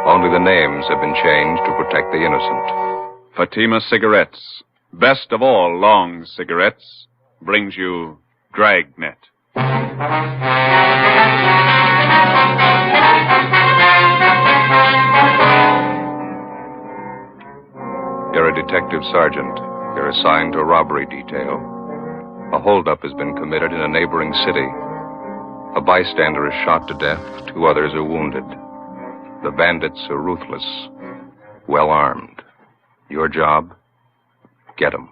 Only the names have been changed to protect the innocent. Fatima Cigarettes, best of all long cigarettes, brings you Dragnet. You're a detective sergeant. You're assigned to a robbery detail. A holdup has been committed in a neighboring city. A bystander is shot to death. 2 others are wounded. The bandits are ruthless, well armed. Your job? Get 'em.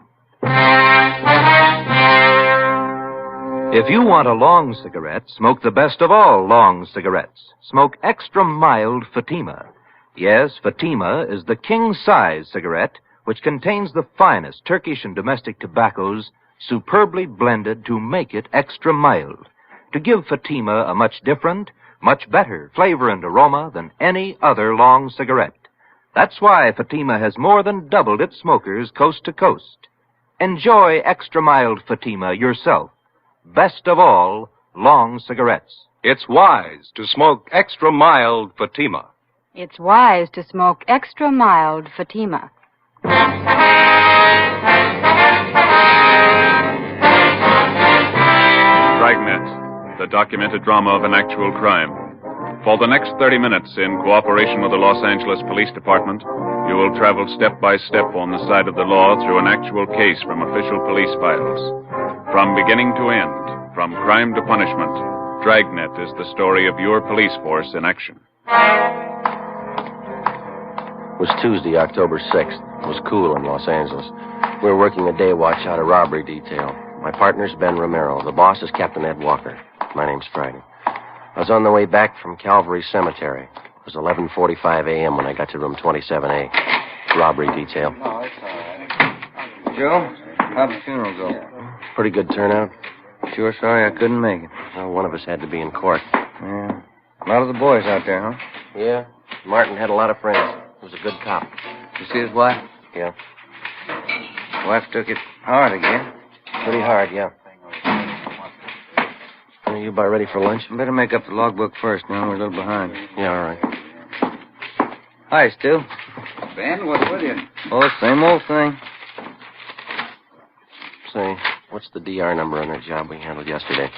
If you want a long cigarette, smoke the best of all long cigarettes. Smoke extra mild Fatima. Yes, Fatima is the king-size cigarette which contains the finest Turkish and domestic tobaccos superbly blended to make it extra mild, to give Fatima a much different, much better flavor and aroma than any other long cigarette. That's why Fatima has more than doubled its smokers coast to coast. Enjoy extra mild Fatima yourself. Best of all, long cigarettes. It's wise to smoke extra mild Fatima. It's wise to smoke extra mild Fatima. Dragnet, the documented drama of an actual crime. For the next 30 minutes, in cooperation with the Los Angeles Police Department, you will travel step by step on the side of the law through an actual case from official police files. From beginning to end, from crime to punishment, Dragnet is the story of your police force in action. It was Tuesday, October 6th. It was cool in Los Angeles. We were working a day watch out of robbery detail. My partner's Ben Romero. The boss is Captain Ed Walker. My name's Friday. I was on the way back from Calvary Cemetery. It was 11:45 a.m. when I got to room 27A. Robbery detail. No, it's all right. Joe, how'd the funeral go? Pretty good turnout. Sure sorry I couldn't make it. Well, one of us had to be in court. Yeah. A lot of the boys out there, huh? Yeah. Martin had a lot of friends. He was a good cop. You see his wife? Yeah. Wife took it hard again. Pretty hard, yeah. Are you about ready for lunch? Better make up the logbook first, now. We're a little behind. Yeah, all right. Hi, Stu. Ben, what's with you? Oh, same old thing. Say, what's the DR number on that job we handled yesterday?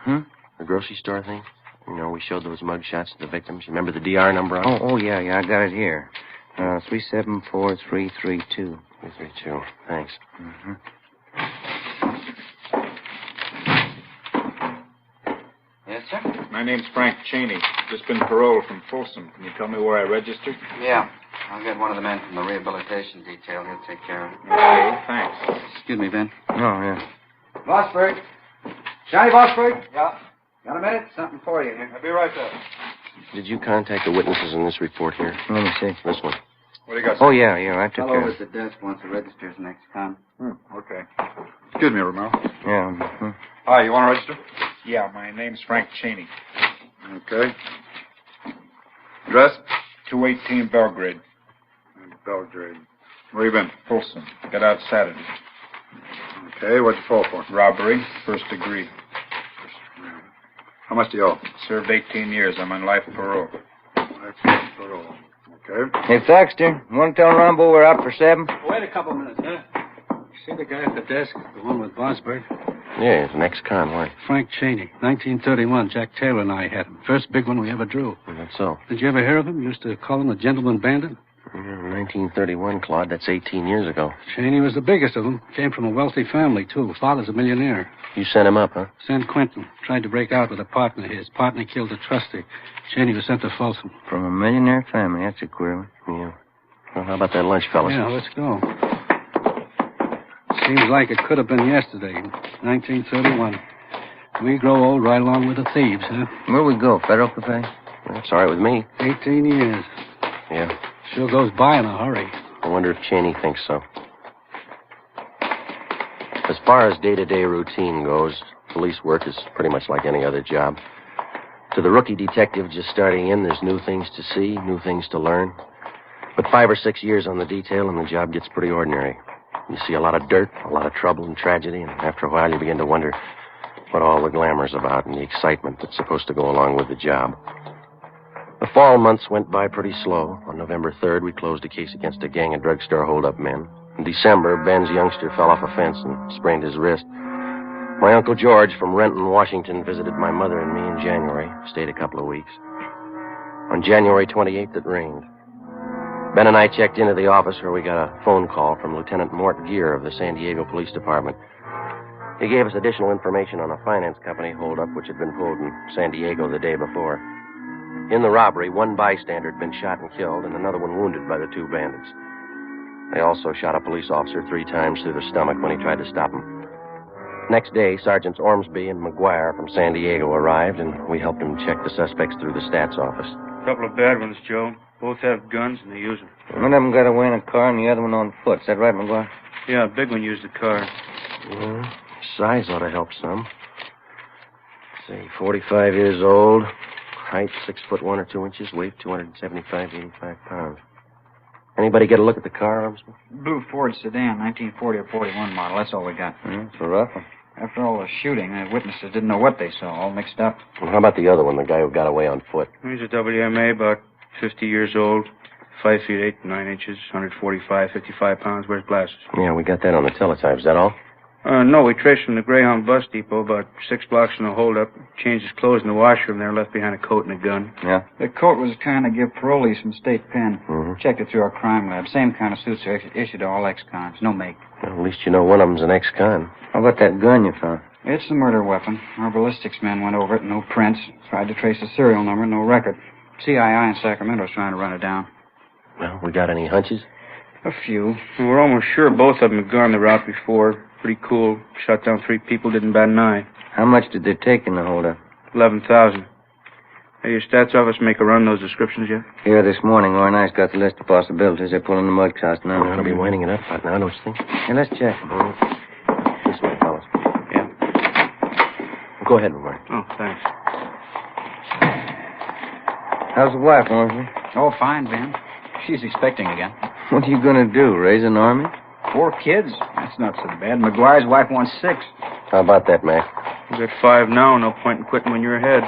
Hmm? The grocery store thing? You know, we showed those mug shots to the victims. You remember the DR number on it? Oh, yeah, I got it here. 374332. 332. Thanks. Mm-hmm. Yes, sir? My name's Frank Cheney. Just been paroled from Folsom. Can you tell me where I registered? Yeah. I'll get one of the men from the rehabilitation detail. He'll take care of it. Okay, thanks. Excuse me, Ben. Oh, yeah. Bossford. Johnny Bossford? Yeah. Got a minute? Something for you here. I'll be right there. Did you contact the witnesses in this report here? Let me see. This one. What do you got? Oh, yeah, I took Fellow care over of at the desk wants to register as an ex-con. Okay. Excuse me, Romero. Yeah. Mm-hmm. Hi, you want to register? Yeah, my name's Frank Cheney. Okay. Address? 218 Belgrade. Belgrade. Where you been? Folsom. Got out Saturday. Okay, what'd you fall for? Robbery, first degree. How much do you owe? Served 18 years. I'm on life parole. Life parole. Okay. Hey, Thaxter, you want to tell Rambo we're out for 7? Wait a couple minutes, huh? See the guy at the desk, the one with Bosberg? Yeah, he's an ex-con. Why? Frank Cheney, 1931. Jack Taylor and I had him. First big one we ever drew. That's so. Did you ever hear of him? Used to call him a gentleman bandit. 1931, Claude. That's 18 years ago. Cheney was the biggest of them. Came from a wealthy family, too. Father's a millionaire. You sent him up, huh? San Quentin. Tried to break out with a partner. His partner killed a trustee. Cheney was sent to Folsom. From a millionaire family. That's a queer one. Yeah. Well, how about that lunch, fellas? Yeah, let's go. Seems like it could have been yesterday, 1931. We grow old right along with the thieves, huh? Where we go? Federal Cafe? That's all right with me. 18 years. Yeah. Sure goes by in a hurry. I wonder if Cheney thinks so. As far as day-to-day routine goes, police work is pretty much like any other job. To the rookie detective just starting in, there's new things to see, new things to learn. But 5 or 6 years on the detail and the job gets pretty ordinary. You see a lot of dirt, a lot of trouble and tragedy, and after a while you begin to wonder what all the glamour's about and the excitement that's supposed to go along with the job. The fall months went by pretty slow. On November 3rd, we closed a case against a gang of drugstore holdup men. In December, Big Youngster fell off a fence and sprained his wrist. My Uncle George from Renton, Washington, visited my mother and me in January. Stayed a couple of weeks. On January 28th, it rained. Ben and I checked into the office where we got a phone call from Lieutenant Mort Gear of the San Diego Police Department. He gave us additional information on a finance company holdup which had been pulled in San Diego the day before. In the robbery, one bystander had been shot and killed and another one wounded by the two bandits. They also shot a police officer 3 times through the stomach when he tried to stop him. Next day, Sergeants Ormsby and McGuire from San Diego arrived, and we helped them check the suspects through the stats office. A couple of bad ones, Joe. Both have guns, and they use them. One of them got away in a car and the other one on foot. Is that right, McGuire? Yeah, a big one used the car. Yeah, size ought to help some. Say, 45 years old, height 6'1" or 2 inches, weight 275 to 85 pounds. Anybody get a look at the car, Ormsby? Blue Ford sedan, 1940 or 41 model. That's all we got. It's a rough one. After all the shooting, the witnesses didn't know what they saw. All mixed up. Well, how about the other one, the guy who got away on foot? He's a WMA, about 50 years old, 5 feet 8 9 inches, 145, 55 pounds, wears glasses. Yeah, we got that on the teletype. Is that all? No, we traced from the Greyhound bus depot about 6 blocks from the holdup. Changed his clothes in the washroom there, left behind a coat and a gun. Yeah? The coat was the kind they give parolees from state pen. Mm-hmm. Checked it through our crime lab. Same kind of suits are issued to all ex-cons. No make. Well, at least you know one of them's an ex-con. How about that gun you found? It's the murder weapon. Our ballistics men went over it, no prints. Tried to trace the serial number, no record. CII in Sacramento's trying to run it down. Well, we got any hunches? A few. We're almost sure both of them had gone the route before. Pretty cool. Shot down 3 people, didn't bat an eye. How much did they take in the holdup? 11,000. Hey, your stats office make a run those descriptions yet? Here this morning, Orr and I's got the list of possibilities. They're pulling the mud shots now. I'll be winding it up right now, don't you think? Hey, let's check. This way, fellas. Yeah. Go ahead, McGuire. Oh, thanks. How's the wife, Ormsby? Oh, fine, Ben. She's expecting again. What are you going to do, raise an army? 4 kids? That's not so bad. McGuire's wife wants 6. How about that, Mac? You got 5 now, no point in quitting when you're ahead.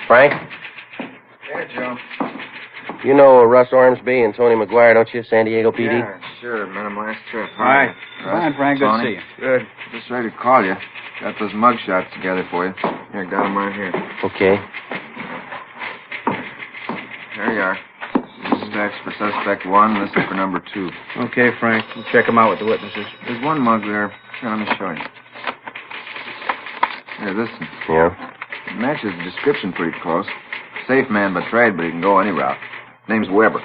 Frank? Yeah, Joe. You know Russ Ormsby and Tony McGuire, don't you? San Diego PD? Yeah, sure. Met him last trip. Hi. Fine, Frank. Good to see you. Good. Just ready to call you. Got those mug shots together for you. Here, got them right here. Okay. There you are. This is X for suspect 1. This is for number 2. Okay, Frank. We'll check them out with the witnesses. There's one mug there. Here, let me show you. Here, this one. Yeah? It matches the description pretty close. Safe man by trade, but he can go any route. Name's Weber.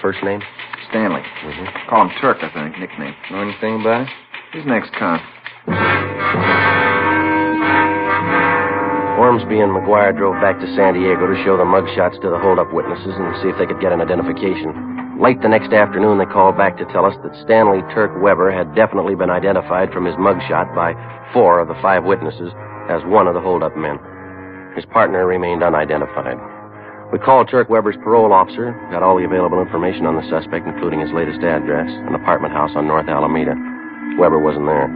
First name? Stanley. Mm-hmm. Call him Turk, I think, nickname. Know anything about it? He's an ex-con. Ormsby and McGuire drove back to San Diego to show the mugshots to the holdup witnesses and see if they could get an identification. Late the next afternoon, they called back to tell us that Stanley Turk Weber had definitely been identified from his mugshot by 4 of the 5 witnesses as one of the holdup men. His partner remained unidentified. We called Turk Weber's parole officer, got all the available information on the suspect, including his latest address, an apartment house on North Alameda. Weber wasn't there.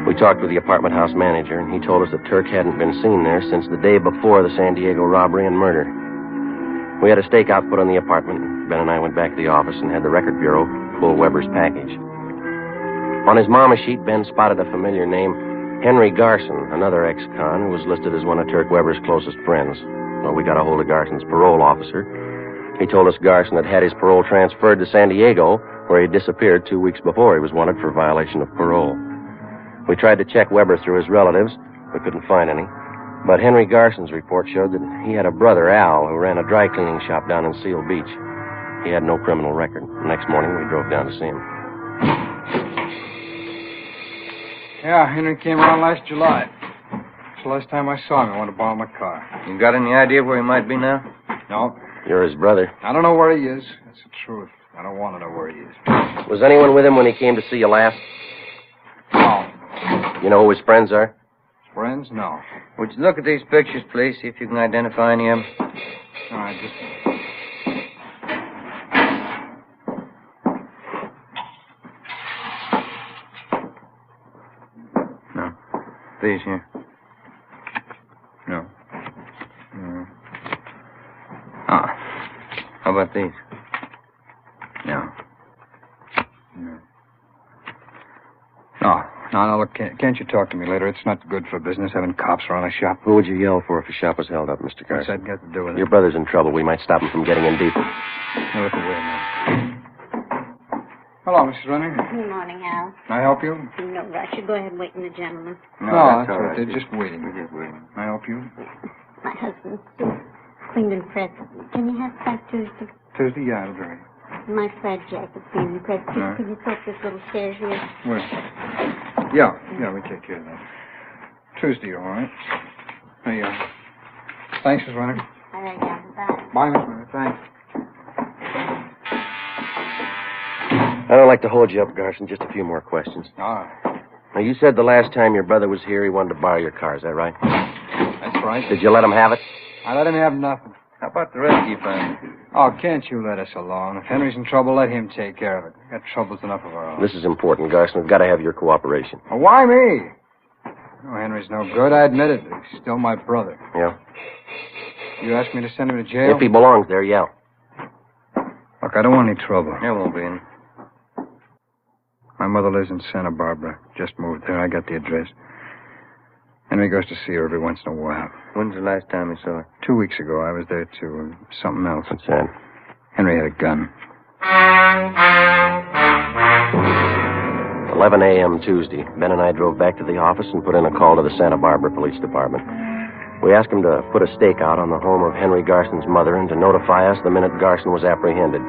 We talked with the apartment house manager, and he told us that Turk hadn't been seen there since the day before the San Diego robbery and murder. We had a stakeout put on the apartment. Ben and I went back to the office and had the record bureau pull Weber's package. On his mama sheet, Ben spotted a familiar name, Henry Garson, another ex-con who was listed as one of Turk Weber's closest friends. Well, we got a hold of Garson's parole officer. He told us Garson had had his parole transferred to San Diego, where he disappeared 2 weeks before he was wanted for violation of parole. We tried to check Weber through his relatives, but couldn't find any. But Henry Garson's report showed that he had a brother, Al, who ran a dry cleaning shop down in Seal Beach. He had no criminal record. The next morning, we drove down to see him. Yeah, Henry came around last July. It's the last time I saw him. I wanted to borrow my car. You got any idea where he might be now? No. You're his brother. I don't know where he is. That's the truth. I don't want to know where he is. Was anyone with him when he came to see you last? No. You know who his friends are? Friends? No. Would you look at these pictures, please, see if you can identify any of them? All right, just... No. These here. No. How about these? No. No, look, can't you talk to me later? It's not good for business having cops around a shop. Who would you yell for if a shop was held up, Mr. What's Garson? that got to do with it? Your brother's in trouble. We might stop him from getting in deeper. Now, look away now. Hello, Mrs. Running. Good morning, Al. Can I help you? No rush. You go ahead and wait in the gentleman. No, that's all right. They're just waiting. We're just waiting. Can I help you? My husband's soup. Cleaned and pressed. Can you have back Tuesday? Tuesday, yeah, it'll be ready. My fried jacket's cleaned and pressed. Could you soak this little stairs here? Where? Yeah, we take care of that. Tuesday, all right. Hey, thanks, Miss Runner. All right, Al. Bye. Bye, Miss Runner. Thanks. I don't like to hold you up, Garson. Just a few more questions. All right. Now, you said the last time your brother was here, he wanted to borrow your car. Is that right? That's right. Did you let him have it? I let him have nothing. How about the rescue family? Oh, can't you let us alone? If Henry's in trouble, let him take care of it. We've got troubles enough of our own. This is important, Garson. We've got to have your cooperation. Well, why me? Oh, Henry's no good. I admit it. He's still my brother. Yeah? You asked me to send him to jail? If he belongs there, yeah. Look, I don't want any trouble. There won't be any. My mother lives in Santa Barbara. Just moved there. I got the address. Henry goes to see her every once in a while. When's the last time you saw her? 2 weeks ago, I was there, too. And something else. What's that? Henry had a gun. 11 a.m. Tuesday. Ben and I drove back to the office and put in a call to the Santa Barbara Police Department. We asked them to put a stake out on the home of Henry Garson's mother and to notify us the minute Garson was apprehended.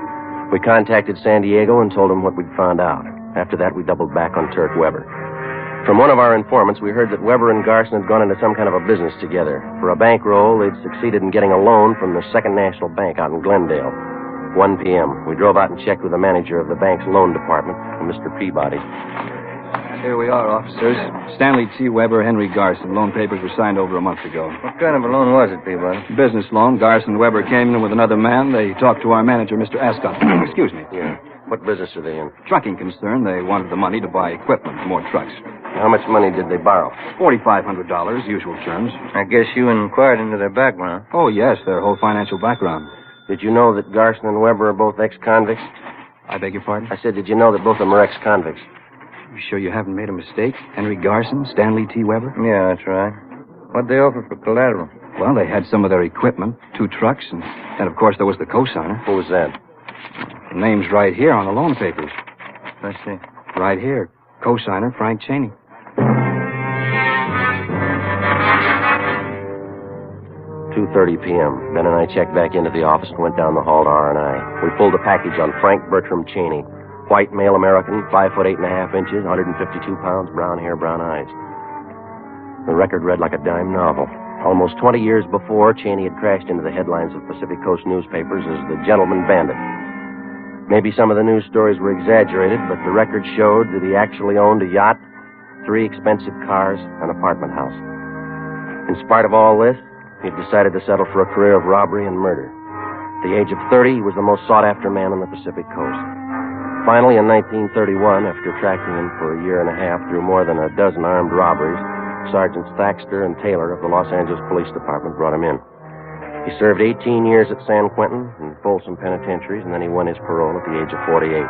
We contacted San Diego and told them what we'd found out. After that, we doubled back on Turk Weber. From one of our informants, we heard that Weber and Garson had gone into some kind of a business together. For a bankroll, they'd succeeded in getting a loan from the Second National Bank out in Glendale. 1 p.m. We drove out and checked with the manager of the bank's loan department, Mr. Peabody. Here we are, officers. Stanley T. Weber, Henry Garson. Loan papers were signed over a month ago. What kind of a loan was it, Peabody? Business loan. Garson and Weber came in with another man. They talked to our manager, Mr. Ascot. Excuse me. Yeah. What business are they in? Trucking concern. They wanted the money to buy equipment, more trucks. How much money did they borrow? $4,500, usual terms. I guess you inquired into their background. Oh, yes, their whole financial background. Did you know that Garson and Weber are both ex-convicts? I beg your pardon? I said, did you know that both of them are ex-convicts? You sure you haven't made a mistake? Henry Garson, Stanley T. Weber? Yeah, that's right. What'd they offer for collateral? Well, they had some of their equipment, 2 trucks, and of course, there was the co-signer. Who was that? The name's right here on the loan papers. Let's see. Right here. Co-signer, Frank Cheney. 2:30 p.m. Ben and I checked back into the office and went down the hall to R&I. We pulled a package on Frank Bertram Cheney. White, male American, 5 foot 8.5 inches, 152 pounds, brown hair, brown eyes. The record read like a dime novel. Almost 20 years before, Cheney had crashed into the headlines of Pacific Coast newspapers as the gentleman bandit. Maybe some of the news stories were exaggerated, but the record showed that he actually owned a yacht, 3 expensive cars, an apartment house. In spite of all this, he'd decided to settle for a career of robbery and murder. At the age of 30, he was the most sought-after man on the Pacific Coast. Finally, in 1931, after tracking him for a year and a half through more than a dozen armed robberies, Sergeants Thaxter and Taylor of the Los Angeles Police Department brought him in. He served 18 years at San Quentin and Folsom penitentiaries, and then he won his parole at the age of 48.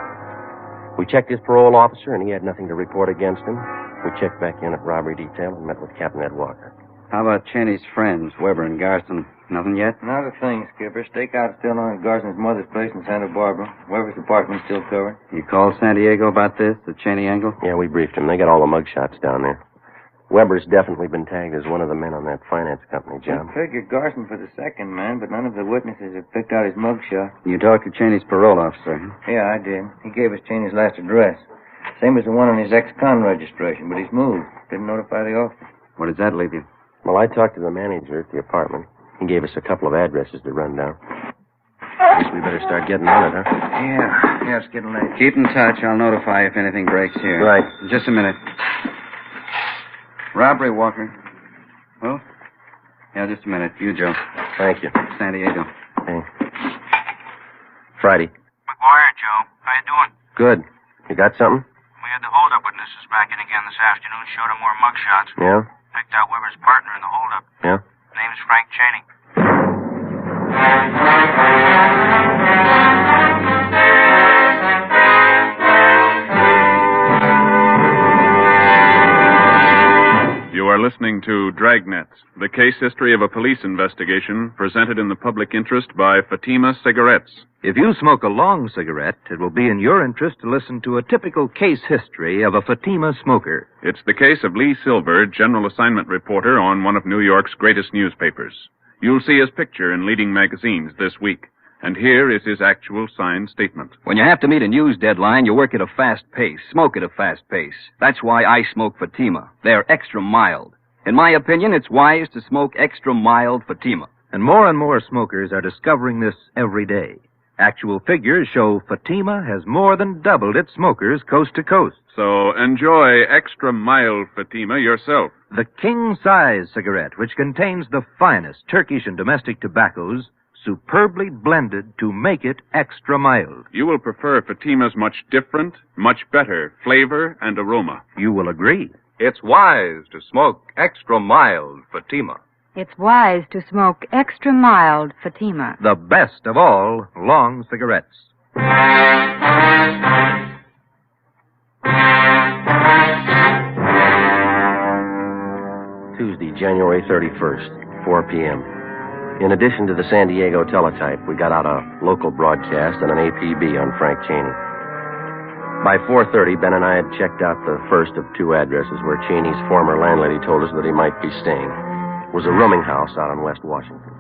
We checked his parole officer, and he had nothing to report against him. We checked back in at robbery detail and met with Captain Ed Walker. How about Cheney's friends, Weber and Garson? Nothing yet? Not a thing, Skipper. Stakeout's still on at Garson's mother's place in Santa Barbara. Weber's apartment's still covered. You called San Diego about this, the Cheney angle? Yeah, we briefed him. They got all the mugshots down there. Weber's definitely been tagged as one of the men on that finance company job. I figured Garson for the second man, but none of the witnesses have picked out his mugshot. You talked to Cheney's parole officer, huh? Yeah, I did. He gave us Cheney's last address. Same as the one on his ex-con registration, but he's moved. Didn't notify the officer. Where does that leave you? Well, I talked to the manager at the apartment. He gave us a couple of addresses to run down. Guess we better start getting on it, huh? Yeah, it's getting late. Keep in touch. I'll notify if anything breaks here. Right. Just a minute. Robbery, Walker. Well? Yeah, just a minute. You, Joe. Thank you. San Diego. Hey. Friday. McGuire, Joe. How you doing? Good. You got something? We had the holdup witnesses back in again this afternoon. Showed them more mugshots. Yeah? Picked out Weber's partner in the holdup. Yeah? Name's Frank Cheney. listening to Dragnet, the case history of a police investigation presented in the public interest by Fatima Cigarettes. If you smoke a long cigarette, it will be in your interest to listen to a typical case history of a Fatima smoker. It's the case of Lee Silver, general assignment reporter on one of New York's greatest newspapers. You'll see his picture in leading magazines this week. And here is his actual signed statement. When you have to meet a news deadline, you work at a fast pace, smoke at a fast pace. That's why I smoke Fatima. They're extra mild. In my opinion, it's wise to smoke extra mild Fatima. And more smokers are discovering this every day. Actual figures show Fatima has more than doubled its smokers coast to coast. So enjoy extra mild Fatima yourself. The king-size cigarette, which contains the finest Turkish and domestic tobaccos, superbly blended to make it extra mild. You will prefer Fatima's much different, much better flavor and aroma. You will agree. It's wise to smoke extra mild Fatima. It's wise to smoke extra mild Fatima. The best of all long cigarettes. Tuesday, January 31st, 4 p.m. In addition to the San Diego teletype, we got out a local broadcast and an APB on Frank Cheney. By 4:30, Ben and I had checked out the first of two addresses where Cheney's former landlady told us that he might be staying. It was a rooming house out in West Washington.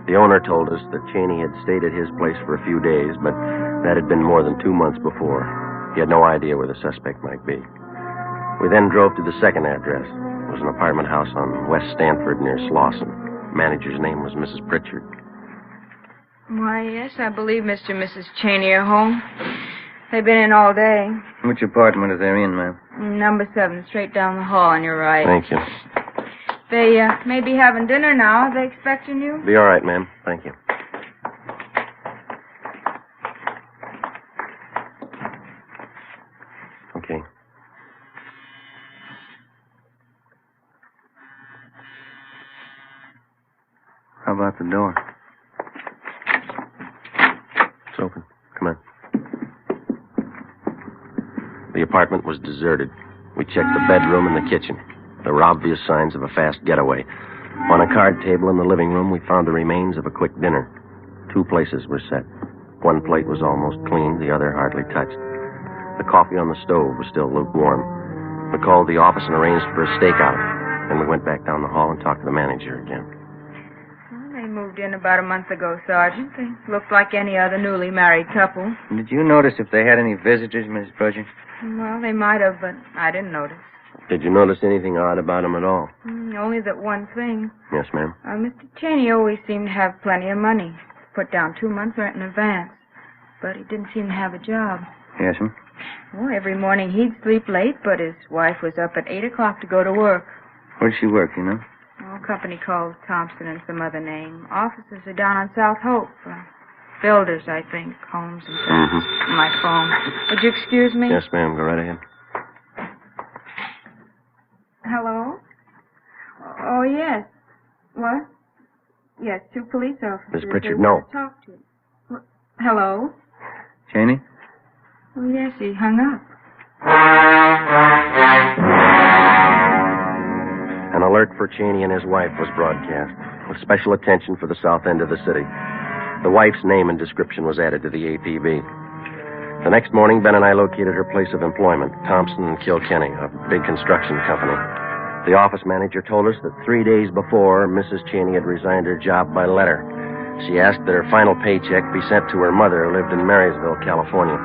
The owner told us that Cheney had stayed at his place for a few days, but that had been more than 2 months before. He had no idea where the suspect might be. We then drove to the second address. It was an apartment house on West Stanford near Slauson. Manager's name was Mrs. Pritchard. Why, yes, I believe Mr. and Mrs. Cheney are home. They've been in all day. Which apartment are they in, ma'am? Number 7, straight down the hall on your right. Thank you. They may be having dinner now. Are they expecting you? Be all right, ma'am. Thank you. Okay. How about the door? It's open. Come on. The apartment was deserted. We checked the bedroom and the kitchen. There were obvious signs of a fast getaway. On a card table in the living room, we found the remains of a quick dinner. 2 places were set. One plate was almost clean, the other hardly touched. The coffee on the stove was still lukewarm. We called the office and arranged for a stakeout. Then we went back down the hall and talked to the manager again. They moved in about a month ago, Sergeant. They looked like any other newly married couple. Did you notice if they had any visitors, Mrs. Pritchard? Well, they might have, but I didn't notice. Did you notice anything odd about him at all? Only that one thing. Yes, ma'am. Mr. Cheney always seemed to have plenty of money. Put down 2 months' rent in advance. But he didn't seem to have a job. Yes, ma'am. Well, every morning he'd sleep late, but his wife was up at 8 o'clock to go to work. Where'd she work, you know? A company called Thompson and some other name. Offices are down on South Hope. Builders, I think. Homes and things. My phone. Would you excuse me? Yes, ma'am. Go right ahead. Hello? Oh, yes. What? Yes, 2 police officers. Miss Pritchard, They no. want to talk to you. Hello? Cheney? Oh, yes, he hung up. An alert for Cheney and his wife was broadcast, with special attention for the south end of the city. The wife's name and description was added to the APB. The next morning, Ben and I located her place of employment, Thompson and Kilkenny, a big construction company. The office manager told us that 3 days before, Mrs. Cheney had resigned her job by letter. She asked that her final paycheck be sent to her mother, who lived in Marysville, California.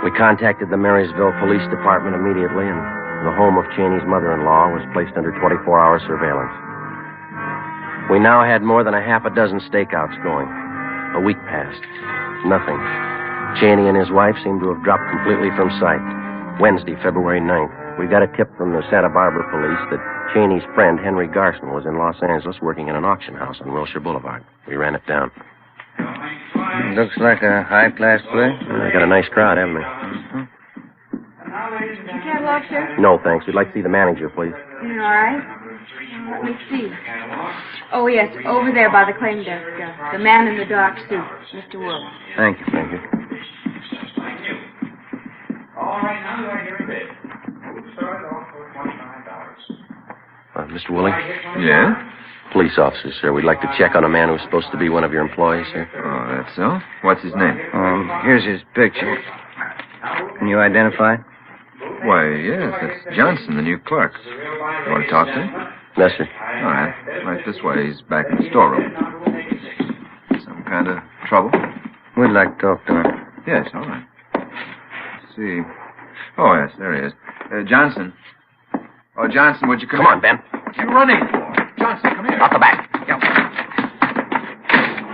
We contacted the Marysville Police Department immediately, and the home of Cheney's mother-in-law was placed under 24-hour surveillance. We now had more than a half a dozen stakeouts going. A week passed. Nothing. Cheney and his wife seemed to have dropped completely from sight. Wednesday, February 9th, we got a tip from the Santa Barbara police that Cheney's friend, Henry Garson, was in Los Angeles working in an auction house on Wilshire Boulevard. We ran it down. Looks like a high-class place. They got a nice crowd, haven't they? Catalog, sir? No, thanks. We'd like to see the manager, please. All right. Let me see. Oh, yes, over there by the claim desk. The man in the dark suit, Mr. Wood. Thank you. Thank you. All right, now you are here in bed. We'll start off with $29. Mr. Woolley? Yeah? Police officer, sir. We'd like to check on a man who's supposed to be one of your employees, sir. Oh, that's so? What's his name? Here's his picture. Can you identify it? Why, yes, that's Johnson, the new clerk. You want to talk to him? Yes, sir. All right. Right this way. He's back in the storeroom. Some kind of trouble? We'd like to talk to him. Yes, all right. Let's see. Oh, yes, there he is. Johnson. Oh, Johnson, would you come on, Ben. What are you running for? Johnson, come here. Out the back. Yep.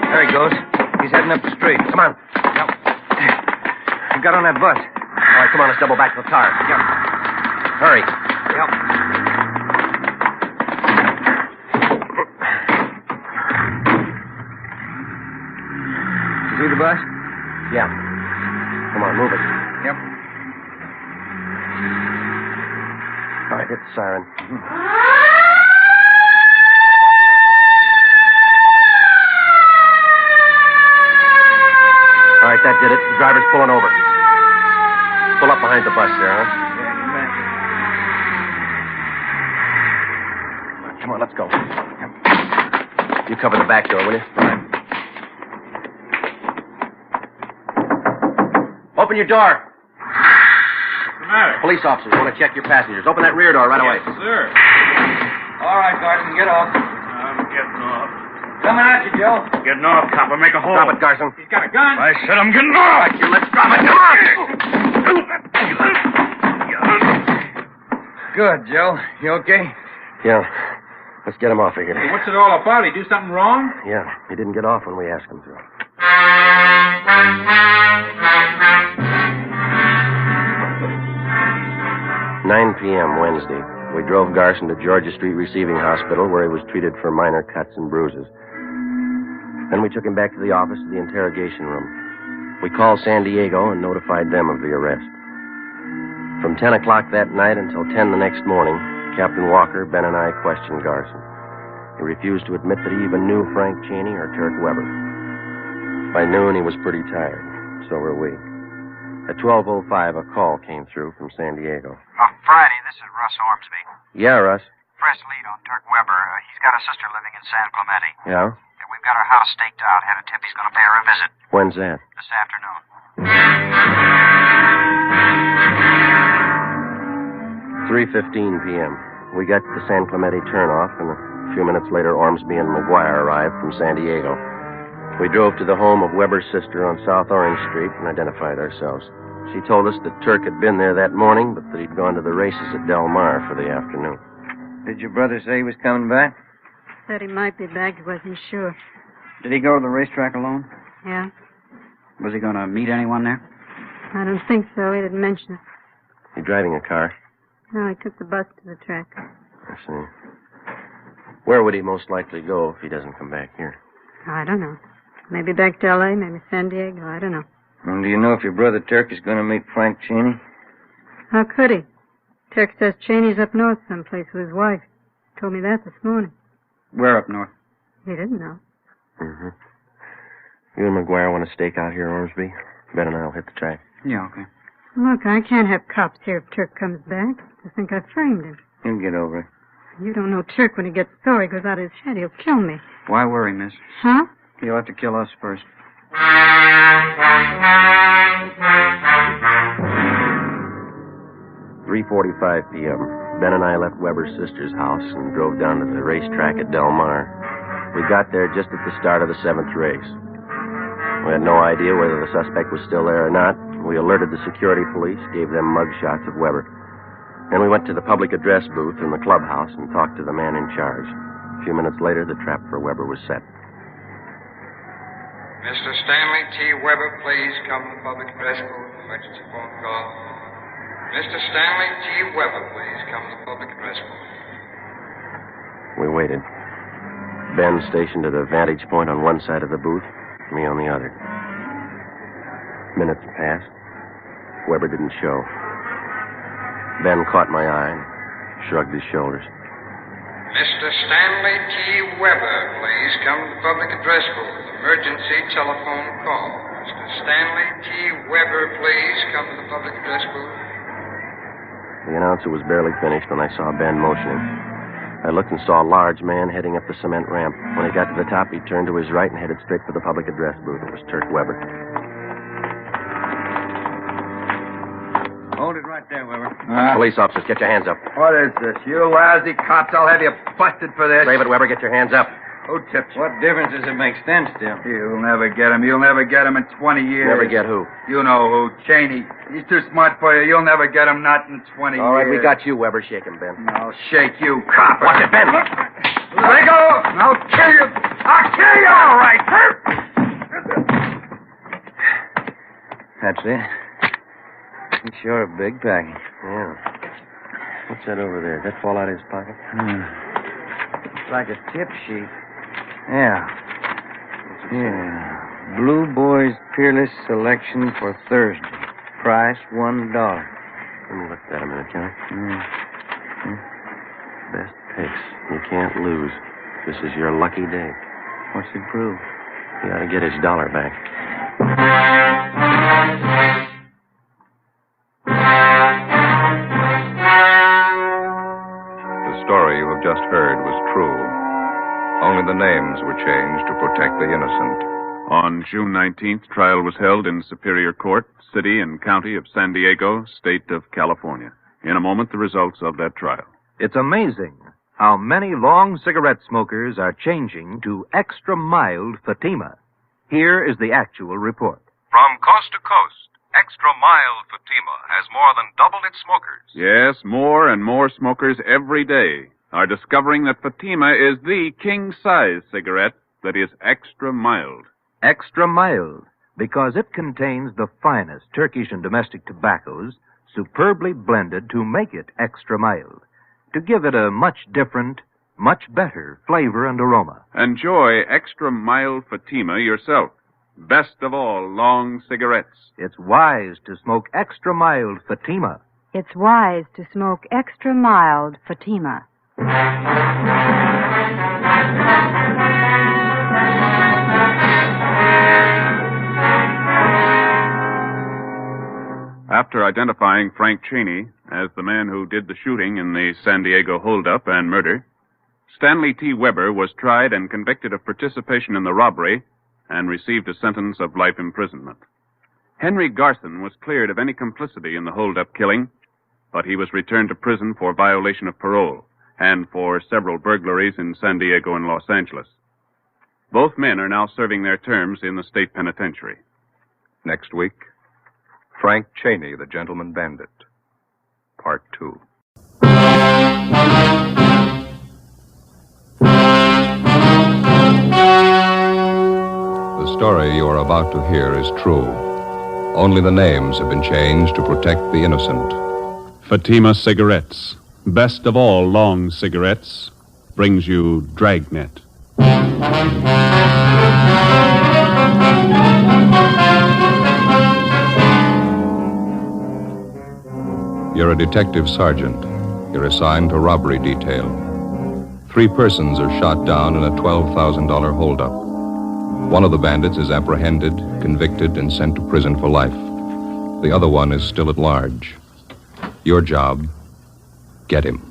There he goes. He's heading up the street. Come on. Yep. He got on that bus. All right, come on, let's double back to the car. Yep. Hurry. Yep. You see the bus? Yeah. Come on, move it. Yep. All right, hit the siren. All right, that did it. The driver's pulling over. Pull up behind the bus there, huh? Yeah, Come on, let's go. You cover the back door, will you? Right. Open your door. What's the matter? Police officers want to check your passengers. Open that rear door right away. Yes, sir. All right, Garson, get off. I'm getting off. Coming at you, Joe. Getting off, copper. Make a hole. Drop it, Garson. He's got a gun. I said I'm getting off. Right, you let's drop it. Come on. Good, Joe. You okay? Yeah. Let's get him off of here. Hey, what's it all about? He do something wrong? Yeah, he didn't get off when we asked him to. 9 p.m. Wednesday. We drove Garson to Georgia Street Receiving Hospital, where he was treated for minor cuts and bruises. Then we took him back to the office of the interrogation room. We called San Diego and notified them of the arrest. From 10 o'clock that night until 10 the next morning, Captain Walker, Ben, and I questioned Garson. He refused to admit that he even knew Frank Cheney or Turk Weber. By noon, he was pretty tired. So were we. At 12:05, a call came through from San Diego. Friday, this is Russ Ormsby. Yeah, Russ. Fresh lead on Turk Weber. He's got a sister living in San Clemente. Yeah? We've got her house staked out. Had a tip he's going to pay her a visit. When's that? This afternoon. 3:15 p.m. We got to the San Clemente turnoff, and a few minutes later, Ormsby and McGuire arrived from San Diego. We drove to the home of Weber's sister on South Orange Street and identified ourselves. She told us that Turk had been there that morning, but that he'd gone to the races at Del Mar for the afternoon. Did your brother say he was coming back? Said he might be back. He wasn't sure. Did he go to the racetrack alone? Yeah? Was he going to meet anyone there? I don't think so. He didn't mention it. You driving a car? No, he took the bus to the track. I see. Where would he most likely go if he doesn't come back here? I don't know. Maybe back to L.A., maybe San Diego. I don't know. And do you know if your brother Turk is going to meet Frank Cheney? How could he? Turk says Cheney's up north someplace with his wife. Told me that this morning. Where up north? He didn't know. Mm-hmm. You and McGuire want to stake out here, Ormsby? Ben and I'll hit the track. Yeah, okay. Look, I can't have cops here if Turk comes back. They think I framed him. He'll get over it. You don't know Turk. When he gets sore, he goes out of his head. He'll kill me. Why worry, miss? Huh? He'll have to kill us first. 3:45 p.m. Ben and I left Weber's sister's house and drove down to the racetrack at Del Mar. We got there just at the start of the 7th race. We had no idea whether the suspect was still there or not. We alerted the security police, gave them mug shots of Weber. Then we went to the public address booth in the clubhouse and talked to the man in charge. A few minutes later, the trap for Weber was set. Mr. Stanley T. Weber, please come to the public address booth. Emergency phone call. Mr. Stanley T. Weber, please come to the public address booth. We waited. Ben stationed at a vantage point on one side of the booth, me on the other. Minutes passed. Weber didn't show. Ben caught my eye and shrugged his shoulders. Mr. Stanley T. Weber, please come to the public address booth. Emergency telephone call. Mr. Stanley T. Weber, please come to the public address booth. The announcer was barely finished when I saw Ben motioning. I looked and saw a large man heading up the cement ramp. When he got to the top, he turned to his right and headed straight for the public address booth. It was Turk Weber. Hold it right there, Weber. Police officers, get your hands up. What is this? You lousy cops, I'll have you busted for this. Save it, Weber. Get your hands up. Who tipped you? What difference does it make? Stand still. You'll never get him. You'll never get him in 20 years. Never get who? You know who. Cheney. He's too smart for you. You'll never get him, not in 20 years. All right, we got you, Weber. Shake him, Ben. I'll shake you, copper. Watch it, Ben. Let go. I'll kill you. I'll kill you. All right, sir. That's it. It's sure a big package. Yeah. What's that over there? Did that fall out of his pocket? It's like a tip sheet. Yeah. Blue Boys Peerless Selection for Thursday. Price $1. Let me look at that a minute, can I? Best picks. You can't lose. This is your lucky day. What's it prove? He ought to get his $1 back. The story you have just heard was true. Only the names were changed to protect the innocent. On June 19th, trial was held in Superior Court, City and County of San Diego, State of California. In a moment, the results of that trial. It's amazing how many long cigarette smokers are changing to extra mild Fatima. Here is the actual report. From coast to coast, extra mild Fatima has more than doubled its smokers. Yes, more and more smokers every day are discovering that Fatima is the king-size cigarette that is extra mild. Extra mild, because it contains the finest Turkish and domestic tobaccos superbly blended to make it extra mild, to give it a much different, much better flavor and aroma. Enjoy extra mild Fatima yourself. Best of all long cigarettes. It's wise to smoke extra mild Fatima. It's wise to smoke extra mild Fatima. After identifying Frank Cheney as the man who did the shooting in the San Diego holdup and murder, Stanley T. Weber was tried and convicted of participation in the robbery and received a sentence of life imprisonment. Henry Garson was cleared of any complicity in the holdup killing, but he was returned to prison for violation of parole and for several burglaries in San Diego and Los Angeles. Both men are now serving their terms in the state penitentiary. Next week, Frank Cheney, the Gentleman Bandit, Part 2. The story you are about to hear is true. Only the names have been changed to protect the innocent. Fatima Cigarettes, best of all long cigarettes, brings you Dragnet. You're a detective sergeant. You're assigned to robbery detail. 3 persons are shot down in a $12,000 holdup. One of the bandits is apprehended, convicted, and sent to prison for life. The other one is still at large. Your job, get him.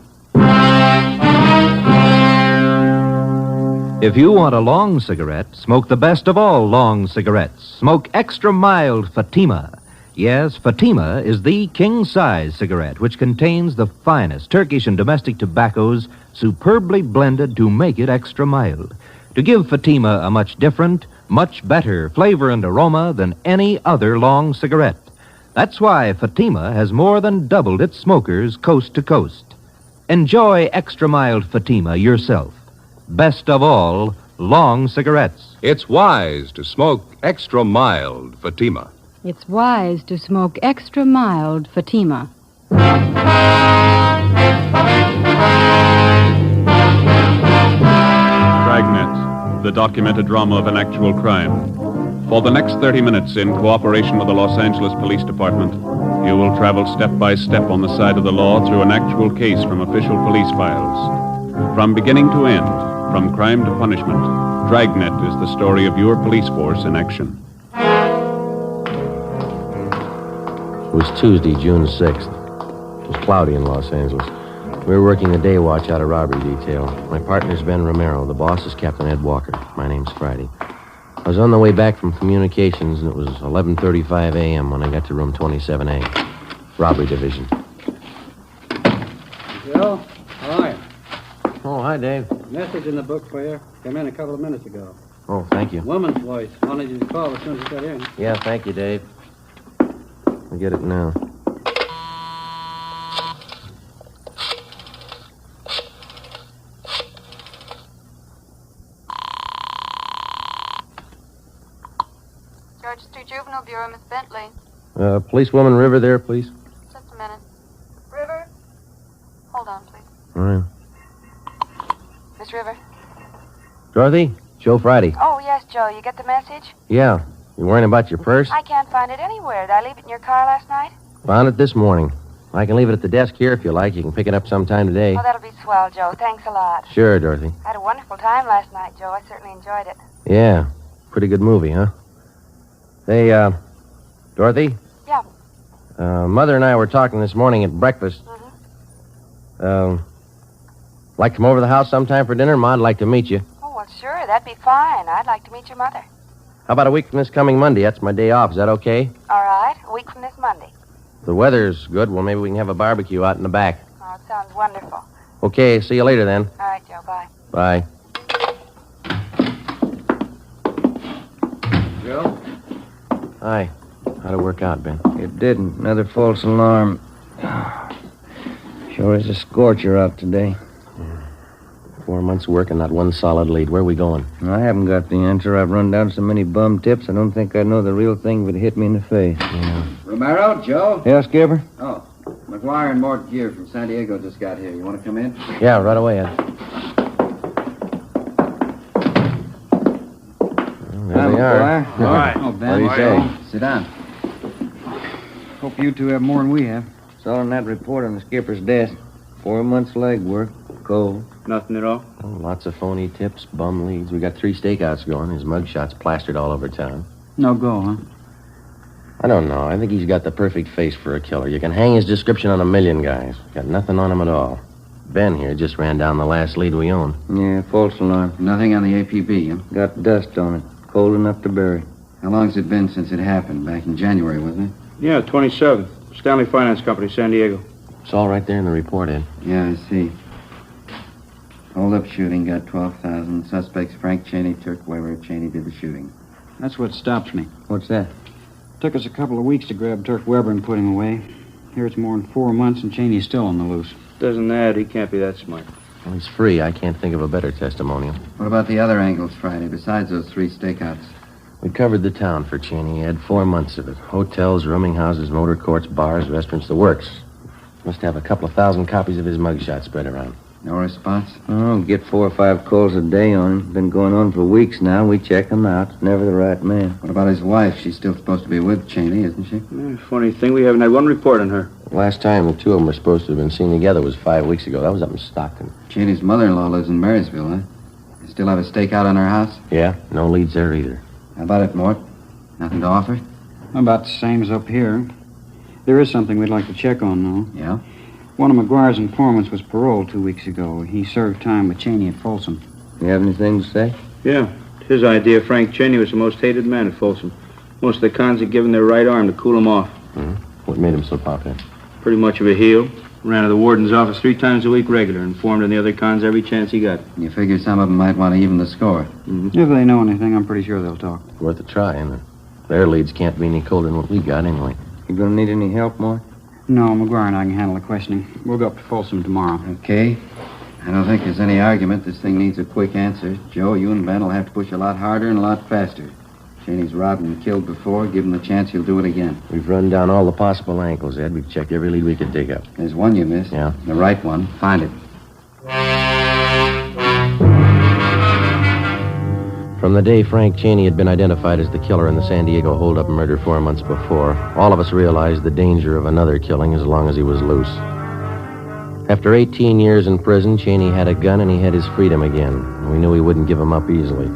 If you want a long cigarette, smoke the best of all long cigarettes. Smoke extra mild Fatima. Yes, Fatima is the king-size cigarette, which contains the finest Turkish and domestic tobaccos superbly blended to make it extra mild, to give Fatima a much different, much better flavor and aroma than any other long cigarette. That's why Fatima has more than doubled its smokers coast to coast. Enjoy extra mild Fatima yourself. Best of all, long cigarettes. It's wise to smoke extra mild Fatima. It's wise to smoke extra mild Fatima. Dragnet, the documented drama of an actual crime. For the next 30 minutes, in cooperation with the Los Angeles Police Department, you will travel step by step on the side of the law through an actual case from official police files. From beginning to end, from crime to punishment, Dragnet is the story of your police force in action. It was Tuesday, June 6th. It was cloudy in Los Angeles. We were working the day watch out of robbery detail. My partner's Ben Romero. The boss is Captain Ed Walker. My name's Friday. I was on the way back from communications, and it was 11:35 a.m. when I got to room 27A, robbery division. Joe, how are you? Oh, hi, Dave. Message in the book for you. Came in a couple of minutes ago. Oh, thank you. Woman's voice. Wanted you to call as soon as you got in. Yeah, thank you, Dave. I get it now. George Street Juvenile Bureau, Miss Bentley. Policewoman River there, please. Just a minute. River? Hold on, please. All right. Miss River? Dorothy? Joe Friday. Oh, yes, Joe. You get the message? Yeah. You worrying about your purse? I can't find it anywhere. Did I leave it in your car last night? Found it this morning. I can leave it at the desk here if you like. You can pick it up sometime today. Oh, that'll be swell, Joe. Thanks a lot. Sure, Dorothy. I had a wonderful time last night, Joe. I certainly enjoyed it. Yeah. Pretty good movie, huh? Hey, Dorothy? Yeah. Mother and I were talking this morning at breakfast. Like to come over to the house sometime for dinner? Ma'd like to meet you. Oh, well, sure. That'd be fine. I'd like to meet your mother. How about a week from this coming Monday? That's my day off. Is that okay? All right. A week from this Monday. If the weather's good, well, maybe we can have a barbecue out in the back. Oh, it sounds wonderful. Okay, see you later then. All right, Joe. Bye. Bye. Joe? Hi. How'd it work out, Ben? It didn't. Another false alarm. Sure is a scorcher out today. 4 months' work and not one solid lead. Where are we going? I haven't got the answer. I've run down so many bum tips, I don't think I'd know the real thing if it hit me in the face. Yeah. Romero, Joe? Yeah, Skipper? Oh, McGuire and Mort Gear from San Diego just got here. You want to come in? Yeah, right away, Ed. There they are. All right. Oh, Ben. What do you say? Sit down. Hope you two have more than we have. It's all on that report on the skipper's desk. 4 months leg work. Cold. Nothing at all? Oh, lots of phony tips, bum leads. We got 3 stakeouts going. His mugshot's plastered all over town. No go, huh? I don't know. I think he's got the perfect face for a killer. You can hang his description on 1,000,000 guys. Got nothing on him at all. Ben here just ran down the last lead we owned. Yeah, false alarm. Nothing on the APB, huh? Got dust on it. Cold enough to bury. How long's it been since it happened? Back in January, wasn't it? Yeah, 27th. Stanley Finance Company, San Diego. It's all right there in the report, Ed. Yeah, I see. Hold-up shooting, got 12,000. Suspects Frank Cheney, Turk Weber. Cheney did the shooting. That's what stops me. What's that? Took us a couple of weeks to grab Turk Weber and put him away. Here it's more than 4 months and Cheney's still on the loose. Doesn't that? He can't be that smart. Well, he's free. I can't think of a better testimonial. What about the other angles Friday, besides those 3 stakeouts? We covered the town for Cheney. He had 4 months of it. Hotels, rooming houses, motor courts, bars, restaurants, the works. Must have a couple of thousand copies of his mugshot spread around. No response? Oh, get 4 or 5 calls a day on him. Been going on for weeks now. We check him out. Never the right man. What about his wife? She's still supposed to be with Cheney, isn't she? Yeah, funny thing, we haven't had one report on her. Last time the two of them were supposed to have been seen together was 5 weeks ago. That was up in Stockton. Cheney's mother-in-law lives in Marysville, huh? You still have a stakeout on her house? Yeah, no leads there either. How about it, Mort? Nothing to offer? About the same as up here. There is something we'd like to check on, though. Yeah? One of McGuire's informants was paroled 2 weeks ago. He served time with Cheney at Folsom. You have anything to say? Yeah. It's his idea Frank Cheney was the most hated man at Folsom. Most of the cons had given their right arm to cool him off. What made him so popular? Pretty much of a heel. Ran to the warden's office 3 times a week regular, informed on the other cons every chance he got. You figure some of them might want to even the score. If they know anything, I'm pretty sure they'll talk. Worth a try, isn't it? Their leads can't be any colder than what we got anyway. You gonna need any help, Mort? No, McGuire and I can handle the questioning. We'll go up to Folsom tomorrow. Okay. I don't think there's any argument. This thing needs a quick answer. Joe, you and Ben will have to push a lot harder and a lot faster. Cheney's robbed and killed before. Give him the chance, he'll do it again. We've run down all the possible angles, Ed. We've checked every lead we could dig up. There's one you missed. Yeah? The right one. Find it. From the day Frank Cheney had been identified as the killer in the San Diego hold-up murder 4 months before, all of us realized the danger of another killing as long as he was loose. After 18 years in prison, Cheney had a gun and he had his freedom again. And we knew he wouldn't give him up easily.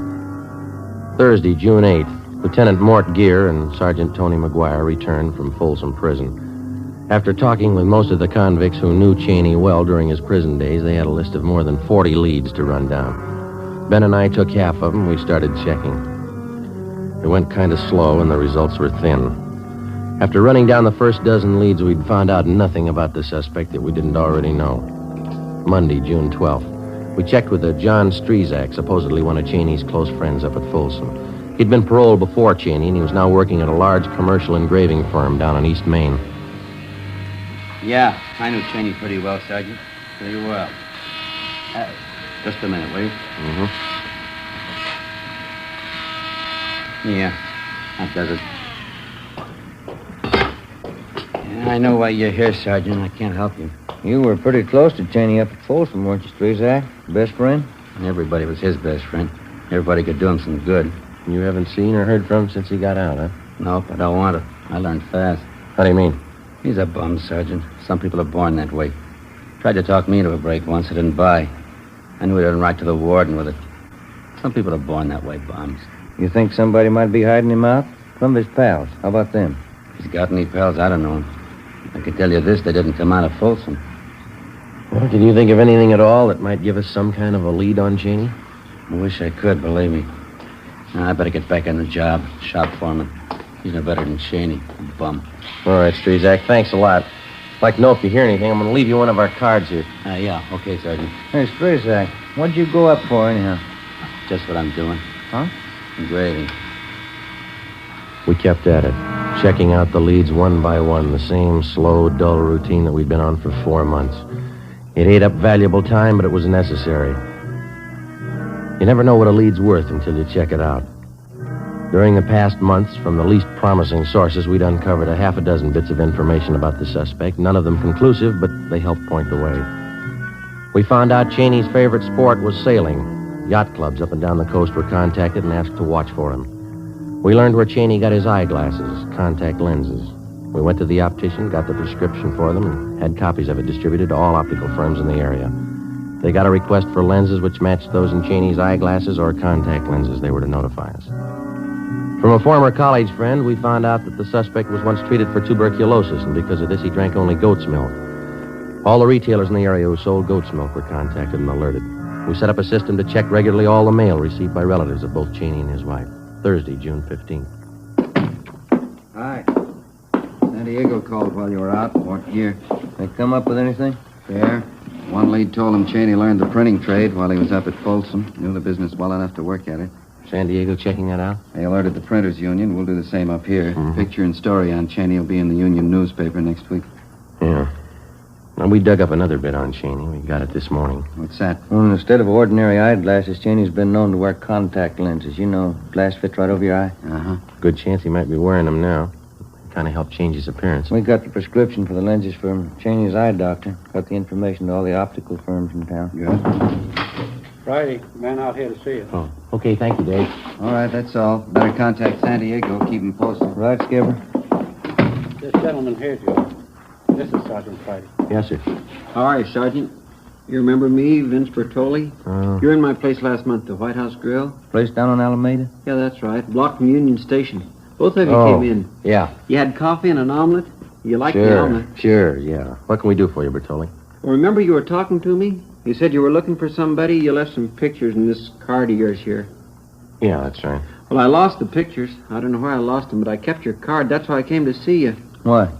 Thursday, June 8th, Lieutenant Mort Gear and Sergeant Tony McGuire returned from Folsom Prison. After talking with most of the convicts who knew Cheney well during his prison days, they had a list of more than 40 leads to run down. Ben and I took half of them. We started checking. It went kind of slow, and the results were thin. After running down the first dozen leads, we'd found out nothing about the suspect that we didn't already know. Monday, June 12th. We checked with a John Strezak, supposedly one of Cheney's close friends up at Folsom. He'd been paroled before Cheney, and he was now working at a large commercial engraving firm down on East Main. Yeah, I knew Cheney pretty well, Sergeant. Pretty well. Just a minute, will you? Mm-hmm. Yeah, that does it. Yeah, I know why you're here, Sergeant. I can't help you. You were pretty close to Cheney up at Folsom, weren't you, Strezak? Best friend? Everybody was his best friend. Everybody could do him some good. You haven't seen or heard from him since he got out, huh? Nope, I don't want to. I learned fast. How do you mean? He's a bum, Sergeant. Some people are born that way. Tried to talk me into a break once. I didn't buy. I knew he didn't write to the warden with it. Some people are born that way, bums. You think somebody might be hiding him out? Some of his pals. How about them? If he's got any pals, I don't know. I can tell you this, they didn't come out of Folsom. Well, can you think of anything at all that might give us some kind of a lead on Cheney? I wish I could, believe me. Now, I better get back on the job. Shop foreman. He's no better than Cheney. Bum. All right, Strezak, thanks a lot. I'd like to know if you hear anything. I'm going to leave you one of our cards here. Yeah, okay, Sergeant. Hey, Strezak, what'd you go up for, anyhow? Just what I'm doing. Huh? Engraving. We kept at it, checking out the leads one by one, the same slow, dull routine that we'd been on for 4 months. It ate up valuable time, but it was necessary. You never know what a lead's worth until you check it out. During the past months, from the least promising sources, we'd uncovered a half a dozen bits of information about the suspect, none of them conclusive, but they helped point the way. We found out Cheney's favorite sport was sailing. Yacht clubs up and down the coast were contacted and asked to watch for him. We learned where Cheney got his eyeglasses, contact lenses. We went to the optician, got the prescription for them, and had copies of it distributed to all optical firms in the area. They got a request for lenses which matched those in Cheney's eyeglasses or contact lenses. They were to notify us. From a former college friend, we found out that the suspect was once treated for tuberculosis, and because of this, he drank only goat's milk. All the retailers in the area who sold goat's milk were contacted and alerted. We set up a system to check regularly all the mail received by relatives of both Cheney and his wife. Thursday, June 15th. Hi. San Diego called while you were out. What year? They come up with anything? Fair. One lead told him Cheney learned the printing trade while he was up at Folsom. Knew the business well enough to work at it. San Diego checking that out? They alerted the Printers Union. We'll do the same up here. Mm-hmm. Picture and story on Cheney will be in the Union newspaper next week. Yeah. Well, we dug up another bit on Cheney. We got it this morning. What's that? Well, instead of ordinary eyeglasses, Cheney's been known to wear contact lenses. You know, glass fits right over your eye. Uh-huh. Good chance he might be wearing them now. Kind of helped change his appearance. We got the prescription for the lenses from Cheney's eye doctor. Got the information to all the optical firms in town. Good. Friday, man out here to see you. Oh, okay, thank you, Dave. All right, that's all. Better contact San Diego. Keep him posted. Right, Skipper? This gentleman here, Joe. This is Sergeant Friday. Yes, sir. How are you, Sergeant? You remember me, Vince Bertoli? You were in my place last month, the White House Grill. Place down on Alameda? Yeah, that's right. Block from Union Station. Both of you came in. Yeah. You had coffee and an omelet? You liked the omelet? Sure, yeah. What can we do for you, Bertoli? Well, remember you were talking to me? You said you were looking for somebody. You left some pictures in this card of yours here. Yeah, that's right. Well, I lost the pictures. I don't know where I lost them, but I kept your card. That's why I came to see you. What?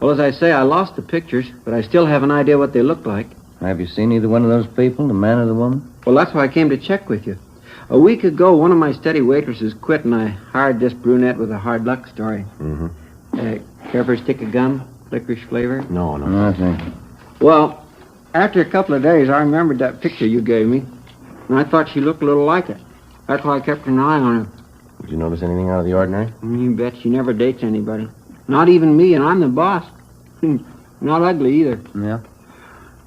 Well, as I say, I lost the pictures, but I still have an idea what they look like. Have you seen either one of those people, the man or the woman? Well, that's why I came to check with you. A week ago, one of my steady waitresses quit, and I hired this brunette with a hard luck story. Mm-hmm. Care for a stick of gum? Licorice flavor? No. Nothing. Well, after a couple of days, I remembered that picture you gave me, and I thought she looked a little like it. That's why I kept an eye on her. Did you notice anything out of the ordinary? You bet she never dates anybody. Not even me, and I'm the boss. Not ugly either. Yeah?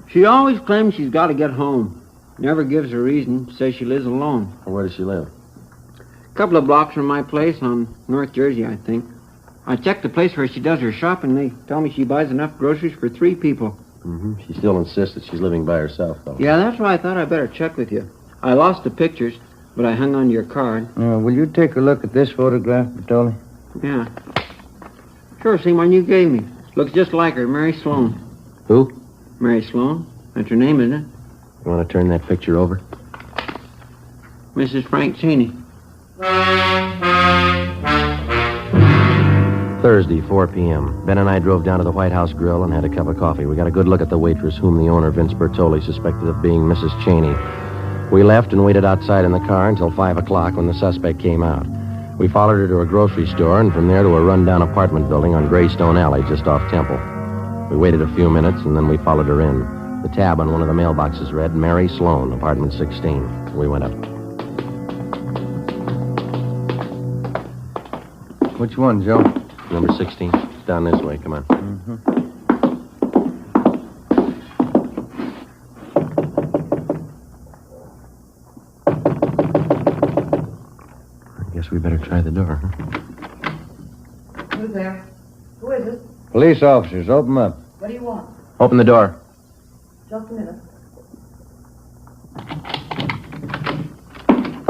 She always claims she's got to get home. Never gives a reason. Says she lives alone. Where does she live? A couple of blocks from my place on North Jersey, I think. I checked the place where she does her shopping. They tell me she buys enough groceries for 3 people. Mm-hmm. She still insists that she's living by herself, though. Yeah, that's why I thought I'd better check with you. I lost the pictures, but I hung on to your card. Will you take a look at this photograph, Bertoli? Yeah. Sure, same one you gave me. Looks just like her, Mary Sloan. Who? Mary Sloan. That's her name, isn't it? You want to turn that picture over? Mrs. Frank Cheney. Thursday, 4 p.m. Ben and I drove down to the White House Grill and had a cup of coffee. We got a good look at the waitress whom the owner, Vince Bertoli, suspected of being Mrs. Cheney. We left and waited outside in the car until 5 o'clock when the suspect came out. We followed her to a grocery store and from there to a rundown apartment building on Greystone Alley just off Temple. We waited a few minutes and then we followed her in. The tab on one of the mailboxes read, Mary Sloan, apartment 16. We went up. Which one, Joe? Number 16. It's down this way. Come on. I guess we better try the door, huh? Who's there? Who is it? Police officers, open up. What do you want? Open the door. Just a minute.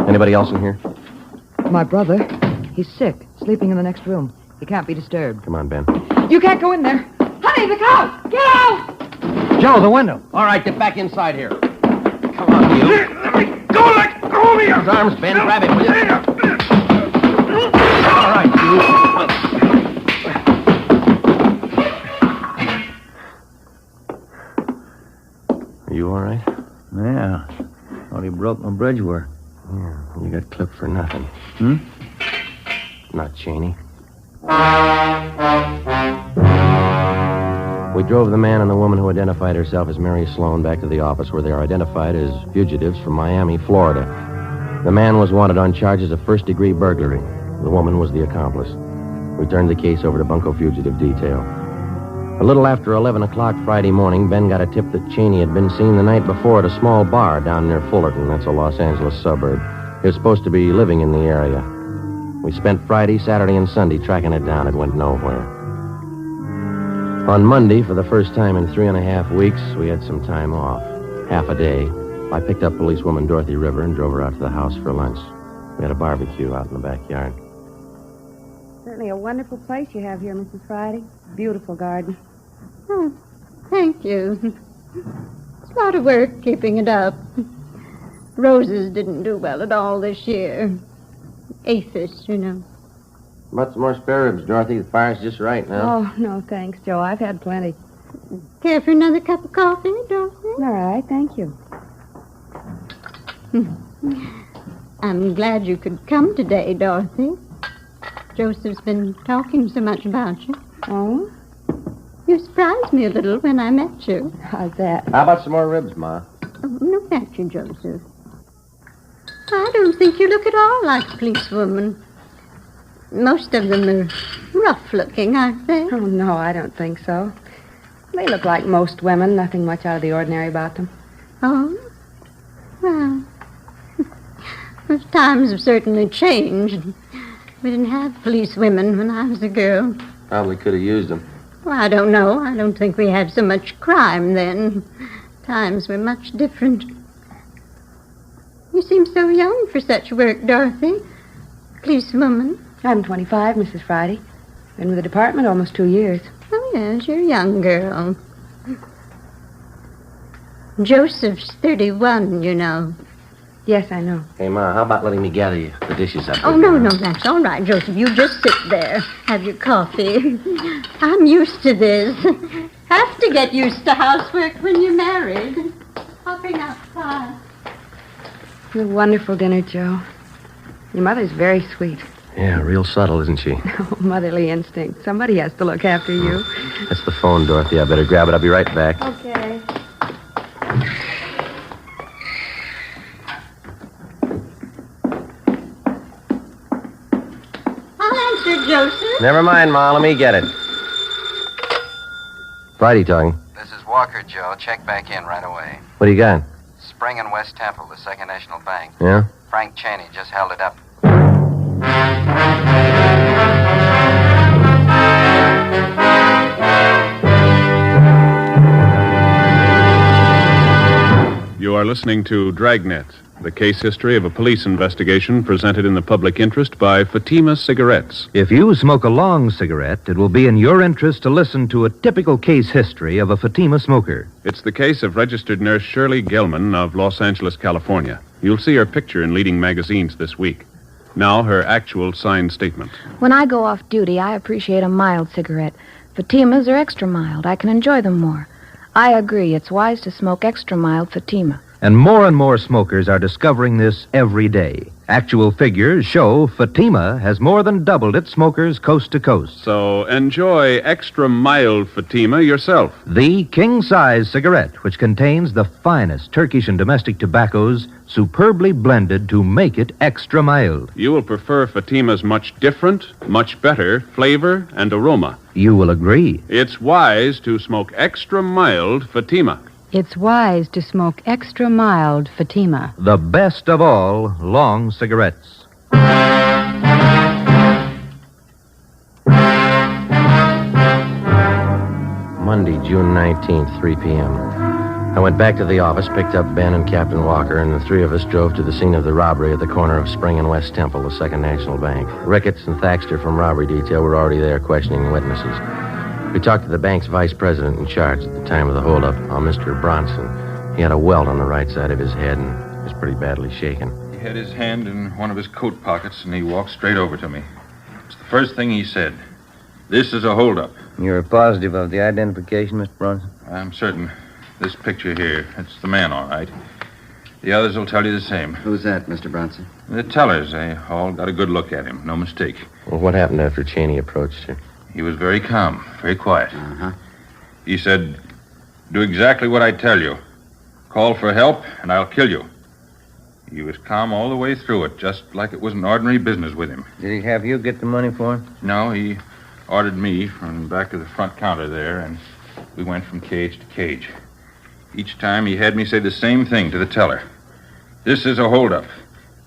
Anybody else in here? My brother. He's sick, sleeping in the next room. He can't be disturbed. Come on, Ben. You can't go in there. Honey, look out! Get out! Joe, the window. All right, get back inside here. Come on, you. Let me go! Let go of me! His arms, Ben. Grab it, will you? All right, Are you all right? Yeah. Thought he broke my bridge work. Yeah, you got clipped for nothing. Not Cheney. We drove the man and the woman who identified herself as Mary Sloan back to the office where they are identified as fugitives from Miami, Florida. The man was wanted on charges of first-degree burglary. The woman was the accomplice. We turned the case over to Bunko Fugitive Detail. A little after 11 o'clock Friday morning, Ben got a tip that Cheney had been seen the night before at a small bar down near Fullerton. That's a Los Angeles suburb. He was supposed to be living in the area. We spent Friday, Saturday, and Sunday tracking it down. It went nowhere. On Monday, for the first time in 3.5 weeks, we had some time off. Half a day. I picked up policewoman Dorothy River and drove her out to the house for lunch. We had a barbecue out in the backyard. Certainly a wonderful place you have here, Mrs. Friday. Beautiful garden. Oh, thank you. It's a lot of work keeping it up. Roses didn't do well at all this year. Aphis, you know. About some more spare ribs, Dorothy. The fire's just right now. Oh, no, thanks, Joe. I've had plenty. Care for another cup of coffee, Dorothy? All right, thank you. I'm glad you could come today, Dorothy. Joseph's been talking so much about you. Oh? You surprised me a little when I met you. How's that? How about some more ribs, Ma? Oh, no, thank you, Joseph. I don't think you look at all like a policewoman. Most of them are rough-looking, aren't they? Oh, no, I don't think so. They look like most women. Nothing much out of the ordinary about them. Oh? Well, those times have certainly changed. We didn't have police women when I was a girl. Probably could have used them. Well, I don't know. I don't think we had so much crime then. Times were much different. You seem so young for such work, Dorothy. Policewoman. I'm 25, Mrs. Friday. Been with the department almost 2 years. Oh, yes, you're a young girl. Joseph's 31, you know. Yes, I know. Hey, Ma, how about letting me gather you the dishes up? Oh, no, that's all right, Joseph. You just sit there. Have your coffee. I'm used to this. Have to get used to housework when you're married. Hopping outside. It's a wonderful dinner, Joe. Your mother's very sweet. Yeah, real subtle, isn't she? Oh, motherly instinct. Somebody has to look after you. That's the phone, Dorothy. I better grab it. I'll be right back. Okay. I'll answer, Joseph. Never mind, Ma. Let me get it. Friday talking. This is Walker, Joe. Check back in right away. What do you got? Spring and West Temple, the Second National Bank. Yeah? Frank Cheney just held it up. You are listening to Dragnet, the case history of a police investigation presented in the public interest by Fatima Cigarettes. If you smoke a long cigarette, it will be in your interest to listen to a typical case history of a Fatima smoker. It's the case of registered nurse Shirley Gelman of Los Angeles, California. You'll see her picture in leading magazines this week. Now, her actual signed statement. When I go off duty, I appreciate a mild cigarette. Fatimas are extra mild. I can enjoy them more. I agree. It's wise to smoke extra mild Fatima. And more smokers are discovering this every day. Actual figures show Fatima has more than doubled its smokers coast to coast. So enjoy extra mild Fatima yourself. The king-size cigarette, which contains the finest Turkish and domestic tobaccos superbly blended to make it extra mild. You will prefer Fatima's much different, much better flavor and aroma. You will agree. It's wise to smoke extra mild Fatima. It's wise to smoke extra mild Fatima. The best of all long cigarettes. Monday, June 19th, 3 p.m. I went back to the office, picked up Ben and Captain Walker, and the three of us drove to the scene of the robbery at the corner of Spring and West Temple, the Second National Bank. Ricketts and Thaxter from robbery detail were already there questioning witnesses. We talked to the bank's vice president in charge at the time of the holdup, Mr. Bronson. He had a welt on the right side of his head and was pretty badly shaken. He had his hand in one of his coat pockets, and he walked straight over to me. It's the first thing he said. This is a holdup. You're positive of the identification, Mr. Bronson? I'm certain. This picture here, it's the man, all right. The others will tell you the same. Who's that, Mr. Bronson? The tellers. They all got a good look at him. No mistake. Well, what happened after Cheney approached her? He was very calm, very quiet. Uh-huh. He said, do exactly what I tell you. Call for help, and I'll kill you. He was calm all the way through it, just like it was an ordinary business with him. Did he have you get the money for him? No, he ordered me from back to the front counter there, and we went from cage to cage. Each time he had me say the same thing to the teller. This is a holdup.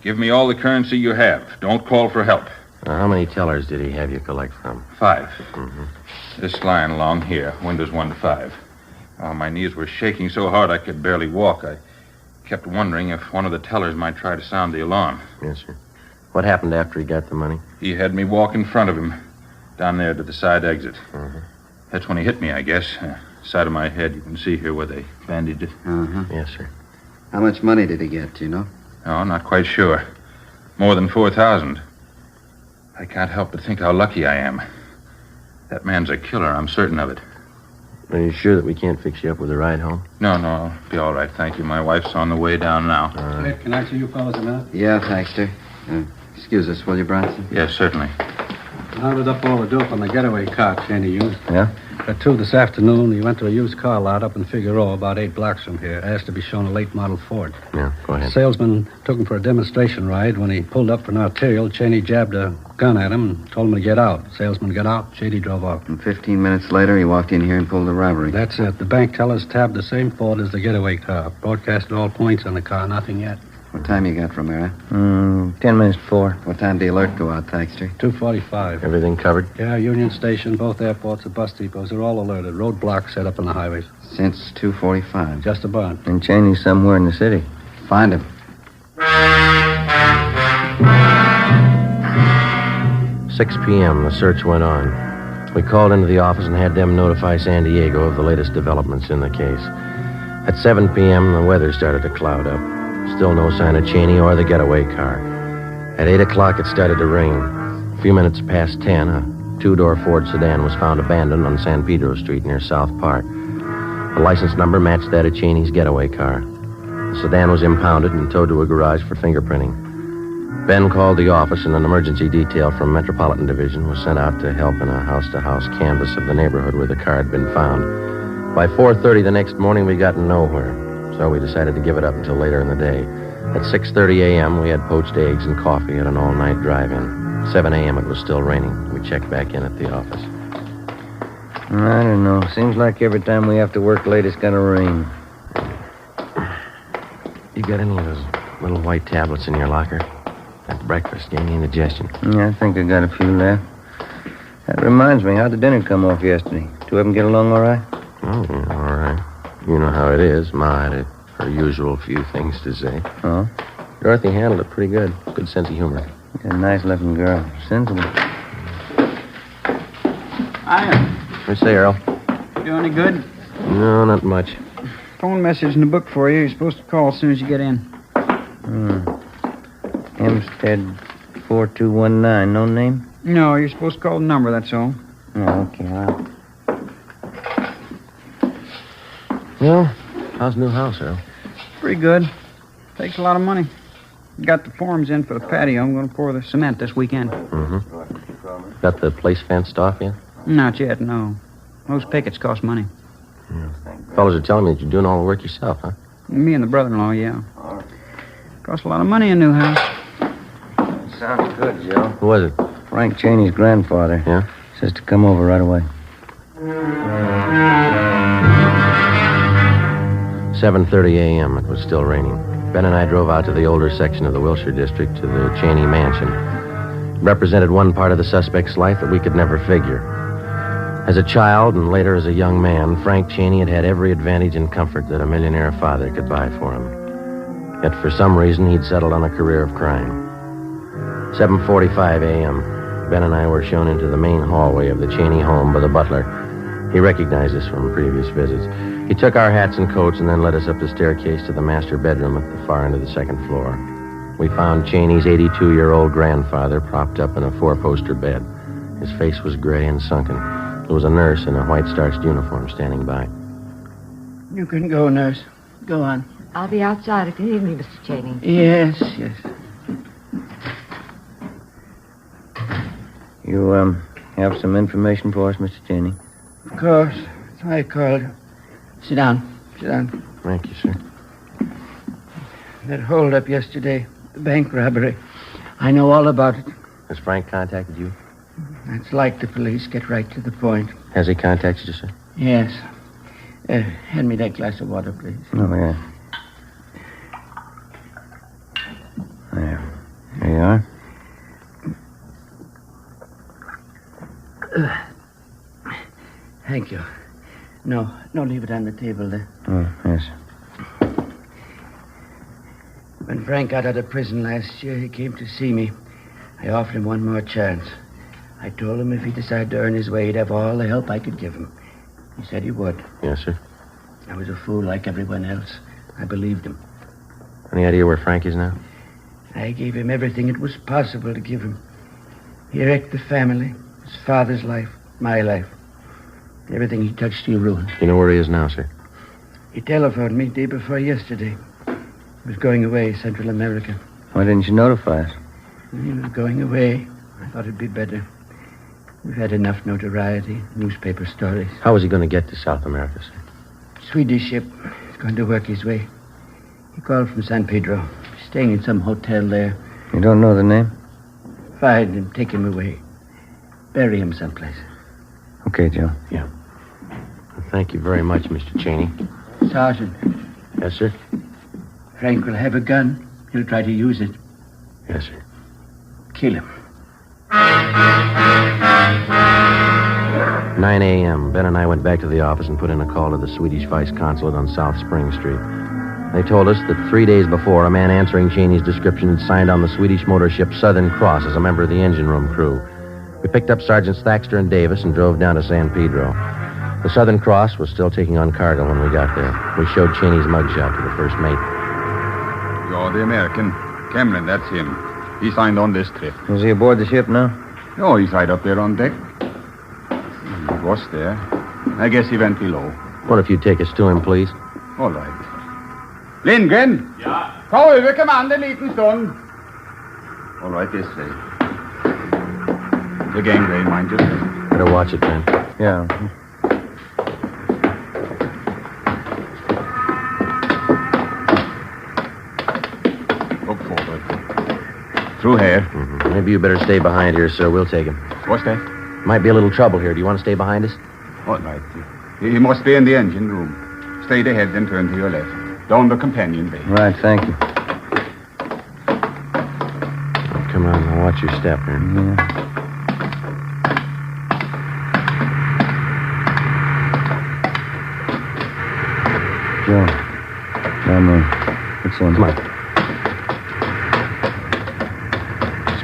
Give me all the currency you have. Don't call for help. How many tellers did he have you collect from? 5. Mm-hmm. This line along here, windows 1 to 5. My knees were shaking so hard I could barely walk. I kept wondering if one of the tellers might try to sound the alarm. Yes, sir. What happened after he got the money? He had me walk in front of him, down there to the side exit. Mm-hmm. That's when he hit me, I guess. Side of my head, you can see here where they bandaged it. Uh-huh. Yes, sir. How much money did he get, do you know? No, not quite sure. More than 4,000. I can't help but think how lucky I am. That man's a killer, I'm certain of it. Are you sure that we can't fix you up with a ride home? No, I'll be all right, thank you. My wife's on the way down now. Hey, can I see you fellas a minute? Yeah, Thaxter. Excuse us, will you, Bronson? Yes, certainly. Rounded up all the dope on the getaway car Cheney used. Yeah? At 2 this afternoon, he went to a used car lot up in Figueroa, about 8 blocks from here. Asked to be shown a late model Ford. Yeah, go ahead. Salesman took him for a demonstration ride. When he pulled up for an arterial, Cheney jabbed a gun at him and told him to get out. Salesman got out. Cheney drove off. And 15 minutes later, he walked in here and pulled the robbery. That's it. The bank tellers tabbed the same Ford as the getaway car. Broadcasted all points on the car. Nothing yet. What time you got from here, 10 minutes to 4. What time did the alert go out, Thaxter? 2:45. Everything covered? Yeah, Union Station, both airports, the bus depots are all alerted. Roadblocks set up on the highways. Since 2:45. Just about. And Cheney's somewhere in the city. Find him. 6 p.m., the search went on. We called into the office and had them notify San Diego of the latest developments in the case. At 7 p.m., the weather started to cloud up. Still no sign of Cheney or the getaway car. At 8 o'clock, it started to rain. A few minutes past 10, a 2-door Ford sedan was found abandoned on San Pedro Street near South Park. The license number matched that of Cheney's getaway car. The sedan was impounded and towed to a garage for fingerprinting. Ben called the office, and an emergency detail from Metropolitan Division was sent out to help in a house-to-house canvass of the neighborhood where the car had been found. By 4:30 the next morning, we got nowhere. So we decided to give it up until later in the day. At 6:30 a.m., we had poached eggs and coffee at an all-night drive-in. 7 a.m., it was still raining. We checked back in at the office. I don't know. Seems like every time we have to work late, it's gonna rain. You got any of those little white tablets in your locker? At breakfast, gave me indigestion. Yeah, I think I got a few left. That reminds me, how'd the dinner come off yesterday? 2 of them get along all right? Oh, all right. You know how it is. Ma had her usual few things to say. Oh? Dorothy handled it pretty good. Good sense of humor. A nice-looking girl. Sensible. Hiya. What do you say, Earl? Do any good? No, not much. Phone message in the book for you. You're supposed to call as soon as you get in. Hempstead 4219. No name? No, you're supposed to call the number, that's all. Oh, okay. Well, how's the new house, Earl? Pretty good. Takes a lot of money. Got the forms in for the patio. I'm going to pour the cement this weekend. Mm-hmm. Got the place fenced off yet? Not yet, no. Those pickets cost money. Fellas are telling me that you're doing all the work yourself, huh? Me and the brother-in-law, yeah. Costs a lot of money a new house. Sounds good, Joe. Who was it? Frank Cheney's grandfather. Yeah? Says to come over right away. 7:30 a.m. It was still raining. Ben and I drove out to the older section of the Wilshire district to the Cheney mansion. It represented one part of the suspect's life that we could never figure. As a child and later as a young man, Frank Cheney had had every advantage and comfort that a millionaire father could buy for him. Yet for some reason, he'd settled on a career of crime. 7:45 a.m. Ben and I were shown into the main hallway of the Cheney home by the butler. He recognized us from previous visits. He took our hats and coats and then led us up the staircase to the master bedroom at the far end of the second floor. We found Cheney's 82-year-old grandfather propped up in a four-poster bed. His face was gray and sunken. There was a nurse in a white starched uniform standing by. You can go, nurse. Go on. I'll be outside if you need me, Mr. Cheney. Yes, yes. You, have some information for us, Mr. Cheney? Of course. That's why I called. Sit down. Sit down. Thank you, sir. That hold-up yesterday, the bank robbery. I know all about it. Has Frank contacted you? It's like the police. Get right to the point. Has he contacted you, sir? Yes. Hand me that glass of water, please. Oh, yeah. There you are. Thank you. No, leave it on the table there. Oh, yes. When Frank got out of prison last year, he came to see me. I offered him one more chance. I told him if he decided to earn his way, he'd have all the help I could give him. He said he would. Yes, sir. I was a fool like everyone else. I believed him. Any idea where Frank is now? I gave him everything it was possible to give him. He wrecked the family, his father's life, my life. Everything he touched, he ruined. You know where he is now, sir? He telephoned me day before yesterday. He was going away, Central America. Why didn't you notify us? He was going away. I thought it'd be better. We've had enough notoriety, newspaper stories. How was he going to get to South America, sir? Swedish ship. He's going to work his way. He called from San Pedro. He's staying in some hotel there. You don't know the name? Find him, take him away. Bury him someplace. Okay, Joe. Yeah. Well, thank you very much, Mr. Cheney. Sergeant. Yes, sir? Frank will have a gun. He'll try to use it. Yes, sir. Kill him. 9 a.m. Ben and I went back to the office and put in a call to the Swedish Vice Consulate on South Spring Street. They told us that 3 days before, a man answering Cheney's description had signed on the Swedish motor ship Southern Cross as a member of the engine room crew. We picked up Sergeants Thaxter and Davis and drove down to San Pedro. The Southern Cross was still taking on cargo when we got there. We showed Cheney's mugshot to the first mate. You're the American. Cameron, that's him. He signed on this trip. Is he aboard the ship now? Oh, he's right up there on deck. He was there. I guess he went below. What if you take us to him, please? All right. Lindgren! Ja? Ta över kommand en liten stund. All right, this way. The gangway, mind you. Better watch it, Ben. Yeah. Look forward. Through here. Mm-hmm. Maybe you better stay behind here, sir. We'll take him. What's that? Might be a little trouble here. Do you want to stay behind us? All right. He must be in the engine room. Straight ahead, then turn to your left. Down the companion bay. Right, thank you. Oh, come on, now watch your step here. Yeah. Joe. Come in. It's in. Come on.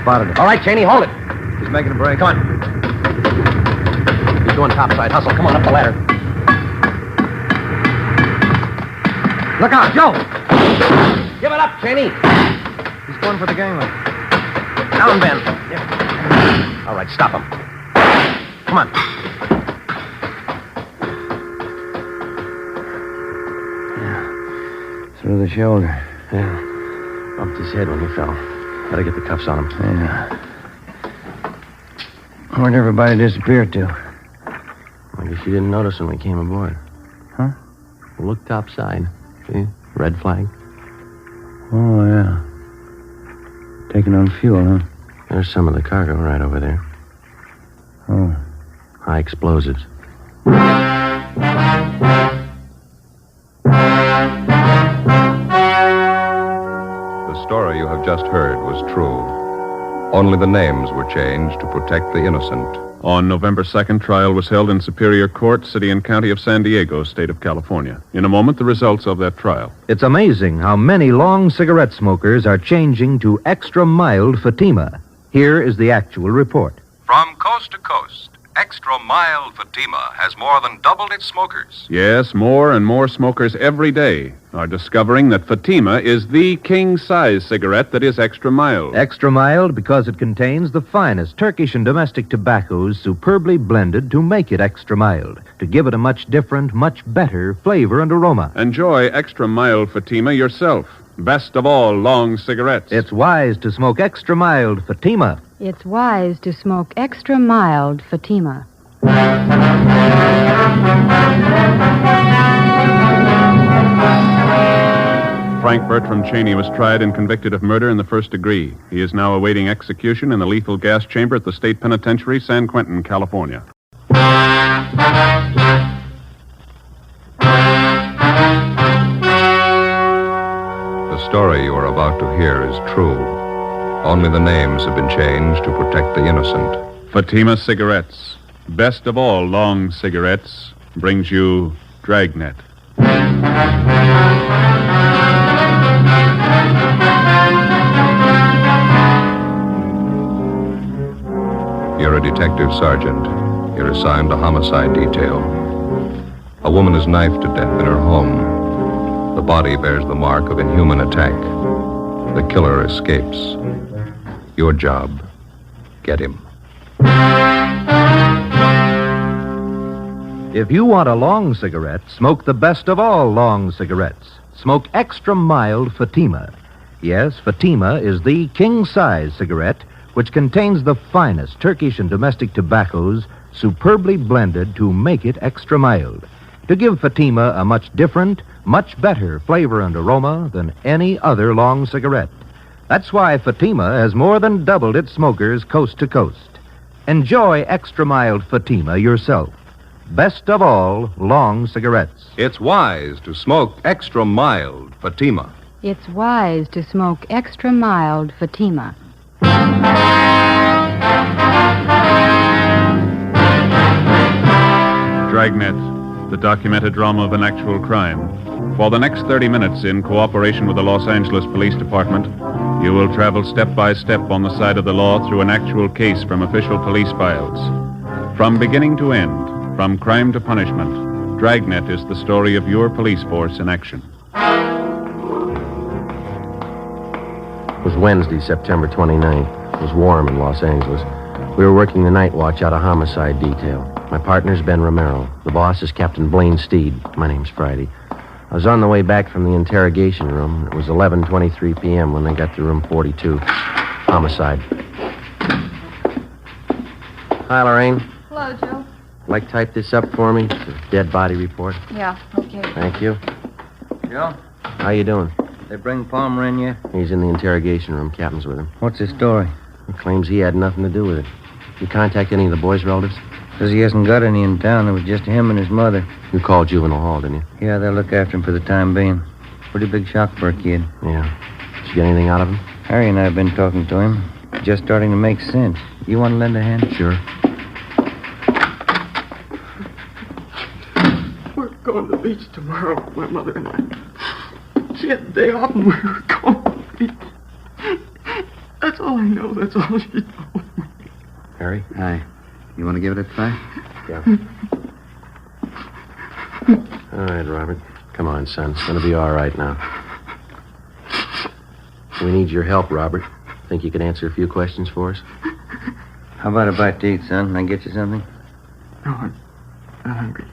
spotted him. All right, Cheney, hold it. He's making a break. Come on. He's going topside. Hustle. Come on up the ladder. Look out, Joe! Give it up, Cheney. He's going for the gangway. Down, Ben. Yeah. All right, stop him. Come on. Through the shoulder. Yeah. Bumped his head when he fell. Better get the cuffs on him. Yeah. Where'd everybody disappear to? I guess you didn't notice when we came aboard. Huh? Well, look topside. See? Red flag. Oh, yeah. Taking on fuel, huh? There's some of the cargo right over there. Oh. High explosives. The story you have just heard was true. Only the names were changed to protect the innocent. On November 2nd, trial was held in Superior Court, City and County of San Diego, State of California. In a moment, the results of that trial. It's amazing how many long cigarette smokers are changing to extra mild Fatima. Here is the actual report. From coast to coast, extra mild Fatima has more than doubled its smokers. Yes, more and more smokers every day are discovering that Fatima is the king-size cigarette that is extra mild. Extra mild because it contains the finest Turkish and domestic tobaccos superbly blended to make it extra mild, to give it a much different, much better flavor and aroma. Enjoy extra mild Fatima yourself. Best of all long cigarettes. It's wise to smoke extra mild Fatima. It's wise to smoke extra mild Fatima. Frank Bertram Cheney was tried and convicted of murder in the first degree. He is now awaiting execution in the lethal gas chamber at the State Penitentiary, San Quentin, California. The story you are about to hear is true. Only the names have been changed to protect the innocent. Fatima Cigarettes, best of all long cigarettes, brings you Dragnet. You're a detective sergeant. You're assigned to homicide detail. A woman is knifed to death in her home. The body bears the mark of inhuman attack. The killer escapes. Your job, get him. If you want a long cigarette, smoke the best of all long cigarettes. Smoke extra mild Fatima. Yes, Fatima is the king-size cigarette which contains the finest Turkish and domestic tobaccos superbly blended to make it extra mild, to give Fatima a much different, much better flavor and aroma than any other long cigarette. That's why Fatima has more than doubled its smokers coast to coast. Enjoy extra mild Fatima yourself. Best of all long cigarettes. It's wise to smoke extra mild Fatima. It's wise to smoke extra mild Fatima. Dragnet, the documented drama of an actual crime. For the next 30 minutes, in cooperation with the Los Angeles Police Department, you will travel step by step on the side of the law through an actual case from official police files. From beginning to end, from crime to punishment, Dragnet is the story of your police force in action. It was Wednesday, September 29th. It was warm in Los Angeles. We were working the night watch out of homicide detail. My partner's Ben Romero. The boss is Captain Blaine Steed. My name's Friday. I was on the way back from the interrogation room. It was 11:23 p.m. when they got to room 42. Homicide. Hi, Lorraine. Hello, Joe. Like type this up for me? It's a dead body report. Yeah, okay. Thank you. Joe, How you doing? they bring Palmer in yet? He's in the interrogation room. Captain's with him. What's his story? He claims he had nothing to do with it. You contact any of the boys' relatives? Says he hasn't got any in town. It was just him and his mother. You called Juvenile Hall, didn't you? Yeah, they'll look after him for the time being. Pretty big shock for a kid. Yeah. Did you get anything out of him? Harry and I have been talking to him. Just starting to make sense. You want to lend a hand? Sure. We're going to the beach tomorrow, my mother and I. She had the day off and we were going to the beach. That's all I know. That's all she knows. Harry? Hi. You want to give it a try? Yeah. All right, Robert. Come on, son. It's going to be all right now. We need your help, Robert. Think you can answer a few questions for us? How about a bite to eat, son? Can I get you something? No, I'm not hungry.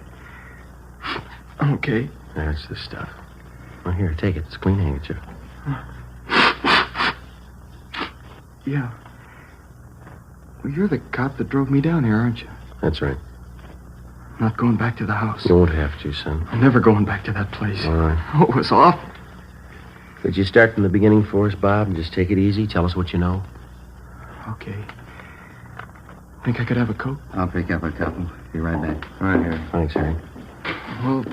I'm okay. That's the stuff. Well, here, take it. It's a clean handkerchief. Yeah. Well, you're the cop that drove me down here, aren't you? That's right. I'm not going back to the house. You won't have to, son. I'm never going back to that place. All right. Oh, it was awful. Could you start from the beginning for us, Bob, and just take it easy? Tell us what you know. Okay. Think I could have a Coke? I'll pick up a couple. Be right back. All right, Harry. Thanks, Harry. Well,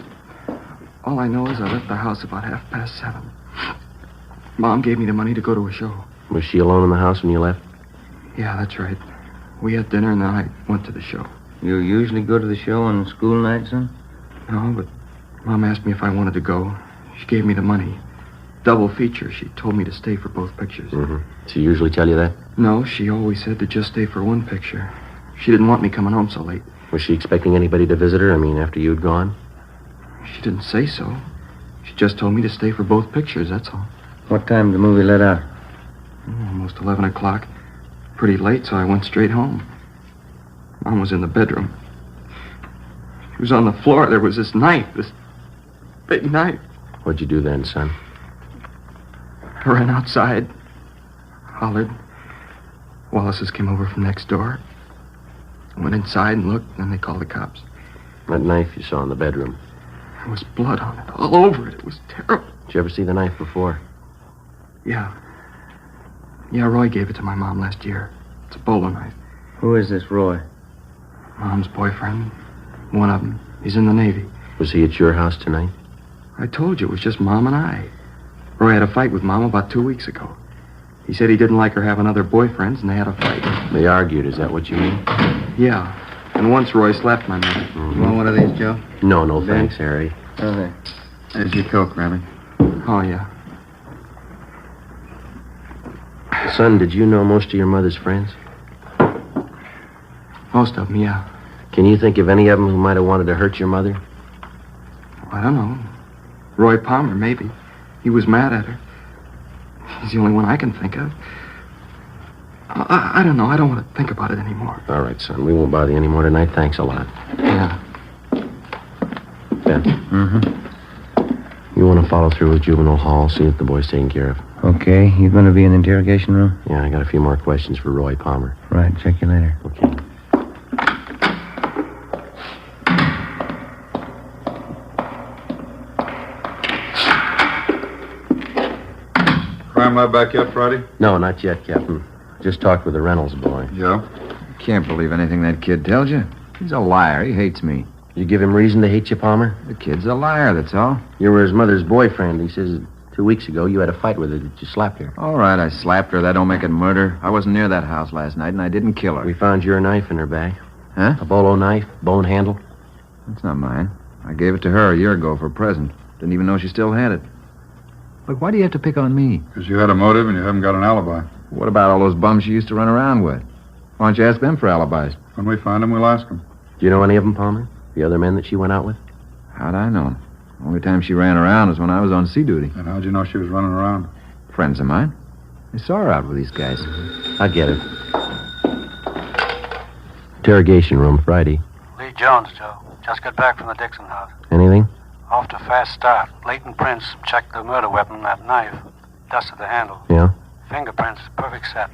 all I know is I left the house about 7:30. Mom gave me the money to go to a show. Was she alone in the house when you left? Yeah, that's right. We had dinner and then I went to the show. You usually go to the show on school nights, son? No, but Mom asked me if I wanted to go. She gave me the money. Double feature. She told me to stay for both pictures. Mm-hmm. She usually tell you that? No, she always said to just stay for one picture. She didn't want me coming home so late. Was she expecting anybody to visit her? I mean, after you'd gone? She didn't say so. She just told me to stay for both pictures, that's all. What time did the movie let out? Almost 11 o'clock. Pretty late, so I went straight home. Mom was in the bedroom. She was on the floor. There was this knife, this big knife. What'd you do then, son? I ran outside, hollered. Wallace's came over from next door. Went inside and looked, and then they called the cops. That knife you saw in the bedroom. There was blood on it, all over it. It was terrible. Did you ever see the knife before? Yeah. Yeah, Roy gave it to my mom last year. It's a bowler knife. Who is this Roy? Mom's boyfriend. One of them. He's in the Navy. Was he at your house tonight? I told you, it was just Mom and I. Roy had a fight with Mom about 2 weeks ago. He said he didn't like her having other boyfriends, and they had a fight. They argued, is that what you mean? Yeah. And once Roy slapped my mother. You want one of these, Joe? No, thanks, Harry. Okay. There's your Coke, Robert. Oh, yeah. Son, did you know most of your mother's friends? Most of them, yeah. Can you think of any of them who might have wanted to hurt your mother? I don't know. Roy Palmer, maybe. He was mad at her. He's the only one I can think of. I don't know. I don't want to think about it anymore. All right, son. We won't bother you anymore tonight. Thanks a lot. Yeah. Ben? Mm-hmm. You want to follow through with Juvenile Hall, see if the boy's taken care of. Okay. You going to be in the interrogation room? Yeah, I got a few more questions for Roy Palmer. Right. Check you later. Okay. Crime lab back yet, Friday? No, not yet, Captain. Just talked with the Reynolds boy. Yeah? Can't believe anything that kid tells you. He's a liar. He hates me. You give him reason to hate you, Palmer? The kid's a liar, that's all. You were his mother's boyfriend. He says 2 weeks ago you had a fight with her that you slapped her. All right, I slapped her. That don't make it murder. I wasn't near that house last night, and I didn't kill her. We found your knife in her bag. Huh? A bolo knife, bone handle. That's not mine. I gave it to her a year ago for a present. Didn't even know she still had it. Look, why do you have to pick on me? Because you had a motive and you haven't got an alibi. What about all those bums you used to run around with? Why don't you ask them for alibis? When we find them, we'll ask them. Do you know any of them, Palmer? The other men that she went out with? How'd I know? The only time she ran around was when I was on sea duty. And how'd you know she was running around? Friends of mine. I saw her out with these guys. I get it. Interrogation room, Friday. Lee Jones, Joe. Just got back from the Dixon house. Anything? Off to fast start. Latent prints checked the murder weapon, that knife. Dusted the handle. Yeah? Fingerprints, perfect set.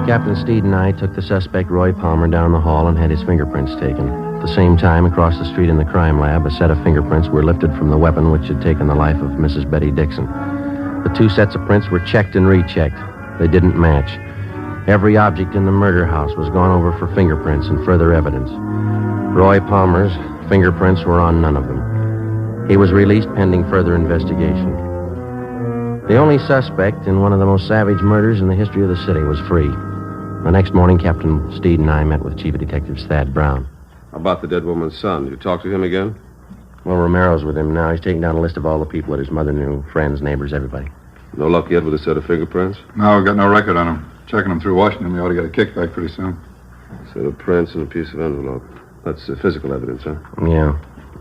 Captain Steed and I took the suspect, Roy Palmer, down the hall and had his fingerprints taken. At the same time, across the street in the crime lab, a set of fingerprints were lifted from the weapon which had taken the life of Mrs. Betty Dixon. The 2 sets of prints were checked and rechecked. They didn't match. Every object in the murder house was gone over for fingerprints and further evidence. Roy Palmer's fingerprints were on none of them. He was released pending further investigation. The only suspect in one of the most savage murders in the history of the city was free. The next morning, Captain Steed and I met with Chief of Detectives Thad Brown. How about the dead woman's son? You talked to him again? Well, Romero's with him now. He's taking down a list of all the people that his mother knew, friends, neighbors, everybody. No luck yet with a set of fingerprints? No, we've got no record on him. Checking them through Washington, we ought to get a kickback pretty soon. Set of prints and a piece of envelope. That's physical evidence, huh? Yeah.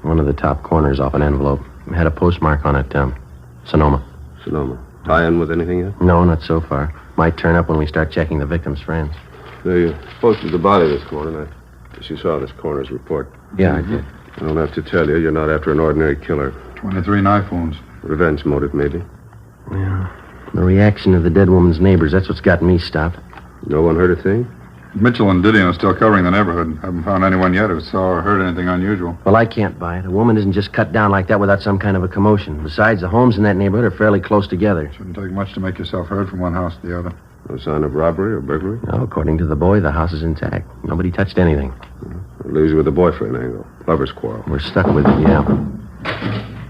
One of the top corners off an envelope. It had a postmark on it, Sonoma. Sonoma. Tie in with anything yet? No, not so far. Might turn up when we start checking the victim's friends. They posted the body this morning. I guess you saw this coroner's report. Yeah, I did. I don't have to tell you, you're not after an ordinary killer. 23 knife wounds. Revenge motive, maybe. Yeah. The reaction of the dead woman's neighbors, that's what's got me stopped. No one heard a thing? Mitchell and Didion are still covering the neighborhood. Haven't found anyone yet who saw or heard anything unusual. Well, I can't buy it. A woman isn't just cut down like that without some kind of a commotion. Besides, the homes in that neighborhood are fairly close together. Shouldn't take much to make yourself heard from one house to the other. No sign of robbery or burglary? No, according to the boy, the house is intact. Nobody touched anything. It leaves you with the boyfriend angle. Lover's quarrel. We're stuck with it, yeah.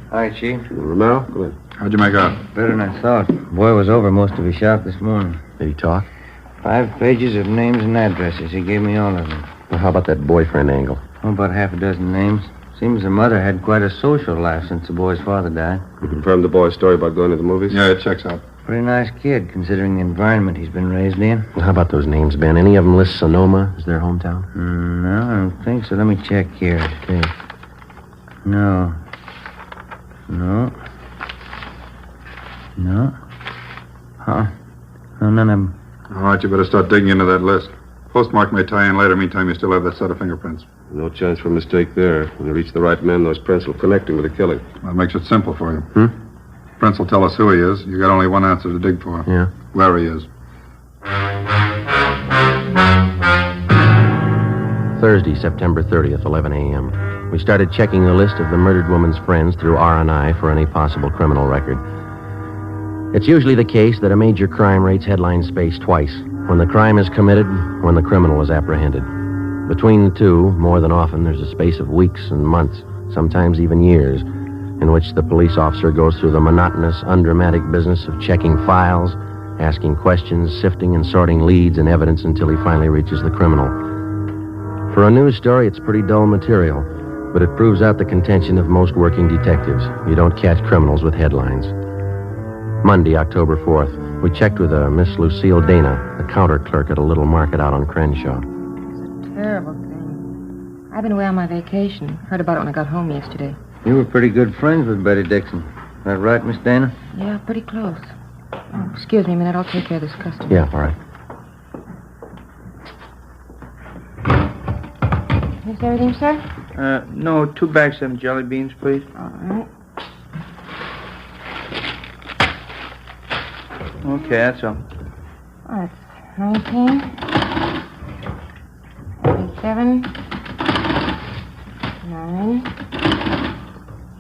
Hi, Chief. Romero, go ahead. How'd you make out? Better than I thought. Boy was over most of his shop this morning. Did he talk? 5 pages of names and addresses. He gave me all of them. Well, how about that boyfriend angle? Oh, about half a dozen names. Seems the mother had quite a social life since the boy's father died. You confirmed the boy's story about going to the movies? Yeah, it checks out. Pretty nice kid, considering the environment he's been raised in. Well, how about those names, Ben? Any of them list Sonoma as their hometown? No, I don't think so. Let me check here. Okay. No. Huh? No, none of them. All right, you better start digging into that list. Postmark may tie in later. Meantime, you still have that set of fingerprints. No chance for mistake there. When you reach the right men, those prints will connect him with the killing. That makes it simple for you. Prints will tell us who he is. You got only one answer to dig for. Yeah. Where he is. Thursday, September 30th, 11 a.m. We started checking the list of the murdered woman's friends through R&I for any possible criminal record. It's usually the case that a major crime rates headline space twice. When the crime is committed, when the criminal is apprehended. Between the two, more than often, there's a space of weeks and months, sometimes even years, in which the police officer goes through the monotonous, undramatic business of checking files, asking questions, sifting and sorting leads and evidence until he finally reaches the criminal. For a news story, it's pretty dull material, but it proves out the contention of most working detectives. You don't catch criminals with headlines. Monday, October 4th, we checked with a Miss Lucille Dana, a counter clerk at a little market out on Crenshaw. Terrible thing. I've been away on my vacation. Heard about it when I got home yesterday. You were pretty good friends with Betty Dixon. That right, Miss Dana? Yeah, pretty close. Oh, excuse me a minute. I'll take care of this customer. Yeah, all right. Is everything, sir? No, 2 bags of them jelly beans, please. All right. Okay, that's all. Oh, that's 19. 87. 9.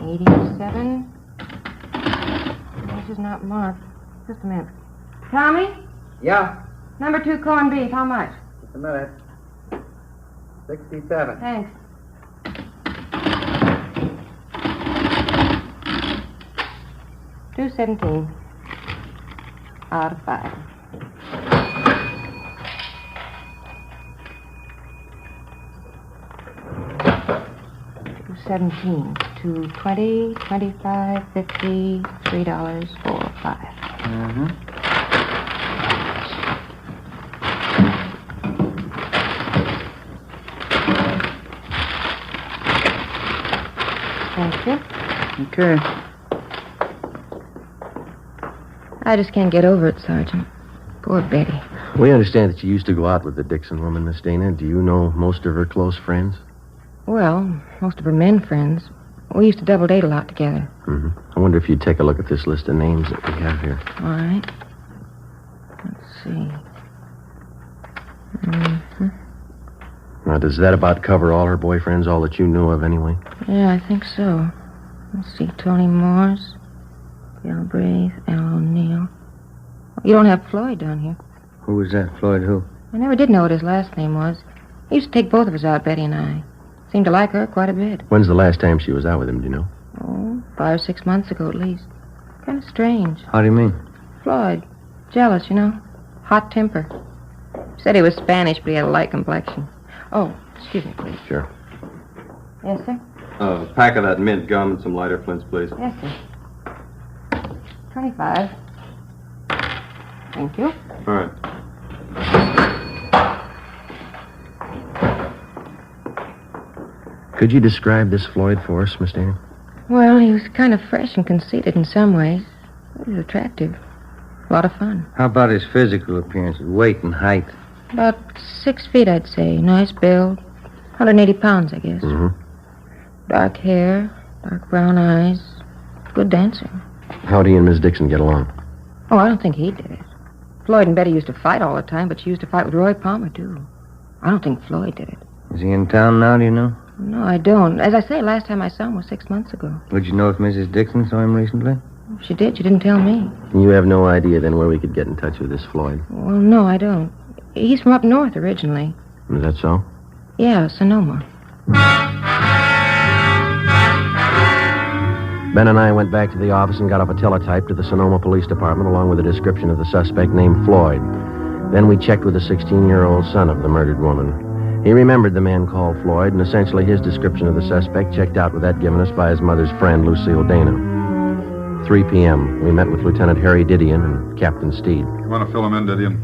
87. This is not marked. Just a minute. Tommy? Yeah? Number 2 corned beef. How much? Just a minute. 67. Thanks. $2.17 out of 5. $2.17, $2.20, $25, $50, $3, $4, $5. Thank you. Okay. I just can't get over it, Sergeant. Poor Betty. We understand that you used to go out with the Dixon woman, Miss Dana. Do you know most of her close friends? Well, most of her men friends. We used to double date a lot together. I wonder if you'd take a look at this list of names that we have here. All right. Let's see. Now, does that about cover all her boyfriends, all that you knew of anyway? Yeah, I think so. Let's see. Tony Morse, Galbraith, Al O'Neill. You don't have Floyd down here. Who was that? Floyd who? I never did know what his last name was. He used to take both of us out, Betty and I. Seemed to like her quite a bit. When's the last time she was out with him, do you know? Oh, 5 or 6 months ago at least. Kind of strange. How do you mean? Floyd. Jealous, you know. Hot temper. Said he was Spanish, but he had a light complexion. Oh, excuse me, please. Sure. Yes, sir? A pack of that mint gum and some lighter flints, please. Yes, sir. 25. Thank you. All right. Could you describe this Floyd for us, Miss Daniel? Well, he was kind of fresh and conceited in some ways. He was attractive. A lot of fun. How about his physical appearance, weight and height? About 6 feet, I'd say. Nice build. 180 pounds, I guess. Mm-hmm. Dark hair, dark brown eyes. Good dancer. How'd he and Miss Dixon get along? Oh, I don't think he did it. Floyd and Betty used to fight all the time, but she used to fight with Roy Palmer, too. I don't think Floyd did it. Is he in town now, do you know? No, I don't. As I say, last time I saw him was 6 months ago. Would you know if Mrs. Dixon saw him recently? If she did, she didn't tell me. You have no idea, then, where we could get in touch with this Floyd? Well, no, I don't. He's from up north originally. Is that so? Yeah, Sonoma. Ben and I went back to the office and got off a teletype to the Sonoma Police Department along with a description of the suspect named Floyd. Then we checked with the 16-year-old son of the murdered woman. He remembered the man called Floyd, and essentially his description of the suspect checked out with that given us by his mother's friend, Lucille Dana. 3 p.m. We met with Lieutenant Harry Didion and Captain Steed. You want to fill him in, Didion?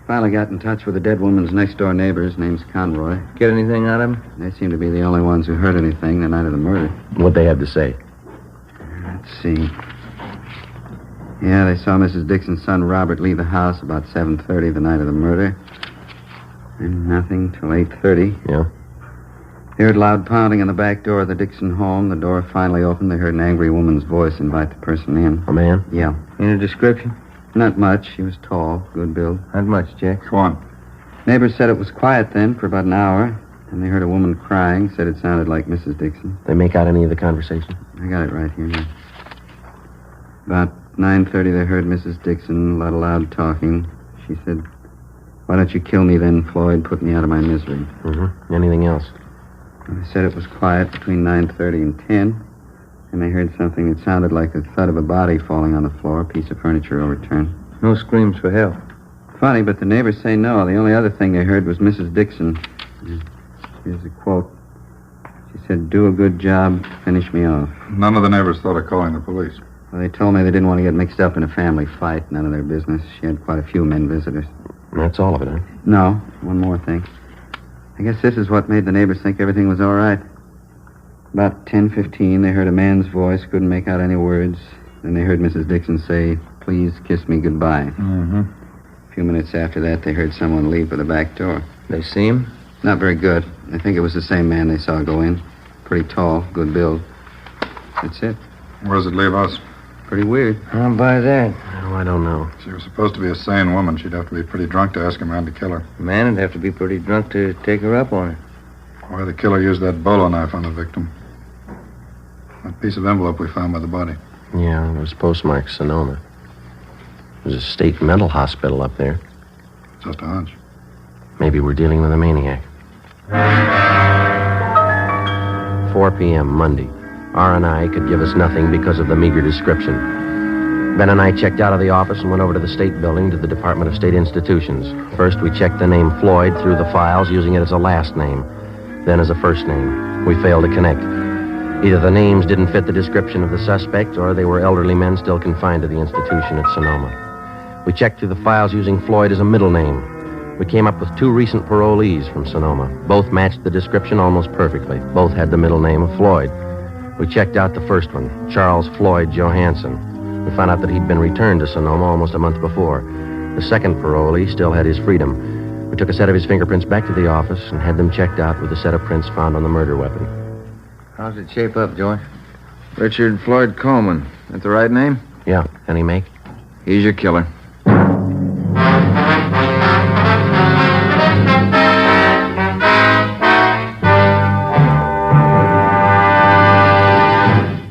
Finally got in touch with the dead woman's next-door neighbors. Name's Conroy. Get anything out of him? They seem to be the only ones who heard anything the night of the murder. What'd they have to say? Let's see. Yeah, they saw Mrs. Dixon's son Robert leave the house about 7:30 the night of the murder. And nothing till 8:30. Yeah? They heard loud pounding on the back door of the Dixon home. The door finally opened. They heard an angry woman's voice invite the person in. A man? Yeah. Any description? Not much. She was tall, good build. Not much, Jack. Go on. Neighbors said it was quiet then for about an hour. And they heard a woman crying, said it sounded like Mrs. Dixon. They make out any of the conversation? I got it right here now. About 9:30, they heard Mrs. Dixon, a lot of loud talking. She said, "Why don't you kill me then, Floyd? Put me out of my misery." Mm-hmm. Anything else? They said it was quiet between 9:30 and 10. And they heard something that sounded like the thud of a body falling on the floor, a piece of furniture overturned. No screams for help. Funny, but the neighbors say no. The only other thing they heard was Mrs. Dixon. Here's a quote. She said, "Do a good job, finish me off." None of the neighbors thought of calling the police. Well, they told me they didn't want to get mixed up in a family fight. None of their business. She had quite a few men visitors. That's all of it, huh? No, one more thing. I guess this is what made the neighbors think everything was all right. About 10:15, they heard a man's voice, couldn't make out any words. Then they heard Mrs. Dixon say, "Please kiss me goodbye." Mm-hmm. A few minutes after that, they heard someone leave for the back door. They see him? Not very good. I think it was the same man they saw go in. Pretty tall, good build. That's it. Where does it leave us? Pretty weird. How about that? Oh, I don't know. She was supposed to be a sane woman. She'd have to be pretty drunk to ask a man to kill her. The man would have to be pretty drunk to take her up on it. Why the killer used that bolo knife on the victim. That piece of envelope we found by the body. Yeah, it was postmarked Sonoma. There's a state mental hospital up there. Just a hunch. Maybe we're dealing with a maniac. 4 p.m., Monday. R&I could give us nothing because of the meager description. Ben and I checked out of the office and went over to the state building to the Department of State Institutions. First, we checked the name Floyd through the files, using it as a last name, then as a first name. We failed to connect. Either the names didn't fit the description of the suspect, or they were elderly men still confined to the institution at Sonoma. We checked through the files using Floyd as a middle name. We came up with 2 recent parolees from Sonoma. Both matched the description almost perfectly. Both had the middle name of Floyd. We checked out the first one, Charles Floyd Johansson. We found out that he'd been returned to Sonoma almost a month before. The second parolee still had his freedom. We took a set of his fingerprints back to the office and had them checked out with a set of prints found on the murder weapon. How's it shape up, Joy? Richard Floyd Coleman. That the right name? Yeah. Any make? He's your killer.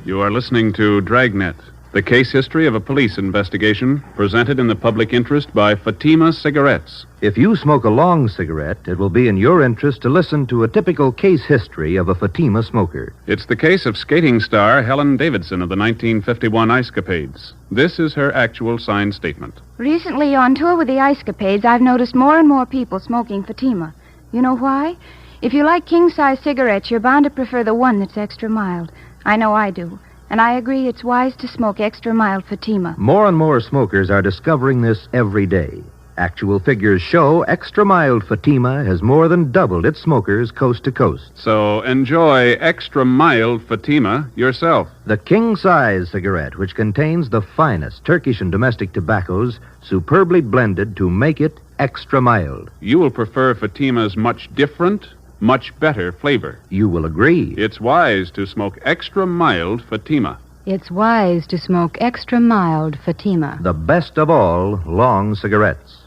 You are listening to Dragnet, the case history of a police investigation presented in the public interest by Fatima Cigarettes. If you smoke a long cigarette, it will be in your interest to listen to a typical case history of a Fatima smoker. It's the case of skating star Helen Davidson of the 1951 Ice Capades. This is her actual signed statement. Recently, on tour with the Ice Capades, I've noticed more and more people smoking Fatima. You know why? If you like king-size cigarettes, you're bound to prefer the one that's extra mild. I know I do. And I agree it's wise to smoke extra mild Fatima. More and more smokers are discovering this every day. Actual figures show extra mild Fatima has more than doubled its smokers coast to coast. So enjoy extra mild Fatima yourself. The king-size cigarette, which contains the finest Turkish and domestic tobaccos, superbly blended to make it extra mild. You will prefer Fatima's much different, much better flavor. You will agree. It's wise to smoke extra mild Fatima. It's wise to smoke extra mild Fatima. The best of all long cigarettes.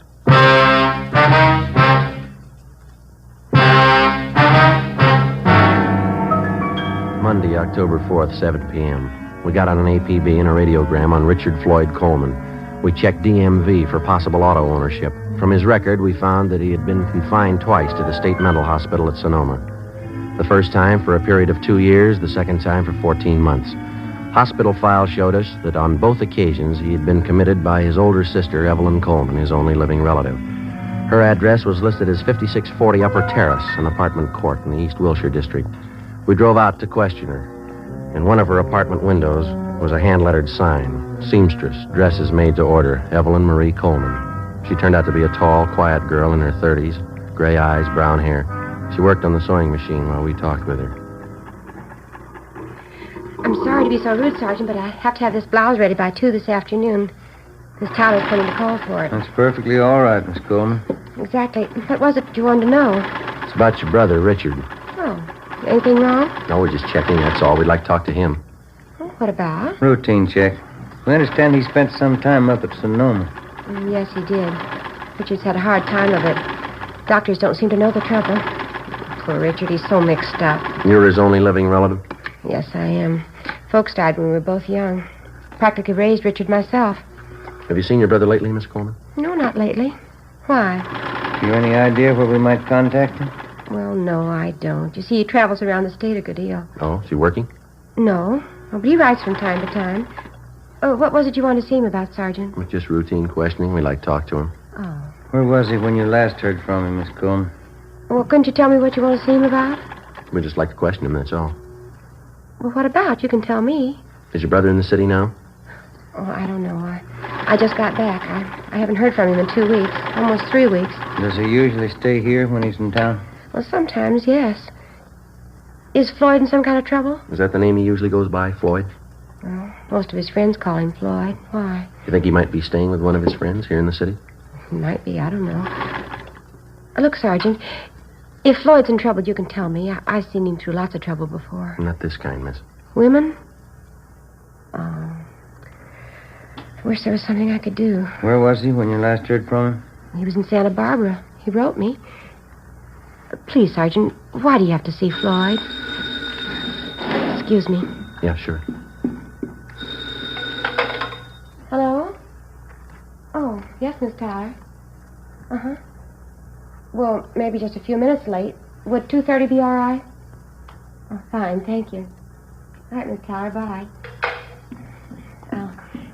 Monday, October 4th, 7 p.m. We got on an APB and a radiogram on Richard Floyd Coleman. We checked DMV for possible auto ownership. From his record, we found that he had been confined twice to the state mental hospital at Sonoma. The first time for a period of 2 years, the second time for 14 months. Hospital files showed us that on both occasions he had been committed by his older sister, Evelyn Coleman, his only living relative. Her address was listed as 5640 Upper Terrace, an apartment court in the East Wilshire district. We drove out to question her. In one of her apartment windows was a hand-lettered sign, seamstress, dresses made to order, Evelyn Marie Coleman. She turned out to be a tall, quiet girl in her 30s, gray eyes, brown hair. She worked on the sewing machine while we talked with her. I'm sorry to be so rude, Sergeant, but I have to have this blouse ready by 2 this afternoon. Miss Tyler's coming to call for it. That's perfectly all right, Miss Coleman. Exactly. What was it you wanted to know? It's about your brother, Richard. Oh, anything wrong? No, we're just checking, that's all. We'd like to talk to him. Oh, what about? Routine check. We understand he spent some time up at Sonoma. Yes, he did. Richard's had a hard time of it. Doctors don't seem to know the trouble. Poor Richard, he's so mixed up. You're his only living relative? Yes, I am. Folks died when we were both young. Practically raised Richard myself. Have you seen your brother lately, Miss Coleman? No, not lately. Why? You any idea where we might contact him? Well, no, I don't. You see, he travels around the state a good deal. Oh, is he working? No. Oh, but he writes from time to time. Oh, what was it you wanted to see him about, Sergeant? It's just routine questioning. We'd like to talk to him. Oh. Where was he when you last heard from him, Miss Coleman? Well, couldn't you tell me what you want to see him about? We'd just like to question him, that's all. Well, what about? You can tell me. Is your brother in the city now? Oh, I don't know. I just got back. I haven't heard from him in 2 weeks. Almost 3 weeks. Does he usually stay here when he's in town? Well, sometimes, yes. Is Floyd in some kind of trouble? Is that the name he usually goes by, Floyd? Well, most of his friends call him Floyd. Why? You think he might be staying with one of his friends here in the city? He might be. I don't know. Look, Sergeant, if Floyd's in trouble, you can tell me. I've seen him through lots of trouble before. Not this kind, miss. Women? Oh. I wish there was something I could do. Where was he when you last heard from him? He was in Santa Barbara. He wrote me. Please, Sergeant, why do you have to see Floyd? Excuse me. Yeah, sure. Hello? Oh, yes, Miss Tyler. Uh-huh. Well, maybe just a few minutes late. Would 2:30 be all right? Oh, fine, thank you. All right, Miss Tyler, bye. I'll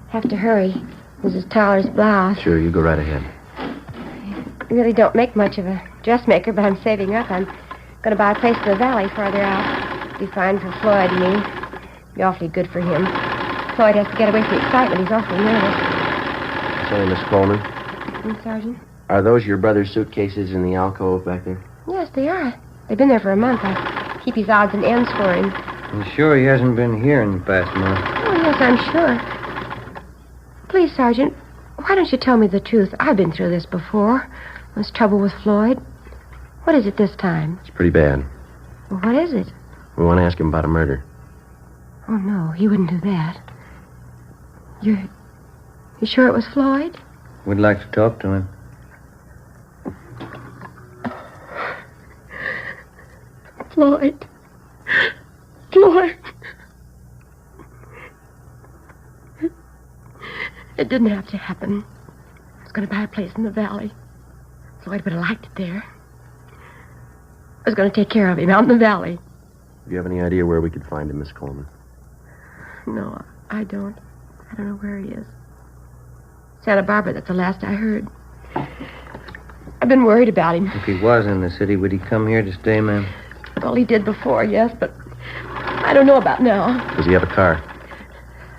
have to hurry. Mrs. Tyler's blouse. Sure, you go right ahead. I really don't make much of a dressmaker, but I'm saving up. I'm going to buy a place in the valley farther out. Be fine for Floyd and me. Be awfully good for him. Floyd has to get away from the excitement. He's awfully nervous. Say, Miss Coleman. Sergeant? Are those your brother's suitcases in the alcove back there? Yes, they are. They've been there for a month. I keep his odds and ends for him. You sure he hasn't been here in the past month? Oh, yes, I'm sure. Please, Sergeant, why don't you tell me the truth? I've been through this before. There's trouble with Floyd. What is it this time? It's pretty bad. Well, what is it? We want to ask him about a murder. Oh, no, he wouldn't do that. You sure it was Floyd? We'd like to talk to him. Floyd. Floyd. It didn't have to happen. I was going to buy a place in the valley. Floyd would have liked it there. I was going to take care of him out in the valley. Do you have any idea where we could find him, Miss Coleman? No, I don't. I don't know where he is. Santa Barbara, that's the last I heard. I've been worried about him. If he was in the city, would he come here to stay, ma'am? Well, he did before, yes, but I don't know about now. Does he have a car?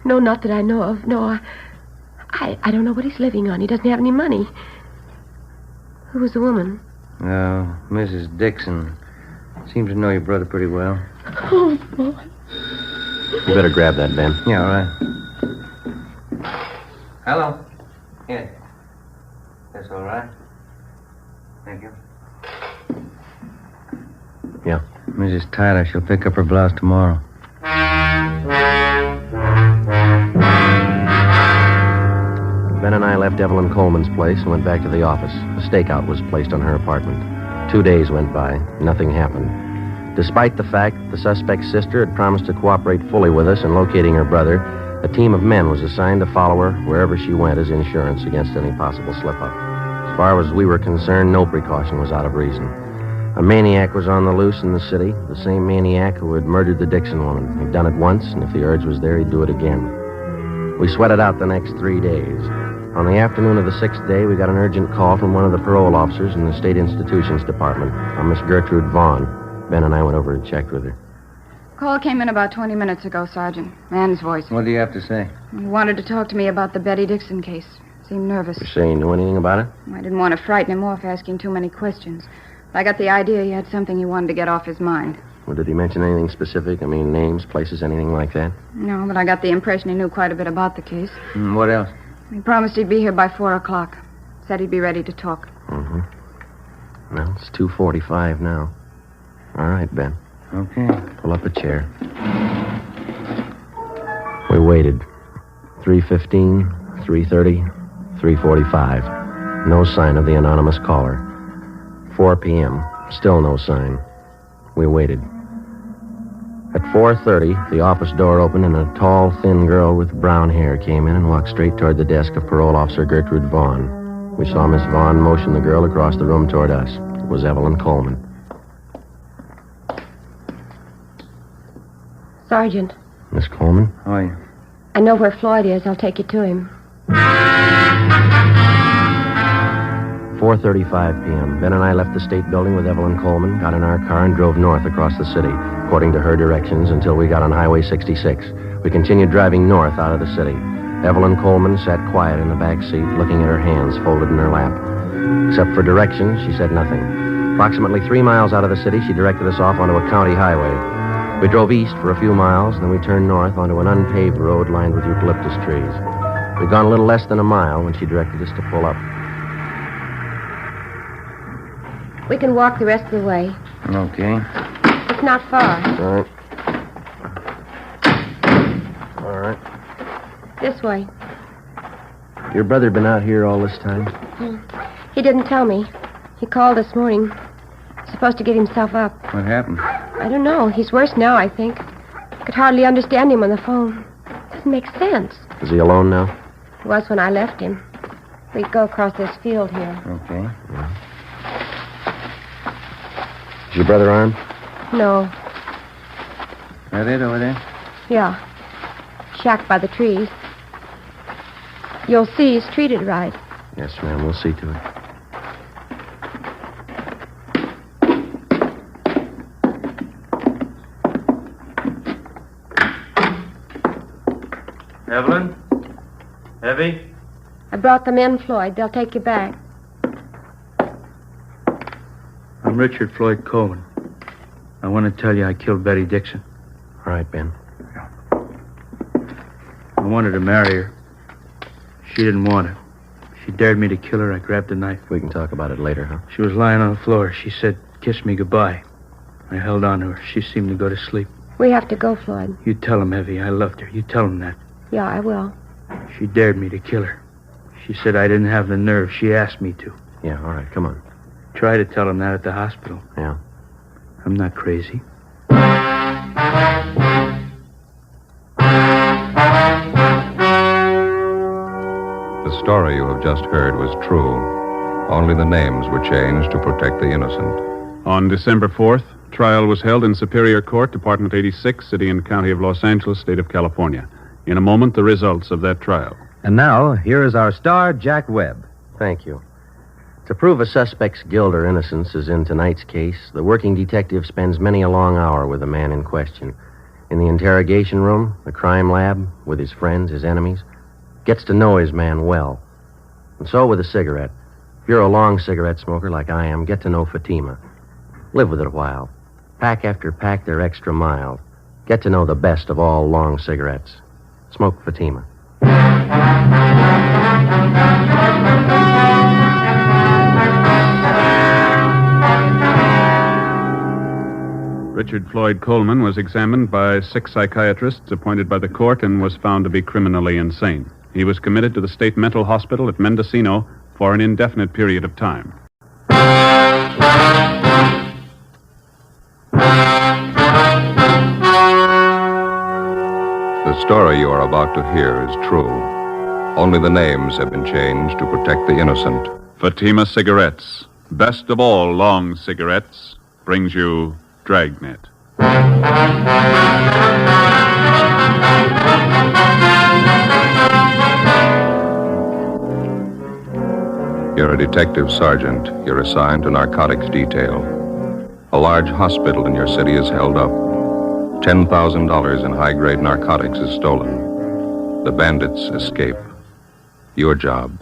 No, not that I know of. No, I don't know what he's living on. He doesn't have any money. Who was the woman? Oh, Mrs. Dixon. Seems to know your brother pretty well. Oh, boy. You better grab that, Ben. Yeah, all right. Hello. Yeah. That's all right. Thank you. Yeah. Mrs. Tyler, she'll pick up her blouse tomorrow. Ben and I left Evelyn Coleman's place and went back to the office. A stakeout was placed on her apartment. 2 days went by. Nothing happened. Despite the fact that the suspect's sister had promised to cooperate fully with us in locating her brother, a team of men was assigned to follow her wherever she went as insurance against any possible slip-up. As far as we were concerned, no precaution was out of reason. A maniac was on the loose in the city, the same maniac who had murdered the Dixon woman. He'd done it once, and if the urge was there, he'd do it again. We sweated out the next 3 days. On the afternoon of the 6th day, we got an urgent call from one of the parole officers in the State Institutions Department, a Miss Gertrude Vaughn. Ben and I went over and checked with her. Call came in about 20 minutes ago, Sergeant. Man's voice. What do you have to say? He wanted to talk to me about the Betty Dixon case. Seemed nervous. You say you knew anything about it? I didn't want to frighten him off asking too many questions. I got the idea he had something he wanted to get off his mind. Well, did he mention anything specific? I mean, names, places, anything like that? No, but I got the impression he knew quite a bit about the case. What else? He promised he'd be here by 4 o'clock. Said he'd be ready to talk. Mm-hmm. Well, it's 2:45 now. All right, Ben. Okay. Pull up a chair. We waited. 3:15, 3:30, 3:45. No sign of the anonymous caller. 4 p.m. Still no sign. We waited. At 4:30, the office door opened and a tall, thin girl with brown hair came in and walked straight toward the desk of Parole Officer Gertrude Vaughn. We saw Miss Vaughn motion the girl across the room toward us. It was Evelyn Coleman. Sergeant. Miss Coleman? How are you? I know where Floyd is. I'll take you to him. 4:35 p.m. Ben and I left the state building with Evelyn Coleman, got in our car, and drove north across the city, according to her directions, until we got on Highway 66. We continued driving north out of the city. Evelyn Coleman sat quiet in the back seat, looking at her hands folded in her lap. Except for directions, she said nothing. Approximately 3 miles out of the city, she directed us off onto a county highway. We drove east for a few miles, then we turned north onto an unpaved road lined with eucalyptus trees. We'd gone a little less than a mile when she directed us to pull up. We can walk the rest of the way. Okay. It's not far. All right. All right. This way. Your brother been out here all this time? He didn't tell me. He called this morning. Supposed to get himself up. What happened? I don't know. He's worse now, I think. Could hardly understand him on the phone. Doesn't make sense. Is he alone now? He was when I left him. We go across this field here. Okay. Yeah. Is your brother armed? No. That it over there? Yeah. Shack by the trees. You'll see he's treated right. Yes, ma'am. We'll see to it. Evelyn? Evie? I brought them in, Floyd. They'll take you back. I'm Richard Floyd Coleman. I want to tell you I killed Betty Dixon. All right, Ben. I wanted to marry her. She didn't want it. She dared me to kill her. I grabbed the knife. We can talk about it later, huh? She was lying on the floor. She said, "Kiss me goodbye." I held on to her. She seemed to go to sleep. We have to go, Floyd. You tell him, Evie, I loved her. You tell him that. Yeah, I will. She dared me to kill her. She said I didn't have the nerve. She asked me to. Yeah, all right, come on. Try to tell him that at the hospital. Yeah. I'm not crazy. The story you have just heard was true. Only the names were changed to protect the innocent. On December 4th, trial was held in Superior Court, Department 86, City and County of Los Angeles, State of California. In a moment, the results of that trial. And now, here is our star, Jack Webb. Thank you. To prove a suspect's guilt or innocence, as in tonight's case, the working detective spends many a long hour with the man in question. In the interrogation room, the crime lab, with his friends, his enemies, gets to know his man well. And so with a cigarette. If you're a long cigarette smoker like I am, get to know Fatima. Live with it a while. Pack after pack, they're extra mild. Get to know the best of all long cigarettes. Smoke Fatima. Richard Floyd Coleman was examined by 6 psychiatrists appointed by the court and was found to be criminally insane. He was committed to the state mental hospital at Mendocino for an indefinite period of time. The story you are about to hear is true. Only the names have been changed to protect the innocent. Fatima Cigarettes, best of all long cigarettes, brings you Dragnet. You're a detective sergeant. You're assigned to narcotics detail. A large hospital in your city is held up. $10,000 in high-grade narcotics is stolen. The bandits escape. Your job,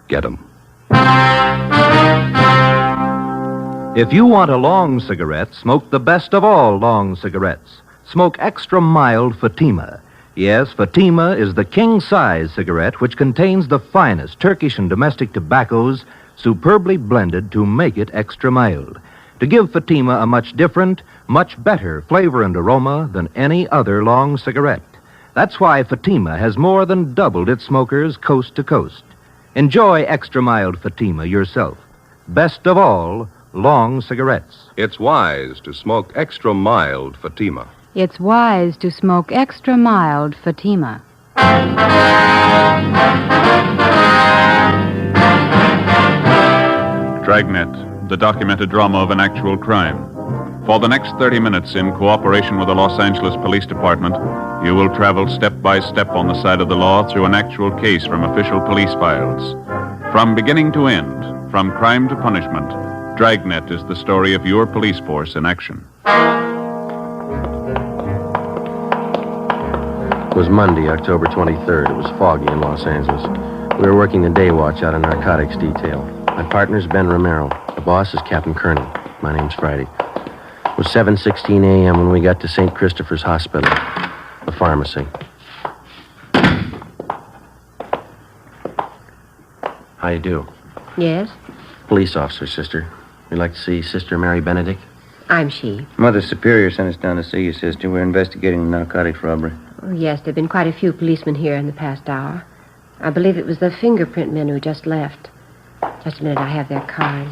get them. If you want a long cigarette, smoke the best of all long cigarettes. Smoke extra mild Fatima. Yes, Fatima is the king-size cigarette which contains the finest Turkish and domestic tobaccos superbly blended to make it extra mild, to give Fatima a much different, much better flavor and aroma than any other long cigarette. That's why Fatima has more than doubled its smokers coast to coast. Enjoy extra mild Fatima yourself. Best of all, long cigarettes. It's wise to smoke extra mild Fatima. It's wise to smoke extra mild Fatima. Dragnet, the documented drama of an actual crime. For the next 30 minutes, in cooperation with the Los Angeles Police Department, you will travel step by step on the side of the law through an actual case from official police files. From beginning to end, from crime to punishment, Dragnet is the story of your police force in action. It was Monday, October 23rd. It was foggy in Los Angeles. We were working the day watch out of narcotics detail. My partner's Ben Romero. The boss is Captain Kearney. My name's Friday. It was 7:16 a.m. when we got to St. Christopher's Hospital, the pharmacy. How you do? Yes? Police officer, sister. We'd like to see Sister Mary Benedict. I'm she. Mother Superior sent us down to see you, sister. We're investigating the narcotics robbery. Oh, yes, there have been quite a few policemen here in the past hour. I believe it was the fingerprint men who just left. Just a minute, I have their card.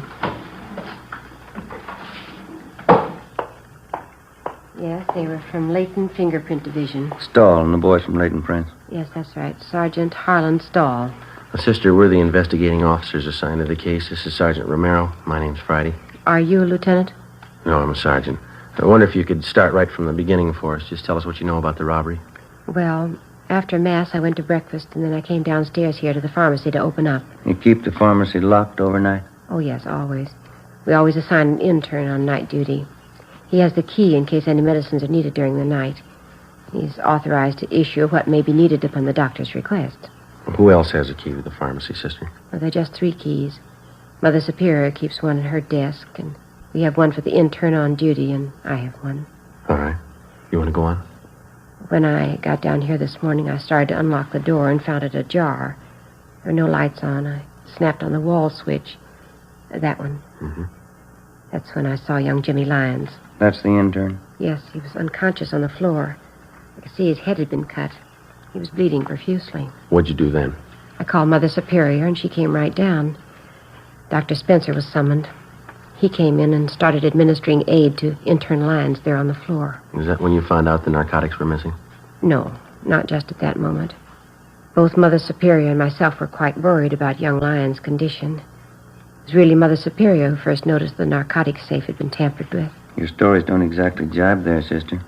Yes, they were from Layton Fingerprint Division. Stahl and the boys from Layton Prince. Yes, that's right. Sergeant Harlan Stahl. Sister, we're the investigating officers assigned to the case. This is Sergeant Romero. My name's Friday. Are you a lieutenant? No, I'm a sergeant. I wonder if you could start right from the beginning for us. Just tell us what you know about the robbery. Well, after Mass, I went to breakfast, and then I came downstairs here to the pharmacy to open up. You keep the pharmacy locked overnight? Oh, yes, always. We always assign an intern on night duty. He has the key in case any medicines are needed during the night. He's authorized to issue what may be needed upon the doctor's request. Who else has a key to the pharmacy, sister? Well, there are just 3 keys. Mother Superior keeps one at her desk, and we have one for the intern on duty, and I have one. All right. You want to go on? When I got down here this morning, I started to unlock the door and found it ajar. There were no lights on. I snapped on the wall switch. That one. Mm-hmm. That's when I saw young Jimmy Lyons. That's the intern? Yes, he was unconscious on the floor. I could see his head had been cut. He was bleeding profusely. What'd you do then? I called Mother Superior, and she came right down. Dr. Spencer was summoned. He came in and started administering aid to intern Lyons there on the floor. Is that when you found out the narcotics were missing? No, not just at that moment. Both Mother Superior and myself were quite worried about young Lyons' condition. It was really Mother Superior who first noticed the narcotics safe had been tampered with. Your stories don't exactly jibe there, sister.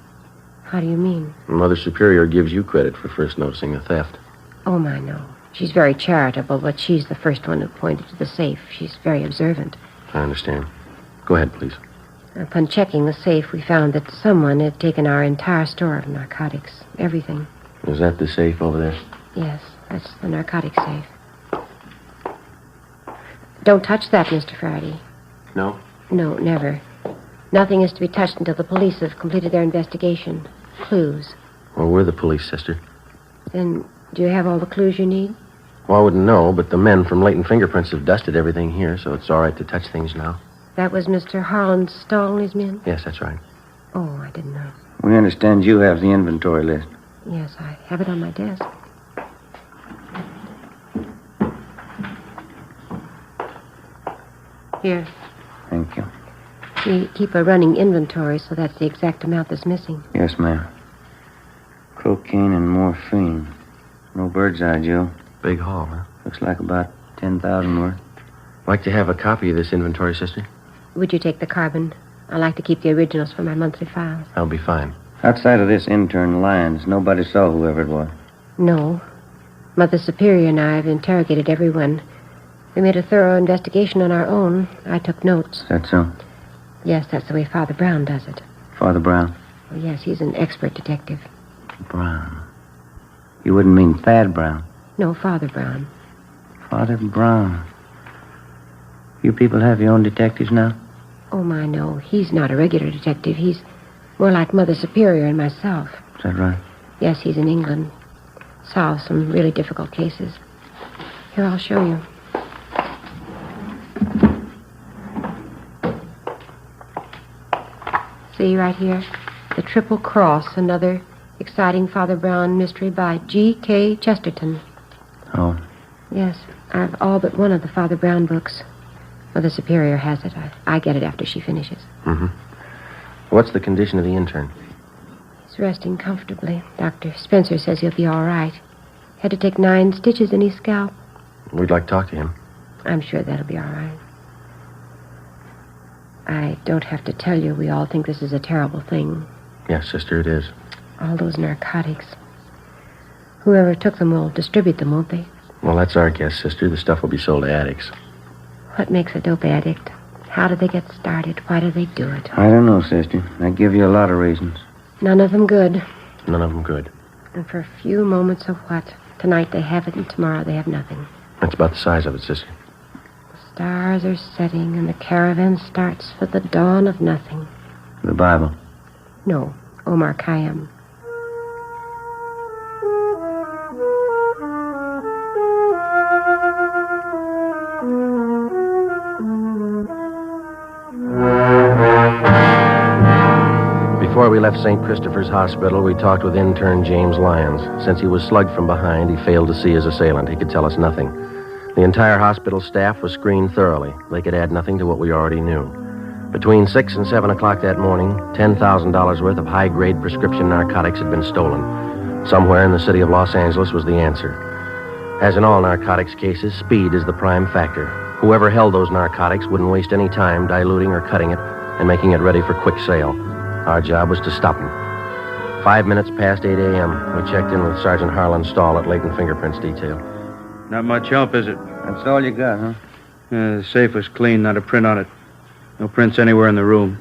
How do you mean? Mother Superior gives you credit for first noticing the theft. Oh, my, no. She's very charitable, but she's the first one who pointed to the safe. She's very observant. I understand. Go ahead, please. Upon checking the safe, we found that someone had taken our entire store of narcotics. Everything. Is that the safe over there? Yes, that's the narcotic safe. Don't touch that, Mr. Faraday. No? No, never. Nothing is to be touched until the police have completed their investigation. Clues. Well, we're the police, sister. Then, do you have all the clues you need? Well, I wouldn't know, but the men from Latent Fingerprints have dusted everything here, so it's all right to touch things now. That was Mr. Harlan's stall and his men? Yes, that's right. Oh, I didn't know. We understand you have the inventory list. Yes, I have it on my desk. Here. Thank you. We keep a running inventory, so that's the exact amount that's missing. Yes, ma'am. Cocaine and morphine. No bird's eye, Joe. Big haul, huh? Looks like about 10,000 worth. Like to have a copy of this inventory, sister? Would you take the carbon? I like to keep the originals for my monthly files. That'll be fine. Outside of this intern Lyons, nobody saw whoever it was. No. Mother Superior and I have interrogated everyone. We made a thorough investigation on our own. I took notes. Is that so? Yes, that's the way Father Brown does it. Father Brown? Oh, yes, he's an expert detective. Brown. You wouldn't mean Thad Brown? No, Father Brown. Father Brown. You people have your own detectives now? Oh, my, no. He's not a regular detective. He's more like Mother Superior and myself. Is that right? Yes, he's in England. Solves some really difficult cases. Here, I'll show you. See right here? The Triple Cross, another exciting Father Brown mystery by G.K. Chesterton. Oh. Yes, I've all but one of the Father Brown books. Mother Superior has it. I get it after she finishes. Mm-hmm. What's the condition of the intern? He's resting comfortably. Dr. Spencer says he'll be all right. Had to take 9 stitches in his scalp. We'd like to talk to him. I'm sure that'll be all right. I don't have to tell you, we all think this is a terrible thing. Yes, sister, it is. All those narcotics. Whoever took them will distribute them, won't they? Well, that's our guess, sister. The stuff will be sold to addicts. What makes a dope addict? How do they get started? Why do they do it? I don't know, sister. I give you a lot of reasons. None of them good. None of them good. And for a few moments of what? Tonight they have it, and tomorrow they have nothing. That's about the size of it, sister. The stars are setting, and the caravan starts for the dawn of nothing. The Bible? No, Omar Khayyam. Before we left St. Christopher's Hospital, we talked with intern James Lyons. Since he was slugged from behind, he failed to see his assailant. He could tell us nothing. The entire hospital staff was screened thoroughly. They could add nothing to what we already knew. Between 6 and 7 o'clock that morning, $10,000 worth of high-grade prescription narcotics had been stolen. Somewhere in the city of Los Angeles was the answer. As in all narcotics cases, speed is the prime factor. Whoever held those narcotics wouldn't waste any time diluting or cutting it and making it ready for quick sale. Our job was to stop them. 5 minutes past 8 a.m., we checked in with Sergeant Harlan's stall at Latent Fingerprints Detail. Not much help, is it? That's all you got, huh? The safe was clean, not a print on it. No prints anywhere in the room.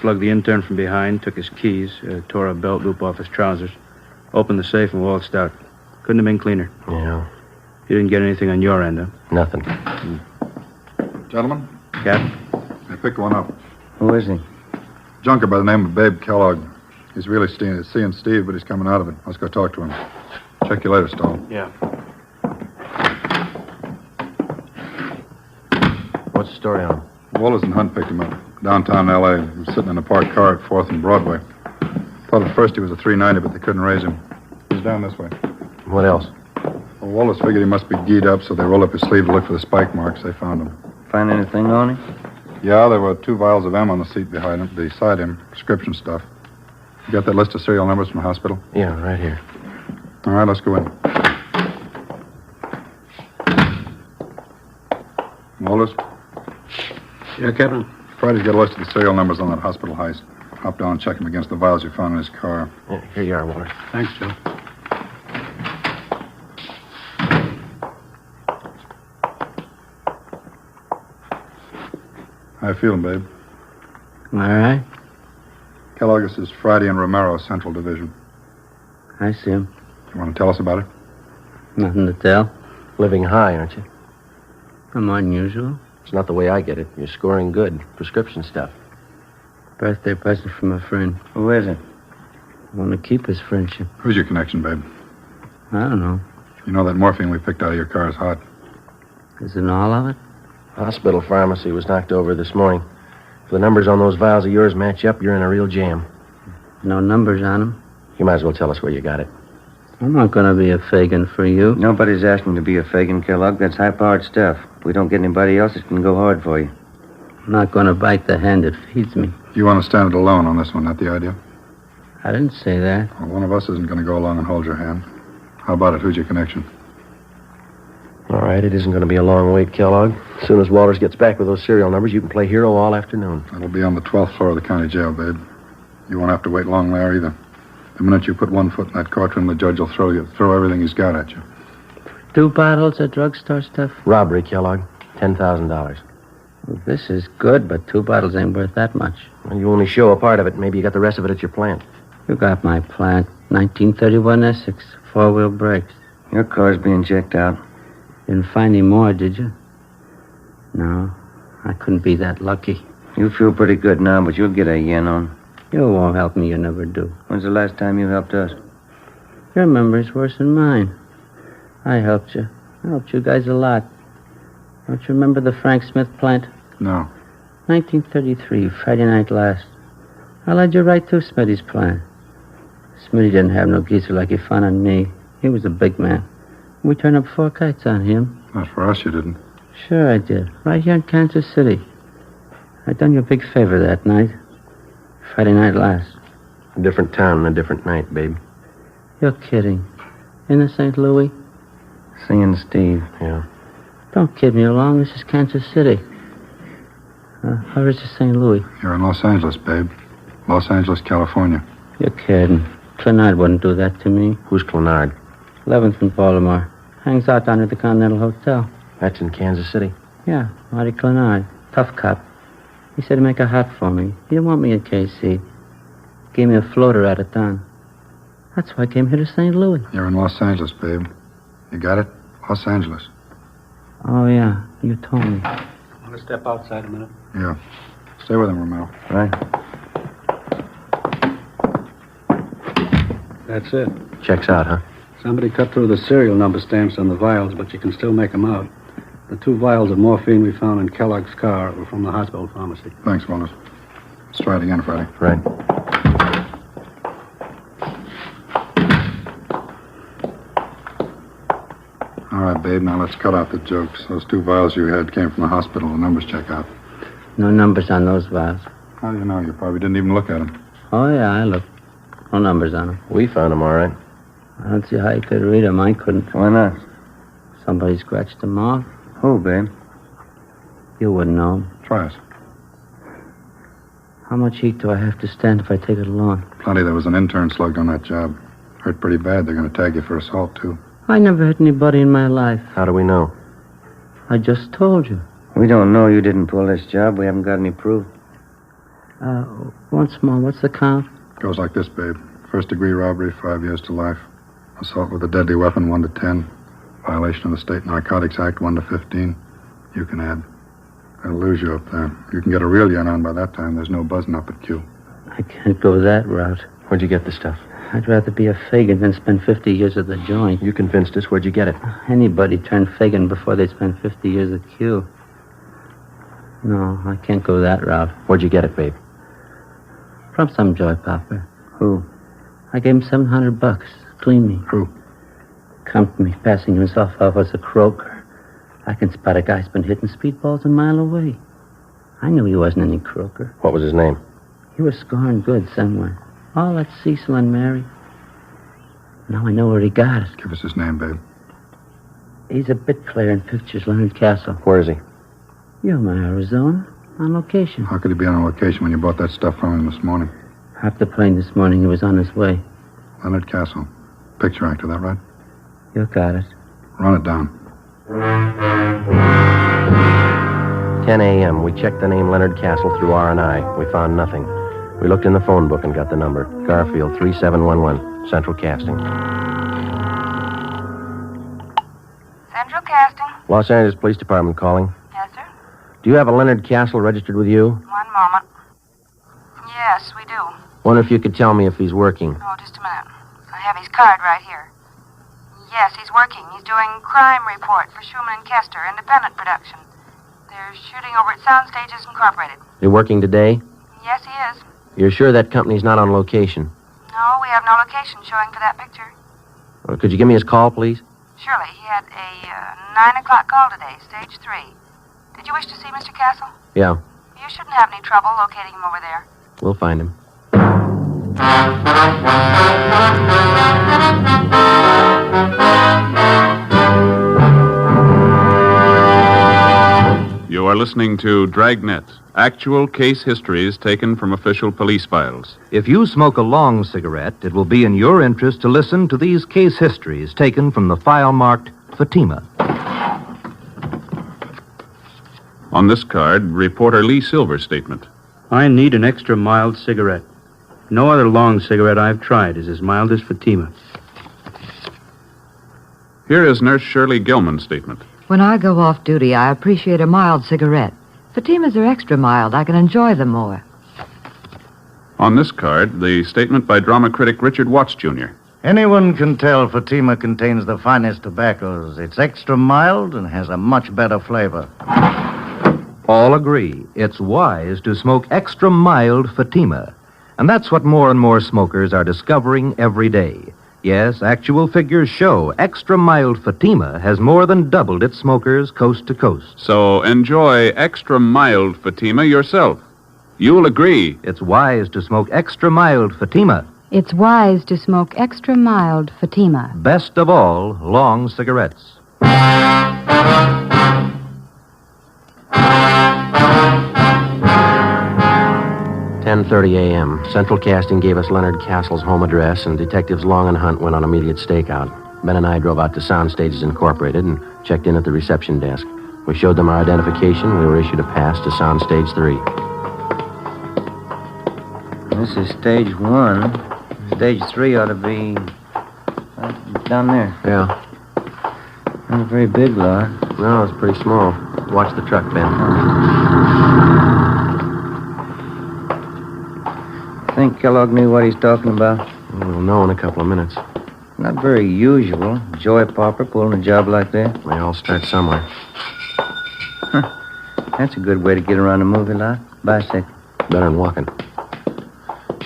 Slugged the intern from behind, took his keys, tore a belt loop off his trousers, opened the safe and waltzed out. Couldn't have been cleaner. Yeah. You didn't get anything on your end, huh? Nothing. Gentlemen? Captain? I picked one up. Who is he? Junker by the name of Babe Kellogg. He's really seeing Steve, but he's coming out of it. Let's go talk to him. Check you later, Stall. Yeah. What's the story on? Wallace and Hunt picked him up. Downtown L.A. He was sitting in a parked car at 4th and Broadway. Thought at first he was a 390, but they couldn't raise him. He's down this way. What else? Well, Wallace figured he must be geed up, so they rolled up his sleeve to look for the spike marks. They found him. Find anything on him? Yeah, there were 2 vials of M on the seat beside him. Prescription stuff. You got that list of serial numbers from the hospital? Yeah, right here. All right, let's go in. Wallace? Yeah, Captain? Friday's got a list of the serial numbers on that hospital heist. Hop down and check them against the vials you found in his car. Yeah, here you are, Walter. Thanks, Joe. How you feeling, babe? All right. Kellogg, this is Friday and Romero, Central Division. I see him. You want to tell us about it? Nothing to tell. Living high, aren't you? I'm unusual. It's not the way I get it. You're scoring good. Prescription stuff. Birthday present from a friend. Who is it? I want to keep his friendship. Who's your connection, babe? I don't know. You know that morphine we picked out of your car is hot. Isn't all of it? Hospital pharmacy was knocked over this morning. If the numbers on those vials of yours match up, you're in a real jam. No numbers on them? You might as well tell us where you got it. I'm not going to be a Fagin for you. Nobody's asking to be a Fagin, Kellogg. That's high-powered stuff. If we don't get anybody else, it can go hard for you. I'm not going to bite the hand that feeds me. You want to stand it alone on this one, not the idea? I didn't say that. Well, one of us isn't going to go along and hold your hand. How about it? Who's your connection? All right, it isn't going to be a long wait, Kellogg. As soon as Walters gets back with those serial numbers, you can play hero all afternoon. That'll be on the 12th floor of the county jail, babe. You won't have to wait long there either. The minute you put one foot in that courtroom, the judge will throw everything he's got at you. 2 bottles of drugstore stuff? Robbery, Kellogg. $10,000. Well, this is good, but 2 bottles ain't worth that much. Well, you only show a part of it. Maybe you got the rest of it at your plant. You got my plant. 1931 Essex. 4-wheel brakes. Your car's being checked out. Didn't find any more, did you? No. I couldn't be that lucky. You feel pretty good now, but you'll get a yen on. You won't help me. You never do. When's the last time you helped us? Your memory's worse than mine. I helped you. I helped you guys a lot. Don't you remember the Frank Smith plant? No. 1933, Friday night last. I led you right to Smitty's plant. Smitty didn't have no geezer like he found on me. He was a big man. We turned up 4 kites on him. Not for us, you didn't. Sure I did. Right here in Kansas City. I done you a big favor that night. Friday night last. A different town and a different night, babe. You're kidding. In the St. Louis? Seeing Steve. Yeah. Don't kid me along. This is Kansas City. Where is this St. Louis? You're in Los Angeles, babe. Los Angeles, California. You're kidding. Clenard wouldn't do that to me. Who's Clenard? 11th and Baltimore. Hangs out down at the Continental Hotel. That's in Kansas City? Yeah, Marty Clenard. Tough cop. He said to make a hot for me. He didn't want me in KC. Gave me a floater out of town. That's why I came here to St. Louis. You're in Los Angeles, babe. You got it? Los Angeles. Oh, yeah. You told me. Want to step outside a minute? Yeah. Stay with him, Romero. Right. That's it. Checks out, huh? Somebody cut through the serial number stamps on the vials, but you can still make them out. The 2 vials of morphine we found in Kellogg's car were from the hospital pharmacy. Thanks, Wallace. Let's try it again, Friday. Right. All right, babe, now let's cut out the jokes. Those 2 vials you had came from the hospital. The numbers check out. No numbers on those vials. How do you know? You probably didn't even look at them. Oh, yeah, I looked. No numbers on them. We found them, all right. I don't see how you could read them. I couldn't. Why not? Somebody scratched them off. Who, babe? You wouldn't know. Try us. How much heat do I have to stand if I take it alone? Plenty. There was an intern slugged on that job. Hurt pretty bad. They're going to tag you for assault, too. I never hit anybody in my life. How do we know? I just told you. We don't know you didn't pull this job. We haven't got any proof. Once more, what's the count? Goes like this, babe. First-degree robbery, 5 years to life. Assault with a deadly weapon, 1 to 10. Violation of the State Narcotics Act, 1 to 15. You can add. That'll lose you up there. You can get a real yen on by that time. There's no buzzing up at Q. I can't go that route. Where'd you get the stuff? I'd rather be a Fagin than spend 50 years at the joint. You convinced us. Where'd you get it? Anybody turned Fagin before they spend 50 years at Q. No, I can't go that route. Where'd you get it, babe? From some joy popper. Who? I gave him $700. Clean me. Who? Come to me, passing himself off as a croaker. I can spot a guy's been hitting speedballs a mile away. I knew he wasn't any croaker. What was his name? He was scoring good somewhere. Oh, that's Cecil and Mary. Now I know where he got it. Give us his name, babe. He's a bit player in pictures, Leonard Castle. Where is he? Yuma, Arizona. On location. How could he be on location when you bought that stuff from him this morning? Hopped the plane this morning. He was on his way. Leonard Castle. Picture actor, that right? You got it. Run it down. 10 a.m. We checked the name Leonard Castle through R&I. We found nothing. We looked in the phone book and got the number. Garfield 3711, Central Casting. Central Casting? Los Angeles Police Department calling. Yes, sir. Do you have a Leonard Castle registered with you? One moment. Yes, we do. Wonder if you could tell me if he's working. Oh, just a minute. I have his card right here. Yes, he's working. He's doing crime report for Schumann and Kester, independent production. They're shooting over at Soundstages Incorporated. You're working today? Yes, he is. You're sure that company's not on location? No, we have no location showing for that picture. Well, could you give me his call, please? Surely. He had a 9 o'clock call today, stage 3. Did you wish to see Mr. Castle? Yeah, You shouldn't have any trouble locating him over there. we'll find him. You are listening to Dragnet, actual case histories taken from official police files. If you smoke a long cigarette, it will be in your interest to listen to these case histories taken from the file marked Fatima. On this card, reporter Lee Silver's statement. I need an extra mild cigarette. No other long cigarette I've tried is as mild as Fatima. Here is Nurse Shirley Gilman's statement. When I go off duty, I appreciate a mild cigarette. Fatimas are extra mild. I can enjoy them more. On this card, the statement by drama critic Richard Watts, Jr. Anyone can tell Fatima contains the finest tobaccos. It's extra mild and has a much better flavor. All agree it's wise to smoke extra mild Fatima. And that's what more and more smokers are discovering every day. Yes, actual figures show extra mild Fatima has more than doubled its smokers coast to coast. So enjoy extra mild Fatima yourself. You'll agree. It's wise to smoke extra mild Fatima. It's wise to smoke extra mild Fatima. Best of all, long cigarettes. 10:30 a.m. Central Casting gave us Leonard Castle's home address, and Detectives Long and Hunt went on immediate stakeout. Ben and I drove out to Soundstages Incorporated and checked in at the reception desk. We showed them our identification. We were issued a pass to Soundstage 3. This is stage 1. Stage 3 ought to be down there. Yeah. Not a very big lot. No, it's pretty small. Watch the truck, Ben. Think Kellogg knew what he's talking about? We'll know in a couple of minutes. Not very usual. Joy Pauper pulling a job like that. They all start somewhere. That's a good way to get around a movie lot. Bicycle. Better than walking.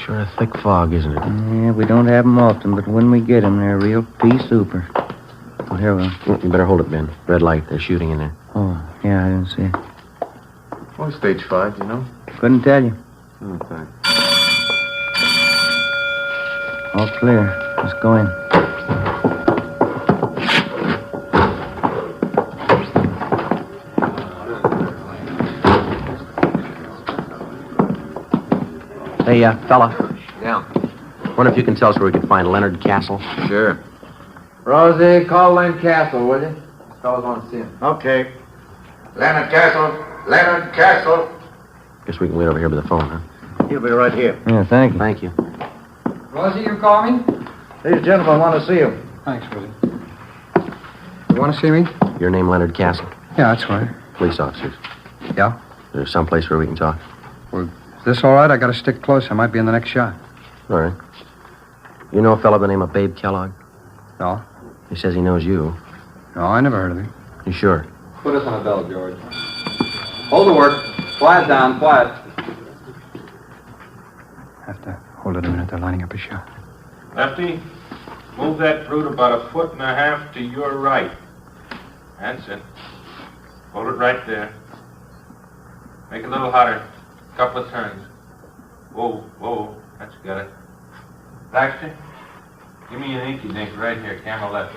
Sure a thick fog, isn't it? Yeah, we don't have them often, but when we get them, they're a real pea super. Oh, here we are. You better hold it, Ben. Red light. They're shooting in there. Oh, yeah, I didn't see it. Oh, stage 5, you know? Couldn't tell you. Okay. All clear. Let's go in. Hey, fella. Yeah. Wonder if you can tell us where we can find Leonard Castle? Sure. Rosie, call Leonard Castle, will you? These fellas want to see him. Okay. Leonard Castle! Leonard Castle! Guess we can wait over here by the phone, huh? He'll be right here. Yeah, thank you. Thank you. Rosie, you call me? These gentlemen want to see you. Thanks, Rosie. You want to see me? Your name, Leonard Castle? Yeah, that's right. Police officers. Yeah? There's someplace where we can talk. Well, is this all right? I got to stick close. I might be in the next shot. All right. You know a fellow by the name of Babe Kellogg? No? He says he knows you. No, I never heard of him. You sure? Put us on a bell, George. Hold the work. Quiet down, quiet. Have to hold it a minute. They're lining up a shot. Lefty, move that fruit about 1.5 feet to your right. That's it. Hold it right there. Make it a little hotter. Couple of turns. Whoa, whoa. That's got it. Baxter, give me an inky dink right here. Camera left.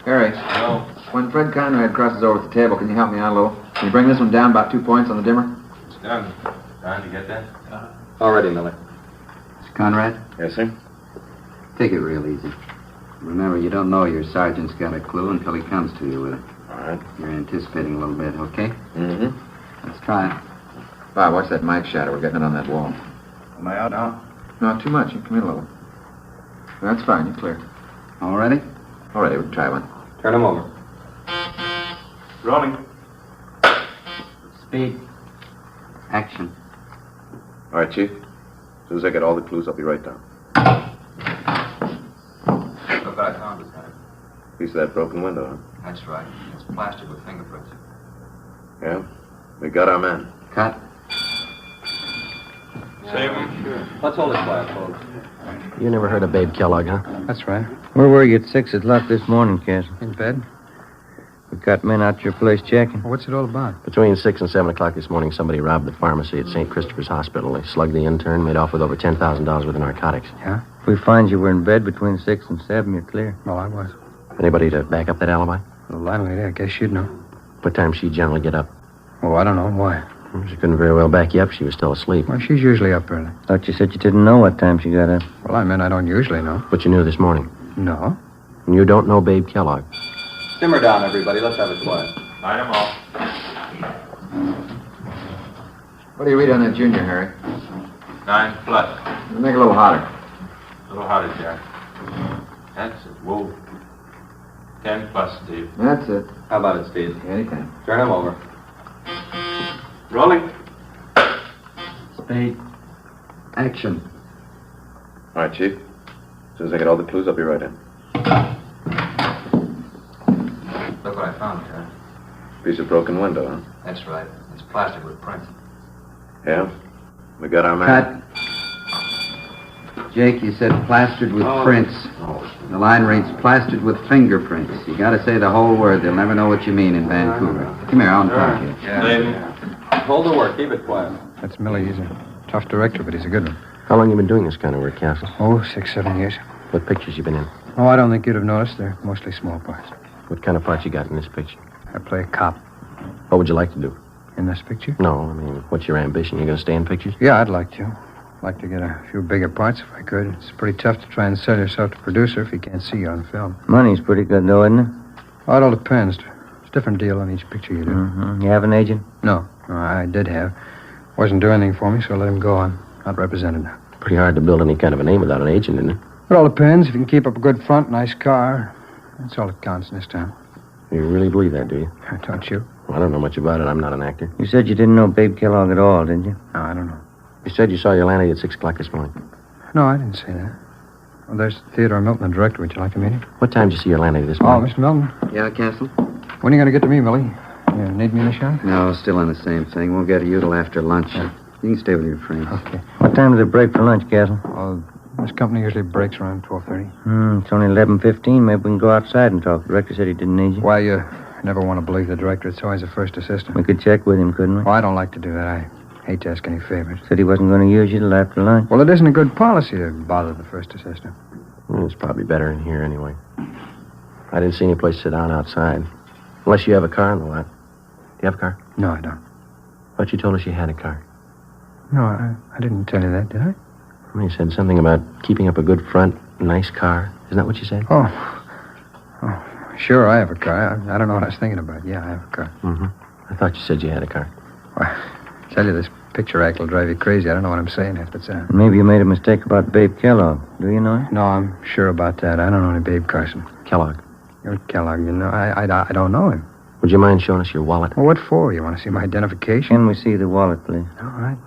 Harry. No. When Fred Conrad crosses over at the table, can you help me out a little? Can you bring this one down about 2 points on the dimmer? It's done. Time to get that? All ready, Miller. Mr. Conrad? Yes, sir? Take it real easy. Remember, you don't know your sergeant's got a clue until he comes to you with it. All right. You're anticipating a little bit, okay? Mm-hmm. Let's try it. Bob, watch that mic shadow. We're getting it on that wall. Am I out now? Not too much. You come in a little. That's fine. You're clear. All ready? All right, we can try one. Turn them over. Rolling. Speed. Action. All right, Chief. As soon as I get all the clues, I'll be right down. Look what I found this time. Piece of that broken window, huh? That's right. It's plastered with fingerprints. Yeah? We got our man. Cut. Save him. Let's hold it quiet, folks. You never heard of Babe Kellogg, huh? That's right. Where were you at 6 o'clock this morning, Castle? In bed? We got men out to your place checking. What's it all about? Between 6 and 7 o'clock this morning, somebody robbed the pharmacy at St. Christopher's Hospital. They slugged the intern, made off with over $10,000 worth of narcotics. Yeah? If we find you were in bed between 6 and 7, you're clear. Well, I was. Anybody to back up that alibi? The landlady, I guess you'd know. What time she generally get up? Oh, I don't know. Why? She couldn't very well back you up. She was still asleep. Well, she's usually up early. Thought you said you didn't know what time she got up. Well, I mean, I don't usually know. But you knew this morning. No. And you don't know Babe Kellogg. Simmer down, everybody. Let's have it quiet. Line them off. What do you read on that junior, Harry? 9+. Make it a little hotter. A little hotter, Jack. That's it. Whoa. 10+, Steve. That's it. How about it, Steve? Anything. Turn him over. Rolling. Speed. Action. All right, Chief. As soon as I get all the clues, I'll be right in. Look what I found, Jack. Piece of broken window, huh? That's right. It's plastered with prints. Yeah? We got our man. Cut. Jake, you said plastered with prints. The line reads plastered with fingerprints. You gotta say the whole word. They'll never know what you mean in Vancouver. Come here, I want to talk to you. Hold the work. Keep it quiet. That's Millie. He's a tough director, but he's a good one. How long you been doing this kind of work, Castle? Oh, 6, 7 years. What pictures you been in? Oh, I don't think you'd have noticed. They're mostly small parts. What kind of part you got in this picture? I play a cop. What would you like to do? In this picture? No, I mean, what's your ambition? You gonna stay in pictures? Yeah, I'd like to. Like to get a few bigger parts if I could. It's pretty tough to try and sell yourself to a producer if he can't see you on film. Money's pretty good, though, isn't it? Oh, it all depends. It's a different deal on each picture you do. Mm-hmm. You have an agent? No, I did have. Wasn't doing anything for me, so I let him go on. Not represented now. Pretty hard to build any kind of a name without an agent, isn't it? It all depends. If you can keep up a good front, nice car, that's all that counts in this town. You really believe that, do you? Don't you? Well, I don't know much about it. I'm not an actor. You said you didn't know Babe Kellogg at all, didn't you? No, I don't know. You said you saw your landlady at 6 o'clock this morning. No, I didn't say that. Well, there's Theodore Milton, the director. Would you like to meet him? What time did you see your landlady this Oh, morning? Mr. Milton. Yeah, Castle? When are you going to get to me, Millie? You need me in the shop? No, still on the same thing. Won't get to you till after lunch. Yeah. You can stay with your friends. Okay. What time do they break for lunch, Castle? Well, this company usually breaks around 12:30. It's only 11:15. Maybe we can go outside and talk. The director said he didn't need you. Well, you never want to believe the director. It's always the first assistant. We could check with him, couldn't we? Well, I don't like to do that. I hate to ask any favors. Said he wasn't going to use you till after lunch. Well, it isn't a good policy to bother the first assistant. Well, it's probably better in here anyway. I didn't see any place to sit down outside. Unless you have a car in the lot. Do you have a car? No, I don't. But you told us you had a car. No, I didn't tell you that, did I? Well, you said something about keeping up a good front, nice car. Isn't that what you said? Oh, sure, I have a car. I don't know what I was thinking about. Yeah, I have a car. Mm-hmm. I thought you said you had a car. Well, I tell you, this picture act will drive you crazy. I don't know what I'm saying half the time. Maybe you made a mistake about Babe Kellogg. Do you know him? No, I'm sure about that. I don't know any Babe Carson. Kellogg. You're Kellogg, you know. I don't know him. Would you mind showing us your wallet? Well, what for? You want to see my identification? Can we see the wallet, please? All right.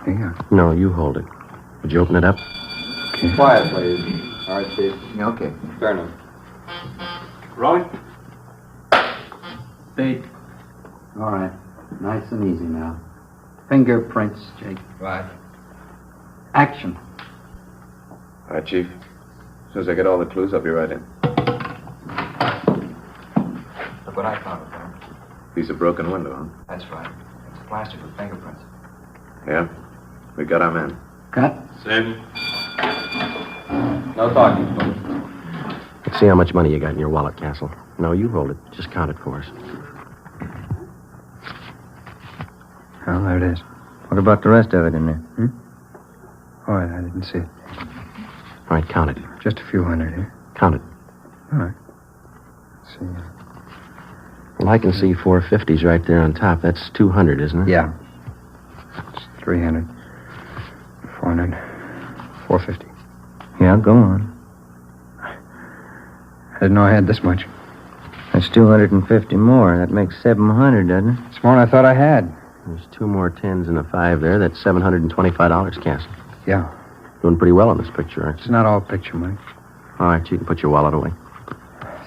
Here you go. No, you hold it. Would you open it up? Okay. Quiet, please. All right, Steve. Yeah, okay. Turn him. Rolling. Speed. All right. Nice and easy now. Fingerprints, Jake. Right. Action. All right, Chief. As soon as I get all the clues, I'll be right in. Look what I found, Tom. Piece of broken window, huh? That's right. It's plastered with fingerprints. Yeah? We got our man. Cut. Save him. No talking, folks. Let's see how much money you got in your wallet, Castle. No, you hold it. Just count it for us. Oh, there it is. What about the rest of it in there? All right, I didn't see it. All right, count it. Just a few hundred here. Count it. All right. See. Well, I can see 450s right there on top. That's 200, isn't it? Yeah. It's 300, 400, 450. Yeah, go on. I didn't know I had this much. That's 250 more. That makes 700, doesn't it? It's more than I thought I had. There's 2 more 10s and a 5 there. That's $725, Castle. Yeah. Doing pretty well on this picture, aren't you? It's not all picture money. All right, you can put your wallet away.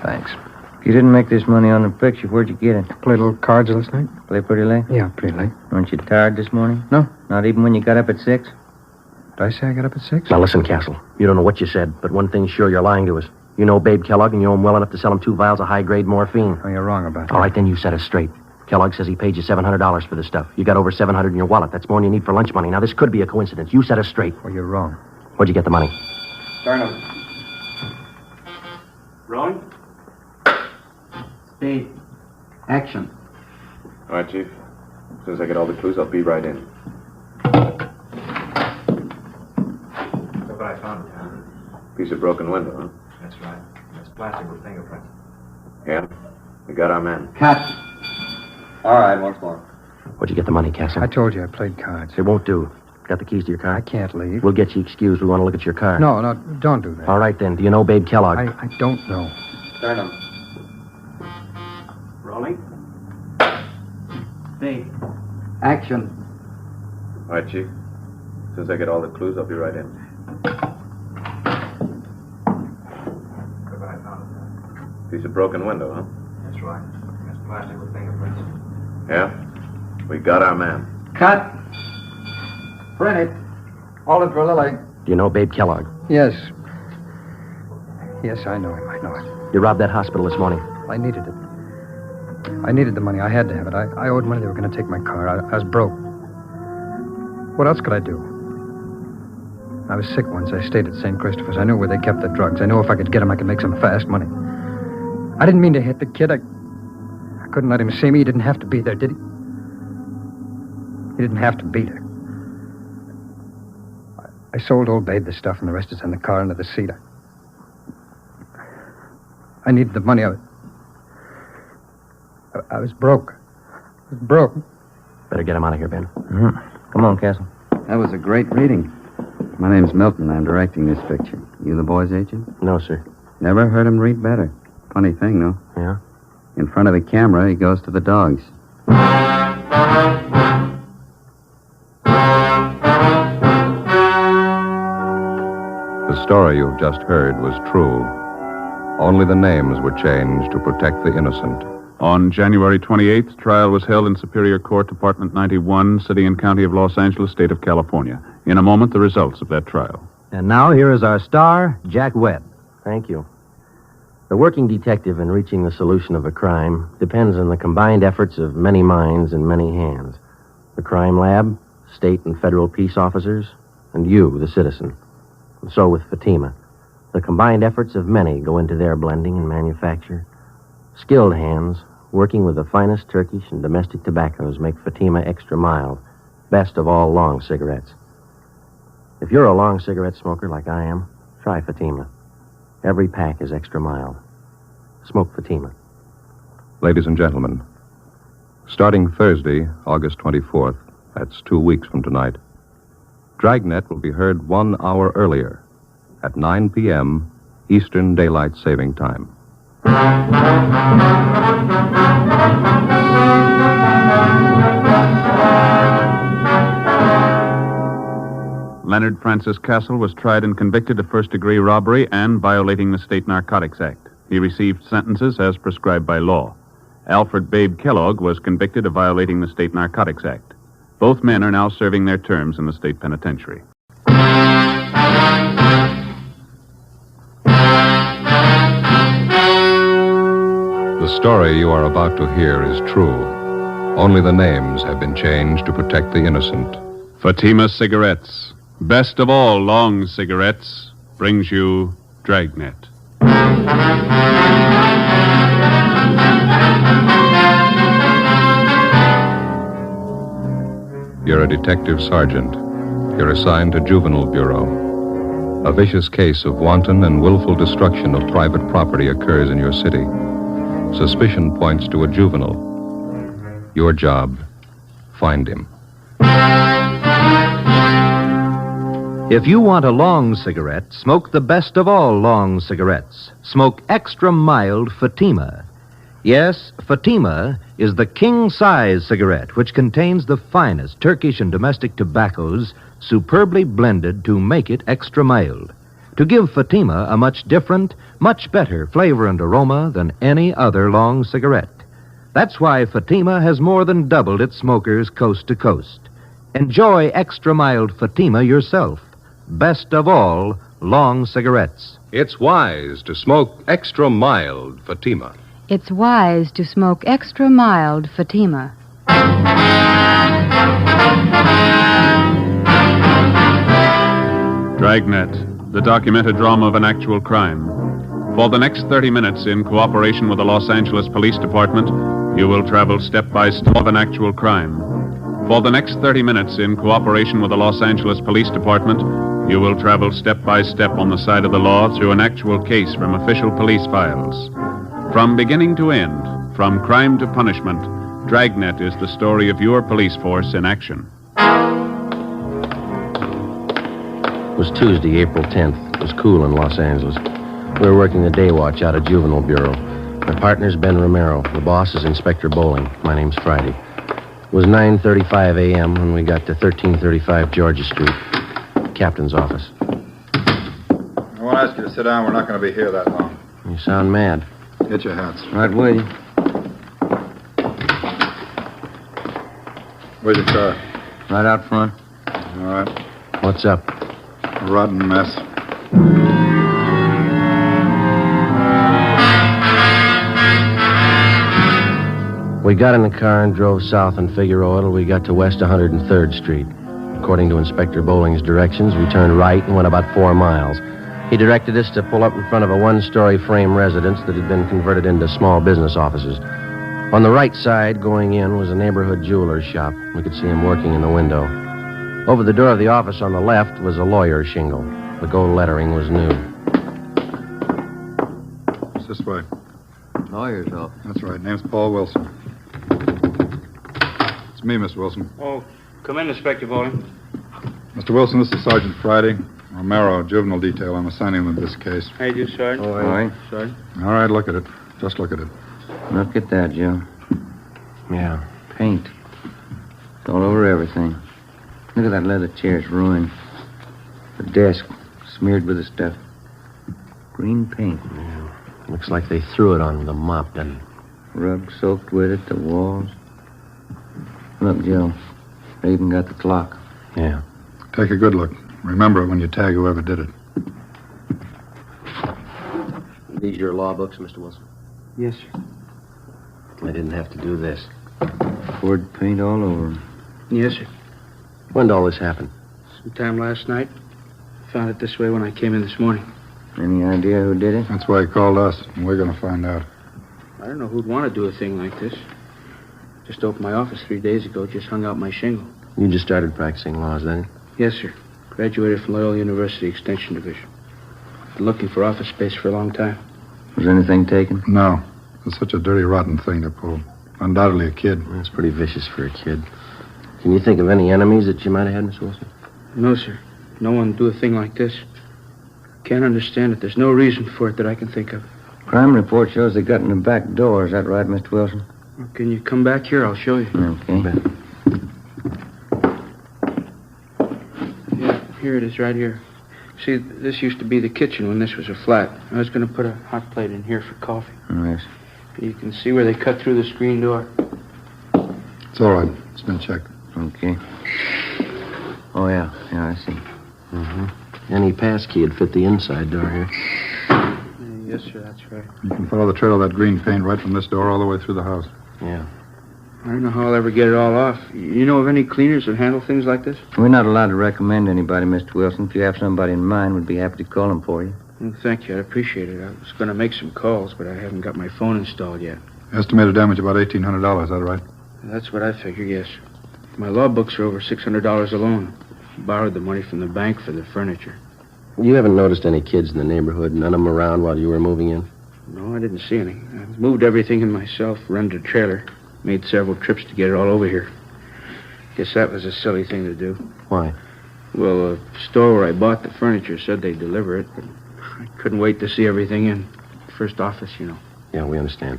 Thanks. If you didn't make this money on the picture, where'd you get it? Played a little cards last night. Play pretty late? Yeah, pretty late. Weren't you tired this morning? No. Not even when you got up at 6? Did I say I got up at 6? Now, listen, Castle. You don't know what you said, but one thing's sure, you're lying to us. You know Babe Kellogg, and you know him well enough to sell him 2 vials of high-grade morphine. Oh, you're wrong about that. All right, then you set us straight. Kellogg says he paid you $700 for this stuff. You got over $700 in your wallet. That's more than you need for lunch money. Now, this could be a coincidence. You set us straight. Well, you're wrong. Where'd you get the money? Turn him. Rolling. Speed. Action. All right, Chief. As soon as I get all the clues, I'll be right in. Look what I found, Tom. Piece of broken window, huh? That's right. That's plastic with fingerprints. Yeah? We got our man. Cut. All right, once more. Where'd you get the money, Castle? I told you I played cards. It won't do. Got the keys to your car? I can't leave. We'll get you excused. We want to look at your car. No, don't do that. All right, then. Do you know Babe Kellogg? I don't know. Turn him. Rolling. Speed. Action. All right, Chief. As soon as I get all the clues, I'll be right in. Look what I found. Piece of broken window, huh? That's right. That's plastic with fingerprints. Yeah? We got our man. Cut. Print it. Hold it for Lily. Do you know Babe Kellogg? Yes. Yes, I know him. I know it. You robbed that hospital this morning. I needed it. I needed the money. I had to have it. I owed money. They were going to take my car. I was broke. What else could I do? I was sick once. I stayed at St. Christopher's. I knew where they kept the drugs. I knew if I could get them, I could make some fast money. I didn't mean to hit the kid. I couldn't let him see me. He didn't have to be there, did he? He didn't have to be there. I sold old Babe the stuff, and the rest is in the car under the seat. I needed the money. I was broke. I was broke. Better get him out of here, Ben. Mm-hmm. Come on, Castle. That was a great reading. My name's Milton. I'm directing this picture. You the boy's agent? No, sir. Never heard him read better. Funny thing, no? Yeah? In front of the camera, he goes to the dogs. The story you've just heard was true. Only the names were changed to protect the innocent. On January 28th, trial was held in Superior Court, Department 91, City and County of Los Angeles, State of California. In a moment, the results of that trial. And now here is our star, Jack Webb. Thank you. The working detective in reaching the solution of a crime depends on the combined efforts of many minds and many hands. The crime lab, state and federal peace officers, and you, the citizen. And so with Fatima. The combined efforts of many go into their blending and manufacture. Skilled hands, working with the finest Turkish and domestic tobaccos, make Fatima extra mild, best of all long cigarettes. If you're a long cigarette smoker like I am, try Fatima. Every pack is extra mild. Smoke Fatima. Ladies and gentlemen, starting Thursday, August 24th, that's 2 weeks from tonight, Dragnet will be heard 1 hour earlier at 9 p.m. Eastern Daylight Saving Time. Leonard Francis Castle was tried and convicted of first-degree robbery and violating the State Narcotics Act. He received sentences as prescribed by law. Alfred Babe Kellogg was convicted of violating the State Narcotics Act. Both men are now serving their terms in the state penitentiary. The story you are about to hear is true. Only the names have been changed to protect the innocent. Fatima Cigarettes, best of all long cigarettes, brings you Dragnet. You're a detective sergeant. You're assigned to Juvenile Bureau. A vicious case of wanton and willful destruction of private property occurs in your city. Suspicion points to a juvenile. Your job, find him. If you want a long cigarette, smoke the best of all long cigarettes. Smoke extra mild Fatima. Yes, Fatima is the king-size cigarette, which contains the finest Turkish and domestic tobaccos superbly blended to make it extra mild, to give Fatima a much different, much better flavor and aroma than any other long cigarette. That's why Fatima has more than doubled its smokers coast to coast. Enjoy extra mild Fatima yourself. Best of all, long cigarettes. It's wise to smoke extra mild Fatima. It's wise to smoke extra mild Fatima. Dragnet, the documented drama of an actual crime. For the next 30 minutes, in cooperation with the Los Angeles Police Department, you will travel step by step of an actual crime. For the next 30 minutes, in cooperation with the Los Angeles Police Department, you will travel step by step on the side of the law through an actual case from official police files. From beginning to end, from crime to punishment, Dragnet is the story of your police force in action. It was Tuesday, April 10th. It was cool in Los Angeles. We were working the day watch out of Juvenile Bureau. My partner's Ben Romero. The boss is Inspector Bowling. My name's Friday. It was 9:35 a.m. when we got to 1335 Georgia Street. Captain's office. I want to ask you to sit down. We're not going to be here that long. You sound mad. Get your hats. Right with you. Where's your car? Right out front. All right. What's up? A rotten mess. We got in the car and drove south on Figueroa till we got to West 103rd Street. According to Inspector Bowling's directions, we turned right and went about 4 miles. He directed us to pull up in front of a one-story frame residence that had been converted into small business offices. On the right side, going in, was a neighborhood jeweler's shop. We could see him working in the window. Over the door of the office on the left was a lawyer's shingle. The gold lettering was new. It's this way. Lawyer's office. That's right. Name's Paul Wilson. It's me, Mr. Wilson. Oh, come in, Inspector Bowling. Mr. Wilson, this is Sergeant Friday. Romero, juvenile detail. I'm assigning them this case. How you do, Sergeant? All right. Sergeant? All right, look at it. Just look at it. Look at that, Joe. Yeah. Paint. It's all over everything. Look at that leather chair. It's ruined. The desk smeared with the stuff. Green paint. Yeah. Looks like they threw it on with a mop, doesn't it? Rug soaked with it, the walls. Look, Joe. They even got the clock. Yeah. Take a good look. Remember it when you tag whoever did it. These your law books, Mr. Wilson? Yes, sir. I didn't have to do this. Poured paint all over them. Yes, sir. When did all this happen? Sometime last night. Found it this way when I came in this morning. Any idea who did it? That's why he called us, and we're going to find out. I don't know who'd want to do a thing like this. Just opened my office 3 days ago, just hung out my shingle. You just started practicing laws, then? Yes, sir. Graduated from Loyola University Extension Division. Been looking for office space for a long time. Was anything taken? No. It's such a dirty, rotten thing to pull. Undoubtedly a kid. That's pretty vicious for a kid. Can you think of any enemies that you might have had, Miss Wilson? No, sir. No one would do a thing like this. Can't understand it. There's no reason for it that I can think of. Crime report shows they got in the back door. Is that right, Mr. Wilson? Well, can you come back here? I'll show you. Okay. Yeah, here it is, right here. See, this used to be the kitchen when this was a flat. I was going to put a hot plate in here for coffee. Yes. You can see where they cut through the screen door. It's all right. It's been checked. Okay. Oh, yeah. Yeah, I see. Mm-hmm. Any pass key would fit the inside door here. Yes, sir, that's right. You can follow the trail of that green paint right from this door all the way through the house. Yeah. I don't know how I'll ever get it all off. You know of any cleaners that handle things like this? We're not allowed to recommend anybody, Mr. Wilson. If you have somebody in mind, we'd be happy to call them for you. Well, thank you. I'd appreciate it. I was going to make some calls, but I haven't got my phone installed yet. Estimated damage about $1,800, is that right? That's what I figure, yes. My law books are over $600 alone. Borrowed the money from the bank for the furniture. You haven't noticed any kids in the neighborhood, none of them around while you were moving in? No, I didn't see any. I moved everything in myself, rented a trailer, made several trips to get it all over here. Guess that was a silly thing to do. Why? Well, the store where I bought the furniture said they'd deliver it, but I couldn't wait to see everything in. First office, you know. Yeah, we understand.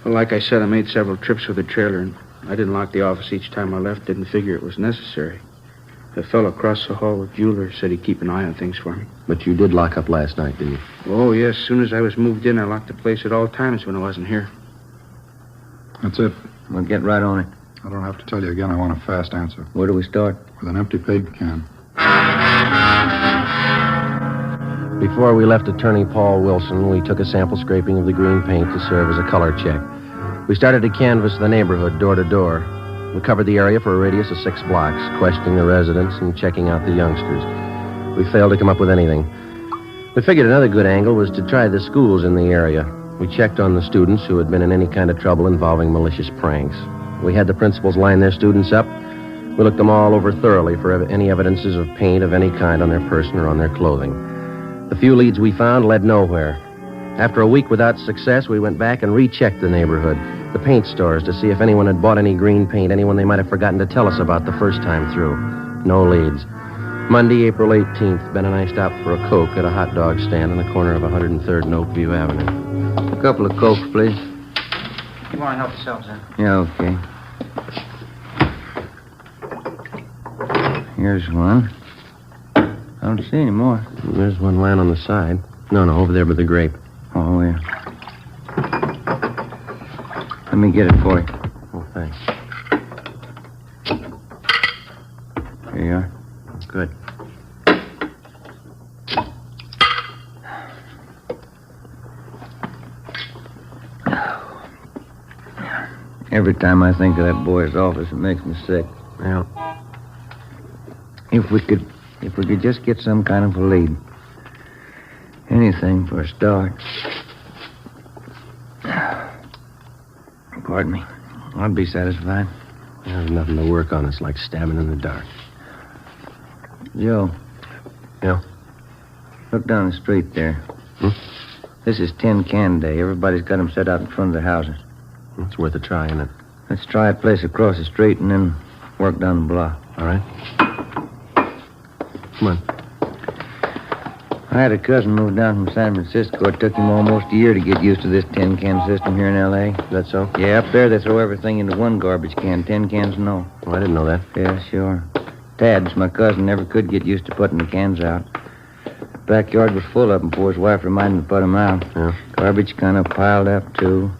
Well, like I said, I made several trips with the trailer, and I didn't lock the office each time I left. Didn't figure it was necessary. The fellow across the hall with Jeweler said he'd keep an eye on things for me. But you did lock up last night, didn't you? Oh, yes. As soon as I was moved in, I locked the place at all times when I wasn't here. That's it. We'll get right on it. I don't have to tell you again. I want a fast answer. Where do we start? With an empty paint can. Before we left Attorney Paul Wilson, we took a sample scraping of the green paint to serve as a color check. We started to canvass the neighborhood door to door. We covered the area for a radius of 6 blocks, questioning the residents and checking out the youngsters. We failed to come up with anything. We figured another good angle was to try the schools in the area. We checked on the students who had been in any kind of trouble involving malicious pranks. We had the principals line their students up. We looked them all over thoroughly for any evidences of paint of any kind on their person or on their clothing. The few leads we found led nowhere. After a week without success, we went back and rechecked the neighborhood, the paint stores, to see if anyone had bought any green paint, anyone they might have forgotten to tell us about the first time through. No leads. Monday, April 18th, Ben and I stopped for a Coke at a hot dog stand on the corner of 103rd and Oakview Avenue. A couple of Cokes, please. You want to help yourselves, huh? Yeah, okay. Here's one. I don't see any more. There's one lying on the side. No, over there by the grape. Oh, yeah. Let me get it for you. Oh, thanks. Here you are. Good. Every time I think of that boy's office, it makes me sick. Yeah. If we could just get some kind of a lead. Anything for a start. Pardon me. I'd be satisfied. There's nothing to work on. It's like stabbing in the dark. Joe. Yeah? Look down the street there. Hmm? This is tin can day. Everybody's got them set out in front of their houses. It's worth a try, isn't it? Let's try a place across the street and then work down the block. All right. Come on. I had a cousin move down from San Francisco. It took him almost a year to get used to this tin can system here in L.A. Is that so? Yeah, up there they throw everything into one garbage can. Tin cans, no. Oh, I didn't know that. Yeah, sure. Tabs, my cousin, never could get used to putting the cans out. The backyard was full of them before his wife reminded him to put them out. Yeah. Garbage kind of piled up, too.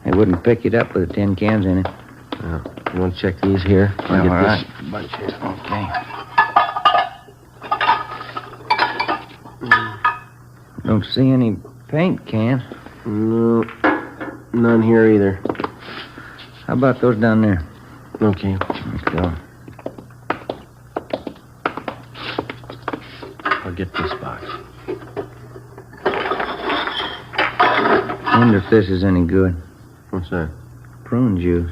They wouldn't pick it up with the tin cans in it. Yeah. You want to check these here? I'll get all this right. bunch here. Okay. Don't see any paint cans. No, none here either. How about those down there? Okay. Let's go. I'll get this box. Wonder if this is any good. What's that? Prune juice.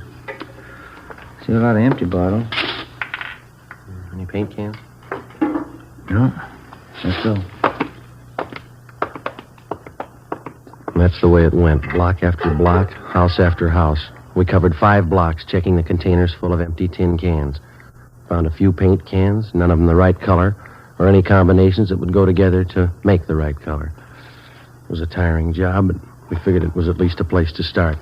See a lot of empty bottles. Any paint cans? No. Let's go. That's the way it went. Block after block, house after house. We covered 5 blocks, checking the containers full of empty tin cans. Found a few paint cans, none of them the right color, or any combinations that would go together to make the right color. It was a tiring job, but we figured it was at least a place to start.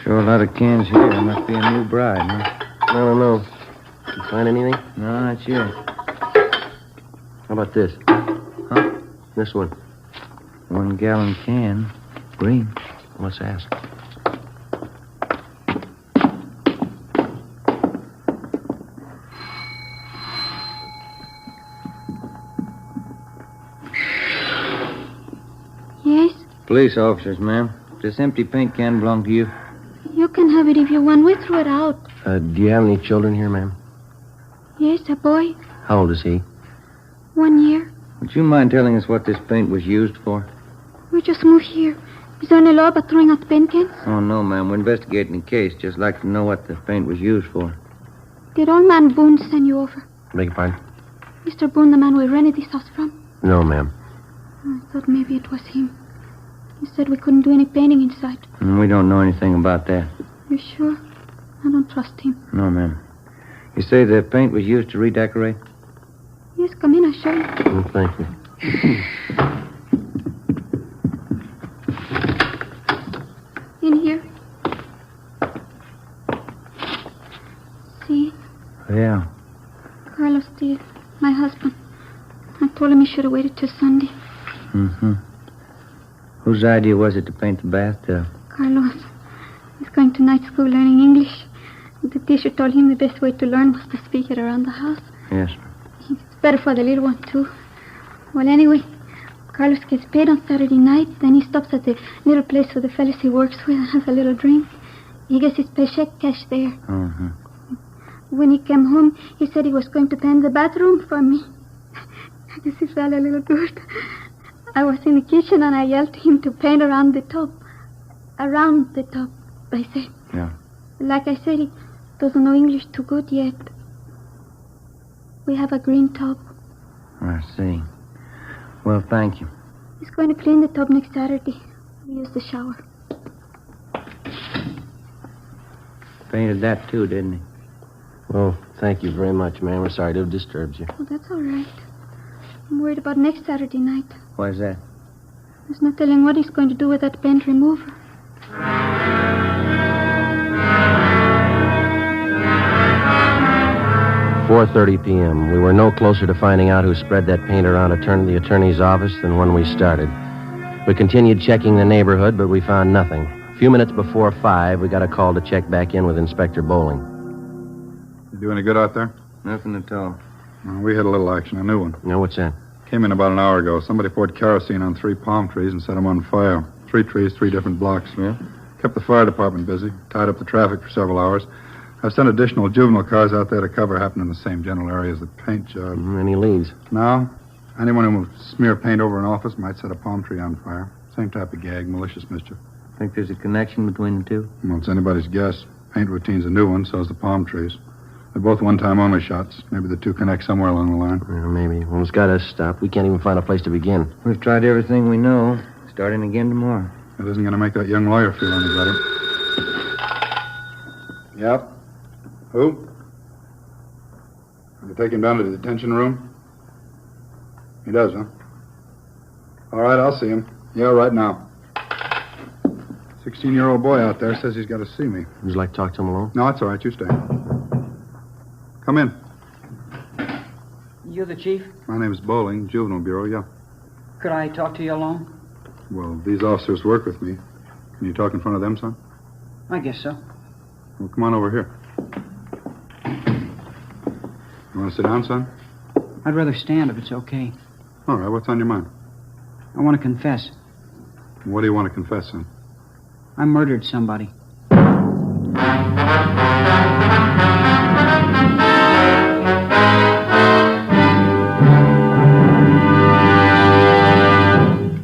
Sure a lot of cans here. There must be a new bride, huh? I don't know. Did you find anything? No, not yet. How about this? Huh? This one. 1 gallon can. Green. Let's ask. Yes? Police officers, ma'am. This empty paint can belong to you? You can have it if you want. We threw it out. Do you have any children here, ma'am? Yes, a boy. How old is he? 1 year. Would you mind telling us what this paint was used for? We just moved here. Is there any law about throwing out the paint cans? Oh, no, ma'am. We're investigating the case. Just like to know what the paint was used for. Did old man Boone send you over? Beg your pardon? Mr. Boone, the man we rented this house from? No, ma'am. I thought maybe it was him. He said we couldn't do any painting inside. We don't know anything about that. You sure? I don't trust him. No, ma'am. You say the paint was used to redecorate? Yes, come in, I'll show you. Thank you. In here. See? Yeah. Carlos did. My husband. I told him he should have waited till Sunday. Mm-hmm. Whose idea was it to paint the bathtub? Carlos. He's going to night school learning English. The teacher told him the best way to learn was to speak it around the house. Yes. It's better for the little one, too. Well, anyway, Carlos gets paid on Saturday night. Then he stops at the little place where the fellas he works with and has a little drink. He gets his paycheck cash there. Mm-hmm. When he came home, he said he was going to paint the bathroom for me. I guess he felt a little good. I was in the kitchen and I yelled to him to paint around the top. Around the top, I said. Yeah. Like I said, he doesn't know English too good yet. We have a green tub. I see. Well, thank you. He's going to clean the tub next Saturday. We use the shower. Painted that, too, didn't he? Well, thank you very much, ma'am. We're sorry to have disturbed you. Oh, that's all right. I'm worried about next Saturday night. Why is that? There's no telling what he's going to do with that paint remover. 4:30 p.m. We were no closer to finding out who spread that paint around a turn of the attorney's office than when we started. We continued checking the neighborhood, but we found nothing. A few minutes before 5, we got a call to check back in with Inspector Bowling. You do any good out there? Nothing at all. We had a little action, a new one. No, what's that? Came in about an hour ago. Somebody poured kerosene on 3 palm trees and set them on fire. 3 trees, 3 different blocks. Yeah? Kept the fire department busy. Tied up the traffic for several hours. I've sent additional juvenile cars out there to cover happened in the same general area as the paint job. Any leads? No. Anyone who would smear paint over an office might set a palm tree on fire. Same type of gag, malicious mischief. Think there's a connection between the two? Well, it's anybody's guess. Paint routine's a new one, so's the palm trees. They're both one-time only shots. Maybe the two connect somewhere along the line. Yeah, maybe. Well, it's got us stopped. We can't even find a place to begin. We've tried everything we know. Starting again tomorrow. That isn't going to make that young lawyer feel any better. Yep. Who? You take him down to the detention room? He does, huh? All right, I'll see him. Yeah, right now. 16-year-old boy out there says he's got to see me. Would you like to talk to him alone? No, it's all right. You stay. Come in. You the chief? My name's Bowling, Juvenile Bureau, yeah. Could I talk to you alone? Well, these officers work with me. Can you talk in front of them, son? I guess so. Well, come on over here. You want to sit down, son? I'd rather stand if it's okay. All right, what's on your mind? I want to confess. What do you want to confess, son? I murdered somebody.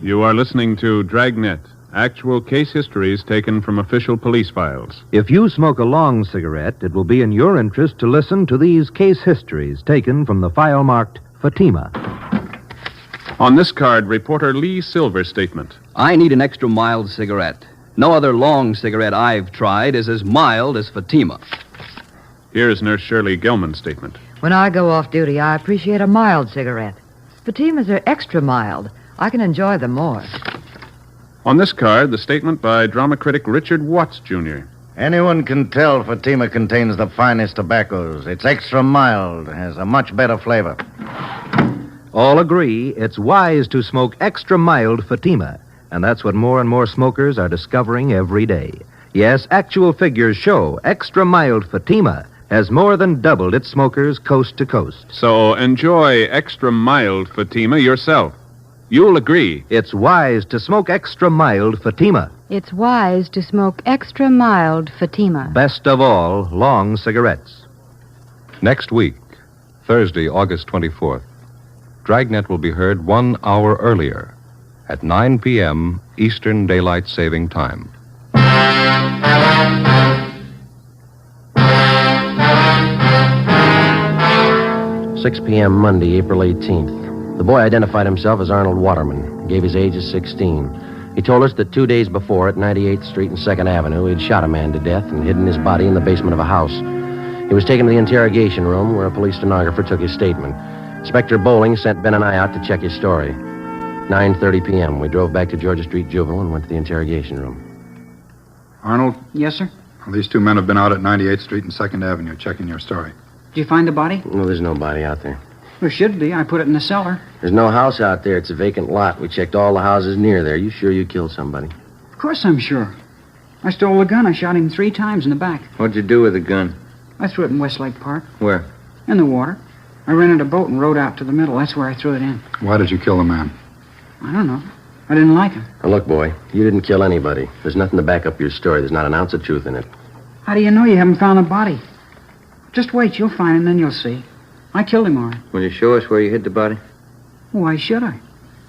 You are listening to Dragnet, actual case histories taken from official police files. If you smoke a long cigarette, it will be in your interest to listen to these case histories taken from the file marked Fatima. On this card, reporter Lee Silver's statement. I need an extra mild cigarette. No other long cigarette I've tried is as mild as Fatima. Here's Nurse Shirley Gelman's statement. When I go off duty, I appreciate a mild cigarette. Fatimas are extra mild. I can enjoy them more. On this card, the statement by drama critic Richard Watts, Jr. Anyone can tell Fatima contains the finest tobaccos. It's extra mild, has a much better flavor. All agree it's wise to smoke extra mild Fatima, and that's what more and more smokers are discovering every day. Yes, actual figures show extra mild Fatima has more than doubled its smokers coast to coast. So enjoy extra mild Fatima yourself. You'll agree. It's wise to smoke extra mild Fatima. It's wise to smoke extra mild Fatima. Best of all, long cigarettes. Next week, Thursday, August 24th, Dragnet will be heard 1 hour earlier at 9 p.m. Eastern Daylight Saving Time. 6 p.m. Monday, April 18th. The boy identified himself as Arnold Waterman, gave his age as 16. He told us that 2 days before, at 98th Street and 2nd Avenue, he'd shot a man to death and hidden his body in the basement of a house. He was taken to the interrogation room where a police stenographer took his statement. Inspector Bowling sent Ben and I out to check his story. 9:30 p.m. We drove back to Georgia Street Juvenile and went to the interrogation room. Arnold? Yes, sir? Well, these two men have been out at 98th Street and 2nd Avenue checking your story. Did you find the body? No, there's no body out there. There should be. I put it in the cellar. There's no house out there. It's a vacant lot. We checked all the houses near there. You sure you killed somebody? Of course I'm sure. I stole the gun. I shot him 3 times in the back. What'd you do with the gun? I threw it in Westlake Park. Where? In the water. I rented a boat and rowed out to the middle. That's where I threw it in. Why did you kill the man? I don't know. I didn't like him. Now, look, boy, you didn't kill anybody. There's nothing to back up your story. There's not an ounce of truth in it. How do you know you haven't found the body? Just wait. You'll find him, then you'll see. I killed him, all right. Will you show us where you hid the body? Why should I?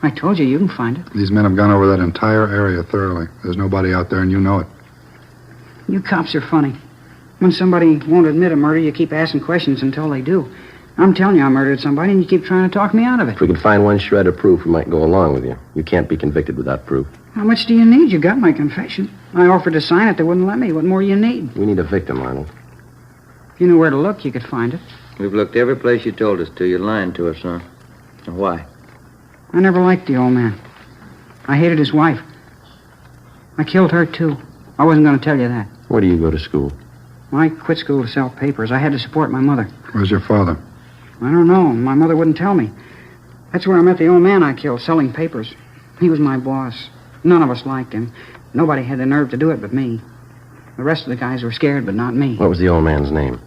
I told you you can find it. These men have gone over that entire area thoroughly. There's nobody out there, and you know it. You cops are funny. When somebody won't admit a murder, you keep asking questions until they do. I'm telling you I murdered somebody, and you keep trying to talk me out of it. If we could find one shred of proof, we might go along with you. You can't be convicted without proof. How much do you need? You got my confession. I offered to sign it. They wouldn't let me. What more you need? We need a victim, Arnold. If you knew where to look, you could find it. We've looked every place you told us to. You're lying to us, son. Why? I never liked the old man. I hated his wife. I killed her, too. I wasn't going to tell you that. Where do you go to school? I quit school to sell papers. I had to support my mother. Where's your father? I don't know. My mother wouldn't tell me. That's where I met the old man I killed, selling papers. He was my boss. None of us liked him. Nobody had the nerve to do it but me. The rest of the guys were scared, but not me. What was the old man's name?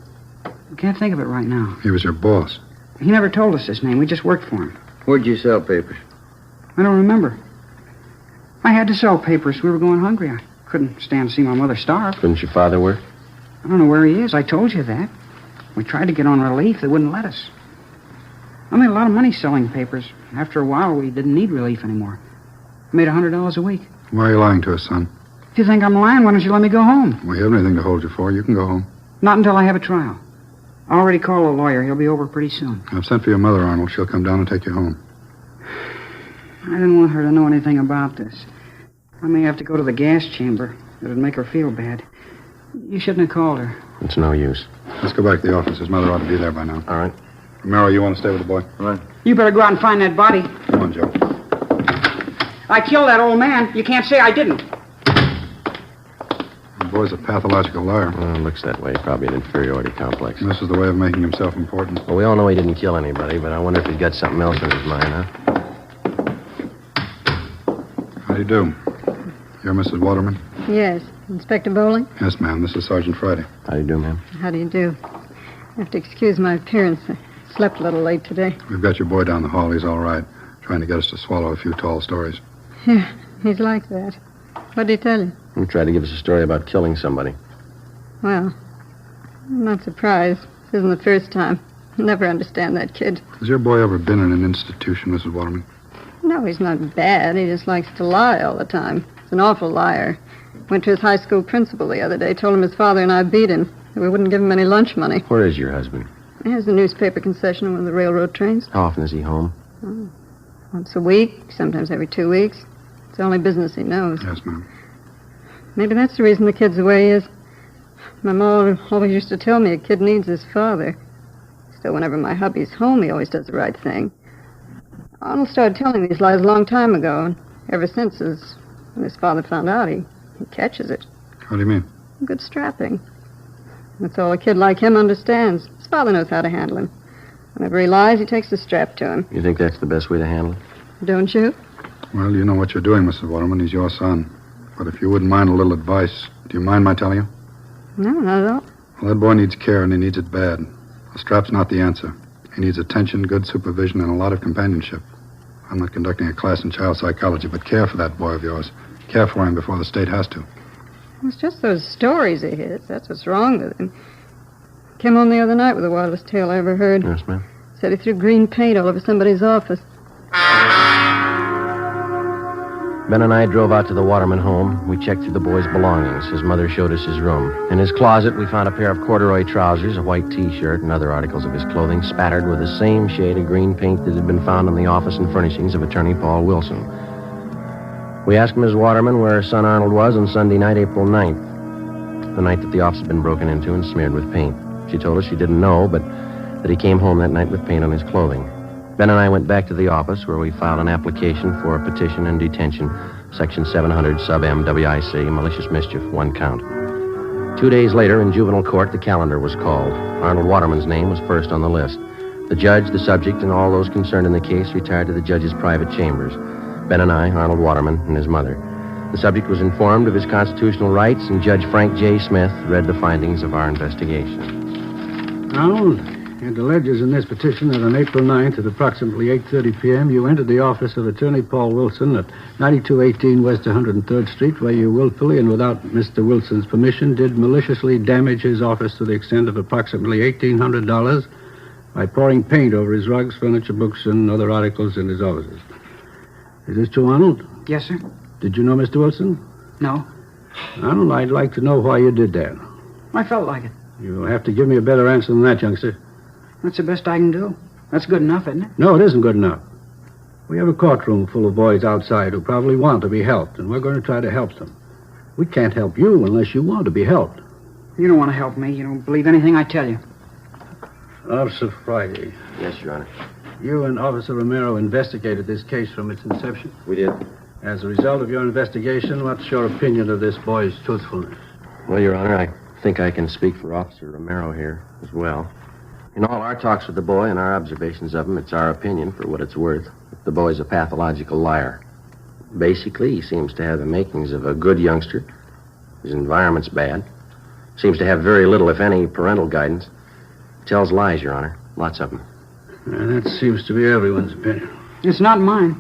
I can't think of it right now. He was your boss. He never told us his name. We just worked for him. Where'd you sell papers? I don't remember. I had to sell papers. We were going hungry. I couldn't stand to see my mother starve. Couldn't your father work? I don't know where he is. I told you that. We tried to get on relief. They wouldn't let us. I made a lot of money selling papers. After a while, we didn't need relief anymore. I made $100 a week. Why are you lying to us, son? If you think I'm lying, why don't you let me go home? We haven't anything to hold you for. You can go home. Not until I have a trial. I already called a lawyer. He'll be over pretty soon. I've sent for your mother, Arnold. She'll come down and take you home. I didn't want her to know anything about this. I may have to go to the gas chamber. It'd make her feel bad. You shouldn't have called her. It's no use. Let's go back to the office. His mother ought to be there by now. All right. Romero, you want to stay with the boy? All right. You better go out and find that body. Come on, Joe. I killed that old man. You can't say I didn't. The boy's a pathological liar. Well, it looks that way. Probably an inferiority complex. And this is the way of making himself important. Well, we all know he didn't kill anybody, but I wonder if he's got something else in his mind, huh? How do you do? You're Mrs. Waterman? Yes. Inspector Bowling? Yes, ma'am. This is Sergeant Friday. How do you do, ma'am? How do you do? I have to excuse my appearance. I slept a little late today. We've got your boy down the hall. He's all right. Trying to get us to swallow a few tall stories. Yeah, he's like that. What did he tell you? He tried to give us a story about killing somebody. Well, I'm not surprised. This isn't the first time. I'll never understand that kid. Has your boy ever been in an institution, Mrs. Waterman? No, he's not bad. He just likes to lie all the time. He's an awful liar. Went to his high school principal the other day, told him his father and I beat him. We wouldn't give him any lunch money. Where is your husband? He has a newspaper concession on one of the railroad trains. How often is he home? Oh, once a week, sometimes every 2 weeks. It's the only business he knows. Yes, ma'am. Maybe that's the reason the kid's the way he is. My mom always used to tell me a kid needs his father. Still, whenever my hubby's home, he always does the right thing. Arnold started telling these lies a long time ago, and ever since, when his father found out, he catches it. How do you mean? Good strapping. That's all a kid like him understands. His father knows how to handle him. Whenever he lies, he takes the strap to him. You think that's the best way to handle it? Don't you? Well, you know what you're doing, Mrs. Waterman. He's your son. But if you wouldn't mind a little advice, do you mind my telling you? No, not at all. Well, that boy needs care, and he needs it bad. A strap's not the answer. He needs attention, good supervision, and a lot of companionship. I'm not conducting a class in child psychology, but care for that boy of yours. Care for him before the state has to. It's just those stories of his. That's what's wrong with him. Came home the other night with the wildest tale I ever heard. Yes, ma'am. Said he threw green paint all over somebody's office. Ben and I drove out to the Waterman home. We checked through the boy's belongings. His mother showed us his room. In his closet, we found a pair of corduroy trousers, a white T-shirt, and other articles of his clothing spattered with the same shade of green paint that had been found in the office and furnishings of attorney Paul Wilson. We asked Ms. Waterman where her son Arnold was on Sunday night, April 9th, the night that the office had been broken into and smeared with paint. She told us she didn't know, but that he came home that night with paint on his clothing. Ben and I went back to the office where we filed an application for a petition and detention, Section 700 sub M WIC, malicious mischief, 1 count. 2 days later, in juvenile court, the calendar was called. Arnold Waterman's name was first on the list. The judge, the subject, and all those concerned in the case retired to the judge's private chambers. Ben and I, Arnold Waterman, and his mother. The subject was informed of his constitutional rights, and Judge Frank J. Smith read the findings of our investigation. Arnold, it alleges in this petition that on April 9th at approximately 8:30 p.m., you entered the office of Attorney Paul Wilson at 9218 West 103rd Street, where you willfully and without Mr. Wilson's permission did maliciously damage his office to the extent of approximately $1,800 by pouring paint over his rugs, furniture, books, and other articles in his offices. Is this true, Arnold? Yes, sir. Did you know Mr. Wilson? No. Arnold, I'd like to know why you did that. I felt like it. You'll have to give me a better answer than that, youngster. That's the best I can do. That's good enough, isn't it? No, it isn't good enough. We have a courtroom full of boys outside who probably want to be helped, and we're going to try to help them. We can't help you unless you want to be helped. You don't want to help me. You don't believe anything I tell you. Officer Friday. Yes, Your Honor. You and Officer Romero investigated this case from its inception. We did. As a result of your investigation, what's your opinion of this boy's truthfulness? Well, Your Honor, I think I can speak for Officer Romero here as well. In all our talks with the boy and our observations of him, it's our opinion, for what it's worth, that the boy's a pathological liar. Basically, he seems to have the makings of a good youngster. His environment's bad. Seems to have very little, if any, parental guidance. Tells lies, Your Honor. Lots of them. That seems to be everyone's opinion. It's not mine.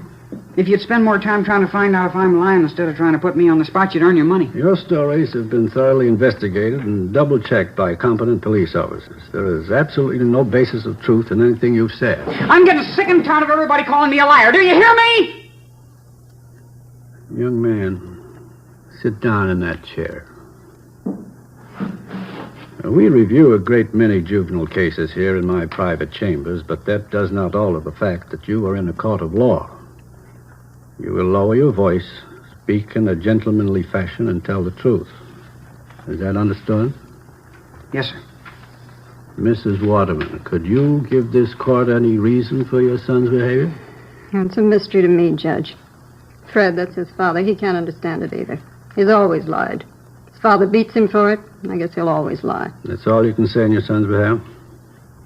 If you'd spend more time trying to find out if I'm lying instead of trying to put me on the spot, you'd earn your money. Your stories have been thoroughly investigated and double-checked by competent police officers. There is absolutely no basis of truth in anything you've said. I'm getting sick and tired of everybody calling me a liar. Do you hear me? Young man, sit down in that chair. We review a great many juvenile cases here in my private chambers, but that does not alter the fact that you are in a court of law. You will lower your voice, speak in a gentlemanly fashion, and tell the truth. Is that understood? Yes, sir. Mrs. Waterman, could you give this court any reason for your son's behavior? It's a mystery to me, Judge. Fred, that's his father. He can't understand it either. He's always lied. His father beats him for it, and I guess he'll always lie. That's all you can say on your son's behalf?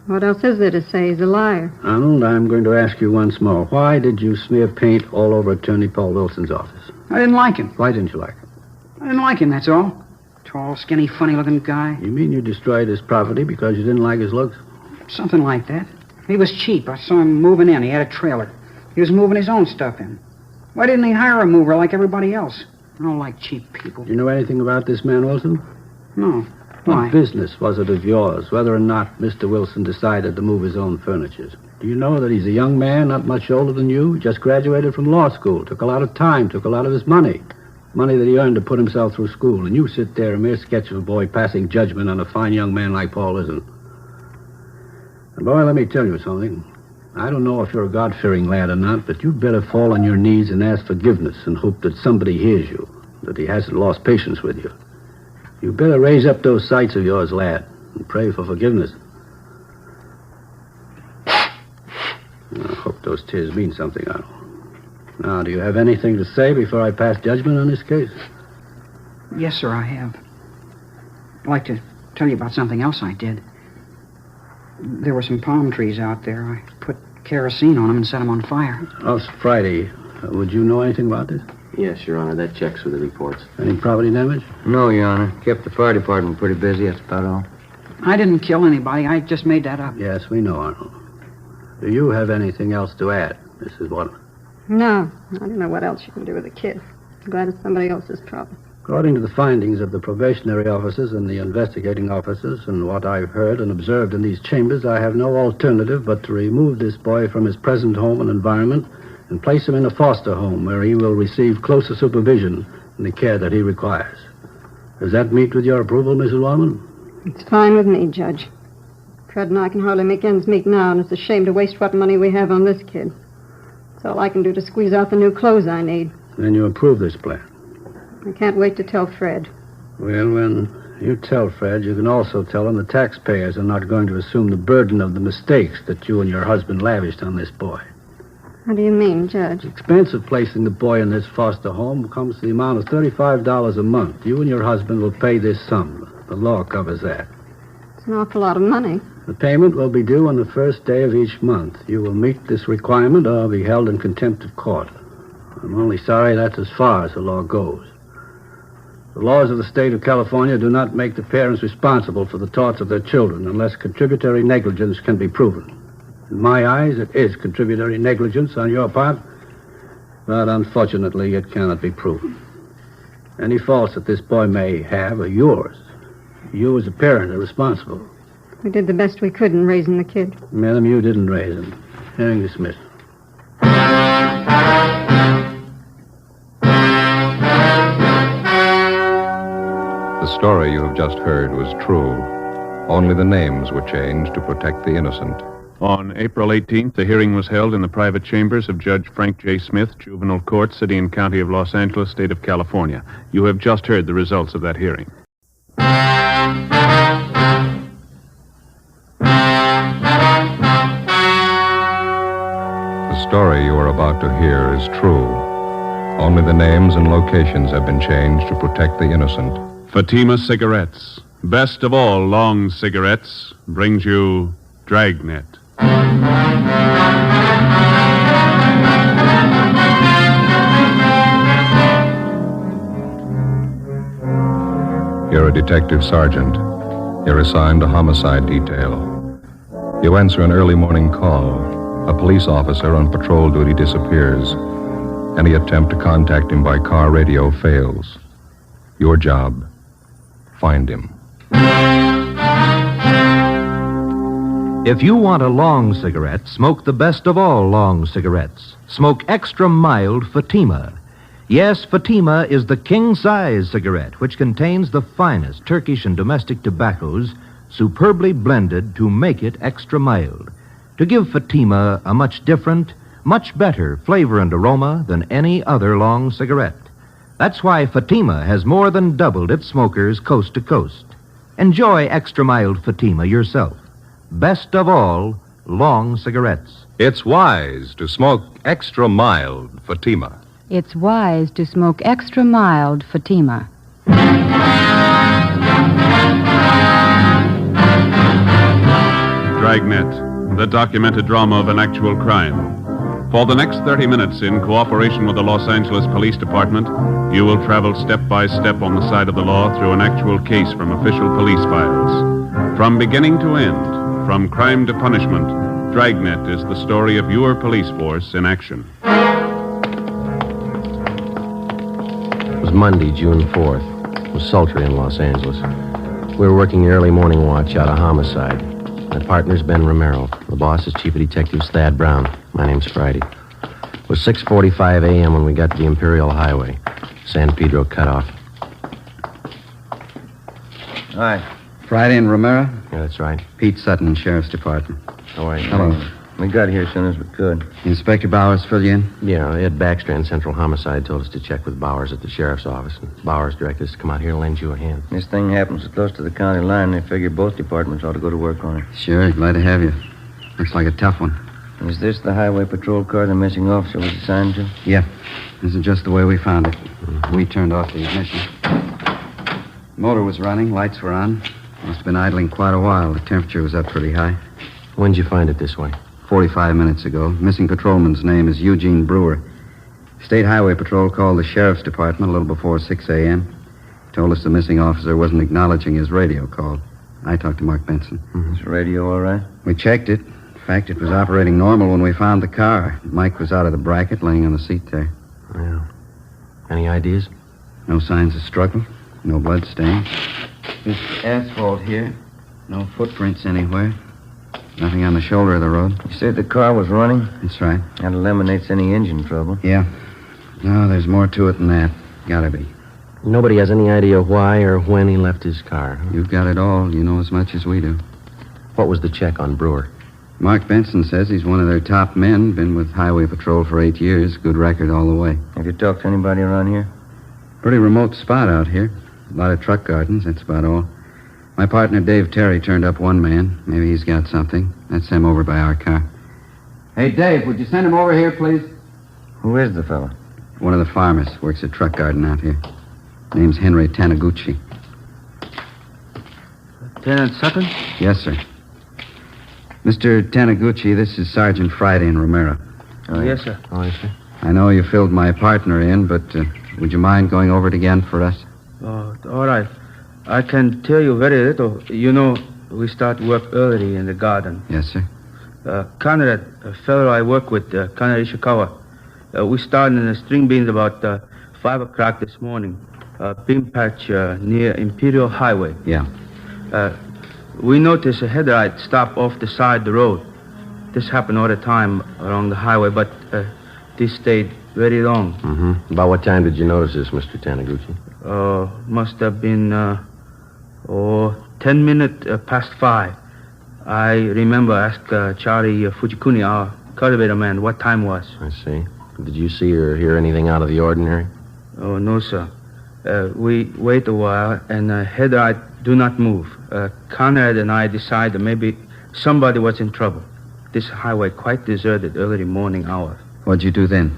What else is there to say? He's a liar. Arnold, I'm going to ask you once more. Why did you smear paint all over Attorney Paul Wilson's office? I didn't like him. Why didn't you like him? I didn't like him, that's all. Tall, skinny, funny-looking guy. You mean you destroyed his property because you didn't like his looks? Something like that. He was cheap. I saw him moving in. He had a trailer. He was moving his own stuff in. Why didn't he hire a mover like everybody else? I don't like cheap people. Do you know anything about this man, Wilson? No. What Why? business was it of yours, whether or not Mr. Wilson decided to move his own furniture? Do you know that he's a young man, not much older than you, just graduated from law school, took a lot of time, took a lot of his money that he earned to put himself through school, and you sit there, a mere sketch of a boy passing judgment on a fine young man like Paul Wilson. And boy, let me tell you something. I don't know if you're a God-fearing lad or not, but you'd better fall on your knees and ask forgiveness and hope that somebody hears you, that he hasn't lost patience with you. You better raise up those sights of yours, lad, and pray for forgiveness. I hope those tears mean something, Arnold. Now, do you have anything to say before I pass judgment on this case? Yes, sir, I have. I'd like to tell you about something else I did. There were some palm trees out there. I put kerosene on them and set them on fire. Officer Friday, would you know anything about this? Yes, Your Honor. That checks with the reports. Any property damage? No, Your Honor. Kept the fire department pretty busy. That's about all. I didn't kill anybody. I just made that up. Yes, we know, Arnold. Do you have anything else to add, Mrs. Waterman? No. I don't know what else you can do with a kid. I'm glad it's somebody else's trouble. According to the findings of the probationary officers and the investigating officers and what I've heard and observed in these chambers, I have no alternative but to remove this boy from his present home and environment and place him in a foster home where he will receive closer supervision and the care that he requires. Does that meet with your approval, Mrs. Waterman? It's fine with me, Judge. Fred and I can hardly make ends meet now, and it's a shame to waste what money we have on this kid. It's all I can do to squeeze out the new clothes I need. Then you approve this plan. I can't wait to tell Fred. Well, when you tell Fred, you can also tell him the taxpayers are not going to assume the burden of the mistakes that you and your husband lavished on this boy. How do you mean, Judge? The expense of placing the boy in this foster home comes to the amount of $35 a month. You and your husband will pay this sum. The law covers that. It's an awful lot of money. The payment will be due on the first day of each month. You will meet this requirement or be held in contempt of court. I'm only sorry that's as far as the law goes. The laws of the state of California do not make the parents responsible for the torts of their children unless contributory negligence can be proven. In my eyes, it is contributory negligence on your part, but unfortunately, it cannot be proven. Any faults that this boy may have are yours. You as a parent are responsible. We did the best we could in raising the kid. Madam, you didn't raise him. Hearing dismissed. The story you have just heard was true. Only the names were changed to protect the innocent. On April 18th, the hearing was held in the private chambers of Judge Frank J. Smith, Juvenile Court, City and County of Los Angeles, State of California. You have just heard the results of that hearing. The story you are about to hear is true. Only the names and locations have been changed to protect the innocent. Fatima Cigarettes, best of all long cigarettes, brings you Dragnet. You're a detective sergeant. You're assigned to homicide detail. You answer an early morning call. A police officer on patrol duty disappears. Any attempt to contact him by car radio fails. Your job, find him. If you want a long cigarette, smoke the best of all long cigarettes. Smoke extra mild Fatima. Yes, Fatima is the king-size cigarette, which contains the finest Turkish and domestic tobaccos, superbly blended to make it extra mild, to give Fatima a much different, much better flavor and aroma than any other long cigarette. That's why Fatima has more than doubled its smokers coast to coast. Enjoy extra mild Fatima yourself. Best of all, long cigarettes. It's wise to smoke extra mild Fatima. It's wise to smoke extra mild Fatima. Dragnet, the documented drama of an actual crime. For the next 30 minutes, in cooperation with the Los Angeles Police Department, you will travel step by step on the side of the law through an actual case from official police files. From beginning to end, from crime to punishment, Dragnet is the story of your police force in action. It was Monday, June 4th. It was sultry in Los Angeles. We were working the early morning watch out of homicide. My partner's Ben Romero. The boss is Chief of Detectives Thad Brown. My name's Friday. It was 6:45 a.m. when we got to the Imperial Highway. San Pedro cutoff. Hi. Friday and Romero? Yeah, that's right. Pete Sutton, Sheriff's Department. How are you? Hello. We got here as soon as we could. Inspector Bowers fill you in? Yeah, Ed Baxter and Central Homicide told us to check with Bowers at the sheriff's office. And Bowers directed us to come out here and lend you a hand. This thing happens so close to the county line, they figure both departments ought to go to work on it. Sure, glad to have you. Looks like a tough one. Is this the highway patrol car the missing officer was assigned to? Yeah. This is just the way we found it. We turned off the ignition. Motor was running, lights were on. Must have been idling quite a while. The temperature was up pretty high. When'd you find it this way? 45 minutes ago. Missing patrolman's name is Eugene Brewer. State Highway Patrol called the Sheriff's Department a little before 6 a.m. Told us the missing officer wasn't acknowledging his radio call. I talked to Mark Benson. Is the radio all right? We checked it. In fact, it was operating normal when we found the car. Mike was out of the bracket, laying on the seat there. Yeah. Any ideas? No signs of struggle. No blood stains. This asphalt here. No footprints anywhere. Nothing on the shoulder of the road. You said the car was running? That's right. That eliminates any engine trouble. Yeah. No, there's more to it than that. Gotta be. Nobody has any idea why or when he left his car. Huh? You've got it all. You know as much as we do. What was the check on Brewer? Mark Benson says he's one of their top men. Been with Highway Patrol for 8 years. Good record all the way. Have you talked to anybody around here? Pretty remote spot out here. A lot of truck gardens, that's about all. My partner, Dave Terry, turned up one man. Maybe he's got something. Let's send him over by our car. Hey, Dave, would you send him over here, please? Who is the fellow? One of the farmers. Works a truck garden out here. Name's Henry Taniguchi. Lieutenant Sutton? Yes, sir. Mr. Taniguchi, this is Sergeant Friday in Romero. Yes, sir. Oh, yes, sir. I know you filled my partner in, but would you mind going over it again for us? Oh, all right. I can tell you very little. You know, we start work early in the garden. Yes, sir. Conrad, a fellow I work with, Conrad Ishikawa, we started in the string beans about 5 o'clock this morning. Bean patch near Imperial Highway. Yeah. We noticed a headlight stop off the side of the road. This happened all the time along the highway, but this stayed very long. Mm-hmm. About what time did you notice this, Mr. Taniguchi? Must have been 10 minutes past 5. I remember asked Charlie Fujikuni, our cultivator man, what time was. I see. Did you see or hear anything out of the ordinary? Oh, no, sir. We wait a while, and headlight do not move. Conrad and I decided maybe somebody was in trouble. This highway quite deserted early morning hours. What'd you do then?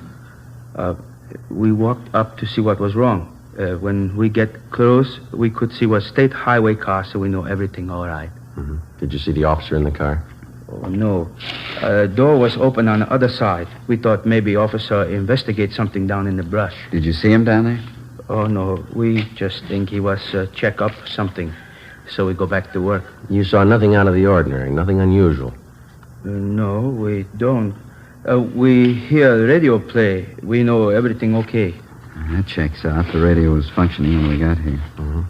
We walked up to see what was wrong. When we get close, we could see was state highway car, so we know everything all right. Mm-hmm. Did you see the officer in the car? Oh, no. Door was open on the other side. We thought maybe officer investigate something down in the brush. Did you see him down there? Oh, no. We just think he was check up something. So we go back to work. You saw nothing out of the ordinary, nothing unusual? No, we don't. We hear radio play. We know everything okay. That checks out. The radio was functioning when we got here. Mm-hmm.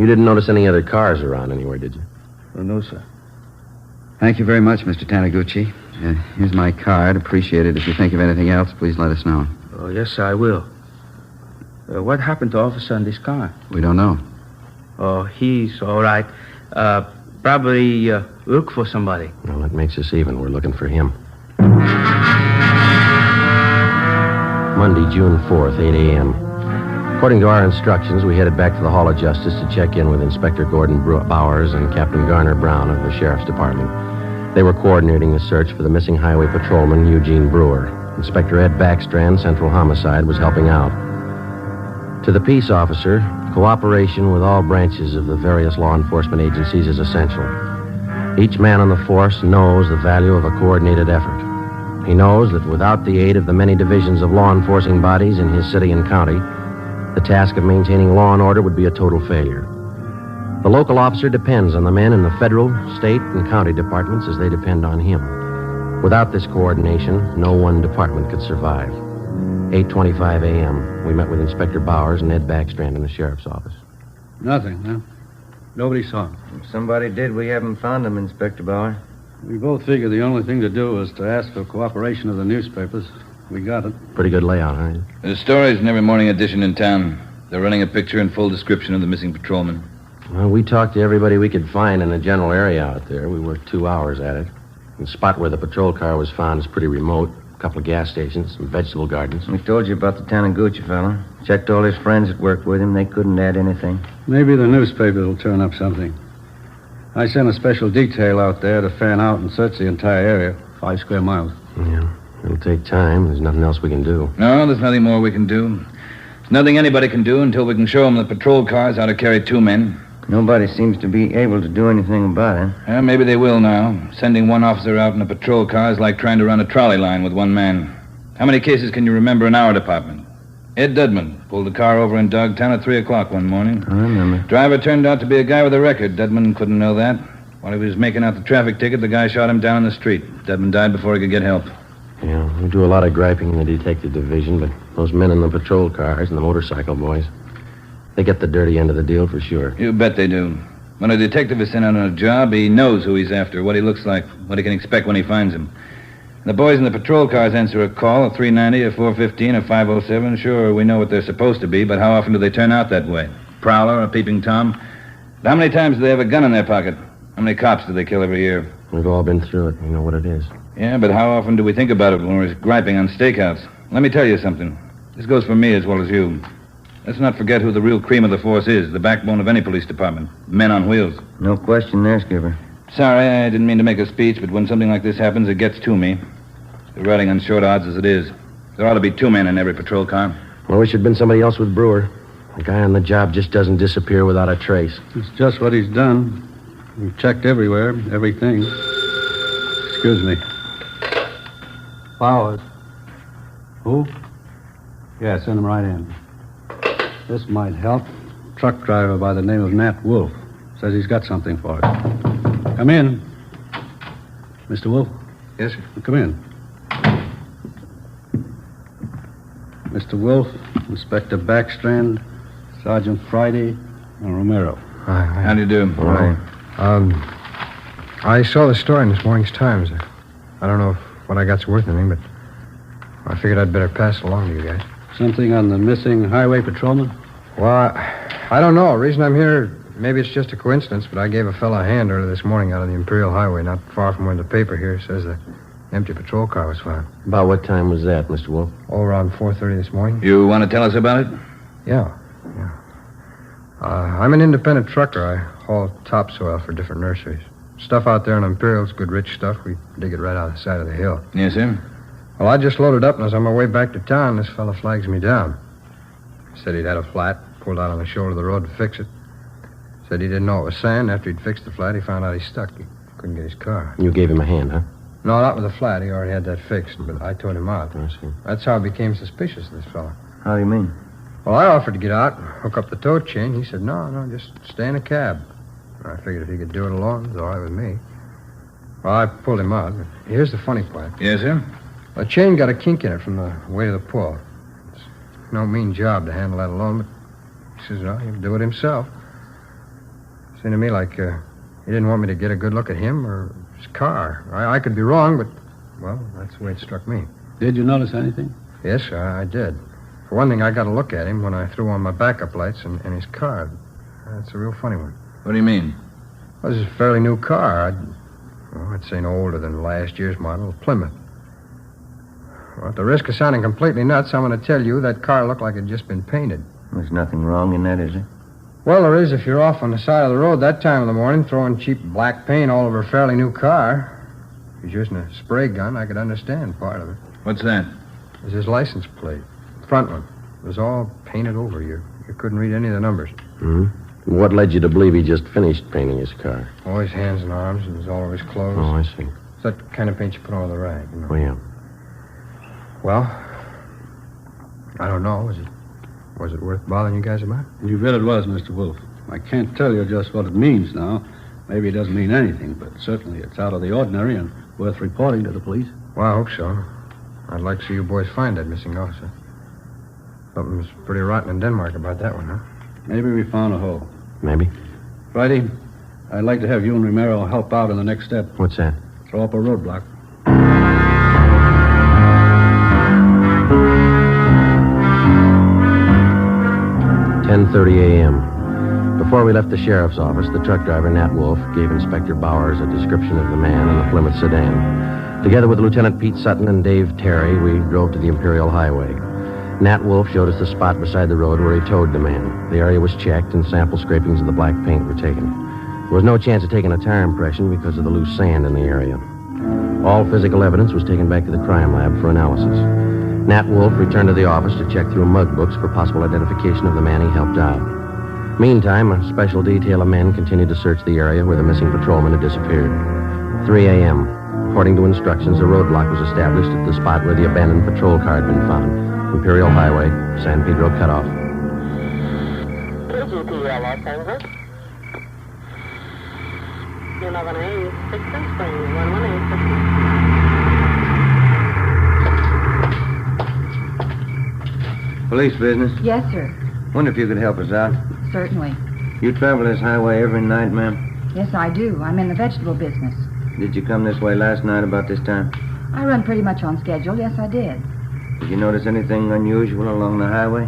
You didn't notice any other cars around anywhere, did you? Oh, no, sir. Thank you very much, Mr. Taniguchi. Here's my card. Appreciate it. If you think of anything else, please let us know. Oh, yes, sir, I will. What happened to officer in this car? We don't know. Oh, he's all right. Probably look for somebody. Well, that makes us even. We're looking for him. Monday, June 4th, 8 a.m. According to our instructions, we headed back to the Hall of Justice to check in with Inspector Gordon Bowers and Captain Garner Brown of the Sheriff's Department. They were coordinating the search for the missing highway patrolman, Eugene Brewer. Inspector Ed Backstrand, Central Homicide, was helping out. To the peace officer, cooperation with all branches of the various law enforcement agencies is essential. Each man on the force knows the value of a coordinated effort. He knows that without the aid of the many divisions of law enforcing bodies in his city and county, the task of maintaining law and order would be a total failure. The local officer depends on the men in the federal, state, and county departments as they depend on him. Without this coordination, no one department could survive. 8:25 a.m., we met with Inspector Bowers and Ed Backstrand in the sheriff's office. Nothing, huh? Nobody saw him. If somebody did, we haven't found him, Inspector Bauer. We both figured the only thing to do was to ask for cooperation of the newspapers. We got it. Pretty good layout, huh? There's stories in every morning edition in town. They're running a picture and full description of the missing patrolman. Well, we talked to everybody we could find in the general area out there. We worked 2 hours at it. The spot where the patrol car was found is pretty remote. A couple of gas stations, some vegetable gardens. We told you about the Taniguchi fellow. Checked all his friends that worked with him. They couldn't add anything. Maybe the newspapers will turn up something. I sent a special detail out there to fan out and search the entire area, 5 square miles. Yeah, it'll take time. There's nothing else we can do. No, there's nothing more we can do. There's nothing anybody can do until we can show them the patrol cars how to carry 2 men. Nobody seems to be able to do anything about it. Yeah, maybe they will now. Sending one officer out in a patrol car is like trying to run a trolley line with one man. How many cases can you remember in our department? Ed Dudman pulled the car over in Dogtown at 3 o'clock one morning. I remember. Driver turned out to be a guy with a record. Dudman couldn't know that. While he was making out the traffic ticket, the guy shot him down in the street. Dudman died before he could get help. Yeah, we do a lot of griping in the detective division, but those men in the patrol cars and the motorcycle boys, they get the dirty end of the deal for sure. You bet they do. When a detective is sent out on a job, he knows who he's after, what he looks like, what he can expect when he finds him. The boys in the patrol cars answer a call, a 390, a 415, a 507. Sure, we know what they're supposed to be, but how often do they turn out that way? Prowler, a peeping Tom? How many times do they have a gun in their pocket? How many cops do they kill every year? We've all been through it. We know what it is. Yeah, but how often do we think about it when we're griping on stakeouts? Let me tell you something. This goes for me as well as you. Let's not forget who the real cream of the force is, the backbone of any police department. Men on wheels. No question there, Skipper. Sorry, I didn't mean to make a speech, but when something like this happens, it gets to me. We're riding on short odds as it is. There ought to be 2 men in every patrol car. Well, I wish it'd been somebody else with Brewer. The guy on the job just doesn't disappear without a trace. It's just what he's done. We've checked everywhere, everything. Excuse me. Powers. Who? Yeah, send him right in. This might help. Truck driver by the name of Nat Wolf. Says he's got something for us. Come in. Mr. Wolf? Yes, sir. Come in. Mr. Wolf, Inspector Backstrand, Sergeant Friday, and Romero. Hi. How do you do? Right. I saw the story in this morning's Times. I don't know if what I got's worth anything, but I figured I'd better pass it along to you guys. Something on the missing highway patrolman? Well, I don't know. The reason I'm here, maybe it's just a coincidence, but I gave a fella a hand earlier this morning out on the Imperial Highway, not far from where the paper here says the empty patrol car was found. About what time was that, Mr. Wolf? Oh, around 4:30 this morning. You want to tell us about it? Yeah. I'm an independent trucker. I haul topsoil for different nurseries. Stuff out there in Imperial's good rich stuff. We dig it right out of the side of the hill. Yes, sir. Well, I just loaded up, and as on my way back to town, this fella flags me down. Said he'd had a flat, pulled out on the shoulder of the road to fix it. Said he didn't know it was sand. After he'd fixed the flat, he found out he stuck. He couldn't get his car. You gave him a hand, huh? No, not with the flat. He already had that fixed, but I towed him out. I see. That's how I became suspicious of this fella. How do you mean? Well, I offered to get out, hook up the tow chain. He said, no, just stay in a cab. I figured if he could do it alone, it was all right with me. Well, I pulled him out. But here's the funny part. Yes, sir? The chain got a kink in it from the weight of the pull. It's no mean job to handle that alone, but he says, no, he'll do it himself. Seemed to me like he didn't want me to get a good look at him or his car. I could be wrong, but, well, that's the way it struck me. Did you notice anything? Yes, I did. For one thing, I got a look at him when I threw on my backup lights and his car. That's a real funny one. What do you mean? Well, this is a fairly new car. I'd say no older than last year's model, Plymouth. Well, at the risk of sounding completely nuts, I'm going to tell you that car looked like it had just been painted. There's nothing wrong in that, is there? Well, there is if you're off on the side of the road that time of the morning throwing cheap black paint all over a fairly new car. If you're using a spray gun, I could understand part of it. What's that? It was his license plate. The front one. It was all painted over. You couldn't read any of the numbers. Mm-hmm. What led you to believe he just finished painting his car? Oh, his hands and arms, and it was all over his clothes. Oh, I see. It's that kind of paint you put on the rag, you know. Oh, yeah. Well, I don't know. Was it worth bothering you guys about? You bet it was, Mr. Wolf. I can't tell you just what it means now. Maybe it doesn't mean anything, but certainly it's out of the ordinary and worth reporting to the police. Well, I hope so. I'd like to see you boys find that missing officer. Something was pretty rotten in Denmark about that one, huh? Maybe we found a hole. Maybe. Friday, I'd like to have you and Romero help out in the next step. What's that? Throw up a roadblock. 10:30 a.m. Before we left the sheriff's office, the truck driver, Nat Wolf, gave Inspector Bowers a description of the man in the Plymouth sedan. Together with Lieutenant Pete Sutton and Dave Terry, we drove to the Imperial Highway. Nat Wolf showed us the spot beside the road where he towed the man. The area was checked, and sample scrapings of the black paint were taken. There was no chance of taking a tire impression because of the loose sand in the area. All physical evidence was taken back to the crime lab for analysis. Nat Wolf returned to the office to check through mug books for possible identification of the man he helped out. Meantime, a special detail of men continued to search the area where the missing patrolman had disappeared. 3 a.m. According to instructions, a roadblock was established at the spot where the abandoned patrol car had been found. Imperial Highway, San Pedro cutoff. KGPL Los Angeles. You're not going to use 6 Springs, 118. Police business? Yes, sir. Wonder if you could help us out. Certainly. You travel this highway every night, ma'am? Yes, I do. I'm in the vegetable business. Did you come this way last night about this time? I run pretty much on schedule. Yes, I did. Did you notice anything unusual along the highway?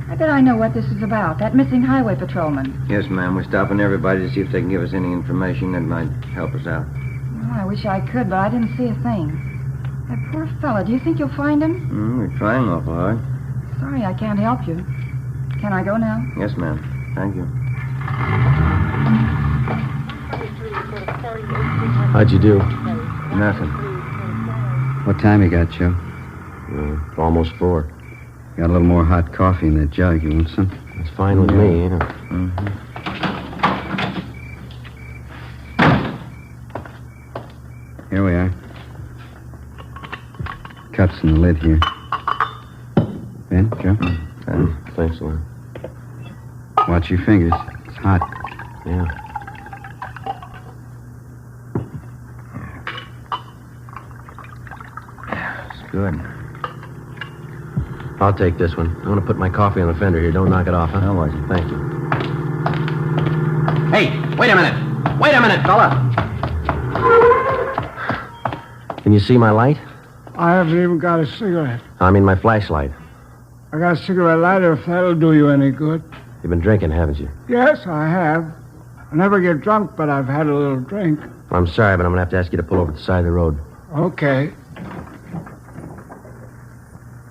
I bet I know what this is about. That missing highway patrolman. Yes, ma'am. We're stopping everybody to see if they can give us any information that might help us out. Well, I wish I could, but I didn't see a thing. That poor fella. Do you think you'll find him? We're trying awful hard. Sorry, I can't help you. Can I go now? Yes, ma'am. Thank you. How'd you do? Nothing. What time you got, Joe? Almost 4. Got a little more hot coffee in that jug. You want some? It's fine with me, ain't it? Mm-hmm. Here we are. Cups in the lid here. Ben, Joe? Thanks a lot. Watch your fingers. It's hot. Yeah. It's good. I'll take this one. I want to put my coffee on the fender here. Don't knock it off, huh? How was it? Thank you. Hey, wait a minute. Wait a minute, fella. Can you see my light? I haven't even got a cigarette. I mean my flashlight. I got a cigarette lighter if that'll do you any good. You've been drinking, haven't you? Yes, I have. I never get drunk, but I've had a little drink. I'm sorry, but I'm going to have to ask you to pull over to the side of the road. Okay.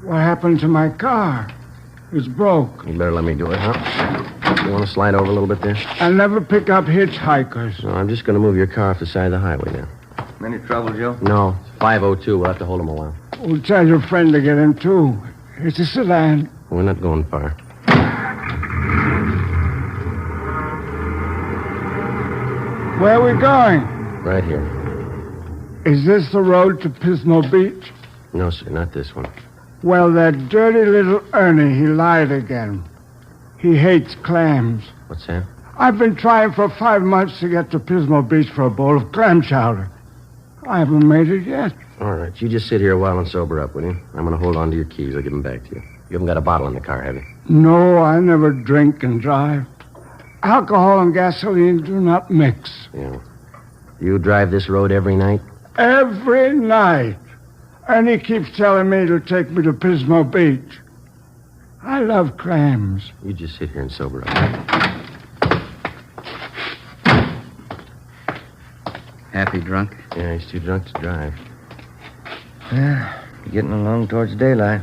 What happened to my car? It's broke. You better let me do it, huh? You want to slide over a little bit there? I never pick up hitchhikers. No, I'm just going to move your car off the side of the highway now. Any trouble, Joe? No, 502. We'll have to hold him a while. We'll tell your friend to get in, too. It's a sedan. We're not going far. Where are we going? Right here. Is this the road to Pismo Beach? No, sir, not this one. Well, that dirty little Ernie, he lied again. He hates clams. What's that? I've been trying for 5 months to get to Pismo Beach for a bowl of clam chowder. I haven't made it yet. All right, you just sit here a while and sober up, will you? I'm going to hold on to your keys. I'll give them back to you. You haven't got a bottle in the car, have you? No, I never drink and drive. Alcohol and gasoline do not mix. Yeah. You drive this road every night? Every night. And he keeps telling me to take me to Pismo Beach. I love clams. You just sit here and sober up. Happy drunk? Yeah, he's too drunk to drive. Yeah, getting along towards daylight.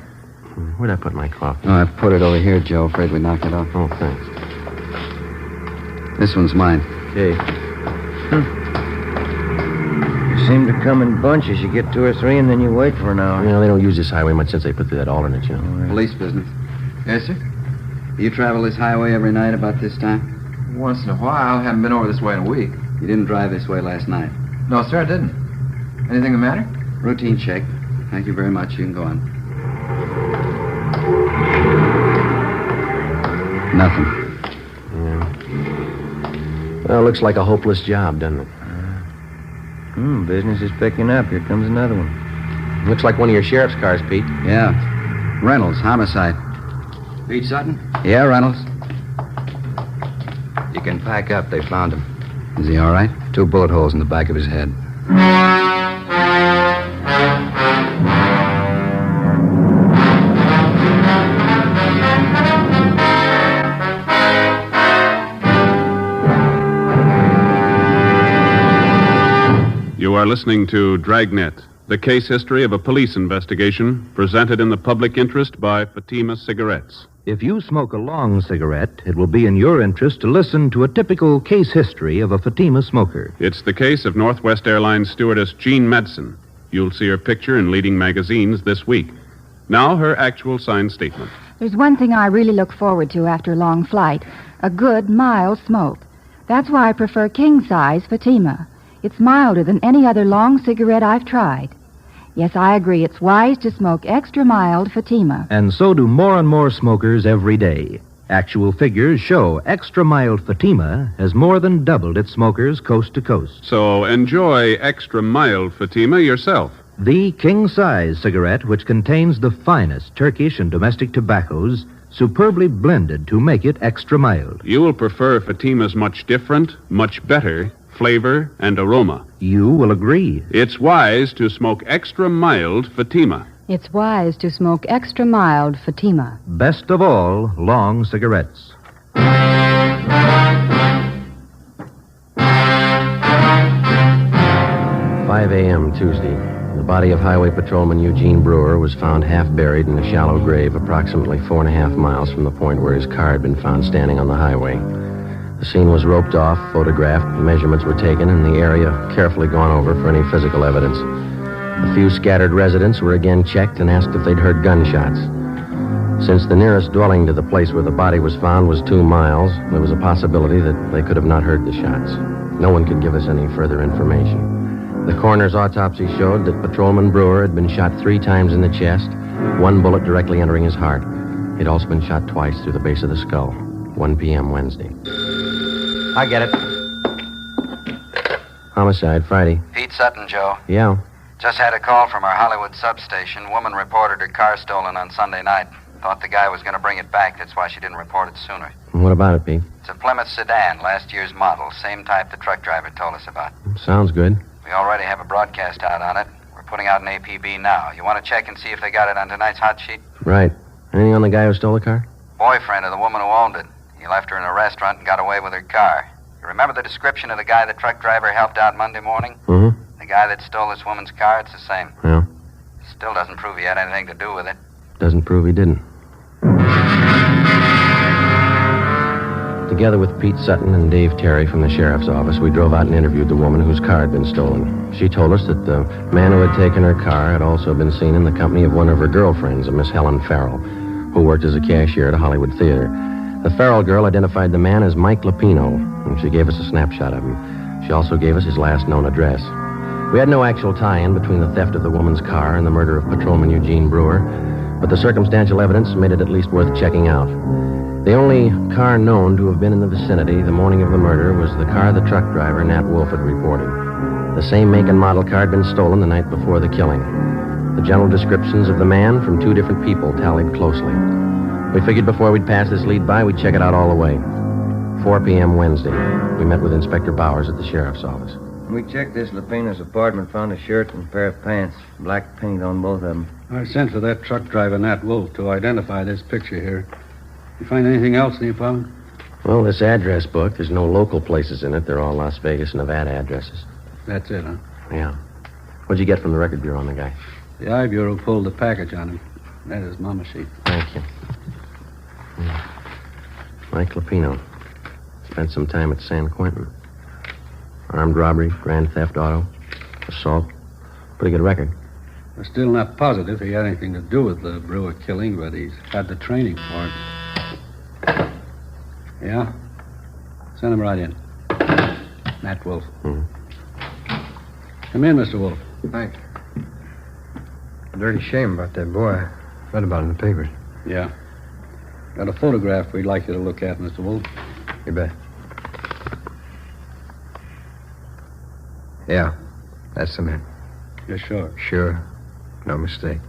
Where'd I put my coffee? Oh, I put it over here, Joe. Afraid we knocked it off. Oh, thanks. This one's mine. Okay. You seem to come in bunches. You get 2 or 3, and then you wait for an hour. You know, they don't use this highway much since they put that alternate, you know. Police business. Yes, sir? You travel this highway every night about this time? Once in a while. Haven't been over this way in a week. You didn't drive this way last night? No, sir, I didn't. Anything the matter? Routine check. Thank you very much. You can go on. Nothing. Yeah. Well, looks like a hopeless job, doesn't it? Business is picking up. Here comes another one. Looks like one of your sheriff's cars, Pete. Yeah. Reynolds, homicide. Pete Sutton? Yeah, Reynolds. You can pack up. They found him. Is he all right? 2 bullet holes in the back of his head. You are listening to Dragnet, the case history of a police investigation presented in the public interest by Fatima Cigarettes. If you smoke a long cigarette, it will be in your interest to listen to a typical case history of a Fatima smoker. It's the case of Northwest Airlines stewardess Jean Madsen. You'll see her picture in leading magazines this week. Now, her actual signed statement. There's one thing I really look forward to after a long flight, a good, mild smoke. That's why I prefer king-size Fatima. It's milder than any other long cigarette I've tried. Yes, I agree. It's wise to smoke extra mild Fatima. And so do more and more smokers every day. Actual figures show extra mild Fatima has more than doubled its smokers coast to coast. So enjoy extra mild Fatima yourself. The king-size cigarette, which contains the finest Turkish and domestic tobaccos, superbly blended to make it extra mild. You will prefer Fatima's much different, much better flavor and aroma. You will agree. It's wise to smoke extra mild Fatima. It's wise to smoke extra mild Fatima. Best of all, long cigarettes. 5 a.m. Tuesday. The body of Highway Patrolman Eugene Brewer was found half buried in a shallow grave approximately 4.5 miles from the point where his car had been found standing on the highway. The scene was roped off, photographed, measurements were taken, and the area carefully gone over for any physical evidence. A few scattered residents were again checked and asked if they'd heard gunshots. Since the nearest dwelling to the place where the body was found was 2 miles, there was a possibility that they could have not heard the shots. No one could give us any further information. The coroner's autopsy showed that Patrolman Brewer had been shot 3 times in the chest, 1 bullet directly entering his heart. He'd also been shot twice through the base of the skull. 1 p.m. Wednesday. I get it. Homicide, Friday. Pete Sutton, Joe. Yeah. Just had a call from our Hollywood substation. Woman reported her car stolen on Sunday night. Thought the guy was going to bring it back. That's why she didn't report it sooner. What about it, Pete? It's a Plymouth sedan, last year's model. Same type the truck driver told us about. Sounds good. We already have a broadcast out on it. We're putting out an APB now. You want to check and see if they got it on tonight's hot sheet? Right. Anything on the guy who stole the car? Boyfriend of the woman who owned it. He left her in a restaurant and got away with her car. You remember the description of the guy the truck driver helped out Monday morning? Mm-hmm. The guy that stole this woman's car, it's the same. Yeah. Still doesn't prove he had anything to do with it. Doesn't prove he didn't. Together with Pete Sutton and Dave Terry from the sheriff's office, we drove out and interviewed the woman whose car had been stolen. She told us that the man who had taken her car had also been seen in the company of one of her girlfriends, a Miss Helen Farrell, who worked as a cashier at a Hollywood theater. The Farrell girl identified the man as Mike Lapino, and she gave us a snapshot of him. She also gave us his last known address. We had no actual tie-in between the theft of the woman's car and the murder of Patrolman Eugene Brewer, but the circumstantial evidence made it at least worth checking out. The only car known to have been in the vicinity the morning of the murder was the car the truck driver, Nat Wolf, had reported. The same make and model car had been stolen the night before the killing. The general descriptions of the man from 2 different people tallied closely. We figured before we'd pass this lead by, we'd check it out all the way. 4 p.m. Wednesday. We met with Inspector Bowers at the sheriff's office. We checked this Lapino's apartment, found a shirt and a pair of pants. Black paint on both of them. I sent for that truck driver, Nat Wolf, to identify this picture here. You find anything else in the apartment? Well, this address book, there's no local places in it. They're all Las Vegas, Nevada addresses. That's it, huh? Yeah. What'd you get from the record bureau on the guy? The I Bureau pulled the package on him. That is Mama sheet. Thank you. Mike Lapino. Spent some time at San Quentin. Armed robbery, grand theft auto, assault. Pretty good record. We're still not positive he had anything to do with the Brewer killing, but he's had the training for it. Yeah? Send him right in. Nat Wolf. Mm-hmm. Come in, Mr. Wolf. Thanks. A dirty shame about that boy. I read about it in the papers. Yeah. Got a photograph we'd like you to look at, Mr. Wolf. You bet. Yeah, that's the man. You're sure? Sure. No mistake.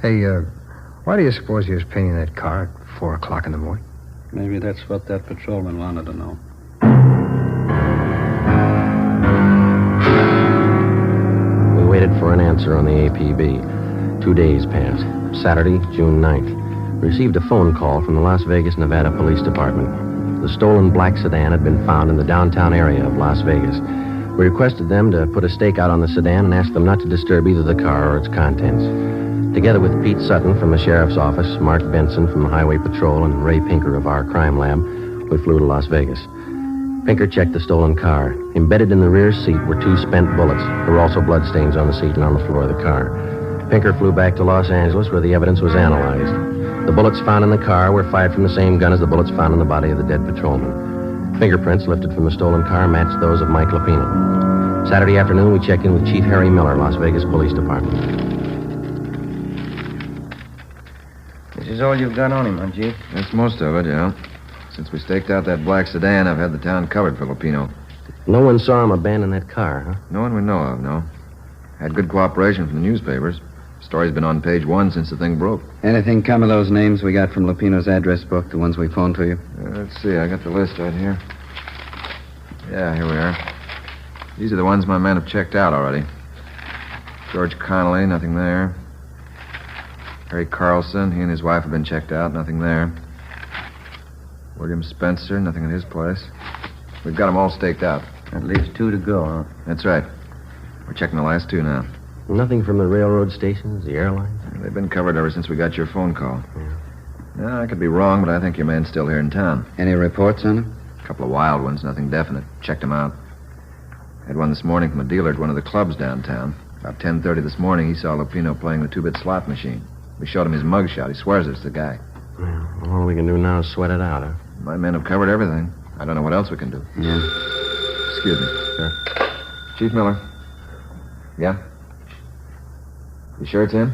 Hey, why do you suppose he was painting that car at 4 o'clock in the morning? Maybe that's what that patrolman wanted to know. We waited for an answer on the APB. 2 days passed. Saturday, June 9th. We received a phone call from the Las Vegas, Nevada Police Department. The stolen black sedan had been found in the downtown area of Las Vegas. We requested them to put a stake out on the sedan and asked them not to disturb either the car or its contents. Together with Pete Sutton from the sheriff's office, Mark Benson from the Highway Patrol, and Ray Pinker of our crime lab, we flew to Las Vegas. Pinker checked the stolen car. Embedded in the rear seat were 2 spent bullets. There were also bloodstains on the seat and on the floor of the car. Pinker flew back to Los Angeles where the evidence was analyzed. The bullets found in the car were fired from the same gun as the bullets found in the body of the dead patrolman. Fingerprints lifted from the stolen car matched those of Mike Lapino. Saturday afternoon, we checked in with Chief Harry Miller, Las Vegas Police Department. This is all you've got on him, huh, Chief? That's most of it, yeah. Since we staked out that black sedan, I've had the town covered for Lapino. No one saw him abandon that car, huh? No one we know of, no. Had good cooperation from the newspapers. Story's been on page 1 since the thing broke. Anything come of those names we got from Lapino's address book, the ones we phoned to you? Let's see, I got the list right here. Yeah, here we are. These are the ones my men have checked out already. George Connolly, nothing there. Harry Carlson, he and his wife have been checked out. Nothing there. William Spencer, nothing in his place. We've got them all staked out. That leaves 2 to go, huh? That's right. We're checking the last 2 now. Nothing from the railroad stations, the airlines? They've been covered ever since we got your phone call. Yeah, I could be wrong, but I think your man's still here in town. Any reports on him? A couple of wild ones, nothing definite. Checked him out. Had one this morning from a dealer at one of the clubs downtown. About 10:30 this morning, he saw Lupino playing the 2-bit slot machine. We showed him his mugshot. He swears it's the guy. Well, all we can do now is sweat it out, huh? My men have covered everything. I don't know what else we can do. Yeah. Excuse me. Sure. Chief Miller. Yeah? You sure it's him?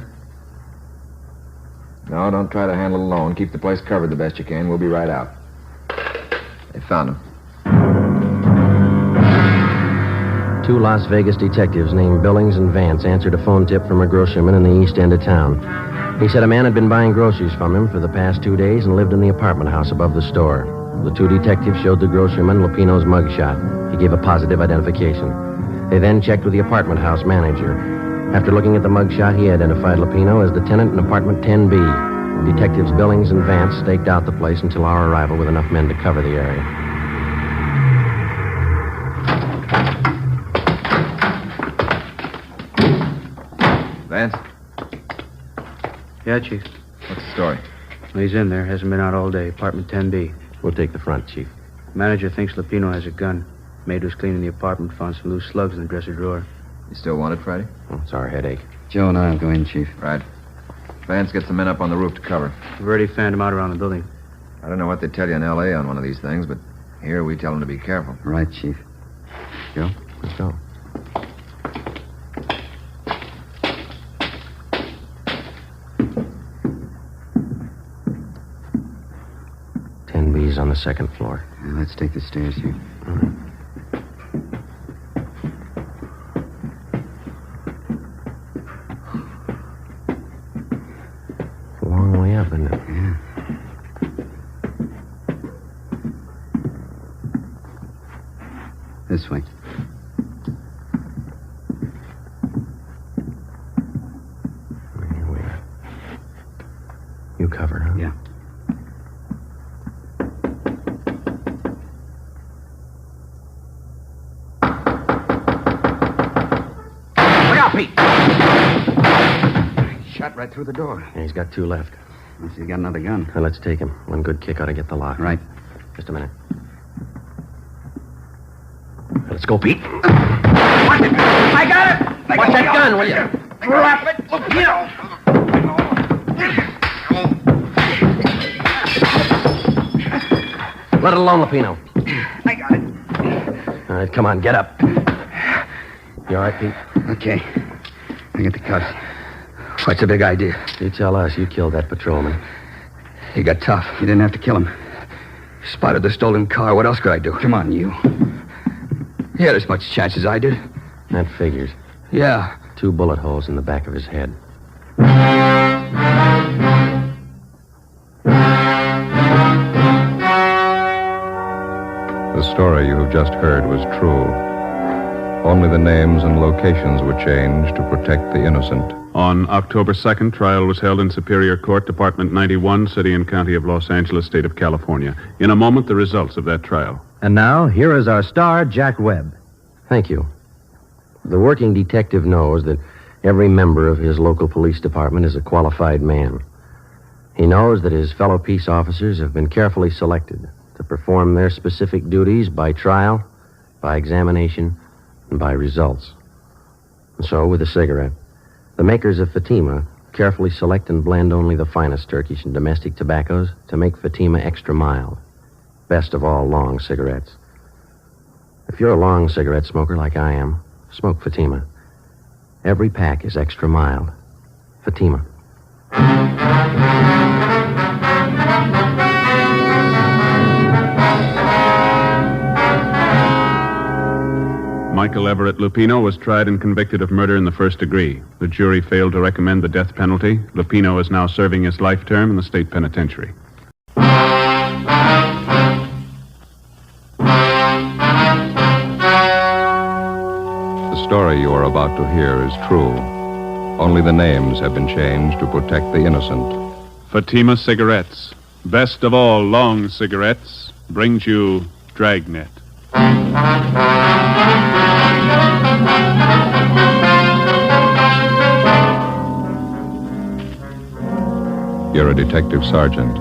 No, don't try to handle it alone. Keep the place covered the best you can. We'll be right out. They found him. 2 Las Vegas detectives named Billings and Vance answered a phone tip from a groceryman in the east end of town. He said a man had been buying groceries from him for the past 2 days and lived in the apartment house above the store. The 2 detectives showed the groceryman Lupino's mugshot. He gave a positive identification. They then checked with the apartment house manager. After looking at the mugshot, he identified Lupino as the tenant in apartment 10B. Detectives Billings and Vance staked out the place until our arrival with enough men to cover the area. Vance? Yeah, Chief. What's the story? Well, he's in there. Hasn't been out all day. Apartment 10B. We'll take the front, Chief. Manager thinks Lupino has a gun. Maid was cleaning the apartment, found some loose slugs in the dresser drawer. You still want it, Friday? Oh, it's our headache. Joe and I'll go in, Chief. Right. Vance, get some men up on the roof to cover. We've already fanned him out around the building. I don't know what they tell you in L.A. on one of these things, but here we tell them to be careful. Right, Chief. Joe? Let's go. On the second floor. Yeah, let's take the stairs here. All right. It's a long way up, isn't it? Yeah. This way. Here we are. You cover, huh? Yeah. Shot right through the door. Yeah, he's got 2 left. Unless he's got another gun. Now, let's take him. One good kick ought to get the lock. Right. Just a minute. Let's go, Pete. Watch it! I got it! Watch that gun, will you? Drop it! Lupino! Let it alone, Lupino. I got it. All right, come on, get up. You all right, Pete? Okay. I get the cuffs. What's the big idea? You tell us. You killed that patrolman. He got tough. You didn't have to kill him. Spotted the stolen car. What else could I do? Come on, you. He had as much chance as I did. That figures. Yeah. 2 bullet holes in the back of his head. The story you have just heard was true. Only the names and locations were changed to protect the innocent. On October 2nd, trial was held in Superior Court, Department 91, City and County of Los Angeles, State of California. In a moment, the results of that trial. And now, here is our star, Jack Webb. Thank you. The working detective knows that every member of his local police department is a qualified man. He knows that his fellow peace officers have been carefully selected to perform their specific duties by trial, by examination, and by results. And so, with a cigarette, the makers of Fatima carefully select and blend only the finest Turkish and domestic tobaccos to make Fatima extra mild. Best of all, long cigarettes. If you're a long cigarette smoker like I am, smoke Fatima. Every pack is extra mild. Fatima. Michael Everett Lupino was tried and convicted of murder in the first degree. The jury failed to recommend the death penalty. Lupino is now serving his life term in the state penitentiary. The story you are about to hear is true. Only the names have been changed to protect the innocent. Fatima Cigarettes, best of all long cigarettes, brings you Dragnet. You're a detective sergeant.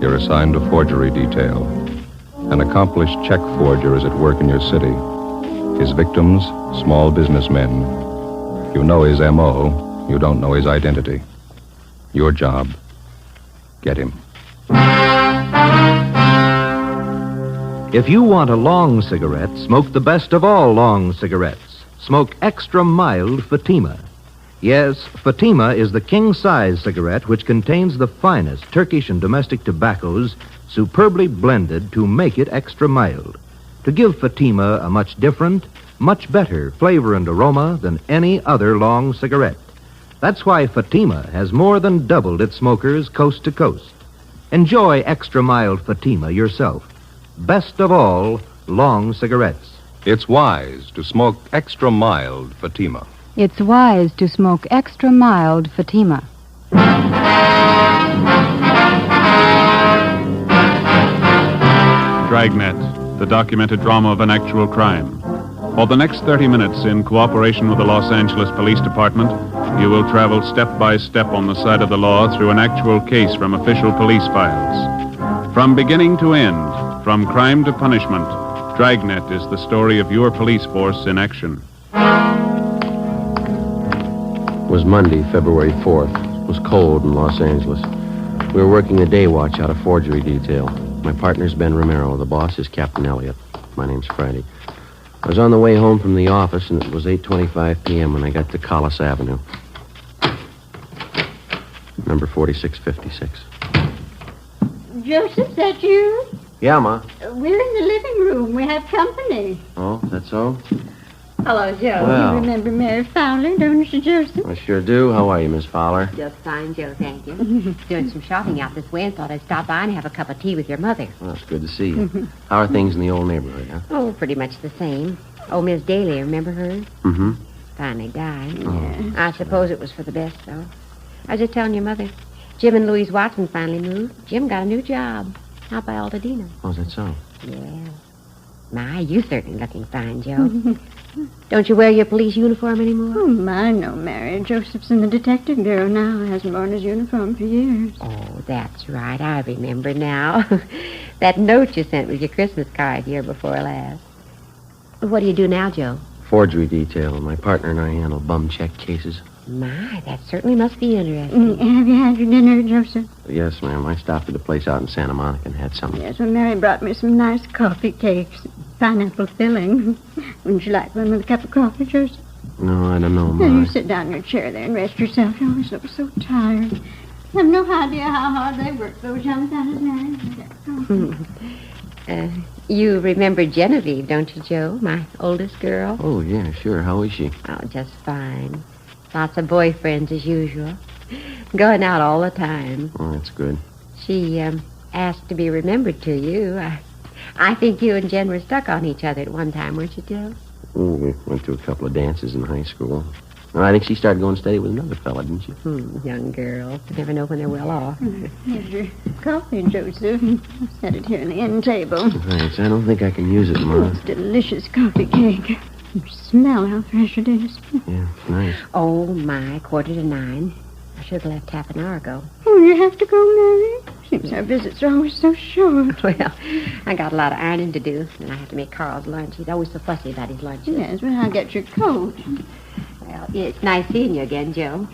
You're assigned to forgery detail. An accomplished check forger is at work in your city. His victims, small businessmen. You know his M.O., you don't know his identity. Your job, get him. If you want a long cigarette, smoke the best of all long cigarettes. Smoke extra mild Fatima. Yes, Fatima is the king-size cigarette which contains the finest Turkish and domestic tobaccos superbly blended to make it extra mild, to give Fatima a much different, much better flavor and aroma than any other long cigarette. That's why Fatima has more than doubled its smokers coast to coast. Enjoy extra mild Fatima yourself. Best of all, long cigarettes. It's wise to smoke extra mild Fatima. It's wise to smoke extra mild Fatima. Dragnet, the documented drama of an actual crime. For the next 30 minutes, in cooperation with the Los Angeles Police Department, you will travel step by step on the side of the law through an actual case from official police files. From beginning to end, from crime to punishment, Dragnet is the story of your police force in action. It was Monday, February 4th. It was cold in Los Angeles. We were working the day watch out of forgery detail. My partner's Ben Romero. The boss is Captain Elliott. My name's Friday. I was on the way home from the office, and it was 8:25 p.m. when I got to Collis Avenue. Number 4656. Joseph, is that you? Yeah, Ma. We're in the living room. We have company. Oh, that's so? Hello, Joe. Well. You remember Mary Fowler, don't you, Joseph? I sure do. How are you, Miss Fowler? Just fine, Joe, thank you. Doing some shopping out this way and thought I'd stop by and have a cup of tea with your mother. Well, it's good to see you. How are things in the old neighborhood, huh? Oh, pretty much the same. Oh, Miss Daly, remember her? Mm-hmm. Finally died. Oh. I suppose it was for the best, though. I was just telling your mother. Jim and Louise Watson finally moved. Jim got a new job out by Altadena. Oh, is that so? Yeah. My, you certainly looking fine, Joe. Don't you wear your police uniform anymore? Oh, my, no, Mary. Joseph's in the detective bureau now. Hasn't worn his uniform for years. Oh, that's right. I remember now. That note you sent with your Christmas card year before last. What do you do now, Joe? Forgery detail. My partner and I handle bum check cases. My, that certainly must be interesting. Have you had your dinner, Joseph? Yes, ma'am. I stopped at a place out in Santa Monica and had something. Yes, well, Mary brought me some nice coffee cakes. Pineapple filling. Wouldn't you like one with a cup of coffee, Joseph? No, I don't know, Ma. Now, you sit down in your chair there and rest yourself. You always look so tired. You have no idea how hard they work, those young fellas, Mary. You remember Genevieve, don't you, Joe? My oldest girl? Oh, yeah, sure. How is she? Oh, just fine. Lots of boyfriends as usual. Going out all the time. Oh, that's good. She asked to be remembered to you. I think you and Jen were stuck on each other at one time, weren't you, Joe? Oh, we went to a couple of dances in high school. And I think she started going steady with another fella, didn't she? Young girls. You never know when they're well off. Here's your coffee, Joseph. Set it here on the end table. Thanks. I don't think I can use it, Ma. It's delicious coffee cake. You smell how fresh it is. Yeah, it's nice. Oh, my, 8:45. I should have left half an hour ago. Oh, you have to go, Mary? Seems our visits are always so short. Well, I got a lot of ironing to do, and I have to make Carl's lunch. He's always so fussy about his lunches. Yes, well, I'll get your coat. Well, it's nice seeing you again, Joe.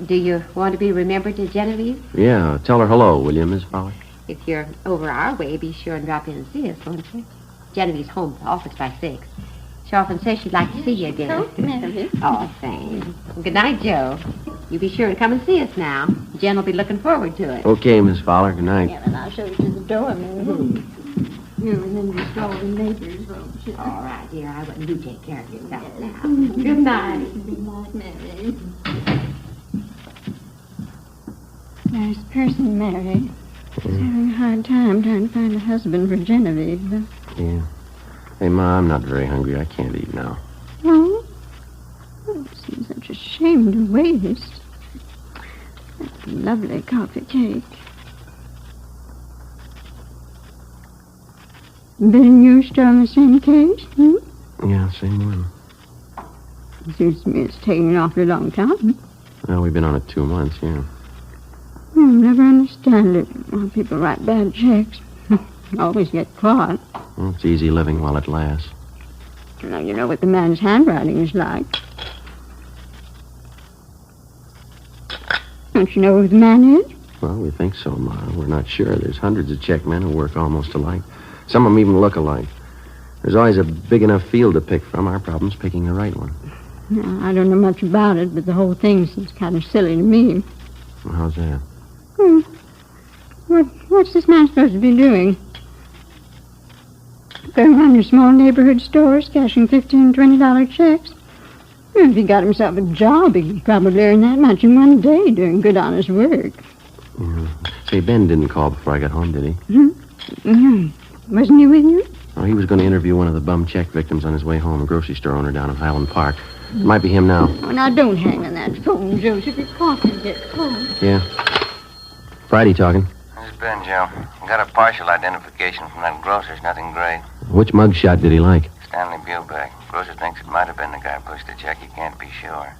Do you want to be remembered to Genevieve? Yeah, tell her hello, will you, Miss Fowler? If you're over our way, be sure and drop in and see us, won't you? Genevieve's home at the office by 6. She often says she'd like to see you again. Oh, Mary. Oh, thanks. Good night, Joe. You be sure to come and see us now. Jen will be looking forward to it. Okay, Miss Fowler. Good night. Yeah, and I'll show you to the door, Mary. You remember the store and neighbors, won't you? All right, dear. I wouldn't you take care of yourself now. Good night. Good night, Mary. Nice person, Mary. She's having a hard time trying to find a husband for Genevieve, though. Yeah. Hey, Ma, I'm not very hungry. I can't eat now. Oh? It seems that such a shame to waste. That's lovely coffee cake. Bill and you still in the same case, hmm? Yeah, same one. Seems to me it's taking an awfully long time. Well, we've been on it 2 months, yeah. I'll never understand it. Why people write bad checks. Always get caught. Well, it's easy living while it lasts. Now, you know what the man's handwriting is like. Don't you know who the man is? Well, we think so, Ma. We're not sure. There's hundreds of check men who work almost alike. Some of them even look alike. There's always a big enough field to pick from. Our problem's picking the right one. Now, I don't know much about it, but the whole thing seems kind of silly to me. Well, how's that? What's this man supposed to be doing? Going around your small neighborhood stores, cashing $15 and $20 checks? Well, if he got himself a job, he could probably earn that much in one day doing good, honest work. Yeah. Say, Ben didn't call before I got home, did he? Mm-hmm. Wasn't he with you? Oh, he was going to interview one of the bum check victims on his way home, a grocery store owner down in Highland Park. It might be him now. Oh, now, don't hang on that phone, Joseph. Your coffee will get cold. Yeah. Friday talking. This is Ben, Joe. I got a partial identification from that grocer's, nothing great. Which mugshot did he like? Stanley Bubeck. Grocer thinks it might have been the guy who pushed the check. He can't be sure.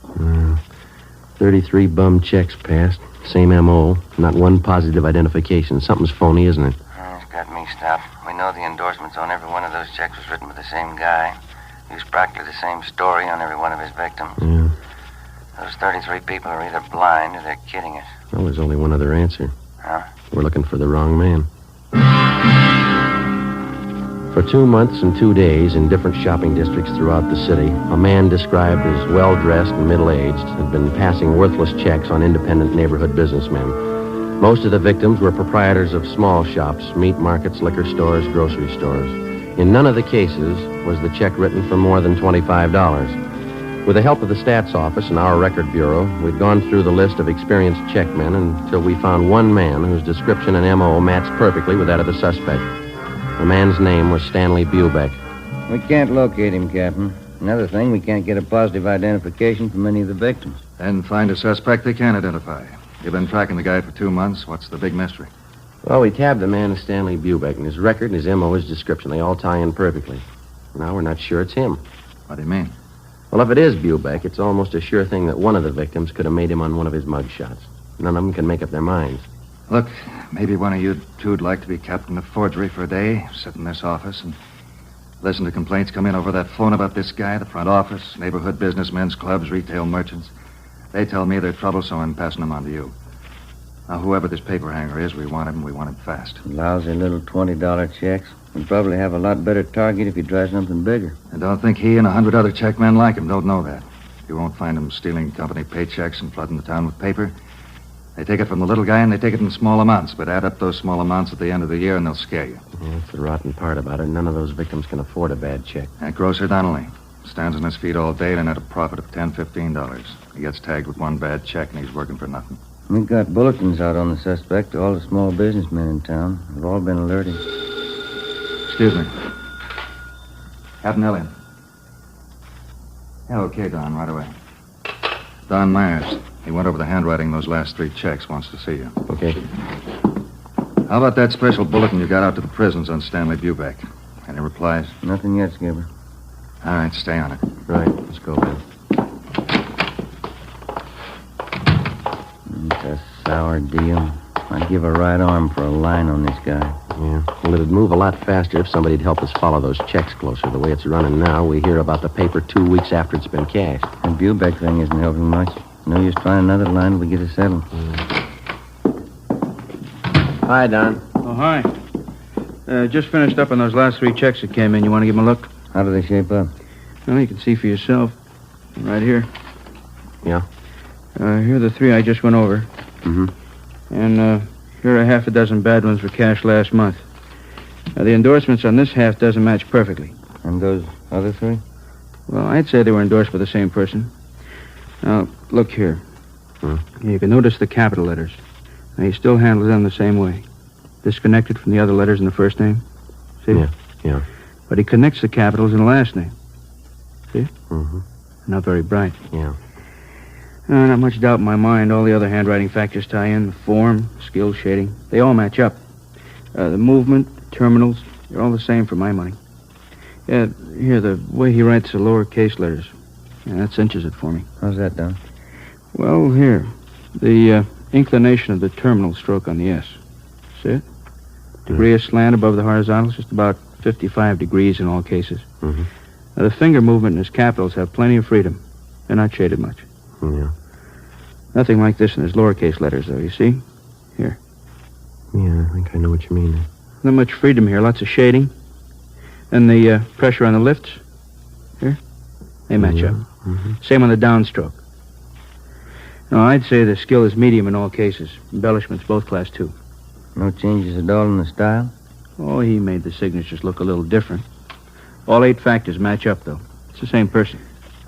33 bum checks passed. Same M.O. Not one positive identification. Something's phony, isn't it? It's got me stopped. We know the endorsements on every one of those checks was written by the same guy. Used practically the same story on every one of his victims. Yeah. Those 33 people are either blind or they're kidding us. Well, there's only one other answer. Huh? We're looking for the wrong man. For 2 months and 2 days in different shopping districts throughout the city, a man described as well-dressed and middle-aged had been passing worthless checks on independent neighborhood businessmen. Most of the victims were proprietors of small shops, meat markets, liquor stores, grocery stores. In none of the cases was the check written for more than $25. With the help of the stats office and our record bureau, we'd gone through the list of experienced checkmen until we found one man whose description and M.O. matched perfectly with that of the suspect. The man's name was Stanley Bubeck. We can't locate him, Captain. Another thing, we can't get a positive identification from any of the victims. Then find a suspect they can identify. You've been tracking the guy for 2 months. What's the big mystery? Well, we tabbed the man as Stanley Bubeck, and his record and his M.O., his description, they all tie in perfectly. Now we're not sure it's him. What do you mean? Well, if it is Bubeck, it's almost a sure thing that one of the victims could have made him on one of his mugshots. None of them can make up their minds. Look, maybe one of you two'd like to be captain of forgery for a day, sit in this office and listen to complaints come in over that phone about this guy, the front office, neighborhood businessmen's clubs, retail merchants. They tell me they're trouble, so I'm passing them on to you. Now, whoever this paper hanger is, we want him, and we want him fast. Lousy little $20 checks. We'd probably have a lot better target if you try something bigger. And don't think he and 100 other checkmen like him don't know that. You won't find him stealing company paychecks and flooding the town with paper. They take it from the little guy, and they take it in small amounts, but add up those small amounts at the end of the year, and they'll scare you. Yeah, that's the rotten part about it. None of those victims can afford a bad check. That grocer Donnelly stands on his feet all day and at a profit of $10, $15. He gets tagged with one bad check, and he's working for nothing. We've got bulletins out on the suspect to all the small businessmen in town. They've all been alerted. Excuse me. Captain Elliott. Yeah, okay, Don, right away. Don Myers. He went over the handwriting of those last 3 checks. Wants to see you. Okay. How about that special bulletin you got out to the prisons on Stanley Bubeck? Any replies? Nothing yet, Skipper. All right, stay on it. Right, let's go, Ben. It's a sour deal. I'd give a right arm for a line on this guy. Yeah, well, it'd move a lot faster if somebody'd help us follow those checks closer. The way it's running now, we hear about the paper 2 weeks after it's been cashed. The Bubeck thing isn't helping much. No use trying another line till we get it settled. Hi, Don. Oh, hi. Just finished up on those last 3 checks that came in. You want to give them a look? How do they shape up? Well, you can see for yourself. Right here. Yeah? Here are the 3 I just went over. Mm-hmm. And here are half a dozen bad ones for cash last month. The endorsements on this half dozen match perfectly. And those other 3? Well, I'd say they were endorsed by the same person. Now, look here. You can notice the capital letters. Now, he still handles them the same way. Disconnected from the other letters in the first name. See? Yeah. But he connects the capitals in the last name. See? Mm-hmm. Not very bright. Yeah. Not much doubt in my mind. All the other handwriting factors tie in. The form, skill, shading. They all match up. The movement, the terminals, they're all the same for my money. Yeah, here, the way he writes the lowercase letters. Yeah, that cinches it for me. How's that done? Well, here. The inclination of the terminal stroke on the S. See it? Degree of slant above the horizontals, just about 55 degrees in all cases. Mm-hmm. Now, the finger movement and his capitals have plenty of freedom. They're not shaded much. Yeah. Nothing like this in his lowercase letters, though, you see? Here. Yeah, I think I know what you mean. Not much freedom here, lots of shading. And the pressure on the lifts, here, they match up. Mm-hmm. Same on the downstroke. No, I'd say the skill is medium in all cases. Embellishments, both class 2. No changes at all in the style? Oh, he made the signatures look a little different. All 8 factors match up, though. It's the same person.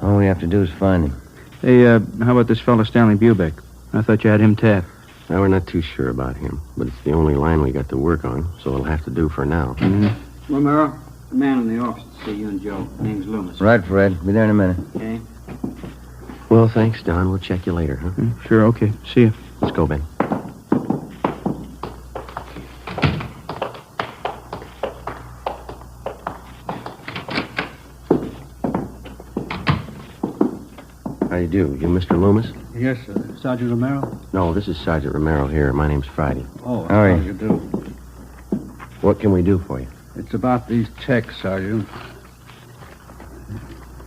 All we have to do is find him. Hey, how about this fellow Stanley Bubeck? I thought you had him tapped. Well, we're not too sure about him, but it's the only line we got to work on, so it'll have to do for now. Mm-hmm. Romero, the man in the office to see you and Joe. Name's Loomis. Right, Fred. Be there in a minute. Okay. Well, thanks, Don. We'll check you later, huh? Sure, okay. See you. Let's go, Ben. How do you do? You Mr. Loomis? Yes, Sergeant Romero? No, this is Sergeant Romero here. My name's Friday. Oh, how are you do? What can we do for you? It's about these checks, Sergeant.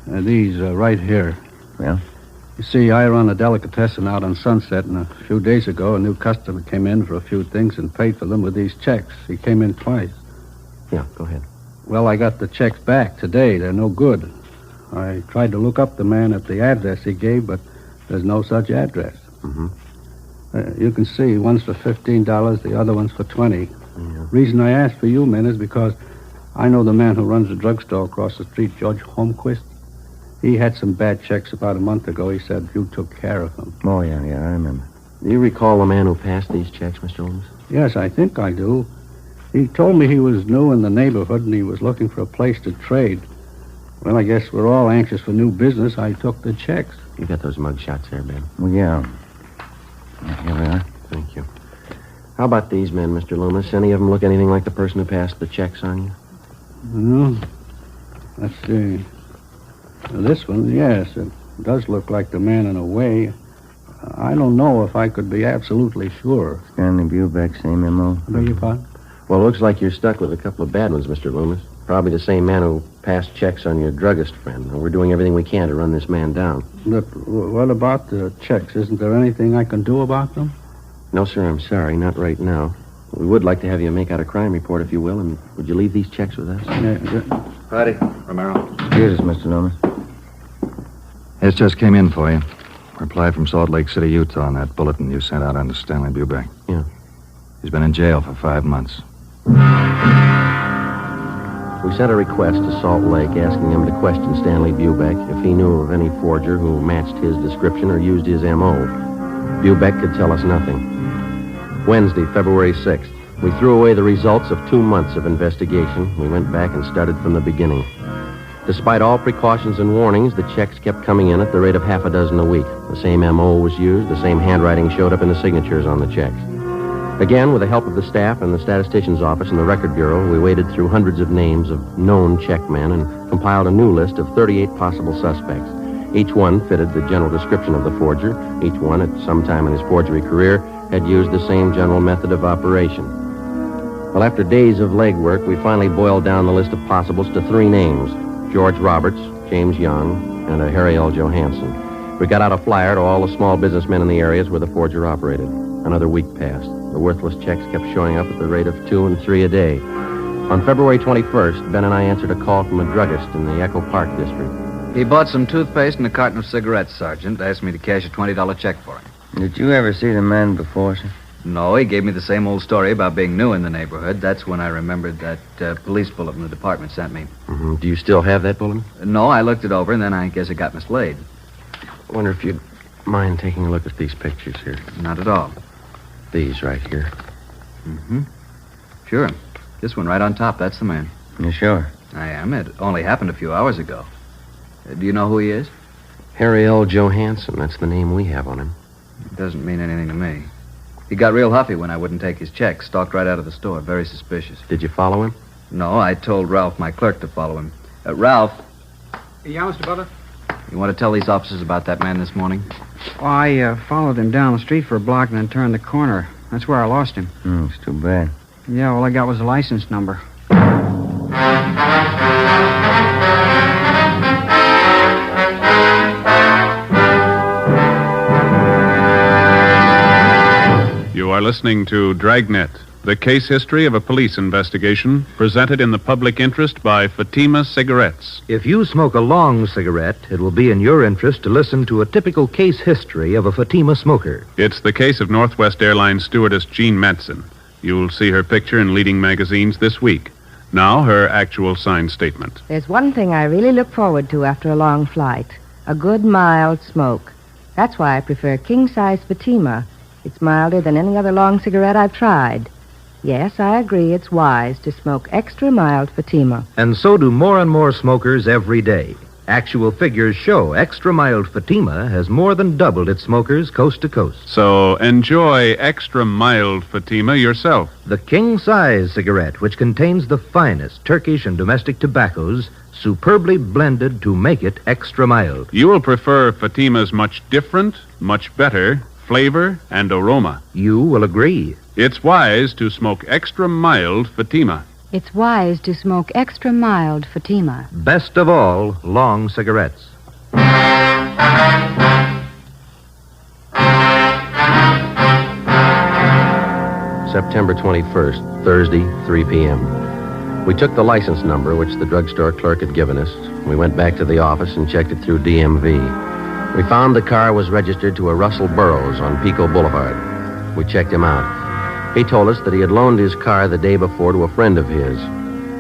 These right here. Well? You see, I run a delicatessen out on Sunset, and a few days ago, a new customer came in for a few things and paid for them with these checks. He came in twice. Yeah, go ahead. Well, I got the checks back today. They're no good. I tried to look up the man at the address he gave, but there's no such address. Mm-hmm. You can see, one's for $15, the other one's for $20. Yeah. Reason I asked for you men is because I know the man who runs the drugstore across the street, George Holmquist. He had some bad checks about a month ago. He said you took care of them. Oh, yeah, I remember. Do you recall the man who passed these checks, Mr. Loomis? Yes, I think I do. He told me he was new in the neighborhood and he was looking for a place to trade. Well, I guess we're all anxious for new business. I took the checks. You got those mug shots there, Ben? Well, yeah. Here we are. Thank you. How about these men, Mr. Loomis? Any of them look anything like the person who passed the checks on you? No. Let's see. This one, yes, it does look like the man in a way. I don't know if I could be absolutely sure. Stanley Bubeck, same M.O. Beg your pardon? Well, it looks like you're stuck with a couple of bad ones, Mr. Loomis. Probably the same man who passed checks on your druggist friend. We're doing everything we can to run this man down. But what about the checks? Isn't there anything I can do about them? No, sir, I'm sorry. Not right now. We would like to have you make out a crime report, if you will, and would you leave these checks with us? Yeah. Friday, Romero. Excuse us, Mr. Loomis. This just came in for you. Reply from Salt Lake City, Utah on that bulletin you sent out on Stanley Bubeck. Yeah. He's been in jail for 5 months. We sent a request to Salt Lake asking him to question Stanley Bubeck if he knew of any forger who matched his description or used his M.O. Bubeck could tell us nothing. Wednesday, February 6th, we threw away the results of 2 months of investigation. We went back and started from the beginning. Despite all precautions and warnings, the checks kept coming in at the rate of half a dozen a week. The same M.O. was used, the same handwriting showed up in the signatures on the checks. Again, with the help of the staff and the statistician's office and the record bureau, we waded through hundreds of names of known checkmen and compiled a new list of 38 possible suspects. Each one fitted the general description of the forger. Each one, at some time in his forgery career, had used the same general method of operation. Well, after days of legwork, we finally boiled down the list of possibles to 3 names: George Roberts, James Young, and a Harry L. Johansson. We got out a flyer to all the small businessmen in the areas where the forger operated. Another week passed. The worthless checks kept showing up at the rate of 2 and 3 a day. On February 21st, Ben and I answered a call from a druggist in the Echo Park district. He bought some toothpaste and a carton of cigarettes, Sergeant. Asked me to cash a $20 check for him. Did you ever see the man before, sir? No, he gave me the same old story about being new in the neighborhood. That's when I remembered that police bulletin the department sent me. Mm-hmm. Do you still have that bulletin? No, I looked it over, and then I guess it got mislaid. I wonder if you'd mind taking a look at these pictures here. Not at all. These right here. Mm-hmm. Sure. This one right on top, that's the man. You sure? I am. It only happened a few hours ago. Do you know who he is? Harry L. Johansson, that's the name we have on him. It doesn't mean anything to me. He got real huffy when I wouldn't take his check. Stalked right out of the store. Very suspicious. Did you follow him? No, I told Ralph, my clerk, to follow him. Ralph, Yeah, Mr. Butler? you want to tell these officers about that man this morning? Well, I followed him down the street for a block and then turned the corner. That's where I lost him. It's too bad. Yeah, all I got was the license number. You are listening to Dragnet, the case history of a police investigation presented in the public interest by Fatima Cigarettes. If you smoke a long cigarette, it will be in your interest to listen to a typical case history of a Fatima smoker. It's the case of Northwest Airlines stewardess Jean Metzen. You'll see her picture in leading magazines this week. Now, her actual signed statement. There's one thing I really look forward to after a long flight. A good, mild smoke. That's why I prefer king-size Fatima. It's milder than any other long cigarette I've tried. Yes, I agree it's wise to smoke extra mild Fatima. And so do more and more smokers every day. Actual figures show extra mild Fatima has more than doubled its smokers coast to coast. So enjoy extra mild Fatima yourself. The king-size cigarette, which contains the finest Turkish and domestic tobaccos, superbly blended to make it extra mild. You will prefer Fatima's much different, much better flavor and aroma. You will agree. It's wise to smoke extra mild Fatima. It's wise to smoke extra mild Fatima. Best of all, long cigarettes. September 21st, Thursday, 3 p.m. We took the license number, which the drugstore clerk had given us. We went back to the office and checked it through DMV. We found the car was registered to a Russell Burroughs on Pico Boulevard. We checked him out. He told us that he had loaned his car the day before to a friend of his.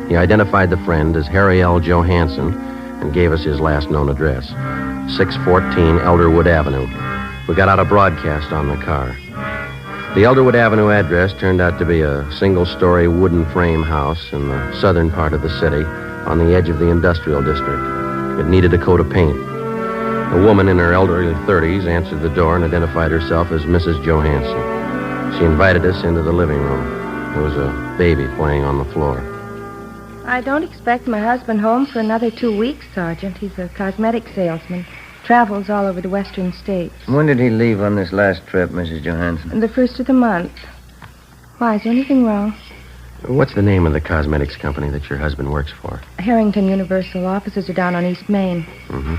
He identified the friend as Harry L. Johansson and gave us his last known address, 614 Elderwood Avenue. We got out a broadcast on the car. The Elderwood Avenue address turned out to be a single-story wooden frame house in the southern part of the city on the edge of the industrial district. It needed a coat of paint. A woman in her elderly 30s answered the door and identified herself as Mrs. Johansson. She invited us into the living room. There was a baby playing on the floor. I don't expect my husband home for another 2 weeks, Sergeant. He's a cosmetic salesman. Travels all over the western states. When did he leave on this last trip, Mrs. Johansson? The first of the month. Why, is there anything wrong? What's the name of the cosmetics company that your husband works for? Harrington Universal. Offices are down on East Main. Mm-hmm.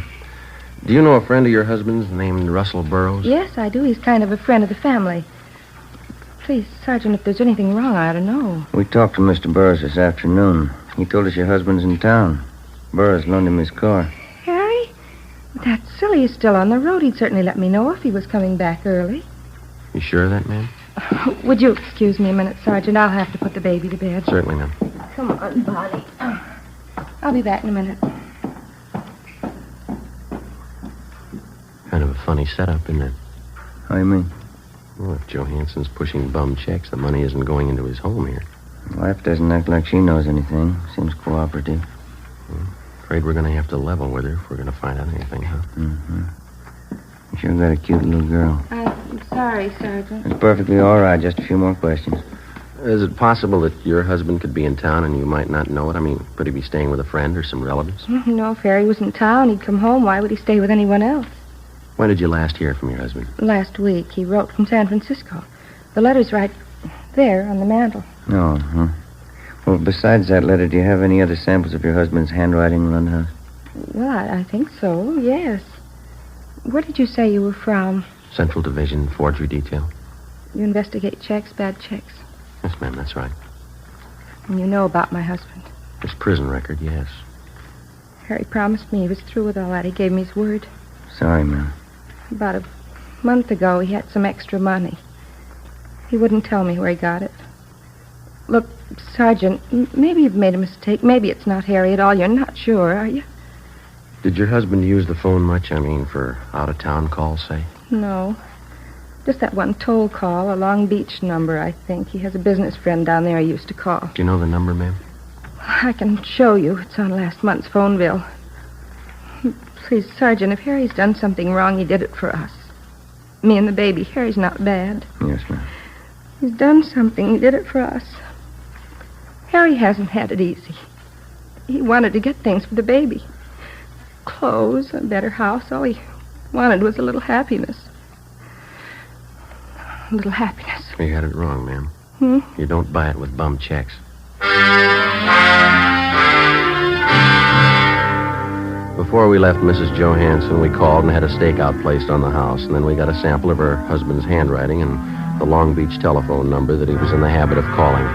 Do you know a friend of your husband's named Russell Burroughs? Yes, I do. He's kind of a friend of the family. Please, Sergeant, if there's anything wrong, I ought to know. We talked to Mr. Burroughs this afternoon. He told us your husband's in town. Burroughs loaned him his car. Harry? That's silly. He's still on the road. He'd certainly let me know if he was coming back early. You sure of that, ma'am? Would you excuse me a minute, Sergeant? I'll have to put the baby to bed. Certainly, ma'am. Come on, Bonnie. I'll be back in a minute. Kind of a funny setup, isn't it? How do you mean? Well, if Johansson's pushing bum checks, the money isn't going into his home here. Wife doesn't act like she knows anything. Seems cooperative. Afraid we're going to have to level with her if we're going to find out anything, huh? Mm-hmm. You sure got a cute little girl. I'm sorry, Sergeant. It's perfectly all right. Just a few more questions. Is it possible that your husband could be in town and you might not know it? I mean, could he be staying with a friend or some relatives? No, if Harry was in town, he'd come home. Why would he stay with anyone else? When did you last hear from your husband? Last week. He wrote from San Francisco. The letter's right there on the mantel. Oh, huh. Well, besides that letter, do you have any other samples of your husband's handwriting around the house? Well, I think so, yes. Where did you say you were from? Central Division, Forgery Detail. You investigate checks, bad checks? Yes, ma'am, that's right. And you know about my husband? His prison record, yes. Harry promised me he was through with all that. He gave me his word. Sorry, ma'am. About a month ago, he had some extra money. He wouldn't tell me where he got it. Look, Sergeant, maybe you've made a mistake. Maybe it's not Harry at all. You're not sure, are you? Did your husband use the phone much? I mean, for out-of-town calls, say? No. Just that one toll call, a Long Beach number, I think. He has a business friend down there he used to call. Do you know the number, ma'am? I can show you. It's on last month's phone bill. Please, Sergeant, if Harry's done something wrong, he did it for us. Me and the baby. Harry's not bad. Yes, ma'am. He's done something. He did it for us. Harry hasn't had it easy. He wanted to get things for the baby. Clothes, a better house. All he wanted was a little happiness. A little happiness. You had it wrong, ma'am. You don't buy it with bum checks. Before we left Mrs. Johansson, we called and had a stakeout placed on the house, and then we got a sample of her husband's handwriting and the Long Beach telephone number that he was in the habit of calling.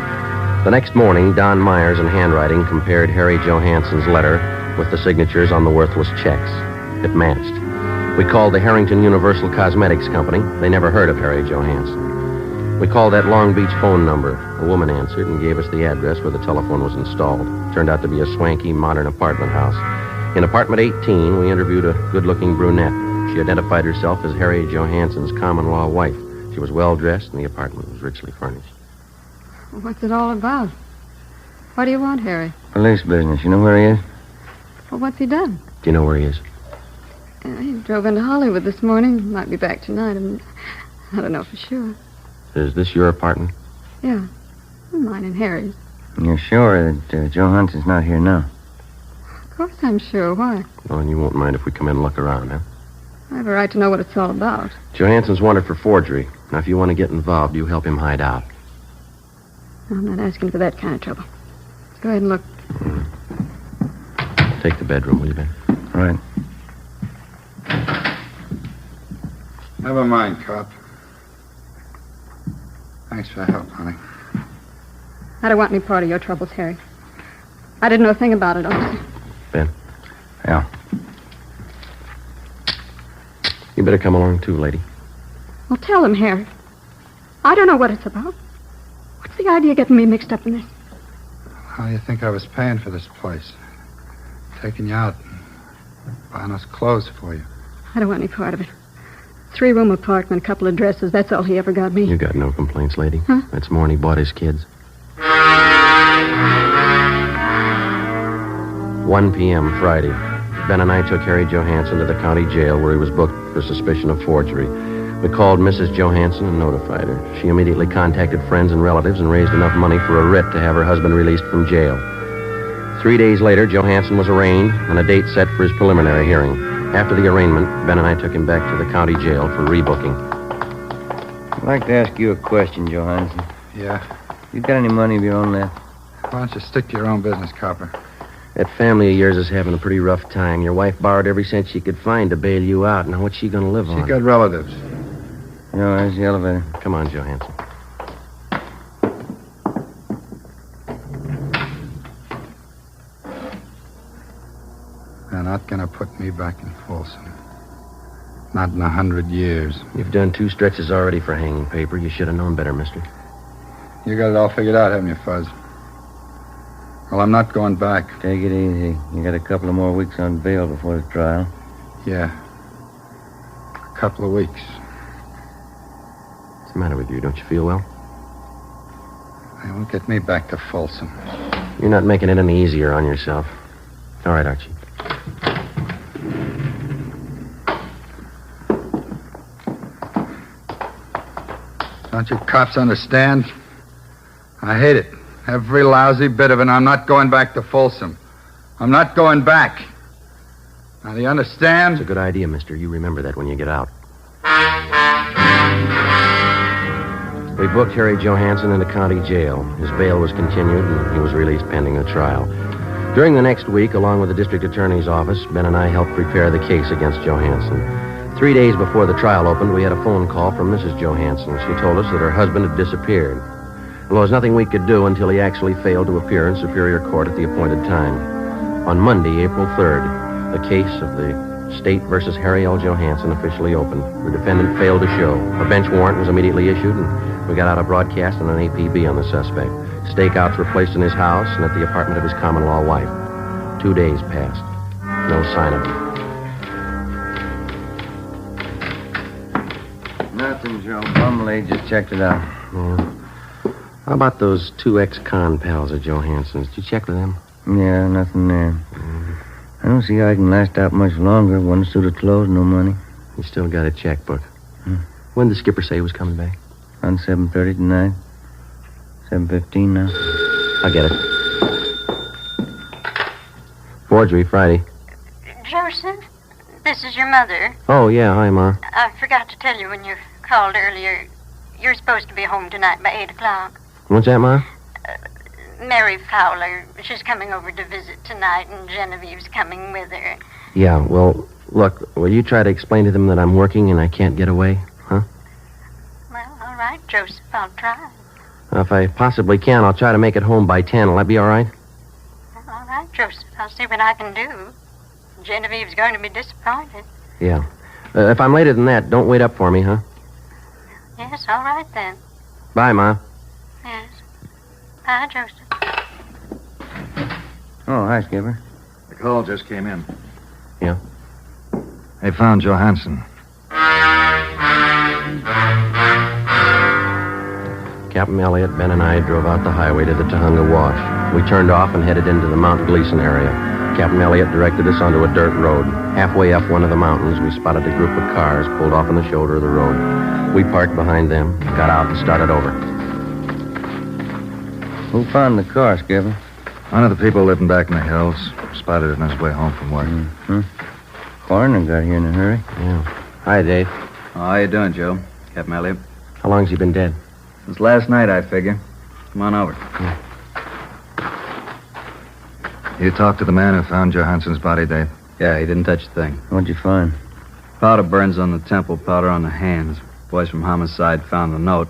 The next morning, Don Myers in handwriting compared Harry Johansson's letter with the signatures on the worthless checks. It matched. We called the Harrington Universal Cosmetics Company. They never heard of Harry Johansson. We called that Long Beach phone number. A woman answered and gave us the address where the telephone was installed. Turned out to be a swanky, modern apartment house. In apartment 18, we interviewed a good-looking brunette. She identified herself as Harry Johansson's common-law wife. She was well-dressed, and the apartment was richly furnished. What's it all about? What do you want, Harry? Police business. You know where he is? Well, what's he done? Do you know where he is? He drove into Hollywood this morning. Might be back tonight. I don't know for sure. Is this your apartment? Yeah. Mine and Harry's. You're sure that Johansson's not here now? Of course I'm sure. Why? Well, and you won't mind if we come in and look around, huh? I have a right to know what it's all about. Johansson's wanted for forgery. Now, if you want to get involved, you help him hide out. I'm not asking for that kind of trouble. Go ahead and look. Take the bedroom, will you, Ben? Right. Never mind, cop. Thanks for the help, honey. I don't want any part of your troubles, Harry. I didn't know a thing about it, officer. Ben? Yeah. You better come along, too, lady. Well, tell him, Harry. I don't know what it's about. What's the idea of getting me mixed up in this? How do you think I was paying for this place? Taking you out and buying us clothes for you. I don't want any part of it. 3-room apartment, a couple of dresses. That's all he ever got me. You got no complaints, lady. Huh? That's more than he bought his kids. 1 p.m. Friday. Ben and I took Harry Johansson to the county jail where he was booked for suspicion of forgery. We called Mrs. Johansson and notified her. She immediately contacted friends and relatives and raised enough money for a writ to have her husband released from jail. 3 days later, Johansson was arraigned and a date set for his preliminary hearing. After the arraignment, Ben and I took him back to the county jail for rebooking. I'd like to ask you a question, Johansson. Yeah? You got any money of your own left? Why don't you stick to your own business, copper? That family of yours is having a pretty rough time. Your wife borrowed every cent she could find to bail you out. Now, what's she going to live on? She got relatives. No, there's the elevator. Come on, Johansson. They're not going to put me back in Folsom. Not in 100 years. You've done 2 stretches already for hanging paper. You should have known better, mister. You got it all figured out, haven't you, Fuzz? Well, I'm not going back. Take it easy. You got a couple of more weeks on bail before the trial. Yeah. A couple of weeks. What's the matter with you? Don't you feel well? They won't get me back to Folsom. You're not making it any easier on yourself. All right, Archie. Don't you cops understand? I hate it. Every lousy bit of it. I'm not going back to Folsom. I'm not going back. Now, do you understand? It's a good idea, mister. You remember that when you get out. We booked Harry Johansson into county jail. His bail was continued, and he was released pending the trial. During the next week, along with the district attorney's office, Ben and I helped prepare the case against Johansson. 3 days before the trial opened, we had a phone call from Mrs. Johansson. She told us that her husband had disappeared. Well, there was nothing we could do until he actually failed to appear in Superior Court at the appointed time. On Monday, April 3rd, the case of the State versus Harry L. Johansson officially opened. The defendant failed to show. A bench warrant was immediately issued, and we got out a broadcast and an APB on the suspect. Stakeouts were placed in his house and at the apartment of his common-law wife. 2 days passed. No sign of him. Nothing, Joe. Bumley just checked it out. Yeah. How about those 2 ex-con pals of Johansson's? Did you check with them? Yeah, nothing there. I don't see how I can last out much longer. One suit of clothes, no money. You still got a checkbook. When did the skipper say he was coming back? On 7:30 tonight. 7:15 now. I'll get it. Forgery, Friday. Joseph, this is your mother. Oh, yeah. Hi, Ma. I forgot to tell you when you called earlier. You're supposed to be home tonight by 8 o'clock. What's that, Ma? Mary Fowler, she's coming over to visit tonight, and Genevieve's coming with her. Yeah, well, look, will you try to explain to them that I'm working and I can't get away, huh? Well, all right, Joseph, I'll try. If I possibly can, I'll try to make it home by 10. Will that be all right? Well, all right, Joseph, I'll see what I can do. Genevieve's going to be disappointed. Yeah. If I'm later than that, don't wait up for me, huh? Yes, all right then. Bye, Ma. Yes. Bye, Joseph. Oh, hi, Skipper. The call just came in. Yeah? They found Johansson. Captain Elliott, Ben, and I drove out the highway to the Tahunga Wash. We turned off and headed into the Mount Gleason area. Captain Elliott directed us onto a dirt road. Halfway up one of the mountains, we spotted a group of cars pulled off on the shoulder of the road. We parked behind them, got out, and started over. Who found the car, Skipper? One of the people living back in the hills. Spotted it on his way home from work. Coroner got here in a hurry. Yeah. Hi, Dave. How you doing, Joe? Captain Elliott. How long's he been dead? Since last night, I figure. Come on over. You talked to the man who found Johansson's body, Dave? Yeah, he didn't touch a thing. What'd you find? Powder burns on the temple, powder on the hands. Boys from homicide found the note.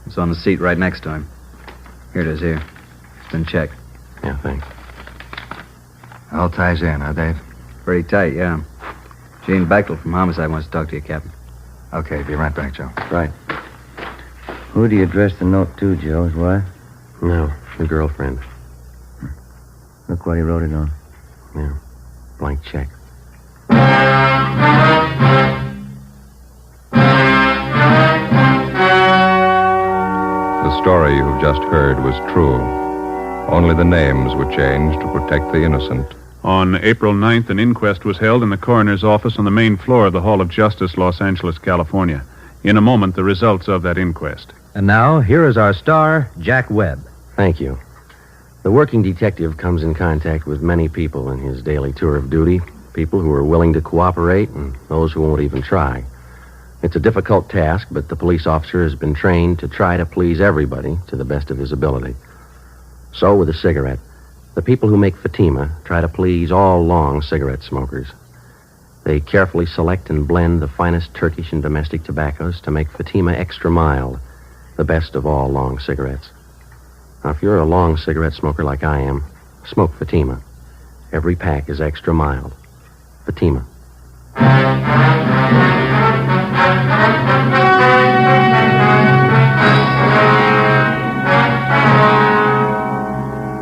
It's on the seat right next to him. Here it is, here. It's been checked. Yeah, thanks. All ties in, huh, Dave? Pretty tight, yeah. Gene Bechtel from homicide wants to talk to you, Captain. Okay, be right back, Joe. Right. Who do you address the note to, Joe? His wife? No, the girlfriend. Look what he wrote it on. Yeah, blank check. The story you've just heard was true. Only the names were changed to protect the innocent. On April 9th, an inquest was held in the coroner's office on the main floor of the Hall of Justice, Los Angeles, California. In a moment, the results of that inquest. And now, here is our star, Jack Webb. Thank you. The working detective comes in contact with many people in his daily tour of duty. People who are willing to cooperate and those who won't even try. It's a difficult task, but the police officer has been trained to try to please everybody to the best of his ability. So with a cigarette, the people who make Fatima try to please all long cigarette smokers. They carefully select and blend the finest Turkish and domestic tobaccos to make Fatima extra mild, the best of all long cigarettes. Now, if you're a long cigarette smoker like I am, smoke Fatima. Every pack is extra mild. Fatima.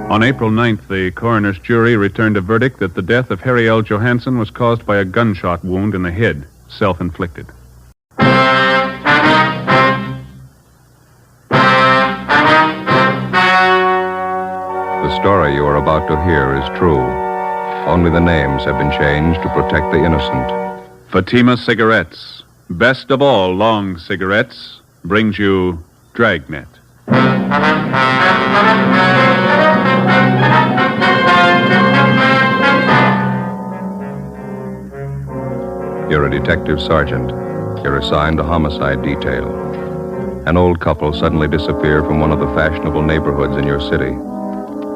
On April 9th, the coroner's jury returned a verdict that the death of Harry L. Johansson was caused by a gunshot wound in the head, self-inflicted. The story you are about to hear is true. Only the names have been changed to protect the innocent. Fatima Cigarettes, best of all long cigarettes, brings you Dragnet. You're a detective sergeant. You're assigned a homicide detail. An old couple suddenly disappear from one of the fashionable neighborhoods in your city.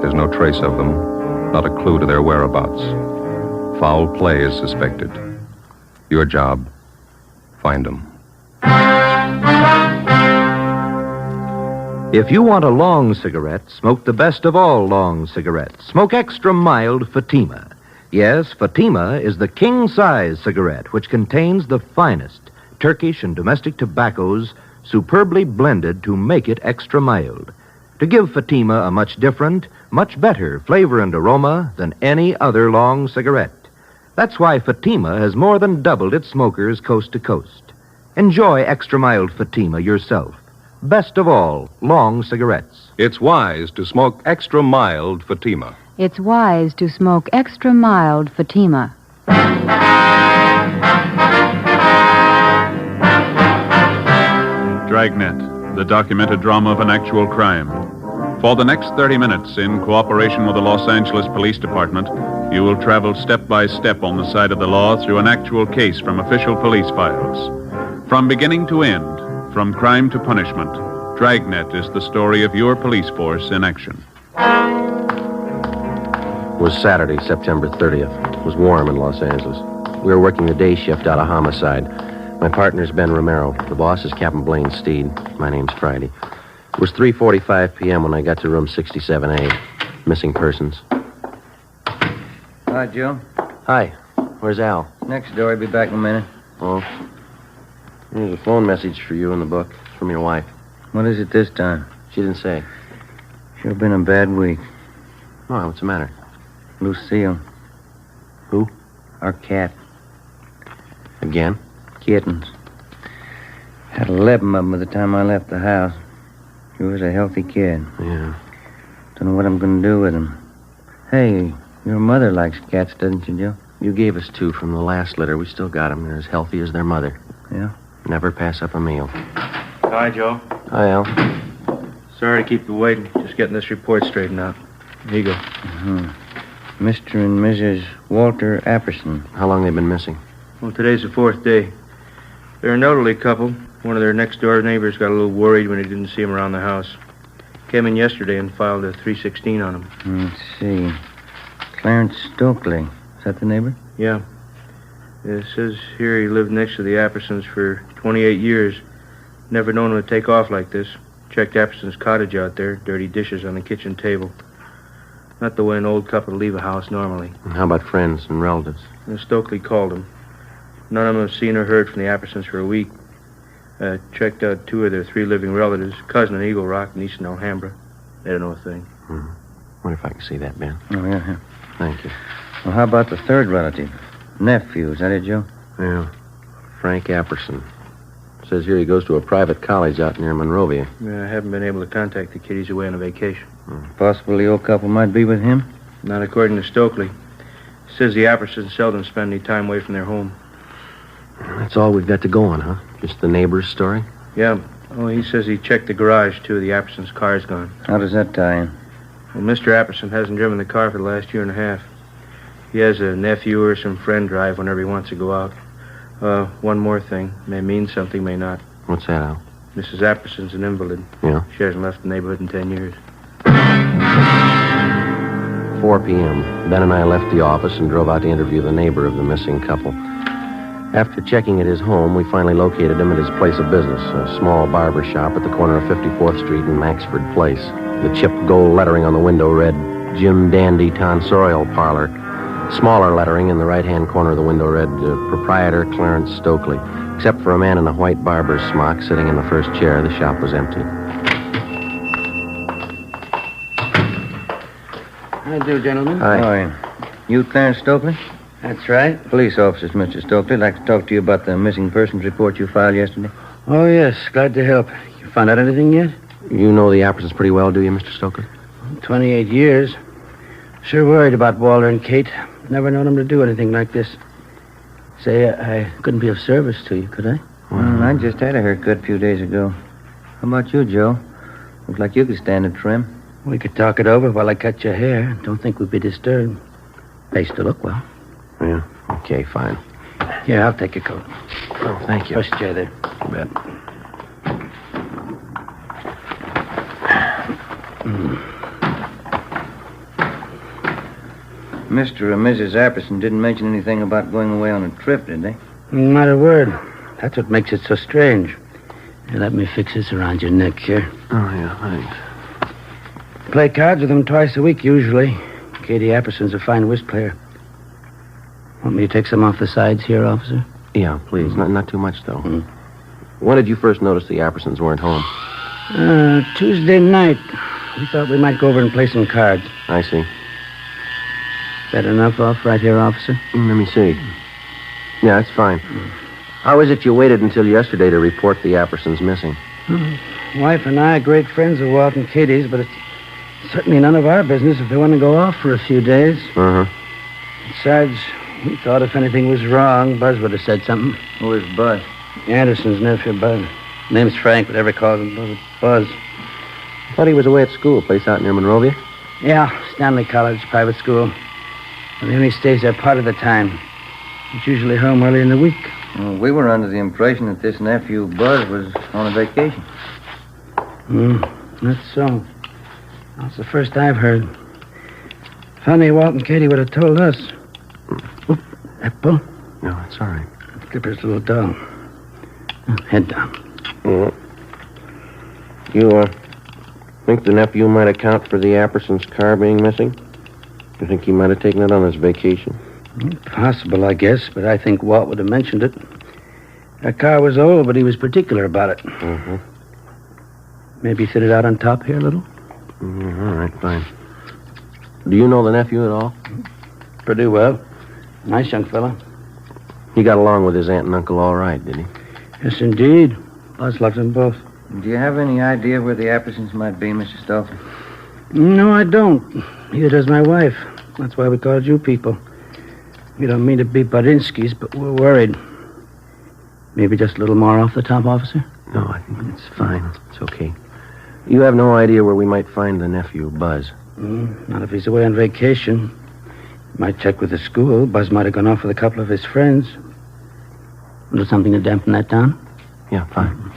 There's no trace of them, not a clue to their whereabouts. Foul play is suspected. Your job, find them. If you want a long cigarette, smoke the best of all long cigarettes. Smoke extra mild Fatima. Yes, Fatima is the king-size cigarette, which contains the finest Turkish and domestic tobaccos superbly blended to make it extra mild, to give Fatima a much different, much better flavor and aroma than any other long cigarette. That's why Fatima has more than doubled its smokers coast to coast. Enjoy extra mild Fatima yourself. Best of all, long cigarettes. It's wise to smoke extra mild Fatima. It's wise to smoke extra mild Fatima. Dragnet, the documented drama of an actual crime. For the next 30 minutes, in cooperation with the Los Angeles Police Department, you will travel step by step on the side of the law through an actual case from official police files. From beginning to end, from crime to punishment, Dragnet is the story of your police force in action. It was Saturday, September 30th. It was warm in Los Angeles. We were working the day shift out of homicide. My partner's Ben Romero. The boss is Captain Blaine Steed. My name's Friday. It was 3:45 p.m. when I got to room 67A. Missing persons. Hi, Joe. Hi. Where's Al? Next door. I'll be back in a minute. Oh. Here's a phone message for you in the book. It's from your wife. What is it this time? She didn't say. Sure been a bad week. Why? What's the matter? Lucille. Who? Our cat. Again? Kittens. Had 11 of them by the time I left the house. She was a healthy kid. Yeah. Don't know what I'm going to do with them. Hey, your mother likes cats, doesn't she, Joe? You gave us 2 from the last litter. We still got them. They're as healthy as their mother. Yeah? Never pass up a meal. Hi, Joe. Hi, Al. Sorry to keep you waiting. Just getting this report straightened out. Here you go. Mr. and Mrs. Walter Apperson. How long they been missing? Well, today's the 4th day. They're an elderly couple. One of their next-door neighbors got a little worried when he didn't see them around the house. Came in yesterday and filed a 316 on them. Let's see. Clarence Stokely. Is that the neighbor? Yeah. It says here he lived next to the Appersons for 28 years. Never known him to take off like this. Checked Apperson's cottage out there. Dirty dishes on the kitchen table. Not the way an old couple leave a house normally. And how about friends and relatives? And Stokely called them. None of them have seen or heard from the Appersons for a week. Checked out 2 of their 3 living relatives, cousin in Eagle Rock and Eastern Alhambra. They don't know a thing. Wonder if I can see that, Ben. Oh, yeah. Thank you. Well, how about the third relative? Nephew, is that it, Joe? Yeah. Frank Apperson. Says here he goes to a private college out near Monrovia. Yeah, I haven't been able to contact the kid. He's away on a vacation. Possible the old couple might be with him? Not according to Stokely. Says the Appersons seldom spend any time away from their home. That's all we've got to go on, huh? Just the neighbor's story? Yeah. Oh, he says he checked the garage, too. The Appersons' car's gone. How does that tie in? Well, Mr. Apperson hasn't driven the car for the last year and a half. He has a nephew or some friend drive whenever he wants to go out. One more thing. May mean something, may not. What's that, Al? Mrs. Apperson's an invalid. Yeah? She hasn't left the neighborhood in 10 years. 4 p.m. Ben and I left the office and drove out to interview the neighbor of the missing couple. After checking at his home, we finally located him at his place of business, a small barber shop at the corner of 54th Street and Maxford Place. The chipped gold lettering on the window read, Jim Dandy Tonsorial Parlor. Smaller lettering in the right-hand corner of the window read, Proprietor Clarence Stokely. Except for a man in a white barber's smock sitting in the first chair, the shop was empty. How do, gentlemen? Hi. You Clarence Stokely? That's right. Police officers, Mr. Stokely. I'd like to talk to you about the missing persons report you filed yesterday. Oh, yes. Glad to help. You found out anything yet? You know the Appersons pretty well, do you, Mr. Stokely? 28 years. Sure worried about Walter and Kate. Never known them to do anything like this. Say, I couldn't be of service to you, could I? I just had a haircut a few days ago. How about you, Joe? Looks like you could stand a trim. We could talk it over while I cut your hair. Don't think we'd be disturbed. Face to look well. Yeah, okay, fine. Here, I'll take your coat. Oh, thank you. First chair there. You bet. Mr. and Mrs. Apperson didn't mention anything about going away on a trip, did they? Not a word. That's what makes it so strange. Here, let me fix this around your neck here. Oh, yeah, thanks. Play cards with them twice a week, usually. Katie Apperson's a fine whist player. Want me to take some off the sides here, officer? Yeah, please. Not too much, though. When did you first notice the Appersons weren't home? Tuesday night. We thought we might go over and play some cards. I see. That enough off right here, officer? Let me see. Yeah, that's fine. How is it you waited until yesterday to report the Appersons missing? Wife and I are great friends of Walt and Katie's, but it's Certainly none of our business if they want to go off for a few days. Uh-huh. Besides, we thought if anything was wrong, Buzz would have said something. Who is Buzz? Anderson's nephew, Buzz. Name's Frank, but everybody calls him Buzz. I thought he was away at school, a place out near Monrovia. Yeah, Stanley College, private school. But he only stays there part of the time. He's usually home early in the week. Well, we were under the impression that this nephew, Buzz, was on a vacation. That's so. That's the first I've heard. Funny, Walt and Katie would have told us. Oop, Apple. No, it's all right. Skipper's little doll. Head down. You, think the nephew might account for the Appersons' car being missing? You think he might have taken it on his vacation? Possible, I guess, but I think Walt would have mentioned it. That car was old, but he was particular about it. Mm-hmm. Maybe sit it out on top here a little? All right, fine. Do you know the nephew at all? Pretty well. Nice young fella. He got along with his aunt and uncle all right, did he? Yes, indeed. Buzz loves them both. Do you have any idea where the Appersons might be, Mr. Stolfy? No, I don't. Neither does my wife. That's why we called you people. We don't mean to be Budinskis, but we're worried. Maybe just a little more off the top, officer? No, I think it's fine. It's okay. You have no idea where we might find the nephew, Buzz? Not if he's away on vacation. Might check with the school. Buzz might have gone off with a couple of his friends. Do something to dampen that down? Yeah, fine.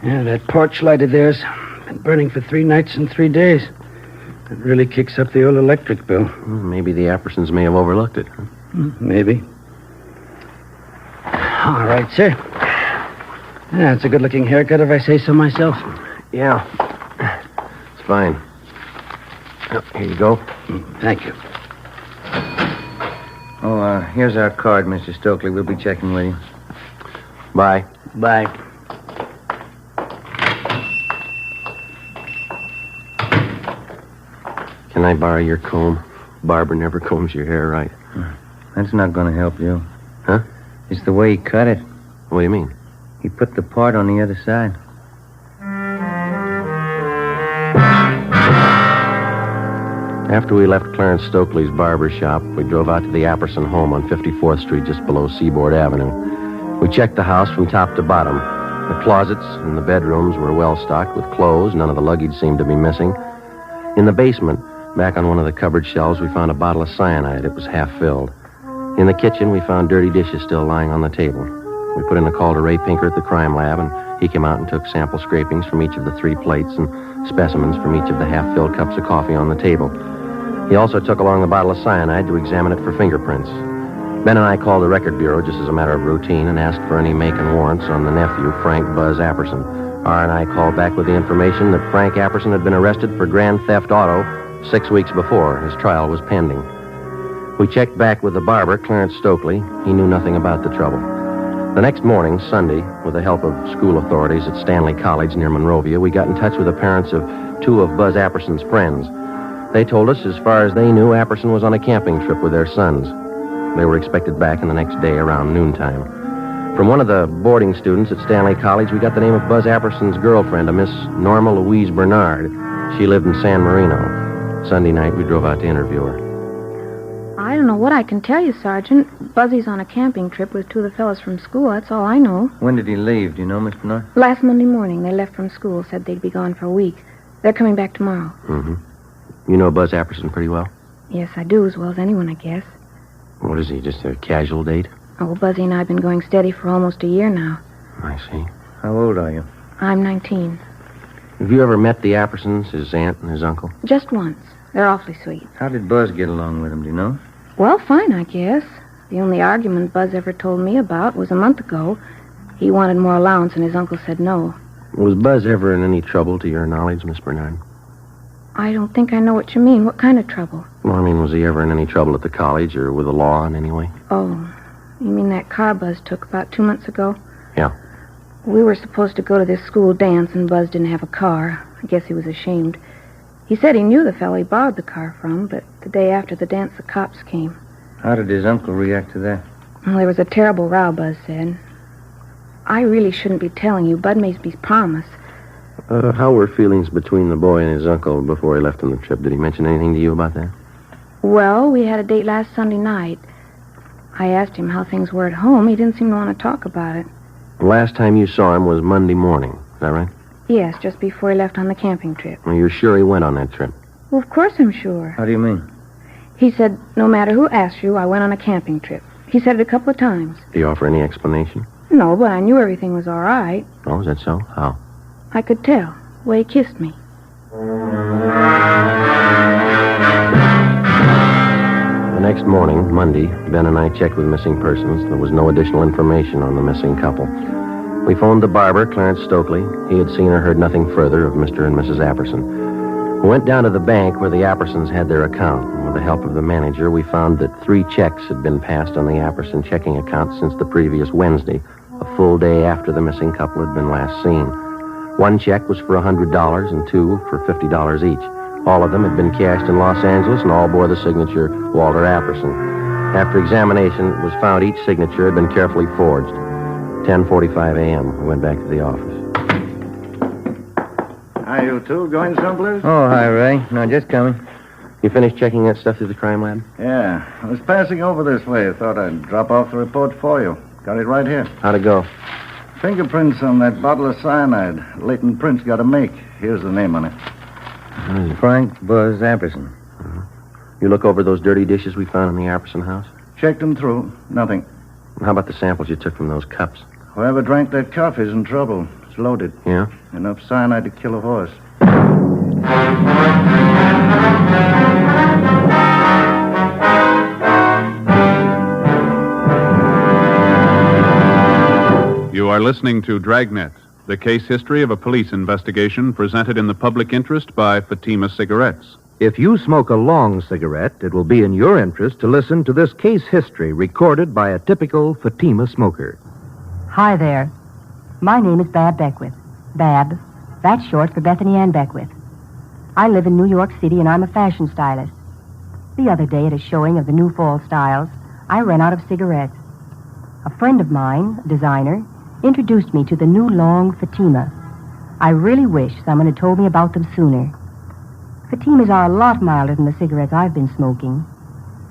Yeah, that porch light of theirs been burning for 3 nights and 3 days. It really kicks up the old electric bill. Maybe the Appersons may have overlooked it. Huh? Maybe. All right, sir. Yeah, it's a good-looking haircut if I say so myself. Yeah. It's fine. Oh, here you go. Thank you. Oh, here's our card, Mr. Stokely. We'll be checking with you. Bye. Bye. Can I borrow your comb? Barbara never combs your hair right. That's not going to help you. Huh? It's the way he cut it. What do you mean? He put the part on the other side. After we left Clarence Stokely's barber shop, we drove out to the Apperson home on 54th Street, just below Seaboard Avenue. We checked the house from top to bottom. The closets and the bedrooms were well stocked with clothes. None of the luggage seemed to be missing. In the basement, back on one of the cupboard shelves, we found a bottle of cyanide. It was half filled. In the kitchen, we found dirty dishes still lying on the table. We put in a call to Ray Pinker at the crime lab, and he came out and took sample scrapings from each of the 3 plates and specimens from each of the half-filled cups of coffee on the table. He also took along the bottle of cyanide to examine it for fingerprints. Ben and I called the record bureau just as a matter of routine and asked for any make and warrants on the nephew, Frank Buzz Apperson. R&I called back with the information that Frank Apperson had been arrested for grand theft auto 6 weeks before. His trial was pending. We checked back with the barber, Clarence Stokely. He knew nothing about the trouble. The next morning, Sunday, with the help of school authorities at Stanley College near Monrovia, we got in touch with the parents of 2 of Buzz Apperson's friends. They told us, as far as they knew, Apperson was on a camping trip with their sons. They were expected back in the next day around noontime. From one of the boarding students at Stanley College, we got the name of Buzz Apperson's girlfriend, a Miss Norma Louise Bernard. She lived in San Marino. Sunday night, we drove out to interview her. I don't know what I can tell you, Sergeant. Buzzy's on a camping trip with 2 of the fellows from school. That's all I know. When did he leave? Do you know, Miss Bernard? Last Monday morning, they left from school. Said they'd be gone for a week. They're coming back tomorrow. Mm-hmm. You know Buzz Apperson pretty well? Yes, I do, as well as anyone, I guess. What is he, just a casual date? Oh, Buzzy and I have been going steady for almost a year now. I see. How old are you? I'm 19. Have you ever met the Appersons, his aunt and his uncle? Just once. They're awfully sweet. How did Buzz get along with him, do you know? Well, fine, I guess. The only argument Buzz ever told me about was a month ago. He wanted more allowance, and his uncle said no. Was Buzz ever in any trouble, to your knowledge, Miss Bernard? I don't think I know what you mean. What kind of trouble? Well, I mean, was he ever in any trouble at the college or with the law in any way? Oh, you mean that car Buzz took about 2 months ago? Yeah. We were supposed to go to this school dance, and Buzz didn't have a car. I guess he was ashamed. He said he knew the fellow he borrowed the car from, but the day after the dance, the cops came. How did his uncle react to that? Well, there was a terrible row, Buzz said. I really shouldn't be telling you. Bud made me promise. How were feelings between the boy and his uncle before he left on the trip? Did he mention anything to you about that? Well, we had a date last Sunday night. I asked him how things were at home. He didn't seem to want to talk about it. The last time you saw him was Monday morning. Is that right? Yes, just before he left on the camping trip. Well, you're sure he went on that trip? Well, of course I'm sure. How do you mean? He said, no matter who asks you, I went on a camping trip. He said it a couple of times. Did he offer any explanation? No, but I knew everything was all right. Oh, is that so? How? I could tell. The way he kissed me. The next morning, Monday, Ben and I checked with missing persons. There was no additional information on the missing couple. We phoned the barber, Clarence Stokely. He had seen or heard nothing further of Mr. and Mrs. Apperson. We went down to the bank where the Appersons had their account. And with the help of the manager, we found that 3 checks had been passed on the Apperson checking account since the previous Wednesday, a full day after the missing couple had been last seen. 1 check was for $100 and 2 for $50 each. All of them had been cashed in Los Angeles and all bore the signature Walter Apperson. After examination, it was found each signature had been carefully forged. 10:45 a.m. We went back to the office. Hi, you two. Going someplace? Oh, hi, Ray. No, just coming. You finished checking that stuff through the crime lab? Yeah. I was passing over this way. I thought I'd drop off the report for you. Got it right here. How'd it go? Fingerprints on that bottle of cyanide. Latent prints got to make. Here's the name on it. Frank Buzz Apperson. You look over those dirty dishes we found in the Apperson house? Checked them through. Nothing. How about the samples you took from those cups? Whoever drank that coffee's in trouble. It's loaded. Yeah? Enough cyanide to kill a horse. You are listening to Dragnet, the case history of a police investigation presented in the public interest by Fatima Cigarettes. If you smoke a long cigarette, it will be in your interest to listen to this case history recorded by a typical Fatima smoker. Hi there. My name is Bab Beckwith. Bab. That's short for Bethany Ann Beckwith. I live in New York City, and I'm a fashion stylist. The other day, at a showing of the new fall styles, I ran out of cigarettes. A friend of mine, a designer, introduced me to the new long Fatima. I really wish someone had told me about them sooner. Fatimas are a lot milder than the cigarettes I've been smoking,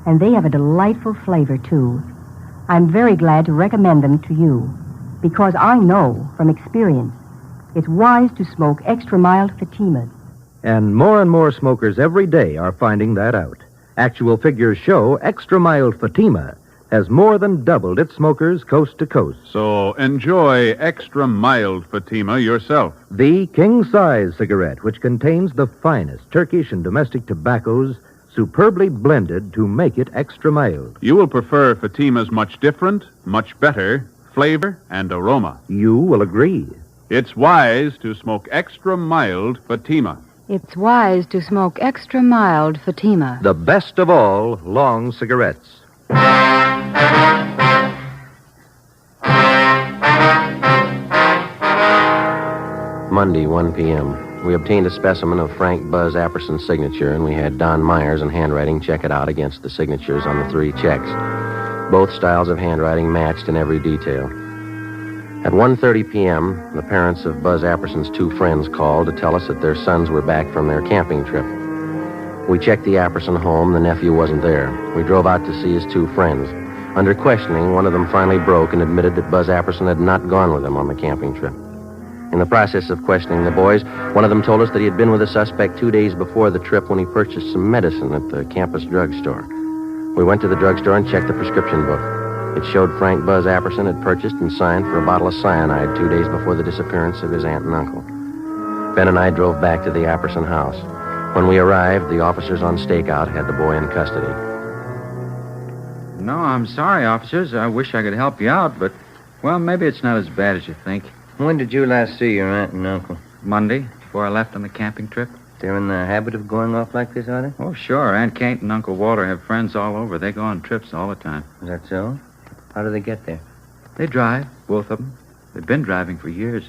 and they have a delightful flavor, too. I'm very glad to recommend them to you, because I know from experience it's wise to smoke extra mild Fatimas. And more smokers every day are finding that out. Actual figures show extra mild Fatima has more than doubled its smokers coast to coast. So enjoy extra mild Fatima yourself. The king-size cigarette, which contains the finest Turkish and domestic tobaccos, superbly blended to make it extra mild. You will prefer Fatima's much different, much better flavor and aroma. You will agree. It's wise to smoke extra mild Fatima. It's wise to smoke extra mild Fatima. The best of all long cigarettes. Monday, 1 p.m. We obtained a specimen of Frank Buzz Apperson's signature, and we had Don Myers in handwriting check it out against the signatures on the 3 checks. Both styles of handwriting matched in every detail. At 1:30 p.m., the parents of Buzz Apperson's 2 friends called to tell us that their sons were back from their camping trip. We checked the Apperson home. The nephew wasn't there. We drove out to see his 2 friends. Under questioning, one of them finally broke and admitted that Buzz Apperson had not gone with them on the camping trip. In the process of questioning the boys, one of them told us that he had been with the suspect 2 days before the trip when he purchased some medicine at the campus drugstore. We went to the drugstore and checked the prescription book. It showed Frank Buzz Apperson had purchased and signed for a bottle of cyanide 2 days before the disappearance of his aunt and uncle. Ben and I drove back to the Apperson house. When we arrived, the officers on stakeout had the boy in custody. No, I'm sorry, officers. I wish I could help you out, but, well, maybe it's not as bad as you think. When did you last see your aunt and uncle? Monday, before I left on the camping trip. They're in the habit of going off like this, are they? Oh, sure. Aunt Kate and Uncle Walter have friends all over. They go on trips all the time. Is that so? How do they get there? They drive, both of them. They've been driving for years.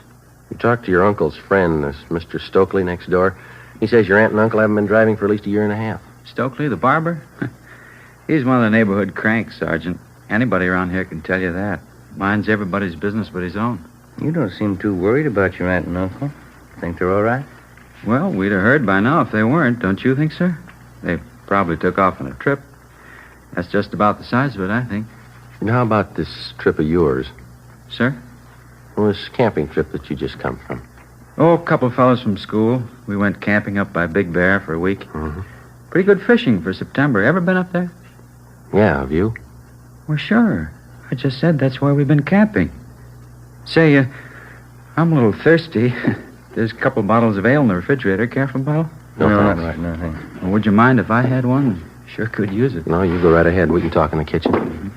You talked to your uncle's friend, this Mr. Stokely next door. He says your aunt and uncle haven't been driving for at least a year and a half. Stokely, the barber? He's one of the neighborhood cranks, Sergeant. Anybody around here can tell you that. Minds everybody's business but his own. You don't seem too worried about your aunt and uncle. Think they're all right? Well, we'd have heard by now if they weren't, don't you think, sir? They probably took off on a trip. That's just about the size of it, I think. And how about this trip of yours? Sir? Well, this camping trip that you just come from. Oh, a couple of fellows from school. We went camping up by Big Bear for a week. Mm-hmm. Pretty good fishing for September. Ever been up there? Yeah, have you? Well, sure. I just said that's why we've been camping. Say, I'm a little thirsty. There's a couple bottles of ale in the refrigerator. Care for a bottle? No, not right now, thanks. Well, would you mind if I had one? Sure could use it. No, you go right ahead. We can talk in the kitchen.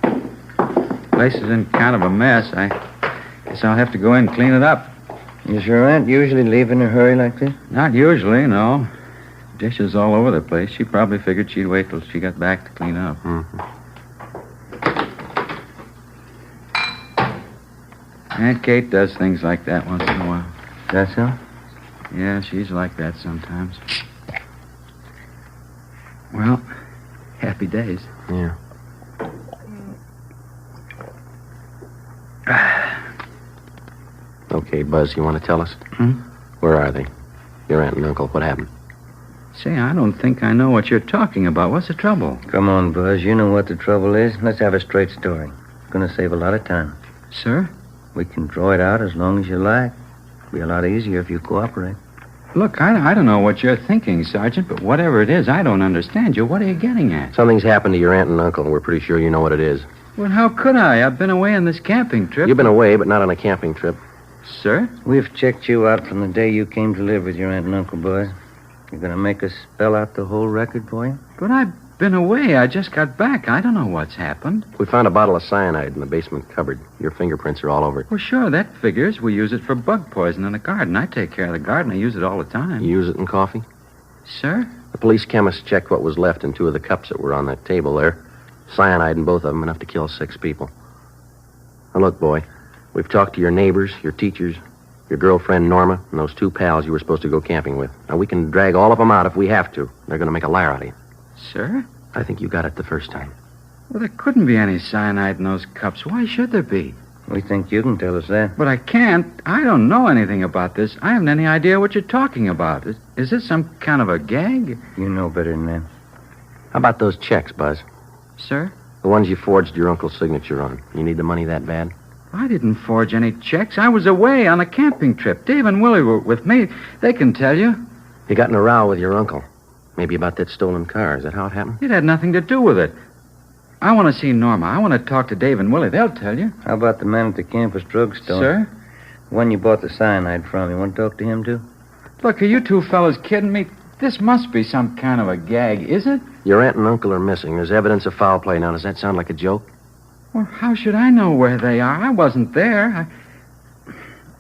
Place is in kind of a mess. I guess I'll have to go in and clean it up. Is your aunt usually leave in a hurry like this? Not usually, no. Dishes all over the place. She probably figured she'd wait till she got back to clean up. Mm-hmm. Aunt Kate does things like that once in a while. That so? Yeah, she's like that sometimes. Well, happy days. Yeah. Okay, Buzz, you want to tell us? Where are they? Your aunt and uncle, what happened? Say, I don't think I know what you're talking about. What's the trouble? Come on, Buzz. You know what the trouble is. Let's have a straight story. It's going to save a lot of time. Sir? We can draw it out as long as you like. It'll be a lot easier if you cooperate. Look, I don't know what you're thinking, Sergeant, but whatever it is, I don't understand you. What are you getting at? Something's happened to your aunt and uncle, and we're pretty sure you know what it is. Well, how could I? I've been away on this camping trip. You've been away, but not on a camping trip. Sir? We've checked you out from the day you came to live with your aunt and uncle, Buzz. You're going to make us spell out the whole record for you? But I've been away. I just got back. I don't know what's happened. We found a bottle of cyanide in the basement cupboard. Your fingerprints are all over it. Well, sure, that figures. We use it for bug poison in the garden. I take care of the garden. I use it all the time. You use it in coffee? Sir? The police chemist checked what was left in 2 of the cups that were on that table there. Cyanide in both of them, enough to kill 6 people. Now, look, boy, we've talked to your neighbors, your teachers, your girlfriend, Norma, and those 2 pals you were supposed to go camping with. Now, we can drag all of them out if we have to. They're going to make a liar out of you. Sir? I think you got it the first time. Well, there couldn't be any cyanide in those cups. Why should there be? We think you can tell us that. But I can't. I don't know anything about this. I haven't any idea what you're talking about. Is this some kind of a gag? You know better than that. How about those checks, Buzz? Sir? The ones you forged your uncle's signature on. You need the money that bad? I didn't forge any checks. I was away on a camping trip. Dave and Willie were with me. They can tell you. You got in a row with your uncle. Maybe about that stolen car. Is that how it happened? It had nothing to do with it. I want to see Norma. I want to talk to Dave and Willie. They'll tell you. How about the man at the campus drugstore? Sir? The one you bought the cyanide from. You want to talk to him, too? Look, are you 2 fellas kidding me? This must be some kind of a gag, is it? Your aunt and uncle are missing. There's evidence of foul play. Now, does that sound like a joke? Well, how should I know where they are? I wasn't there.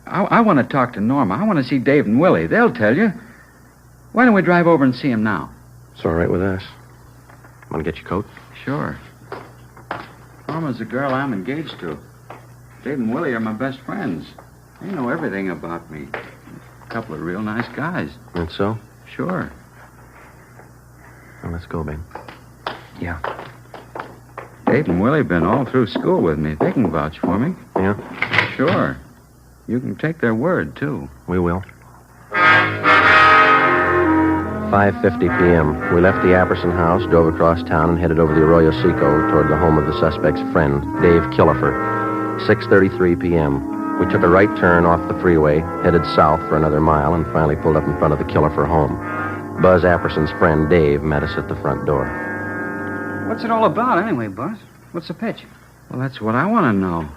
I want to talk to Norma. I want to see Dave and Willie. They'll tell you. Why don't we drive over and see him now? It's all right with us. Want to get your coat? Sure. Norma's the girl I'm engaged to. Dave and Willie are my best friends. They know everything about me. A couple of real nice guys. That's so? Sure. Well, let's go, babe. Yeah. Dave and Willie have been all through school with me. They can vouch for me. Yeah? Sure. You can take their word, too. We will. 5:50 p.m. We left the Apperson house, drove across town, and headed over the Arroyo Seco toward the home of the suspect's friend, Dave Killefer. 6:33 p.m. We took a right turn off the freeway, headed south for another mile, and finally pulled up in front of the Killefer home. Buzz Apperson's friend, Dave, met us at the front door. What's it all about, anyway, Buzz? What's the pitch? Well, that's what I want to know.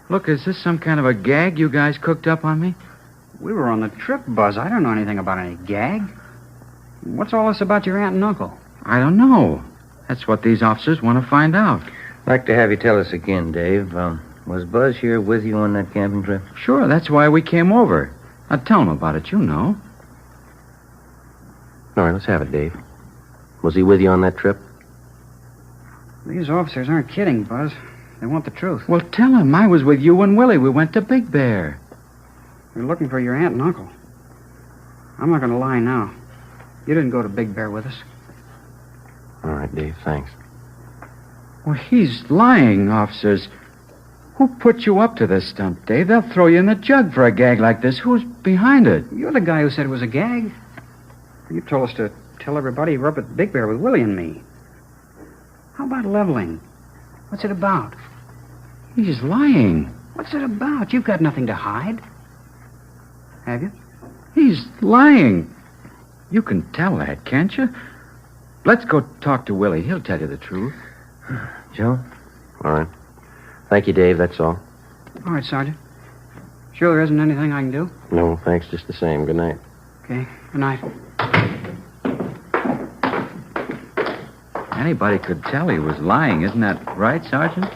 Look, is this some kind of a gag you guys cooked up on me? We were on the trip, Buzz. I don't know anything about any gag. What's all this about your aunt and uncle? I don't know. That's what these officers want to find out. I'd like to have you tell us again, Dave. Was Buzz here with you on that camping trip? Sure, that's why we came over. Now, tell him about it, you know. All right, let's have it, Dave. Was he with you on that trip? These officers aren't kidding, Buzz. They want the truth. Well, tell him I was with you and Willie. We went to Big Bear. We're looking for your aunt and uncle. I'm not going to lie now. You didn't go to Big Bear with us. All right, Dave, thanks. Well, he's lying, officers. Who put you up to this stunt, Dave? They'll throw you in the jug for a gag like this. Who's behind it? You're the guy who said it was a gag. You told us to tell everybody we're up at Big Bear with Willie and me. How about leveling? What's it about? He's lying. What's it about? You've got nothing to hide. Have you? He's lying. You can tell that, can't you? Let's go talk to Willie. He'll tell you the truth. Joe? All right. Thank you, Dave. That's all. All right, Sergeant. Sure there isn't anything I can do? No, thanks. Just the same. Good night. Okay. Good night. Anybody could tell he was lying. Isn't that right, Sergeant?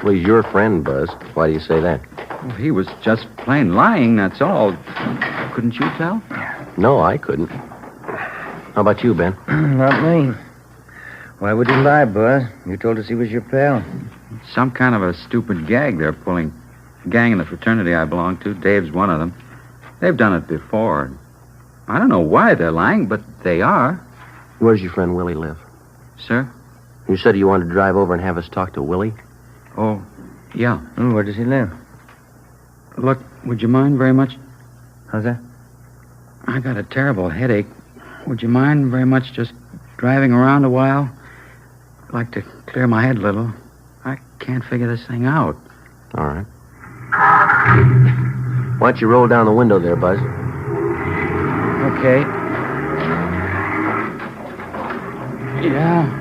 Well, he's your friend, Buzz. Why do you say that? Well, he was just plain lying, that's all. Couldn't you tell? No, I couldn't. How about you, Ben? Not me. Why would he lie, Buzz? You told us he was your pal. Some kind of a stupid gag they're pulling. The gang in the fraternity I belong to, Dave's one of them. They've done it before. I don't know why they're lying, but they are. Where's your friend Willie live? Sir? You said you wanted to drive over and have us talk to Willie? Oh, yeah. Where does he live? Look, would you mind very much? How's that? I got a terrible headache. Would you mind very much just driving around a while? I'd like to clear my head a little. I can't figure this thing out. All right. Why don't you roll down the window there, Buzz? Okay. Yeah.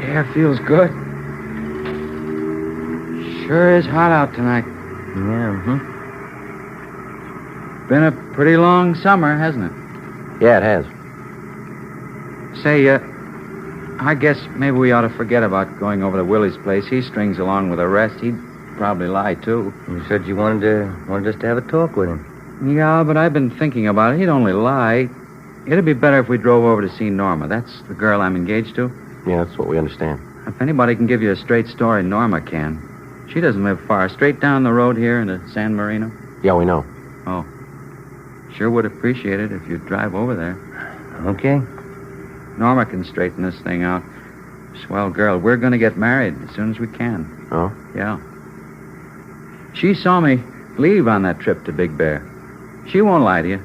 Air feels good. Sure is hot out tonight. Yeah, Been a pretty long summer, hasn't it? Yeah, it has. Say, I guess maybe we ought to forget about going over to Willie's place. He strings along with the rest. He'd probably lie, too. You said you wanted us to have a talk with him. Yeah, but I've been thinking about it. He'd only lie. It'd be better if we drove over to see Norma. That's the girl I'm engaged to. Yeah, that's what we understand. If anybody can give you a straight story, Norma can. She doesn't live far. Straight down the road here into San Marino. Yeah, we know. Oh. Sure would appreciate it if you'd drive over there. Okay. Norma can straighten this thing out. Swell girl. We're going to get married as soon as we can. Oh? Yeah. She saw me leave on that trip to Big Bear. She won't lie to you.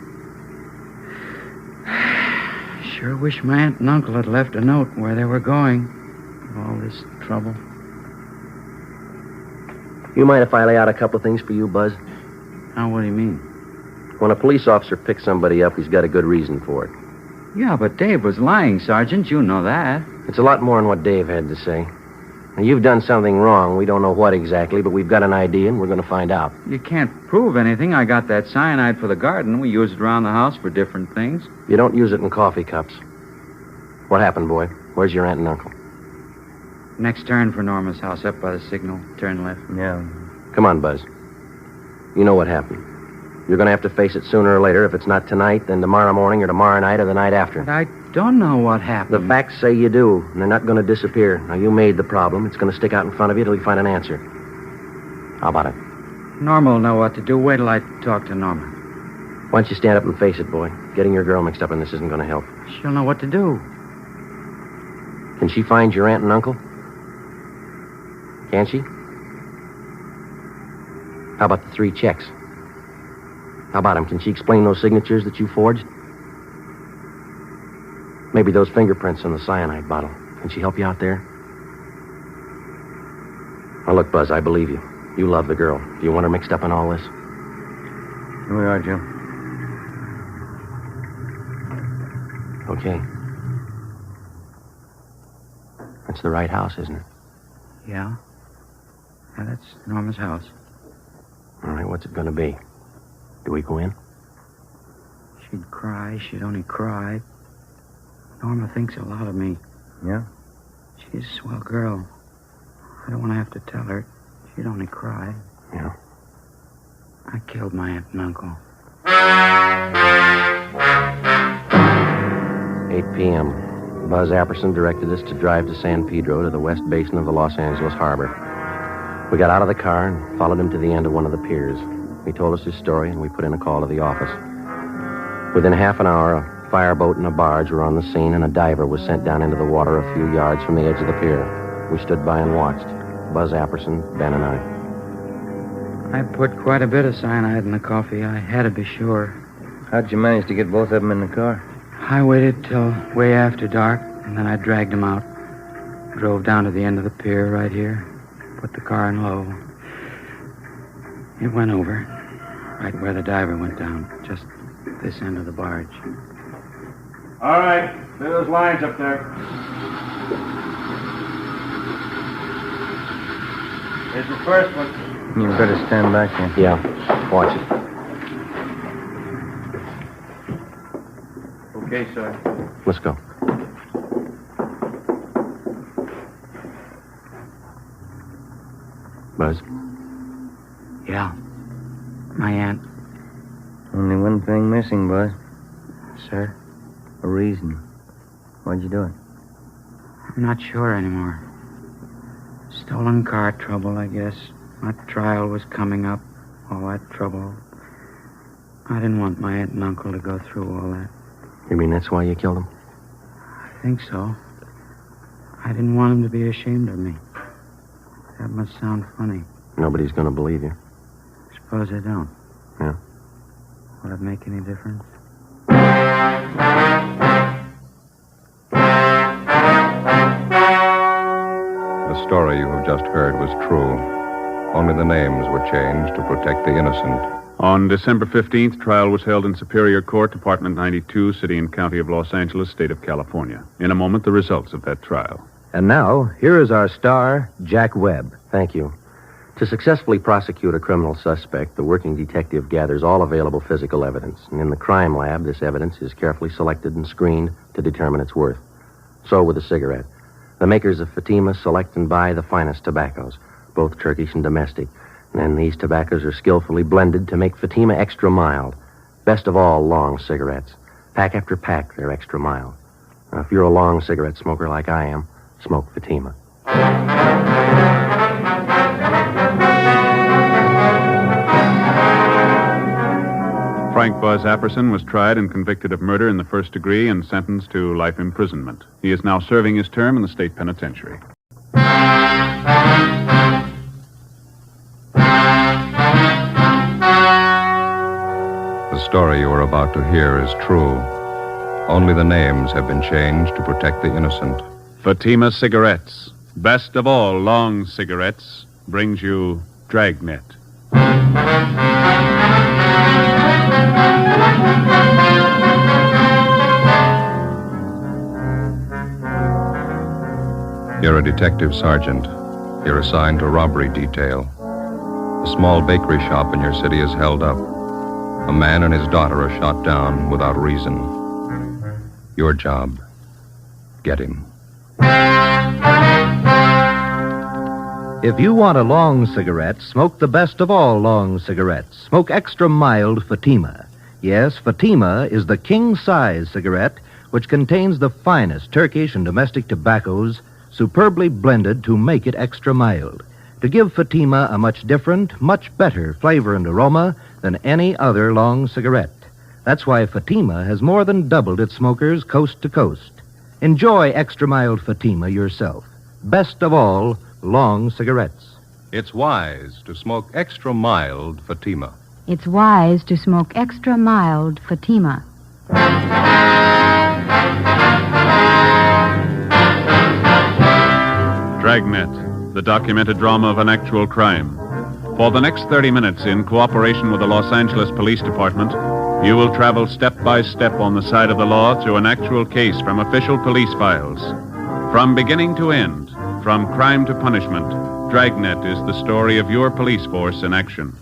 Sure wish my aunt and uncle had left a note where they were going. All this trouble. You mind if I lay out a couple of things for you, Buzz? Now, what do you mean? When a police officer picks somebody up, he's got a good reason for it. Yeah, but Dave was lying, Sergeant. You know that. It's a lot more than what Dave had to say. Now, you've done something wrong. We don't know what exactly, but we've got an idea, and we're going to find out. You can't prove anything. I got that cyanide for the garden. We use it around the house for different things. You don't use it in coffee cups. What happened, boy? Where's your aunt and uncle? Next turn for Norma's house, up by the signal. Turn left. Yeah. Come on, Buzz. You know what happened. You're going to have to face it sooner or later. If it's not tonight, then tomorrow morning or tomorrow night or the night after. But I don't know what happened. The facts say you do, and they're not going to disappear. Now, you made the problem. It's going to stick out in front of you till you find an answer. How about it? Norma will know what to do. Wait till I talk to Norma. Why don't you stand up and face it, boy? Getting your girl mixed up in this isn't going to help. She'll know what to do. Can she find your aunt and uncle? Can she? How about the 3 checks? How about them? Can she explain those signatures that you forged? Maybe those fingerprints on the cyanide bottle. Can she help you out there? Now, look, Buzz, I believe you. You love the girl. Do you want her mixed up in all this? Here we are, Joe. Okay. That's the right house, isn't it? Yeah. Yeah, that's Norma's house. All right, what's it going to be? Do we go in? She'd cry. She'd only cry. Norma thinks a lot of me. Yeah? She's a swell girl. I don't want to have to tell her. She'd only cry. Yeah. I killed my aunt and uncle. 8 p.m. Buzz Apperson directed us to drive to San Pedro to the west basin of the Los Angeles harbor. We got out of the car and followed him to the end of one of the piers. He told us his story, and we put in a call to the office. Within half an hour, a fireboat and a barge were on the scene, and a diver was sent down into the water a few yards from the edge of the pier. We stood by and watched. Buzz Apperson, Ben, and I. I put quite a bit of cyanide in the coffee. I had to be sure. How'd you manage to get both of them in the car? I waited till way after dark, and then I dragged them out. Drove down to the end of the pier right here. Put the car in low. It went over, right where the diver went down, just this end of the barge. All right. Clear those lines up there. Here's the first one. You better stand back there. Yeah, watch it. Okay, sir. Let's go. Buzz? Yeah. My aunt. Only one thing missing, Buzz. Sir? A reason. Why'd you do it? I'm not sure anymore. Stolen car trouble, I guess. My trial was coming up. All that trouble. I didn't want my aunt and uncle to go through all that. You mean that's why you killed him? I think so. I didn't want them to be ashamed of me. That must sound funny. Nobody's going to believe you. Suppose I don't. Yeah. Would it make any difference? The story you have just heard was true. Only the names were changed to protect the innocent. On December 15th, trial was held in Superior Court, Department 92, City and County of Los Angeles, State of California. In a moment, the results of that trial. And now, here is our star, Jack Webb. Thank you. To successfully prosecute a criminal suspect, the working detective gathers all available physical evidence. And in the crime lab, this evidence is carefully selected and screened to determine its worth. So with a cigarette. The makers of Fatima select and buy the finest tobaccos, both Turkish and domestic. And then these tobaccos are skillfully blended to make Fatima extra mild. Best of all, long cigarettes. Pack after pack, they're extra mild. Now, if you're a long cigarette smoker like I am, smoke Fatima. Frank Buzz Apperson was tried and convicted of murder in the first degree and sentenced to life imprisonment. He is now serving his term in the state penitentiary. The story you are about to hear is true. Only the names have been changed to protect the innocent. Fatima Cigarettes, best of all long cigarettes, brings you Dragnet. You're a detective sergeant. You're assigned to robbery detail. A small bakery shop in your city is held up. A man and his daughter are shot down without reason. Your job, get him. If you want a long cigarette, smoke the best of all long cigarettes. Smoke extra mild Fatima. Yes, Fatima is the king-size cigarette which contains the finest Turkish and domestic tobaccos superbly blended to make it extra mild, to give Fatima a much different, much better flavor and aroma than any other long cigarette. That's why Fatima has more than doubled its smokers coast to coast. Enjoy extra mild Fatima yourself. Best of all, long cigarettes. It's wise to smoke extra mild Fatima. It's wise to smoke extra mild Fatima. Dragnet, the documented drama of an actual crime. For the next 30 minutes, in cooperation with the Los Angeles Police Department, you will travel step by step on the side of the law through an actual case from official police files. From beginning to end, from crime to punishment, Dragnet is the story of your police force in action.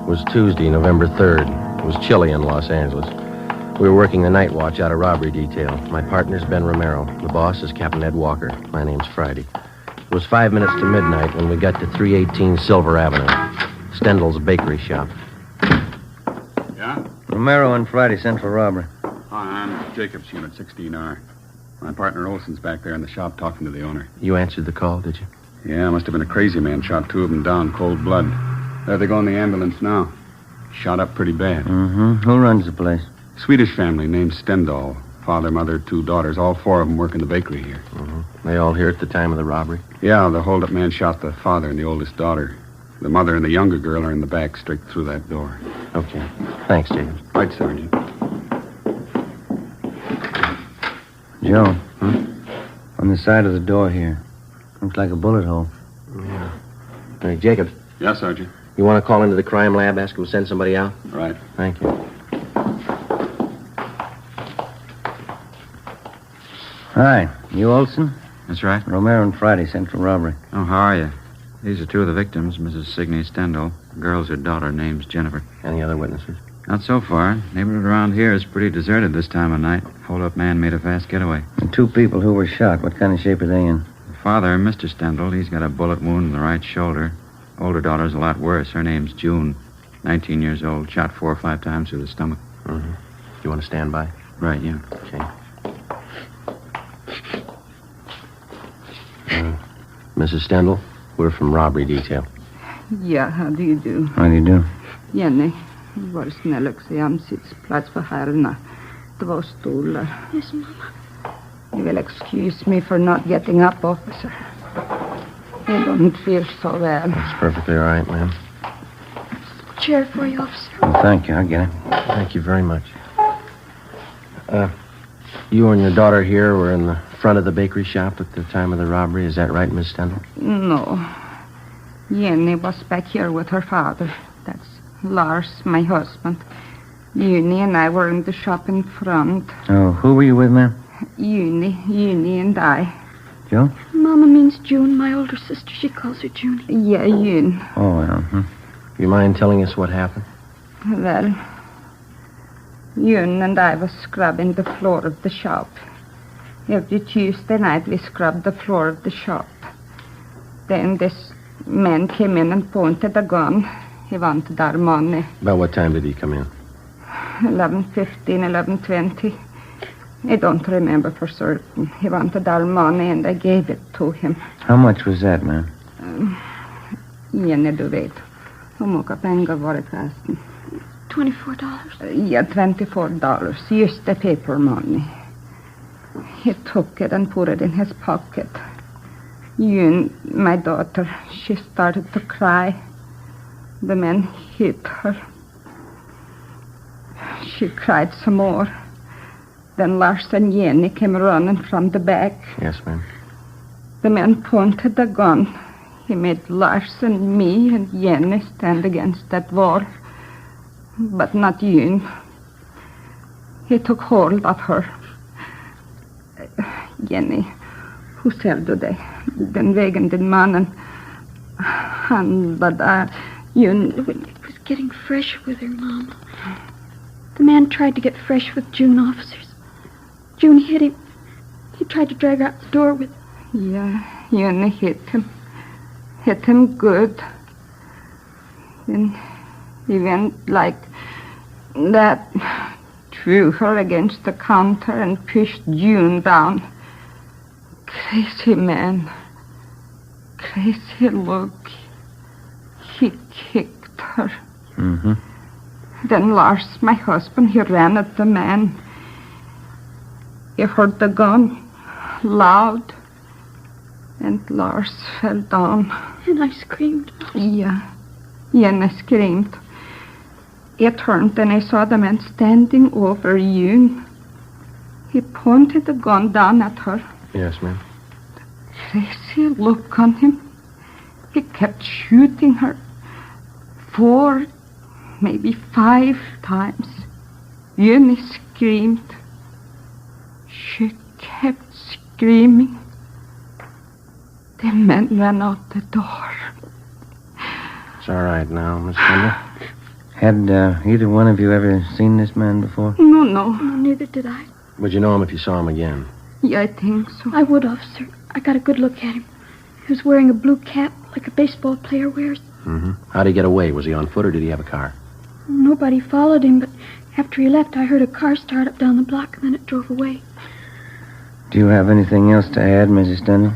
It was Tuesday, November 3rd. It was chilly in Los Angeles. We were working the night watch out of robbery detail. My partner's Ben Romero. The boss is Captain Ed Walker. My name's Friday. It was 5 minutes to midnight when we got to 318 Silver Avenue, Stendel's bakery shop. Yeah? Romero and Friday sent for robbery. Hi, I'm Jacobs, Unit 16R. My partner Olson's back there in the shop talking to the owner. You answered the call, did you? Yeah, must have been a crazy man. Shot two of them down, cold blood. There they go in the ambulance now. Shot up pretty bad. Mm-hmm. Who runs the place? Swedish family named Stendal. Father, mother, two daughters. All four of them work in the bakery here. Mm-hmm. They all here at the time of the robbery? Yeah, the hold-up man shot the father and the oldest daughter. The mother and the younger girl are in the back, straight through that door. Okay. Thanks, James. Right, Sergeant. Joe. On the side of the door here. Looks like a bullet hole. Yeah. Hey, Jacobs. Yeah, Sergeant. You want to call into the crime lab, ask them to send somebody out? Right. Thank you. Hi. You Olson? That's right. Romero and Friday, Central Robbery. Oh, how are you? These are two of the victims, Mrs. Signey Stendhal. The girl's her daughter, name's Jennifer. Any other witnesses? Not so far. Neighborhood around here is pretty deserted this time of night. Hold-up man made a fast getaway. And two people who were shot. What kind of shape are they in? The father, Mr. Stendhal, he's got a bullet wound in the right shoulder. Older daughter's a lot worse. Her name's June, 19 years old. Shot 4 or 5 times through the stomach. Mm-hmm. You want to stand by? Right, yeah. Okay. Mrs. Stendhal, we're from robbery detail. Ja, how do you do? How do you do? Jenny, var snäll och se om sittplats för herrarna. 2 stolar. Yes, Mama. You will excuse me for not getting up, officer. I don't feel so well. That's perfectly all right, ma'am. Chair for you, officer. Well, thank you. I'll get it. Thank you very much. You and your daughter here were in the front of the bakery shop at the time of the robbery. Is that right, Miss Stendhal? No. Jenny was back here with her father. That's Lars, my husband. Uni and I were in the shop in front. Oh, who were you with, ma'am? Uni and I. Joe? Mama means June, my older sister. She calls her Junie. Yeah, June. Oh, well. You mind telling us what happened? Well, June and I was scrubbing the floor of the shop. Every Tuesday night we scrubbed the floor of the shop. Then this man came in and pointed a gun. He wanted our money. About what time did he come in? 11:15, 11:20. I don't remember for certain. He wanted our money and I gave it to him. How much was that, ma'am? Jenny, du vet. Hur mycket pengar var det förresten? $24. Yeah, $24. Just the paper money. He took it and put it in his pocket. June, my daughter, she started to cry. The man hit her. She cried some more. Then Lars and Jenny came running from the back. Yes, ma'am. The man pointed the gun. He made Lars and me and Jenny stand against that wall. But not June. He took hold of her. Jenny, hur ser du dig? Den vägen din mannen, han var där. June... It was getting fresh with her, Mama. The man tried to get fresh with June officers. June hit him. He tried to drag her out the door with... Yeah, June hit him. Hit him good. Then he went like that, threw her against the counter and pushed June down. Crazy man. Crazy look. He kicked her. Mm-hmm. Then Lars, my husband, he ran at the man. He heard the gun loud. And Lars fell down. And I screamed. Yeah. And I screamed. I turned and I saw the man standing over June. He pointed the gun down at her. Yes, ma'am. Crazy look on him. He kept shooting her 4, maybe 5 times. June screamed. She kept screaming. The man ran out the door. It's all right now, Miss Stendhal. Had either one of you ever seen this man before? No. Neither did I. Would you know him if you saw him again? Yeah, I think so. I would, officer. I got a good look at him. He was wearing a blue cap like a baseball player wears. Mm-hmm. How'd he get away? Was he on foot or did he have a car? Nobody followed him, but after he left, I heard a car start up down the block, and then it drove away. Do you have anything else to add, Mrs. Stendhal?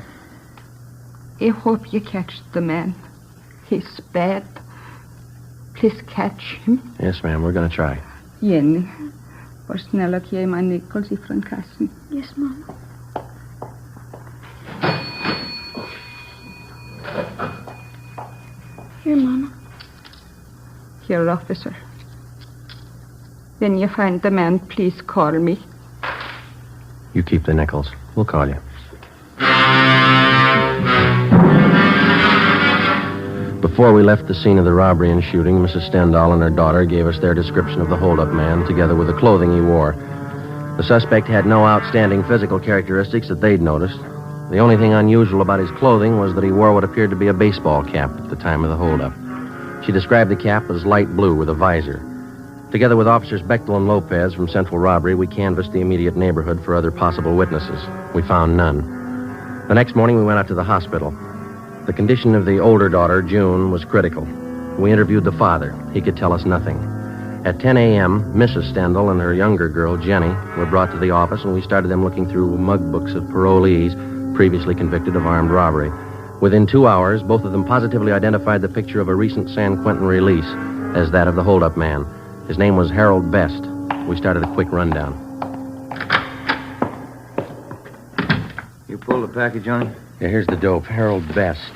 I hope you catch the man. He's bad. Please catch him. Yes, ma'am. We're going to try. Jenny, var snäll och ge mig nickels ifrån kassan. Yes, Mama. Here, Mama. Here, officer. When you find the man, please call me. You keep the nickels. We'll call you. Before we left the scene of the robbery and shooting, Mrs. Stendhal and her daughter gave us their description of the hold-up man, together with the clothing he wore. The suspect had no outstanding physical characteristics that they'd noticed. The only thing unusual about his clothing was that he wore what appeared to be a baseball cap at the time of the hold-up. She described the cap as light blue with a visor. Together with Officers Bechtel and Lopez from Central Robbery, we canvassed the immediate neighborhood for other possible witnesses. We found none. The next morning, we went out to the hospital. The condition of the older daughter, June, was critical. We interviewed the father. He could tell us nothing. At 10 a.m., Mrs. Stendhal and her younger girl, Jenny, were brought to the office, and we started them looking through mug books of parolees previously convicted of armed robbery. Within 2 hours, both of them positively identified the picture of a recent San Quentin release as that of the hold-up man. His name was Harold Best. We started a quick rundown. You pulled the package, Johnny? Yeah, here's the dope. Harold Best.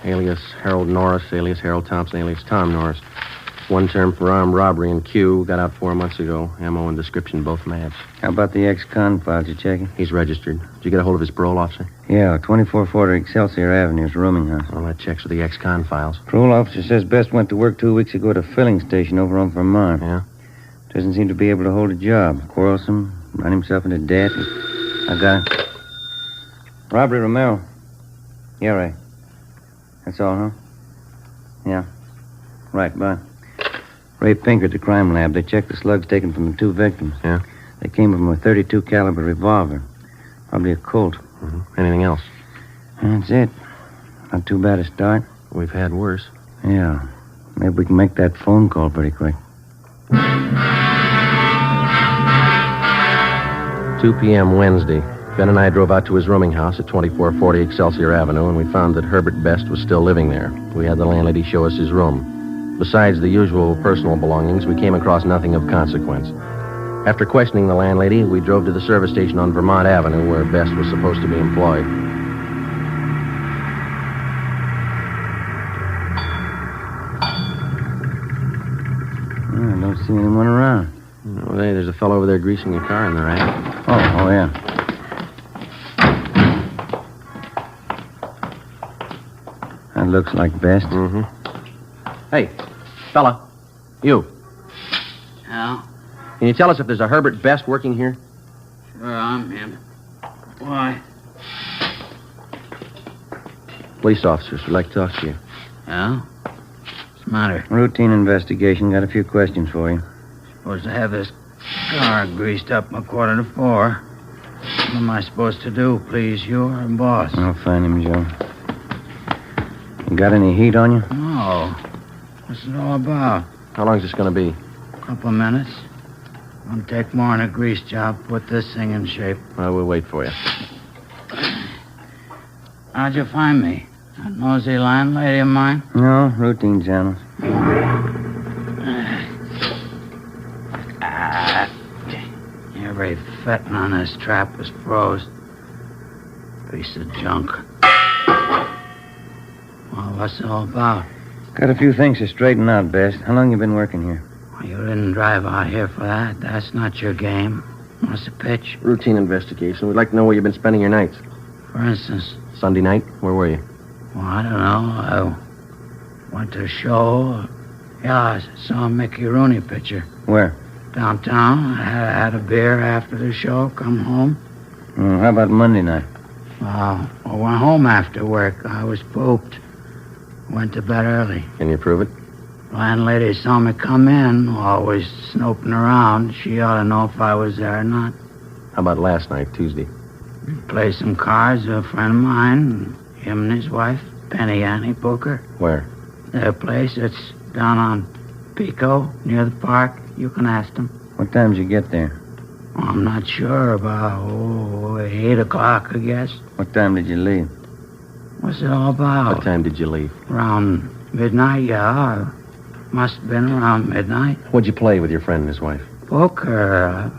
Alias Harold Norris, alias Harold Thompson, alias Tom Norris. One term for armed robbery in Q. Got out 4 months ago. Ammo and description both match. How about the ex-con file? Did you check it? He's registered. Did you get a hold of his parole officer? Yeah, 2440 Excelsior Avenue, his rooming house. Well, that checks with the ex-con files. Parole officer says Best went to work 2 weeks ago at a filling station over on Vermont. Yeah? Doesn't seem to be able to hold a job. Quarrelsome, run himself into debt. I got it. Robbery, Romero. Yeah, Ray. That's all, huh? Yeah. Right, bye. Ray Pinker at the crime lab. They checked the slugs taken from the 2 victims. Yeah? They came from a .32 caliber revolver. Probably a Colt. Mm-hmm. Anything else? That's it. Not too bad a start. We've had worse. Yeah. Maybe we can make that phone call pretty quick. 2 p.m. Wednesday. Ben and I drove out to his rooming house at 2440 Excelsior Avenue, and we found that Herbert Best was still living there. We had the landlady show us his room. Besides the usual personal belongings, we came across nothing of consequence. After questioning the landlady, we drove to the service station on Vermont Avenue, where Best was supposed to be employed. I don't see anyone around. Oh, hey, there's a fellow over there greasing your car in the rack. Oh, yeah. That looks like Best. Mm-hmm. Hey, fella. You. Yeah? Can you tell us if there's a Herbert Best working here? Sure, I'm him. Why? Police officers would like to talk to you. Yeah? What's the matter? Routine investigation. Got a few questions for you. Supposed to have this car greased up a 3:45. What am I supposed to do, please? You're a boss. I'll find him, Joe. You got any heat on you? No. What's it all about? How long's this going to be? A couple of minutes. Won't take more than a grease job. Put this thing in shape. Well, we'll wait for you. How'd you find me? That nosy landlady of mine? No, routine channels. Every fettin' on this trap was froze. Piece of junk. Well, what's it all about? Got a few things to straighten out, Best. How long you been working here? Well, you didn't drive out here for that. That's not your game. What's the pitch? Routine investigation. We'd like to know where you've been spending your nights. For instance? Sunday night? Where were you? Well, I don't know. I went to a show. Yeah, I saw a Mickey Rooney picture. Where? Downtown. I had a beer after the show. Come home. How about Monday night? I went home after work. I was pooped. Went to bed early. Can you prove it? Landlady saw me come in, always snooping around. She ought to know if I was there or not. How about last night, Tuesday? Played some cards with a friend of mine, him and his wife, Penny Annie Booker. Where? Their place, it's down on Pico, near the park. You can ask them. What time did you get there? Well, I'm not sure. About 8 o'clock, I guess. What time did you leave? What's it all about? What time did you leave? Around midnight, yeah. Must have been around midnight. What'd you play with your friend and his wife? Poker.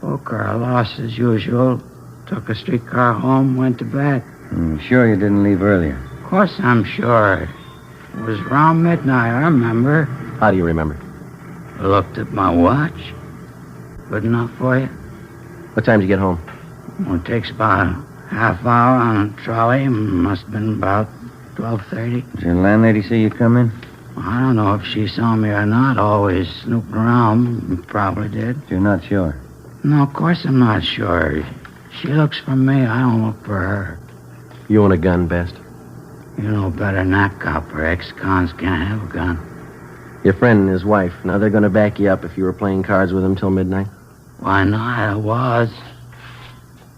I lost as usual. Took a streetcar home, went to bed. Sure you didn't leave earlier? Of course I'm sure. It was around midnight, I remember. How do you remember? I looked at my watch. Good enough for you? What time did you get home? Well, it takes about a half hour on a trolley. Must have been about 12:30. Did your landlady see you come in? I don't know if she saw me or not. Always snooping around. Probably did. You're not sure? No, of course I'm not sure. She looks for me. I don't look for her. You own a gun, Best? You know better than that, copper. Ex-cons can't have a gun. Your friend and his wife, now they're going to back you up if you were playing cards with them till midnight? Why not? I was.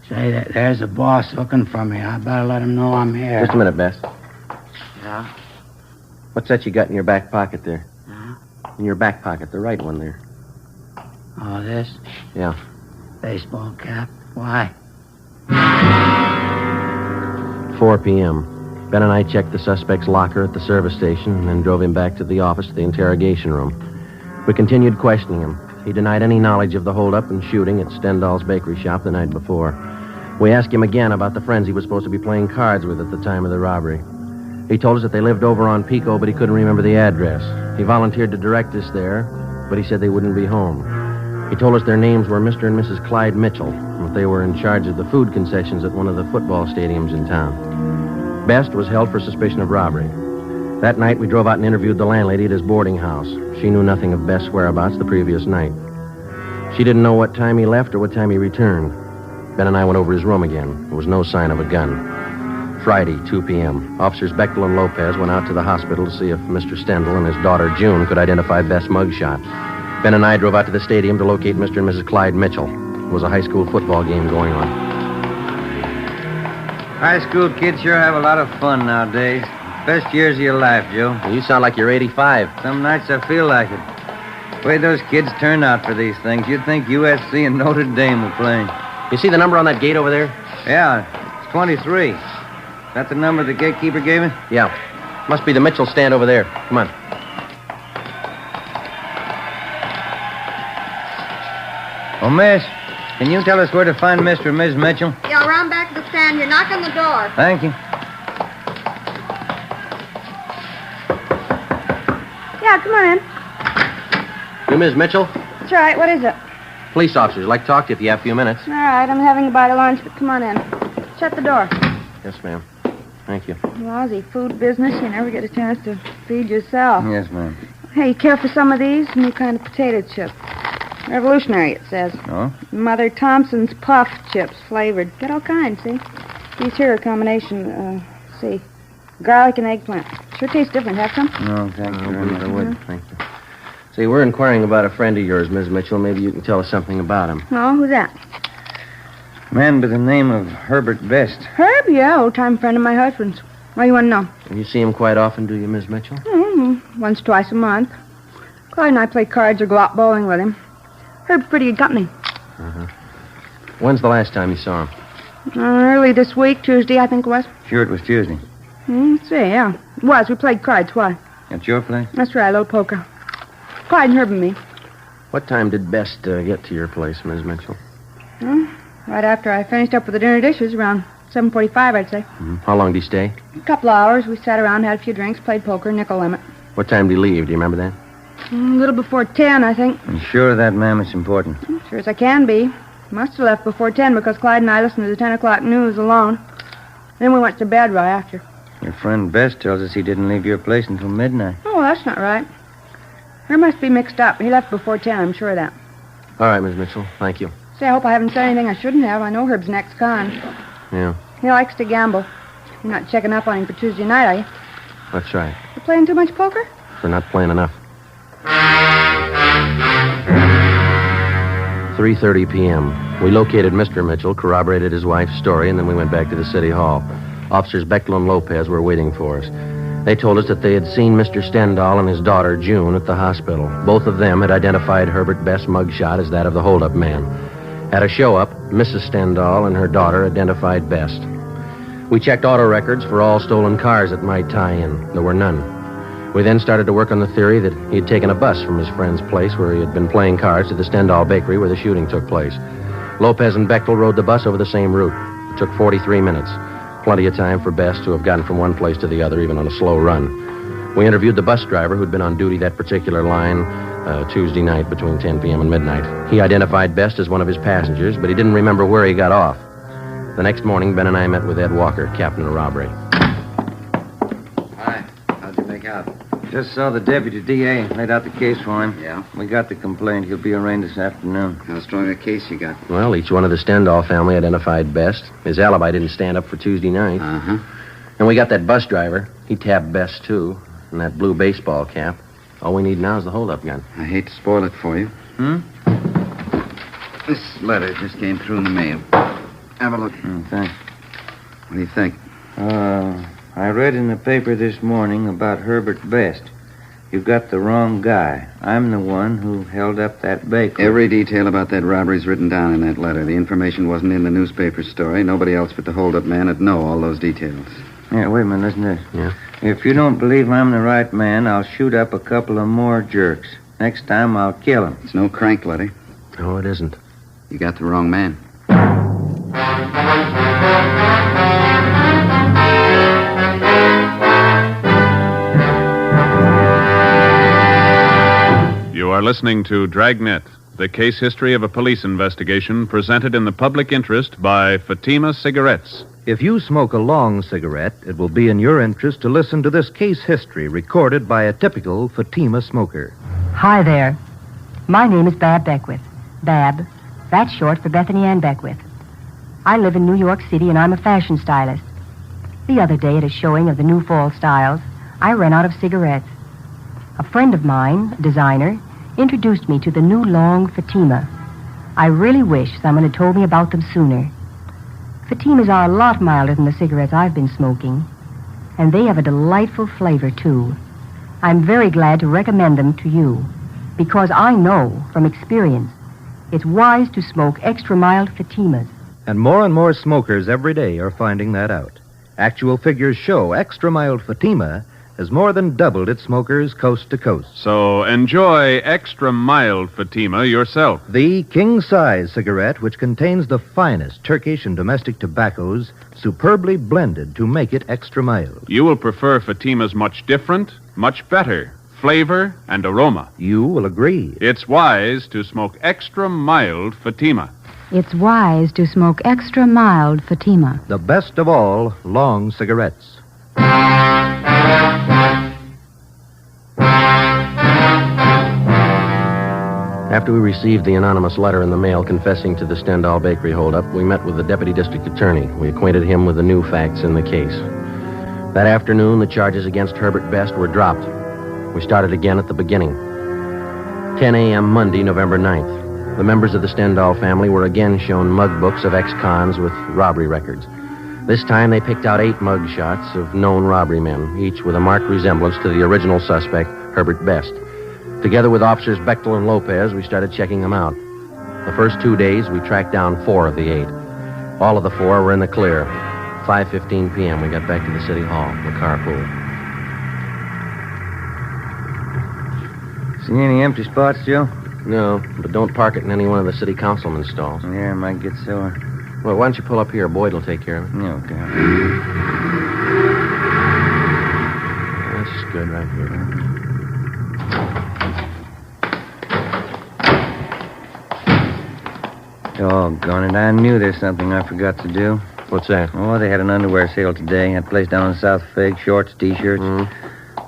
Say, there's a boss looking for me. I better let him know I'm here. Just a minute, Best. Yeah? What's that you got in your back pocket there? Huh? In your back pocket, the right one there. Oh, this? Yeah. Baseball cap. Why? 4 p.m. Ben and I checked the suspect's locker at the service station and then drove him back to the office to the interrogation room. We continued questioning him. He denied any knowledge of the holdup and shooting at Stendhal's bakery shop the night before. We asked him again about the friends he was supposed to be playing cards with at the time of the robbery. He told us that they lived over on Pico, but he couldn't remember the address. He volunteered to direct us there, but he said they wouldn't be home. He told us their names were Mr. and Mrs. Clyde Mitchell, and that they were in charge of the food concessions at one of the football stadiums in town. Best was held for suspicion of robbery. That night, we drove out and interviewed the landlady at his boarding house. She knew nothing of Best's whereabouts the previous night. She didn't know what time he left or what time he returned. Ben and I went over his room again. There was no sign of a gun. Friday, 2 p.m., Officers Bechtel and Lopez went out to the hospital to see if Mr. Stendhal and his daughter, June, could identify Best's mugshot. Ben and I drove out to the stadium to locate Mr. and Mrs. Clyde Mitchell. There was a high school football game going on. High school kids sure have a lot of fun nowadays. Best years of your life, Joe. You sound like you're 85. Some nights I feel like it. The way those kids turn out for these things, you'd think USC and Notre Dame were playing. You see the number on that gate over there? Yeah, it's 23. Is that the number the gatekeeper gave me? Yeah. Must be the Mitchell stand over there. Come on. Oh, miss, can you tell us where to find Mr. and Ms. Mitchell? Yeah, around back of the stand. You knock on the door. Thank you. Yeah, come on in. You Ms. Mitchell? That's right. What is it? Police officers. I'd like to talk to you if you have a few minutes. All right, I'm having a bite of lunch, but come on in. Shut the door. Yes, ma'am. Thank you. Lousy food business. You never get a chance to feed yourself. Yes, ma'am. Hey, you care for some of these? New kind of potato chip. Revolutionary, it says. Oh? Mother Thompson's puff chips, flavored. Got all kinds, see? These here are a combination, see, garlic and eggplant. Sure tastes different. Have some? No, thank you very much. I would. Thank you. See, we're inquiring about a friend of yours, Ms. Mitchell. Maybe you can tell us something about him. Oh, who's that? Man by the name of Herbert Best. Herb? Yeah, old-time friend of my husband's. What do you want to know? You see him quite often, do you, Ms. Mitchell? Once, twice a month. Clyde and I play cards or go out bowling with him. Herb's pretty good company. Uh-huh. When's the last time you saw him? Early this week, Tuesday, I think it was. Sure, it was Tuesday. Let's see, yeah. It was. We played cards. Why? At your place? That's right, a little poker. Clyde and Herb and me. What time did Best get to your place, Ms. Mitchell? Right after I finished up with the dinner dishes, around 7:45, I'd say. How long did he stay? A couple of hours. We sat around, had a few drinks, played poker, nickel limit. What time did he leave? Do you remember that? A little before 10, I think. I'm sure of that, ma'am. It's important. Sure as I can be. Must have left before 10 because Clyde and I listened to the 10 o'clock news alone. Then we went to bed right after. Your friend Best tells us he didn't leave your place until midnight. Oh, that's not right. Herb must be mixed up. He left before 10, I'm sure of that. All right, Ms. Mitchell. Thank you. Say, I hope I haven't said anything I shouldn't have. I know Herb's an ex-con. Yeah, He likes to gamble. You're not checking up on him for Tuesday night, are you? that's right. You playing too much poker? For not playing enough. 3:30 p.m. We located Mr. Mitchell, corroborated his wife's story, and then we went back to the city hall. Officers Bechtel and Lopez were waiting for us. They told us that they had seen Mr. Stendhal and his daughter, June, at the hospital. Both of them had identified Herbert Best's mugshot as that of the holdup man. At a show-up, Mrs. Stendhal and her daughter identified Best. We checked auto records for all stolen cars that might tie in. There were none. We then started to work on the theory that he had taken a bus from his friend's place where he had been playing cards to the Stendhal bakery where the shooting took place. Lopez and Bechtel rode the bus over the same route. It took 43 minutes. Plenty of time for Best to have gotten from one place to the other, even on a slow run. We interviewed the bus driver who'd been on duty that particular line Tuesday night between 10 p.m. and midnight. He identified Best as one of his passengers, but he didn't remember where he got off. The next morning, Ben and I met with Ed Walker, captain of robbery. Hi. How'd you make out? Just saw the deputy DA. Laid out the case for him. Yeah? We got the complaint. He'll be arraigned this afternoon. How strong a case you got? Well, each one of the Stendhal family identified Best. His alibi didn't stand up for Tuesday night. Uh-huh. And we got that bus driver. He tapped Best, too. And that blue baseball cap. All we need now is the hold-up gun. I hate to spoil it for you. This letter just came through in the mail. Have a look. Thanks. What do you think? I read in the paper this morning about Herbert Best. You've got the wrong guy. I'm the one who held up that bakery. Every detail about that robbery's written down in that letter. The information wasn't in the newspaper story. Nobody else but the hold-up man would know all those details. Yeah, wait a minute. Listen to this. Yeah? If you don't believe I'm the right man, I'll shoot up a couple of more jerks. Next time, I'll kill him. It's no crank letter. No, it isn't. You got the wrong man. You are listening to Dragnet, the case history of a police investigation presented in the public interest by Fatima Cigarettes. If you smoke a long cigarette, it will be in your interest to listen to this case history recorded by a typical Fatima smoker. Hi there. My name is Bab Beckwith. Bab. That's short for Bethany Ann Beckwith. I live in New York City, and I'm a fashion stylist. The other day, at a showing of the new fall styles, I ran out of cigarettes. A friend of mine, a designer, introduced me to the new long Fatima. I really wish someone had told me about them sooner. Fatimas are a lot milder than the cigarettes I've been smoking, and they have a delightful flavor, too. I'm very glad to recommend them to you, because I know from experience it's wise to smoke extra mild Fatimas. And more smokers every day are finding that out. Actual figures show extra mild Fatima has more than doubled its smokers coast to coast. So enjoy extra mild Fatima yourself. The king-size cigarette, which contains the finest Turkish and domestic tobaccos, superbly blended to make it extra mild. You will prefer Fatima's much different, much better flavor and aroma. You will agree. It's wise to smoke extra mild Fatima. It's wise to smoke extra mild Fatima. The best of all long cigarettes. After we received the anonymous letter in the mail confessing to the Stendhal Bakery holdup, we met with the deputy district attorney. We acquainted him with the new facts in the case. That afternoon, the charges against Herbert Best were dropped. We started again at the beginning. 10 a.m. Monday, November 9th. The members of the Stendhal family were again shown mug books of ex-cons with robbery records. This time, they picked out 8 mug shots of known robbery men, each with a marked resemblance to the original suspect, Herbert Best. Together with officers Bechtel and Lopez, we started checking them out. The first 2 days, we tracked down 4 of the 8. All of the 4 were in the clear. 5:15 p.m., we got back to the city hall, the carpool. See any empty spots, Joe? No, but don't park it in any one of the city councilman's stalls. Yeah, I might get sore. Well, why don't you pull up here? Boyd will take care of it. Yeah, okay. That's good right here. Doggone it, I knew there's something I forgot to do. What's that? Oh, they had an underwear sale today. That place down on South Fig, shorts, T-shirts.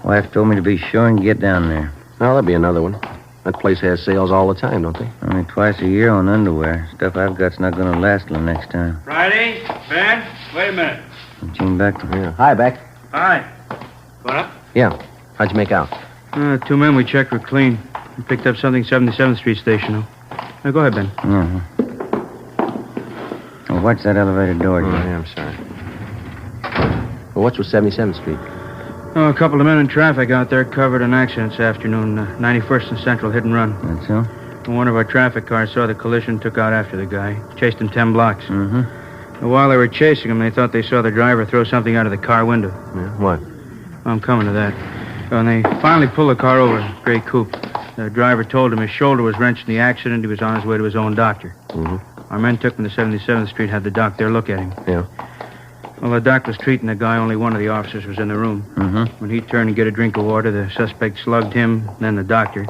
Wife told me to be sure and get down there. Well, that'll be another one. That place has sales all the time, don't they? Only twice a year on underwear. Stuff I've got's not going to last till next time. Friday? Ben? Wait a minute. Gene Beck. Yeah. Hi, Beck. Hi. What up? Yeah. How'd you make out? 2 men we checked were clean. We picked up something 77th Street station. Now, go ahead, Ben. Uh-huh. Oh, watch that elevator door, Jim. Yeah, I'm sorry. Well, what's with 77th Street? Oh, a couple of men in traffic out there covered an accident this afternoon. 91st and Central, hit and run. That's so? And one of our traffic cars saw the collision, took out after the guy. Chased him 10 blocks. Mm-hmm. And while they were chasing him, they thought they saw the driver throw something out of the car window. Yeah, what? I'm coming to that. And they finally pulled the car over, gray coupe. The driver told him his shoulder was wrenched in the accident. He was on his way to his own doctor. Mm-hmm. Our men took him to 77th Street, had the doc there look at him. Yeah. Well, the doc was treating the guy. Only one of the officers was in the room. Mm-hmm. When he turned to get a drink of water, the suspect slugged him, then the doctor.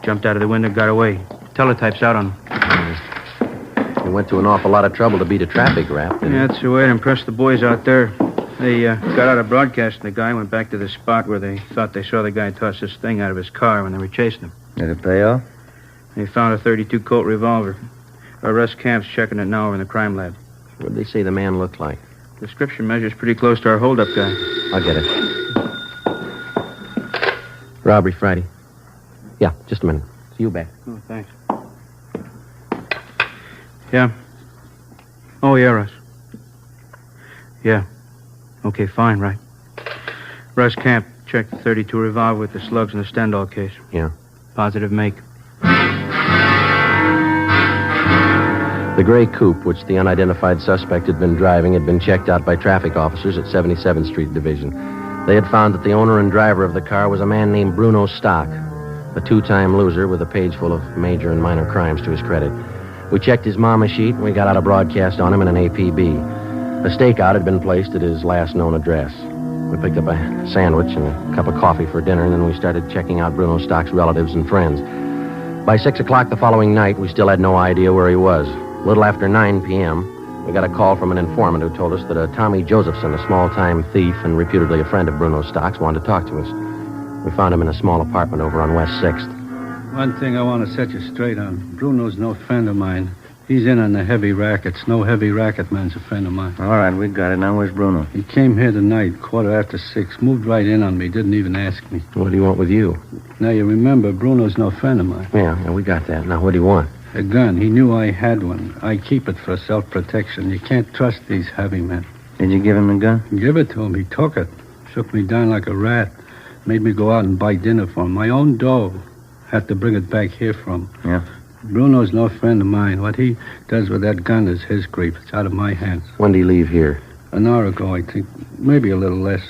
Jumped out of the window, got away. Teletype's out on him. He went to an awful lot of trouble to beat a traffic rap, didn't he? Yeah, that's the way it impressed the boys out there. They got out of broadcasting the guy, went back to the spot where they thought they saw the guy toss this thing out of his car when they were chasing him. Did it pay off? They found a .32 Colt revolver. Russ Camp's checking it now over in the crime lab. What did they say the man looked like? Description measures pretty close to our holdup guy. I'll get it. Robbery Friday. Yeah, just a minute. See you back. Oh, thanks. Yeah. Oh, yeah, Russ. Yeah. Okay, fine, right. Russ Camp checked the .32 revolver with the slugs in the Stendhal case. Yeah. Positive make. The gray coupe, which the unidentified suspect had been driving, had been checked out by traffic officers at 77th Street Division. They had found that the owner and driver of the car was a man named Bruno Stock, a two-time loser with a page full of major and minor crimes to his credit. We checked his mama sheet, and we got out a broadcast on him in an APB. A stakeout had been placed at his last known address. We picked up a sandwich and a cup of coffee for dinner, and then we started checking out Bruno Stock's relatives and friends. By 6 o'clock the following night, we still had no idea where he was. A little after 9 p.m., we got a call from an informant who told us that a Tommy Josephson, a small-time thief and reputedly a friend of Bruno Stock's, wanted to talk to us. We found him in a small apartment over on West 6th. One thing I want to set you straight on. Bruno's no friend of mine. He's in on the heavy rackets. No heavy racket man's a friend of mine. All right, we got it. Now where's Bruno? He came here tonight, 6:15. Moved right in on me. Didn't even ask me. What do you want with you? Now, you remember, Bruno's no friend of mine. Yeah, we got that. Now, what do you want? A gun. He knew I had one. I keep it for self-protection. You can't trust these heavy men. Did you give him the gun? Give it to him. He took it. Shook me down like a rat. Made me go out and buy dinner for him. My own dough. Had to bring it back here from him. Yeah. Bruno's no friend of mine. What he does with that gun is his grief. It's out of my hands. When did he leave here? An hour ago, I think. Maybe a little less.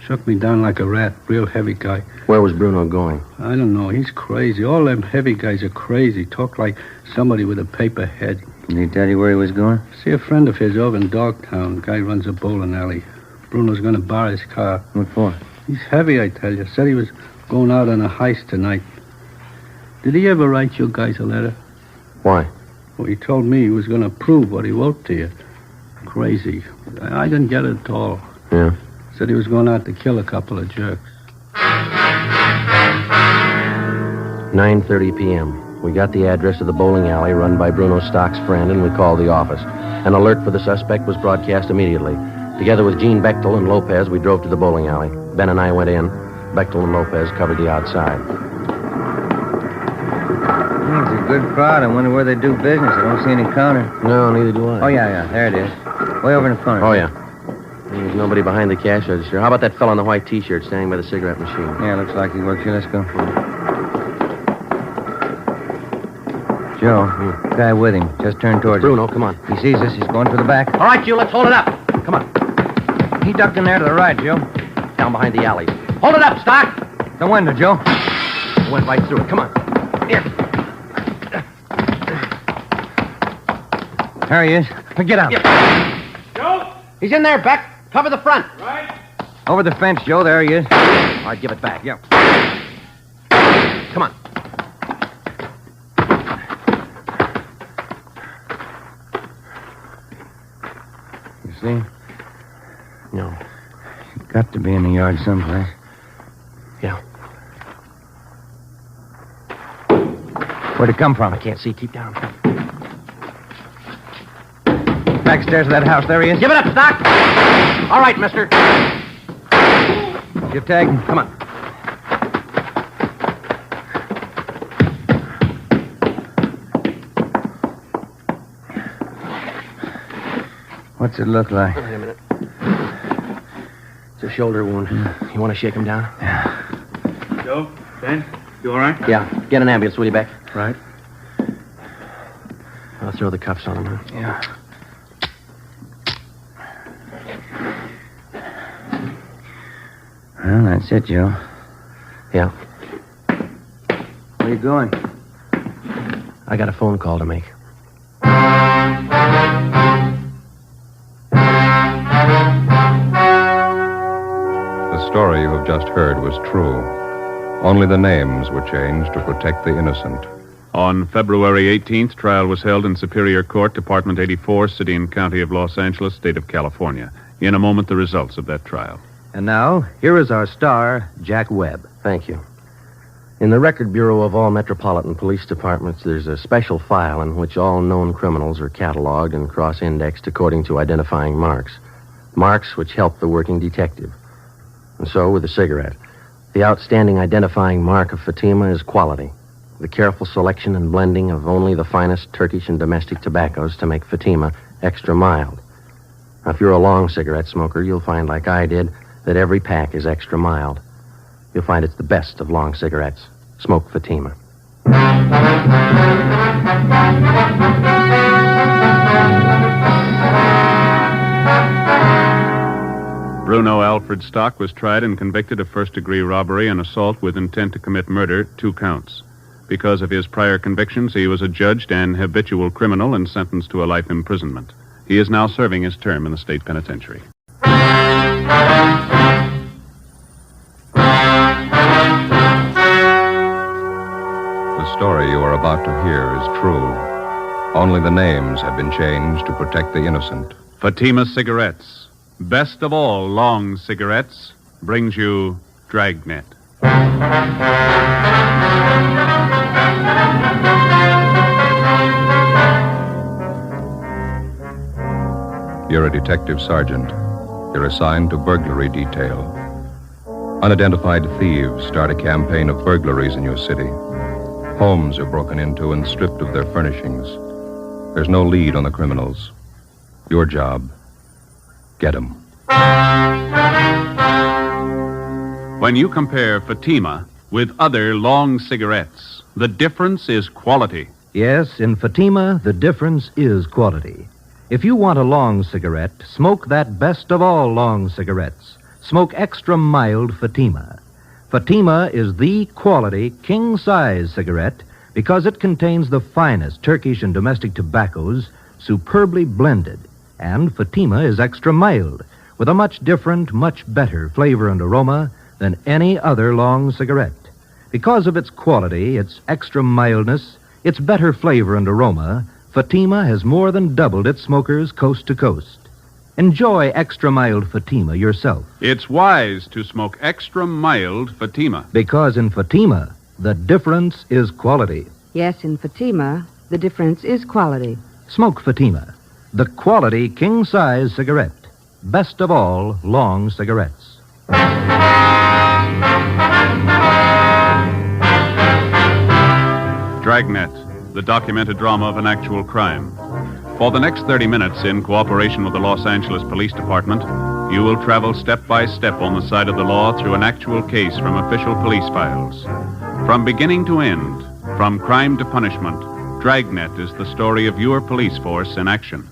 Shook me down like a rat. Real heavy guy. Where was Bruno going? I don't know. He's crazy. All them heavy guys are crazy. Talk like somebody with a paper head. Did he tell you where he was going? See a friend of his over in Dogtown. Guy runs a bowling alley. Bruno's going to borrow his car. What for? He's heavy, I tell you. Said he was going out on a heist tonight. Did he ever write you guys a letter? Why? Well, he told me he was going to prove what he wrote to you. Crazy. I didn't get it at all. Yeah. Said he was going out to kill a couple of jerks. 9:30 p.m. We got the address of the bowling alley run by Bruno Stock's friend, and we called the office. An alert for the suspect was broadcast immediately. Together with Gene Bechtel and Lopez, we drove to the bowling alley. Ben and I went in. Bechtel and Lopez covered the outside. It's a good crowd. I wonder where they do business. I don't see any counter. No, neither do I. Oh, yeah. There it is. Way over in the corner. Oh, yeah. There's nobody behind the cash register. How about that fellow in the white T-shirt standing by the cigarette machine? Yeah, looks like he works here. Let's go. Joe, guy with him. Just turned towards Bruno, come on. He sees us. He's going for the back. All right, you, let's hold it up. Come on. He ducked in there to the right, Joe. Down behind the alley. Hold it up, Stock. The window, Joe. Went right through it. Come on. Here. There he is. Get out. Joe? He's in there, Beck. Cover the front. Right. Over the fence, Joe. There he is. All right, give it back. Yep. Come on. You see? No. Got to be in the yard someplace. Yeah. Where'd it come from? I can't see. Keep down. Backstairs of that house. There he is. Give it up, Stock. All right, mister. You tag him. Come on. What's it look like? Wait a minute. It's a shoulder wound. You want to shake him down? Yeah. Joe? Ben? You all right? Yeah. Get an ambulance, will you, Beck? Right. I'll throw the cuffs on him, huh? Yeah. Well, that's it, Joe. Yeah. Where you going? I got a phone call to make. story you have just heard was true. Only the names were changed to protect the innocent. On February 18th, trial was held in Superior Court, Department 84, City and County of Los Angeles, State of California. In a moment, the results of that trial. And now, here is our star, Jack Webb. Thank you. In the Record Bureau of all Metropolitan Police Departments, there's a special file in which all known criminals are cataloged and cross-indexed according to identifying marks. Marks which help the working detective. And so, with the cigarette, the outstanding identifying mark of Fatima is quality. The careful selection and blending of only the finest Turkish and domestic tobaccos to make Fatima extra mild. Now, if you're a long cigarette smoker, you'll find, like I did, that every pack is extra mild. You'll find it's the best of long cigarettes. Smoke Fatima. Bruno Alfred Stock was tried and convicted of first-degree robbery and assault with intent to commit murder, 2 counts. Because of his prior convictions, he was adjudged an habitual criminal and sentenced to a life imprisonment. He is now serving his term in the state penitentiary. The story you are about to hear is true. Only the names have been changed to protect the innocent. Fatima Cigarettes, best of all long cigarettes, brings you Dragnet. You're a detective sergeant. You're assigned to burglary detail. Unidentified thieves start a campaign of burglaries in your city. Homes are broken into and stripped of their furnishings. There's no lead on the criminals. Your job, get 'em. When you compare Fatima with other long cigarettes, the difference is quality. Yes, in Fatima, the difference is quality. If you want a long cigarette, smoke that best of all long cigarettes. Smoke extra mild Fatima. Fatima is the quality king-size cigarette because it contains the finest Turkish and domestic tobaccos superbly blended. And Fatima is extra mild with a much different, much better flavor and aroma than any other long cigarette. Because of its quality, its extra mildness, its better flavor and aroma, Fatima has more than doubled its smokers coast to coast. Enjoy extra mild Fatima yourself. It's wise to smoke extra mild Fatima. Because in Fatima, the difference is quality. Yes, in Fatima, the difference is quality. Smoke Fatima, the quality king-size cigarette. Best of all long cigarettes. Dragnet, the documented drama of an actual crime. For the next 30 minutes, in cooperation with the Los Angeles Police Department, you will travel step by step on the side of the law through an actual case from official police files. From beginning to end, from crime to punishment, Dragnet is the story of your police force in action.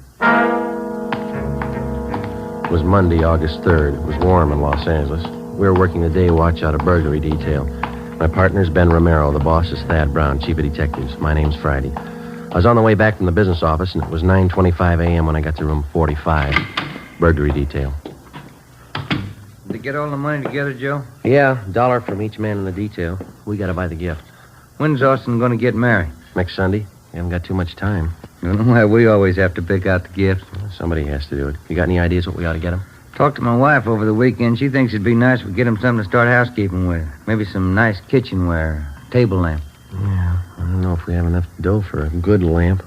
It was Monday, August 3rd. It was warm in Los Angeles. We were working the day watch out of burglary detail. My partner's Ben Romero. The boss is Thad Brown, chief of detectives. My name's Friday. I was on the way back from the business office, and it was 9:25 a.m. when I got to room 45, burglary detail. Did they get all the money together, Joe? Yeah, $1 from each man in the detail. We got to buy the gift. When's Austin going to get married? Next Sunday. We haven't got too much time. I don't know why we always have to pick out the gifts. Somebody has to do it. You got any ideas what we ought to get him? Talked to my wife over the weekend. She thinks it'd be nice if we get him something to start housekeeping with. Maybe some nice kitchenware, a table lamp. Yeah, I don't know if we have enough dough for a good lamp.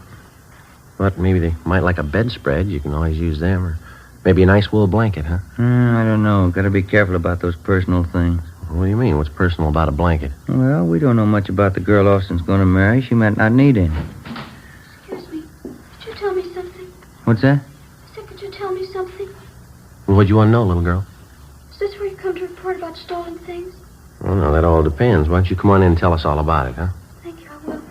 But maybe they might like a bedspread. You can always use them. Or maybe a nice wool blanket, huh? I don't know. Got to be careful about those personal things. What do you mean? What's personal about a blanket? Well, we don't know much about the girl Austin's going to marry. She might not need any. Excuse me. Could you tell me something? What's that? I said, could you tell me something? Well, what do you want to know, little girl? Is this where you come to report about stolen things? Well, no, that all depends. Why don't you come on in and tell us all about it, huh? Thank you, I will.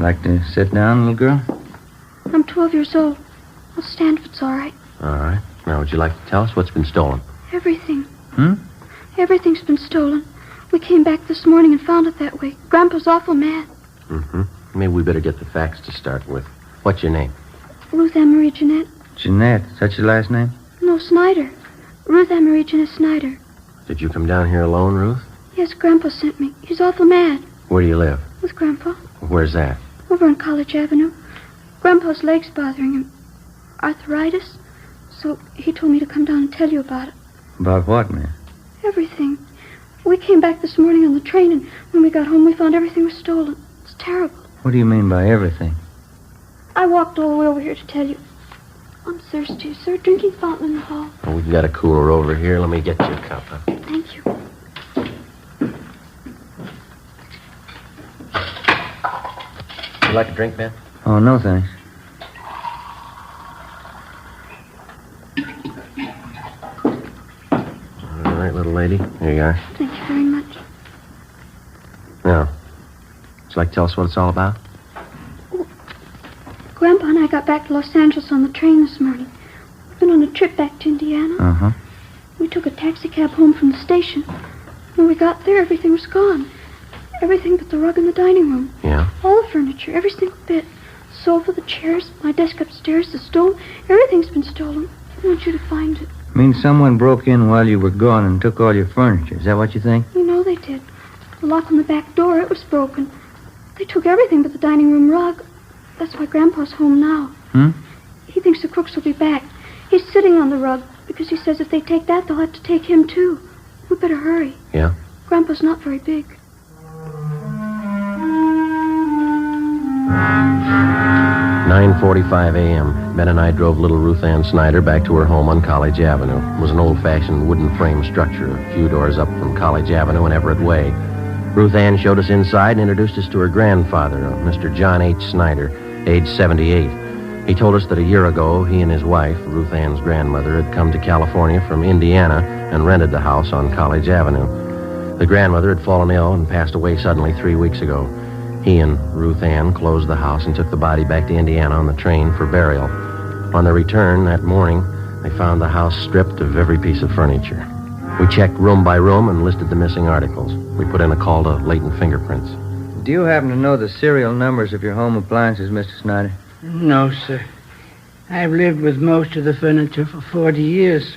Like to sit down, little girl? I'm 12 years old. I'll stand if it's all right. All right. Now, would you like to tell us what's been stolen? Everything. Everything's been stolen. We came back this morning and found it that way. Grandpa's awful mad. Maybe we better get the facts to start with. What's your name? Ruth Anne Marie Jeanette. Jeanette. Is that your last name? No, Snyder. Ruth Emery, Jenna Snyder. Did you come down here alone, Ruth? Yes, Grandpa sent me. He's awful mad. Where do you live? With Grandpa. Where's that? Over on College Avenue. Grandpa's leg's bothering him. Arthritis. So he told me to come down and tell you about it. About what, man? Everything. We came back this morning on the train, and when we got home, we found everything was stolen. It's terrible. What do you mean by everything? I walked all the way over here to tell you. I'm thirsty. Is there a drinking fountain in the hall? Oh, we've got a cooler over here. Let me get you a cup. Huh? Thank you. You like a drink, Ben? Oh, no, thanks. All right, little lady. Here you are. Thank you very much. Now, would you like to tell us what it's all about? Grandpa and I got back to Los Angeles on the train this morning. We've been on a trip back to Indiana. Uh-huh. We took a taxi cab home from the station. When we got there, everything was gone. Everything but the rug in the dining room. Yeah? All the furniture, every single bit. The sofa, the chairs, my desk upstairs, the stove. Everything's been stolen. I want you to find it. Means someone broke in while you were gone and took all your furniture. Is that what you think? You know they did. The lock on the back door, it was broken. They took everything but the dining room rug. That's why Grandpa's home now. He thinks the crooks will be back. He's sitting on the rug because he says if they take that, they'll have to take him, too. We better hurry. Yeah? Grandpa's not very big. 9:45 a.m. Ben and I drove little Ruth Ann Snyder back to her home on College Avenue. It was an old-fashioned wooden frame structure, a few doors up from College Avenue and Everett Way. Ruth Ann showed us inside and introduced us to her grandfather, Mr. John H. Snyder, age 78. He told us that a year ago, he and his wife, Ruth Ann's grandmother, had come to California from Indiana and rented the house on College Avenue. The grandmother had fallen ill and passed away suddenly 3 weeks ago. He and Ruth Ann closed the house and took the body back to Indiana on the train for burial. On their return that morning, they found the house stripped of every piece of furniture. We checked room by room and listed the missing articles. We put in a call to latent fingerprints. Do you happen to know the serial numbers of your home appliances, Mr. Snyder? No, sir. I've lived with most of the furniture for 40 years.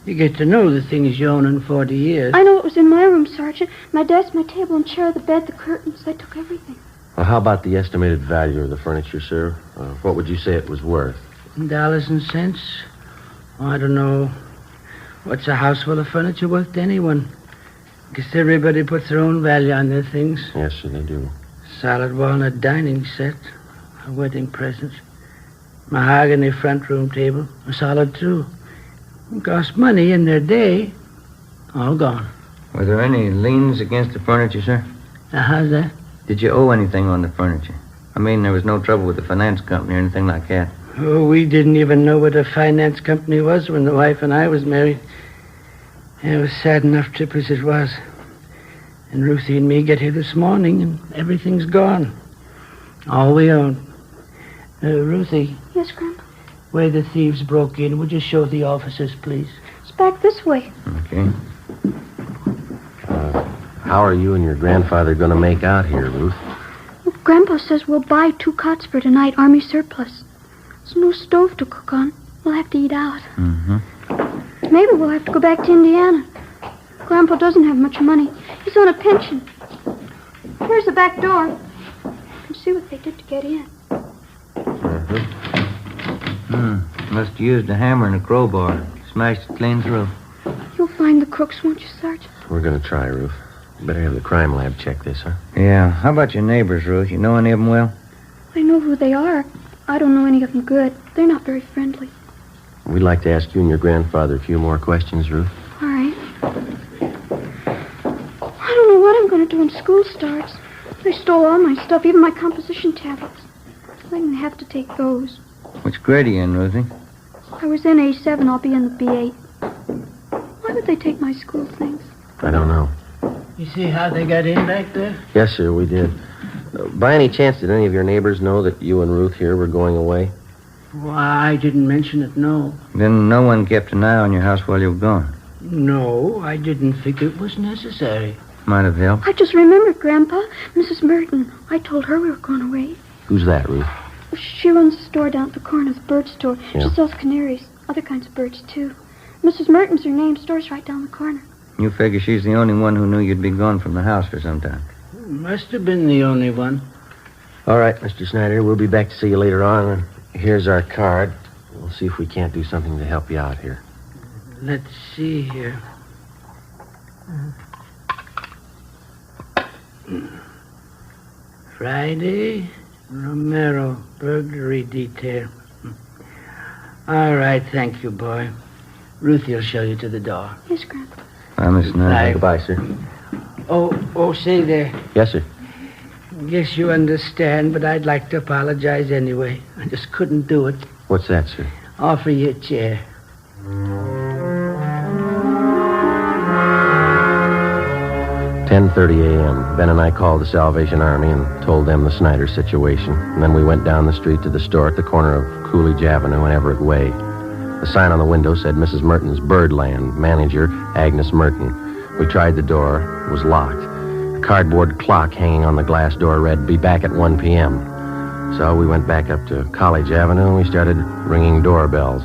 You get to know the things you own in 40 years. I know it was in my room, Sergeant. My desk, my table and chair, the bed, the curtains. They took everything. Well, how about the estimated value of the furniture, sir? What would you say it was worth? Dollars and cents? Oh, I don't know. What's a house full of furniture worth to anyone? Guess everybody puts their own value on their things. Yes, sir, they do. Solid walnut dining set. A wedding present. Mahogany front room table. A solid, too. It cost money in their day. All gone. Were there any liens against the furniture, sir? How's that? Did you owe anything on the furniture? I mean, there was no trouble with the finance company or anything like that. Oh, we didn't even know what a finance company was when the wife and I was married. It was a sad enough trip as it was. And Ruthie and me get here this morning, and everything's gone. All we own. Ruthie. Yes, Grandpa? Where the thieves broke in, would you show the officers, please? It's back this way. Okay. How are you and your grandfather going to make out here, Ruth? Well, Grandpa says we'll buy 2 cots for tonight, Army surplus. There's no stove to cook on. We'll have to eat out. Maybe we'll have to go back to Indiana. Grandpa doesn't have much money. He's on a pension. Here's the back door. You can see what they did to get in. Must have used a hammer and a crowbar. Smashed it clean through. You'll find the crooks, won't you, Sergeant? We're going to try, Ruth. Better have the crime lab check this, huh? Yeah. How about your neighbors, Ruth? You know any of them well? I know who they are. I don't know any of them good. They're not very friendly. We'd like to ask you and your grandfather a few more questions, Ruth. All right. I don't know what I'm going to do when school starts. They stole all my stuff, even my composition tablets. I'm going to have to take those. Which grade are you in, Ruthie? I was in A7. I'll be in the B8. Why would they take my school things? I don't know. You see how they got in back there? Yes, sir, we did. By any chance, did any of your neighbors know that you and Ruth here were going away? Why, I didn't mention it, no. Then no one kept an eye on your house while you were gone? No, I didn't think it was necessary. Might have helped. I just remembered, Grandpa. Mrs. Merton. I told her we were going away. Who's that, Ruth? She runs a store down at the corner of the bird store. Yeah. She sells canaries, other kinds of birds, too. Mrs. Merton's her name. Store's right down the corner. You figure she's the only one who knew you'd be gone from the house for some time. Must have been the only one. All right, Mr. Snyder, we'll be back to see you later on. Here's our card. We'll see if we can't do something to help you out here. Let's see here. Friday, Romero, burglary detail. All right, thank you, boy. Ruthie will show you to the door. Yes, Grandpa. Miss Snyder. Goodbye, sir. Oh, say there. Yes, sir. Guess you understand, but I'd like to apologize anyway. I just couldn't do it. What's that, sir? Offer you a chair. 10:30 a.m. Ben and I called the Salvation Army and told them the Snyder situation. And then we went down the street to the store at the corner of Coolidge Avenue and Everett Way. The sign on the window said Mrs. Merton's Birdland, manager Agnes Merton. We tried the door. It was locked. A cardboard clock hanging on the glass door read, "Be back at 1 p.m." So we went back up to College Avenue and we started ringing doorbells.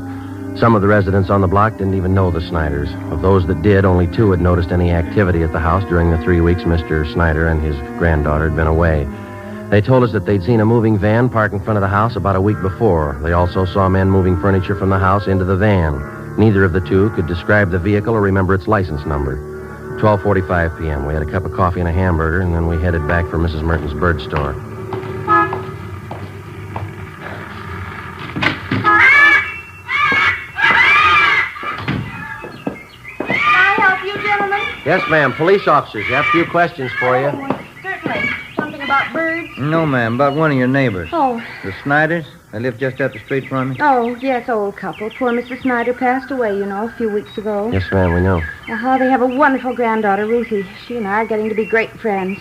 Some of the residents on the block didn't even know the Snyders. Of those that did, only 2 had noticed any activity at the house during the 3 weeks Mr. Snyder and his granddaughter had been away. They told us that they'd seen a moving van parked in front of the house about a week before. They also saw men moving furniture from the house into the van. Neither of the 2 could describe the vehicle or remember its license number. 12:45 p.m. We had a cup of coffee and a hamburger, and then we headed back for Mrs. Merton's bird store. Yes, ma'am. Police officers. You have a few questions for you. Certainly. Something about birds? No, ma'am. About one of your neighbors. Oh. The Snyders? They live just up the street from me. Oh, yes, old couple. Poor Mr. Snyder passed away, a few weeks ago. Yes, ma'am, we know. They have a wonderful granddaughter, Ruthie. She and I are getting to be great friends.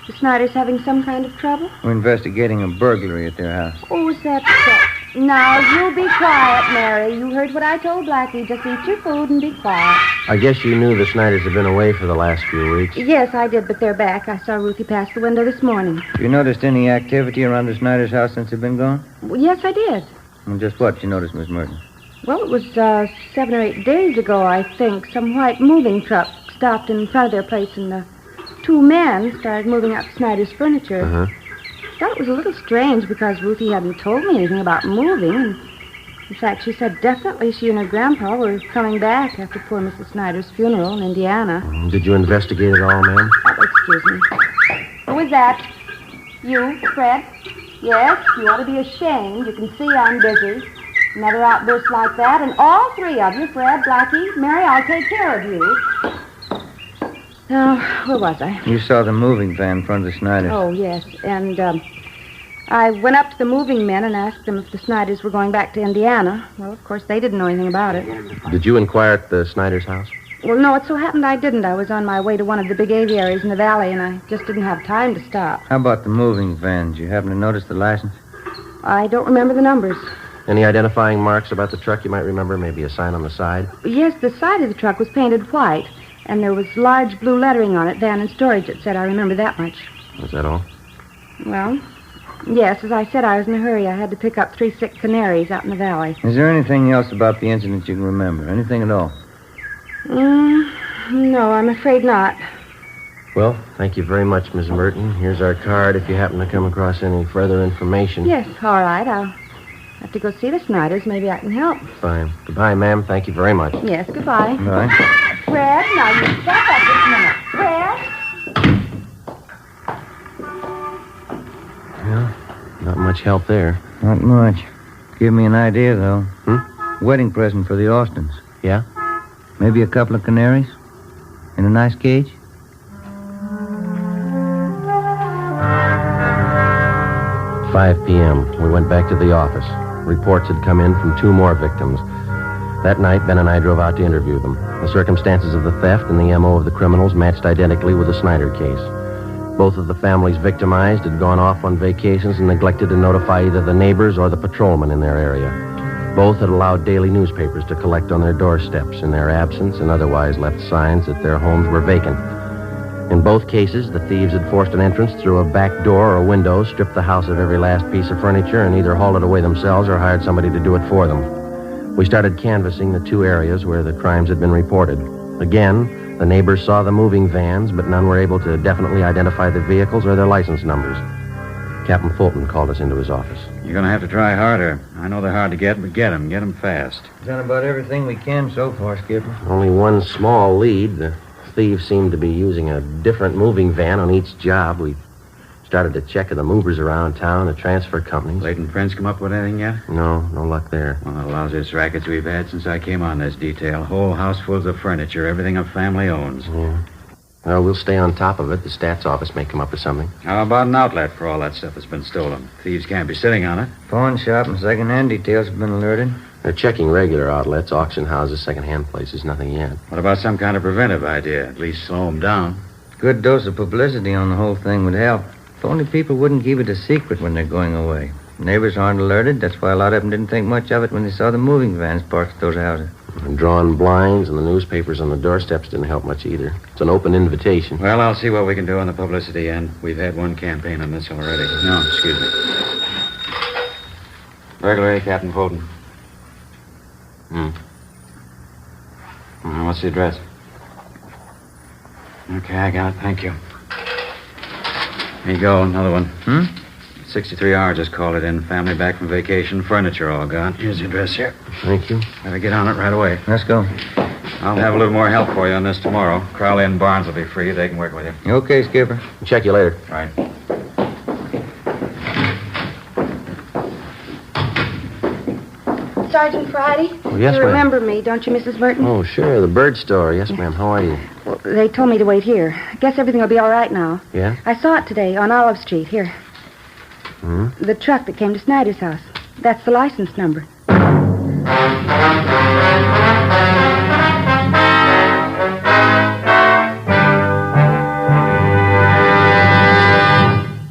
The Snyders having some kind of trouble? We're investigating a burglary at their house. Oh, is that so? Now, you be quiet, Mary. You heard what I told Blackie. Just eat your food and be quiet. I guess you knew the Snyders have been away for the last few weeks. Yes, I did, but they're back. I saw Ruthie pass the window this morning. Have you noticed any activity around the Snyders' house since they've been gone? Well, yes, I did. Well, just what you noticed, Miss Merton? Well, it was 7 or 8 days ago, I think. Some white moving truck stopped in front of their place, and the 2 men started moving out Snyder's furniture. Uh-huh. Thought it was a little strange because Ruthie hadn't told me anything about moving. And in fact, she said definitely she and her grandpa were coming back after poor Mrs. Snyder's funeral in Indiana. Did you investigate it all, ma'am? Oh, excuse me. Who is that? You, Fred? Yes, you ought to be ashamed. You can see I'm busy. Another outburst like that, and all 3 of you, Fred, Blackie, Mary, I'll take care of you. Now, where was I? You saw the moving van in front of the Snyders. Oh, yes. And I went up to the moving men and asked them if the Snyders were going back to Indiana. Well, of course, they didn't know anything about it. Did you inquire at the Snyders' house? Well, no, it so happened I didn't. I was on my way to one of the big aviaries in the valley, and I just didn't have time to stop. How about the moving van? Did you happen to notice the license? I don't remember the numbers. Any identifying marks about the truck you might remember? Maybe a sign on the side? Yes, the side of the truck was painted white, and there was large blue lettering on it, van and storage, it said. I remember that much. Was that all? Well, yes, as I said, I was in a hurry. I had to pick up 3 sick canaries out in the valley. Is there anything else about the incident you can remember? Anything at all? No, I'm afraid not. Well, thank you very much, Miss Merton. Here's our card if you happen to come across any further information. Yes, all right. I'll have to go see the Snyders. Maybe I can help. Fine. Goodbye, ma'am. Thank you very much. Yes, goodbye. Bye. Fred, now you step up this minute. Fred? Well, not much help there. Not much. Give me an idea, though. Wedding present for the Austins. Yeah? Maybe a couple of canaries? In a nice cage? At 5 p.m., we went back to the office. Reports had come in from 2 more victims. That night, Ben and I drove out to interview them. The circumstances of the theft and the M.O. of the criminals matched identically with the Snyder case. Both of the families victimized had gone off on vacations and neglected to notify either the neighbors or the patrolmen in their area. Both had allowed daily newspapers to collect on their doorsteps in their absence and otherwise left signs that their homes were vacant. In both cases, the thieves had forced an entrance through a back door or window, stripped the house of every last piece of furniture, and either hauled it away themselves or hired somebody to do it for them. We started canvassing the 2 areas where the crimes had been reported. Again, the neighbors saw the moving vans, but none were able to definitely identify the vehicles or their license numbers. Captain Fulton called us into his office. You're going to have to try harder. I know they're hard to get, but get 'em. Get 'em fast. Done about everything we can so far, Skipper. Only one small lead. The thieves seemed to be using a different moving van on each job. We started to check the movers around town, the transfer companies. Leighton Prince come up with anything yet? No luck there. One of the lousiest rackets we've had since I came on this detail. Whole house full of furniture, everything a family owns. Yeah. Well, we'll stay on top of it. The stats office may come up with something. How about an outlet for all that stuff that's been stolen? Thieves can't be sitting on it. Pawn shop and second-hand details have been alerted. They're checking regular outlets, auction houses, second-hand places. Nothing yet. What about some kind of preventive idea? At least slow them down. Good dose of publicity on the whole thing would help. If only people wouldn't keep it a secret when they're going away. Neighbors aren't alerted. That's why a lot of them didn't think much of it when they saw the moving vans parked at those houses. And drawn blinds and the newspapers on the doorsteps didn't help much either. It's an open invitation. Well, I'll see what we can do on the publicity end. We've had one campaign on this already. No, excuse me. Burglary, Captain Fulton. What's the address? Okay, I got it. Thank you. Here you go, another one. 63R just called it in. Family back from vacation. Furniture all gone. Here's the address here. Thank you. Better get on it right away. Let's go. I'll have a little more help for you on this tomorrow. Crowley and Barnes will be free. They can work with you. Okay, Skipper. Check you later. Right. Sergeant Friday? Oh, yes, you ma'am. remember me, don't you, Mrs. Merton? Oh, sure. The bird store. Yes, ma'am. How are you? Well, they told me to wait here. I guess everything will be all right now. Yeah? I saw it today on Olive Street. Here. The truck that came to Snyder's house. That's the license number.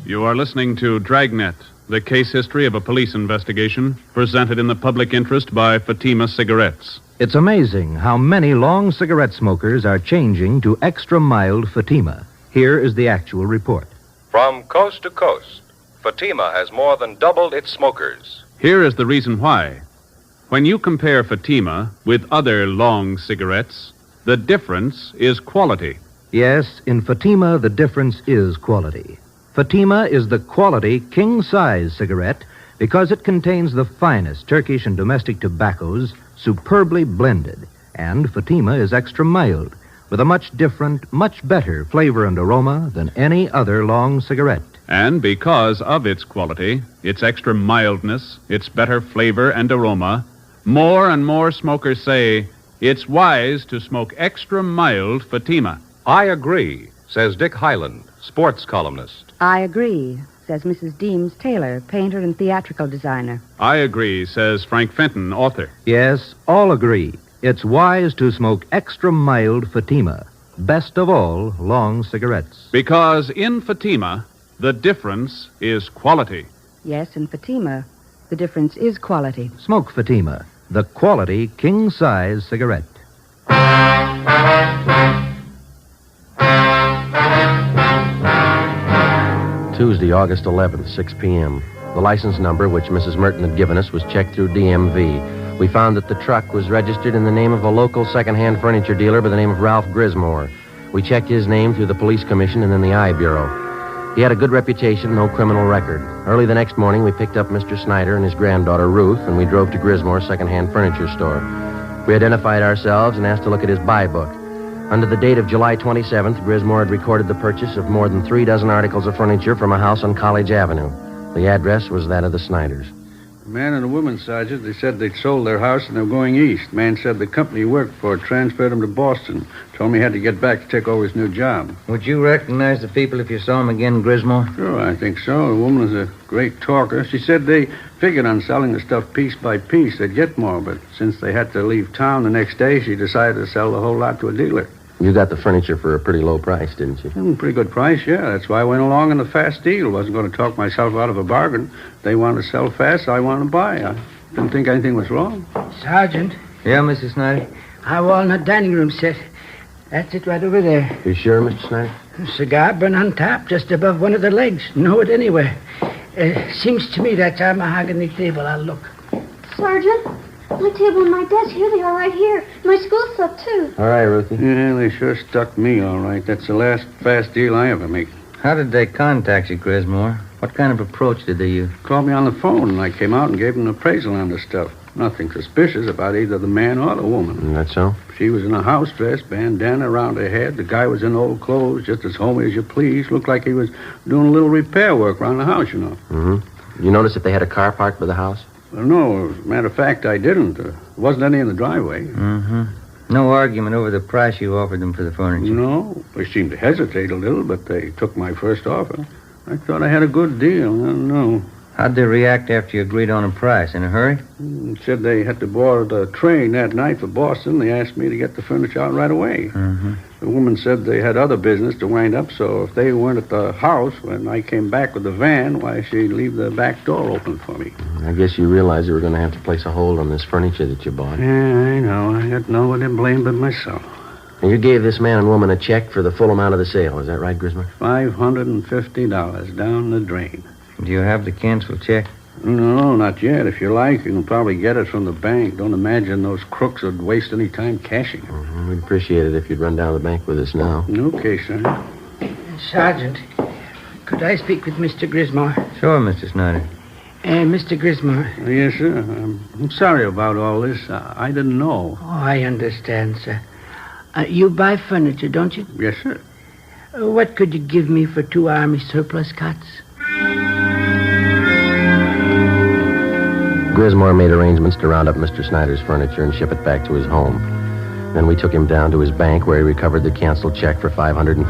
You are listening to Dragnet, the case history of a police investigation, presented in the public interest by Fatima Cigarettes. It's amazing how many long cigarette smokers are changing to extra mild Fatima. Here is the actual report. From coast to coast, Fatima has more than doubled its smokers. Here is the reason why. When you compare Fatima with other long cigarettes, the difference is quality. Yes, in Fatima, the difference is quality. Fatima is the quality king-size cigarette because it contains the finest Turkish and domestic tobaccos superbly blended. And Fatima is extra mild with a much different, much better flavor and aroma than any other long cigarette. And because of its quality, its extra mildness, its better flavor and aroma, more and more smokers say it's wise to smoke extra mild Fatima. I agree, says Dick Hyland, sports columnist. I agree, says Mrs. Deems Taylor, painter and theatrical designer. I agree, says Frank Fenton, author. Yes, all agree. It's wise to smoke extra mild Fatima. Best of all, long cigarettes. Because in Fatima, the difference is quality. Yes, in Fatima, the difference is quality. Smoke Fatima, the quality king-size cigarette. Tuesday, August 11th, 6 p.m. The license number, which Mrs. Merton had given us, was checked through DMV. We found that the truck was registered in the name of a local second-hand furniture dealer by the name of Ralph Grismore. We checked his name through the police commission and then the I Bureau. He had a good reputation, no criminal record. Early the next morning, we picked up Mr. Snyder and his granddaughter, Ruth, and we drove to Grismore's second-hand furniture store. We identified ourselves and asked to look at his buy book. Under the date of July 27th, Grismore had recorded the purchase of more than 3 dozen articles of furniture from a house on College Avenue. The address was that of the Snyders. A man and a woman, Sergeant, they said they'd sold their house and they were going east. Man said the company he worked for transferred him to Boston. Told me he had to get back to take over his new job. Would you recognize the people if you saw them again, Grismore? Sure, I think so. The woman was a great talker. She said they figured on selling the stuff piece by piece. They'd get more, but since they had to leave town the next day, she decided to sell the whole lot to a dealer. You got the furniture for a pretty low price, didn't you? Pretty good price, yeah. That's why I went along in the fast deal. Wasn't going to talk myself out of a bargain. They wanted to sell fast, so I wanted to buy. I didn't think anything was wrong. Sergeant. Yeah, Mrs. Snyder? Our walnut dining room set. That's it right over there. You sure, Mr. Snyder? Cigar burn on top, just above one of the legs. Know it anywhere. Seems to me that's our mahogany table. I'll look. Sergeant, My table and my desk, here they are right here. My school stuff, too. All right, Ruthie. Yeah, they sure stuck me all right. That's the last fast deal I ever make. How did they contact you, Grismore? What kind of approach did they use? Called me on the phone, and I came out and gave them an appraisal on the stuff. Nothing suspicious about either the man or the woman. That's so? She was in a house dress, bandana around her head. The guy was in old clothes, just as homey as you please. Looked like he was doing a little repair work around the house, you know. Mm-hmm. You notice if they had a car parked by the house? Well, no, as a matter of fact, I didn't. There wasn't any in the driveway. Mm-hmm. No argument over the price you offered them for the furniture? No. They seemed to hesitate a little, but they took my first offer. I thought I had a good deal. I don't know. How'd they react after you agreed on a price? In a hurry? Said they had to board a train that night for Boston. They asked me to get the furniture out right away. Mm-hmm. The woman said they had other business to wind up, so if they weren't at the house when I came back with the van, why, she'd leave the back door open for me. I guess you realized you were going to have to place a hold on this furniture that you bought. Yeah, I know. I got no one to blame but myself. And you gave this man and woman a check for the full amount of the sale. Is that right, Grismer? $550 down the drain. Do you have the canceled check? No, not yet. If you like, you can probably get it from the bank. Don't imagine those crooks would waste any time cashing it. Mm-hmm. We'd appreciate it if you'd run down to the bank with us now. Okay, sir. Sergeant, could I speak with Mr. Grismore? Sure, Mr. Snyder. Mr. Grismore. Yes, sir. I'm sorry about all this. I didn't know. Oh, I understand, sir. You buy furniture, don't you? Yes, sir. What could you give me for 2 Army surplus cots? Grismore made arrangements to round up Mr. Snyder's furniture and ship it back to his home. Then we took him down to his bank where he recovered the canceled check for $550.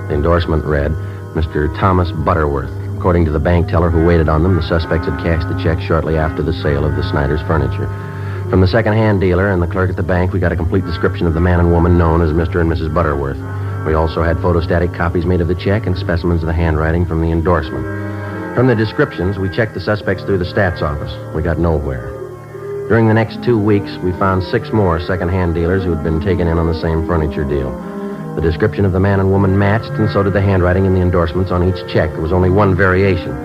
The endorsement read, Mr. Thomas Butterworth. According to the bank teller who waited on them, the suspects had cashed the check shortly after the sale of the Snyder's furniture. From the second-hand dealer and the clerk at the bank, we got a complete description of the man and woman known as Mr. and Mrs. Butterworth. We also had photostatic copies made of the check and specimens of the handwriting from the endorsement. From the descriptions, we checked the suspects through the stats office. We got nowhere. During the next 2 weeks, we found 6 more second-hand dealers who had been taken in on the same furniture deal. The description of the man and woman matched, and so did the handwriting and the endorsements on each check. There was only one variation.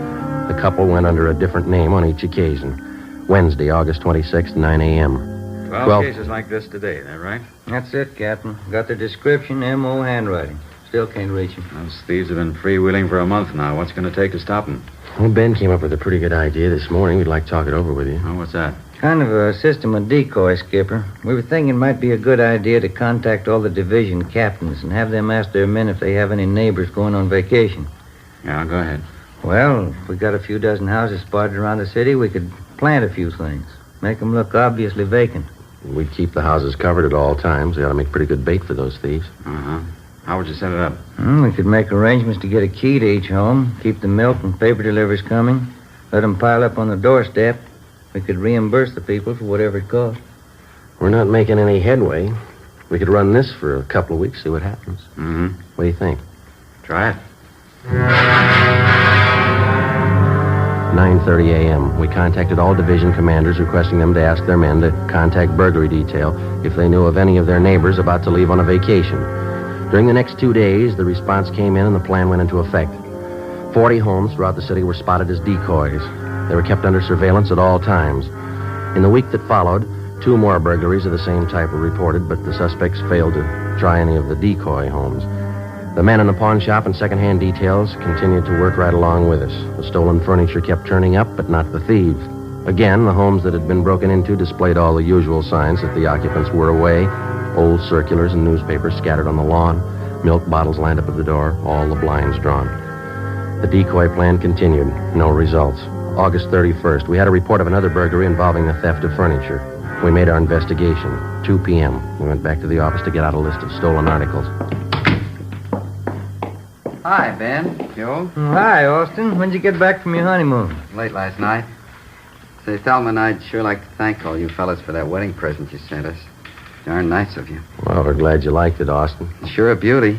The couple went under a different name on each occasion. Wednesday, August 26th, 9 a.m. 12 cases like this today, is that right? That's it, Captain. Got the description, M.O. handwriting. Still can't reach him. Those thieves have been freewheeling for a month now. What's it going to take to stop them? Well, Ben came up with a pretty good idea this morning. We'd like to talk it over with you. Oh, what's that? Kind of a system of decoy, Skipper. We were thinking it might be a good idea to contact all the division captains and have them ask their men if they have any neighbors going on vacation. Yeah, go ahead. Well, if we got a few dozen houses spotted around the city, we could plant a few things. Make them look obviously vacant. We'd keep the houses covered at all times. They ought to make pretty good bait for those thieves. Uh-huh. How would you set it up? We could make arrangements to get a key to each home, keep the milk and paper deliveries coming, let them pile up on the doorstep. We could reimburse the people for whatever it cost. We're not making any headway. We could run this for a couple of weeks, see what happens. Mm-hmm. What do you think? Try it. 9:30 a.m. We contacted all division commanders requesting them to ask their men to contact burglary detail if they knew of any of their neighbors about to leave on a vacation. During the next 2 days, the response came in and the plan went into effect. 40 homes throughout the city were spotted as decoys. They were kept under surveillance at all times. In the week that followed, 2 more burglaries of the same type were reported, but the suspects failed to try any of the decoy homes. The men in the pawn shop and second-hand details continued to work right along with us. The stolen furniture kept turning up, but not the thieves. Again, the homes that had been broken into displayed all the usual signs that the occupants were away. Old circulars and newspapers scattered on the lawn, milk bottles lined up at the door, all the blinds drawn. The decoy plan continued. No results. August 31st, we had a report of another burglary involving the theft of furniture. We made our investigation. 2 p.m. We went back to the office to get out a list of stolen articles. Hi, Ben. Joe? Hi, Austin. When'd you get back from your honeymoon? Late last night. Say, Thelma, I'd sure like to thank all you fellas for that wedding present you sent us. Darn nice of you. Well, we're glad you liked it, Austin. Sure a beauty.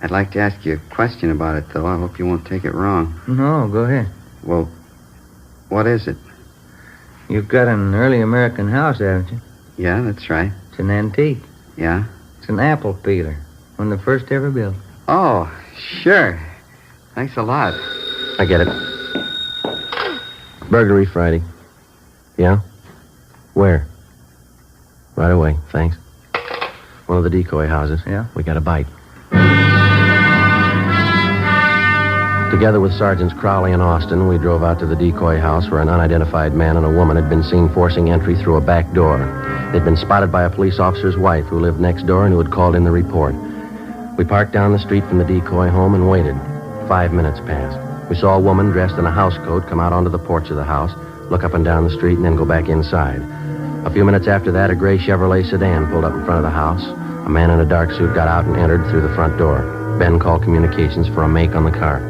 I'd like to ask you a question about it, though. I hope you won't take it wrong. No, go ahead. Well, what is it? You've got an early American house, haven't you? Yeah, that's right. It's an antique. Yeah? It's an apple peeler. One of the first ever built. Oh, sure. Thanks a lot. I get it. Burglary Friday. Yeah? Where? Right away, thanks. One of the decoy houses. Yeah? We got a bite. Together with Sergeants Crowley and Austin, we drove out to the decoy house where an unidentified man and a woman had been seen forcing entry through a back door. They'd been spotted by a police officer's wife who lived next door and who had called in the report. We parked down the street from the decoy home and waited. 5 minutes passed. We saw a woman dressed in a housecoat come out onto the porch of the house, look up and down the street, and then go back inside. A few minutes after that, a gray Chevrolet sedan pulled up in front of the house. A man in a dark suit got out and entered through the front door. Ben called communications for a make on the car.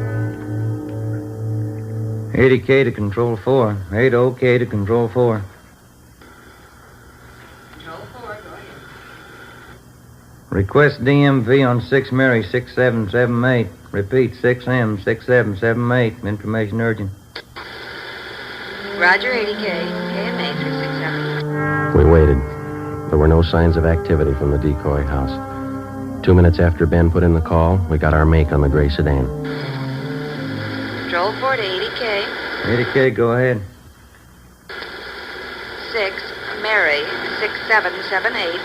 80K to Control 4. 80K to Control 4. Request DMV on 6 Mary 6778. Repeat, 6M 6778. Information urgent. Roger, 80K. KMA 367. We waited. There were no signs of activity from the decoy house. 2 minutes after Ben put in the call, we got our make on the gray sedan. Control 4 to 80K. 80K, go ahead. 6 Mary 6778.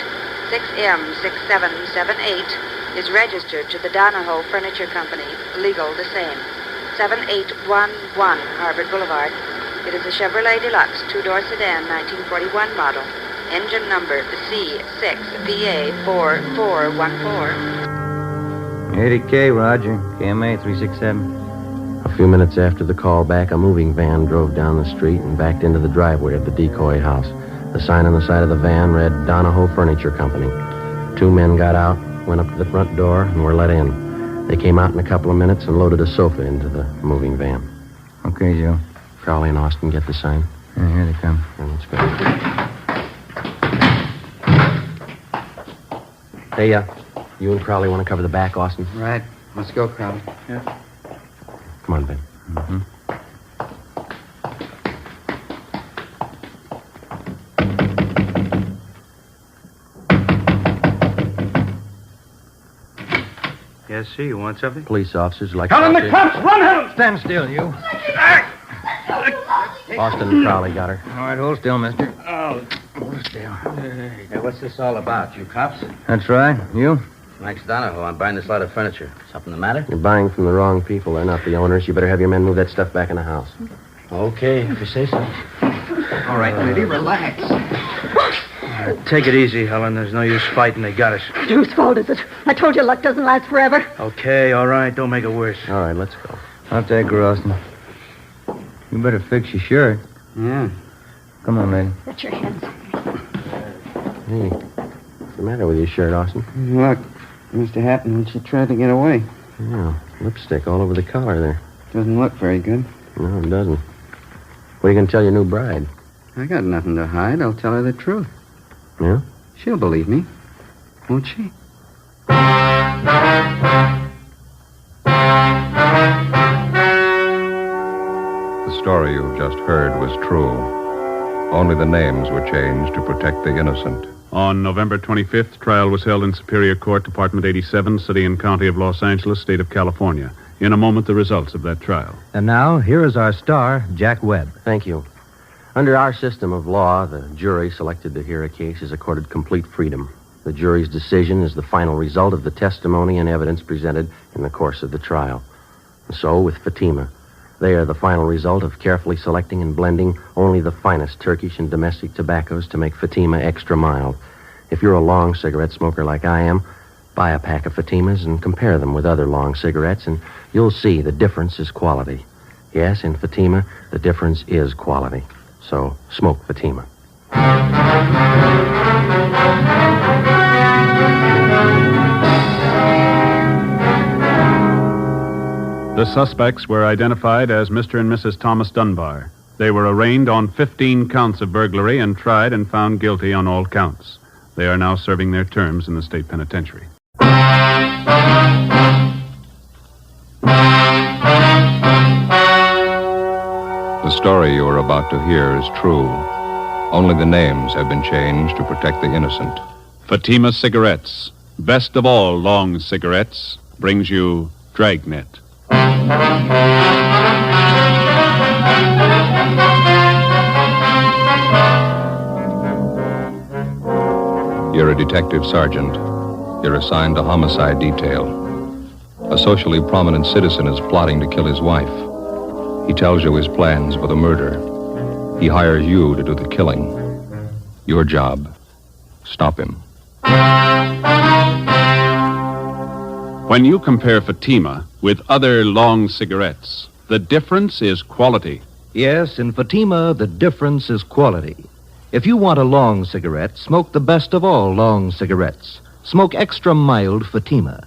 6M 6778 is registered to the Donahoe Furniture Company. Legal the same. 7811 Harvard Boulevard. It is a Chevrolet Deluxe two-door sedan, 1941 model. Engine number C6VA4414. 80K, Roger. KMA 367. A few minutes after the call back, a moving van drove down the street and backed into the driveway of the decoy house. The sign on the side of the van read Donahoe Furniture Company. 2 men got out, went up to the front door, and were let in. They came out in a couple of minutes and loaded a sofa into the moving van. Okay, Joe. Crowley and Austin get the sign. Yeah, here they come. Let's go. Hey, you and Crowley want to cover the back, Austin? Right. Let's go, Crowley. Yeah. Come on, Ben. Mm-hmm. Yes, sir. You want something? Police officers like... Call in the cops! Run, Helen! Stand still, you. Austin and Crowley got her. All right, hold still, mister. Oh, Hold still. Hey, what's this all about? You cops? That's right. You? Max Donahoe. I'm buying this lot of furniture. Something the matter? You're buying from the wrong people. They're not the owners. You better have your men move that stuff back in the house. Okay, if you say so. All right, lady, relax. Take it easy, Helen. There's no use fighting. They got us. Whose fault is it? I told you luck doesn't last forever. Okay, all right. Don't make it worse. All right, let's go. I'll take her, Austin. You better fix your shirt. Yeah. Come on, lady. Get your hands. Hey, what's the matter with your shirt, Austin? Look, must have happened when she tried to get away. Yeah, lipstick all over the collar there. Doesn't look very good. No, it doesn't. What are you going to tell your new bride? I got nothing to hide. I'll tell her the truth. Yeah? She'll believe me. Won't she? The story you've just heard was true. Only the names were changed to protect the innocent. On November 25th, trial was held in Superior Court, Department 87, City and County of Los Angeles, State of California. In a moment, the results of that trial. And now, here is our star, Jack Webb. Thank you. Under our system of law, the jury selected to hear a case is accorded complete freedom. The jury's decision is the final result of the testimony and evidence presented in the course of the trial. And so, with Fatima, they are the final result of carefully selecting and blending only the finest Turkish and domestic tobaccos to make Fatima extra mild. If you're a long cigarette smoker like I am, buy a pack of Fatimas and compare them with other long cigarettes, and you'll see the difference is quality. Yes, in Fatima, the difference is quality. So, smoke Fatima. The suspects were identified as Mr. and Mrs. Thomas Dunbar. They were arraigned on 15 counts of burglary and tried and found guilty on all counts. They are now serving their terms in the state penitentiary. The story you are about to hear is true. Only the names have been changed to protect the innocent. Fatima Cigarettes, best of all long cigarettes, brings you Dragnet. You're a detective sergeant. You're assigned to homicide detail. A socially prominent citizen is plotting to kill his wife. He tells you his plans for the murder. He hires you to do the killing. Your job, stop him. When you compare Fatima with other long cigarettes, the difference is quality. Yes, in Fatima, the difference is quality. If you want a long cigarette, smoke the best of all long cigarettes. Smoke extra mild Fatima.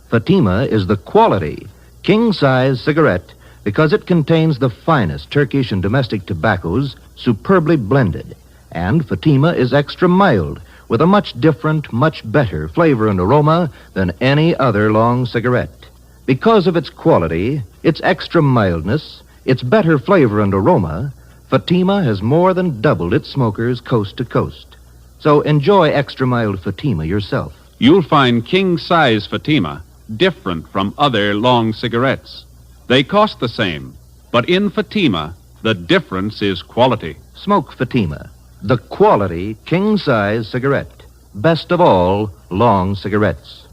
Fatima is the quality, king-size cigarette because it contains the finest Turkish and domestic tobaccos superbly blended. And Fatima is extra mild with a much different, much better flavor and aroma than any other long cigarette. Because of its quality, its extra mildness, its better flavor and aroma, Fatima has more than doubled its smokers coast to coast. So enjoy extra mild Fatima yourself. You'll find king-size Fatima different from other long cigarettes. They cost the same, but in Fatima, the difference is quality. Smoke Fatima, the quality king-size cigarette. Best of all long cigarettes.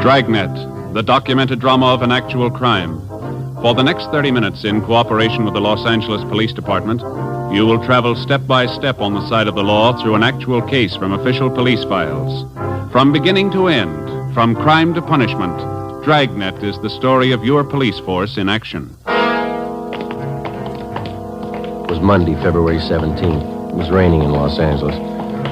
Dragnet, the documented drama of an actual crime. For the next 30 minutes, in cooperation with the Los Angeles Police Department, you will travel step by step on the side of the law through an actual case from official police files. From beginning to end, from crime to punishment, Dragnet is the story of your police force in action. It was Monday, February 17th. It was raining in Los Angeles.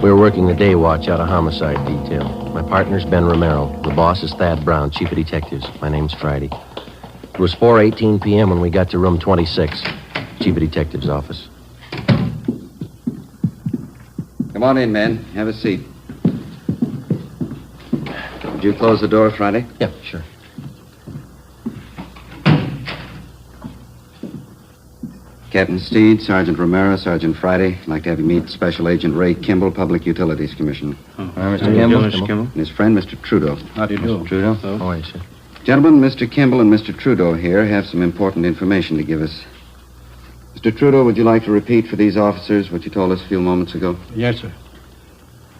We were working the day watch out of homicide detail. My partner's Ben Romero. The boss is Thad Brown, chief of detectives. My name's Friday. It was 4:18 p.m. when we got to room 26, chief of detectives' office. Come on in, men. Have a seat. Did you close the door, Friday? Yeah, sure. Captain Steed, Sergeant Romero, Sergeant Friday. I'd like to have you meet Special Agent Ray Kimball, Public Utilities Commissioner. Mr. Kimball. Mr. Kimball. And his friend, Mr. Trudeau. How do you do? Mr. Trudeau. How are you, sir? Gentlemen, Mr. Kimball and Mr. Trudeau here have some important information to give us. Mr. Trudeau, would you like to repeat for these officers what you told us a few moments ago? Yes, sir.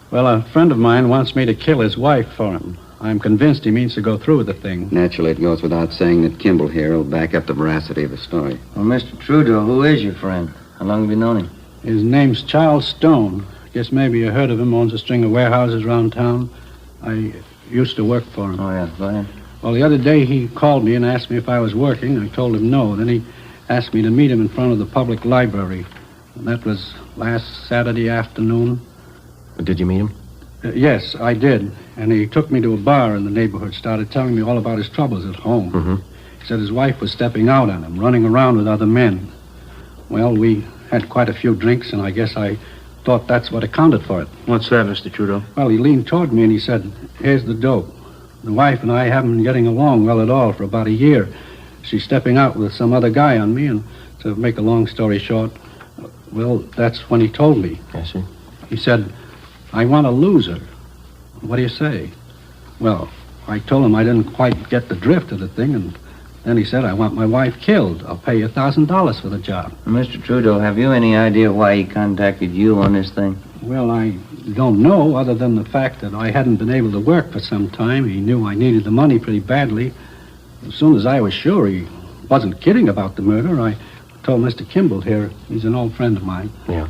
Well, a friend of mine wants me to kill his wife for him. I'm convinced he means to go through with the thing. Naturally, it goes without saying that Kimball here will back up the veracity of the story. Well, Mr. Trudeau, who is your friend? How long have you known him? His name's Charles Stone. Guess maybe you heard of him. Owns a string of warehouses around town. I used to work for him. Oh, yeah. Go ahead. Well, the other day he called me and asked me if I was working. I told him no. Then he asked me to meet him in front of the public library. And that was last Saturday afternoon. Did you meet him? Yes, I did. And he took me to a bar in the neighborhood, started telling me all about his troubles at home. Mm-hmm. He said his wife was stepping out on him, running around with other men. Well, we had quite a few drinks, and I guess I thought that's what accounted for it. What's that, Mr. Trudeau? Well, he leaned toward me and he said, here's the dope. The wife and I haven't been getting along well at all for about a year. She's stepping out with some other guy on me, and to make a long story short, well, that's when he told me. I see. He said, I want to lose her. What do you say? Well, I told him I didn't quite get the drift of the thing, and then he said, I want my wife killed. I'll pay you $1,000 for the job. Mr. Trudeau, have you any idea why he contacted you on this thing? Well, I don't know, other than the fact that I hadn't been able to work for some time. He knew I needed the money pretty badly. As soon as I was sure he wasn't kidding about the murder, I told Mr. Kimball here, he's an old friend of mine. Yeah.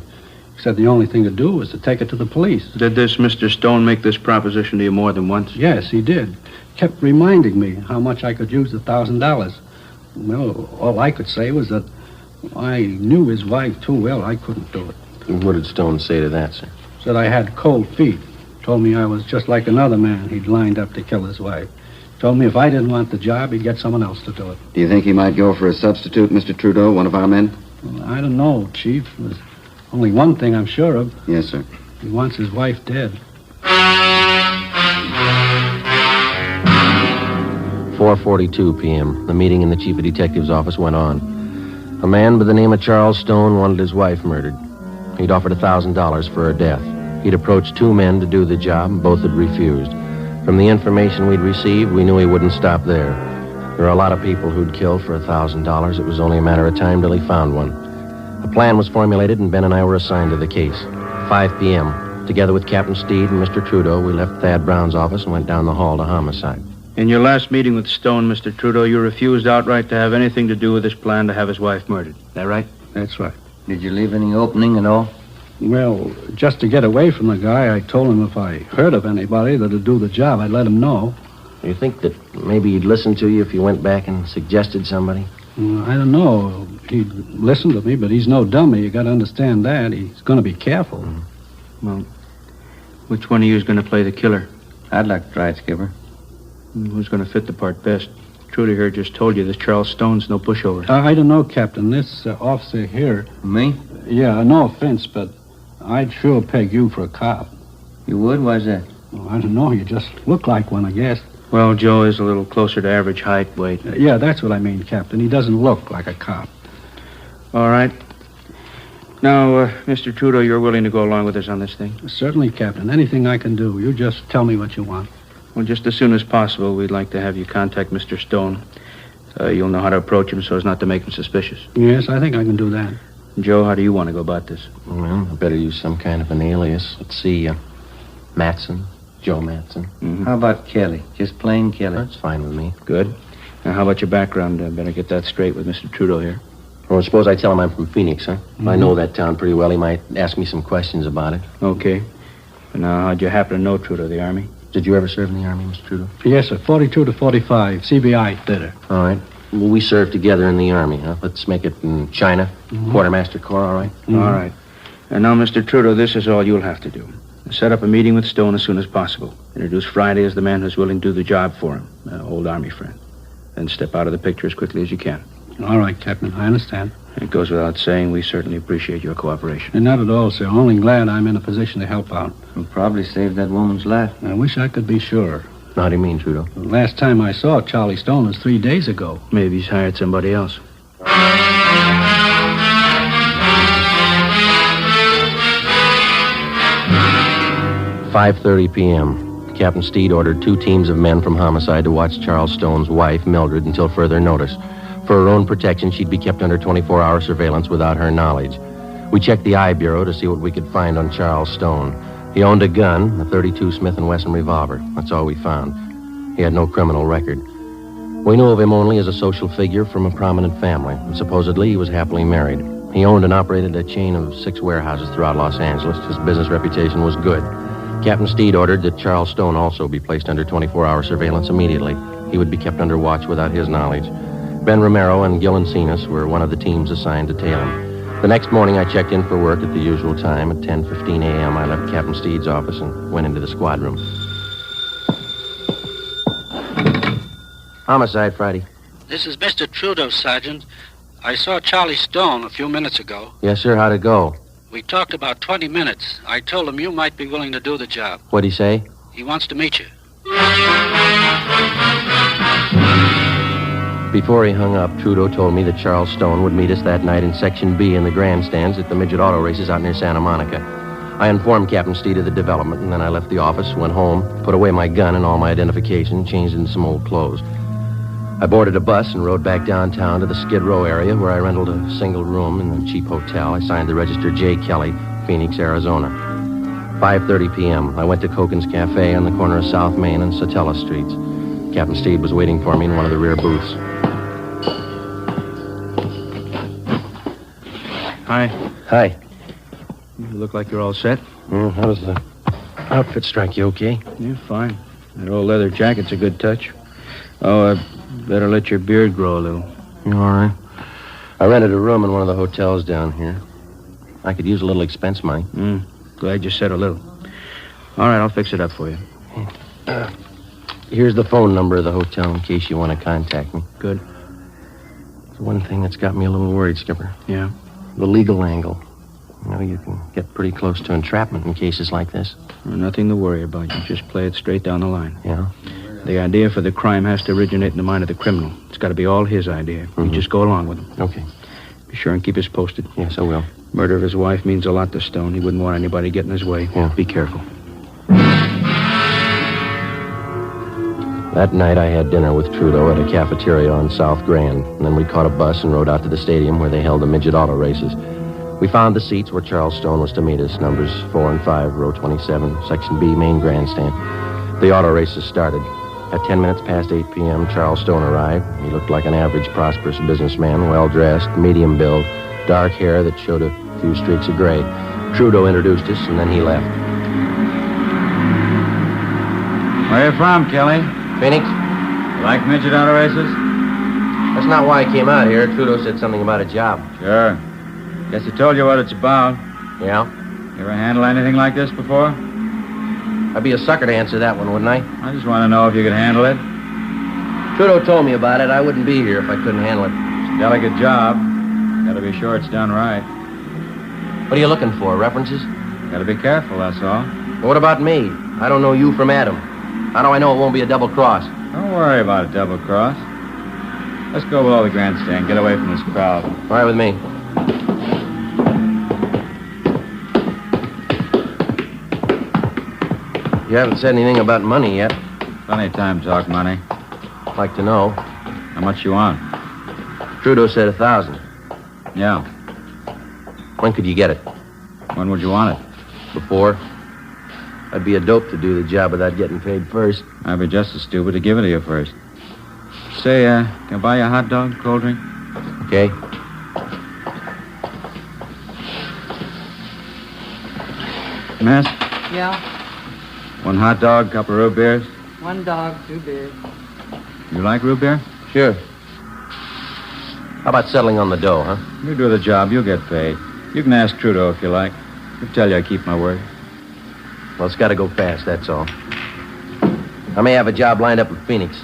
He said the only thing to do was to take it to the police. Did this Mr. Stone make this proposition to you more than once? Yes, he did. Kept reminding me how much I could use the $1,000. Well, all I could say was that I knew his wife too well. I couldn't do it. And what did Stone say to that, sir? Said I had cold feet. Told me I was just like another man he'd lined up to kill his wife. Told me if I didn't want the job, he'd get someone else to do it. Do you think he might go for a substitute, Mr. Trudeau, one of our men? Well, I don't know, Chief. There's only one thing I'm sure of. Yes, sir. He wants his wife dead. 4:42 p.m. The meeting in the chief of detectives' office went on. A man by the name of Charles Stone wanted his wife murdered. He'd offered $1,000 for her death. He'd approached two men to do the job, and both had refused. From the information we'd received, we knew he wouldn't stop there. There are a lot of people who'd kill for $1,000. It was only a matter of time till he found one. A plan was formulated, and Ben and I were assigned to the case. 5 p.m. Together with Captain Steed and Mr. Trudeau, we left Thad Brown's office and went down the hall to homicide. In your last meeting with Stone, Mr. Trudeau, you refused outright to have anything to do with this plan to have his wife murdered. Is that right? That's right. Did you leave any opening at all? Well, just to get away from the guy, I told him if I heard of anybody that'd do the job, I'd let him know. You think that maybe he'd listen to you if you went back and suggested somebody? I don't know. He'd listen to me, but he's no dummy. You got to understand that. He's going to be careful. Well, which one of you is going to play the killer? I'd like to try it, Skipper. Who's going to fit the part best? Trudy here just told you this Charles Stone's no pushover. I don't know, Captain. This officer here... Me? Yeah, no offense, but I'd sure peg you for a cop. You would? Why's that? Well, I don't know. You just look like one, I guess. Well, Joe is a little closer to average height, weight. Yeah, that's what I mean, Captain. He doesn't look like a cop. All right. Now, Mr. Trudeau, you're willing to go along with us on this thing? Certainly, Captain. Anything I can do. You just tell me what you want. Well, just as soon as possible, we'd like to have you contact Mr. Stone. You'll know how to approach him so as not to make him suspicious. Yes, I think I can do that. Joe, how do you want to go about this? Well, I better use some kind of an alias. Let's see, Matson. Joe Matson. Mm-hmm. How about Kelly? Just plain Kelly? That's fine with me. Good. Now, how about your background? Better get that straight with Mr. Trudeau here. Well, suppose I tell him I'm from Phoenix, huh? If I know that town pretty well, he might ask me some questions about it. Okay. Now, how'd you happen to know Trudeau, the Army? Did you ever serve in the Army, Mr. Trudeau? Yes, sir. 42 to 45. CBI theater. All right. Well, we served together in the Army, huh? Let's make it in China. Quartermaster Corps, all right? All right. And now, Mr. Trudeau, this is all you'll have to do. Set up a meeting with Stone as soon as possible. Introduce Friday as the man who's willing to do the job for him, an old Army friend. Then step out of the picture as quickly as you can. All right, Captain. I understand. It goes without saying, we certainly appreciate your cooperation. And not at all, sir. Only glad I'm in a position to help out. You'll probably save that woman's life. I wish I could be sure. How do you mean, Trudeau? The last time I saw Charlie Stone was 3 days ago. Maybe he's hired somebody else. 5:30 p.m. Captain Steed ordered 2 teams of men from homicide to watch Charles Stone's wife, Mildred, until further notice. For her own protection, she'd be kept under 24-hour surveillance without her knowledge. We checked the I Bureau to see what we could find on Charles Stone. He owned a gun, a .32 Smith & Wesson revolver. That's all we found. He had no criminal record. We knew of him only as a social figure from a prominent family. And supposedly, he was happily married. He owned and operated a chain of 6 warehouses throughout Los Angeles. His business reputation was good. Captain Steed ordered that Charles Stone also be placed under 24-hour surveillance immediately. He would be kept under watch without his knowledge. Ben Romero and Gil Encinas were one of the teams assigned to tail him. The next morning, I checked in for work at the usual time. At 10:15 a.m., I left Captain Steed's office and went into the squad room. Homicide, Friday. This is Mr. Trudeau, Sergeant. I saw Charlie Stone a few minutes ago. Yes, sir. How'd it go? We talked about 20 minutes. I told him you might be willing to do the job. What'd he say? He wants to meet you. Before he hung up, Trudeau told me that Charles Stone would meet us that night in Section B in the grandstands at the midget auto races out near Santa Monica. I informed Captain Steed of the development, and then I left the office, went home, put away my gun and all my identification, changed into some old clothes. I boarded a bus and rode back downtown to the Skid Row area where I rented a single room in a cheap hotel. I signed the register J. Kelly, Phoenix, Arizona. 5:30 p.m. I went to Coken's Cafe on the corner of South Main and Satella Streets. Captain Steed was waiting for me in one of the rear booths. Hi. Hi. You look like you're all set. How does the outfit strike you, okay? Yeah, fine. That old leather jacket's a good touch. Oh, better let your beard grow a little. You all right? I rented a room in one of the hotels down here. I could use a little expense money. Glad you said a little. All right, I'll fix it up for you. Here's the phone number of the hotel in case you want to contact me. Good. It's one thing that's got me a little worried, Skipper. Yeah? The legal angle. You know, you can get pretty close to entrapment in cases like this. Well, nothing to worry about. You just play it straight down the line. Yeah? The idea for the crime has to originate in the mind of the criminal. It's got to be all his idea. You just go along with him. Okay. Be sure and keep us posted. Yes, I will. Murder of his wife means a lot to Stone. He wouldn't want anybody getting in his way. Yeah. Be careful. That night, I had dinner with Trudeau at a cafeteria on South Grand, and then we caught a bus and rode out to the stadium where they held the midget auto races. We found the seats where Charles Stone was to meet us, numbers 4 and 5, row 27, section B, main grandstand. The auto races started. At 10 minutes past 8 p.m., Charles Stone arrived. He looked like an average, prosperous businessman, well-dressed, medium build, dark hair that showed a few streaks of gray. Trudeau introduced us, and then he left. Where you from, Kelly? Phoenix? You like midget auto races? That's not why I came out here. Trudeau said something about a job. Sure. Guess he told you what it's about. Yeah? You ever handle anything like this before? I'd be a sucker to answer that one, wouldn't I? I just want to know if you could handle it. Trudeau told me about it. I wouldn't be here if I couldn't handle it. It's a delicate job. Gotta be sure it's done right. What are you looking for, references? Gotta be careful, that's all. Well, what about me? I don't know you from Adam. How do I know it won't be a double cross? Don't worry about a double cross. Let's go below the grandstand. Get away from this crowd. All right with me. You haven't said anything about money yet. Plenty of time to talk money. I'd like to know. How much you want? Trudeau said 1,000. Yeah. When could you get it? When would you want it? Before. I'd be a dope to do the job without getting paid first. I'd be just as stupid to give it to you first. Say, can I buy you a hot dog, cold drink? Okay. Miss? Yeah? 1 hot dog, couple of root beers. 1 dog, 2 beers. You like root beer? Sure. How about settling on the dough, huh? You do the job, you'll get paid. You can ask Trudeau if you like. He'll tell you I keep my word. Well, it's got to go fast, that's all. I may have a job lined up in Phoenix.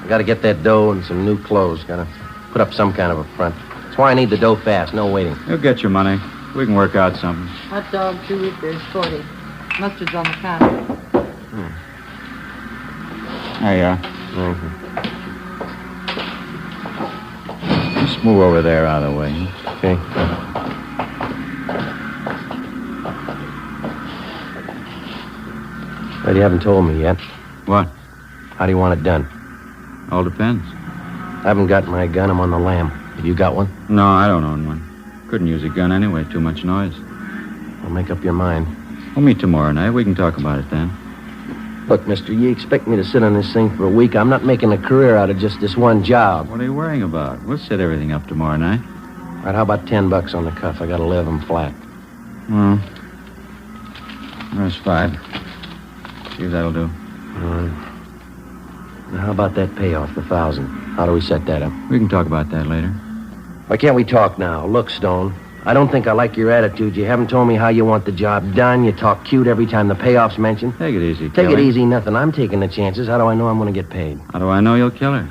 I got to get that dough and some new clothes. Got to put up some kind of a front. That's why I need the dough fast, no waiting. You'll get your money. We can work out something. Hot dog, 2 root beers, 40. Mustard's on the counter. There you are. Mm-hmm. Just move over there out of the way. Okay. But you haven't told me yet. What? How do you want it done? All depends. I haven't got my gun. I'm on the lam. Have you got one? No, I don't own one. Couldn't use a gun anyway. Too much noise. Well, make up your mind. We'll meet tomorrow night. We can talk about it then. Look, mister, you expect me to sit on this thing for a week? I'm not making a career out of just this one job. What are you worrying about? We'll set everything up tomorrow night. All right, how about $10 on the cuff? I got 11 flat. There's 5. See if that'll do. All right. Now, how about that payoff, the 1,000? How do we set that up? We can talk about that later. Why can't we talk now? Look, Stone, I don't think I like your attitude. You haven't told me how you want the job done. You talk cute every time the payoff's mentioned. Take it easy, Take Kelly. it easy, nothing. I'm taking the chances. How do I know I'm going to get paid? How do I know you'll kill her?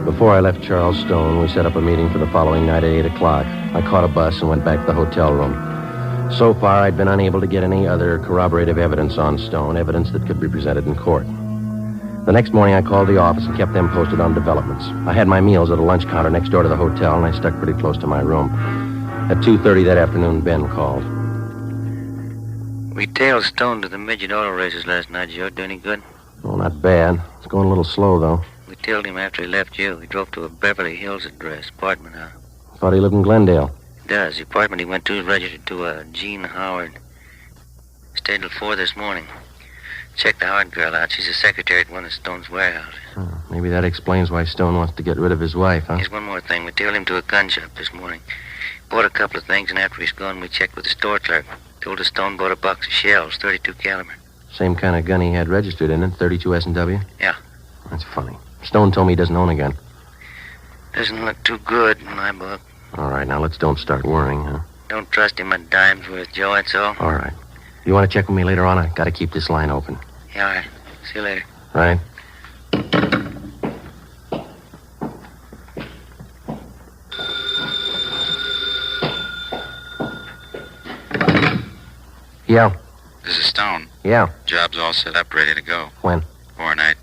Before I left Charles Stone, we set up a meeting for the following night at 8 o'clock. I caught a bus and went back to the hotel room. So far, I'd been unable to get any other corroborative evidence on Stone, evidence that could be presented in court. The next morning, I called the office and kept them posted on developments. I had my meals at a lunch counter next door to the hotel, and I stuck pretty close to my room. At 2:30 that afternoon, Ben called. We tailed Stone to the midget auto races last night, Joe. Do any good? Oh, not bad. It's going a little slow, though. We tailed him after he left you. He drove to a Beverly Hills address, apartment house. Thought he lived in Glendale. He does. The apartment he went to is registered to a Jean Howard. Stayed till 4 this morning. Checked the Howard girl out. She's a secretary at one of Stone's warehouses. Maybe that explains why Stone wants to get rid of his wife, huh? Here's one more thing. We tailed him to a gun shop this morning. Bought a couple of things, and after he's gone, we checked with the store clerk. Told us Stone bought a box of shells, .32 caliber. Same kind of gun he had registered in it, .32 S&W? Yeah. That's funny. Stone told me he doesn't own a gun. Doesn't look too good in my book. All right, now let's don't start worrying, huh? Don't trust him a dime's worth, Joe, that's all. All right. You want to check with me later on? I got to keep this line open. Yeah, all right. See you later. Right. Yeah. This is Stone. Yeah. Job's all set up, ready to go. When? Tomorrow night.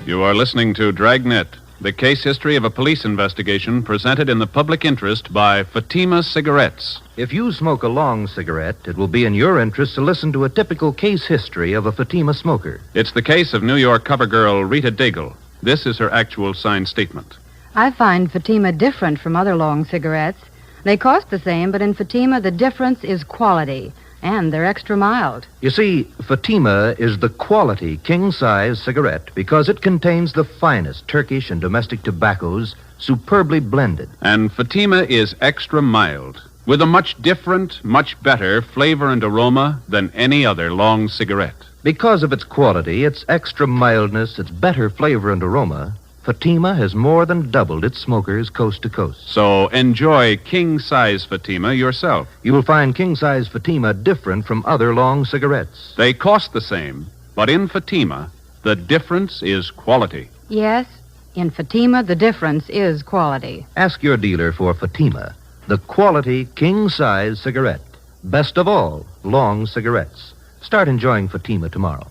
You are listening to Dragnet, the case history of a police investigation presented in the public interest by Fatima Cigarettes. If you smoke a long cigarette, it will be in your interest to listen to a typical case history of a Fatima smoker. It's the case of New York cover girl Rita Daigle. This is her actual signed statement. I find Fatima different from other long cigarettes. They cost the same, but in Fatima, the difference is quality, and they're extra mild. You see, Fatima is the quality king-size cigarette because it contains the finest Turkish and domestic tobaccos superbly blended. And Fatima is extra mild, with a much different, much better flavor and aroma than any other long cigarette. Because of its quality, its extra mildness, its better flavor and aroma, Fatima has more than doubled its smokers coast to coast. So enjoy king-size Fatima yourself. You will find king-size Fatima different from other long cigarettes. They cost the same, but in Fatima, the difference is quality. Yes, in Fatima, the difference is quality. Ask your dealer for Fatima, the quality king-size cigarette. Best of all, long cigarettes. Start enjoying Fatima tomorrow.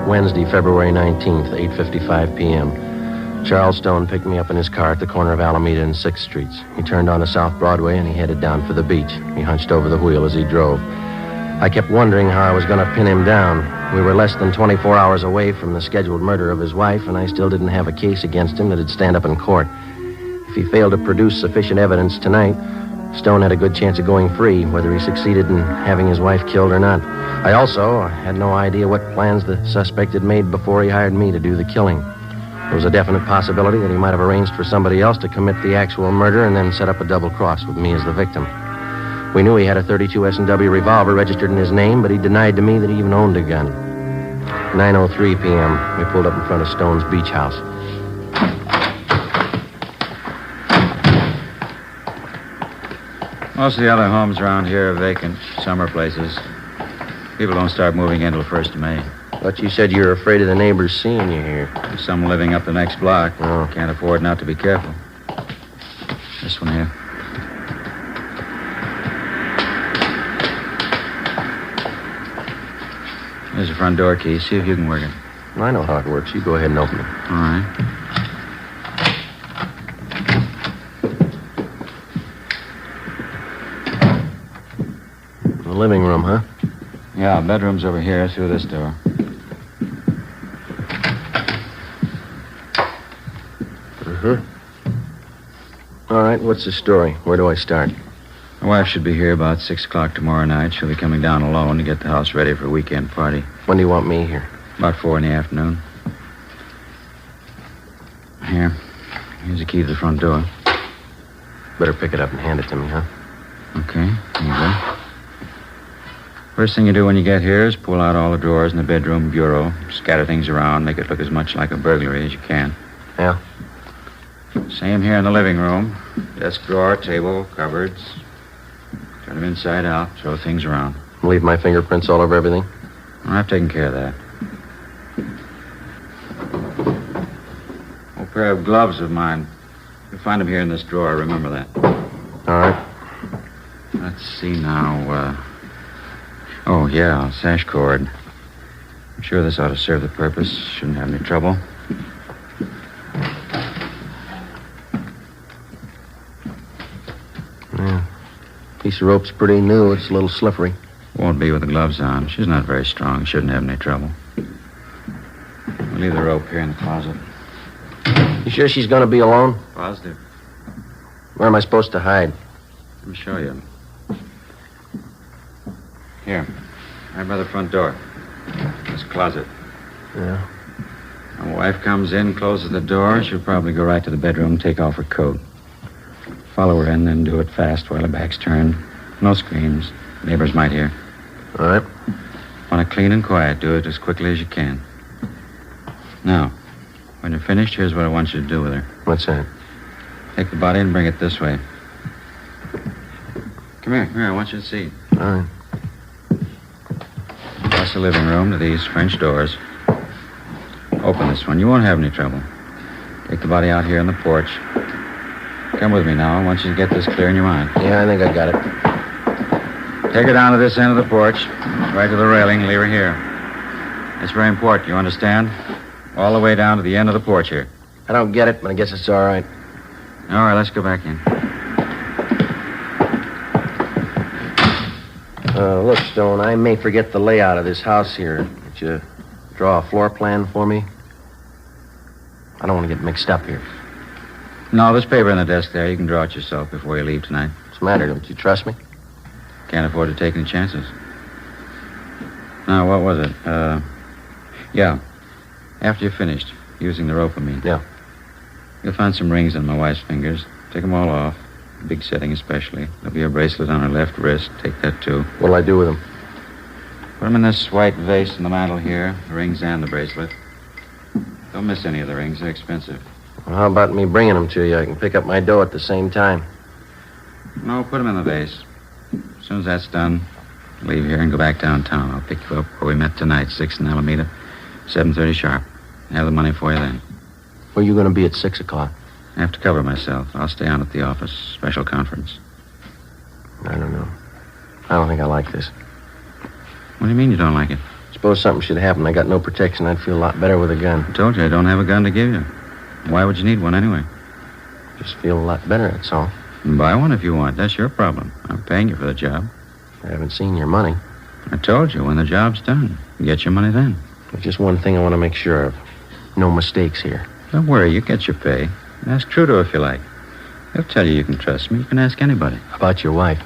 Wednesday, February 19th, 8:55 p.m. Charles Stone picked me up in his car at the corner of Alameda and 6th Streets. He turned onto South Broadway and he headed down for the beach. He hunched over the wheel as he drove. I kept wondering how I was going to pin him down. We were less than 24 hours away from the scheduled murder of his wife, and I still didn't have a case against him that'd stand up in court. If he failed to produce sufficient evidence tonight, Stone had a good chance of going free, whether he succeeded in having his wife killed or not. I also had no idea what plans the suspect had made before he hired me to do the killing. There was a definite possibility that he might have arranged for somebody else to commit the actual murder and then set up a double cross with me as the victim. We knew he had a .32 S&W revolver registered in his name, but he denied to me that he even owned a gun. 9:03 p.m., we pulled up in front of Stone's beach house. Most of the other homes around here are vacant, summer places. People don't start moving in till 1st of May. But you said you were afraid of the neighbors seeing you here. There's some living up the next block. Oh. Can't afford not to be careful. This one here. There's the front door key. See if you can work it. I know how it works. You go ahead and open it. All right. The living room, huh? Yeah, bedroom's over here through this door. All right, what's the story? Where do I start? My wife should be here about 6 o'clock tomorrow night. She'll be coming down alone to get the house ready for a weekend party. When do you want me here? About 4 in the afternoon. Here. Here's the key to the front door. Better pick it up and hand it to me, huh? Okay, here you go. First thing you do when you get here is pull out all the drawers in the bedroom bureau, scatter things around, make it look as much like a burglary as you can. Yeah? Same here in the living room. Desk drawer, table, cupboards. Turn them inside out, throw things around. Leave my fingerprints all over everything? I've taken care of that. Old pair of gloves of mine. You'll find them here in this drawer, remember that. All right. Let's see now, Oh, yeah, sash cord. I'm sure this ought to serve the purpose. Shouldn't have any trouble. Yeah. Piece of rope's pretty new. It's a little slippery. Won't be with the gloves on. She's not very strong. Shouldn't have any trouble. We'll leave the rope here in the closet. You sure she's going to be alone? Positive. Where am I supposed to hide? Let me show you. Here. Right by the front door. This closet. Yeah. My wife comes in, closes the door. She'll probably go right to the bedroom, take off her coat. Follow her in, then do it fast while her back's turned. No screams. Neighbors might hear. All right. Want it clean and quiet. Do it as quickly as you can. Now, when you're finished, here's what I want you to do with her. What's that? Take the body and bring it this way. Come here. Here, I want you to see. All right. Across the living room to these French doors. Open this one. You won't have any trouble. Take the body out here on the porch. Come with me now. I want you to get this clear in your mind. Yeah, I think I got it. Take her down to this end of the porch, right to the railing, leave her here. It's very important, you understand? All the way down to the end of the porch here. I don't get it, but I guess it's all right. All right, let's go back in. Look, Stone, I may forget the layout of this house here. Could you draw a floor plan for me? I don't want to get mixed up here. No, there's paper in the desk there. You can draw it yourself before you leave tonight. What's the matter? Don't you trust me? Can't afford to take any chances. Now, what was it? Yeah. After you're finished, using the rope, I mean. Yeah. You'll find some rings on my wife's fingers. Take them all off. Big setting especially. There'll be a bracelet on her left wrist. Take that, too. What'll I do with them? Put them in this white vase in the mantel here. The rings and the bracelet. Don't miss any of the rings. They're expensive. Well, how about me bringing them to you? I can pick up my dough at the same time. No, put them in the vase. As soon as that's done, leave here and go back downtown. I'll pick you up where we met tonight, 6th and Alameda, 7:30 sharp. Have the money for you then. Where are you going to be at 6 o'clock? I have to cover myself. I'll stay on at the office. Special conference. I don't know. I don't think I like this. What do you mean you don't like it? Suppose something should happen. I got no protection. I'd feel a lot better with a gun. I told you I don't have a gun to give you. Why would you need one anyway? Just feel a lot better, that's all. Buy one if you want. That's your problem. I'm paying you for the job. I haven't seen your money. I told you, when the job's done, you get your money then. There's just one thing I want to make sure of. No mistakes here. Don't worry, you get your pay. Ask Trudeau if you like. He'll tell you can trust me. You can ask anybody. How about your wife?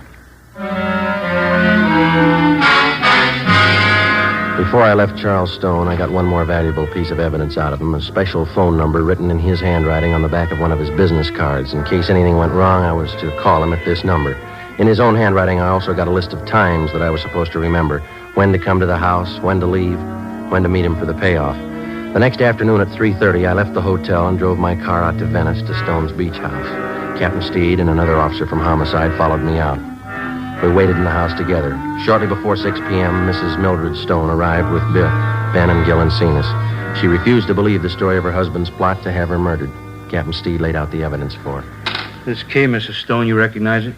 Before I left Charles Stone, I got one more valuable piece of evidence out of him, a special phone number written in his handwriting on the back of one of his business cards. In case anything went wrong, I was to call him at this number. In his own handwriting, I also got a list of times that I was supposed to remember. When to come to the house, when to leave, when to meet him for the payoff. The next afternoon at 3:30, I left the hotel and drove my car out to Venice to Stone's beach house. Captain Steed and another officer from Homicide followed me out. We waited in the house together. Shortly before 6 p.m., Mrs. Mildred Stone arrived with Ben and Gil and seen us. She refused to believe the story of her husband's plot to have her murdered. Captain Steed laid out the evidence for her. This key, Mrs. Stone, you recognize it?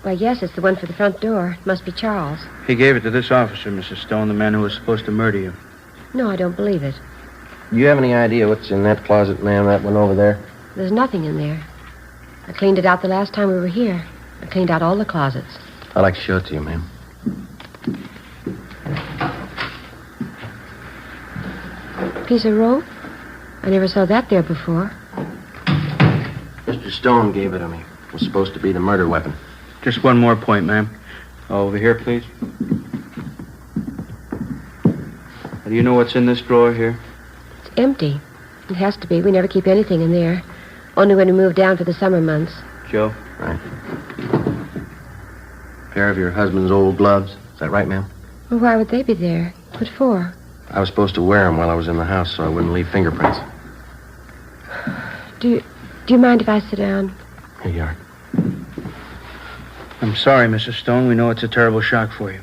Why, yes, it's the one for the front door. It must be Charles. He gave it to this officer, Mrs. Stone, the man who was supposed to murder you. No, I don't believe it. Do you have any idea what's in that closet, ma'am, that one over there? There's nothing in there. I cleaned it out the last time we were here. I cleaned out all the closets. I'd like to show it to you, ma'am. Piece of rope? I never saw that there before. Mr. Stone gave it to me. It was supposed to be the murder weapon. Just one more point, ma'am. Over here, please. Do you know what's in this drawer here? It's empty. It has to be. We never keep anything in there. Only when we move down for the summer months. Joe? Right. Pair of your husband's old gloves. Is that right, ma'am? Well, why would they be there? What for? I was supposed to wear them while I was in the house so I wouldn't leave fingerprints. Do you mind if I sit down? Here you are. I'm sorry, Mrs. Stone. We know it's a terrible shock for you.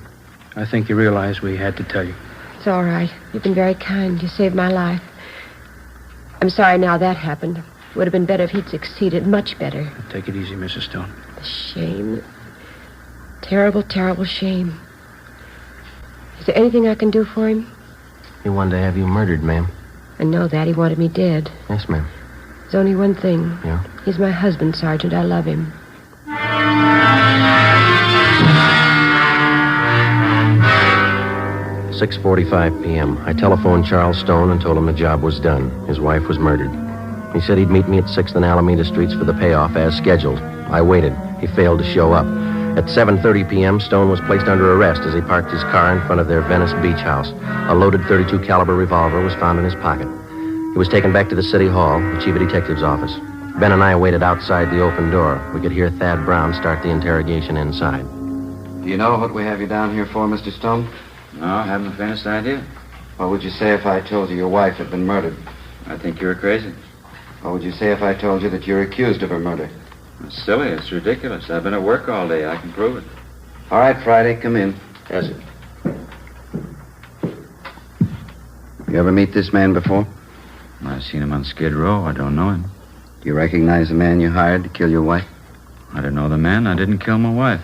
I think you realize we had to tell you. It's all right. You've been very kind. You saved my life. I'm sorry now that happened. It would have been better if he'd succeeded. Much better. Take it easy, Mrs. Stone. The shame. Terrible, terrible shame. Is there anything I can do for him? He wanted to have you murdered, ma'am. I know that. He wanted me dead. Yes, ma'am. There's only one thing. Yeah? He's my husband, Sergeant. I love him. 6:45 p.m. I telephoned Charles Stone and told him the job was done. His wife was murdered. He said he'd meet me at 6th and Alameda Streets for the payoff as scheduled. I waited. He failed to show up. At 7:30 p.m., Stone was placed under arrest as he parked his car in front of their Venice beach house. A loaded .32 caliber revolver was found in his pocket. He was taken back to the city hall, the chief of detective's office. Ben and I waited outside the open door. We could hear Thad Brown start the interrogation inside. Do you know what we have you down here for, Mr. Stone? No, I haven't the faintest idea. What would you say if I told you your wife had been murdered? I think you're crazy. What would you say if I told you that you're accused of her murder? It's silly. It's ridiculous. I've been at work all day. I can prove it. All right, Friday, come in. Yes, sir. You ever meet this man before? I've seen him on Skid Row. I don't know him. Do you recognize the man you hired to kill your wife? I don't know the man. I didn't kill my wife.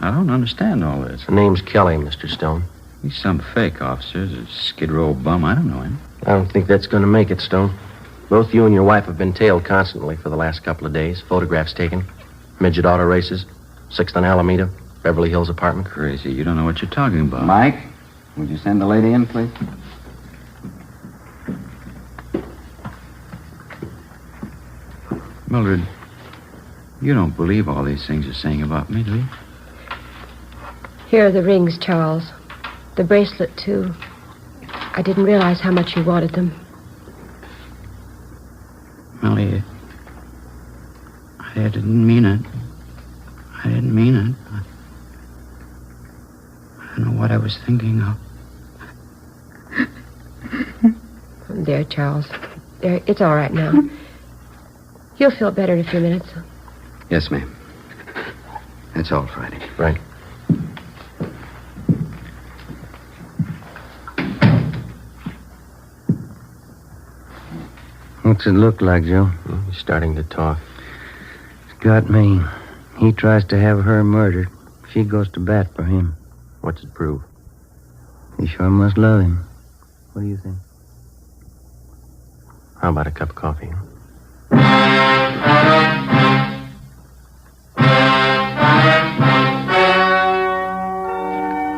I don't understand all this. The name's Kelly, Mr. Stone. He's some fake officer. He's a skid row bum. I don't know him. I don't think that's going to make it, Stone. Both you and your wife have been tailed constantly for the last couple of days. Photographs taken. Midget auto races. 6th and Alameda. Beverly Hills apartment. Crazy. You don't know what you're talking about. Mike, would you send the lady in, please? Mildred, you don't believe all these things you're saying about me, do you? Here are the rings, Charles. The bracelet, too. I didn't realize how much you wanted them. Millie, I didn't mean it. I didn't mean it. I don't know what I was thinking of. There, Charles. There, it's all right now. You'll feel better in a few minutes. Yes, ma'am. That's all, Friday. Right. What's it look like, Joe? He's starting to talk. It's got me. He tries to have her murdered. She goes to bat for him. What's it prove? He sure must love him. What do you think? How about a cup of coffee?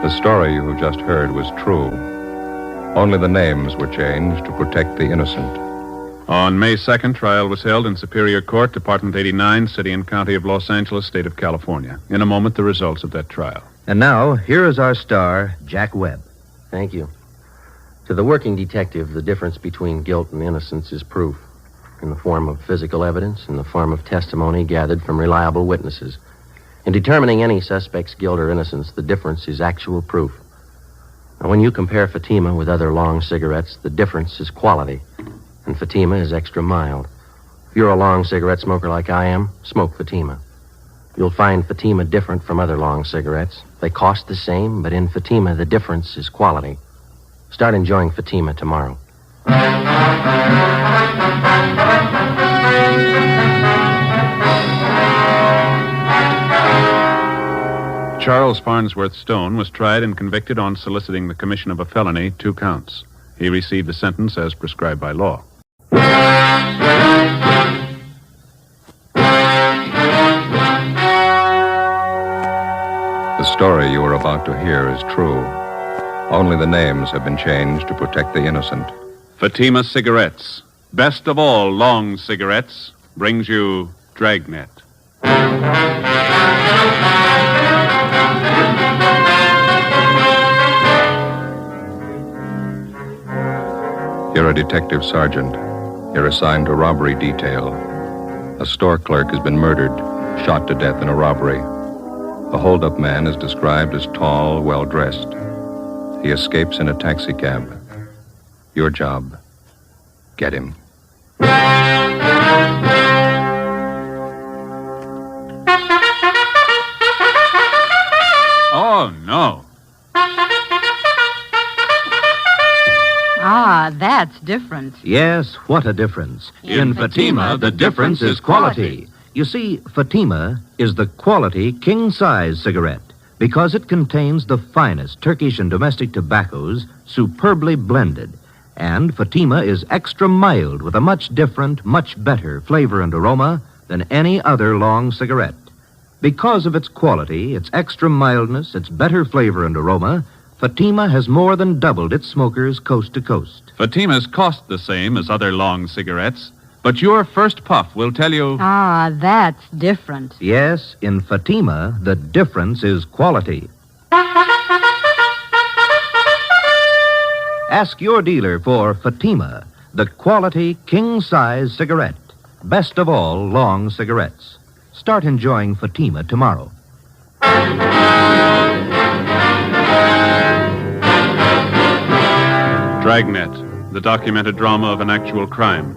The story you have just heard was true. Only the names were changed to protect the innocent. On May 2nd, trial was held in Superior Court, Department 89, City and County of Los Angeles, State of California. In a moment, the results of that trial. And now, here is our star, Jack Webb. Thank you. To the working detective, the difference between guilt and innocence is proof, in the form of physical evidence, in the form of testimony gathered from reliable witnesses. In determining any suspect's guilt or innocence, the difference is actual proof. Now, when you compare Fatima with other long cigarettes, the difference is quality, and Fatima is extra mild. If you're a long cigarette smoker like I am, smoke Fatima. You'll find Fatima different from other long cigarettes. They cost the same, but in Fatima, the difference is quality. Start enjoying Fatima tomorrow. Charles Farnsworth Stone was tried and convicted on soliciting the commission of a felony, 2 counts. He received a sentence as prescribed by law. The story you are about to hear is true. Only the names have been changed to protect the innocent. Fatima Cigarettes, best of all long cigarettes, brings you Dragnet. You're a detective sergeant. You're assigned to robbery detail. A store clerk has been murdered, shot to death in a robbery. The holdup man is described as tall, well-dressed. He escapes in a taxicab. Your job, get him. Oh, no. Ah, that's different. Yes, what a difference. In Fatima, the difference is quality. You see, Fatima is the quality king-size cigarette because it contains the finest Turkish and domestic tobaccos superbly blended. And Fatima is extra mild with a much different, much better flavor and aroma than any other long cigarette. Because of its quality, its extra mildness, its better flavor and aroma, Fatima has more than doubled its smokers coast to coast. Fatimas cost the same as other long cigarettes, but your first puff will tell you... Ah, that's different. Yes, in Fatima, the difference is quality. Ask your dealer for Fatima, the quality king-size cigarette. Best of all long cigarettes. Start enjoying Fatima tomorrow. Dragnet, the documented drama of an actual crime.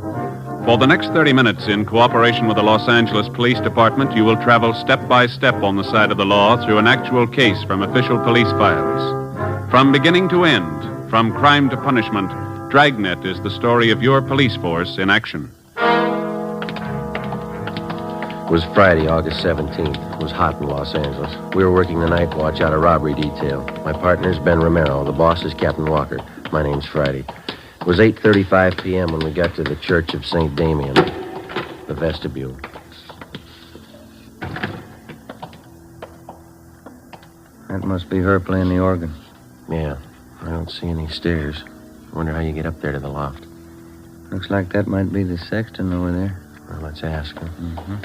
For the next 30 minutes, in cooperation with the Los Angeles Police Department, you will travel step by step on the side of the law through an actual case from official police files. From beginning to end, from crime to punishment, Dragnet is the story of your police force in action. was Friday, August 17th. It was hot in Los Angeles. We were working the night watch out of robbery detail. My partner's Ben Romero. The boss is Captain Walker. My name's Friday. It was 8:35 p.m. when we got to the Church of St. Damien, the vestibule. That must be her playing the organ. Yeah, I don't see any stairs. I wonder how you get up there to the loft. Looks like that might be the sexton over there. Well, let's ask her. Mm-hmm.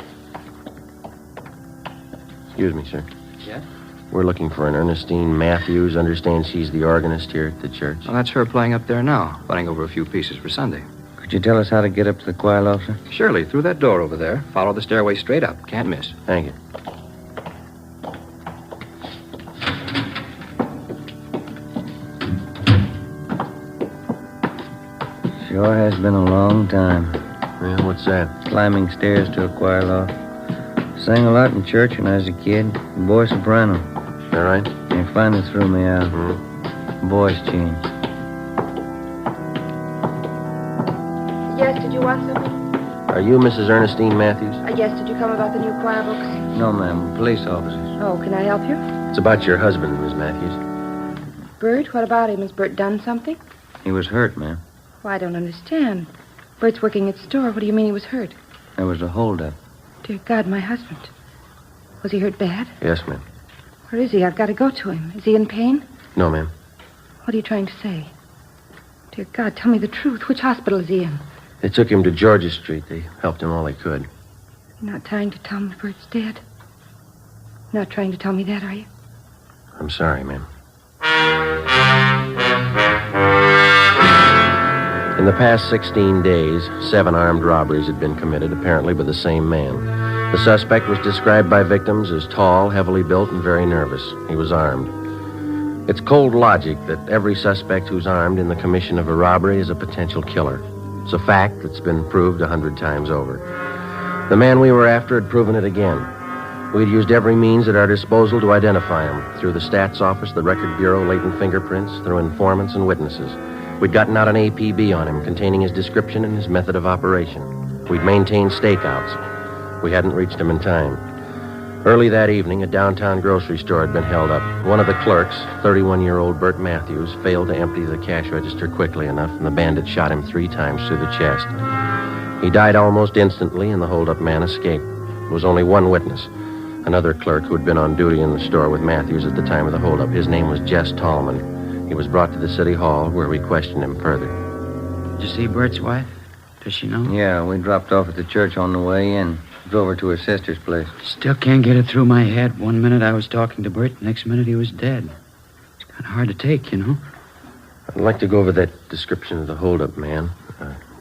Excuse me, sir. Yeah? We're looking for an Ernestine Matthews. Understand she's the organist here at the church. Well, that's her playing up there now, playing over a few pieces for Sunday. Could you tell us how to get up to the choir loft, sir? Surely, through that door over there. Follow the stairway straight up. Can't miss. Thank you. Sure has been a long time. Yeah, what's that? Climbing stairs to a choir loft. Sang a lot in church when I was a kid. Boy soprano. Is that right? They finally threw me out. Voice change. Yes, did you want something? Are you Mrs. Ernestine Matthews? Yes, did you come about the new choir books? No, ma'am. Police officers. Oh, can I help you? It's about your husband, Miss Matthews. Bert, what about him? Has Bert done something? He was hurt, ma'am. Well, I don't understand. Bert's working at the store. What do you mean he was hurt? There was a holdup. Dear God, my husband. Was he hurt bad? Yes, ma'am. Where is he? I've got to go to him. Is he in pain? No, ma'am. What are you trying to say? Dear God, tell me the truth. Which hospital is he in? They took him to Georgia Street. They helped him all they could. You're not trying to tell me Bert's dead? You're not trying to tell me that, are you? I'm sorry, ma'am. In the past 16 days, 7 armed robberies had been committed, apparently by the same man. The suspect was described by victims as tall, heavily built, and very nervous. He was armed. It's cold logic that every suspect who's armed in the commission of a robbery is a potential killer. It's a fact that's been proved 100 times over. The man we were after had proven it again. We'd used every means at our disposal to identify him, through the stats office, the record bureau, latent fingerprints, through informants and witnesses. We'd gotten out an APB on him containing his description and his method of operation. We'd maintained stakeouts. We hadn't reached him in time. Early that evening, a downtown grocery store had been held up. One of the clerks, 31-year-old Bert Matthews, failed to empty the cash register quickly enough, and the bandit shot him 3 times through the chest. He died almost instantly, and the hold-up man escaped. There was only one witness, another clerk who had been on duty in the store with Matthews at the time of the hold-up. His name was Jess Tallman. He was brought to the city hall, where we questioned him further. Did you see Bert's wife? Does she know? Yeah, we dropped off at the church on the way in. Drove her to her sister's place. Still can't get it through my head. One minute I was talking to Bert, the next minute he was dead. It's kind of hard to take, you know. I'd like to go over that description of the hold-up man.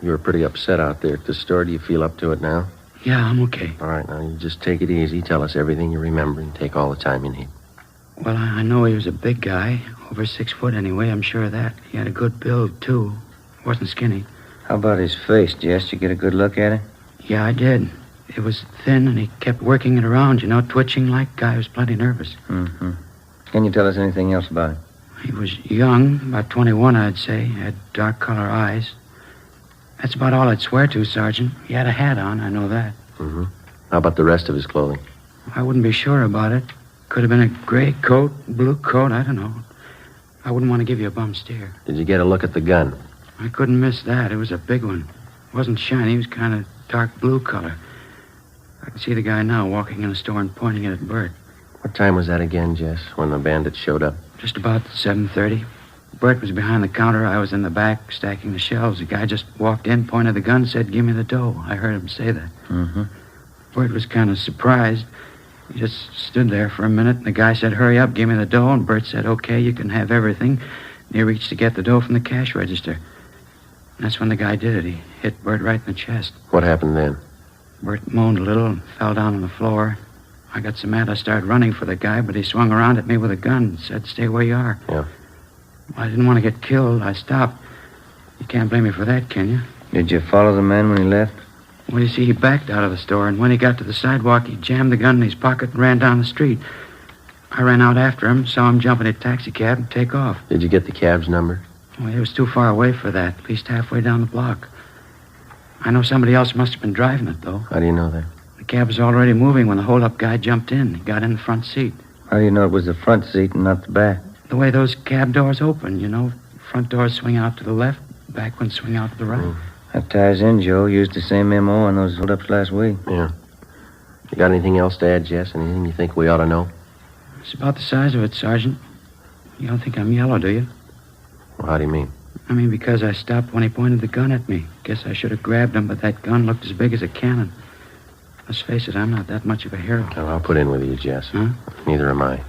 You were pretty upset out there at the store. Do you feel up to it now? Yeah, I'm okay. All right, now you just take it easy. Tell us everything you remember and take all the time you need. Well, I know he was a big guy. Over 6 foot anyway, I'm sure of that. He had a good build, too. Wasn't skinny. How about his face, Jess? Did you get a good look at it? Yeah, I did. It was thin, and he kept working it around, you know, twitching like guy was plenty nervous. Mm-hmm. Can you tell us anything else about him? He was young, about 21, I'd say. Had dark color eyes. That's about all I'd swear to, Sergeant. He had a hat on, I know that. Mm-hmm. How about the rest of his clothing? I wouldn't be sure about it. Could have been a gray coat, blue coat, I don't know. I wouldn't want to give you a bum stare. Did you get a look at the gun? I couldn't miss that. It was a big one. It wasn't shiny. It was kind of dark blue color. I can see the guy now walking in the store and pointing it at Bert. What time was that again, Jess, when the bandits showed up? Just about 7:30. Bert was behind the counter. I was in the back stacking the shelves. The guy just walked in, pointed the gun, said, "Give me the dough." I heard him say that. Mm-hmm. Bert was kind of surprised. He just stood there for a minute, and the guy said, "Hurry up, give me the dough." And Bert said, "Okay, you can have everything." And he reached to get the dough from the cash register. And that's when the guy did it. He hit Bert right in the chest. What happened then? Bert moaned a little and fell down on the floor. I got so mad I started running for the guy, but he swung around at me with a gun and said, "Stay where you are." Yeah. Well, I didn't want to get killed. I stopped. You can't blame me for that, can you? Did you follow the man when he left? Well, you see, he backed out of the store, and when he got to the sidewalk, he jammed the gun in his pocket and ran down the street. I ran out after him, saw him jump in a taxicab and take off. Did you get the cab's number? Well, he was too far away for that, at least halfway down the block. I know somebody else must have been driving it, though. How do you know that? The cab was already moving when the hold-up guy jumped in. He got in the front seat. How do you know it was the front seat and not the back? The way those cab doors open, you know. Front doors swing out to the left, back ones swing out to the right. That ties in, Joe. Used the same MO on those hold-ups last week. Yeah. You got anything else to add, Jess? Anything you think we ought to know? It's about the size of it, Sergeant. You don't think I'm yellow, do you? Well, how do you mean? I mean, because I stopped when he pointed the gun at me. Guess I should have grabbed him, but that gun looked as big as a cannon. Let's face it, I'm not that much of a hero. Well, I'll put in with you, Jess. Huh? Neither am I.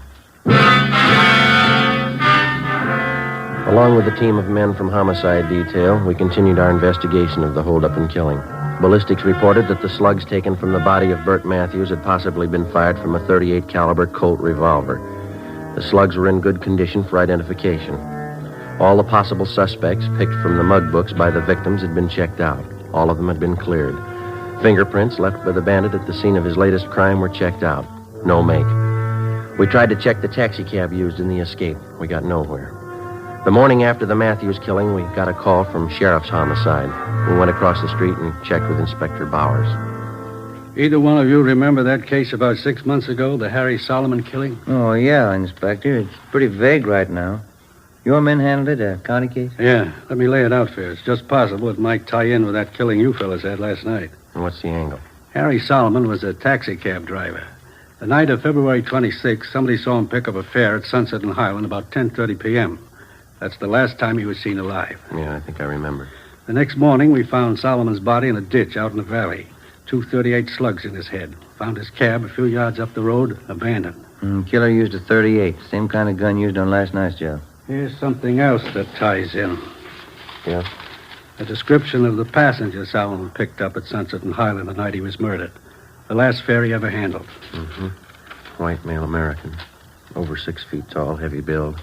Along with the team of men from Homicide Detail, we continued our investigation of the holdup and killing. Ballistics reported that the slugs taken from the body of Burt Matthews had possibly been fired from a .38 caliber Colt revolver. The slugs were in good condition for identification. All the possible suspects picked from the mug books by the victims had been checked out. All of them had been cleared. Fingerprints left by the bandit at the scene of his latest crime were checked out. No make. We tried to check the taxicab used in the escape. We got nowhere. The morning after the Matthews killing, we got a call from Sheriff's Homicide. We went across the street and checked with Inspector Bowers. Either one of you remember that case about 6 months ago, the Harry Solomon killing? Oh, yeah, Inspector. It's pretty vague right now. Your men handled it, a county case? Yeah. Let me lay it out for you. It's just possible it might tie in with that killing you fellas had last night. And what's the angle? Harry Solomon was a taxicab driver. The night of February 26th, somebody saw him pick up a fare at Sunset and Highland about 10:30 p.m. That's the last time he was seen alive. Yeah, I think I remember. The next morning, we found Solomon's body in a ditch out in the valley. 238 slugs in his head. Found his cab a few yards up the road, abandoned. Killer used a .38, same kind of gun used on last night's job. Here's something else that ties in. Yeah? A description of the passenger Solomon picked up at Sunset and Highland the night he was murdered. The last fare he ever handled. Mm-hmm. White male American. Over 6 feet tall, heavy build.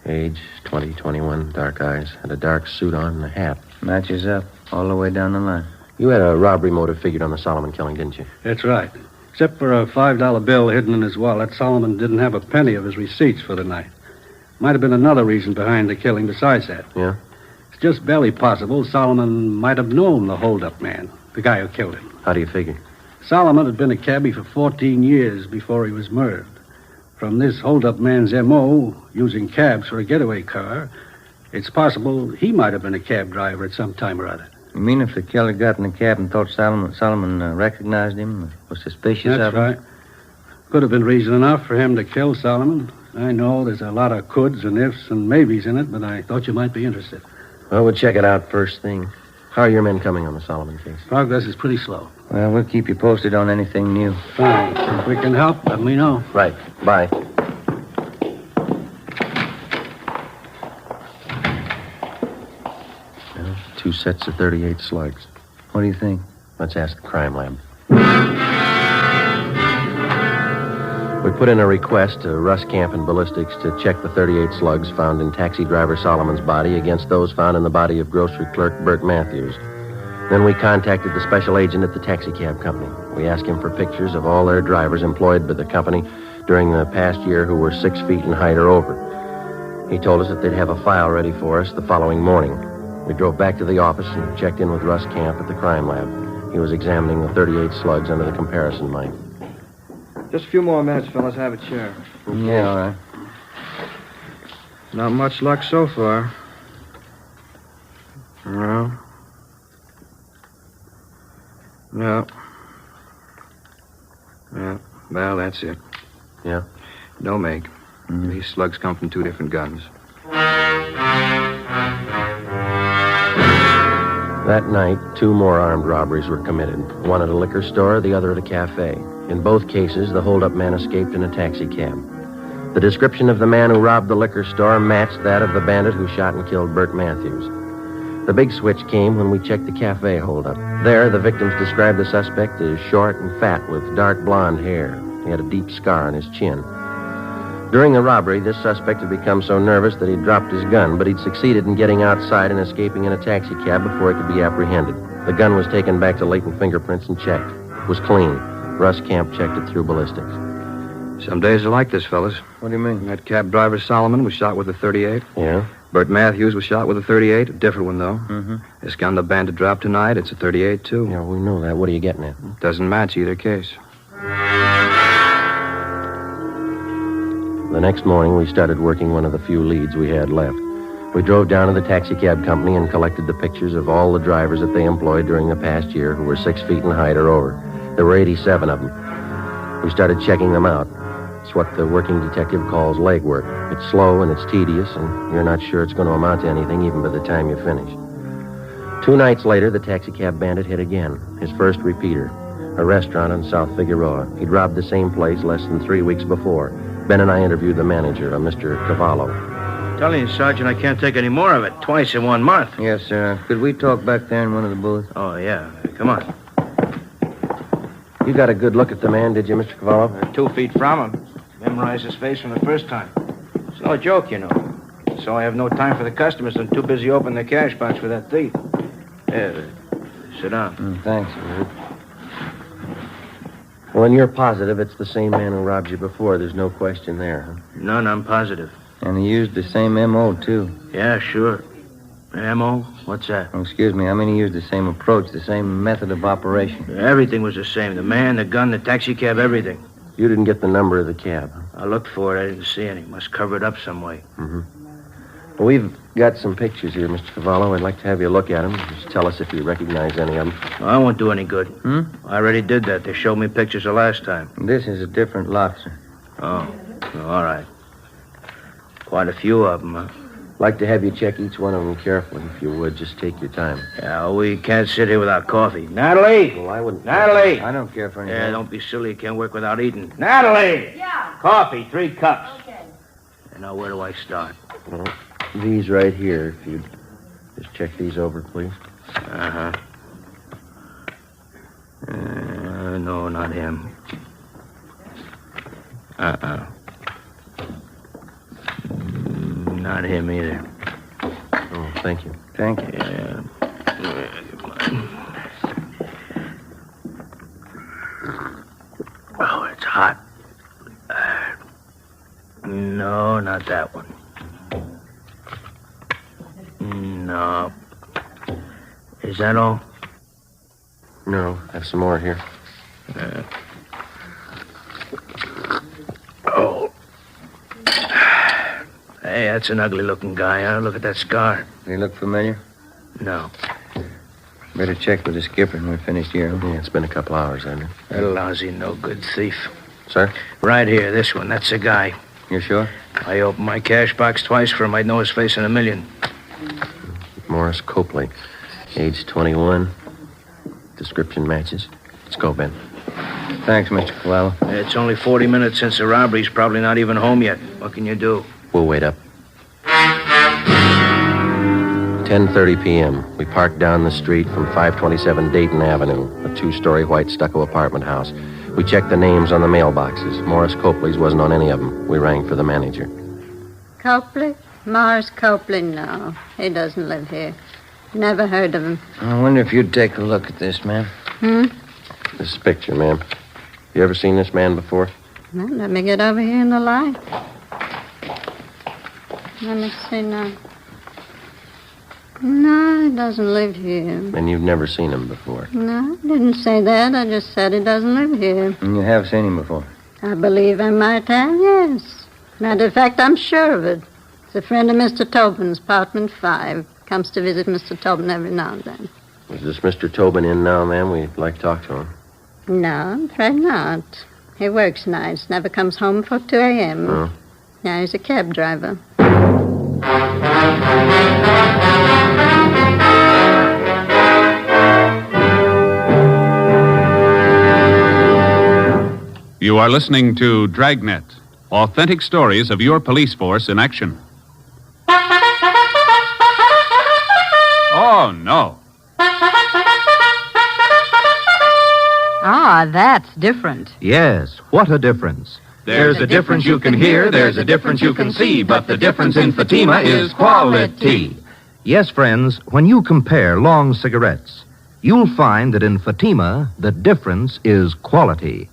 Age, 20, 21, dark eyes. Had a dark suit on and a hat. Matches up all the way down the line. You had a robbery motive figured on the Solomon killing, didn't you? That's right. Except for a $5 bill hidden in his wallet, Solomon didn't have a penny of his receipts for the night. Might have been another reason behind the killing besides that. Yeah? It's just barely possible Solomon might have known the hold-up man, the guy who killed him. How do you figure? Solomon had been a cabbie for 14 years before he was murdered. From this hold-up man's M.O., using cabs for a getaway car, it's possible he might have been a cab driver at some time or other. You mean if the killer got in the cab and thought Solomon recognized him, was suspicious of him? That's right. Could have been reason enough for him to kill Solomon. I know there's a lot of coulds and ifs and maybes in it, but I thought you might be interested. Well, we'll check it out first thing. How are your men coming on the Solomon case? Progress is pretty slow. Well, we'll keep you posted on anything new. Fine. If we can help, let me know. Right. Bye. Well, 2 sets of 38 slugs. What do you think? Let's ask the crime lab. We put in a request to Russ Camp and Ballistics to check the 38 slugs found in taxi driver Solomon's body against those found in the body of grocery clerk Burt Matthews. Then we contacted the special agent at the taxicab company. We asked him for pictures of all their drivers employed by the company during the past year who were 6 feet in height or over. He told us that they'd have a file ready for us the following morning. We drove back to the office and checked in with Russ Camp at the crime lab. He was examining the 38 slugs under the comparison mic. Just a few more minutes, fellas. Have a chair. Yeah, all right. Not much luck so far. No. No. Yeah. Well, that's it. Yeah? No make. These slugs come from 2 different guns. That night, 2 more armed robberies were committed. One at a liquor store, the other at a cafe. In both cases, the hold-up man escaped in a taxicab. The description of the man who robbed the liquor store matched that of the bandit who shot and killed Burt Matthews. The big switch came when we checked the cafe hold-up. There, the victims described the suspect as short and fat with dark blonde hair. He had a deep scar on his chin. During the robbery, this suspect had become so nervous that he'd dropped his gun, but he'd succeeded in getting outside and escaping in a taxicab before he could be apprehended. The gun was taken back to latent fingerprints and checked. It was clean. Russ Camp checked it through ballistics. Some days are like this, fellas. What do you mean? That cab driver Solomon was shot with a .38. Yeah? Bert Matthews was shot with a .38, a different one, though. Mm-hmm. This gun the bandit dropped tonight, it's a .38, too. Yeah, we know that. What are you getting at? Doesn't match either case. The next morning, we started working one of the few leads we had left. We drove down to the taxicab company and collected the pictures of all the drivers that they employed during the past year who were 6 feet in height or over. There were 87 of them. We started checking them out. It's what the working detective calls legwork. It's slow and it's tedious, and you're not sure it's going to amount to anything even by the time you finish. 2 nights later, the taxicab bandit hit again, his first repeater, a restaurant on South Figueroa. He'd robbed the same place less than 3 weeks before. Ben and I interviewed the manager, a Mr. Cavallo. Telling you, Sergeant, I can't take any more of it. Twice in 1 month. Yes, sir. Could we talk back there in one of the booths? Oh, yeah. Come on. You got a good look at the man, did you, Mr. Cavallo? 2 feet from him. Memorized his face from the first time. It's no joke, you know. So I have no time for the customers. I'm too busy opening the cash box for that thief. Yeah, sit down. Thanks. Well, and you're positive it's the same man who robbed you before. There's no question there, huh? None, I'm positive. And he used the same M.O., too. Yeah, sure. M.O.? What's that? Oh, excuse me. I mean, he used the same approach, the same method of operation. Everything was the same. The man, the gun, the taxi cab, everything. You didn't get the number of the cab, huh? I looked for it. I didn't see any. Must cover it up some way. Mm-hmm. Well, we've got some pictures here, Mr. Cavallo. I'd like to have you look at them. Just tell us if you recognize any of them. Well, I won't do any good. I already did that. They showed me pictures the last time. This is a different lot, sir. Oh, all right. Quite a few of them, huh? Like to have you check each one of them carefully, if you would. Just take your time. Yeah, we can't sit here without coffee. Natalie! Well, I wouldn't... Natalie! I don't care for anything. Yeah, don't be silly. You can't work without eating. Natalie! Yeah. Coffee, 3 cups. Okay. And now, where do I start? Well, these right here, if you'd just check these over, please. Uh-huh. No, not him. Uh-uh. Not him either. Oh, thank you. Thank you. Yeah. Oh, it's hot. No, not that one. No. Is that all? No, I have some more here. Oh. Hey, that's an ugly-looking guy, huh? Look at that scar. They look familiar? No. Better check with the skipper when we're finished here. Yeah, it's been a couple hours, hasn't it? That lousy, no-good thief. Sir? Right here, this one. That's the guy. You sure? I opened my cash box twice for him. I'd know his face in a million. Morris Copley, age 21. Description matches. Let's go, Ben. Thanks, Mr. Cavallo. It's only 40 minutes since the robbery. He's probably not even home yet. What can you do? We'll wait up. 10:30 p.m. We parked down the street from 527 Dayton Avenue, a 2-story white stucco apartment house. We checked the names on the mailboxes. Morris Copley's wasn't on any of them. We rang for the manager. Copley? Morris Copley? No, he doesn't live here. Never heard of him. I wonder if you'd take a look at this, ma'am. This picture, ma'am. You ever seen this man before? Well, let me get over here in the light. Let me see now. No, he doesn't live here. And you've never seen him before? No, I didn't say that. I just said he doesn't live here. And you have seen him before? I believe I might have, yes. Matter of fact, I'm sure of it. He's a friend of Mr. Tobin's, apartment 5. Comes to visit Mr. Tobin every now and then. Is this Mr. Tobin in now, ma'am? We'd like to talk to him. No, I'm afraid not. He works nights, never comes home before 2 a.m. Oh. Yeah, he's a cab driver. You are listening to Dragnet, authentic stories of your police force in action. Oh, no. Ah, that's different. Yes, what a difference. There's a difference you can hear, there's a difference you can see, but the difference in Fatima is quality. Yes, friends, when you compare long cigarettes, you'll find that in Fatima, the difference is quality.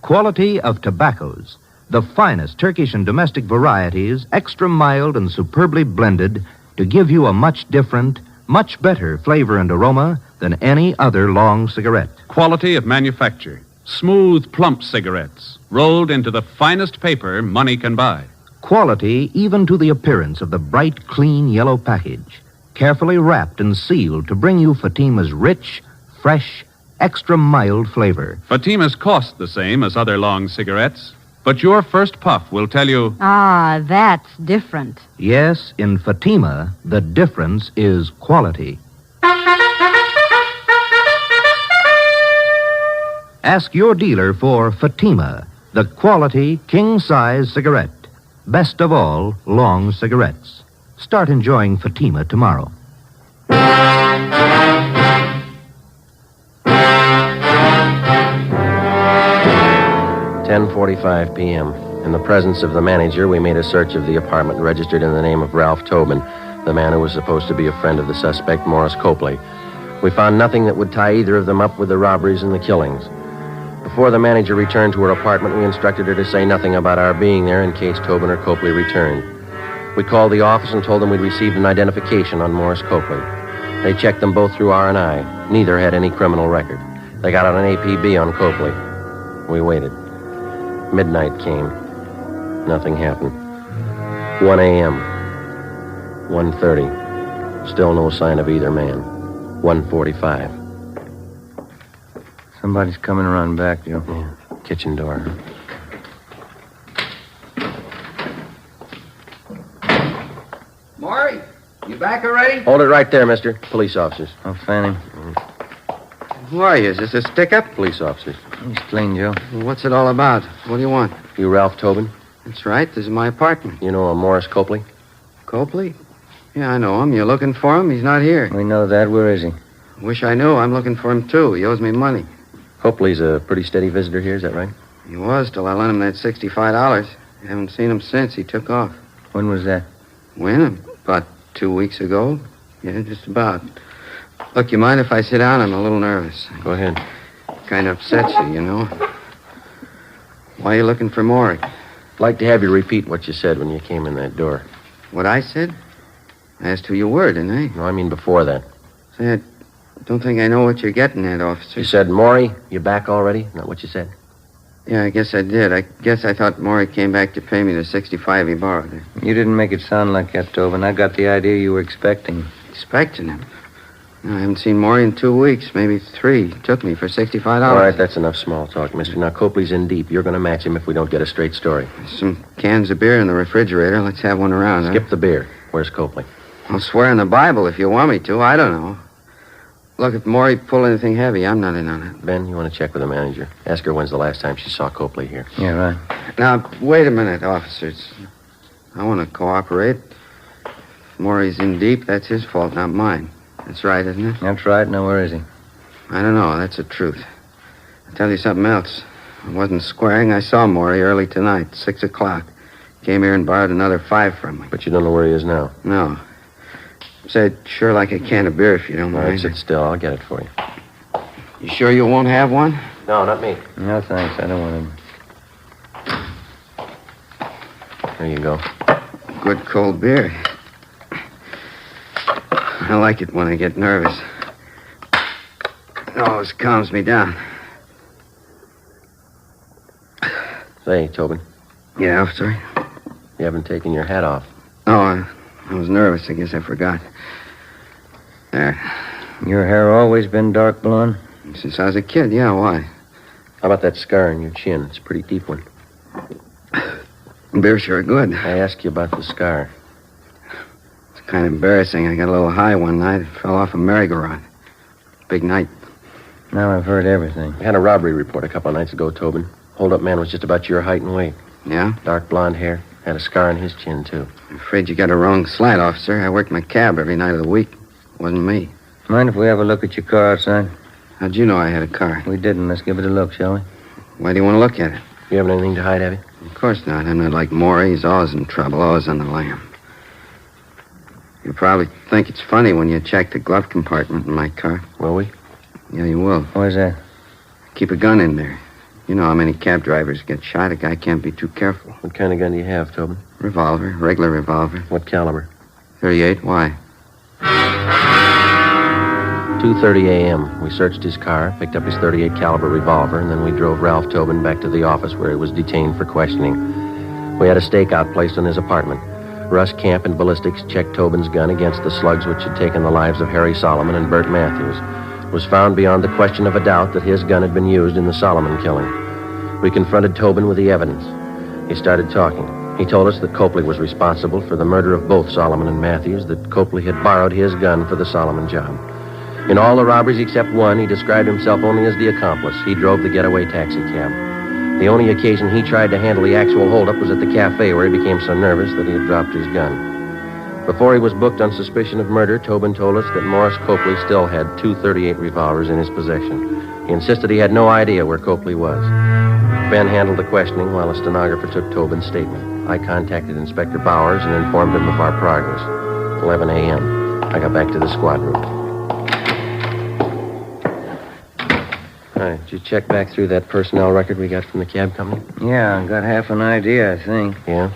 Quality of tobaccos, The finest Turkish and domestic varieties, extra mild and superbly blended, to give you a much different, much better flavor and aroma than any other long cigarette. Quality of manufacture. Smooth, plump cigarettes, rolled into the finest paper money can buy. Quality even to the appearance of the bright, clean yellow package, carefully wrapped and sealed to bring you Fatima's rich, fresh, extra mild flavor. Fatima's cost the same as other long cigarettes, but your first puff will tell you... Ah, that's different. Yes, in Fatima, the difference is quality. Ask your dealer for Fatima, the quality king-size cigarette. Best of all, long cigarettes. Start enjoying Fatima tomorrow. 10:45 p.m. In the presence of the manager, we made a search of the apartment registered in the name of Ralph Tobin, the man who was supposed to be a friend of the suspect, Morris Copley. We found nothing that would tie either of them up with the robberies and the killings. Before the manager returned to her apartment, we instructed her to say nothing about our being there in case Tobin or Copley returned. We called the office and told them we'd received an identification on Morris Copley. They checked them both through R&I. Neither had any criminal record. They got out an APB on Copley. We waited. Midnight came. Nothing happened. 1 a.m. 1:30. Still no sign of either man. 1:45. Somebody's coming around back, Joe. Yeah. Kitchen door. Maury, you back already? Hold it right there, mister. Police officers. Oh, Fanning. Who are you? Is this a stick-up? Police officers. He's clean, Joe. What's it all about? What do you want? You Ralph Tobin? That's right. This is my apartment. You know a Morris Copley? Copley? Yeah, I know him. You're looking for him? He's not here. We know that. Where is he? Wish I knew. I'm looking for him, too. He owes me money. Copley's a pretty steady visitor here, is that right? He was till I lent him that $65. I haven't seen him since. He took off. When was that? When? About 2 weeks ago. Yeah, just about. Look, you mind if I sit down? I'm a little nervous. Go ahead. Kind of upsets you, you know. Why are you looking for Maury? I'd like to have you repeat what you said when you came in that door. What I said? I asked who you were, didn't I? No, I mean before that. Say, I don't think I know what you're getting at, officer. You said, Maury, you back already? Not what you said? Yeah, I guess I did. I guess I thought Maury came back to pay me the $65 he borrowed. You didn't make it sound like that, Tobin. I got the idea you were expecting. Expecting him? No, I haven't seen Maury in 2 weeks, maybe 3. He took me for $65. All right, that's enough small talk, mister. Now, Copley's in deep. You're going to match him if we don't get a straight story. Some cans of beer in the refrigerator. Let's have one around, Skip the beer. Where's Copley? I'll swear in the Bible if you want me to. I don't know. Look, if Maury pulled anything heavy, I'm not in on it. Ben, you want to check with the manager? Ask her when's the last time she saw Copley here. Yeah, right. Now, wait a minute, officers. I want to cooperate. If Maury's in deep, that's his fault, not mine. That's right, isn't it? That's right. Now, where is he? I don't know. That's the truth. I'll tell you something else. I wasn't squaring. I saw Maury early tonight, 6 o'clock. Came here and borrowed another $5 from me. But you don't know where he is now? No. Said, sure like a can of beer if you don't All mind. right, sit still. I'll get it for you. You sure you won't have one? No, not me. No, thanks. I don't want him. There you go. Good cold beer. I like it when I get nervous. It always calms me down. Say, Tobin. Yeah, officer? You haven't taken your hat off. Oh, I was nervous. I guess I forgot. There. Your hair always been dark blonde? Since I was a kid, yeah, why? How about that scar on your chin? It's a pretty deep one. Beer's sure good. I asked you about the scar. It's kind of embarrassing. I got a little high one night. It fell off a merry-go-round. Big night. Now I've heard everything. We had a robbery report a couple of nights ago, Tobin. Hold-up man was just about your height and weight. Yeah? Dark blonde hair. Had a scar on his chin, too. I'm afraid you got a wrong slant, officer. I worked my cab every night of the week. It wasn't me. Mind if we have a look at your car outside? How'd you know I had a car? We didn't. Let's give it a look, shall we? Why do you want to look at it? You haven't anything to hide, have you? Of course not. I'm not like Maury. He's always in trouble, always on the lam. You probably think it's funny when you check the glove compartment in my car. Will we? Yeah, you will. Where's that? Keep a gun in there. You know how many cab drivers get shot. A guy can't be too careful. What kind of gun do you have, Tobin? Revolver, regular revolver. What caliber? 38. Why? 2:30 a.m. We searched his car, picked up his 38 caliber revolver, and then we drove Ralph Tobin back to the office where he was detained for questioning. We had a stakeout placed in his apartment. Russ Camp and ballistics checked Tobin's gun against the slugs which had taken the lives of Harry Solomon and Bert Matthews. It was found beyond the question of a doubt that his gun had been used in the Solomon killing. We confronted Tobin with the evidence. He started talking. He told us that Copley was responsible for the murder of both Solomon and Matthews, that Copley had borrowed his gun for the Solomon job. In all the robberies except one, he described himself only as the accomplice. He drove the getaway taxi cab. The only occasion he tried to handle the actual holdup was at the cafe, where he became so nervous that he had dropped his gun. Before he was booked on suspicion of murder, Tobin told us that Morris Copley still had 2 .38 revolvers in his possession. He insisted he had no idea where Copley was. Ben handled the questioning while a stenographer took Tobin's statement. I contacted Inspector Bowers and informed him of our progress. 11 a.m. I got back to the squad room. All right, did you check back through that personnel record we got from the cab company? Yeah, I got half an idea, I think. Yeah?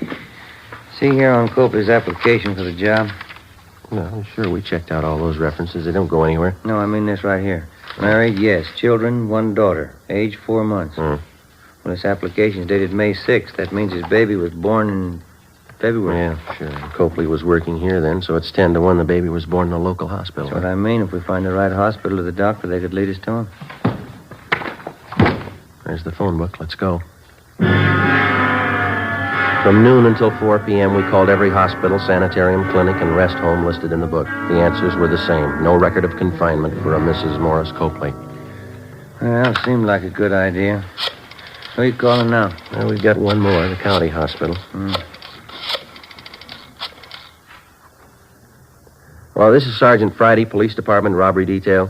See here on Copley's application for the job? No, sure, we checked out all those references. They don't go anywhere. No, I mean this right here. Married, yes. Children, 1 daughter. Age 4 months. Well, this application is dated May 6th. That means his baby was born in February. Yeah, sure. Copley was working here then, so it's 10 to 1 the baby was born in a local hospital. That's what I mean. If we find the right hospital or the doctor, they could lead us to him. There's the phone book. Let's go. From noon until 4 p.m., we called every hospital, sanitarium, clinic, and rest home listed in the book. The answers were the same. No record of confinement for a Mrs. Morris Copley. Well, seemed like a good idea. Who are you calling now? Well, we've got one more, the county hospital. Well, this is Sergeant Friday, Police Department, Robbery Detail.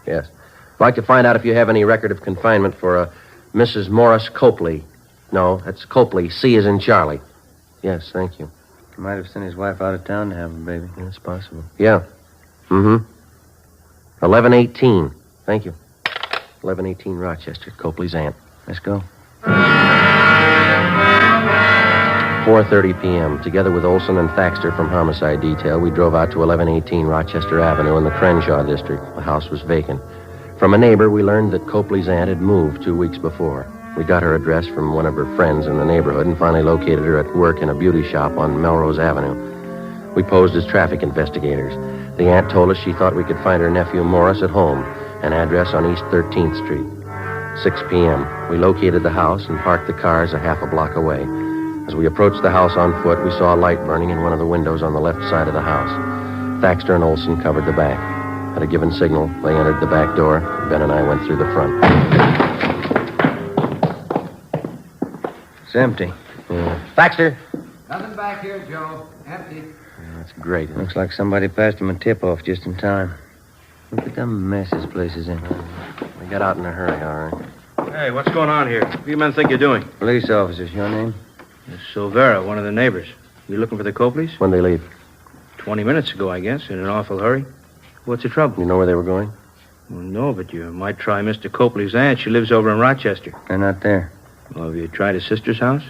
Yes. I'd like to find out if you have any record of confinement for a Mrs. Morris Copley. No, that's Copley. C as in Charlie. Yes, thank you. He might have sent his wife out of town to have a baby. That's possible. Yeah. 11:18. Thank you. 11:18 Rochester, Copley's aunt. Let's go. 4:30 p.m. Together with Olson and Thaxter from Homicide Detail, we drove out to 1118 Rochester Avenue in the Crenshaw district. The house was vacant. From a neighbor, we learned that Copley's aunt had moved 2 weeks before. We got her address from one of her friends in the neighborhood and finally located her at work in a beauty shop on Melrose Avenue. We posed as traffic investigators. The aunt told us she thought we could find her nephew Morris at home, an address on East 13th Street. 6 p.m. We located the house and parked the cars a half a block away. As we approached the house on foot, we saw a light burning in one of the windows on the left side of the house. Thaxter and Olson covered the back. At a given signal, they entered the back door. Ben and I went through the front. It's empty. Yeah. Thaxter! Nothing back here, Joe. Empty. That's great. Looks like somebody passed him a tip-off just in time. Look at the mess this place is in. We got out in a hurry, all right. Hey, what's going on here? What do you men think you're doing? Police officers, your name? It's Silvera, one of the neighbors. You looking for the Copleys? When'd they leave? 20 minutes ago, I guess, in an awful hurry. What's the trouble? You know where they were going? Well, no, but you might try Mr. Copley's aunt. She lives over in Rochester. They're not there. Well, have you tried his sister's house?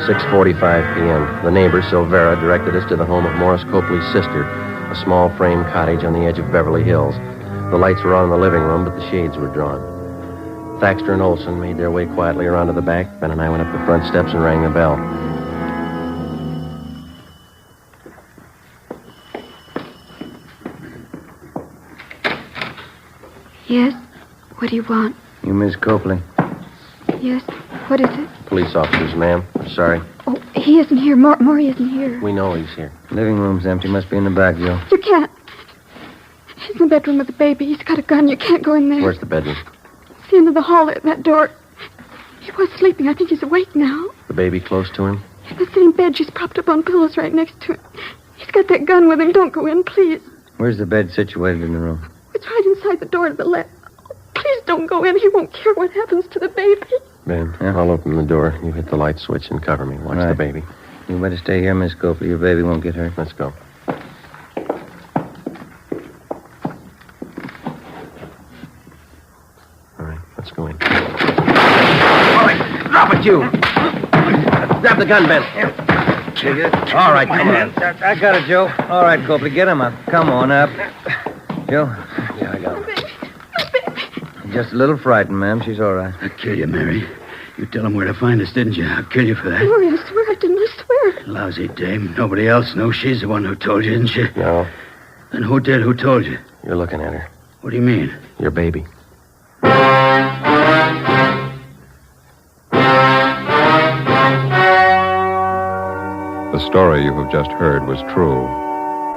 6:45 p.m. The neighbor, Silvera, directed us to the home of Morris Copley's sister, a small frame cottage on the edge of Beverly Hills. The lights were on in the living room, but the shades were drawn. Thaxter and Olson made their way quietly around to the back. Ben and I went up the front steps and rang the bell. Yes? What do you want? You Miss Copley? Yes? What is it? Police officers, ma'am. I'm sorry. Oh, he isn't here. Maury isn't here. We know he's here. Living room's empty. Must be in the back, Joe. You can't. He's in the bedroom with the baby. He's got a gun. You can't go in there. Where's the bedroom? It's the end of the hall at that door. He was sleeping. I think he's awake now. The baby close to him? In the same bed. She's propped up on pillows right next to him. He's got that gun with him. Don't go in, please. Where's the bed situated in the room? It's right inside the door to the left. Oh, please don't go in. He won't care what happens to the baby. Ben, I'll open the door. You hit the light switch and cover me. Watch the baby. You better stay here, Miss Copley. Your baby won't get hurt. Let's go. Let's go in. All right, drop it, you. Grab the gun, Ben. All right, come on. I got it, Joe. All right, Copley, get him up. Come on up. Joe? Yeah, I got him. Just a little frightened, ma'am. She's all right. I'll kill you, Mary. You tell him where to find us, didn't you? I'll kill you for that. Glory, I swear I didn't. I swear. Lousy dame. Nobody else knows she's the one who told you, isn't she? No. Then who did? Who told you? You're looking at her. What do you mean? Your baby. The story you have just heard was true.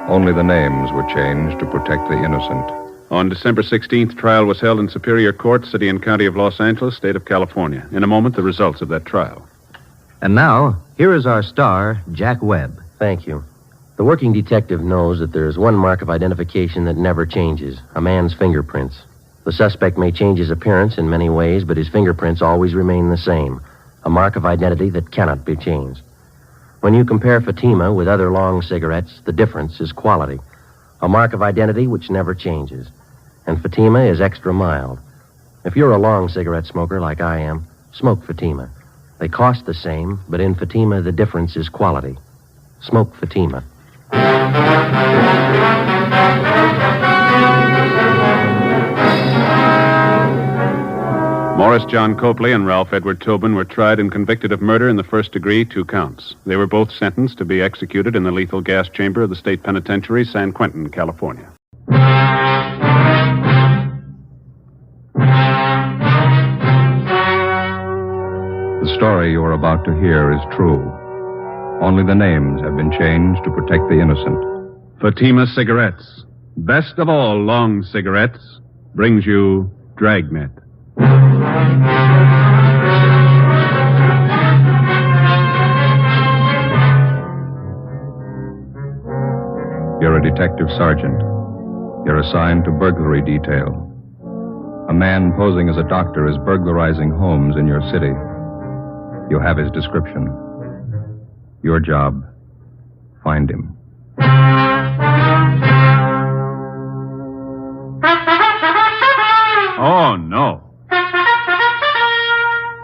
Only the names were changed to protect the innocent. On December 16th, trial was held in Superior Court, City and County of Los Angeles, State of California. In a moment, the results of that trial. And now, here is our star, Jack Webb. Thank you. The working detective knows that there is one mark of identification that never changes, a man's fingerprints. The suspect may change his appearance in many ways, but his fingerprints always remain the same, a mark of identity that cannot be changed. When you compare Fatima with other long cigarettes, the difference is quality, a mark of identity which never changes. And Fatima is extra mild. If you're a long cigarette smoker like I am, smoke Fatima. They cost the same, but in Fatima, the difference is quality. Smoke Fatima. Morris John Copley and Ralph Edward Tobin were tried and convicted of murder in the first degree, 2 counts. They were both sentenced to be executed in the lethal gas chamber of the state penitentiary, San Quentin, California. The story you are about to hear is true. Only the names have been changed to protect the innocent. Fatima Cigarettes, best of all long cigarettes, brings you Dragnet. You're a detective sergeant. You're assigned to burglary detail. A man posing as a doctor is burglarizing homes in your city. You have his description. Your job, find him. Oh, no.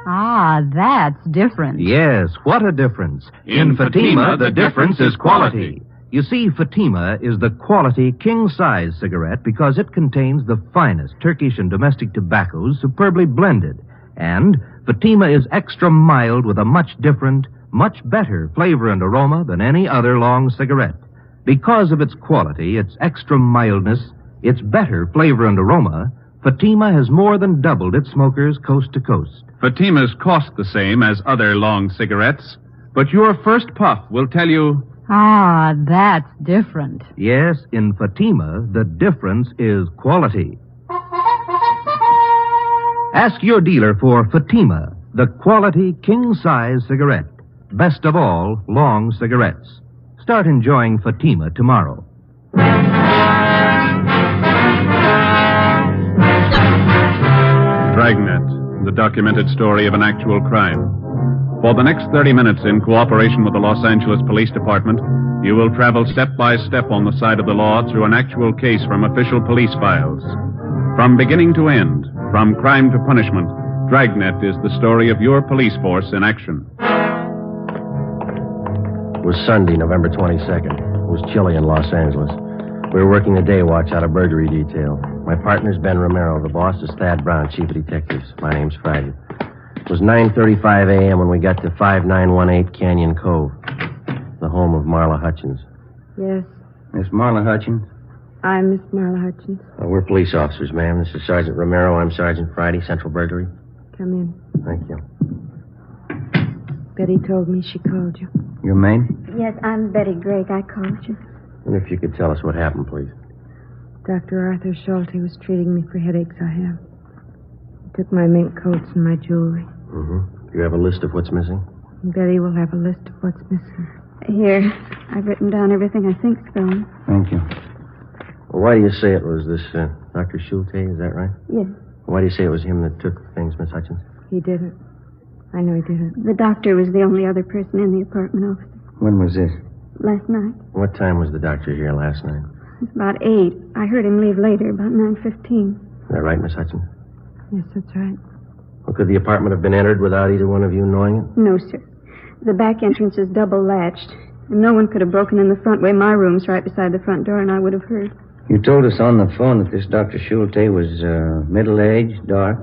Ah, that's different. Yes, what a difference. In Fatima, the difference is quality. You see, Fatima is the quality king-size cigarette because it contains the finest Turkish and domestic tobaccos superbly blended. And Fatima is extra mild with a much different, much better flavor and aroma than any other long cigarette. Because of its quality, its extra mildness, its better flavor and aroma, Fatima has more than doubled its smokers coast to coast. Fatimas cost the same as other long cigarettes, but your first puff will tell you... Ah, that's different. Yes, in Fatima, the difference is quality. Ask your dealer for Fatima, the quality king-size cigarette. Best of all, long cigarettes. Start enjoying Fatima tomorrow. Dragnet, the documented story of an actual crime. For the next 30 minutes, in cooperation with the Los Angeles Police Department, you will travel step by step on the side of the law through an actual case from official police files. From beginning to end, from crime to punishment, Dragnet is the story of your police force in action. It was Sunday, November 22nd. It was chilly in Los Angeles. We were working the day watch out of burglary detail. My partner's Ben Romero. The boss is Thad Brown, chief of detectives. My name's Friday. It was 9:35 a.m. when we got to 5918 Canyon Cove, the home of Marla Hutchins. Yes, Miss Marla Hutchins? I'm Miss Marla Hutchins. We're police officers, ma'am. This is Sergeant Romero. I'm Sergeant Friday, Central Burglary. Come in. Thank you. Betty told me she called you. Your maid? Yes, I'm Betty Drake. I called you. And if you could tell us what happened, please. Dr. Arthur Schulte was treating me for headaches I have. He took my mink coats and my jewelry. Mm-hmm. Do you have a list of what's missing? Betty will have a list of what's missing. Here, I've written down everything I think's gone. Thank you. Well, why do you say it was this Dr. Schulte? Is that right? Yes. Why do you say it was him that took the things, Miss Hutchins? He didn't. I know he didn't. The doctor was the only other person in the apartment office. When was this? Last night. What time was the doctor here last night? It's about 8. I heard him leave later, about 9:15. Is that right, Miss Hutchins? Yes, that's right. Well, could the apartment have been entered without either one of you knowing it? No, sir. The back entrance is double latched. And no one could have broken in the front way. My room's right beside the front door, and I would have heard. You told us on the phone that this Dr. Schulte was middle-aged, dark,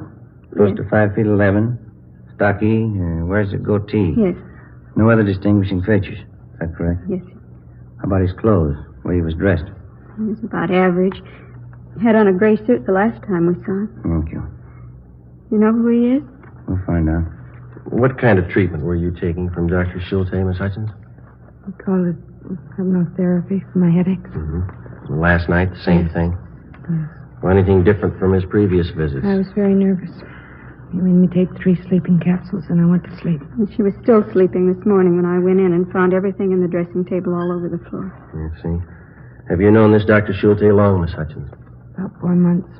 close to 5'11", stocky, wears a goatee. Yes. No other distinguishing features. Is that correct? Yes, sir. How about his clothes, the way he was dressed? He was about average. Had on a gray suit the last time we saw him. Thank you. You know who he is? We'll find out. What kind of treatment were you taking from Dr. Schulte, Miss Hutchins? We call it hypnotherapy for my headaches. Mm-hmm. Last night, the same thing? Yes. Or anything different from his previous visits? I was very nervous. He made me take 3 sleeping capsules, and I went to sleep. And she was still sleeping this morning when I went in and found everything in the dressing table all over the floor. I see. Have you known this Dr. Schulte long, Miss Hutchins? About 4 months.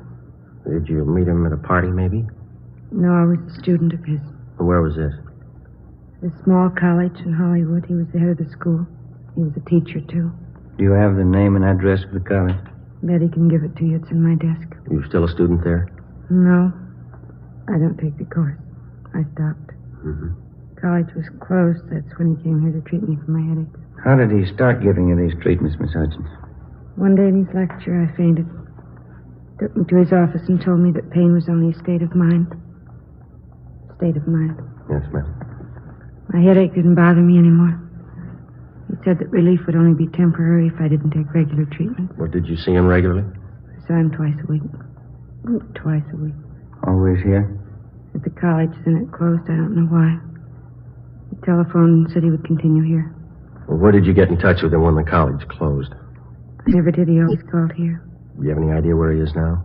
Did you meet him at a party, maybe? No, I was a student of his. Where was this? A small college in Hollywood. He was the head of the school. He was a teacher, too. Do you have the name and address of the college? Betty can give it to you. It's in my desk. Are you still a student there? No. I don't take the course. I stopped. Mm-hmm. College was closed. That's when he came here to treat me for my headaches. How did he start giving you these treatments, Miss Hutchins? One day in his lecture, I fainted. Took me to his office and told me that pain was only a state of mind. State of mind. Yes, ma'am. My headache didn't bother me anymore. He said that relief would only be temporary if I didn't take regular treatment. Well, did you see him regularly? I saw him twice a week. Twice a week. Always here? At the college, then it closed. I don't know why. He telephoned and said he would continue here. Well, where did you get in touch with him when the college closed? I never did. He always called here. Do you have any idea where he is now?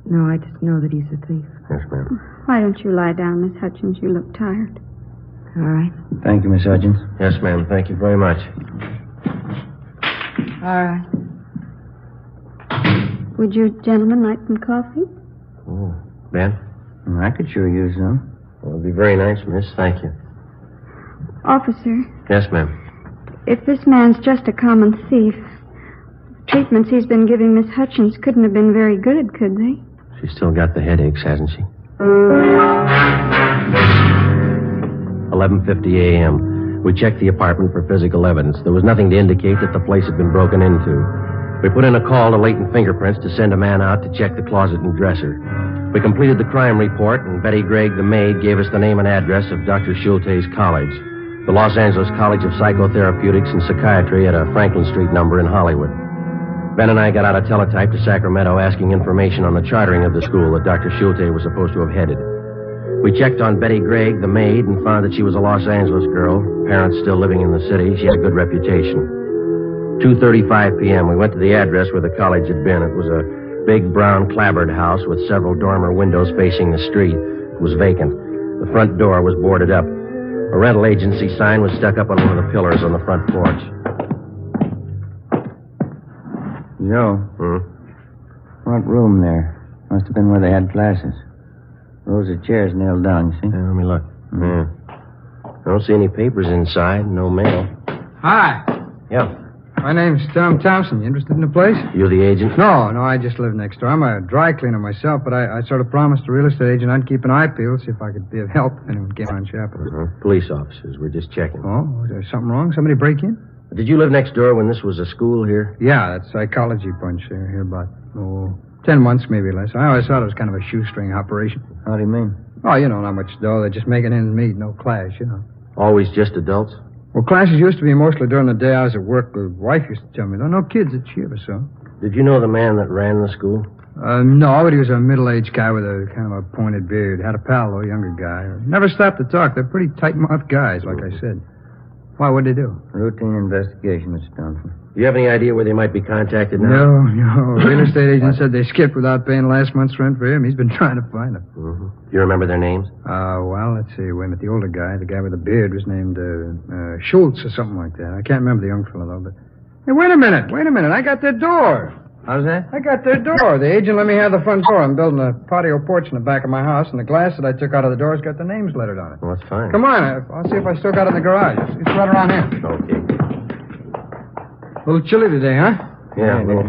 No, I just know that he's a thief. Yes, ma'am. Why don't you lie down, Miss Hutchins? You look tired. All right. Thank you, Miss Hutchins. Yes, ma'am. Thank you very much. All right. Would you gentlemen like some coffee? Oh, Ben? I could sure use some. Well, it'd be very nice, miss. Thank you. Officer, Yes, ma'am. if this man's just a common thief, the treatments he's been giving Miss Hutchins couldn't have been very good, could they? She's still got the headaches, hasn't she? 11:50 a.m. We checked the apartment for physical evidence. There was nothing to indicate that the place had been broken into. We put in a call to Latent Fingerprints to send a man out to check the closet and dresser. We completed the crime report, and Betty Gregg, the maid, gave us the name and address of Dr. Schulte's college, the Los Angeles College of Psychotherapeutics and Psychiatry at a Franklin Street number in Hollywood. Ben and I got out a teletype to Sacramento asking information on the chartering of the school that Dr. Schulte was supposed to have headed. We checked on Betty Gregg, the maid, and found that she was a Los Angeles girl, parents still living in the city. She had a good reputation. 2:35 p.m., we went to the address where the college had been. It was a big brown clapboard house with several dormer windows facing the street. It was vacant. The front door was boarded up. A rental agency sign was stuck up on one of the pillars on the front porch. Joe. What room there? Must have been where they had classes. Rows of chairs nailed down, you see? Yeah, let me look. Yeah. I don't see any papers inside, no mail. Hi. Yeah. My name's Tom Thompson. You interested in the place? You the agent? No, I just live next door. I'm a dry cleaner myself, but I sort of promised the real estate agent I'd keep an eye peeled, see if I could be of help if anyone came on Chapel. Police officers. We're just checking. Oh, is there something wrong? Somebody break in? Did you live next door when this was a school here? Yeah, that psychology bunch here about, 10 months, maybe less. I always thought it was kind of a shoestring operation. How do you mean? Oh, not much dough. They're just making ends meet, no class, Always just adults? Well, classes used to be mostly during the day I was at work. The wife used to tell me, no kids that she ever saw. Did you know the man that ran the school? No, but he was a middle-aged guy with a kind of a pointed beard. Had a pal, though, a younger guy. Never stopped to talk. They're pretty tight-mouthed guys, like I said. Why, what'd they do? Routine investigation, Mr. Thompson. Do you have any idea where they might be contacted now? No. Real estate agent said they skipped without paying last month's rent for him. He's been trying to find them. Mm-hmm. Do you remember their names? Well, let's see. Wait a minute. The older guy, the guy with the beard, was named Schultz or something like that. I can't remember the young fellow, though, but... Hey, wait a minute. I got their door. How's that? I got their door. The agent let me have the front door. I'm building a patio porch in the back of my house, and the glass that I took out of the door's got the names lettered on it. Well, that's fine. Come on. I'll see if I still got it in the garage. It's right around here. Okay. A little chilly today, huh? Yeah, a little.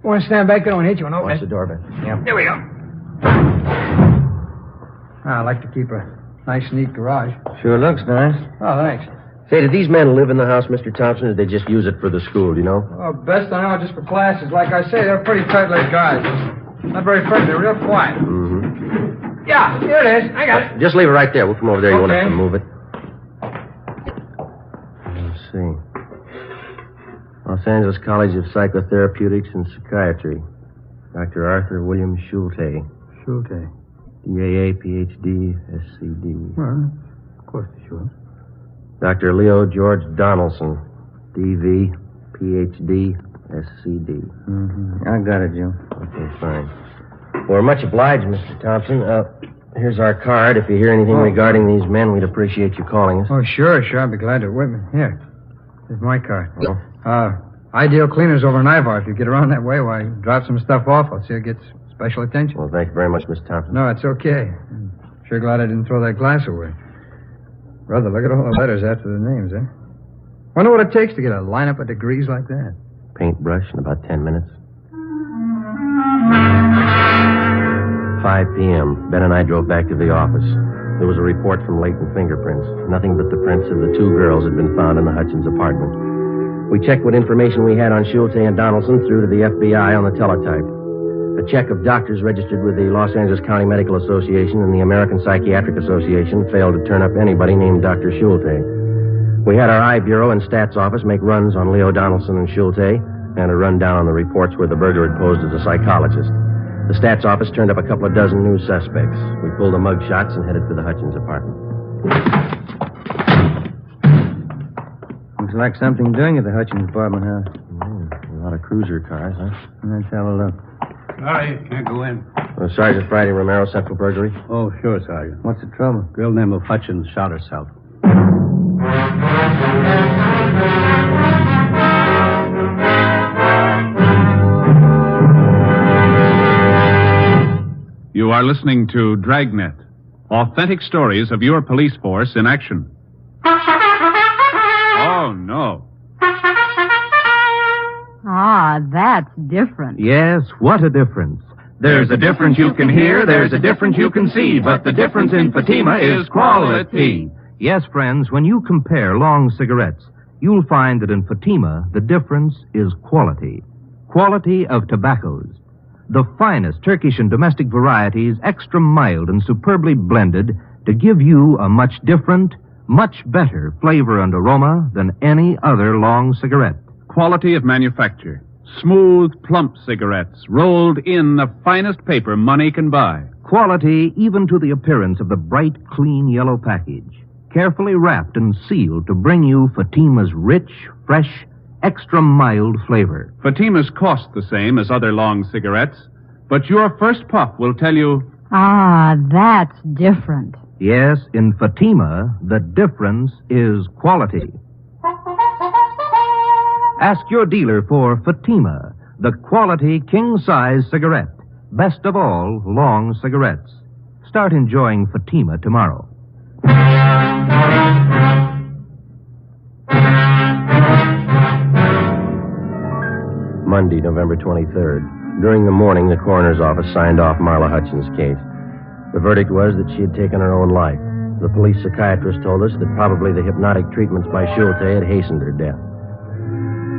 Want to stand back there and hit you and open Watch it? the door, Ben. Yeah. Here we go. I like to keep a nice, neat garage. Sure looks nice. Oh, thanks. Say, did these men live in the house, Mr. Thompson, or did they just use it for the school, do you know? Oh, best I know, just for classes. Like I say, they're pretty tight-lipped guys. Not very friendly. They're real quiet. Mm-hmm. Yeah, here it is. I got it. Just leave it right there. We'll come over there. You won't Okay. have to move it. Let's see. Los Angeles College of Psychotherapeutics and Psychiatry. Dr. Arthur William Schulte. Schulte. DAA, PhD, SCD. Well, of course they should. Dr. Leo George Donaldson. DV, PhD, SCD. Mm-hmm. I got it, Joe. Okay, fine. We're much obliged, Mr. Thompson. Here's our card. If you hear anything regarding these men, we'd appreciate you calling us. Oh, sure. I'll be glad to. Wait a minute. Here. Here's my card. Oh. Ideal Cleaners over in Ivar. If you get around that way, why, drop some stuff off. I'll see it gets special attention. Well, thank you very much, Mr. Thompson. No, it's okay. I'm sure glad I didn't throw that glass away. Brother, look at all the letters after the names, eh? Wonder what it takes to get a lineup of degrees like that. Paintbrush in about 10 minutes. 5 p.m. Ben and I drove back to the office. There was a report from latent fingerprints. Nothing but the prints of the two girls had been found in the Hutchins apartment. We checked what information we had on Schulte and Donaldson through to the FBI on the teletype. A check of doctors registered with the Los Angeles County Medical Association and the American Psychiatric Association failed to turn up anybody named Dr. Schulte. We had our I Bureau and Stats Office make runs on Leo Donaldson and Schulte and a rundown on the reports where the burglar had posed as a psychologist. The Stats Office turned up a couple of dozen new suspects. We pulled the mug shots and headed for the Hutchins apartment. Looks like something doing at the Hutchins apartment house. A lot of cruiser cars, huh? Let's have a look. Sorry, can't go in. Sergeant Friday Romero, Central Burglary. Oh, sure, Sergeant. What's the trouble? Girl named of Hutchins shot herself. You are listening to Dragnet, authentic stories of your police force in action. Oh, no. Ah, that's different. Yes, what a difference. There's a difference you can hear, there's a difference you can see, but the difference in Fatima is quality. Yes, friends, when you compare long cigarettes, you'll find that in Fatima, the difference is quality. Quality of tobaccos. The finest Turkish and domestic varieties, extra mild and superbly blended to give you a much different, much better flavor and aroma than any other long cigarette. Quality of manufacture. Smooth, plump cigarettes rolled in the finest paper money can buy. Quality even to the appearance of the bright, clean yellow package. Carefully wrapped and sealed to bring you Fatima's rich, fresh, extra mild flavor. Fatimas cost the same as other long cigarettes, but your first puff will tell you... Ah, that's different. Yes, in Fatima, the difference is quality. Ask your dealer for Fatima, the quality king-size cigarette. Best of all, long cigarettes. Start enjoying Fatima tomorrow. Monday, November 23rd. During the morning, the coroner's office signed off Marla Hutchins' case. The verdict was that she had taken her own life. The police psychiatrist told us that probably the hypnotic treatments by Schulte had hastened her death.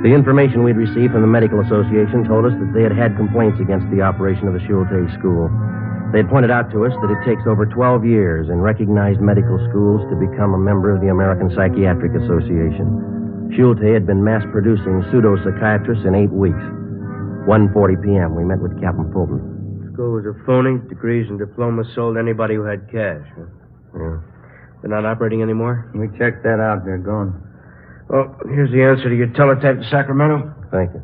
The information we'd received from the Medical Association told us that they had had complaints against the operation of the Schulte school. They had pointed out to us that it takes over 12 years in recognized medical schools to become a member of the American Psychiatric Association. Schulte had been mass-producing pseudo-psychiatrists in 8 weeks. 1:40 p.m., we met with Captain Fulton. School was a phony. Degrees and diplomas sold anybody who had cash. Huh? Yeah. They're not operating anymore? We checked that out. They're gone. Well, here's the answer to your teletype to Sacramento. Thank you.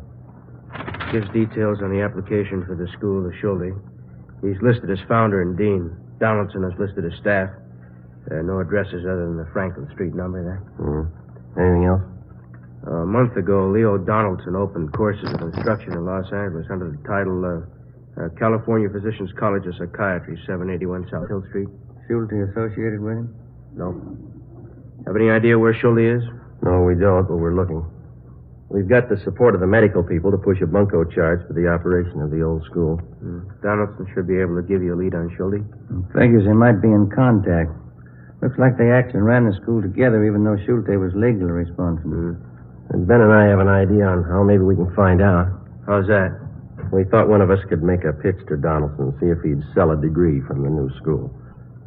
Gives details on the application for the school, the Schulte. He's listed as founder and dean. Donaldson is listed as staff. No addresses other than the Franklin Street number there. Anything else? A month ago, Leo Donaldson opened courses of instruction in Los Angeles under the title California Physicians College of Psychiatry, 781 South Hill Street. Schulte associated with him? No. Have any idea where Schulte is? No, we don't, but we're looking. We've got the support of the medical people to push a bunco charge for the operation of the old school. Donaldson should be able to give you a lead on Schulte. Figures they might be in contact. Looks like they actually ran the school together, even though Schulte was legally responsible. And Ben and I have an idea on how maybe we can find out. How's that? We thought one of us could make a pitch to Donaldson, see if he'd sell a degree from the new school.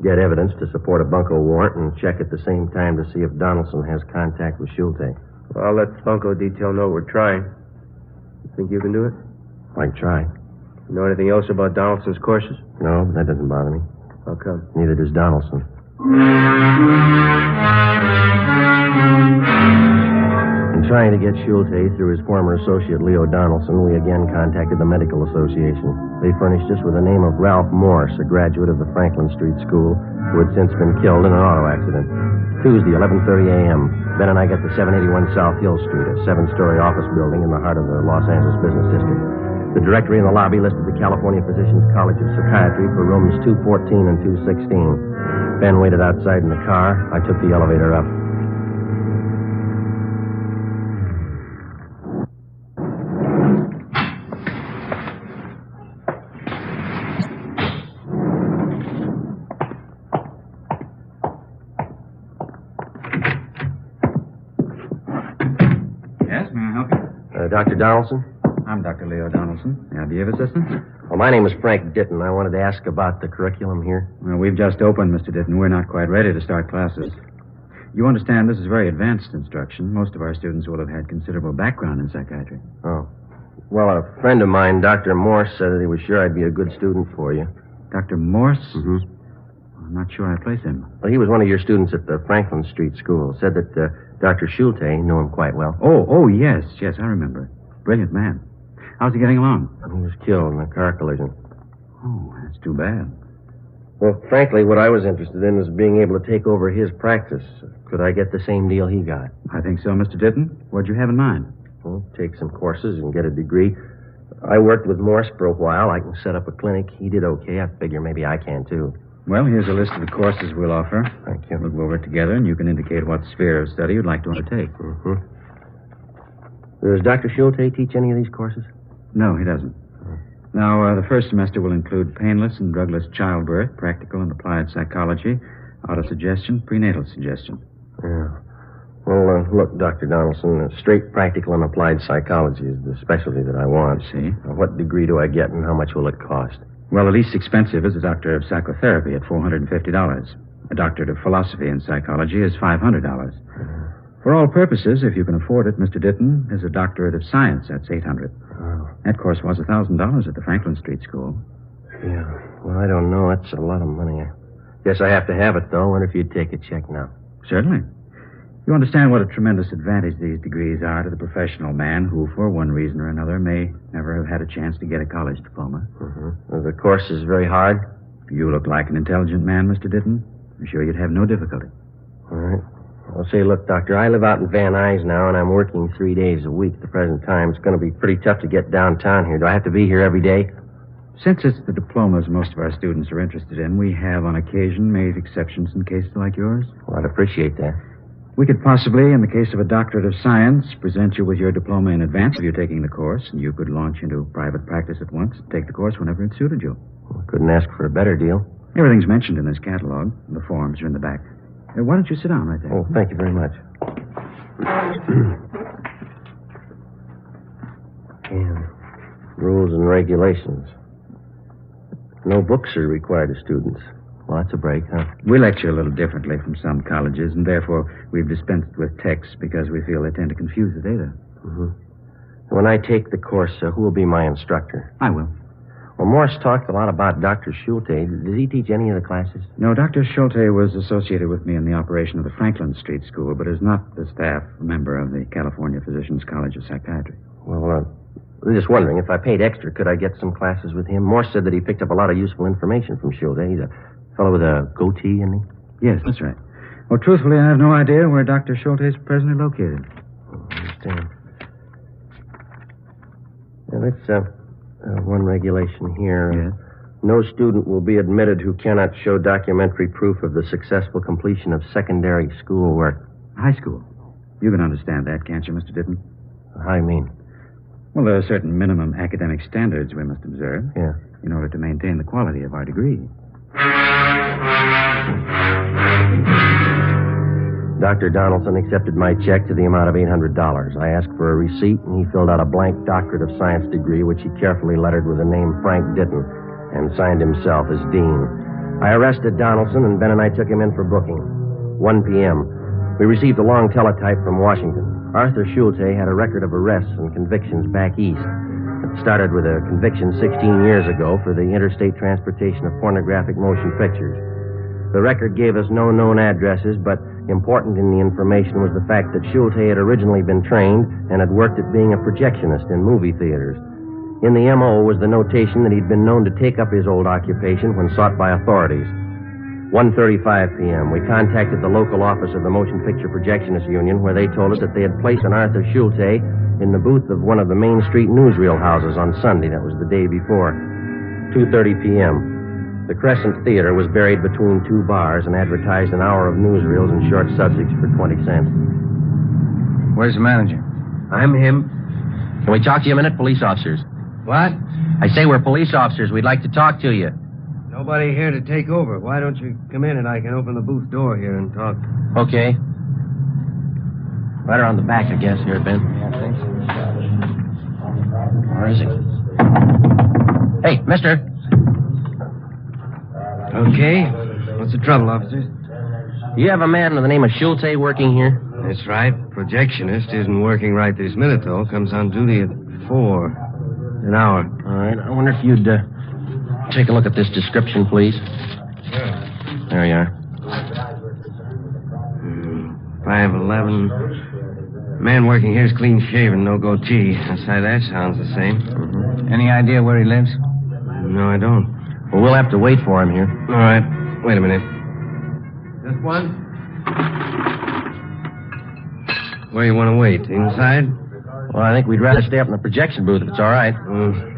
Get evidence to support a bunco warrant and check at the same time to see if Donaldson has contact with Schulte. Well, I'll let the bunco detail know we're trying. You think you can do it? I can try. You know anything else about Donaldson's courses? No, that doesn't bother me. How come? Neither does Donaldson. In trying to get Schulte through his former associate Leo Donaldson, we again contacted the Medical Association. They furnished us with the name of Ralph Morse, a graduate of the Franklin Street School, who had since been killed in an auto accident. Tuesday, 11:30 a.m., Ben and I got to 781 South Hill Street, a 7-story office building in the heart of the Los Angeles business district. The directory in the lobby listed the California Physicians College of Psychiatry for rooms 214 and 216. Ben waited outside in the car. I took the elevator up. Yes, may I help you? Dr. Donaldson? I'm Dr. Leo Donaldson. May I be of assistance? Well, my name is Frank Ditton. I wanted to ask about the curriculum here. Well, we've just opened, Mr. Ditton. We're not quite ready to start classes. You understand this is very advanced instruction. Most of our students will have had considerable background in psychiatry. Oh. Well, a friend of mine, Dr. Morse, said that he was sure I'd be a good student for you. Dr. Morse? Mm-hmm. I'm not sure I place him. Well, he was one of your students at the Franklin Street School. Said that Dr. Schulte knew him quite well. Oh, yes, I remember. Brilliant man. How's he getting along? He was killed in a car collision. Oh, that's too bad. Well, frankly, what I was interested in is being able to take over his practice. Could I get the same deal he got? I think so, Mr. Ditton. What'd you have in mind? Well, take some courses and get a degree. I worked with Morse for a while. I can set up a clinic. He did okay. I figure maybe I can, too. Well, here's a list of the courses we'll offer. Thank you. We'll go over it together, and you can indicate what sphere of study you'd like to undertake. Mm-hmm. Does Dr. Schulte teach any of these courses? No, he doesn't. Now, the first semester will include painless and drugless childbirth, practical and applied psychology, autosuggestion, prenatal suggestion. Yeah. Well, look, Dr. Donaldson, straight practical and applied psychology is the specialty that I want. See? What degree do I get and how much will it cost? Well, the least expensive is a doctor of psychotherapy at $450. A doctorate of philosophy and psychology is $500. For all purposes, if you can afford it, Mr. Ditton, is a doctorate of science. That's $800. Oh. That course was $1,000 at the Franklin Street School. Yeah. Well, I don't know. That's a lot of money. I guess I have to have it, though. I wonder if you'd take a check now. Certainly. You understand what a tremendous advantage these degrees are to the professional man who, for one reason or another, may never have had a chance to get a college diploma. Mm-hmm. Well, the course is very hard? You look like an intelligent man, Mr. Ditton. I'm sure you'd have no difficulty. All right. Well, say, look, Doctor, I live out in Van Nuys now, and I'm working 3 days a week at the present time. It's going to be pretty tough to get downtown here. Do I have to be here every day? Since it's the diplomas most of our students are interested in, we have, on occasion, made exceptions in cases like yours. Well, I'd appreciate that. We could possibly, in the case of a doctorate of science, present you with your diploma in advance of you taking the course, and you could launch into private practice at once and take the course whenever it suited you. Well, couldn't ask for a better deal. Everything's mentioned in this catalog. The forms are in the back. Why don't you sit down right there? Oh, thank you very much. And rules and regulations. No books are required of students. Well, that's a break, huh? We lecture a little differently from some colleges, and therefore we've dispensed with texts because we feel they tend to confuse the data. Mm-hmm. When I take the course, who will be my instructor? I will. Well, Morse talked a lot about Dr. Schulte. Does he teach any of the classes? No, Dr. Schulte was associated with me in the operation of the Franklin Street School, but is not the staff member of the California Physicians College of Psychiatry. Well, I'm just wondering, if I paid extra, could I get some classes with him? Morse said that he picked up a lot of useful information from Schulte. He's a fellow with a goatee, isn't he? Yes, that's right. Well, truthfully, I have no idea where Dr. Schulte is presently located. Oh, I understand. Now, let's, one regulation here. Yes? No student will be admitted who cannot show documentary proof of the successful completion of secondary school work. High school. You can understand that, can't you, Mr. Ditton? How do you mean? Well, there are certain minimum academic standards we must observe. Yeah. In order to maintain the quality of our degree. Dr. Donaldson accepted my check to the amount of $800. I asked for a receipt, and he filled out a blank doctorate of science degree, which he carefully lettered with the name Frank Ditton, and signed himself as dean. I arrested Donaldson, and Ben and I took him in for booking. 1 p.m. We received a long teletype from Washington. Arthur Schulte had a record of arrests and convictions back east. It started with a conviction 16 years ago for the interstate transportation of pornographic motion pictures. The record gave us no known addresses, but important in the information was the fact that Schulte had originally been trained and had worked at being a projectionist in movie theaters. In the M.O. was the notation that he'd been known to take up his old occupation when sought by authorities. 1:35 p.m., we contacted the local office of the Motion Picture Projectionists Union, where they told us that they had placed an Arthur Schulte in the booth of one of the Main Street newsreel houses on Sunday. That was the day before. 2:30 p.m. The Crescent Theater was buried between two bars and advertised an hour of newsreels and short subjects for 20 cents. Where's the manager? I'm him. Can we talk to you a minute, police officers? What? I say we're police officers. We'd like to talk to you. Nobody here to take over. Why don't you come in and I can open the booth door here and talk? Okay. Right around the back, I guess, here, Ben. Yeah, thanks. Where is he? Hey, mister. Okay. What's the trouble, officers? You have a man with the name of Schulte working here? That's right. Projectionist isn't working right this minute, though. Comes on duty at 4. An hour. All right. I wonder if you'd take a look at this description, please. Sure. There you are. 5'11". Man working here is clean shaven, no goatee. Outside that sounds the same. Mm-hmm. Any idea where he lives? No, I don't. Well, we'll have to wait for him here. All right. Wait a minute. Just one? Where you want to wait? Inside? Well, I think we'd rather stay up in the projection booth if it's all right.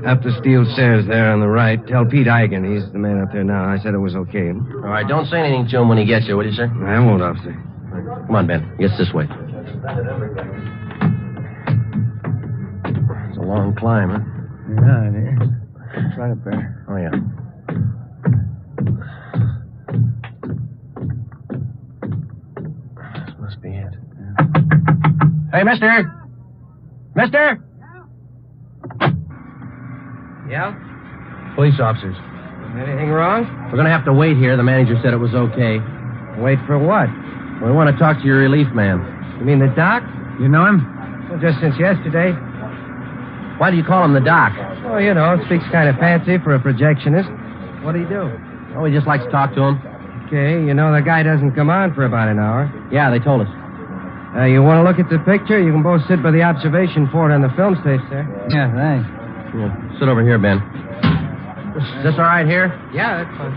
Up the steel stairs there on the right. Tell Pete Eigen. He's the man up there now. I said it was okay. All right, don't say anything to him when he gets here, will you, sir? I won't, officer. Come on, Ben. Gets this way. It's a long climb, huh? Yeah, it is. It's right up there. Oh, yeah. This must be it. Hey, mister! Mister? Yeah? Police officers. Anything wrong? We're going to have to wait here. The manager said it was okay. Wait for what? We want to talk to your relief man. You mean the doc? You know him? Well, just since yesterday. Why do you call him the doc? Oh, you know, speaks kind of fancy for a projectionist. What do you do? Oh, he just likes to talk to him. Okay, you know the guy doesn't come on for about an hour. Yeah, they told us. You want to look at the picture? You can both sit by the observation port on the film stage there. Yeah, thanks. Yeah, sit over here, Ben. Is this all right here? Yeah, that's fine.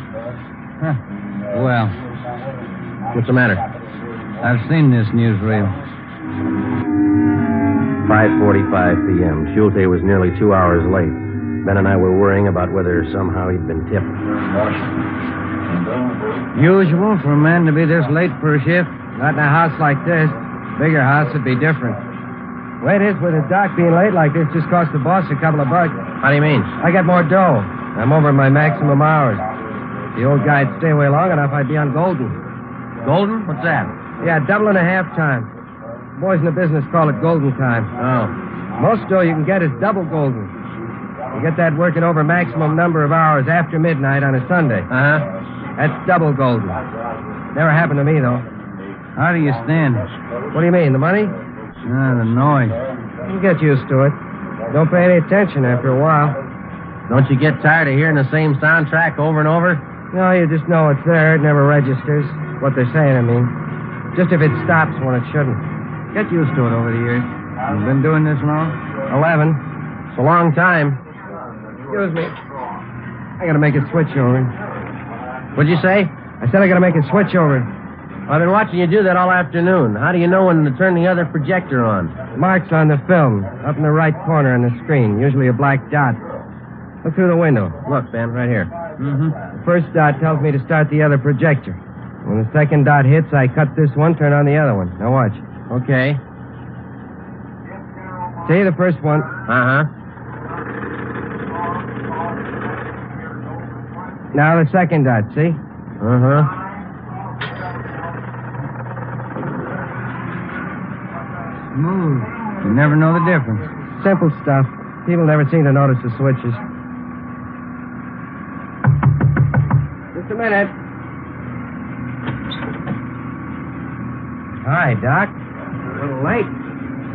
Huh. Well, what's the matter? I've seen this newsreel. 5:45 p.m. Schulte was nearly 2 hours late. Ben and I were worrying about whether somehow he'd been tipped. Usual for a man to be this late for a shift. Not in a house like this. Bigger house would be different. Way it is with a doc being late like this just cost the boss a couple of bucks. How do you mean? I got more dough. I'm over my maximum hours. If the old guy'd stay away long enough, I'd be on Golden. Golden? What's that? Yeah, double and a half time. Boys in the business call it Golden time. Oh. Most dough you can get is double Golden. You get that working over maximum number of hours after midnight on a Sunday. Uh-huh. That's double Golden. Never happened to me, though. How do you stand? What do you mean, the money? The noise. You get used to it. Don't pay any attention after a while. Don't you get tired of hearing the same soundtrack over and over? No, you just know it's there. It never registers. What they're saying, I mean. Just if it stops when it shouldn't. Get used to it over the years. You've been doing this long? 11. It's a long time. Excuse me. I gotta make a switch over. What'd you say? I said I gotta make a switch over. I've been watching you do that all afternoon. How do you know when to turn the other projector on? Marks on the film, up in the right corner on the screen, usually a black dot. Look through the window. Look, Ben, right here. Mm-hmm. The first dot tells me to start the other projector. When the second dot hits, I cut this one, turn on the other one. Now watch. Okay. Okay, the first one. Uh-huh. Now the second dot, see? Uh-huh. Smooth. You never know the difference. Simple stuff. People never seem to notice the switches. Just a minute. Hi, Doc. A little late.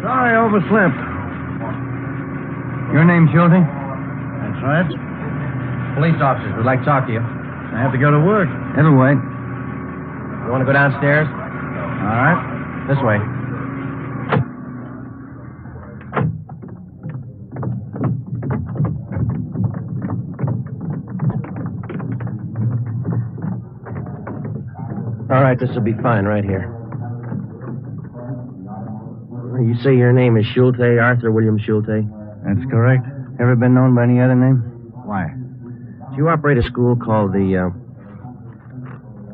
Sorry, I overslept. Your name, Schulte? That's right. Police officers would like to talk to you. I have to go to work. It'll wait. You want to go downstairs? All right. This way. All right, this will be fine right here. You say your name is Schulte, Arthur William Schulte? That's correct. Ever been known by any other name? Why? Do you operate a school called the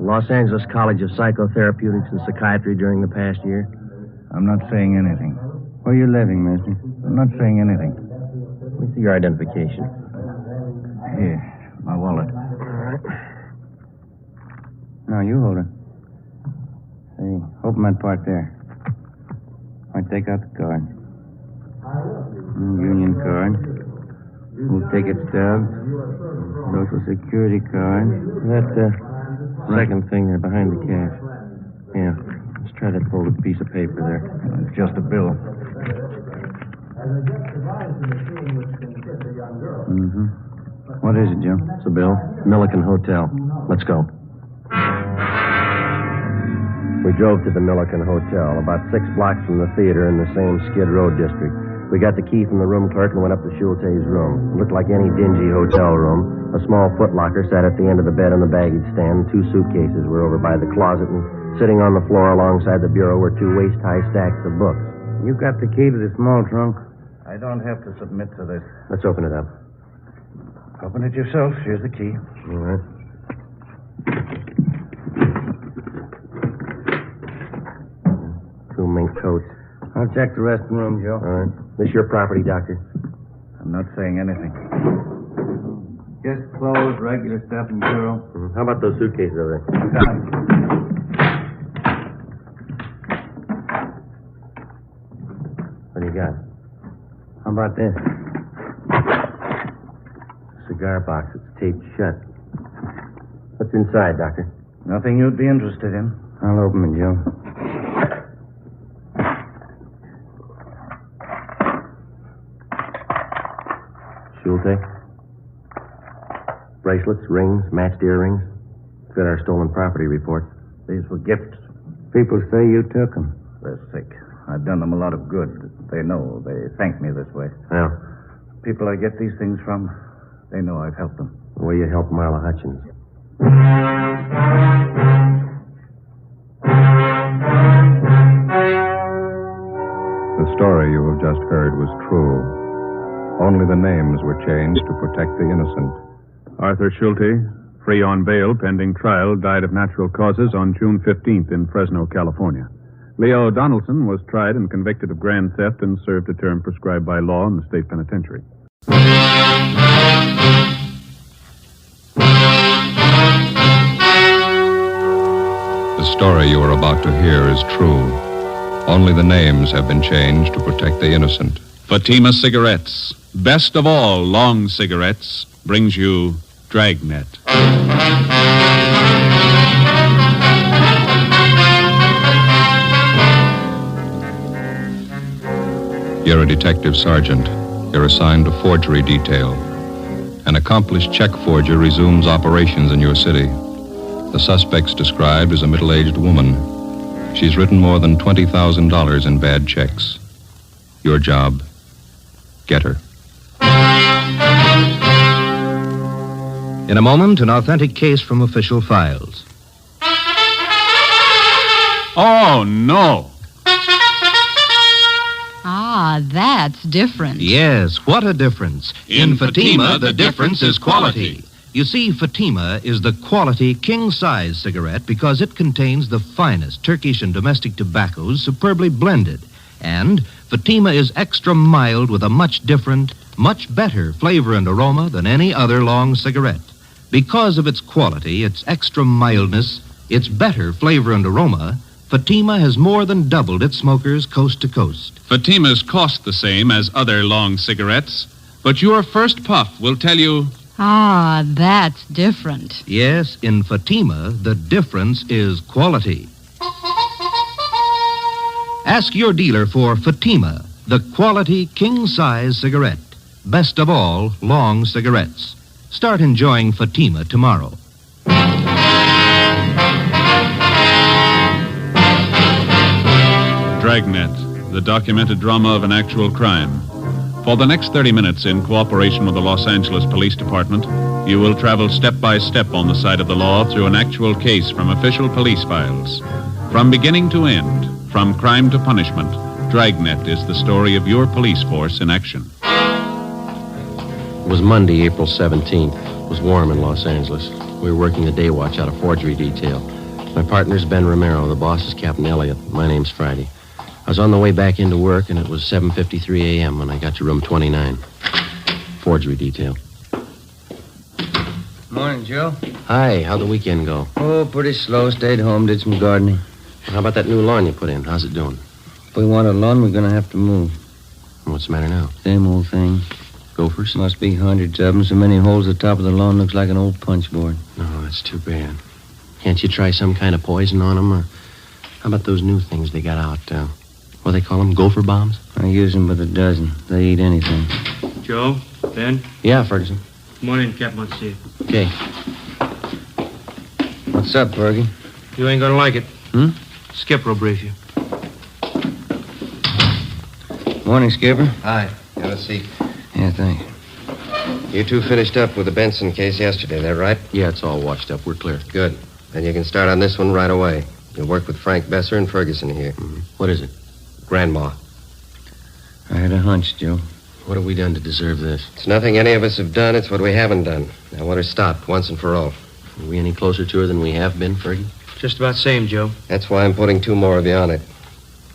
Los Angeles College of Psychotherapeutics and Psychiatry during the past year? I'm not saying anything. Where are you living, mister? I'm not saying anything. Let me see your identification. Here, my wallet. All right. No, you hold it. Say, open that part there. I take out the card. Union card. We'll take it stub. Social Security card. That second thing there behind the cash. Yeah. Let's try that folded piece of paper there. It's just a bill. Mm-hmm. What is it, Joe? It's a bill. Milliken Hotel. Let's go. We drove to the Milliken Hotel, about 6 blocks from the theater in the same Skid Row district. We got the key from the room clerk and went up to Schulte's room. It looked like any dingy hotel room. A small footlocker sat at the end of the bed on the baggage stand. 2 suitcases were over by the closet, and sitting on the floor alongside the bureau were 2 waist-high stacks of books. You got the key to the small trunk? I don't have to submit to this. Let's open it up. Open it yourself. Here's the key. All right. 2 mink coats. I'll check the rest of the room, Joe. All right. This your property, Doctor? I'm not saying anything. Just clothes, regular stuff in bureau. Mm-hmm. How about those suitcases over there? Got it. What do you got? How about this? Cigar box. It's taped shut. What's inside, Doctor? Nothing you'd be interested in. I'll open it, Joe. Schulte? Bracelets, rings, matched earrings. Fit our stolen property report. These were gifts. People say you took them. They're sick. I've done them a lot of good. They know. They thank me this way. Yeah. People I get these things from, they know I've helped them. The way you helped Marla Hutchins. The story you have just heard was true. Only the names were changed to protect the innocent. Arthur Schulte, free on bail pending trial, died of natural causes on June 15th in Fresno, California. Leo Donaldson was tried and convicted of grand theft and served a term prescribed by law in the state penitentiary. The story you are about to hear is true. Only the names have been changed to protect the innocent. Fatima Cigarettes, best of all long cigarettes, brings you Dragnet. You're a detective sergeant. You're assigned to forgery detail. An accomplished check forger resumes operations in your city. The suspect's described as a middle-aged woman. She's written more than $20,000 in bad checks. Your job, get her. In a moment, an authentic case from official files. Oh, no. Ah, that's different. Yes, what a difference. In Fatima, the difference is quality. You see, Fatima is the quality king-size cigarette because it contains the finest Turkish and domestic tobaccos superbly blended. And Fatima is extra mild with a much different, much better flavor and aroma than any other long cigarette. Because of its quality, its extra mildness, its better flavor and aroma, Fatima has more than doubled its smokers coast to coast. Fatimas cost the same as other long cigarettes, but your first puff will tell you... Ah, that's different. Yes, in Fatima, the difference is quality. Ask your dealer for Fatima, the quality king-size cigarette. Best of all, long cigarettes. Start enjoying Fatima tomorrow. Dragnet, the documented drama of an actual crime. For the next 30 minutes, in cooperation with the Los Angeles Police Department, you will travel step by step on the side of the law through an actual case from official police files. From beginning to end, from crime to punishment, Dragnet is the story of your police force in action. It was Monday, April 17th. It was warm in Los Angeles. We were working the day watch out of forgery detail. My partner's Ben Romero. The boss is Captain Elliott. My name's Friday. I was on the way back into work, and it was 7:53 a.m. when I got to room 29. Forgery detail. Morning, Joe. Hi, how'd the weekend go? Oh, pretty slow. Stayed home, did some gardening. How about that new lawn you put in? How's it doing? If we want a lawn, we're going to have to move. What's the matter now? Same old thing. Gophers? Must be hundreds of them. So many holes the top of the lawn looks like an old punch board. No, that's too bad. Can't you try some kind of poison on them? Or how about those new things they got out? What do they call them? Gopher bombs? I use them by the dozen. They eat anything. Joe? Ben? Yeah, Ferguson. Come on in, Captain. Let's see you. Okay. What's up, Fergie? You ain't gonna like it. Skipper will brief you. Morning, Skipper. Hi. Have a seat. Yeah, thanks. You two finished up with the Benson case yesterday, that right? Yeah, it's all washed up. We're clear. Good. Then you can start on this one right away. You'll work with Frank Besser and Ferguson here. What is it? Grandma. I had a hunch, Joe. What have we done to deserve this? It's nothing any of us have done. It's what we haven't done. I want her stopped once and for all. Are we any closer to her than we have been, Fergie? Just about same, Joe. That's why I'm putting 2 more of you on it.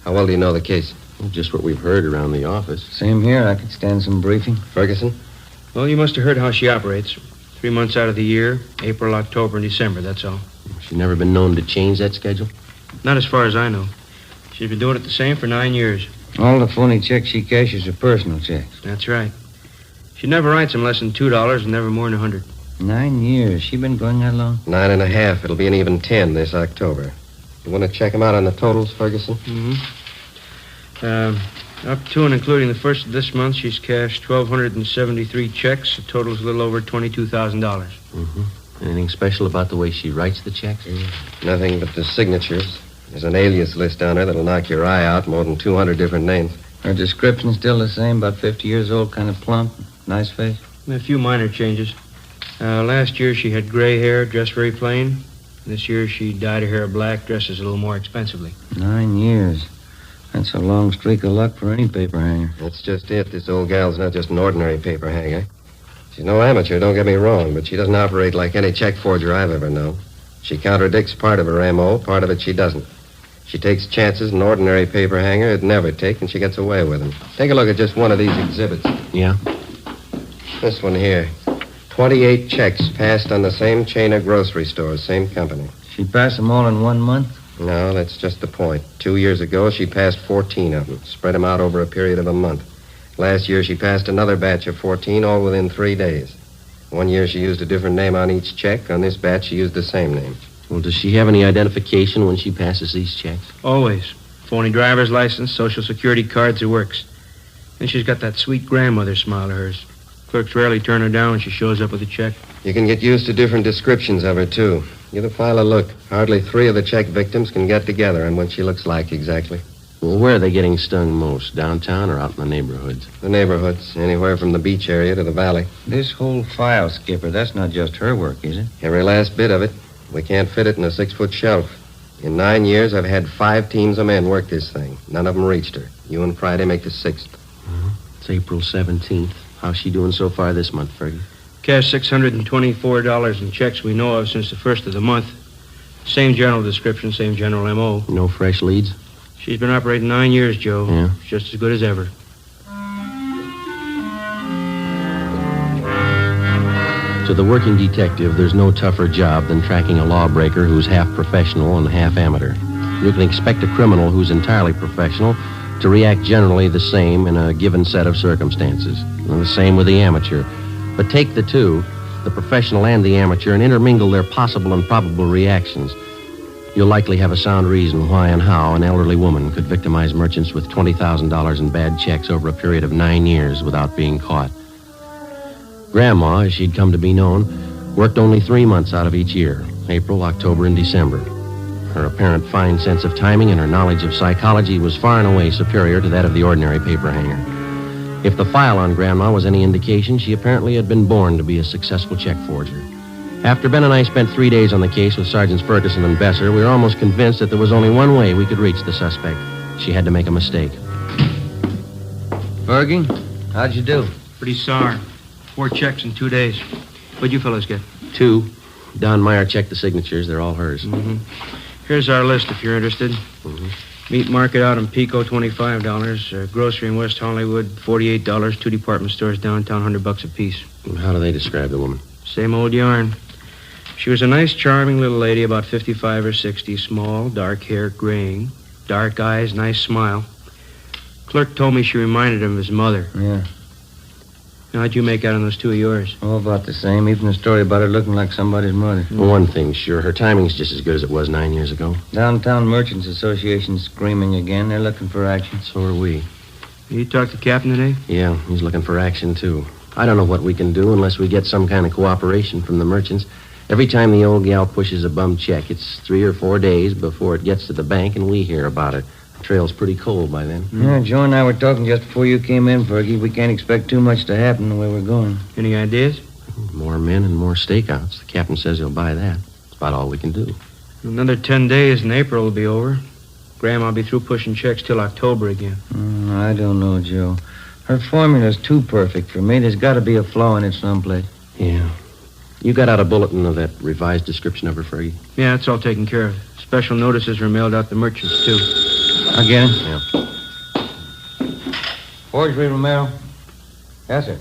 How well do you know the case? Well, just what we've heard around the office. Same here. I could stand some briefing. Ferguson? Well, you must have heard how she operates. 3 months out of the year, April, October, and December, that's all. She's never been known to change that schedule? Not as far as I know. She's been doing it the same for 9 years. All the phony checks she cashes are personal checks. That's right. She never writes them less than $2 and never more than 100. 9 years. She been going that long? 9.5. It'll be an even 10 this October. You want to check them out on the totals, Ferguson? Up to and including the first of this month, she's cashed 1,273 checks. The total's a little over $22,000. Anything special about the way she writes the checks? Nothing but the signatures. There's an alias list on her that'll knock your eye out, more than 200 different names. Her description's still the same, about 50 years old, kind of plump, nice face. A few minor changes. Last year she had gray hair, dressed very plain. This year she dyed her hair black, dresses a little more expensively. 9 years. That's a long streak of luck for any paper hanger. That's just it. This old gal's not just an ordinary paper hanger. She's no amateur, don't get me wrong, but she doesn't operate like any check forger I've ever known. She contradicts part of her MO, part of it she doesn't. She takes chances an ordinary paper hanger would never take, and she gets away with them. Take a look at just one of these exhibits. Yeah? This one here. 28 checks passed on the same chain of grocery stores, same company. She passed them all in 1 month? No, that's just the point. 2 years ago, she passed 14 of them, spread them out over a period of a month. Last year, she passed another batch of 14, all within 3 days. 1 year, she used a different name on each check. On this batch, she used the same name. Well, does she have any identification when she passes these checks? Always. Phony driver's license, social security cards, it works. And she's got that sweet grandmother smile of hers. Clerks rarely turn her down when she shows up with a check. You can get used to different descriptions of her, too. Give the file a look. Hardly 3 of the check victims can get together on what she looks like exactly. Well, where are they getting stung most? Downtown or out in the neighborhoods? The neighborhoods, anywhere from the beach area to the valley. This whole file, Skipper, that's not just her work, is it? Every last bit of it. We can't fit it in a 6-foot shelf. In 9 years, I've had 5 teams of men work this thing. None of them reached her. You and Friday make the 6th. It's April 17th. How's she doing so far this month, Fergie? Cashed $624 in checks we know of since the first of the month. Same general description, same general M.O. No fresh leads? She's been operating 9 years, Joe. Yeah? She's just as good as ever. To the working detective, there's no tougher job than tracking a lawbreaker who's half professional and half amateur. You can expect a criminal who's entirely professional to react generally the same in a given set of circumstances. And the same with the amateur. But take the two, the professional and the amateur, and intermingle their possible and probable reactions. You'll likely have a sound reason why and how an elderly woman could victimize merchants with $20,000 in bad checks over a period of 9 years without being caught. Grandma, as she'd come to be known, worked only 3 months out of each year, April, October, and December. Her apparent fine sense of timing and her knowledge of psychology was far and away superior to that of the ordinary paper hanger. If the file on Grandma was any indication, she apparently had been born to be a successful check forger. After Ben and I spent 3 days on the case with Sergeants Ferguson and Besser, we were almost convinced that there was only one way we could reach the suspect. She had to make a mistake. Fergie, how'd you do? Pretty sour. 4 checks in 2 days. What'd you fellas get? 2. Don Meyer checked the signatures. They're all hers. Mm-hmm. Here's our list if you're interested. Mm-hmm. Meat market out in Pico, $25. Grocery in West Hollywood, $48. 2 department stores downtown, $100 apiece. And how do they describe the woman? Same old yarn. She was a nice, charming little lady, about 55 or 60, small, dark hair, graying, dark eyes, nice smile. Clerk told me she reminded him of his mother. Yeah. How'd you make out on those 2 of yours? All about the same, even the story about her looking like somebody's mother. Well, one thing's sure, her timing's just as good as it was 9 years ago. Downtown Merchants Association screaming again. They're looking for action. So are we. You talked to Captain today? Yeah, he's looking for action, too. I don't know what we can do unless we get some kind of cooperation from the merchants. Every time the old gal pushes a bum check, it's 3 or 4 days before it gets to the bank and we hear about it. The trail's pretty cold by then. Yeah, Joe and I were talking just before you came in, Fergie. We can't expect too much to happen the way we're going. Any ideas? More men and more stakeouts. The captain says he'll buy that. That's about all we can do. Another 10 days and April will be over. Grandma'll be through pushing checks till October again. I don't know, Joe. Her formula's too perfect for me. There's got to be a flaw in it someplace. Yeah. You got out a bulletin of that revised description of her, Fergie? Yeah, it's all taken care of. Special notices were mailed out to merchants, too. Again? Yeah. Forgery, Romero? Yes, sir.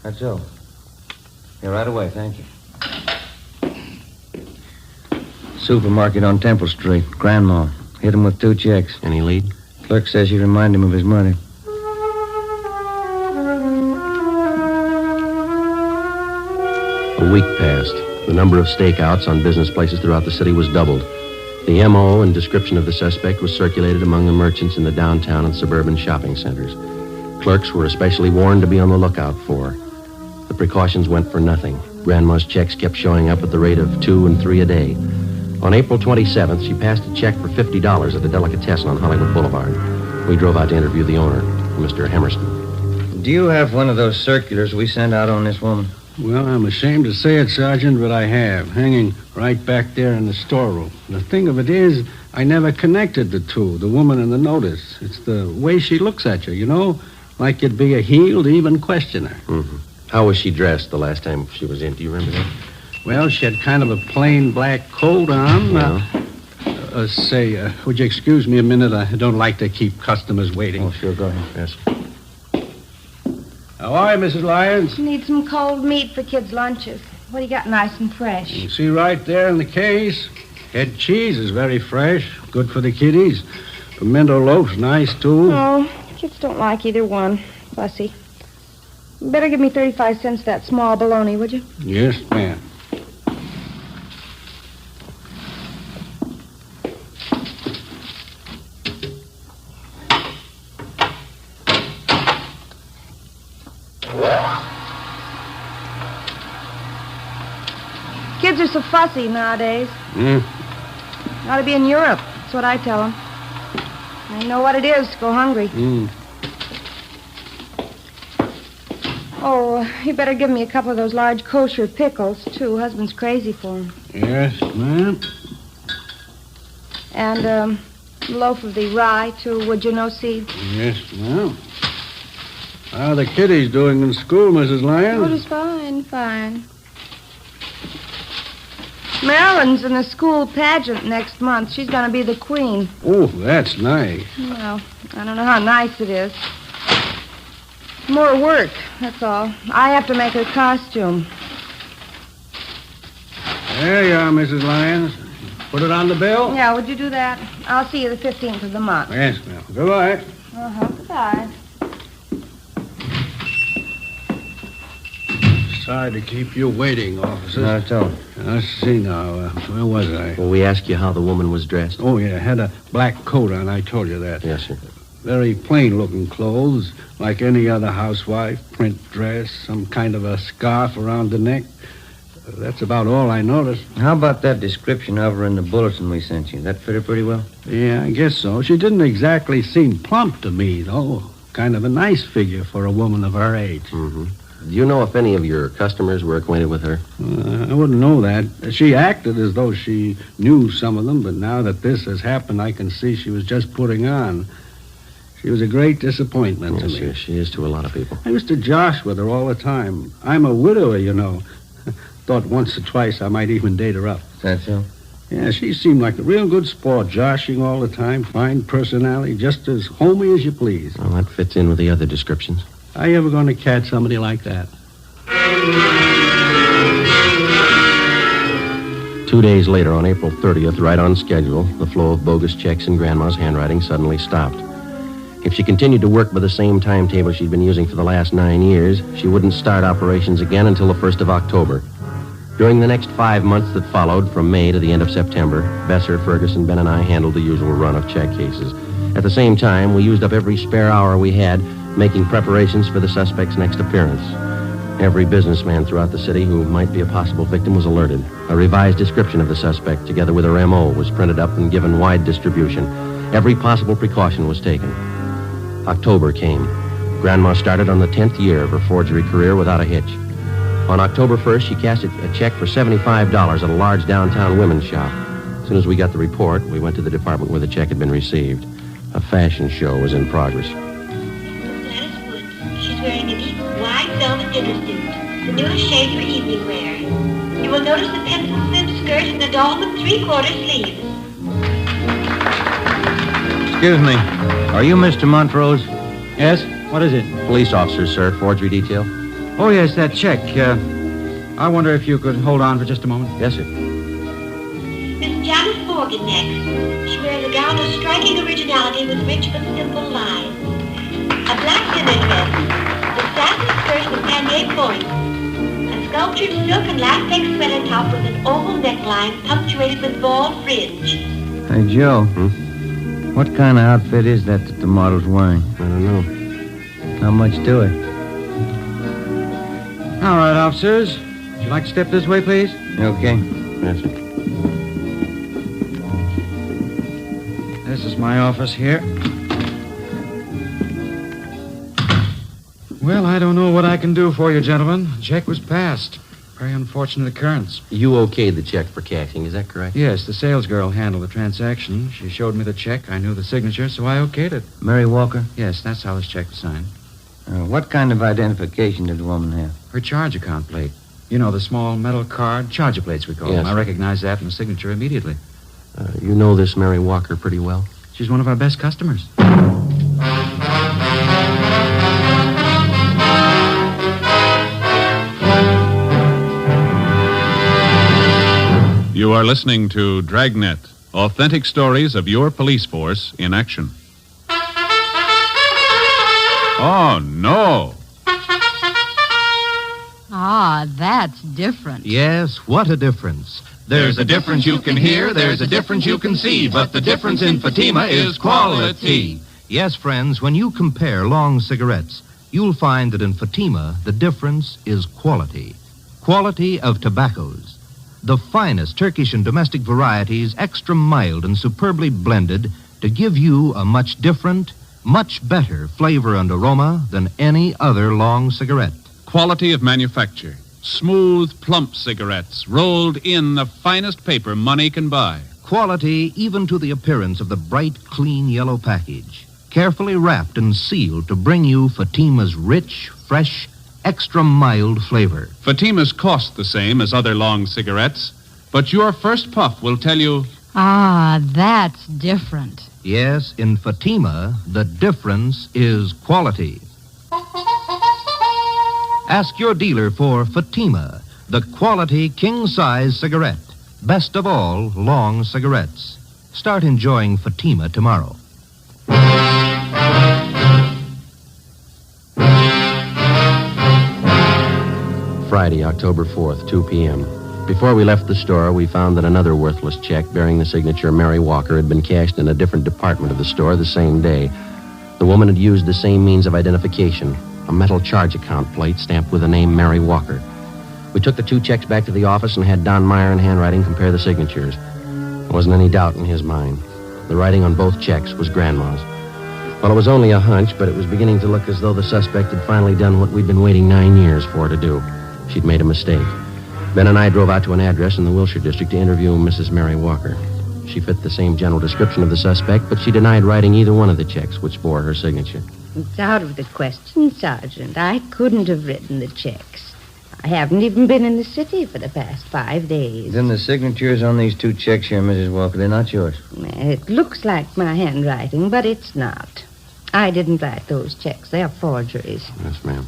That's so. Yeah, right away, thank you. Supermarket on Temple Street. Grandma. Hit him with 2 checks. Any lead? Clerk says she reminded him of his mother. A week passed. The number of stakeouts on business places throughout the city was doubled. The M.O. and description of the suspect was circulated among the merchants in the downtown and suburban shopping centers. Clerks were especially warned to be on the lookout for. The precautions went for nothing. Grandma's checks kept showing up at the rate of 2 and 3 a day. On April 27th, she passed a check for $50 at the delicatessen on Hollywood Boulevard. We drove out to interview the owner, Mr. Hemerston. Do you have one of those circulars we sent out on this woman? Well, I'm ashamed to say it, Sergeant, but I have, hanging right back there in the storeroom. The thing of it is, I never connected the two, the woman and the notice. It's the way she looks at you, you know, like you'd be a heel to even question her. Mm-hmm. How was she dressed the last time she was in? Do you remember that? Well, she had kind of a plain black coat on. Yeah. Would you excuse me a minute? I don't like to keep customers waiting. Oh, sure, go ahead. Yes. How are you, Mrs. Lyons? Need some cold meat for kids' lunches. What do you got nice and fresh? You see right there in the case. Head cheese is very fresh. Good for the kiddies. Pimento loaf's nice, too. Oh, kids don't like either one. Fussy. Better give me 35 cents that small bologna, would you? Yes, ma'am. Kids are so fussy nowadays. Ought to be in Europe. That's what I tell them. They know what it is to go hungry. Oh, you better give me a couple of those large kosher pickles, too. Husband's crazy for them. Yes, ma'am. And a loaf of the rye, too, would you, no seed? Yes, ma'am. How are the kiddies doing in school, Mrs. Lyons? Oh, just fine, fine. Marilyn's in a school pageant next month. She's going to be the queen. Oh, that's nice. Well, I don't know how nice it is. More work, that's all. I have to make her costume. There you are, Mrs. Lyons. Put it on the bill? Yeah, would you do that? I'll see you the 15th of the month. Yes, ma'am. Goodbye. Uh-huh, goodbye. Sorry to keep you waiting, officer. Not at all. Let's see now. Where was I? Well, we asked you how the woman was dressed. Oh, yeah. Had a black coat on. I told you that. Yes, sir. Very plain-looking clothes, like any other housewife. Print dress, some kind of a scarf around the neck. That's about all I noticed. How about that description of her in the bulletin we sent you? That fit her pretty well? Yeah, I guess so. She didn't exactly seem plump to me, though. Kind of a nice figure for a woman of her age. Mm-hmm. Do you know if any of your customers were acquainted with her? I wouldn't know that. She acted as though she knew some of them, but now that this has happened, I can see she was just putting on. She was a great disappointment to me. Yes, she is to a lot of people. I used to josh with her all the time. I'm a widower, you know. Thought once or twice I might even date her up. Is that so? Yeah, she seemed like a real good sport, joshing all the time, fine personality, just as homey as you please. Well, that fits in with the other descriptions. Are you ever going to catch somebody like that? 2 days later, on April 30th, right on schedule, the flow of bogus checks in Grandma's handwriting suddenly stopped. If she continued to work by the same timetable she'd been using for the last 9 years, she wouldn't start operations again until the 1st of October. During the next 5 months that followed, from May to the end of September, Besser, Ferguson, Ben, and I handled the usual run of check cases. At the same time, we used up every spare hour we had making preparations for the suspect's next appearance. Every businessman throughout the city who might be a possible victim was alerted. A revised description of the suspect, together with her M.O., was printed up and given wide distribution. Every possible precaution was taken. October came. Grandma started on the 10th year of her forgery career without a hitch. On October 1st, she cashed a check for $75 at a large downtown women's shop. As soon as we got the report, we went to the department where the check had been received. A fashion show was in progress. She's wearing a neat white velvet dinner suit, the newest shade for evening wear. You will notice the pencil slip skirt and the dolman 3/4 sleeves. Excuse me. Are you Mr. Montrose? Yes? What is it? Police officer, sir. Forgery detail. Oh, yes, that check. I wonder if you could hold on for just a moment. Yes, sir. Miss Janice Morgan next. She wears a gown of striking originality with rich but simple lines. A black dinner dress, the satin skirt with pannier points, a sculptured silk and latex sweater top with an oval neckline punctuated with ball fringe. Hey, Joe. What kind of outfit is that the model's wearing? I don't know. How much to it? All right, officers. Would you like to step this way, please? Okay. Yes, sir. This is my office here. Well, I don't know what I can do for you, gentlemen. The check was passed. Very unfortunate occurrence. You okayed the check for cashing, is that correct? Yes, the sales girl handled the transaction. She showed me the check. I knew the signature, so I okayed it. Mary Walker? Yes, that's how this check was signed. What kind of identification did the woman have? Her charge account plate. You know, the small metal card, charger plates we call them. I recognized that in the signature immediately. You know this Mary Walker pretty well? She's one of our best customers. You are listening to Dragnet, authentic stories of your police force in action. Oh, no. Ah, that's different. Yes, what a difference. There's a difference you can hear, there's a difference you can see, but the difference in Fatima is quality. Yes, friends, when you compare long cigarettes, you'll find that in Fatima, the difference is quality. Quality of tobaccos. The finest Turkish and domestic varieties, extra mild and superbly blended to give you a much different, much better flavor and aroma than any other long cigarette. Quality of manufacture. Smooth, plump cigarettes rolled in the finest paper money can buy. Quality even to the appearance of the bright, clean yellow package. Carefully wrapped and sealed to bring you Fatima's rich, fresh, extra mild flavor. Fatimas cost the same as other long cigarettes, But your first puff will tell you... Ah, that's different. Yes, in Fatima, the difference is quality. Ask your dealer for Fatima, the quality king-size cigarette. Best of all, long cigarettes. Start enjoying Fatima tomorrow. Friday, October 4th, 2 p.m. Before we left the store, we found that another worthless check bearing the signature Mary Walker had been cashed in a different department of the store the same day. The woman had used the same means of identification, a metal charge account plate stamped with the name Mary Walker. We took the 2 checks back to the office and had Don Meyer in handwriting compare the signatures. There wasn't any doubt in his mind. The writing on both checks was Grandma's. Well, it was only a hunch, but it was beginning to look as though the suspect had finally done what we'd been waiting 9 years for to do. She'd made a mistake. Ben and I drove out to an address in the Wilshire district to interview Mrs. Mary Walker. She fit the same general description of the suspect, but she denied writing either one of the checks which bore her signature. It's out of the question, Sergeant. I couldn't have written the checks. I haven't even been in the city for the past 5 days. Then the signatures on these 2 checks here, Mrs. Walker, they're not yours. It looks like my handwriting, but it's not. I didn't write those checks. They're forgeries. Yes, ma'am.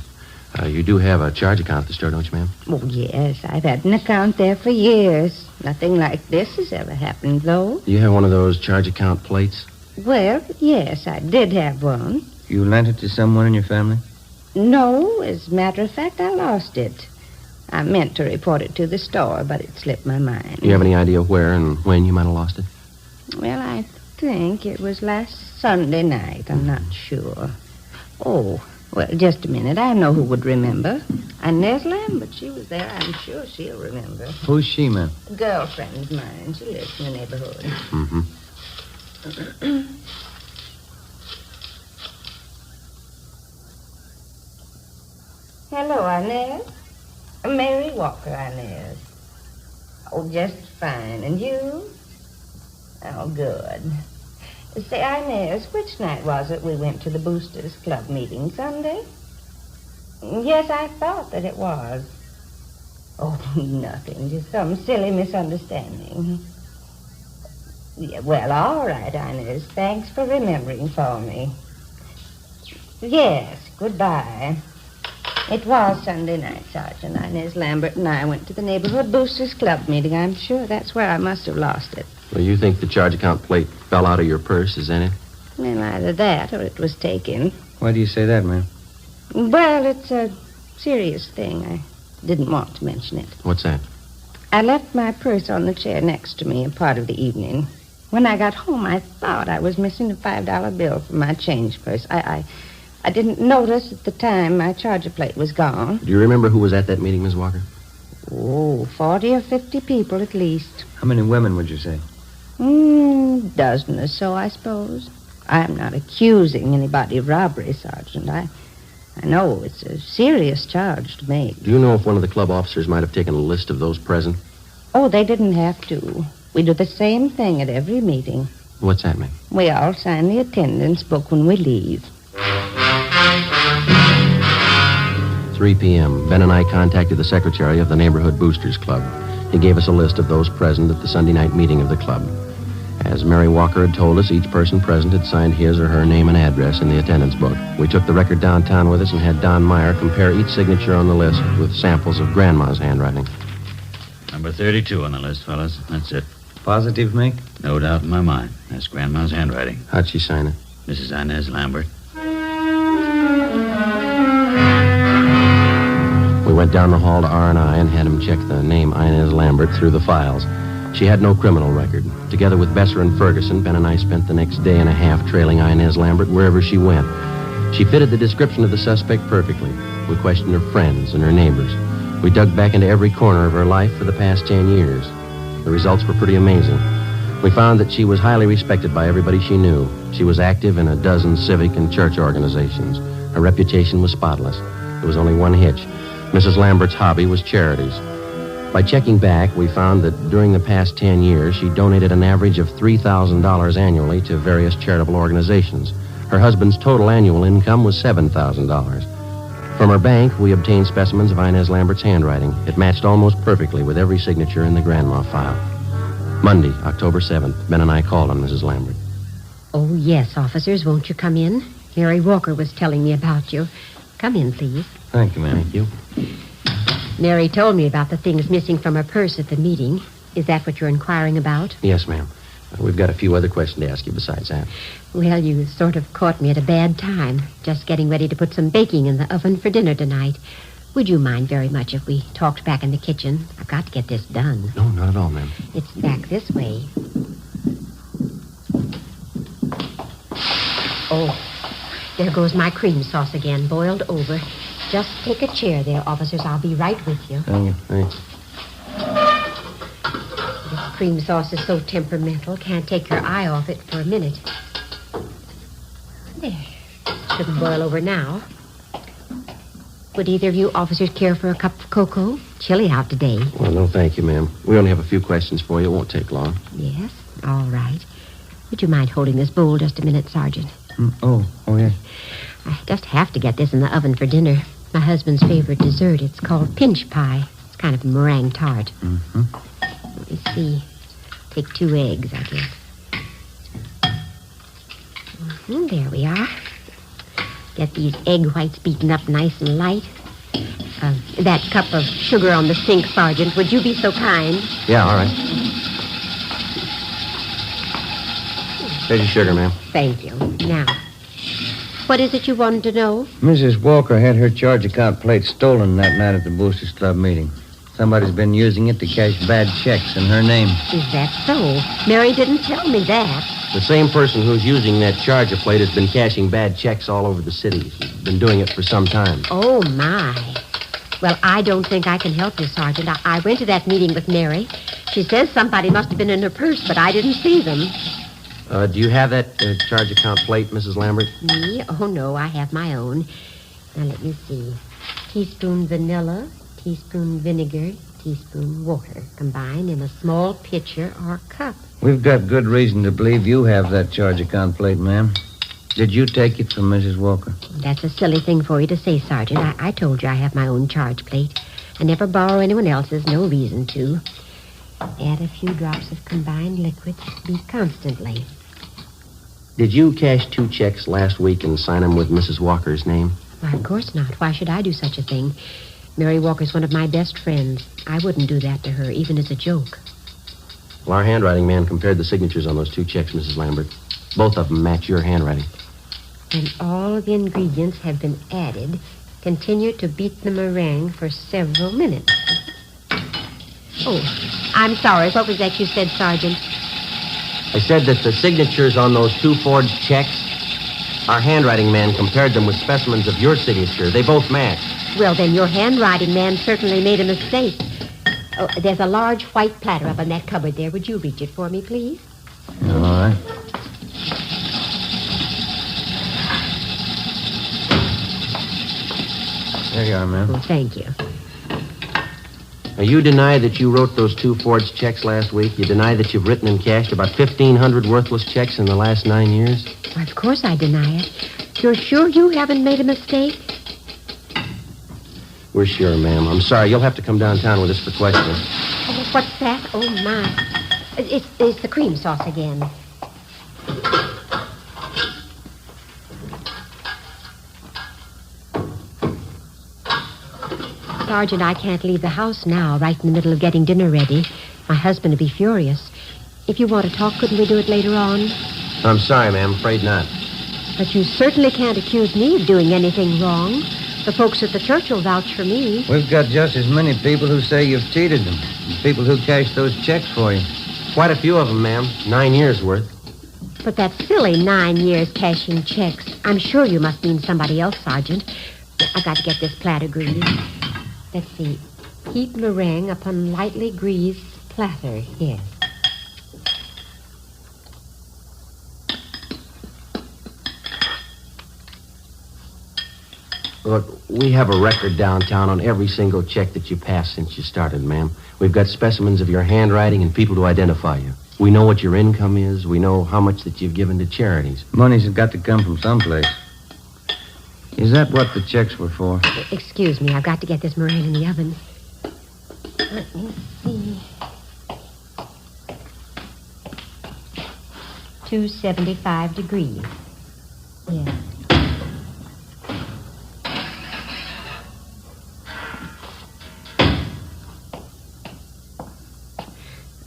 You do have a charge account at the store, don't you, ma'am? Oh, yes. I've had an account there for years. Nothing like this has ever happened, though. Do you have one of those charge account plates? Well, yes, I did have one. You lent it to someone in your family? No, as a matter of fact, I lost it. I meant to report it to the store, but it slipped my mind. Do you have any idea where and when you might have lost it? Well, I think it was last Sunday night. I'm not sure. Oh, well, just a minute. I know who would remember. Inez Lambert. She was there. I'm sure she'll remember. Who's she, ma'am? A girlfriend of mine. She lives in the neighborhood. Mm-hmm. Hello, Inez. Mary Walker, Inez. Oh, just fine. And you? Oh, good. Say, Inez, which night was it we went to the Boosters Club meeting? Sunday? Yes, I thought that it was. Oh, nothing. Just some silly misunderstanding. Yeah, well, all right, Inez. Thanks for remembering for me. Yes, goodbye. It was Sunday night, Sergeant. Inez Lambert and I went to the neighborhood Boosters Club meeting. I'm sure that's where I must have lost it. Well, you think the charge account plate fell out of your purse, is that it? Well, either that or it was taken. Why do you say that, ma'am? Well, it's a serious thing. I didn't want to mention it. What's that? I left my purse on the chair next to me a part of the evening. When I got home, I thought I was missing a $5 bill from my change purse. I didn't notice at the time my charger plate was gone. Do you remember who was at that meeting, Miss Walker? Oh, 40 or 50 people at least. How many women would you say? Dozen or so, I suppose. I'm not accusing anybody of robbery, Sergeant. I know it's a serious charge to make. Do you know if one of the club officers might have taken a list of those present? Oh, they didn't have to. We do the same thing at every meeting. What's that, ma'am? We all sign the attendance book when we leave. 3 p.m. Ben and I contacted the secretary of the Neighborhood Boosters Club. He gave us a list of those present at the Sunday night meeting of the club. As Mary Walker had told us, each person present had signed his or her name and address in the attendance book. We took the record downtown with us and had Don Meyer compare each signature on the list with samples of Grandma's handwriting. Number 32 on the list, fellas. That's it. Positive, Mick? No doubt in my mind. That's Grandma's handwriting. How'd she sign it? Mrs. Inez Lambert. We went down the hall to R&I and had him check the name Inez Lambert through the files. She had no criminal record. Together with Besser and Ferguson, Ben and I spent the next day and a half trailing Inez Lambert wherever she went. She fitted the description of the suspect perfectly. We questioned her friends and her neighbors. We dug back into every corner of her life for the past 10 years. The results were pretty amazing. We found that she was highly respected by everybody she knew. She was active in a dozen civic and church organizations. Her reputation was spotless. There was only one hitch. Mrs. Lambert's hobby was charities. By checking back, we found that during the past 10 years, she donated an average of $3,000 annually to various charitable organizations. Her husband's total annual income was $7,000. From her bank, we obtained specimens of Inez Lambert's handwriting. It matched almost perfectly with every signature in the grandma file. Monday, October 7th, Ben and I called on Mrs. Lambert. Oh, yes, officers. Won't you come in? Mary Walker was telling me about you. Come in, please. Thank you, ma'am. Thank you. Mary told me about the things missing from her purse at the meeting. Is that what you're inquiring about? Yes, ma'am. We've got a few other questions to ask you besides that. Well, you sort of caught me at a bad time. Just getting ready to put some baking in the oven for dinner tonight. Would you mind very much if we talked back in the kitchen? I've got to get this done. No, not at all, ma'am. It's back this way. Oh, there goes my cream sauce again, boiled over. Just take a chair there, officers. I'll be right with you. Thank you. Thanks. This cream sauce is so temperamental, can't take your eye off it for a minute. There. Shouldn't boil over now. Would either of you officers care for a cup of cocoa? Chilly out today. Well, no, thank you, ma'am. We only have a few questions for you. It won't take long. Yes? All right. Would you mind holding this bowl just a minute, Sergeant? Oh, yeah. I just have to get this in the oven for dinner. My husband's favorite dessert. It's called pinch pie. It's kind of meringue tart. Mm-hmm. Let me see. Take 2 eggs, I guess. There we are. Get these egg whites beaten up nice and light. That cup of sugar on the sink, Sergeant. Would you be so kind? Yeah, all right. Here's your sugar, ma'am. Thank you. Now, what is it you wanted to know? Mrs. Walker had her charge account plate stolen that night at the Boosters Club meeting. Somebody's been using it to cash bad checks in her name. Is that so? Mary didn't tell me that. The same person who's using that charger plate has been cashing bad checks all over the city. He's been doing it for some time. Oh, my. Well, I don't think I can help you, Sergeant. I went to that meeting with Mary. She says somebody must have been in her purse, but I didn't see them. Do you have that charge account plate, Mrs. Lambert? Me? Oh, no, I have my own. Now, let me see. Teaspoon vanilla, teaspoon vinegar, teaspoon water, combined in a small pitcher or cup. We've got good reason to believe you have that charge account plate, ma'am. Did you take it from Mrs. Walker? That's a silly thing for you to say, Sergeant. I told you I have my own charge plate. I never borrow anyone else's, no reason to. Add a few drops of combined liquid. Beat constantly. Did you cash 2 checks last week and sign them with Mrs. Walker's name? Why, of course not. Why should I do such a thing? Mary Walker's one of my best friends. I wouldn't do that to her, even as a joke. Well, our handwriting man compared the signatures on those 2 checks, Mrs. Lambert. Both of them match your handwriting. When all the ingredients have been added, continue to beat the meringue for several minutes. Oh, I'm sorry. What was that you said, Sergeant? I said that the signatures on those 2 forged checks, our handwriting man compared them with specimens of your signature. They both match. Well, then your handwriting man certainly made a mistake. Oh, there's a large white platter up in that cupboard there. Would you reach it for me, please? All right. There you are, ma'am. Oh, thank you. Now, you deny that you wrote those 2 forged checks last week? You deny that you've written and cashed about 1,500 worthless checks in the last 9 years? Why, of course I deny it. You're sure you haven't made a mistake? We're sure, ma'am. I'm sorry. You'll have to come downtown with us for questioning. Oh, what's that? Oh, my. It's the cream sauce again. Sergeant, I can't leave the house now, right in the middle of getting dinner ready. My husband would be furious. If you want to talk, couldn't we do it later on? I'm sorry, ma'am. Afraid not. But you certainly can't accuse me of doing anything wrong. The folks at the church will vouch for me. We've got just as many people who say you've cheated them. People who cash those checks for you. Quite a few of them, ma'am. 9 years' worth. But that's silly, 9 years cashing checks. I'm sure you must mean somebody else, Sergeant. I've got to get this platter greased. Let's see. Heat meringue upon lightly greased platter. Yes. Look, we have a record downtown on every single check that you passed since you started, ma'am. We've got specimens of your handwriting and people to identify you. We know what your income is. We know how much that you've given to charities. Money's got to come from someplace. Is that what the checks were for? Excuse me, I've got to get this meringue in the oven. Let me see. 275 degrees. Yeah.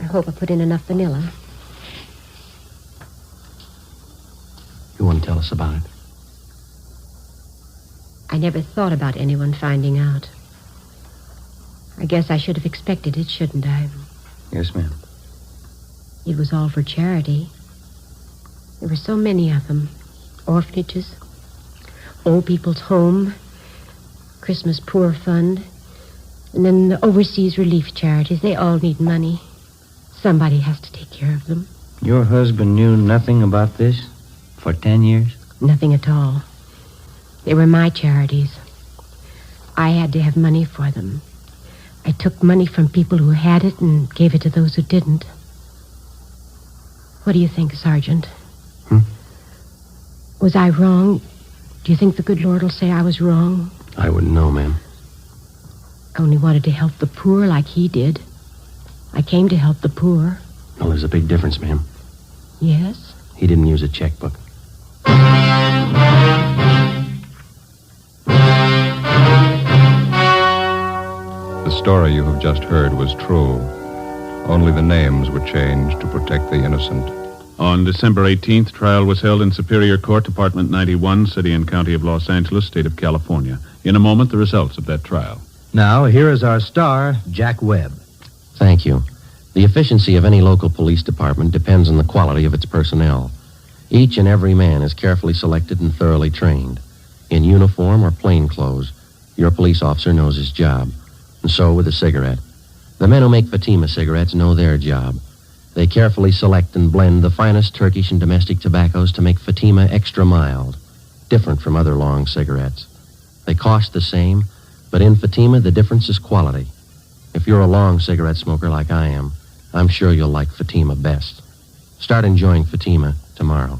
I hope I put in enough vanilla. You want to tell us about it? I never thought about anyone finding out. I guess I should have expected it, shouldn't I? Yes, ma'am. It was all for charity. There were so many of them. Orphanages, old people's home, Christmas Poor Fund, and then the overseas relief charities. They all need money. Somebody has to take care of them. Your husband knew nothing about this for 10 years? Nothing at all. They were my charities. I had to have money for them. I took money from people who had it and gave it to those who didn't. What do you think, Sergeant? Was I wrong? Do you think the good Lord will say I was wrong? I wouldn't know, ma'am. I only wanted to help the poor like he did. I came to help the poor. Well, there's a big difference, ma'am. Yes? He didn't use a checkbook. The story you have just heard was true. Only the names were changed to protect the innocent. On December 18th, trial was held in Superior Court, Department 91, City and County of Los Angeles, State of California. In a moment, the results of that trial. Now, here is our star, Jack Webb. Thank you. The efficiency of any local police department depends on the quality of its personnel. Each and every man is carefully selected and thoroughly trained. In uniform or plain clothes, your police officer knows his job. And so with a cigarette. The men who make Fatima cigarettes know their job. They carefully select and blend the finest Turkish and domestic tobaccos to make Fatima extra mild, different from other long cigarettes. They cost the same, but in Fatima, the difference is quality. If you're a long cigarette smoker like I am, I'm sure you'll like Fatima best. Start enjoying Fatima tomorrow.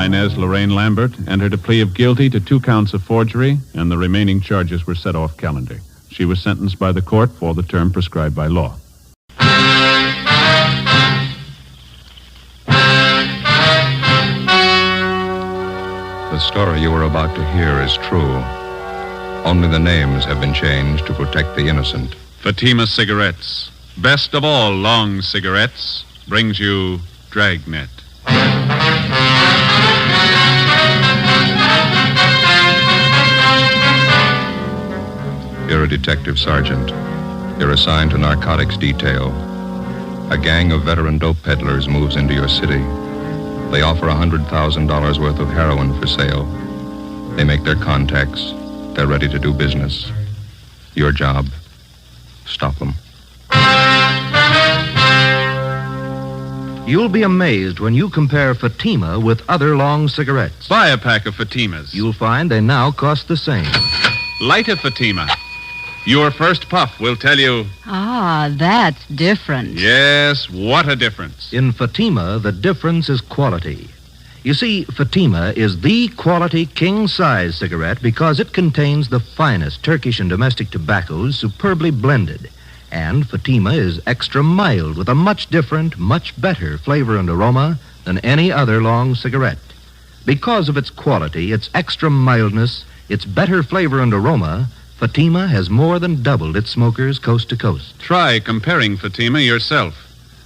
Inez Lorraine Lambert entered a plea of guilty to 2 counts of forgery, and the remaining charges were set off calendar. She was sentenced by the court for the term prescribed by law. The story you are about to hear is true. Only the names have been changed to protect the innocent. Fatima Cigarettes, best of all long cigarettes, brings you Dragnet. You're a detective sergeant. You're assigned to narcotics detail. A gang of veteran dope peddlers moves into your city. They offer $100,000 worth of heroin for sale. They make their contacts. They're ready to do business. Your job, stop them. You'll be amazed when you compare Fatima with other long cigarettes. Buy a pack of Fatimas. You'll find they now cost the same. Light a Fatima. Your first puff will tell you... Ah, that's different. Yes, what a difference. In Fatima, the difference is quality. You see, Fatima is the quality king-size cigarette because it contains the finest Turkish and domestic tobaccos superbly blended. And Fatima is extra mild with a much different, much better flavor and aroma than any other long cigarette. Because of its quality, its extra mildness, its better flavor and aroma, Fatima has more than doubled its smokers coast to coast. Try comparing Fatima yourself.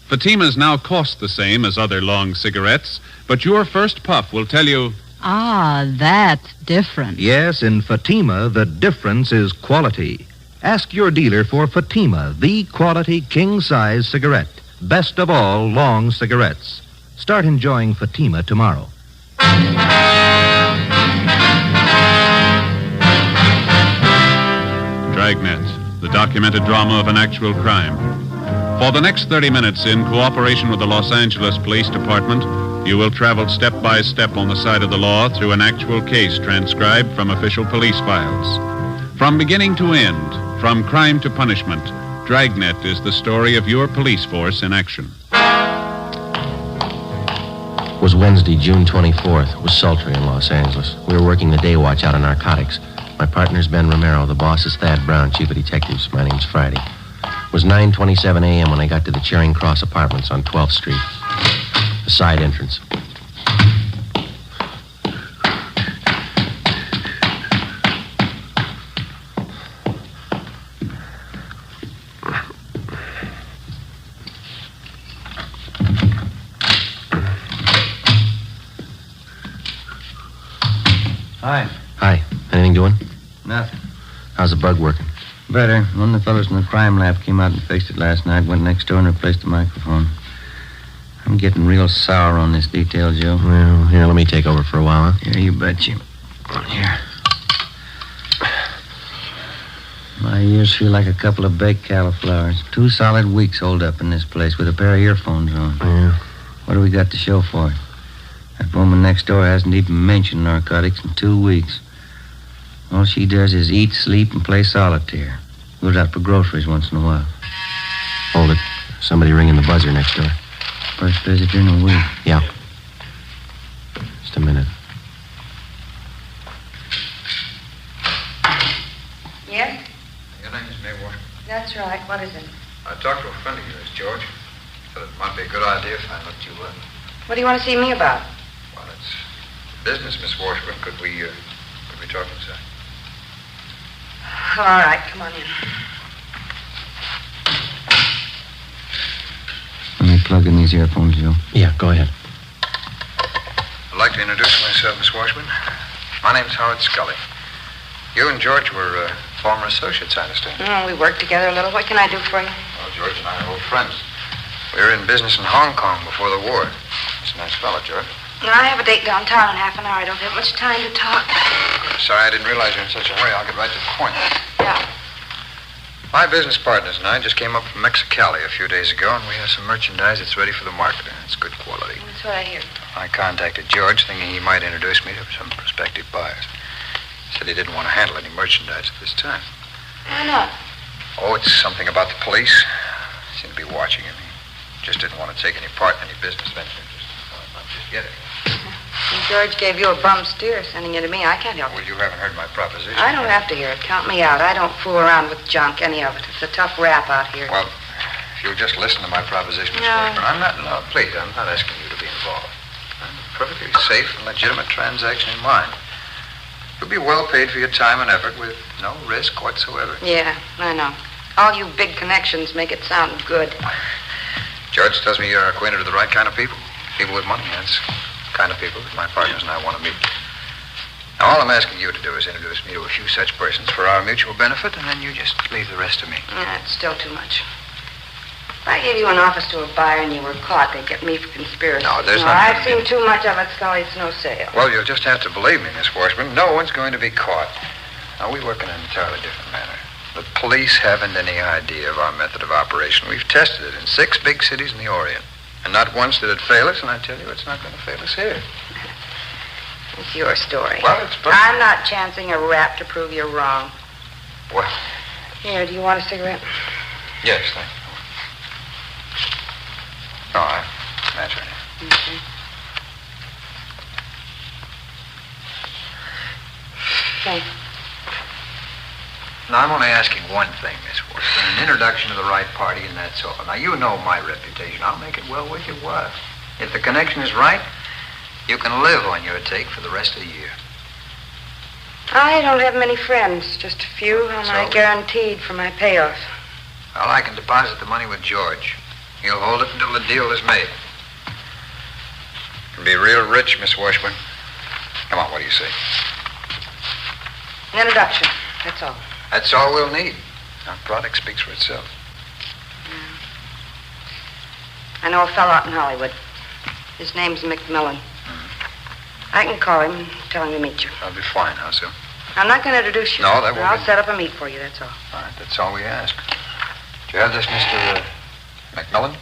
Fatimas now cost the same as other long cigarettes, but your first puff will tell you... Ah, that's different. Yes, in Fatima, the difference is quality. Ask your dealer for Fatima, the quality king-size cigarette. Best of all long cigarettes. Start enjoying Fatima tomorrow. Dragnet, the documented drama of an actual crime. For the next 30 minutes, in cooperation with the Los Angeles Police Department, you will travel step by step on the side of the law through an actual case transcribed from official police files. From beginning to end, from crime to punishment, Dragnet is the story of your police force in action. It was Wednesday, June 24th. It was sultry in Los Angeles. We were working the day watch out of narcotics. My partner's Ben Romero. The boss is Thad Brown, chief of detectives. My name's Friday. It was 9:27 a.m. when I got to the Charing Cross Apartments on 12th Street. The side entrance. Hi. Hi. Anything doing? Nothing. How's the bug working? Better. One of the fellows in the crime lab came out and fixed it last night, went next door and replaced the microphone. I'm getting real sour on this detail, Joe. Well, here, let me take over for a while, huh? Yeah, you betcha. Here. My ears feel like a couple of baked cauliflowers. 2 solid weeks holed up in this place with a pair of earphones on. Yeah. What do we got to show for it? That woman next door hasn't even mentioned narcotics in 2 weeks. All she does is eat, sleep, and play solitaire. Goes out for groceries once in a while. Hold it. Somebody ringing the buzzer next door. First visitor in a week. Yeah. Just a minute. Yes? Your name is Maywater. That's right. What is it? I talked to a friend of yours, George. Said it might be a good idea if I looked you up. What do you want to see me about? Well, it's business, Miss Washburn. Could we talk inside? All right, come on in. Let me plug in these earphones, Joe. Yeah, go ahead. I'd like to introduce myself, Miss Washburn. My name's Howard Scully. You and George were former associates, I understand. We worked together a little. What can I do for you? Well, George and I are old friends. We were in business in Hong Kong before the war. He's a nice fellow, George. No, I have a date downtown in half an hour. I don't have much time to talk. Sorry, I didn't realize you were in such a hurry. I'll get right to the point. Yeah. My business partners and I just came up from Mexicali a few days ago, and we have some merchandise that's ready for the market. It's good quality. That's what I hear. I contacted George, thinking he might introduce me to some prospective buyers. Said he didn't want to handle any merchandise at this time. Why not? Oh, it's something about the police. They seem to be watching him. He just didn't want to take any part in any business venture. Just get it. And George gave you a bum steer sending you to me. I can't help it. Well, you haven't heard my proposition. I don't have to hear it. Count me out. I don't fool around with junk, any of it. It's a tough rap out here. Well, if you'll just listen to my proposition, Miss No. Washburn. Please, I'm not asking you to be involved. I'm a perfectly safe and legitimate transaction in mind. You'll be well paid for your time and effort with no risk whatsoever. Yeah, I know. All you big connections make it sound good. George tells me you're acquainted with the right kind of people. People with money, that's the kind of people that my partners and I want to meet. Now, all I'm asking you to do is introduce me to a few such persons for our mutual benefit, and then you just leave the rest to me. Yeah, it's still too much. If I gave you an office to a buyer and you were caught, they'd get me for conspiracy. No, there's not I've gonna seen too much of it, Scully. It's no sale. Well, you'll just have to believe me, Miss Washburn. No one's going to be caught. Now, we work in an entirely different manner. The police haven't any idea of our method of operation. We've tested it in 6 big cities in the Orient. And not once did it fail us, and I tell you, it's not going to fail us here. It's your story. Well, it's... I'm not chancing a rap to prove you're wrong. Well... Here, do you want a cigarette? Yes, thank you. No, that's right. Okay. Thanks. Now, I'm only asking one thing, Miss Washburn. An introduction to the right party, and that's all. Now, you know my reputation. I'll make it well worth your while. If the connection is right, you can live on your take for the rest of the year. I don't have many friends. Just a few whom I So? guaranteed for my payoff. Well, I can deposit the money with George. He'll hold it until the deal is made. You can be real rich, Miss Washburn. Come on, what do you say? An introduction, that's all. That's all we'll need. Our product speaks for itself. I know a fellow out in Hollywood. His name's McMillan. I can call him and tell him to meet you. That'll be fine. How so? I'm not going to introduce you. No, that won't I'll be- set up a meet for you, that's all. All right, that's all we ask. Do you have this, Mr. McMillan?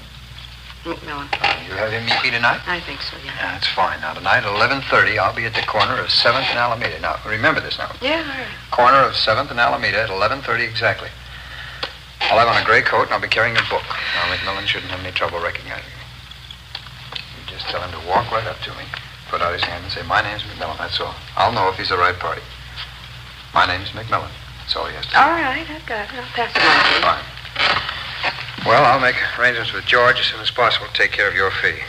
McMillan. You have him meet me tonight? I think so, yeah. Yeah, that's fine. Now, tonight at 11:30, I'll be at the corner of 7th and Alameda. Now, remember this now. Yeah, all right. Corner of 7th and Alameda at 11:30 exactly. I'll have on a gray coat, and I'll be carrying a book. Now, McMillan shouldn't have any trouble recognizing me. You just tell him to walk right up to me, put out his hand, and say, "My name's McMillan," that's all. I'll know if he's the right party. My name's McMillan. That's all he has to say. All right, I've got it. I'll pass it on to you. Fine. Well, I'll make arrangements with George as soon as possible to take care of your fee.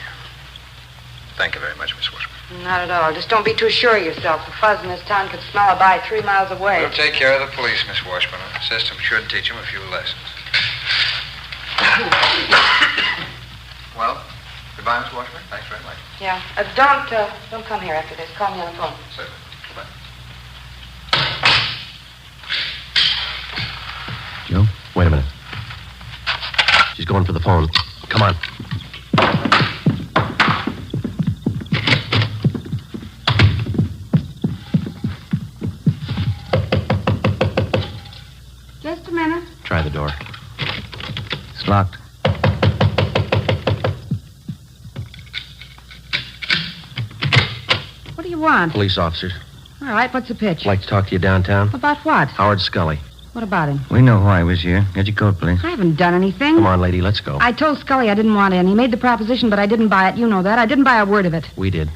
Thank you very much, Miss Washburn. Not at all. Just don't be too sure of yourself. The fuzz in this town could smell a bye 3 miles away. We'll take care of the police, Miss Washburn. The system should teach him a few lessons. Well, goodbye, Miss Washburn. Thanks very much. Yeah. Don't come here after this. Call me on the phone. Certainly. Goodbye. Joe, wait a minute. She's going for the phone. Come on. Just a minute. Try the door. It's locked. What do you want? Police officers. All right, what's the pitch? Like to talk to you downtown. About what? Howard Scully. What about him? We know why he was here. Get your coat, please. I haven't done anything. Come on, lady, let's go. I told Scully I didn't want in. He made the proposition, but I didn't buy it. You know that. I didn't buy a word of it. We did.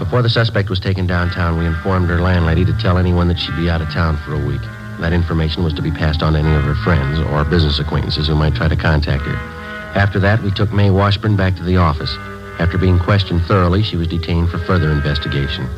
Before the suspect was taken downtown, we informed her landlady to tell anyone that she'd be out of town for a week. That information was to be passed on to any of her friends or business acquaintances who might try to contact her. After that, we took May Washburn back to the office. After being questioned thoroughly, she was detained for further investigation.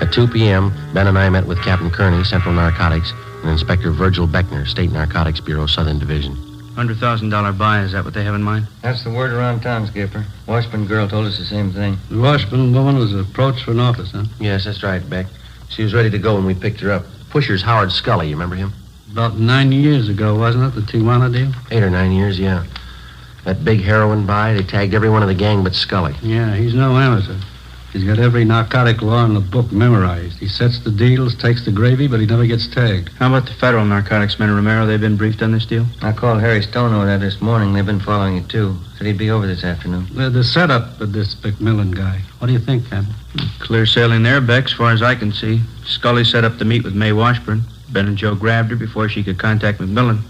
At 2 p.m., Ben and I met with Captain Kearney, Central Narcotics, and Inspector Virgil Beckner, State Narcotics Bureau, Southern Division. $100,000 buy, is that what they have in mind? That's the word around town, Skipper. Washburn girl told us the same thing. The Washburn woman was approached for an office, huh? Yes, that's right, Beck. She was ready to go when we picked her up. Pusher's Howard Scully, you remember him? About 9 years ago, wasn't it, the Tijuana deal? 8 or 9 years, yeah. That big heroin buy, they tagged every one of the gang but Scully. Yeah, he's no amateur. He's got every narcotic law in the book memorized. He sets the deals, takes the gravy, but he never gets tagged. How about the federal narcotics men, Romero? They've been briefed on this deal? I called Harry Stone over that this morning. They've been following it, too. Said he'd be over this afternoon. The setup of this McMillan guy. What do you think, Captain? Clear sailing there, Beck, as far as I can see. Scully set up to meet with May Washburn. Ben and Joe grabbed her before she could contact McMillan.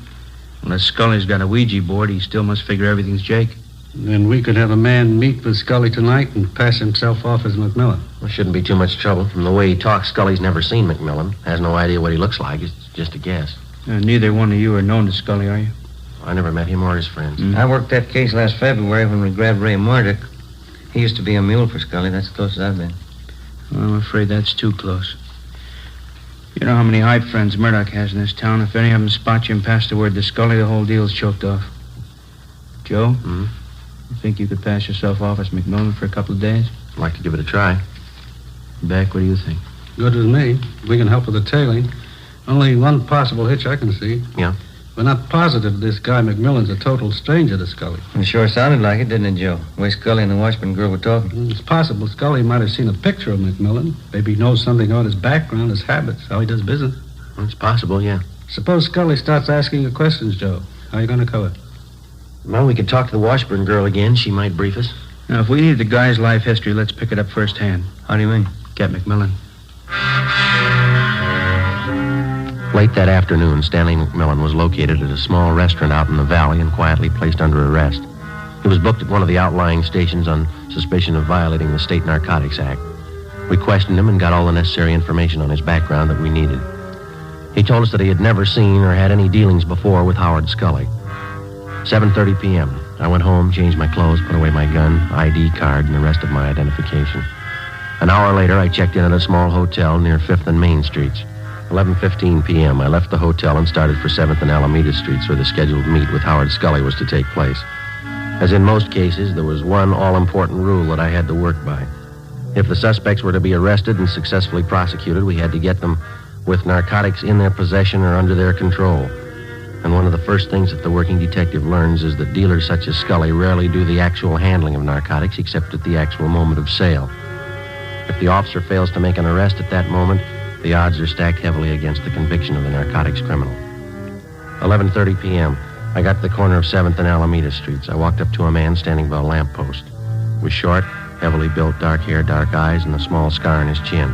Unless Scully's got a Ouija board, he still must figure everything's Jake. Then we could have a man meet with Scully tonight and pass himself off as McMillan. Well, shouldn't be too much trouble. From the way he talks, Scully's never seen McMillan. Has no idea what he looks like. It's just a guess. Neither one of you are known to Scully, are you? I never met him or his friends. I worked that case last February when we grabbed Ray Murdoch. He used to be a mule for Scully. That's the closest I've been. Well, I'm afraid that's too close. You know how many hype friends Murdoch has in this town. If any of them spot you and pass the word to Scully, the whole deal's choked off. Joe? Mm-hmm. You think you could pass yourself off as McMillan for a couple of days? I'd like to give it a try. Beck, what do you think? Good with me. We can help with the tailing. Only one possible hitch I can see. Yeah? We're not positive this guy McMillan's a total stranger to Scully. It sure sounded like it, didn't it, Joe? The way Scully and the Washburn girl were talking. It's possible Scully might have seen a picture of McMillan. Maybe he knows something about his background, his habits, how he does business. It's possible, yeah. Suppose Scully starts asking you questions, Joe. How are you going to cover it? Well, we could talk to the Washburn girl again. She might brief us. Now, if we need the guy's life history, let's pick it up firsthand. How do you mean? Get McMillan. Late that afternoon, Stanley McMillan was located at a small restaurant out in the valley and quietly placed under arrest. He was booked at one of the outlying stations on suspicion of violating the State Narcotics Act. We questioned him and got all the necessary information on his background that we needed. He told us that he had never seen or had any dealings before with Howard Scully. 7:30 p.m. I went home, changed my clothes, put away my gun, ID card, and the rest of my identification. An hour later, I checked in at a small hotel near 5th and Main Streets. 11:15 p.m., I left the hotel and started for 7th and Alameda Streets, where the scheduled meet with Howard Scully was to take place. As in most cases, there was one all-important rule that I had to work by. If the suspects were to be arrested and successfully prosecuted, we had to get them with narcotics in their possession or under their control. And one of the first things that the working detective learns is that dealers such as Scully rarely do the actual handling of narcotics except at the actual moment of sale. If the officer fails to make an arrest at that moment, the odds are stacked heavily against the conviction of the narcotics criminal. 11:30 p.m. I got to the corner of 7th and Alameda Streets. I walked up to a man standing by a lamppost. He was short, heavily built, dark hair, dark eyes, and a small scar on his chin.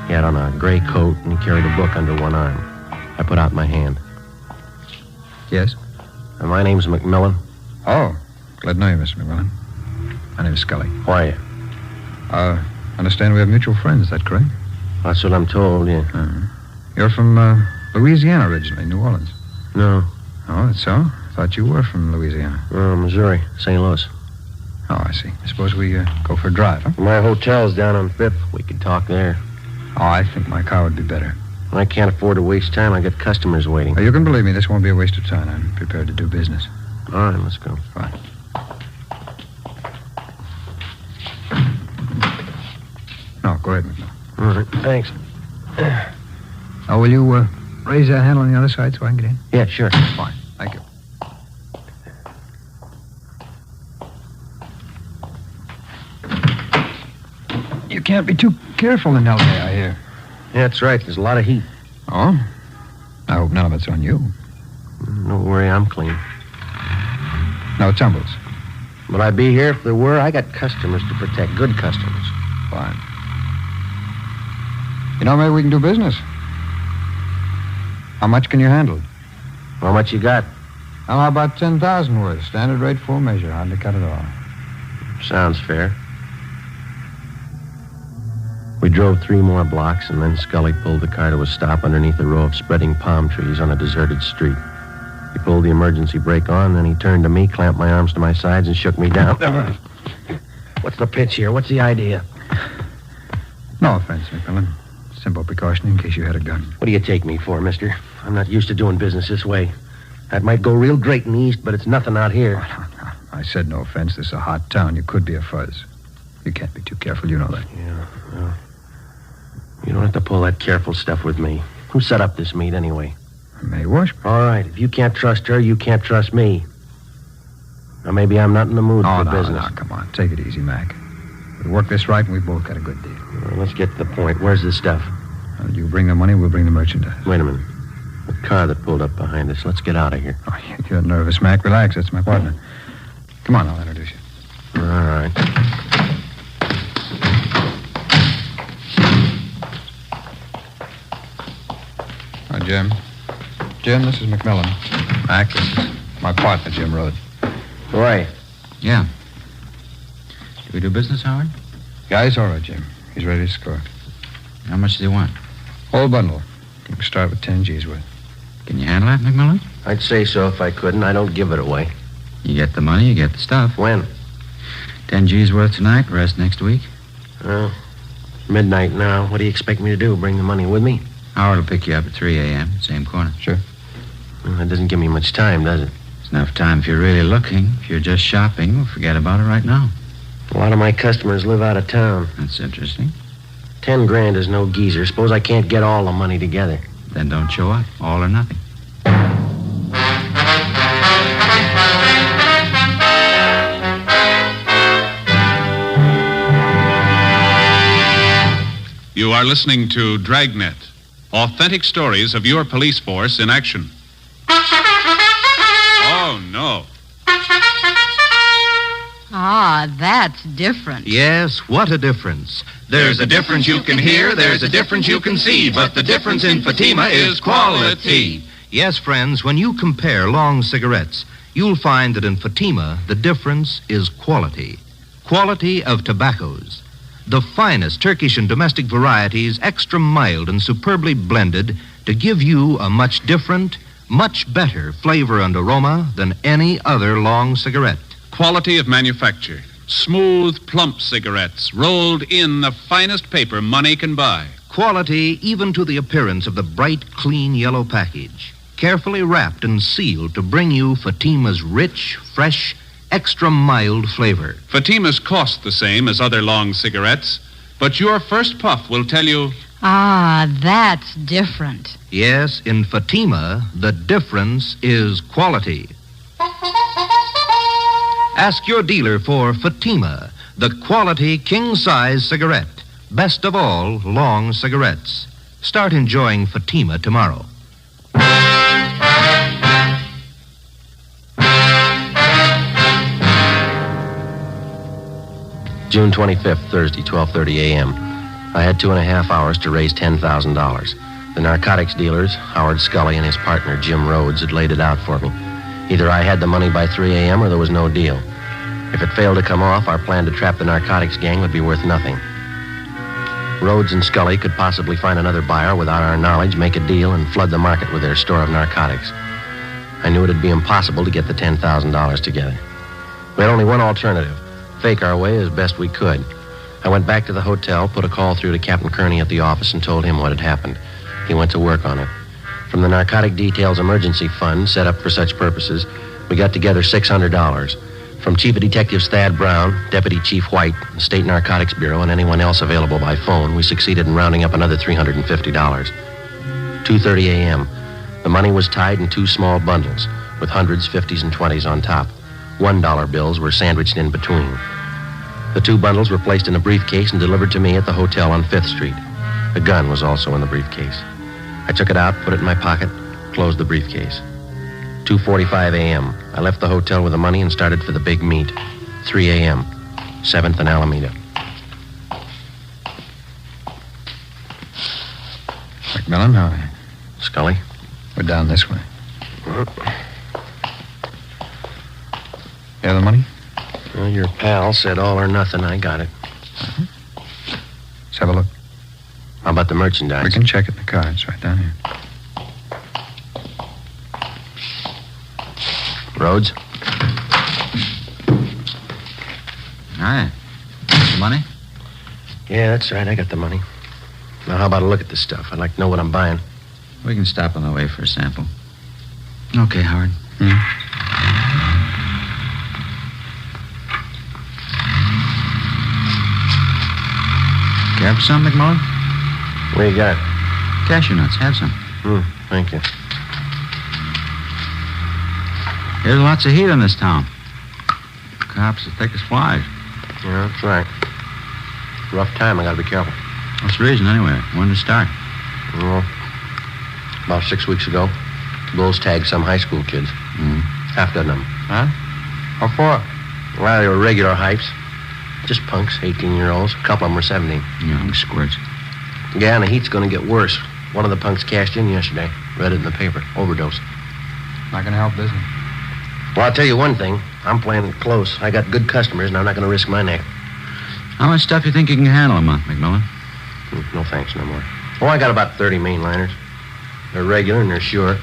He had on a gray coat, and he carried a book under one arm. I put out my hand. Yes? My name's McMillan. Oh, glad to know you, Mr. McMillan. My name is Scully. Who are you? Understand we have mutual friends, is that correct? That's what I'm told, yeah. You're from Louisiana originally, New Orleans. No. Oh, that's so? Thought you were from Louisiana. Missouri, St. Louis. Oh, I see. I suppose we go for a drive, huh? My hotel's down on 5th. We could talk there. Oh, I think my car would be better. I can't afford to waste time. I got customers waiting. Oh, you can believe me, this won't be a waste of time. I'm prepared to do business. All right, let's go. Fine. No, go ahead, McMillan. All right, thanks. Oh, will you raise that handle on the other side so I can get in? Yeah, sure. Fine. Thank you. You can't be too careful in L.A., I hear. Yeah, that's right. There's a lot of heat. Oh? I hope none of it's on you. Don't worry, I'm clean. No tumbles. Would I be here if there were? I got customers to protect. Good customers. Fine. You know, maybe we can do business. How much can you handle? How much you got? Well, how about 10,000 worth? Standard rate, full measure. Hardly cut at all. Sounds fair. We drove 3 more blocks, and then Scully pulled the car to a stop underneath a row of spreading palm trees on a deserted street. He pulled the emergency brake on, then he turned to me, clamped my arms to my sides, and shook me down. What's the pitch here? What's the idea? No offense, McMillan. Simple precaution in case you had a gun. What do you take me for, mister? I'm not used to doing business this way. That might go real great in the East, but it's nothing out here. I said no offense. This is a hot town. You could be a fuzz. You can't be too careful. You know that. Yeah, well, you don't have to pull that careful stuff with me. Who set up this meet, anyway? Mae Washburn. All right. If you can't trust her, you can't trust me. Or maybe I'm not in the mood for business. No, come on. Take it easy, Mac. We work this right, and we both got a good deal. Well, let's get to the point. Where's the stuff? You bring the money, we'll bring the merchandise. Wait a minute. The car that pulled up behind us. Let's get out of here. Oh, you're nervous, Mac. Relax. That's my partner. Come on, I'll introduce you. All right. Hi, Jim. Jim, this is McMillan. Mac, this is my partner, Jim Rhodes. Who are you? Yeah. Do we do business, Howard? Guy's all right, Jim. He's ready to score. How much do you want? Whole bundle. You can start with 10 G's worth. Can you handle that, McMillan? I'd say so if I couldn't. I don't give it away. You get the money, you get the stuff. When? 10 G's worth tonight, rest next week. Well, midnight now. What do you expect me to do? Bring the money with me? Howard will pick you up at 3 a.m., same corner. Sure. Well, that doesn't give me much time, does it? It's enough time if you're really looking. If you're just shopping, we'll forget about it right now. A lot of my customers live out of town. That's interesting. 10 grand is no geezer. Suppose I can't get all the money together. Then don't show up. All or nothing. You are listening to Dragnet, authentic stories of your police force in action. Oh, no. Ah, that's different. Yes, what a difference. There's a difference you can hear, there's a difference you can see, but the difference in Fatima is quality. Yes, friends, when you compare long cigarettes, you'll find that in Fatima, the difference is quality. Quality of tobaccos. The finest Turkish and domestic varieties, extra mild and superbly blended to give you a much different, much better flavor and aroma than any other long cigarette. Quality of manufacture. Smooth, plump cigarettes rolled in the finest paper money can buy. Quality even to the appearance of the bright, clean yellow package. Carefully wrapped and sealed to bring you Fatima's rich, fresh, extra mild flavor. Fatimas cost the same as other long cigarettes, but your first puff will tell you... Ah, that's different. Yes, in Fatima, the difference is quality. Ask your dealer for Fatima, the quality king-size cigarette. Best of all, long cigarettes. Start enjoying Fatima tomorrow. June 25th, Thursday, 12:30 a.m. I had 2.5 hours to raise $10,000. The narcotics dealers, Howard Scully and his partner, Jim Rhodes, had laid it out for me. Either I had the money by 3 a.m. or there was no deal. If it failed to come off, our plan to trap the narcotics gang would be worth nothing. Rhodes and Scully could possibly find another buyer without our knowledge, make a deal, and flood the market with their store of narcotics. I knew it'd be impossible to get the $10,000 together. We had only one alternative, fake our way as best we could. I went back to the hotel, put a call through to Captain Kearney at the office, and told him what had happened. He went to work on it. From the Narcotic Details Emergency Fund, set up for such purposes, we got together $600. From Chief of Detectives Thad Brown, Deputy Chief White, the State Narcotics Bureau, and anyone else available by phone, we succeeded in rounding up another $350. 2:30 a.m. The money was tied in 2 small bundles, with hundreds, 50s, and 20s on top. $1 bills were sandwiched in between. The 2 bundles were placed in a briefcase and delivered to me at the hotel on 5th Street. A gun was also in the briefcase. I took it out, put it in my pocket, closed the briefcase. 2:45 a.m. I left the hotel with the money and started for the big meet. 3 a.m., 7th and Alameda. McMillan, how are you? Scully? We're down this way. You have the money? Well, your pal said all or nothing. I got it. Let's have a look. How about the merchandise? We can check it in the car. It's right down here. Rhodes? All right. The money? Yeah, that's right. I got the money. Now, how about a look at this stuff? I'd like to know what I'm buying. We can stop on the way for a sample. Okay, Howard. Care for some, McMullen? What you got? Cashew nuts. Have some. Thank you. There's lots of heat in this town. Cops as thick as flies. Yeah, that's right. Rough time. I gotta be careful. What's the reason, anyway? When to start? Well, about 6 weeks ago, Bulls tagged some high school kids. Half dozen of them. Huh? What for? Well, they were regular hypes. Just punks, 18-year-olds. A couple of them were 17. Young squirts. Yeah, and the heat's gonna get worse. One of the punks cashed in yesterday. Read it in the paper. Overdose. Not gonna help, is it? Well, I'll tell you one thing. I'm playing it close. I got good customers, and I'm not gonna risk my neck. How much stuff you think you can handle a month, McMillan? No thanks, no more. Oh, I got about 30 mainliners. They're regular and they're sure.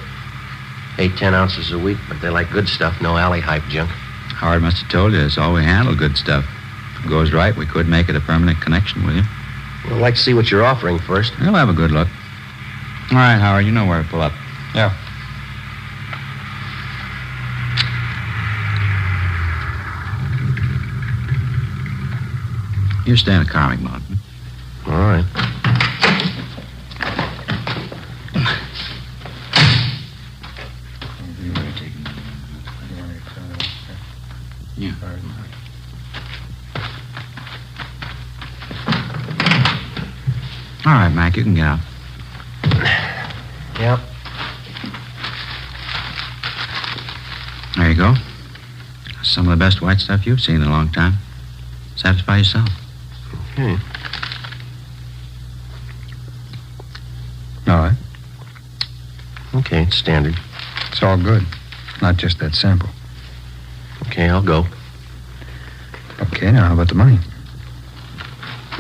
8-10 ounces a week, but they like good stuff, no alley hype junk. Howard must have told you it's all we handle, good stuff. If it goes right, we could make it a permanent connection with you. Well, I'd like to see what you're offering first. We'll have a good look. All right, Howard, you know where to pull up. Yeah. You stay in the car, McMillan. All right. Yeah. All right, Mac, you can get out. Yep. There you go. Some of the best white stuff you've seen in a long time. Satisfy yourself. Okay. All right. Okay, it's standard. It's all good. Not just that sample. Okay, I'll go. Okay, now how about the money?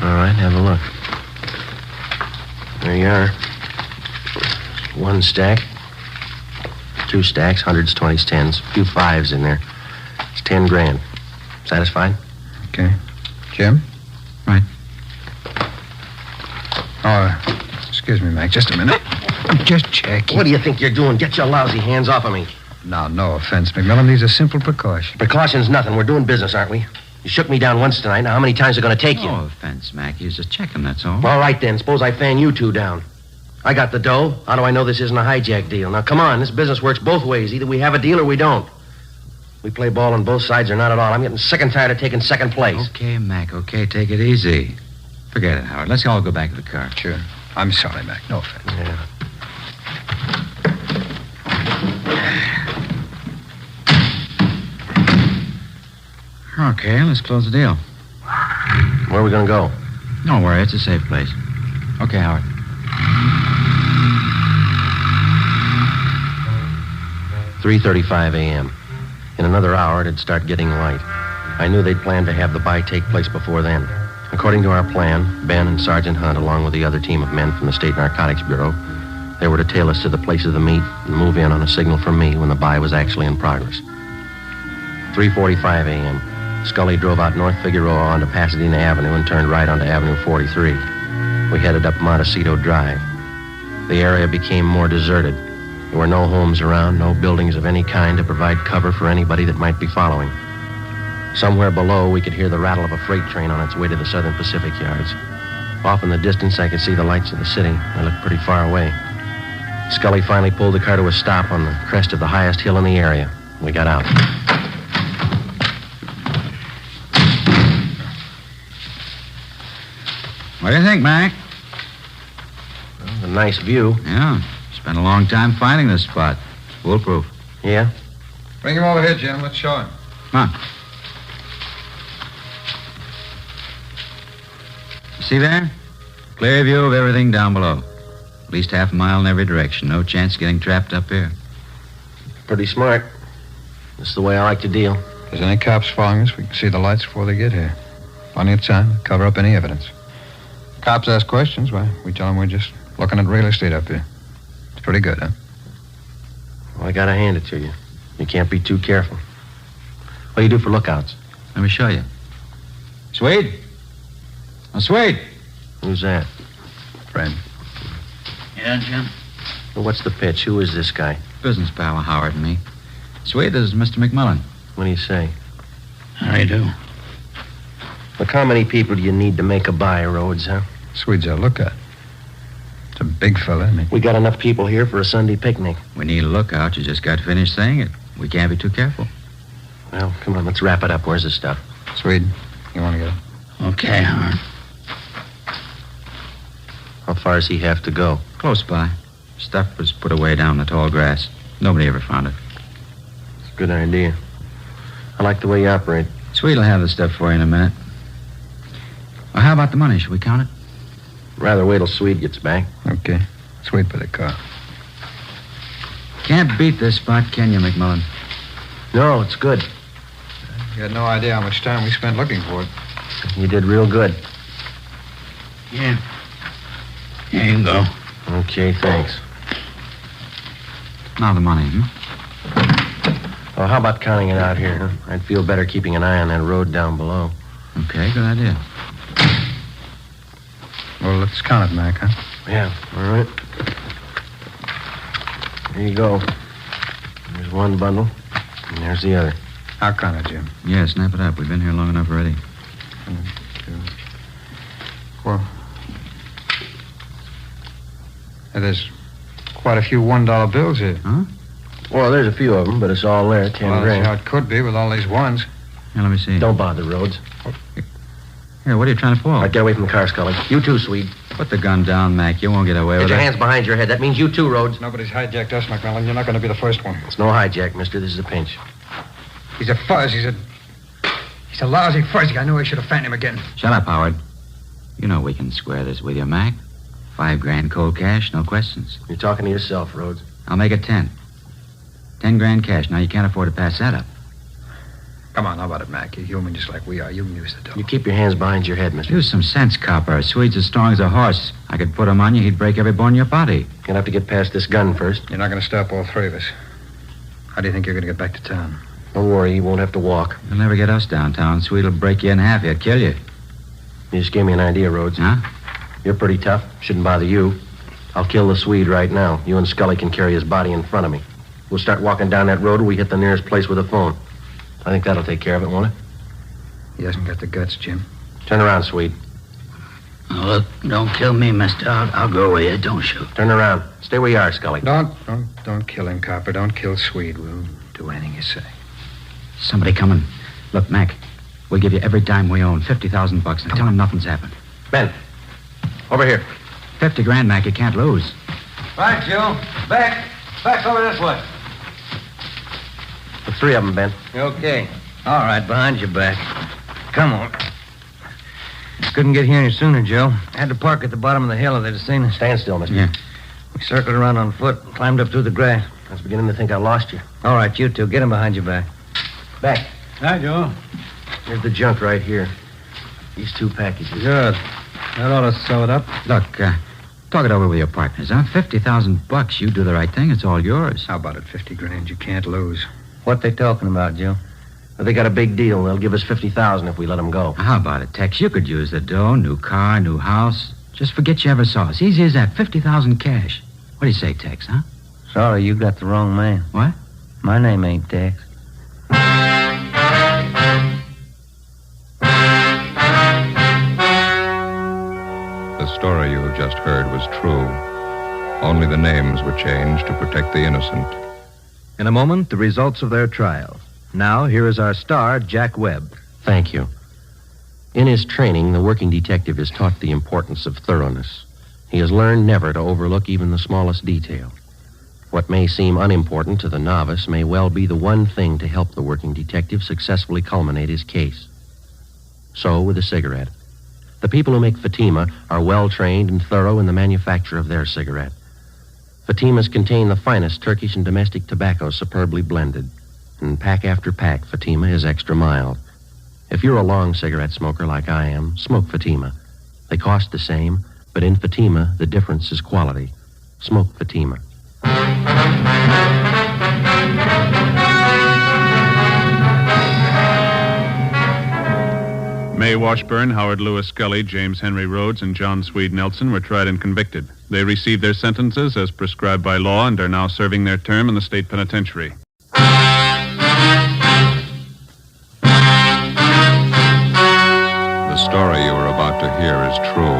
All right, have a look. There you are. 1 stack. 2 stacks, 100s, 20s, 10s. A few 5s in there. It's 10 grand. Satisfied? Okay. Jim? Right. Oh, excuse me, Mac. Just a minute. I'm just checking. What do you think you're doing? Get your lousy hands off of me. Now, no offense, McMillan. These are simple precautions. Precautions, nothing. We're doing business, aren't we? You shook me down once tonight. Now, how many times are going to take you? No offense, Mac. He's just checking, that's all. All right, then. Suppose I fan you 2 down. I got the dough. How do I know this isn't a hijack deal? Now, come on. This business works both ways. Either we have a deal or we don't. We play ball on both sides or not at all. I'm getting sick and tired of taking second place. Okay, Mac, okay. Take it easy. Forget it, Howard. Let's all go back to the car. Sure. I'm sorry, Mac. No offense. Yeah. Okay, let's close the deal. Where are we going to go? Don't worry, it's a safe place. Okay, Howard. 3:35 a.m. In another hour, it'd start getting light. I knew they'd planned to have the buy take place before then. According to our plan, Ben and Sergeant Hunt, along with the other team of men from the State Narcotics Bureau, they were to tail us to the place of the meet and move in on a signal from me when the buy was actually in progress. 3:45 a.m. Scully drove out North Figueroa onto Pasadena Avenue and turned right onto Avenue 43. We headed up Montecito Drive. The area became more deserted. There were no homes around, no buildings of any kind to provide cover for anybody that might be following. Somewhere below, we could hear the rattle of a freight train on its way to the Southern Pacific yards. Off in the distance, I could see the lights of the city. They looked pretty far away. Scully finally pulled the car to a stop on the crest of the highest hill in the area. We got out. What do you think, Mac? Well, a nice view. Yeah. Spent a long time finding this spot. Foolproof. Yeah? Bring him over here, Jim. Let's show him. Come on. See there? Clear view of everything down below. At least half a mile in every direction. No chance of getting trapped up here. Pretty smart. That's the way I like to deal. If there's any cops following us, we can see the lights before they get here. Plenty of time to cover up any evidence. Cops ask questions, well, we tell them we're just looking at real estate up here. It's pretty good, huh? Well, I gotta hand it to you. You can't be too careful. What do you do for lookouts? Let me show you. Swede? Oh, Swede. Who's that? Friend. Yeah, Jim? Well, what's the pitch? Who is this guy? Business pal of Howard and me. Swede, this is Mr. McMillan. What do you say? How do you do? Look, how many people do you need to make a buy, Rhodes, huh? Swede's a lookout. It's a big fella, isn't he? We got enough people here for a Sunday picnic. We need a lookout. You just got to finish saying it. We can't be too careful. Well, come on, let's wrap it up. Where's the stuff? Swede, you want to go? Okay, Howard. How far does he have to go? Close by. Stuff was put away down in the tall grass. Nobody ever found it. It's a good idea. I like the way you operate. Swede will have the stuff for you in a minute. Well, how about the money? Should we count it? Rather wait till Swede gets back. Okay. Let's wait for the car. Can't beat this spot, can you, McMillan? No, it's good. You had no idea how much time we spent looking for it. You did real good. Yeah. Here you go. Okay, thanks. Now the money, Well, how about counting it out here, huh? I'd feel better keeping an eye on that road down below. Okay, good idea. Well, let's count it, Mac, huh? Yeah, all right. There you go. There's one bundle, and there's the other. I'll count it, Jim. Yeah, snap it up. We've been here long enough already. 1, 2, 4. There's quite a few $1 bills here. Huh? Well, there's a few of them, but it's all there, 10 Well, grand. that's how it could be with all these ones. Here, let me see. Don't bother, Rhodes. Here, what are you trying to pull? All right, get away from the car, Scully. You too, Swede. Put the gun down, Mac. You won't get away Get with your it. hands behind your head. That means you too, Rhodes. Nobody's hijacked us, McMillan. You're not going to be the first one. It's no hijack, mister. This is a pinch. He's a fuzz. He's a lousy fuzzy. I knew I should have found him again. Shut up, Howard. You know we can square this with you, Mac. $5,000 cold cash, no questions. You're talking to yourself, Rhodes. I'll make it 10. 10 grand cash. Now, you can't afford to pass that up. Come on, how about it, Mac? You're human just like we are. You can use the dough. You keep your hands behind your head, mister. Use some sense, copper. Swede's as strong as a horse. I could put him on you. He'd break every bone in your body. You'll have to get past this gun first. You're not going to stop all three of us. How do you think you're going to get back to town? Don't worry, you won't have to walk. You'll never get us downtown. Swede'll break you in half. He'll kill you. You just gave me an idea, Rhodes. Huh? You're pretty tough. Shouldn't bother you. I'll kill the Swede right now. You and Scully can carry his body in front of me. We'll start walking down that road till we hit the nearest place with a phone. I think that'll take care of it, won't it? He hasn't got the guts, Jim. Turn around, Swede. Oh, look, don't kill me, mister. I'll go with you. Don't shoot. Turn around. Stay where you are, Scully. Don't kill him, Copper. Don't kill Swede. We'll do anything you say. Somebody coming. Look, Mac, we'll give you every dime we own. $50,000. Now tell him nothing's happened. Ben, over here. 50 grand, Mac. You can't lose. Right, Joe. Back. Back over this way. The three of them, Ben. Okay. All right, behind your back. Come on. Couldn't get here any sooner, Joe. Had to park at the bottom of the hill if they'd have seen us. Stand still, mister. Yeah. We circled around on foot, climbed up through the grass. I was beginning to think I lost you. All right, you two, get him behind your back. Back. Hi, Joe. Here's the junk right here. These 2 packages. Good. That ought to sew it up. Look, talk it over with your partners, huh? $50,000. You do the right thing, it's all yours. How about it? 50 grand you can't lose. What they talking about, Joe? Well, they got a big deal. They'll give us $50,000 if we let them go. How about it, Tex? You could use the dough, new car, new house. Just forget you ever saw us. Easy as that. 50,000 cash. What do you say, Tex, huh? Sorry, you got the wrong man. What? My name ain't Tex. The story you have just heard was true. Only the names were changed to protect the innocent. In a moment, the results of their trial. Now, here is our star, Jack Webb. Thank you. In his training, the working detective is taught the importance of thoroughness. He has learned never to overlook even the smallest detail. What may seem unimportant to the novice may well be the one thing to help the working detective successfully culminate his case. So, with a cigarette. The people who make Fatima are well-trained and thorough in the manufacture of their cigarette. Fatimas contain the finest Turkish and domestic tobacco superbly blended. And pack after pack, Fatima is extra mild. If you're a long cigarette smoker like I am, smoke Fatima. They cost the same, but in Fatima, the difference is quality. Smoke Fatima. Mae Washburn, Howard Lewis Scully, James Henry Rhodes, and John Swede Nelson were tried and convicted. They received their sentences as prescribed by law and are now serving their term in the state penitentiary. The story you are about to hear is true.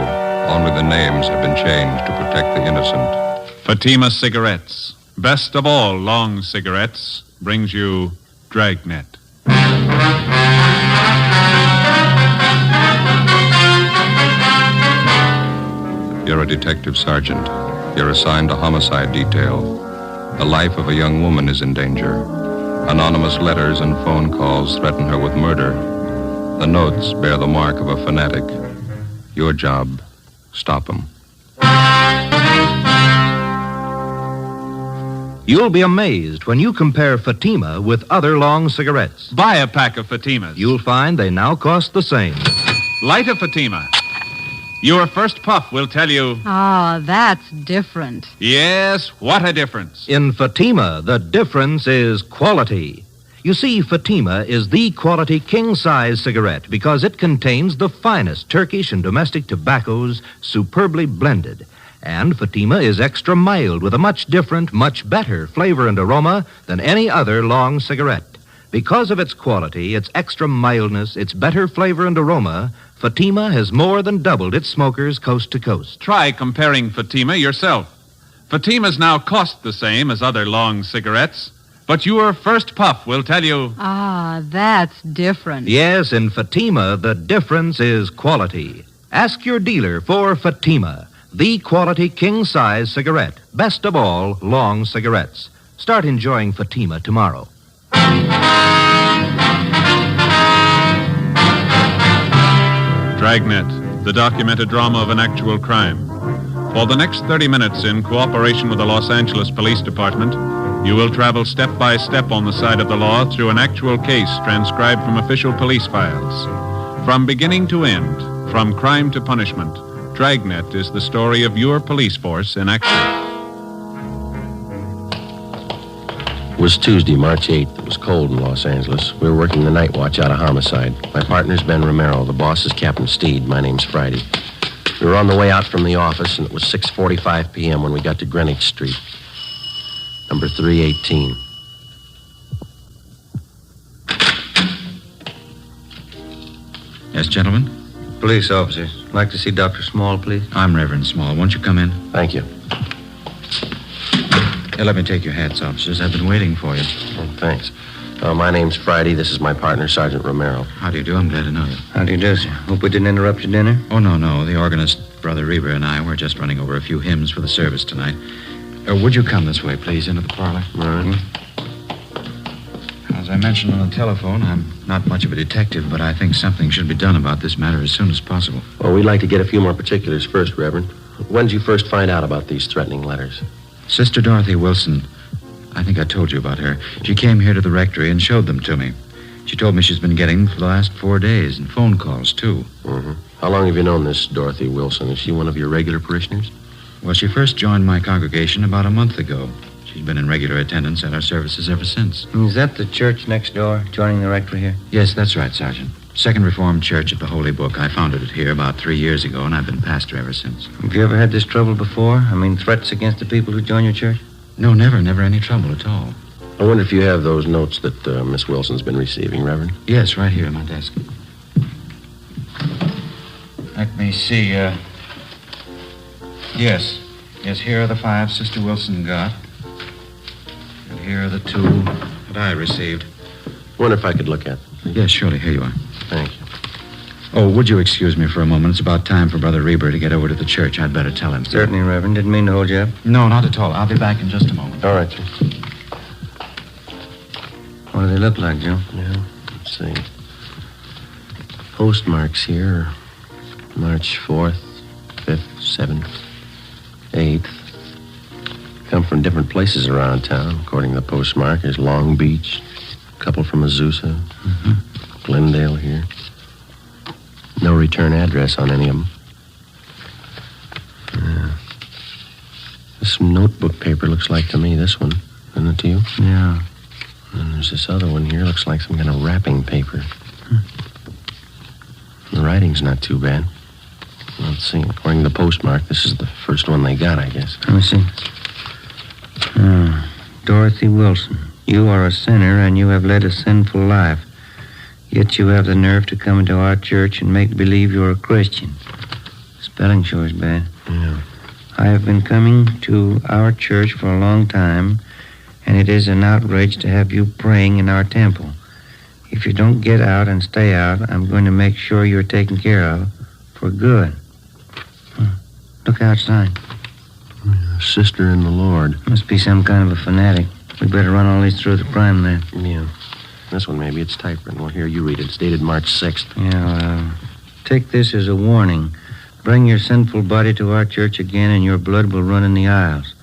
Only the names have been changed to protect the innocent. Fatima Cigarettes, best of all long cigarettes, brings you Dragnet. You're a detective sergeant. You're assigned to homicide detail. The life of a young woman is in danger. Anonymous letters and phone calls threaten her with murder. The notes bear the mark of a fanatic. Your job, stop them. You'll be amazed when you compare Fatima with other long cigarettes. Buy a pack of Fatimas. You'll find they now cost the same. Light a Fatima. Your first puff will tell you... Ah, that's different. Yes, what a difference. In Fatima, the difference is quality. You see, Fatima is the quality king-size cigarette because it contains the finest Turkish and domestic tobaccos superbly blended. And Fatima is extra mild with a much different, much better flavor and aroma than any other long cigarette. Because of its quality, its extra mildness, its better flavor and aroma, Fatima has more than doubled its smokers coast to coast. Try comparing Fatima yourself. Fatimas now cost the same as other long cigarettes, but your first puff will tell you... Ah, that's different. Yes, in Fatima, the difference is quality. Ask your dealer for Fatima, the quality king-size cigarette. Best of all, long cigarettes. Start enjoying Fatima tomorrow. Dragnet, the documented drama of an actual crime. For the next 30 minutes, in cooperation with the Los Angeles Police Department, you will travel step by step on the side of the law through an actual case transcribed from official police files. From beginning to end, from crime to punishment, Dragnet is the story of your police force in action. It was Tuesday, March 8th. It was cold in Los Angeles. We were working the night watch out of homicide. My partner's Ben Romero. The boss is Captain Steed. My name's Friday. We were on the way out from the office, and it was 6:45 p.m. when we got to Greenwich Street. Number 318. Yes, gentlemen? Police officers. Like to see Dr. Small, please. I'm Reverend Small. Won't you come in? Thank you. Here, let me take your hats, officers. I've been waiting for you. Oh, thanks. My name's Friday. This is my partner, Sergeant Romero. How do you do? I'm glad to know you. How do you do, sir? Hope we didn't interrupt your dinner. Oh, no. The organist, Brother Reber, and I were just running over a few hymns for the service tonight. Would you come this way, please, into the parlor? All right. As I mentioned on the telephone, I'm not much of a detective, but I think something should be done about this matter as soon as possible. Well, we'd like to get a few more particulars first, Reverend. When did you first find out about these threatening letters? Sister Dorothy Wilson. I think I told you about her. She came here to the rectory and showed them to me. She told me she's been getting them for the last 4 days, and phone calls, too. Mm-hmm. How long have you known this Dorothy Wilson? Is she one of your regular parishioners? Well, she first joined my congregation about a month ago. She's been in regular attendance at our services ever since. Is that the church next door, joining the rectory here? Yes, that's right, Sergeant. Second Reformed Church at the Holy Book. I founded it here about 3 years ago, and I've been pastor ever since. Have you ever had this trouble before? I mean, threats against the people who join your church? No, never any trouble at all. I wonder if you have those notes that Miss Wilson's been receiving, Reverend? Yes, right here on my desk. Let me see, Yes, here are the 5 Sister Wilson got. And here are the 2 that I received. Wonder if I could look at them. Yes, surely. Here you are. Thank you. Oh, would you excuse me for a moment? It's about time for Brother Reber to get over to the church. I'd better tell him. Certainly, Reverend. Didn't mean to hold you up. No, not at all. I'll be back in just a moment. All right, sir. What do they look like, Joe? Yeah, let's see. Postmarks here are March 4th, 5th, 7th, 8th. Come from different places around town, according to the postmark. There's Long Beach, a couple from Azusa, Glendale here. No return address on any of them. This notebook paper looks like to me this one. Isn't it to you? Yeah. And there's this other one here. Looks like some kind of wrapping paper. The writing's not too bad. Let's see. According to the postmark, this is the first one they got, I guess. Let me see. Dorothy Wilson, you are a sinner and you have led a sinful life. Yet you have the nerve to come into our church and make believe you're a Christian. Spelling sure is bad. Yeah. I have been coming to our church for a long time, and it is an outrage to have you praying in our temple. If you don't get out and stay out, I'm going to make sure you're taken care of for good. Look outside. Sister in the Lord. Must be some kind of a fanatic. We better run all these through the crime lab. Yeah. This one, maybe. It's typewritten. Well, here, you read it. It's dated March 6th. Yeah, take this as a warning. Bring your sinful body to our church again, and your blood will run in the aisles.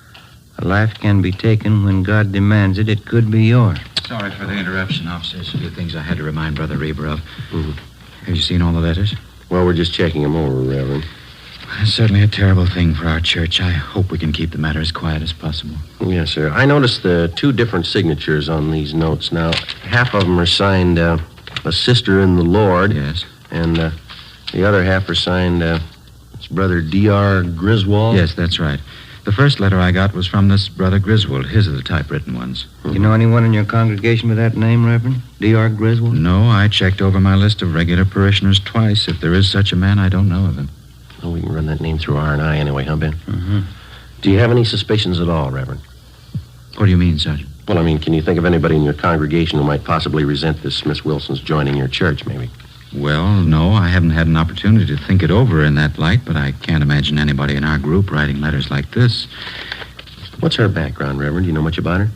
A life can be taken when God demands it. It could be yours. Sorry for the interruption, officers. A few things I had to remind Brother Reber of. Have you seen all the letters? Well, we're just checking them over, Reverend. It's certainly a terrible thing for our church. I hope we can keep the matter as quiet as possible. Yes, sir. I noticed the 2 different signatures on these notes. Now, half of them are signed, a sister in the Lord. Yes. And the other half are signed, it's Brother D.R. Griswold. Yes, that's right. The first letter I got was from this Brother Griswold. His are the typewritten ones. You know anyone in your congregation with that name, Reverend? D.R. Griswold? No, I checked over my list of regular parishioners twice. If there is such a man, I don't know of him. Well, we can run that name through R&I anyway, huh, Ben? Do you have any suspicions at all, Reverend? What do you mean, Sergeant? Well, I mean, can you think of anybody in your congregation who might possibly resent this Miss Wilson's joining your church, maybe? Well, no, I haven't had an opportunity to think it over in that light, but I can't imagine anybody in our group writing letters like this. What's her background, Reverend? Do you know much about her?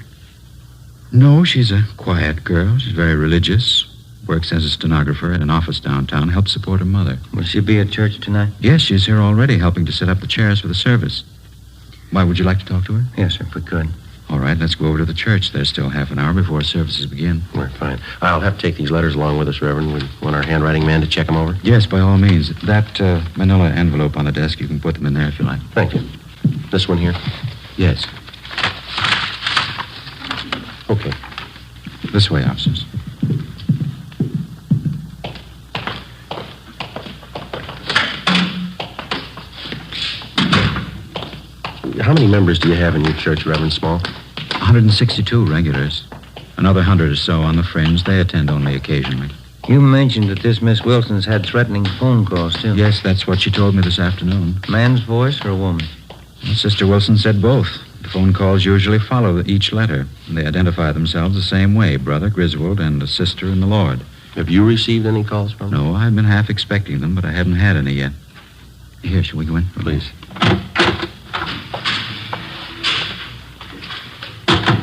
No, she's a quiet girl. She's very religious. Works as a stenographer at an office downtown. Helps support her mother. Will she be at church tonight? Yes, she's here already, helping to set up the chairs for the service. Why, would you like to talk to her? Yes, sir, if we could. All right, let's go over to the church. There's still half an hour before services begin. All right, fine. I'll have to take these letters along with us, Reverend. We want our handwriting man to check them over? Yes, by all means. That manila envelope on the desk, you can put them in there if you like. Thank you. This one here? Yes. Okay. This way, officers. How many members do you have in your church, Reverend Small? 162 regulars. Another 100 or so on the fringe. They attend only occasionally. You mentioned that this Miss Wilson's had threatening phone calls, too. Yes, that's what she told me this afternoon. Man's voice or a woman? Well, Sister Wilson said both. The phone calls usually follow each letter. They identify themselves the same way, Brother Griswold and a sister in the Lord. Have you received any calls from them? No, I've been half expecting them, but I haven't had any yet. Here, shall we go in? Please.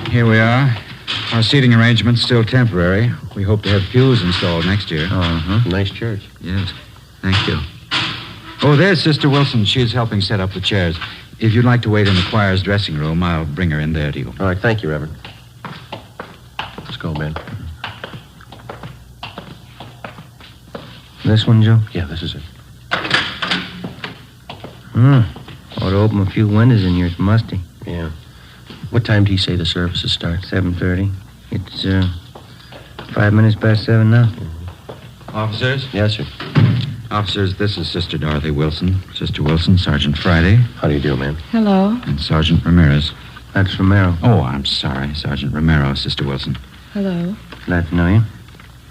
Here we are. Our seating arrangement's still temporary. We hope to have pews installed next year. Nice church. Yes. Thank you. Oh, there's Sister Wilson. She's helping set up the chairs. If you'd like to wait in the choir's dressing room, I'll bring her in there to you. All right, thank you, Reverend. go, Ben. This one, Joe? Yeah, this is it. Ought to open a few windows in here. It's musty. Yeah. What time do you say the services start? 7:30. It's 5 minutes past 7 now. Officers? Yes, sir. Officers, this is Sister Dorothy Wilson. Sister Wilson, Sergeant Friday. How do you do, ma'am? Hello. And Sergeant Ramirez. That's Romero. Oh, I'm sorry. Sergeant Romero, Sister Wilson. Hello. Glad to know you.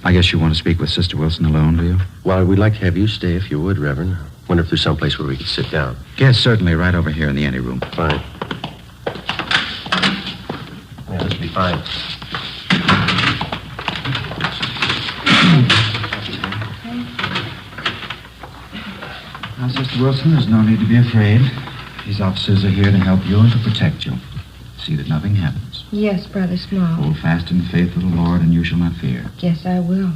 I guess you want to speak with Sister Wilson alone, do you? Well, we'd like to have you stay if you would, Reverend. Wonder if there's someplace where we could sit down. Yes, certainly. Right over here in the anteroom. Fine. Yeah, this will be fine. Now, Sister Wilson, there's no need to be afraid. These officers are here to help you and to protect you. See that nothing happens. Yes, Brother Small. Hold fast in the faith of the Lord, and you shall not fear. Yes, I will.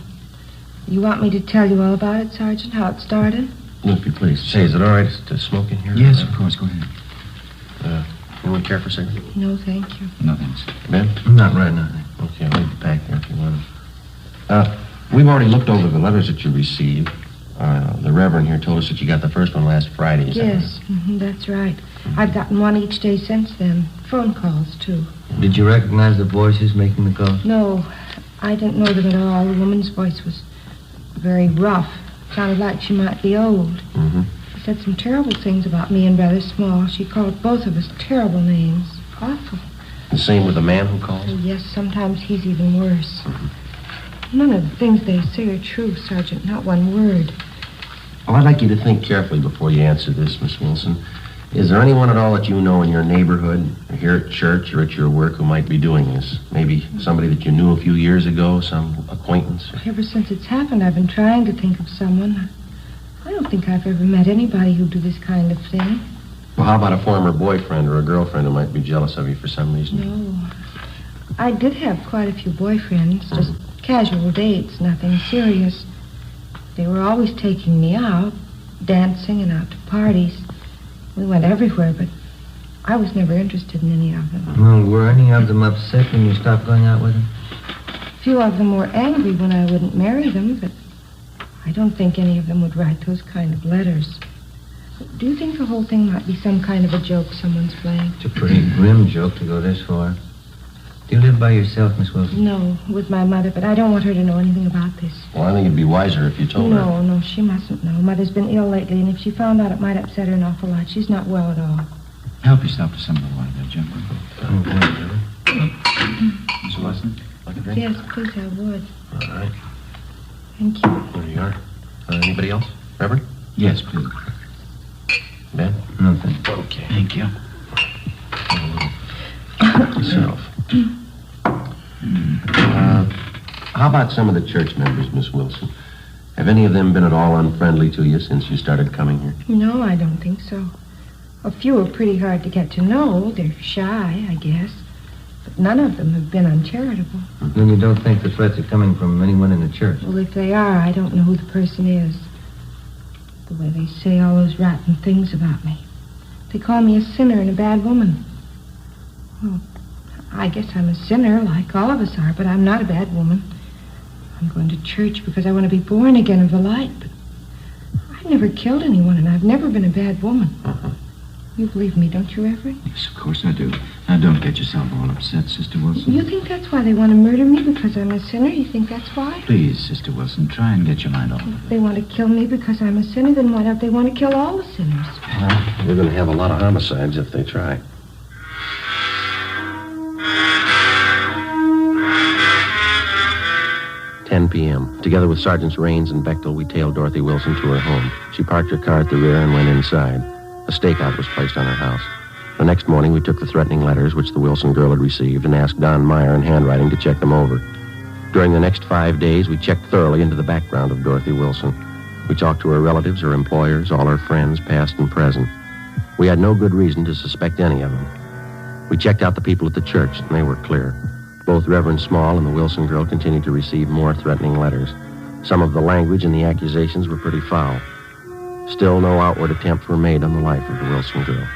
You want me to tell you all about it, Sergeant, how it started? If you please. Say, is it all right to smoke in here? Yes, of course. Go ahead. Anyone care for a cigarette? No, thank you. No, thanks. Ben? Not right now. Okay, I'll leave it back there if you want it. We've already looked over the letters that you received. The Reverend here told us that you got the first one last Friday. Yes, that's right. I've gotten one each day since then. Phone calls, too. Did you recognize the voices making the calls? No, I didn't know them at all. The woman's voice was very rough. Sounded like she might be old. Mm-hmm. She said some terrible things about me and Brother Small. She called both of us terrible names. Awful. The same with the man who called? Oh, yes, sometimes he's even worse. None of the things they say are true, Sergeant. Not one word. Well, I'd like you to think carefully before you answer this, Miss Wilson. Is there anyone at all that you know in your neighborhood, or here at church, or at your work who might be doing this? Maybe somebody that you knew a few years ago, some acquaintance? Ever since it's happened, I've been trying to think of someone. I don't think I've ever met anybody who'd do this kind of thing. Well, how about a former boyfriend or a girlfriend who might be jealous of you for some reason? No. I did have quite a few boyfriends, just casual dates, nothing serious. They were always taking me out, dancing and out to parties. We went everywhere, but I was never interested in any of them. Well, were any of them upset when you stopped going out with them? A few of them were angry when I wouldn't marry them, but I don't think any of them would write those kind of letters. Do you think the whole thing might be some kind of a joke someone's playing? It's a pretty grim joke to go this far. Do you live by yourself, Miss Wilson? No, with my mother, but I don't want her to know anything about this. Well, I think it'd be wiser if you told her. No, she mustn't know. Mother's been ill lately, and if she found out, it might upset her an awful lot. She's not well at all. Help yourself to some of the water there, gentlemen. Miss Wilson, like a drink? Yes, please, I would. All right. Thank you. There you are. Anybody else? Reverend? Yes, please. Ben? Nothing. Okay. Thank you. Yourself. How about some of the church members, Miss Wilson? Have any of them been at all unfriendly to you since you started coming here? No, I don't think so. A few are pretty hard to get to know. They're shy, I guess. But none of them have been uncharitable. Then you don't think the threats are coming from anyone in the church? Well, if they are, I don't know who the person is. The way they say all those rotten things about me. They call me a sinner and a bad woman. Well, I guess I'm a sinner, like all of us are, but I'm not a bad woman. I'm going to church because I want to be born again of the light, but I've never killed anyone, and I've never been a bad woman. You believe me, don't you, Reverend? Yes, of course I do. Now, don't get yourself all upset, Sister Wilson. You think that's why they want to murder me, because I'm a sinner? You think that's why? Please, Sister Wilson, try and get your mind off of it. If they want to kill me because I'm a sinner, then why don't they want to kill all the sinners? Well, we're going to have a lot of homicides if they try. "10 p.m. Together with Sergeants Raines and Bechtel, we tailed Dorothy Wilson to her home. She parked her car at the rear and went inside. A stakeout was placed on her house. The next morning, we took the threatening letters which the Wilson girl had received and asked Don Meyer in handwriting to check them over. During the next 5 days, we checked thoroughly into the background of Dorothy Wilson. We talked to her relatives, her employers, all her friends, past and present. We had no good reason to suspect any of them. We checked out the people at the church, and they were clear. Both Reverend Small and the Wilson girl continued to receive more threatening letters. Some of the language and the accusations were pretty foul. Still, no outward attempts were made on the life of the Wilson girl.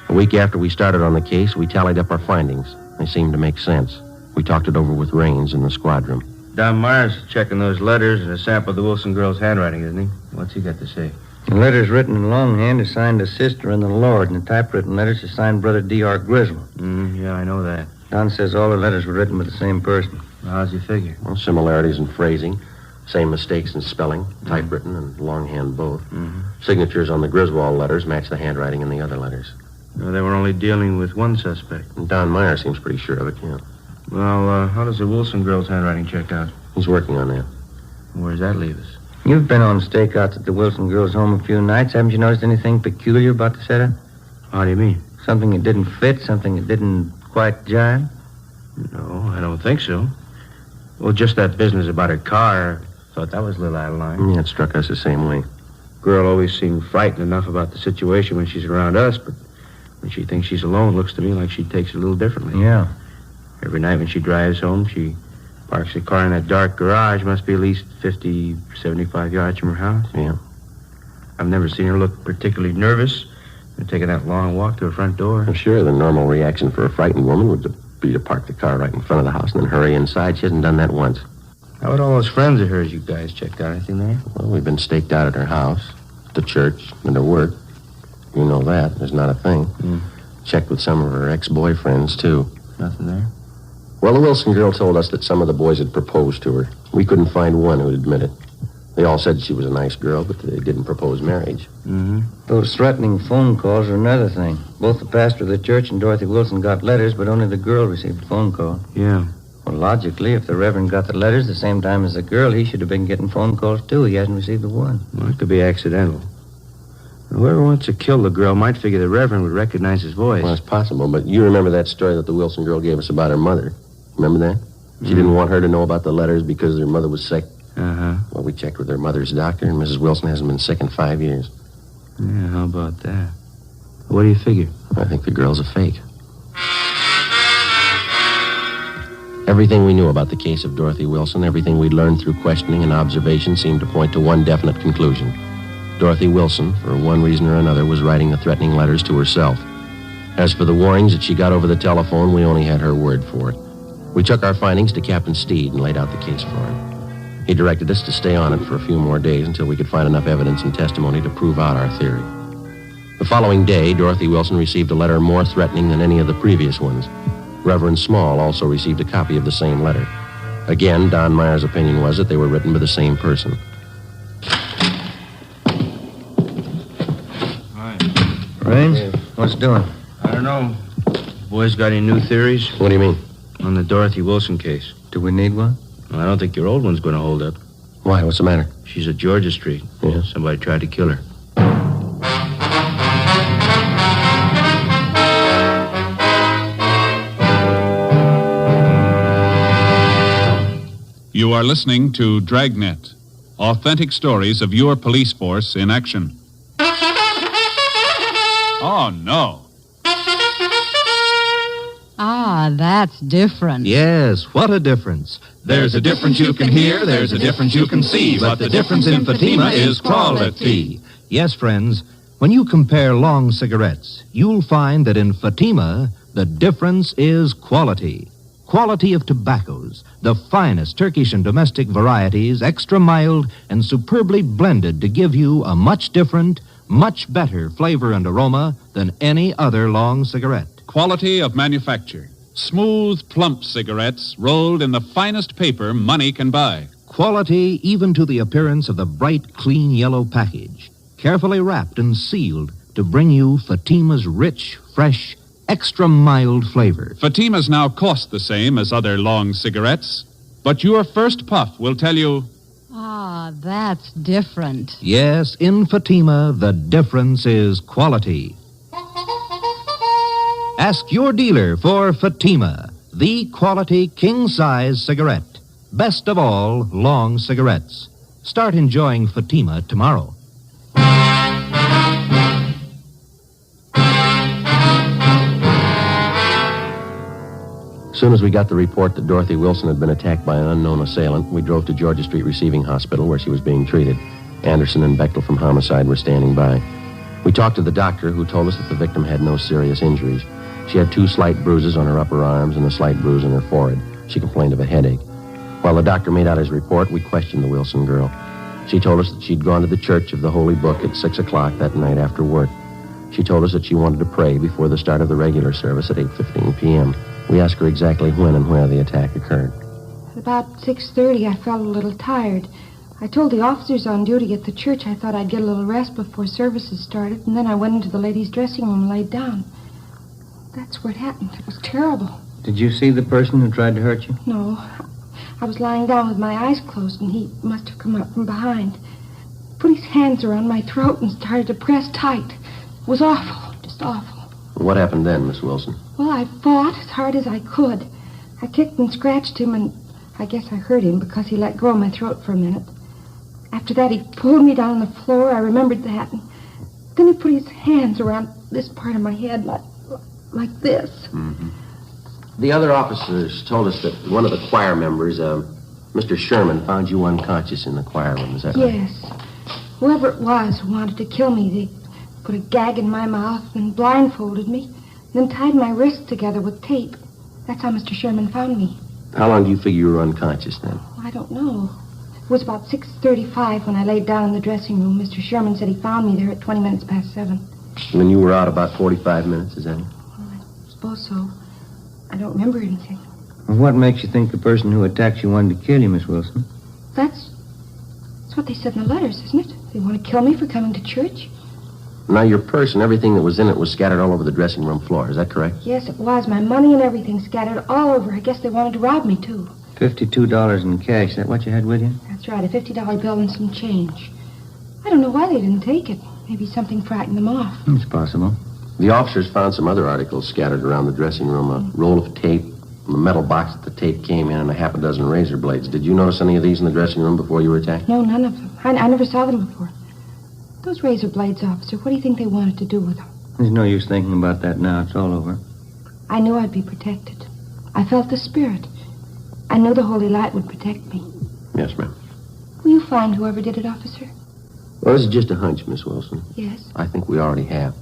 A week after we started on the case, we tallied up our findings. They seemed to make sense. We talked it over with Raines in the squad room. Don Myers is checking those letters and a sample of the Wilson girl's handwriting, isn't he? What's he got to say? The letters written in longhand are signed to Sister and the Lord, and the typewritten letters are signed Brother D.R. Grizzle. Yeah, I know that. Don says all the letters were written by the same person. How's he figure? Well, similarities in phrasing, same mistakes in spelling, typewritten and longhand both. Signatures on the Griswold letters match the handwriting in the other letters. No, they were only dealing with one suspect. And Don Myers seems pretty sure of it, yeah. Well, how does the Wilson girl's handwriting check out? He's working on that. Where does that leave us? You've been on stakeouts at the Wilson girl's home a few nights. Haven't you noticed anything peculiar about the setup? How do you mean? Something that didn't fit, something that didn't quite jive? No, I don't think so. Well, just that business about her car, I thought that was a little out of line. Yeah, it struck us the same way. Girl always seemed frightened enough about the situation when she's around us, but when she thinks she's alone, it looks to me like she takes it a little differently. Yeah. Every night when she drives home, she parks her car in that dark garage. Must be at least 50, 75 yards from her house. Yeah. I've never seen her look particularly nervous and taking that long walk to her front door. I'm sure the normal reaction for a frightened woman would be to park the car right in front of the house and then hurry inside. She hasn't done that once. How about all those friends of hers you guys checked out? Anything there? Well, we've been staked out at her house, at the church, and at work. You know that. There's not a thing. Checked with some of her ex-boyfriends, too. Nothing there? Well, the Wilson girl told us that some of the boys had proposed to her. We couldn't find one who'd admit it. They all said she was a nice girl, but they didn't propose marriage. Those threatening phone calls are another thing. Both the pastor of the church and Dorothy Wilson got letters, but only the girl received a phone call. Yeah. Well, logically, if the Reverend got the letters the same time as the girl, he should have been getting phone calls, too. He hasn't received the one. Well, it could be accidental. Whoever wants to kill the girl might figure the Reverend would recognize his voice. Well, it's possible, but you remember that story that the Wilson girl gave us about her mother. Remember that? She didn't want her to know about the letters because her mother was sick. Well, we checked with her mother's doctor, and Mrs. Wilson hasn't been sick in 5 years. Yeah, how about that? What do you figure? I think the girl's a fake. Everything we knew about the case of Dorothy Wilson, everything we'd learned through questioning and observation seemed to point to one definite conclusion. Dorothy Wilson, for one reason or another, was writing the threatening letters to herself. As for the warnings that she got over the telephone, we only had her word for it. We took our findings to Captain Steed and laid out the case for him. He directed us to stay on it for a few more days until we could find enough evidence and testimony to prove out our theory. The following day, Dorothy Wilson received a letter more threatening than any of the previous ones. Reverend Small also received a copy of the same letter. Again, Don Myers' opinion was that they were written by the same person. Raines, what's doing? I don't know. Boys got any new theories? What do you mean? On the Dorothy Wilson case. Do we need one? Well, I don't think your old one's going to hold up. Why? What's the matter? She's at Georgia Street. Yeah. Somebody tried to kill her. You are listening to Dragnet, authentic stories of your police force in action. Oh, no. Ah, that's different. Yes, what a difference. There's a difference you can hear, there's a difference you can see, but the difference in Fatima is quality. Yes, friends, when you compare long cigarettes, you'll find that in Fatima, the difference is quality. Quality of tobaccos, the finest Turkish and domestic varieties, extra mild and superbly blended to give you a much different, much better flavor and aroma than any other long cigarette. Quality of manufacture. Smooth, plump cigarettes rolled in the finest paper money can buy. Quality even to the appearance of the bright, clean yellow package, carefully wrapped and sealed to bring you Fatima's rich, fresh, extra mild flavor. Fatimas now cost the same as other long cigarettes, but your first puff will tell you... Ah, that's different. Yes, in Fatima, the difference is quality. Ask your dealer for Fatima, the quality king-size cigarette. Best of all, long cigarettes. Start enjoying Fatima tomorrow. As soon as we got the report that Dorothy Wilson had been attacked by an unknown assailant, we drove to Georgia Street Receiving Hospital where she was being treated. Anderson and Bechtel from Homicide were standing by. We talked to the doctor, who told us that the victim had no serious injuries. She had 2 slight bruises on her upper arms and a slight bruise on her forehead. She complained of a headache. While the doctor made out his report, we questioned the Wilson girl. She told us that she'd gone to the Church of the Holy Book at 6 o'clock that night after work. She told us that she wanted to pray before the start of the regular service at 8:15 p.m. We asked her exactly when and where the attack occurred. At about 6:30, I felt a little tired. I told the officers on duty at the church I thought I'd get a little rest before services started, and then I went into the ladies' dressing room and laid down. That's where it happened. It was terrible. Did you see the person who tried to hurt you? No. I was lying down with my eyes closed, and he must have come up from behind. Put his hands around my throat and started to press tight. It was awful, just awful. What happened then, Miss Wilson? Well, I fought as hard as I could. I kicked and scratched him, and I guess I hurt him because he let go of my throat for a minute. After that, he pulled me down on the floor. I remembered that. And then he put his hands around this part of my head like this. Mm-hmm. The other officers told us that one of the choir members, Mr. Sherman, found you unconscious in the choir room. Is that right? Yes. Whoever it was who wanted to kill me, they put a gag in my mouth and blindfolded me, then tied my wrists together with tape. That's how Mr. Sherman found me. How long do you figure you were unconscious then? I don't know. It was about 6:35 when I laid down in the dressing room. Mr. Sherman said he found me there at 20 minutes past 7. And then you were out about 45 minutes, is that it? Well, I suppose so. I don't remember anything. Well, what makes you think the person who attacked you wanted to kill you, Miss Wilson? That's what they said in the letters, isn't it? They want to kill me for coming to church? Now, your purse and everything that was in it was scattered all over the dressing room floor. Is that correct? Yes, it was. My money and everything scattered all over. I guess they wanted to rob me, too. $52 in cash. Is that what you had with you? That's right, a $50 bill and some change. I don't know why they didn't take it. Maybe something frightened them off. It's possible. The officers found some other articles scattered around the dressing room. A roll of tape, the metal box that the tape came in, and a half a dozen razor blades. Did you notice any of these in the dressing room before you were attacked? No, none of them. I never saw them before. Those razor blades, officer, what do you think they wanted to do with them? There's no use thinking about that now. It's all over. I knew I'd be protected. I felt the spirit. I knew the holy light would protect me. Yes, ma'am. Will you find whoever did it, officer? Well, this is just a hunch, Miss Wilson. Yes. I think we already have.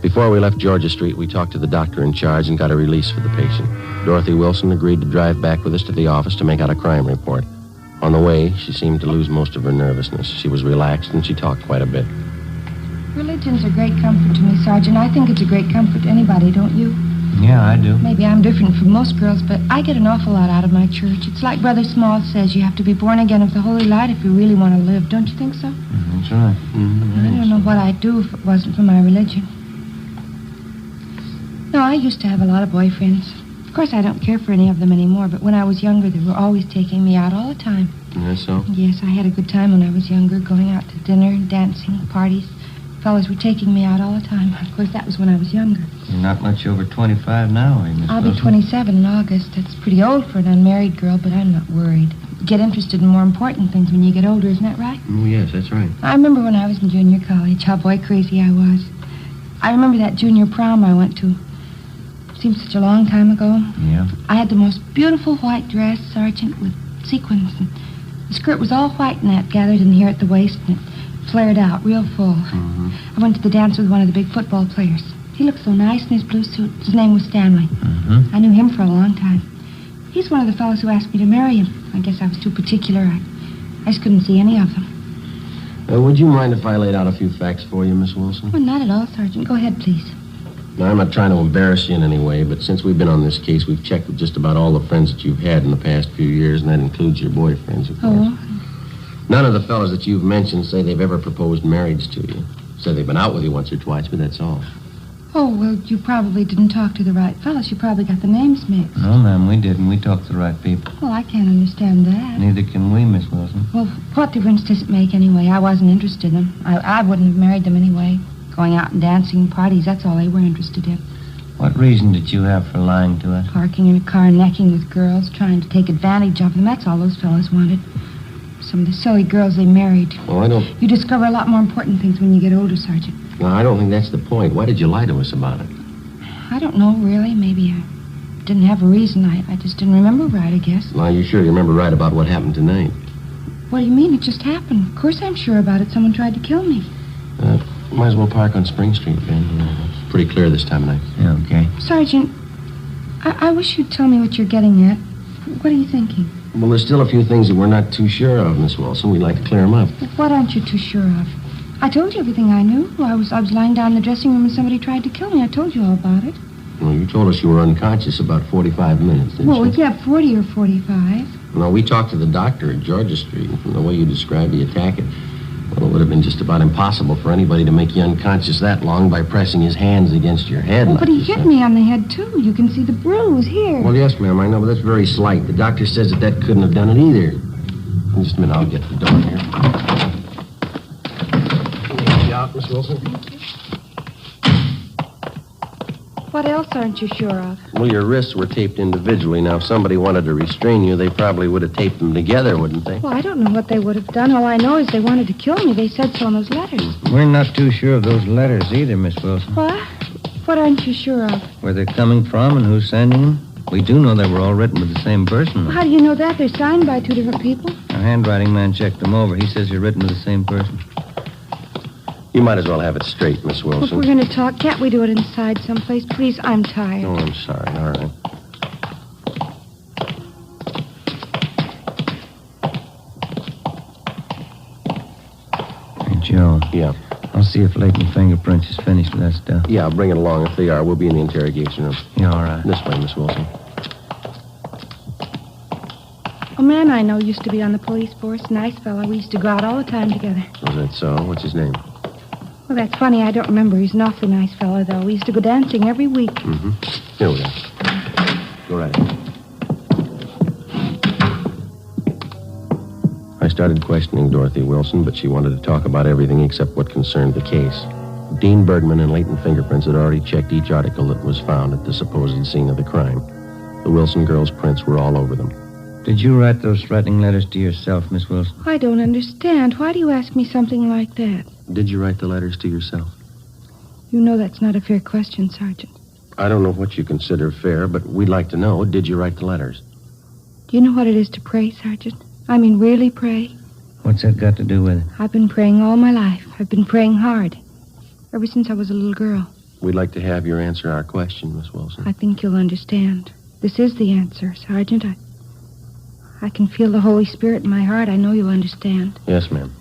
Before we left Georgia Street, we talked to the doctor in charge and got a release for the patient. Dorothy Wilson agreed to drive back with us to the office to make out a crime report. On the way, she seemed to lose most of her nervousness. She was relaxed and she talked quite a bit. Religion's a great comfort to me, Sergeant. I think it's a great comfort to anybody, don't you? Yeah, I do. Maybe I'm different from most girls, but I get an awful lot out of my church. It's like Brother Small says, you have to be born again of the holy light if you really want to live. Don't you think so? That's right. I don't know what I'd do if it wasn't for my religion. No, I used to have a lot of boyfriends. Of course, I don't care for any of them anymore, but when I was younger, they were always taking me out all the time. Yes, so? Yes, I had a good time when I was younger, going out to dinner, dancing, parties. Fellas were taking me out all the time. Of course, that was when I was younger. You're not much over 25 now, are you, Miss I'll be Wilson? 27 in August. That's pretty old for an unmarried girl, but I'm not worried. You get interested in more important things when you get older, isn't that right? Oh, yes, that's right. I remember when I was in junior college, how boy crazy I was. I remember that junior prom I went to. Seems such a long time ago. Yeah. I had the most beautiful white dress, Sergeant, with sequins, and the skirt was all white net gathered in here at the waist, and it flared out real full. Mm-hmm. I went to the dance with one of the big football players. He looked so nice in his blue suit. His name was Stanley. Mm-hmm. I knew him for a long time. He's one of the fellows who asked me to marry him. I guess I was too particular. I just couldn't see any of them. Would you mind if I laid out a few facts for you, Miss Wilson? Well, not at all, Sergeant. Go ahead, please. Now, I'm not trying to embarrass you in any way, but since we've been on this case, we've checked with just about all the friends that you've had in the past few years, and that includes your boyfriends, of course. Oh. None of the fellows that you've mentioned say they've ever proposed marriage to you. Say they've been out with you once or twice, but that's all. Oh, well, you probably didn't talk to the right fellows. You probably got the names mixed. No, ma'am, we didn't. We talked to the right people. Well, I can't understand that. Neither can we, Miss Wilson. Well, what difference does it make anyway? I wasn't interested in them. I wouldn't have married them anyway. Going out and dancing, parties, that's all they were interested in. What reason did you have for lying to us? Parking in a car, necking with girls, trying to take advantage of them. That's all those fellas wanted. Some of the silly girls they married. Well, I don't... You discover a lot more important things when you get older, Sergeant. No, I don't think that's the point. Why did you lie to us about it? I don't know, really. Maybe I didn't have a reason. I just didn't remember right, I guess. Well, you're sure you remember right about what happened tonight? What do you mean? It just happened. Of course I'm sure about it. Someone tried to kill me. Might as well park on Spring Street, Ben. Pretty clear this time of night. Yeah, okay. Sergeant, I wish you'd tell me what you're getting at. What are you thinking? Well, there's still a few things that we're not too sure of, Miss Wilson. We'd like to clear them up. What aren't you too sure of? I told you everything I knew. I was lying down in the dressing room and somebody tried to kill me. I told you all about it. Well, you told us you were unconscious about 45 minutes, didn't you? Well, yeah, 40 or 45. No, we talked to the doctor at Georgia Street, and from the way you described the attack, it would have been just about impossible for anybody to make you unconscious that long by pressing his hands against your head. Well, like but he you hit said. me on the head, too. You can see the bruise here. Well, yes, ma'am, I know, but that's very slight. The doctor says that couldn't have done it either. Just a minute, I'll get the door here. Let you out, Miss Wilson. What else aren't you sure of? Well, your wrists were taped individually. Now, if somebody wanted to restrain you, they probably would have taped them together, wouldn't they? Well, I don't know what they would have done. All I know is they wanted to kill me. They said so in those letters. We're not too sure of those letters either, Miss Wilson. What? What aren't you sure of? Where they're coming from and who's sending them. We do know they were all written with the same person. Well, how do you know that? They're signed by two different people. Our handwriting man checked them over. He says you're written with the same person. You might as well have it straight, Miss Well, if Wilson. we're going to talk, can't we do it inside someplace? Please, I'm tired. Oh, I'm sorry. All right. Hey, Joe. Yeah. I'll see if Leighton Fingerprints is finished with that stuff. Yeah, I'll bring it along. If they are, we'll be in the interrogation room. Yeah, all right. This way, Miss Wilson. A man I know used to be on the police force. Nice fellow. We used to go out all the time together. Oh, that's so. What's his name? Well, that's funny. I don't remember. He's an awfully nice fellow, though. We used to go dancing every week. Mm-hmm. Here we are. Go right ahead. I started questioning Dorothy Wilson, but she wanted to talk about everything except what concerned the case. Dean Bergman and Leighton Fingerprints had already checked each article that was found at the supposed scene of the crime. The Wilson girls' prints were all over them. Did you write those threatening letters to yourself, Miss Wilson? I don't understand. Why do you ask me something like that? Did you write the letters to yourself? You know that's not a fair question, Sergeant. I don't know what you consider fair, but we'd like to know, did you write the letters? Do you know what it is to pray, Sergeant? I mean, really pray? What's that got to do with it? I've been praying all my life. I've been praying hard. Ever since I was a little girl. We'd like to have your answer our question, Miss Wilson. I think you'll understand. This is the answer, Sergeant. I can feel the Holy Spirit in my heart. I know you'll understand. Yes, ma'am.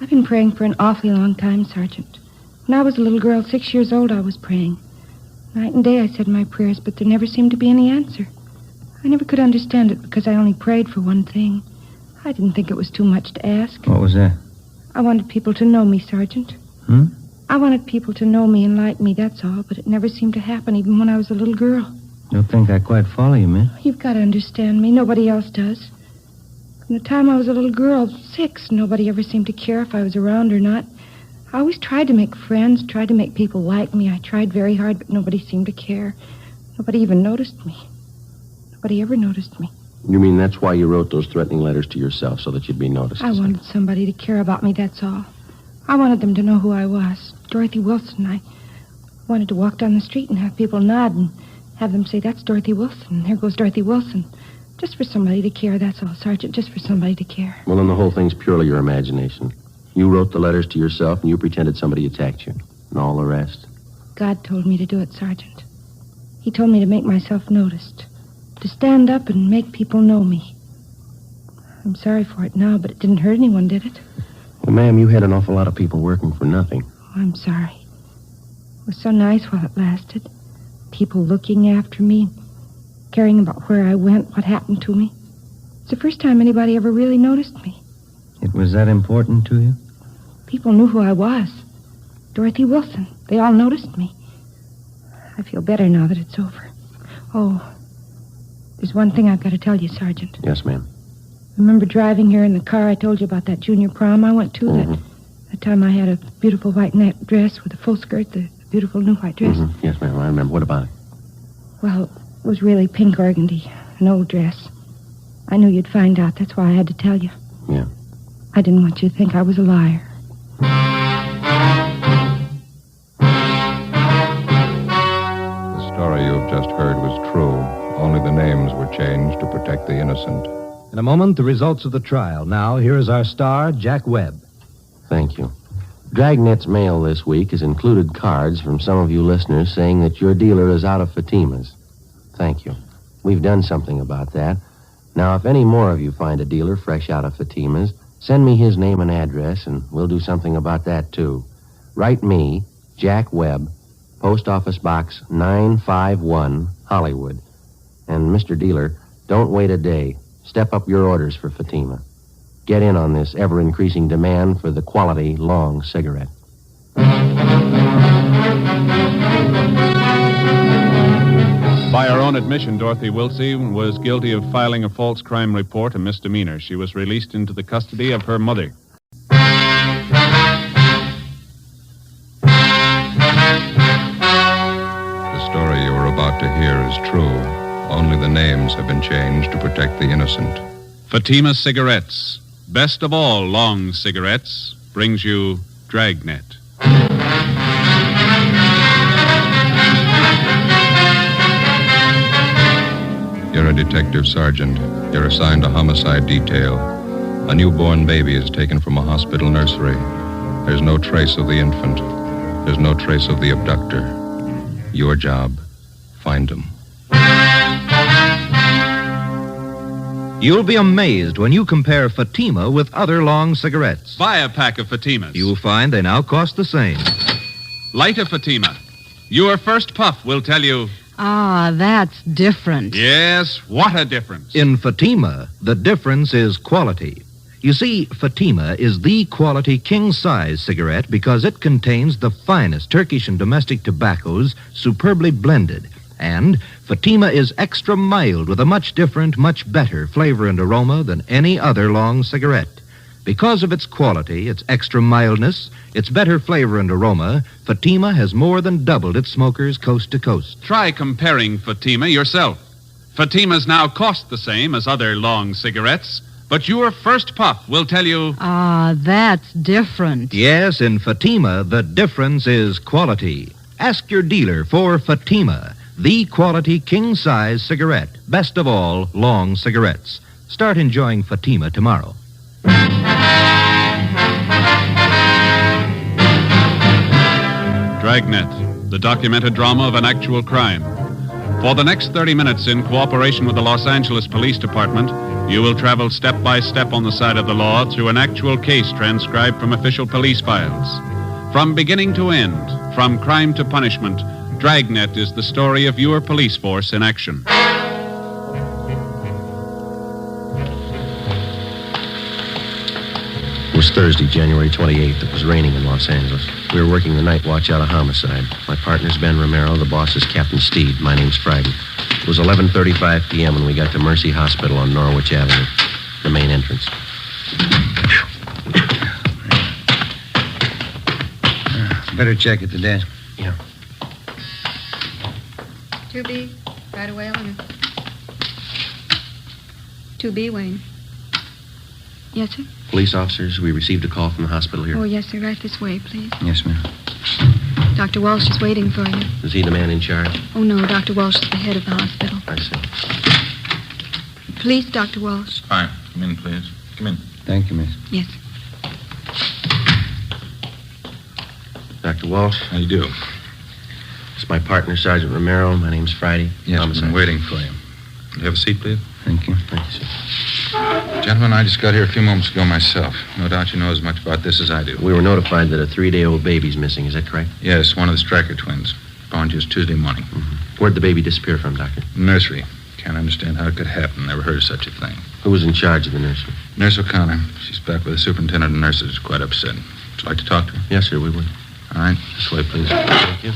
I've been praying for an awfully long time, Sergeant. When I was a little girl, 6 years old, I was praying. Night and day I said my prayers, but there never seemed to be any answer. I never could understand it because I only prayed for one thing. I didn't think it was too much to ask. What was that? I wanted people to know me, Sergeant. I wanted people to know me and like me, that's all, but it never seemed to happen, even when I was a little girl. Don't think I quite follow you, miss. You've got to understand me. Nobody else does. From the time I was a little girl, 6, nobody ever seemed to care if I was around or not. I always tried to make friends, tried to make people like me. I tried very hard, but nobody seemed to care. Nobody even noticed me. Nobody ever noticed me. You mean that's why you wrote those threatening letters to yourself, so that you'd be noticed? I wanted somebody to care about me, that's all. I wanted them to know who I was. Dorothy Wilson. I wanted to walk down the street and have people nod and have them say, that's Dorothy Wilson. There goes Dorothy Wilson. Just for somebody to care, that's all, Sergeant. Just for somebody to care. Well, then the whole thing's purely your imagination. You wrote the letters to yourself, and you pretended somebody attacked you. And all the rest. God told me to do it, Sergeant. He told me to make myself noticed. To stand up and make people know me. I'm sorry for it now, but it didn't hurt anyone, did it? Well, ma'am, you had an awful lot of people working for nothing. Oh, I'm sorry. It was so nice while it lasted. People looking after me, caring about where I went, what happened to me. It's the first time anybody ever really noticed me. It was that important to you? People knew who I was. Dorothy Wilson. They all noticed me. I feel better now that it's over. Oh, there's one thing I've got to tell you, Sergeant. Yes, ma'am. Remember driving here in the car I told you about that junior prom I went to? Mm-hmm. That time I had a beautiful white net dress with a full skirt, the beautiful new white dress. Mm-hmm. Yes, ma'am, I remember. What about it? Well, it was really pink organdy, an old dress. I knew you'd find out. That's why I had to tell you. Yeah. I didn't want you to think I was a liar. The story you've just heard was true. Only the names were changed to protect the innocent. In a moment, the results of the trial. Now, here is our star, Jack Webb. Thank you. Dragnet's mail this week has included cards from some of you listeners saying that your dealer is out of Fatima's. Thank you. We've done something about that. Now, if any more of you find a dealer fresh out of Fatima's, send me his name and address, and we'll do something about that, too. Write me, Jack Webb, Post Office Box 951, Hollywood. And, Mr. Dealer, don't wait a day. Step up your orders for Fatima. Get in on this ever-increasing demand for the quality long cigarette. By her own admission, Dorothy Wilsey was guilty of filing a false crime report, a misdemeanor. She was released into the custody of her mother. The story you are about to hear is true. Only the names have been changed to protect the innocent. Fatima Cigarettes, best of all long cigarettes, brings you Dragnet. You're a detective sergeant. You're assigned a homicide detail. A newborn baby is taken from a hospital nursery. There's no trace of the infant. There's no trace of the abductor. Your job, find him. You'll be amazed when you compare Fatima with other long cigarettes. Buy a pack of Fatimas. You'll find they now cost the same. Light a Fatima. Your first puff will tell you... Ah, that's different. Yes, what a difference. In Fatima, the difference is quality. You see, Fatima is the quality king-size cigarette because it contains the finest Turkish and domestic tobaccos superbly blended. And Fatima is extra mild with a much different, much better flavor and aroma than any other long cigarette. Because of its quality, its extra mildness, its better flavor and aroma, Fatima has more than doubled its smokers coast to coast. Try comparing Fatima yourself. Fatimas now cost the same as other long cigarettes, but your first puff will tell you... Ah, that's different. Yes, in Fatima, the difference is quality. Ask your dealer for Fatima, the quality king-size cigarette. Best of all, long cigarettes. Start enjoying Fatima tomorrow. Dragnet, the documented drama of an actual crime. For the next 30 minutes, in cooperation with the Los Angeles Police Department, you will travel step by step on the side of the law through an actual case transcribed from official police files. From beginning to end, from crime to punishment, Dragnet is the story of your police force in action. It was Thursday, January 28th. It was raining in Los Angeles. We were working the night watch out of homicide. My partner's Ben Romero. The boss is Captain Steed. My name's Friday. It was 11:35 p.m. when we got to Mercy Hospital on Norwich Avenue, the main entrance. Better check at the desk. Yeah. 2B, right away, Eleanor. 2B, Wayne. Yes, sir? Police officers, we received a call from the hospital here. Oh, yes, sir. Right this way, please. Yes, ma'am. Dr. Walsh is waiting for you. Is he the man in charge? Oh, no, Dr. Walsh is the head of the hospital. I see. Police, Dr. Walsh. Fine. Come in, please. Come in. Thank you, miss. Yes. Dr. Walsh. How do you do? It's my partner, Sergeant Romero. My name's Friday. Yes, I've been waiting for you. Will you have a seat, please? Thank you. Thank you, sir. Gentlemen, I just got here a few moments ago myself. No doubt you know as much about this as I do. We were notified that a 3-day-old baby's missing. Is that correct? Yes, one of the Stryker twins. Born just Tuesday morning. Mm-hmm. Where'd the baby disappear from, Doctor? Nursery. Can't understand how it could happen. Never heard of such a thing. Who was in charge of the nursery? Nurse O'Connor. She's back with the superintendent of nurses. Quite upset. Would you like to talk to her? Yes, sir, we would. All right. This way, please. Thank you.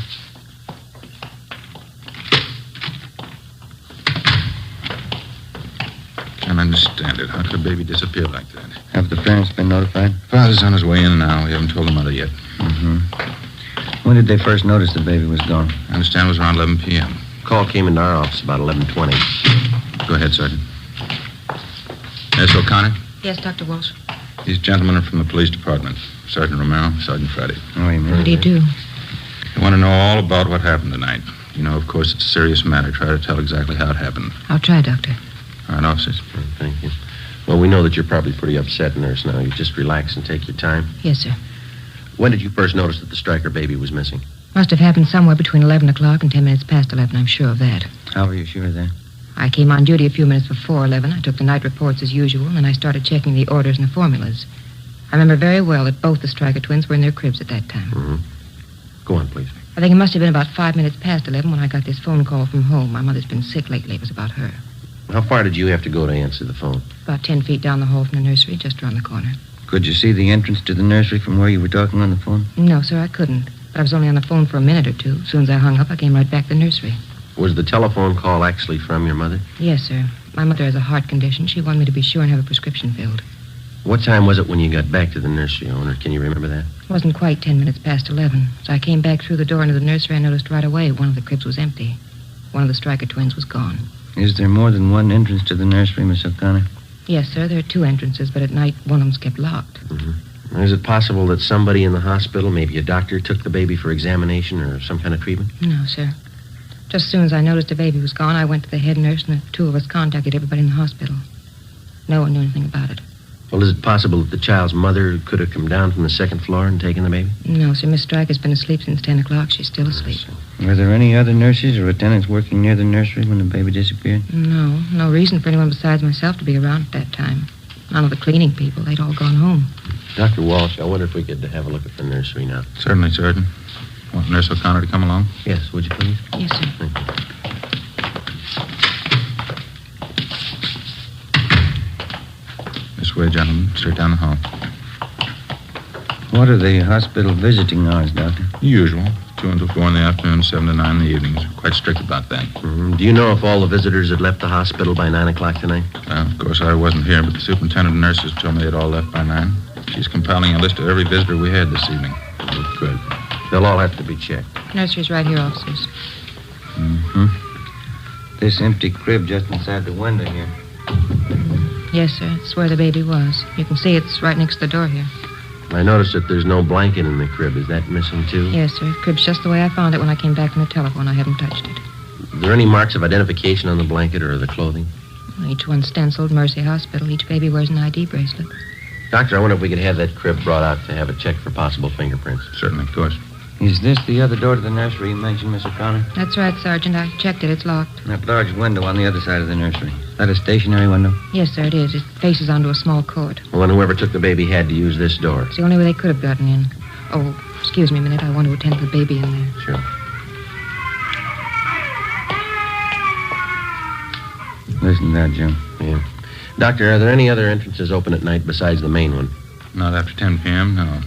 Can't understand it. How could a baby disappear like that? Have the parents been notified? Father's on his way in now. We haven't told the mother yet. Mm-hmm. When did they first notice the baby was gone? I understand it was around 11 p.m. Call came into our office about 11:20. Go ahead, Sergeant. Nurse O'Connor? Yes, Dr. Walsh. These gentlemen are from the police department. Sergeant Romero, Sergeant Friday. Oh, you mean? What do you do? They want to know all about what happened tonight. You know, of course, it's a serious matter. Try to tell exactly how it happened. I'll try, Doctor. All right, officers. Thank you. Well, we know that you're probably pretty upset, Nurse, now. You just relax and take your time. Yes, sir. When did you first notice that the Stryker baby was missing? Must have happened somewhere between 11 o'clock and 10 minutes past 11. I'm sure of that. How were you sure of that? I came on duty a few minutes before 11. I took the night reports as usual, and then I started checking the orders and the formulas. I remember very well that both the Stryker twins were in their cribs at that time. Mm-hmm. Go on, please. I think it must have been about 5 minutes past 11 when I got this phone call from home. My mother's been sick lately. It was about her. How far did you have to go to answer the phone? About 10 feet down the hall from the nursery, just around the corner. Could you see the entrance to the nursery from where you were talking on the phone? No, sir, I couldn't. But I was only on the phone for a minute or two. As soon as I hung up, I came right back to the nursery. Was the telephone call actually from your mother? Yes, sir. My mother has a heart condition. She wanted me to be sure and have a prescription filled. What time was it when you got back to the nursery owner? Can you remember that? It wasn't quite 10 minutes past 11. As I came back through the door into the nursery, I noticed right away one of the cribs was empty. One of the Stryker twins was gone. Is there more than one entrance to the nursery, Miss O'Connor? Yes, sir. There are 2 entrances, but at night one of them's kept locked. Mm-hmm. Is it possible that somebody in the hospital, maybe a doctor, took the baby for examination or some kind of treatment? No, sir. Just as soon as I noticed the baby was gone, I went to the head nurse, and the 2 of us contacted everybody in the hospital. No one knew anything about it. Well, is it possible that the child's mother could have come down from the 2nd floor and taken the baby? No, sir. Miss Stryker's been asleep since 10 o'clock. She's still asleep. Were there any other nurses or attendants working near the nursery when the baby disappeared? No. No reason for anyone besides myself to be around at that time. None of the cleaning people. They'd all gone home. Dr. Walsh, I wonder if we could have a look at the nursery now. Certainly, Sergeant. Want Nurse O'Connor to come along? Yes, would you please? Yes, sir. Thank you. This way, gentlemen. Straight down the hall. What are the hospital visiting hours, Doctor? The usual. 2 until 4 in the afternoon, 7 to 9 in the evenings. Quite strict about that. Mm-hmm. Do you know if all the visitors had left the hospital by 9 o'clock tonight? Of course, I wasn't here, but the superintendent of nurses told me they'd all left by 9. She's compiling a list of every visitor we had this evening. Good. They'll all have to be checked. Nursery's right here, officers. Mm-hmm. This empty crib just inside the window here. Yes, sir. It's where the baby was. You can see it's right next to the door here. I noticed that there's no blanket in the crib. Is that missing, too? Yes, sir. The crib's just the way I found it when I came back from the telephone. I haven't touched it. Are there any marks of identification on the blanket or the clothing? Each one's stenciled Mercy Hospital. Each baby wears an ID bracelet. Doctor, I wonder if we could have that crib brought out to have it checked for possible fingerprints. Certainly, of course. Is this the other door to the nursery you mentioned, Miss O'Connor? That's right, Sergeant. I checked it. It's locked. That large window on the other side of the nursery. Is that a stationary window? Yes, sir, it is. It faces onto a small court. Well, then whoever took the baby had to use this door. It's the only way they could have gotten in. Oh, excuse me a minute. I want to attend to the baby in there. Sure. Listen to that, Jim. Yeah. Doctor, are there any other entrances open at night besides the main one? Not after 10 p.m., no.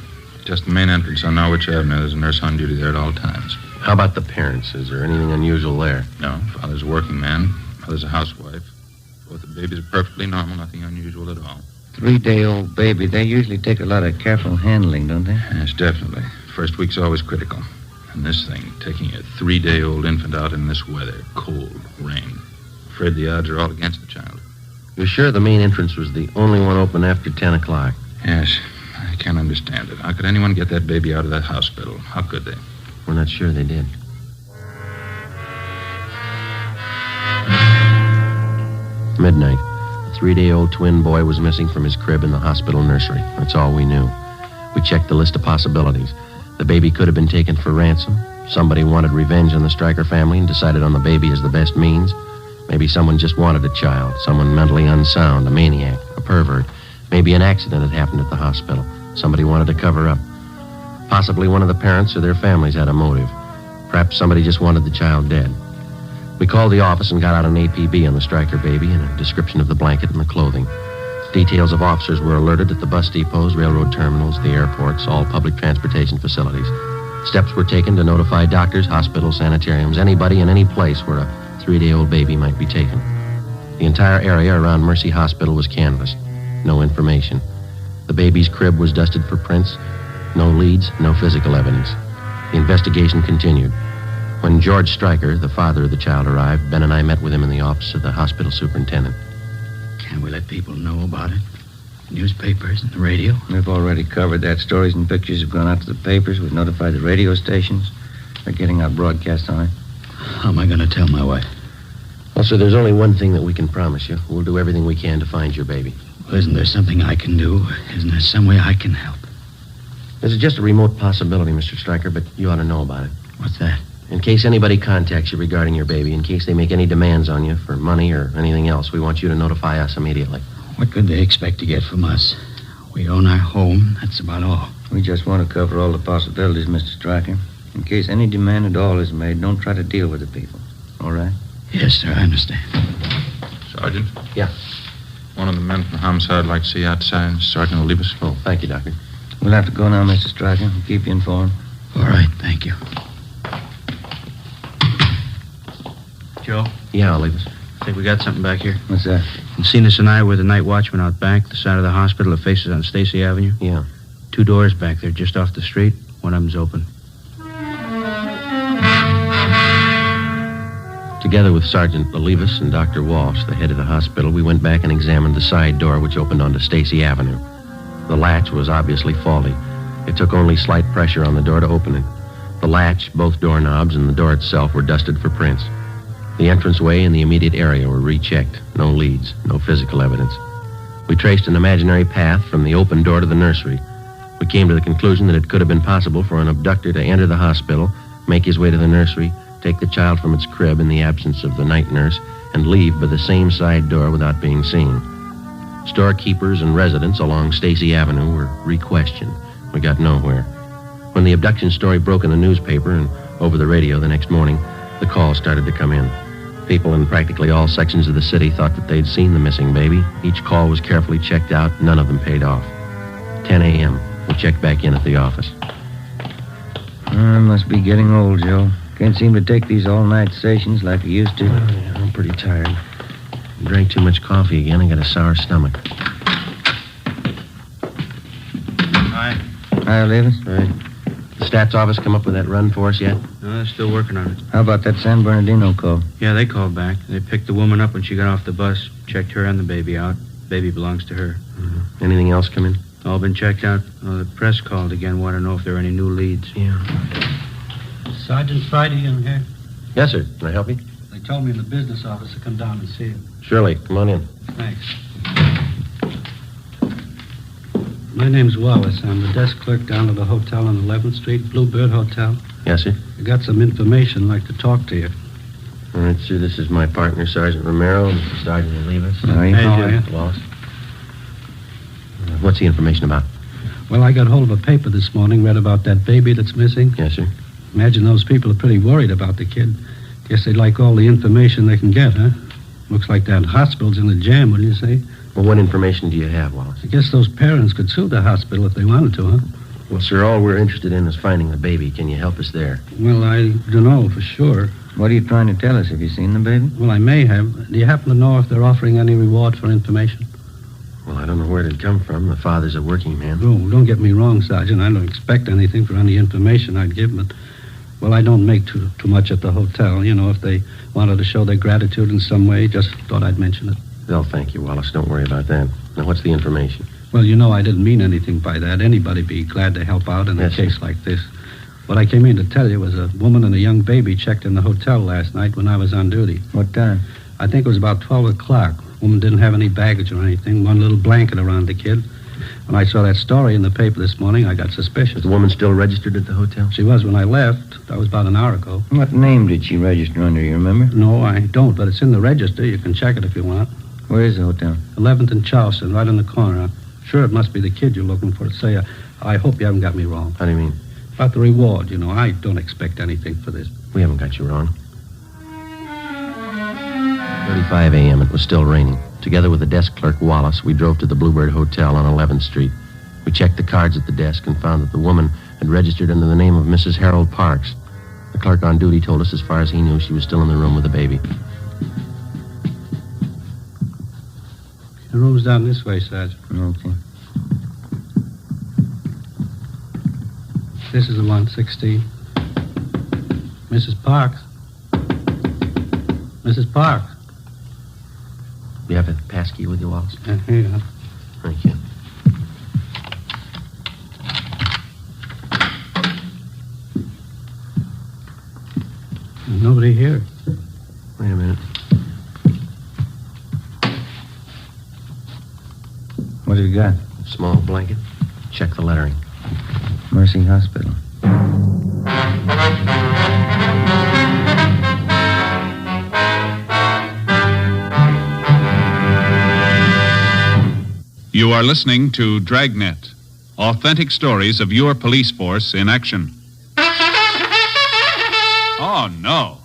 Just the main entrance on Norwich Avenue. There's a nurse on duty there at all times. How about the parents? Is there anything unusual there? No. Father's a working man. Mother's a housewife. Both the babies are perfectly normal. Nothing unusual at all. 3-day-old baby. They usually take a lot of careful handling, don't they? Yes, definitely. First week's always critical. And this thing, taking a 3-day-old infant out in this weather, cold, rain. Afraid the odds are all against the child. You're sure the main entrance was the only one open after 10 o'clock? Yes. I can't understand it. How could anyone get that baby out of that hospital? How could they? We're not sure they did. Midnight. A 3-day-old twin boy was missing from his crib in the hospital nursery. That's all we knew. We checked the list of possibilities. The baby could have been taken for ransom. Somebody wanted revenge on the Stryker family and decided on the baby as the best means. Maybe someone just wanted a child, someone mentally unsound, a maniac, a pervert. Maybe an accident had happened at the hospital. Somebody wanted to cover up. Possibly one of the parents or their families had a motive. Perhaps somebody just wanted the child dead. We called the office and got out an APB on the Stryker baby and a description of the blanket and the clothing. Details of officers were alerted at the bus depots, railroad terminals, the airports, all public transportation facilities. Steps were taken to notify doctors, hospitals, sanitariums, anybody in any place where a 3-day-old baby might be taken. The entire area around Mercy Hospital was canvassed. No information. The baby's crib was dusted for prints. No leads, no physical evidence. The investigation continued. When George Stryker, the father of the child, arrived, Ben and I met with him in the office of the hospital superintendent. Can't we let people know about it? Newspapers and the radio? We've already covered that. Stories and pictures have gone out to the papers. We've notified the radio stations. They're getting out broadcasts on it. How am I going to tell my wife? Well, sir, there's only one thing that we can promise you. We'll do everything we can to find your baby. Well, isn't there something I can do? Isn't there some way I can help? This is just a remote possibility, Mr. Stryker, but you ought to know about it. What's that? In case anybody contacts you regarding your baby, in case they make any demands on you for money or anything else, we want you to notify us immediately. What could they expect to get from us? We own our home. That's about all. We just want to cover all the possibilities, Mr. Stryker. In case any demand at all is made, don't try to deal with the people. All right? Yes, sir, I understand. Sergeant? Yeah? One of the men from homicide would like to see you outside. Sergeant will leave us. Oh, thank you, Doctor. We'll have to go now, Mr. Stryker. We'll keep you informed. All right, thank you. Joe? Yeah, I'll leave us. I think we got something back here. What's that? Encinas and I were the night watchman out back, the side of the hospital that faces on Stacy Avenue. Yeah. 2 doors back there, just off the street. One of them's open. Together with Sergeant Olivas and Dr. Walsh, the head of the hospital, we went back and examined the side door which opened onto Stacy Avenue. The latch was obviously faulty. It took only slight pressure on the door to open it. The latch, both doorknobs, and the door itself were dusted for prints. The entranceway and the immediate area were rechecked. No leads, no physical evidence. We traced an imaginary path from the open door to the nursery. We came to the conclusion that it could have been possible for an abductor to enter the hospital, make his way to the nursery, take the child from its crib in the absence of the night nurse, and leave by the same side door without being seen. Storekeepers and residents along Stacy Avenue were re-questioned. We got nowhere. When the abduction story broke in the newspaper and over the radio the next morning, the calls started to come in. People in practically all sections of the city thought that they'd seen the missing baby. Each call was carefully checked out. None of them paid off. 10 a.m. We checked back in at the office. I must be getting old, Joe. Can't seem to take these all-night sessions like I used to. I'm pretty tired. Drank too much coffee again and got a sour stomach. Hi. Hi, Olivas. Right. The stats office come up with that run for us yet? No, they're still working on it. How about that San Bernardino call? Yeah, they called back. They picked the woman up when she got off the bus, checked her and the baby out. Baby belongs to her. Mm-hmm. Anything else come in? All been checked out. The press called again, want to know if there are any new leads. Yeah. Sergeant Friday in here? Yes, sir. Can I help you? They told me in the business office to come down and see you. Surely. Come on in. Thanks. My name's Wallace. I'm the desk clerk down at the hotel on 11th Street, Bluebird Hotel. Yes, sir. I got some information I'd like to talk to you. All right, sir. This is my partner, Sergeant Romero, and Mr. Sergeant Olivas. How are you? Wallace. What's the information about? Well, I got hold of a paper this morning, read about that baby that's missing. Yes, sir. Imagine those people are pretty worried about the kid. Guess they'd like all the information they can get, huh? Looks like that hospital's in a jam, what do you say? Well, what information do you have, Wallace? I guess those parents could sue the hospital if they wanted to, huh? Well, sir, all we're interested in is finding the baby. Can you help us there? Well, I don't know for sure. What are you trying to tell us? Have you seen the baby? Well, I may have. Do you happen to know if they're offering any reward for information? Well, I don't know where it'd come from. The father's a working man. Oh, don't get me wrong, Sergeant. I don't expect anything for any information I'd give, but, well, I don't make too much at the hotel. You know, if they wanted to show their gratitude in some way, just thought I'd mention it. They'll thank you, Wallace. Don't worry about that. Now, what's the information? Well, you know, I didn't mean anything by that. Anybody'd be glad to help out in a case like this. What I came in to tell you was a woman and a young baby checked in the hotel last night when I was on duty. What time? I think it was about 12 o'clock. Woman didn't have any baggage or anything, one little blanket around the kid. When I saw that story in the paper this morning, I got suspicious. Is the woman still registered at the hotel? She was when I left. That was about an hour ago. What name did she register under, you remember? No, I don't, but it's in the register. You can check it if you want. Where is the hotel? 11th and Charleston, right on the corner. I'm sure it must be the kid you're looking for. Say, I hope you haven't got me wrong. How do you mean? About the reward, you know. I don't expect anything for this. We haven't got you wrong. 35 a.m. It was still raining. Together with the desk clerk, Wallace, we drove to the Bluebird Hotel on 11th Street. We checked the cards at the desk and found that the woman had registered under the name of Mrs. Harold Parks. The clerk on duty told us as far as he knew she was still in the room with the baby. The room's down this way, Sergeant. Okay. This is the 116. Mrs. Parks. Mrs. Parks. You have a pass key with you, Wallace? Here you are. Thank you. There's nobody here. Wait a minute. What have you got? Small blanket. Check the lettering. Mercy Hospital. You are listening to Dragnet, authentic stories of your police force in action. Oh, no.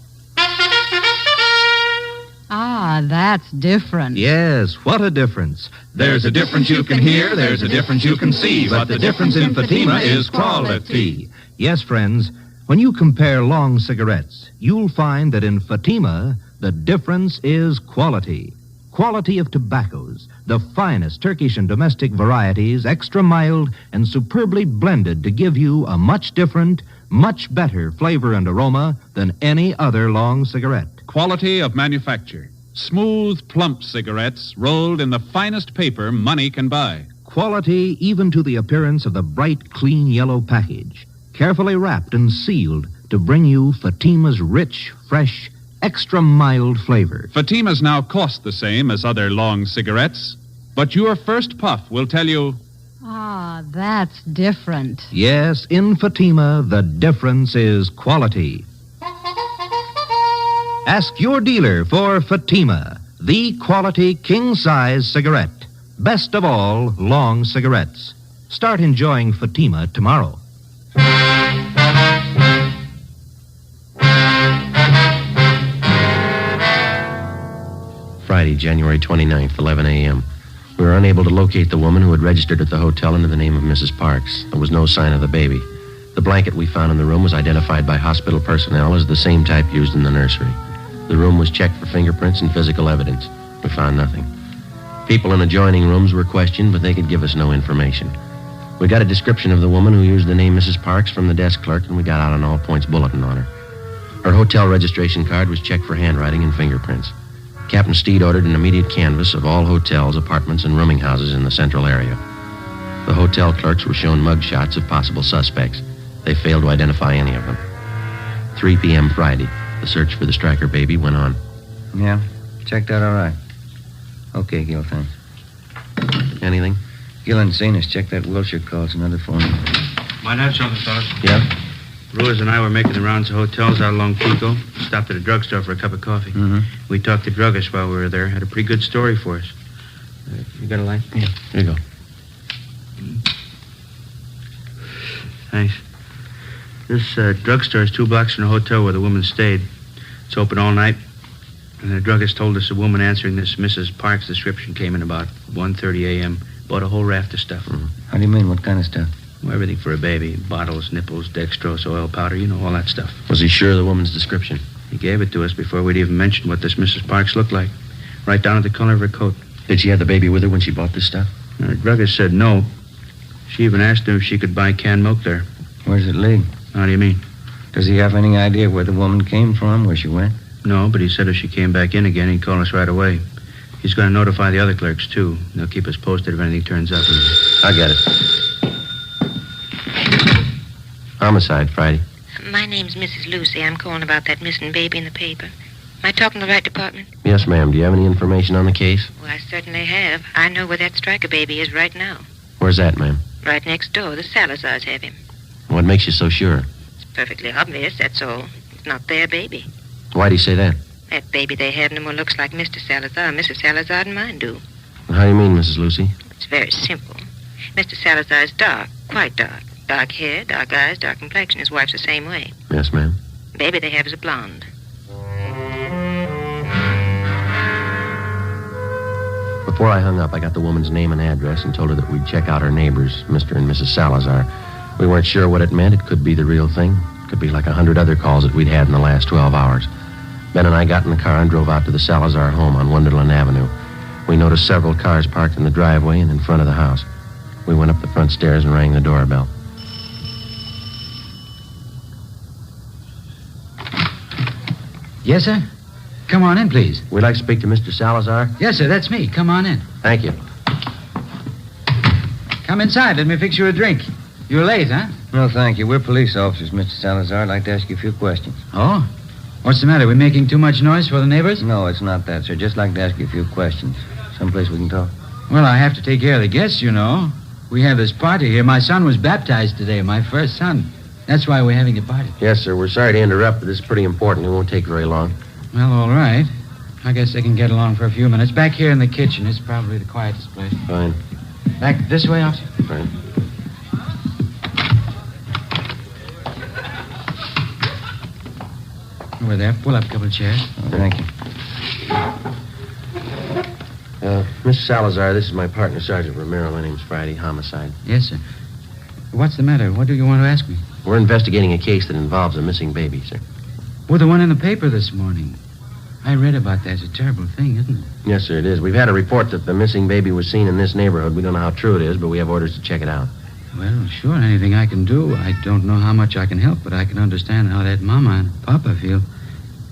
Ah, that's different. Yes, what a difference. There's a difference you can hear, there's a difference you can see, but the difference in Fatima is quality. Yes, friends, when you compare long cigarettes, you'll find that in Fatima, the difference is quality. Quality of tobaccos, the finest Turkish and domestic varieties, extra mild and superbly blended to give you a much different, much better flavor and aroma than any other long cigarette. Quality of manufacture. Smooth, plump cigarettes rolled in the finest paper money can buy. Quality even to the appearance of the bright, clean yellow package, carefully wrapped and sealed to bring you Fatima's rich, fresh, extra mild flavor. Fatimas now cost the same as other long cigarettes, but your first puff will tell you... Ah, that's different. Yes, in Fatima, the difference is quality. Ask your dealer for Fatima, the quality king-size cigarette. Best of all, long cigarettes. Start enjoying Fatima tomorrow. Friday, January 29th, 11 a.m. We were unable to locate the woman who had registered at the hotel under the name of Mrs. Parks. There was no sign of the baby. The blanket we found in the room was identified by hospital personnel as the same type used in the nursery. The room was checked for fingerprints and physical evidence. We found nothing. People in adjoining rooms were questioned, but they could give us no information. We got a description of the woman who used the name Mrs. Parks from the desk clerk, and we got out an all-points bulletin on her. Her hotel registration card was checked for handwriting and fingerprints. Captain Steed ordered an immediate canvass of all hotels, apartments, and rooming houses in the central area. The hotel clerks were shown mug shots of possible suspects. They failed to identify any of them. 3 p.m. Friday, the search for the Stryker baby went on. Yeah, checked out all right. Okay, Gil, thanks. Anything? Gil and Zenas checked that Wilshire call. It's another phone. Might have something, fellas. Yeah? Ruiz and I were making the rounds of hotels out along Pico. Stopped at a drugstore for a cup of coffee. Mm-hmm. We talked to druggists while we were there. Had a pretty good story for us. You got a light? Yeah. Here you go. Thanks. This drugstore is 2 blocks from the hotel where the woman stayed. It's open all night. And the druggist told us a woman answering this Mrs. Parks description came in about 1:30 a.m. Bought a whole raft of stuff. Mm-hmm. How do you mean? What kind of stuff? Well, everything for a baby. Bottles, nipples, dextrose, oil powder, all that stuff. Was he sure of the woman's description? He gave it to us before we'd even mentioned what this Mrs. Parks looked like. Right down to the color of her coat. Did she have the baby with her when she bought this stuff? The druggist said no. She even asked him if she could buy canned milk there. Where does it lead? How do you mean? Does he have any idea where the woman came from, where she went? No, but he said if she came back in again, he'd call us right away. He's going to notify the other clerks, too. They'll keep us posted if anything turns up. I get it. Homicide, Friday. My name's Mrs. Lucy. I'm calling about that missing baby in the paper. Am I talking to the right department? Yes, ma'am. Do you have any information on the case? Well, I certainly have. I know where that Stryker baby is right now. Where's that, ma'am? Right next door. The Salazars have him. What makes you so sure? It's perfectly obvious, that's all. It's not their baby. Why do you say that? That baby they have no more looks like Mr. Salazar and Mrs. Salazar than mine do. How do you mean, Mrs. Lucy? It's very simple. Mr. Salazar is dark, quite dark. Dark hair, dark eyes, dark complexion. His wife's the same way. Yes, ma'am. Baby they have is a blonde. Before I hung up, I got the woman's name and address and told her that we'd check out her neighbors, Mr. and Mrs. Salazar. We weren't sure what it meant. It could be the real thing. It could be like 100 other calls that we'd had in the last 12 hours. Ben and I got in the car and drove out to the Salazar home on Wonderland Avenue. We noticed several cars parked in the driveway and in front of the house. We went up the front stairs and rang the doorbell. Yes, sir? Come on in, please. We'd like to speak to Mr. Salazar. Yes, sir, that's me. Come on in. Thank you. Come inside. Let me fix you a drink. You're late, huh? No, thank you. We're police officers, Mr. Salazar. I'd like to ask you a few questions. Oh? What's the matter? We making too much noise for the neighbors? No, it's not that, sir. Just like to ask you a few questions. Someplace we can talk. Well, I have to take care of the guests, you know. We have this party here. My son was baptized today, my first son. That's why we're having a party. Yes, sir. We're sorry to interrupt, but this is pretty important. It won't take very long. Well, all right. I guess they can get along for a few minutes. Back here in the kitchen. It's probably the quietest place. Fine. Back this way, officer? Fine. Over there. Pull up a couple of chairs. Oh, thank you. Mrs. Salazar, this is my partner, Sergeant Romero. My name's Friday. Homicide. Yes, sir. What's the matter? What do you want to ask me? We're investigating a case that involves a missing baby, sir. Well, the one in the paper this morning. I read about that. It's a terrible thing, isn't it? Yes, sir, it is. We've had a report that the missing baby was seen in this neighborhood. We don't know how true it is, but we have orders to check it out. Well, sure, anything I can do. I don't know how much I can help, but I can understand how that mama and papa feel.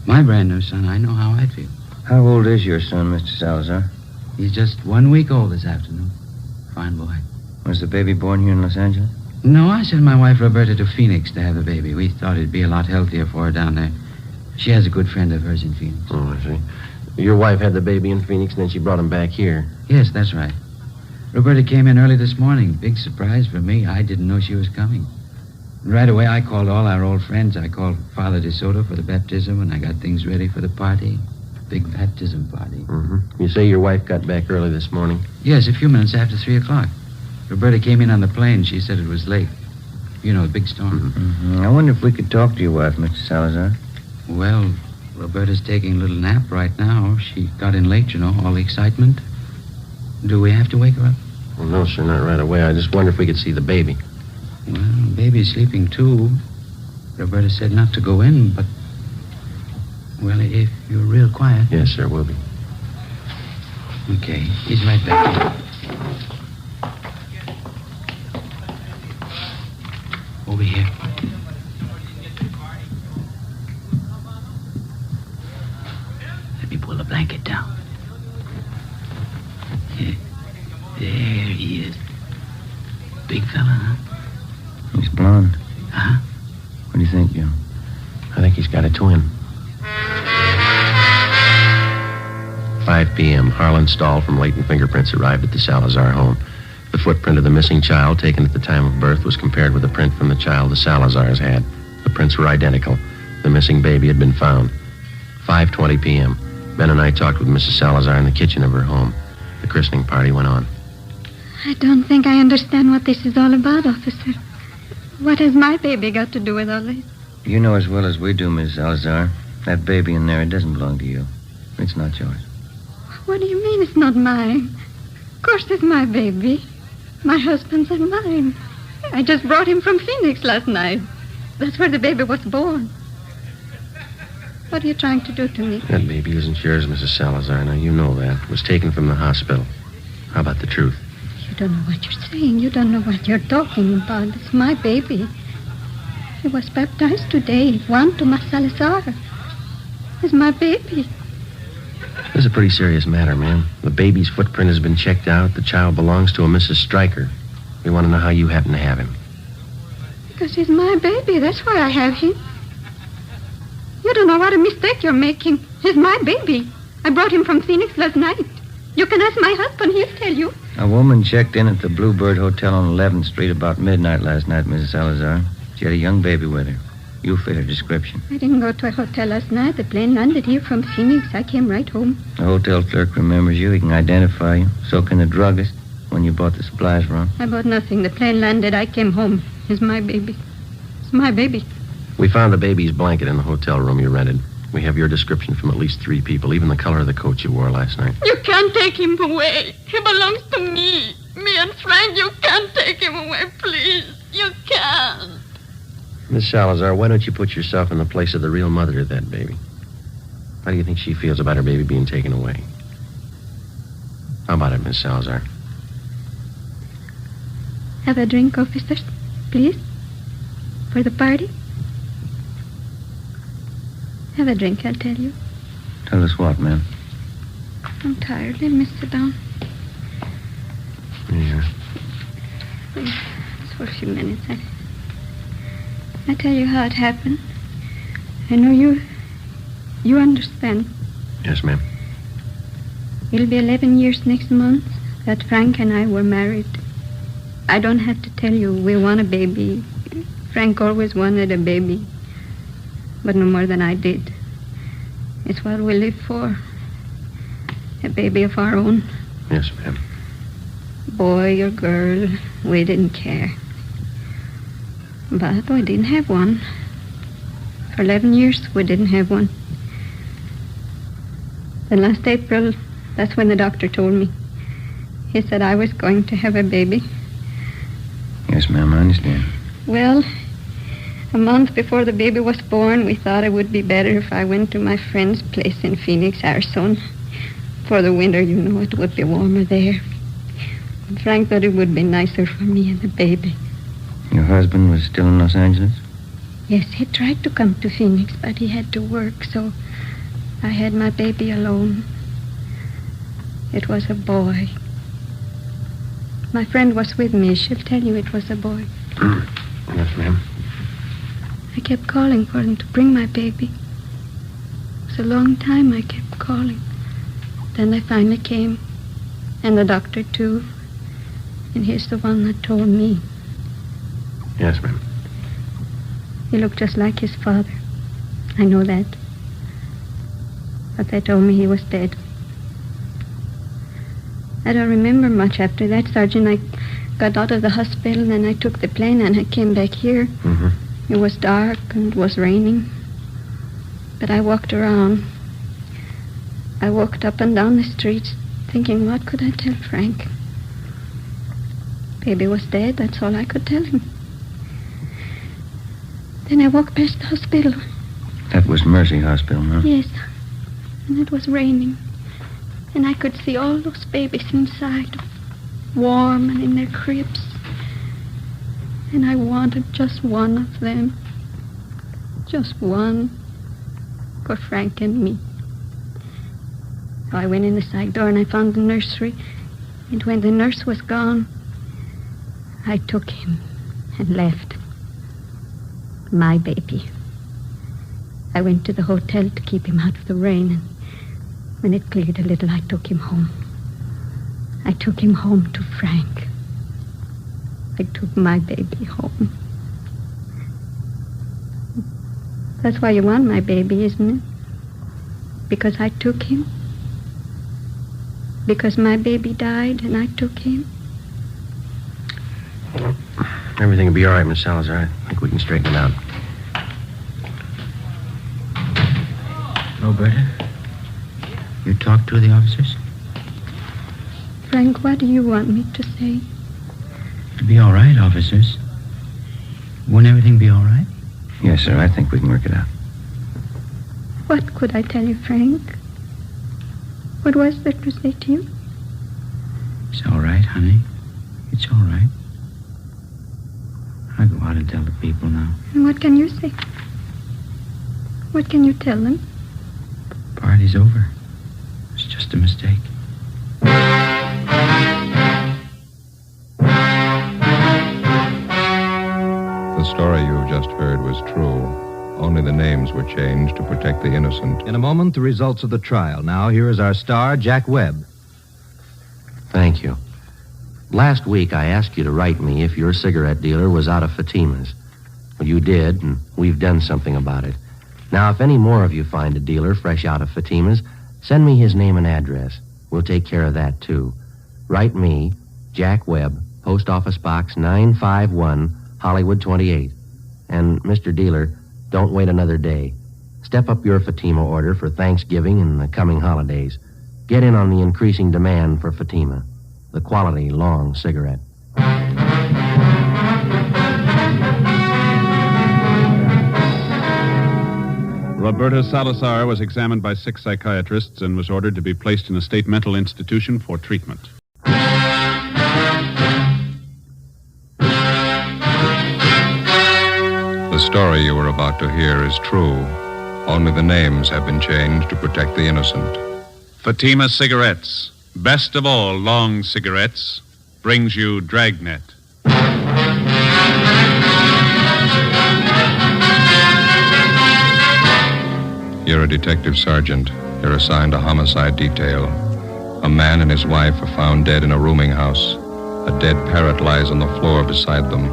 My brand new son, I know how I'd feel. How old is your son, Mr. Salazar? He's just 1 week old this afternoon. Fine boy. Was the baby born here in Los Angeles? No, I sent my wife Roberta to Phoenix to have the baby. We thought it'd be a lot healthier for her down there. She has a good friend of hers in Phoenix. Oh, I see. Your wife had the baby in Phoenix, and then she brought him back here. Yes, that's right. Roberta came in early this morning. Big surprise for me. I didn't know she was coming. Right away, I called all our old friends. I called Father DeSoto for the baptism, and I got things ready for the party. Big baptism party. Mm-hmm. You say your wife got back early this morning? Yes, a few minutes after 3 o'clock. Roberta came in on the plane. She said it was late. You know, a big storm. Mm-hmm. I wonder if we could talk to your wife, Mr. Salazar. Well, Roberta's taking a little nap right now. She got in late, you know, all the excitement. Do we have to wake her up? Well, no, sir, not right away. I just wonder if we could see the baby. Well, baby's sleeping, too. Roberta said not to go in, but... Well, if you're real quiet... Yes, sir, we'll be. Okay, he's right back. Over here. Let me pull the blanket down. There he is. Big fella, huh? He's blonde. Huh? What do you think, Joe? I think he's got a twin. 5 p.m., Harlan Stahl from Leighton Fingerprints arrived at the Salazar home. The footprint of the missing child taken at the time of birth was compared with the print from the child the Salazars had. The prints were identical. The missing baby had been found. 5:20 p.m., Ben and I talked with Mrs. Salazar in the kitchen of her home. The christening party went on. I don't think I understand what this is all about, officer. What has my baby got to do with all this? You know as well as we do, Miss Salazar. That baby in there, it doesn't belong to you. It's not yours. What do you mean it's not mine? Of course it's my baby. My husband's and mine. I just brought him from Phoenix last night. That's where the baby was born. What are you trying to do to me? That baby isn't yours, Mrs. Salazar. Now, you know that. It was taken from the hospital. How about the truth? You don't know what you're saying. You don't know what you're talking about. It's my baby. He was baptized today. Juan Tomas Salazar. It's my baby. This is a pretty serious matter, ma'am. The baby's footprint has been checked out. The child belongs to a Mrs. Stryker. We want to know how you happen to have him. Because he's my baby. That's why I have him. You don't know what a mistake you're making. He's my baby. I brought him from Phoenix last night. You can ask my husband. He'll tell you. A woman checked in at the Bluebird Hotel on 11th Street about midnight last night, Mrs. Salazar. She had a young baby with her. You fit her description. I didn't go to a hotel last night. The plane landed here from Phoenix. I came right home. The hotel clerk remembers you. He can identify you. So can the druggist when you bought the supplies from him. I bought nothing. The plane landed. I came home. It's my baby. It's my baby. We found the baby's blanket in the hotel room you rented. We have your description from at least 3 people, even the color of the coat you wore last night. You can't take him away. He belongs to me. Me and Frank, you can't take him away, please. You can't. Miss Salazar, why don't you put yourself in the place of the real mother of that baby? How do you think she feels about her baby being taken away? How about it, Miss Salazar? Have a drink, officers, please? For the party? Have a drink, I'll tell you. Tell us what, ma'am? I'm tired. Let me sit down. Yeah. Just for a few minutes. I tell you how it happened. I know you understand. Yes, ma'am. It'll be 11 years next month that Frank and I were married. I don't have to tell you we want a baby. Frank always wanted a baby, but no more than I did. It's what we live for. A baby of our own. Yes, ma'am. Boy or girl, we didn't care. But we didn't have one. For 11 years, we didn't have one. Then last April, that's when the doctor told me. He said I was going to have a baby. Yes, ma'am, I understand. Well, a month before the baby was born, we thought it would be better if I went to my friend's place in Phoenix, Arizona. For the winter, you know, it would be warmer there. And Frank thought it would be nicer for me and the baby. Your husband was still in Los Angeles? Yes, he tried to come to Phoenix, but he had to work, so I had my baby alone. It was a boy. My friend was with me. She'll tell you it was a boy. Yes, ma'am. I kept calling for them to bring my baby. It was a long time I kept calling. Then they finally came, and the doctor, too. And he's the one that told me. Yes, ma'am. He looked just like his father. I know that. But they told me he was dead. I don't remember much after that, Sergeant. I got out of the hospital, then I took the plane, and I came back here. Mm-hmm. It was dark, and it was raining. But I walked around. I walked up and down the streets, thinking, what could I tell Frank? Baby was dead, that's all I could tell him. Then I walked past the hospital. That was Mercy Hospital, huh? Yes, and it was raining. And I could see all those babies inside, warm and in their cribs. And I wanted just one of them. Just one for Frank and me. So I went in the side door and I found the nursery. And when the nurse was gone, I took him and left. My baby. I went to the hotel to keep him out of the rain, and when it cleared a little, I took him home. I took him home to Frank. I took my baby home. That's why you want my baby, isn't it? Because I took him? Because my baby died and I took him? Everything will be all right, Miss Salazar. I think we can straighten it out. Roberta, you talked to the officers? Frank, what do you want me to say? It'll be all right, officers. Won't everything be all right? Yes, sir. I think we can work it out. What could I tell you, Frank? What was there to say to you? It's all right, honey. It's all right. I'll go out and tell the people now. And what can you say? What can you tell them? The party's over. It's just a mistake. The story you've just heard was true. Only the names were changed to protect the innocent. In a moment, the results of the trial. Now, here is our star, Jack Webb. Thank you. Last week, I asked you to write me if your cigarette dealer was out of Fatima's. Well, you did, and we've done something about it. Now, if any more of you find a dealer fresh out of Fatima's, send me his name and address. We'll take care of that, too. Write me, Jack Webb, Post Office Box 951, Hollywood 28. And, Mr. Dealer, don't wait another day. Step up your Fatima order for Thanksgiving and the coming holidays. Get in on the increasing demand for Fatima, the quality long cigarette. Roberta Salazar was examined by 6 psychiatrists and was ordered to be placed in a state mental institution for treatment. The story you are about to hear is true. Only the names have been changed to protect the innocent. Fatima Cigarettes, best of all long cigarettes, brings you Dragnet. You're a detective sergeant. You're assigned a homicide detail. A man and his wife are found dead in a rooming house. A dead parrot lies on the floor beside them.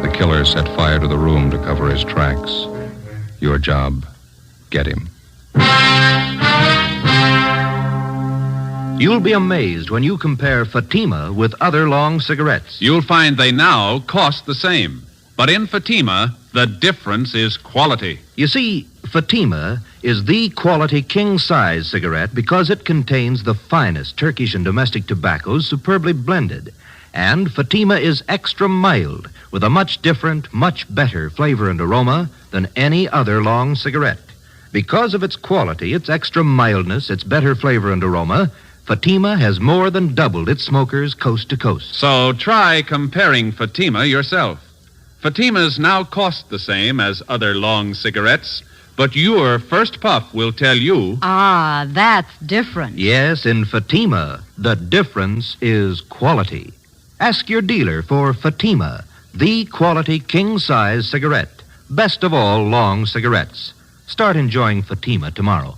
The killer set fire to the room to cover his tracks. Your job, get him. You'll be amazed when you compare Fatima with other long cigarettes. You'll find they now cost the same. But in Fatima, the difference is quality. You see, Fatima is the quality king-size cigarette because it contains the finest Turkish and domestic tobaccos superbly blended. And Fatima is extra mild with a much different, much better flavor and aroma than any other long cigarette. Because of its quality, its extra mildness, its better flavor and aroma, Fatima has more than doubled its smokers coast to coast. So try comparing Fatima yourself. Fatimas now cost the same as other long cigarettes, but your first puff will tell you... Ah, that's different. Yes, in Fatima, the difference is quality. Ask your dealer for Fatima, the quality king-size cigarette. Best of all long cigarettes. Start enjoying Fatima tomorrow.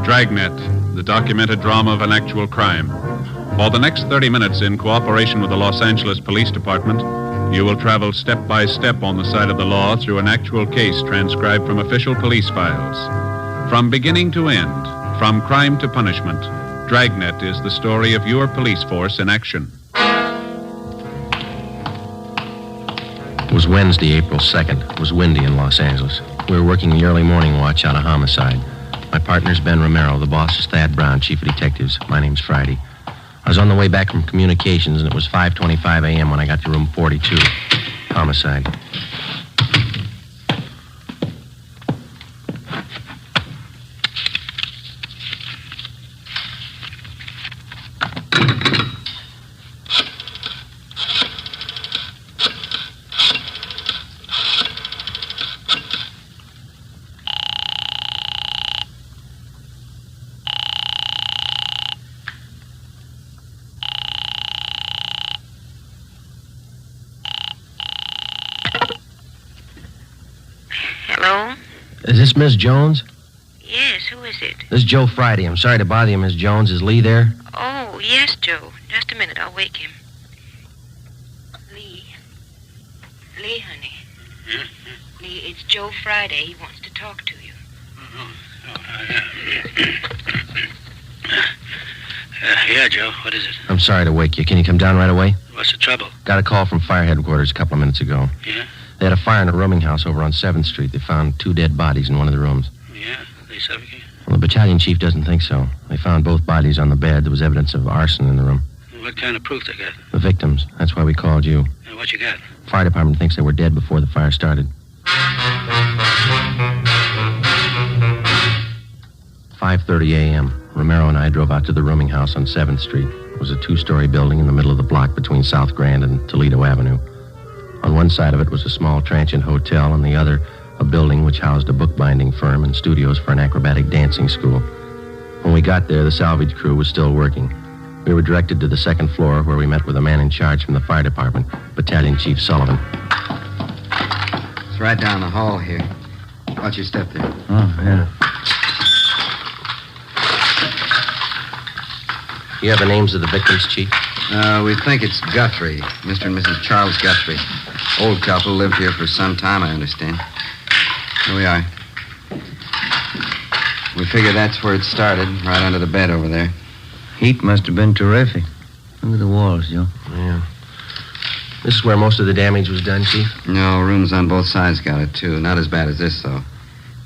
Dragnet, the documented drama of an actual crime. For the next 30 minutes, in cooperation with the Los Angeles Police Department, you will travel step by step on the side of the law through an actual case transcribed from official police files. From beginning to end, from crime to punishment, Dragnet is the story of your police force in action. It was Wednesday, April 2nd. It was windy in Los Angeles. We were working the early morning watch out of homicide. My partner's Ben Romero. The boss is Thad Brown, chief of detectives. My name's Friday. I was on the way back from communications, and it was 5:25 a.m. when I got to room 42. Homicide. Hello? Is this Miss Jones? Yes, who is it? This is Joe Friday. I'm sorry to bother you, Miss Jones. Is Lee there? Oh, yes, Joe. Just a minute. I'll wake him. Lee. Lee, honey. Lee, it's Joe Friday. He wants to talk to you. Yeah, Joe. What is it? I'm sorry to wake you. Can you come down right away? What's the trouble? Got a call from fire headquarters a couple of minutes ago. Yeah? They had a fire in a rooming house over on 7th Street. They found 2 dead bodies in one of the rooms. Yeah? They suffocate? Well, the battalion chief doesn't think so. They found both bodies on the bed. There was evidence of arson in the room. What kind of proof they got? The victims. That's why we called you. What you got? Fire department thinks they were dead before the fire started. 5:30 a.m. Romero and I drove out to the rooming house on 7th Street. It was a 2-story building in the middle of the block between South Grand and Toledo Avenue. On one side of it was a small transient hotel, and the other, a building which housed a bookbinding firm and studios for an acrobatic dancing school. When we got there, the salvage crew was still working. We were directed to the 2nd floor, where we met with a man in charge from the fire department, Battalion Chief Sullivan. It's right down the hall here. Watch your step there. Oh, yeah. You have the names of the victims, Chief? We think it's Guthrie, Mr. and Mrs. Charles Guthrie. Old couple, lived here for some time, I understand. Here we are. We figure that's where it started, right under the bed over there. Heat must have been terrific. Look at the walls, Joe. Yeah. This is where most of the damage was done, Chief? No, rooms on both sides got it, too. Not as bad as this, though.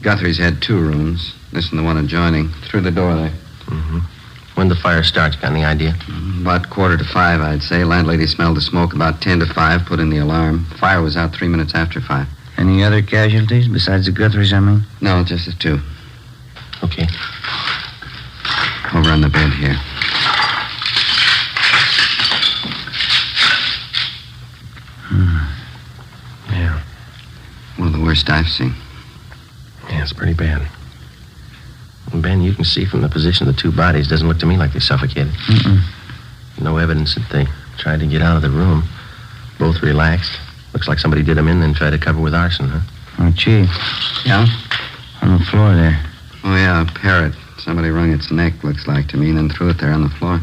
Guthrie's had 2 rooms. This and the one adjoining. Through the door there. Mm-hmm. When the fire starts, got any idea? About 4:45, I'd say. Landlady smelled the smoke about 10 to 5, put in the alarm. Fire was out 3 minutes after 5. Any other casualties besides the Guthries, I mean? No, just the 2. Okay. Over on the bed here. Yeah. One of the worst I've seen. Yeah, it's pretty bad. Ben, you can see from the position of the 2 bodies, doesn't look to me like they suffocated. Mm-mm. No evidence that they tried to get out of the room. Both relaxed. Looks like somebody did them in, then tried to cover with arson, huh? Oh, Chief. Yeah? On the floor there. Oh, yeah, Parrot. Somebody wrung its neck, looks like to me, and then threw it there on the floor.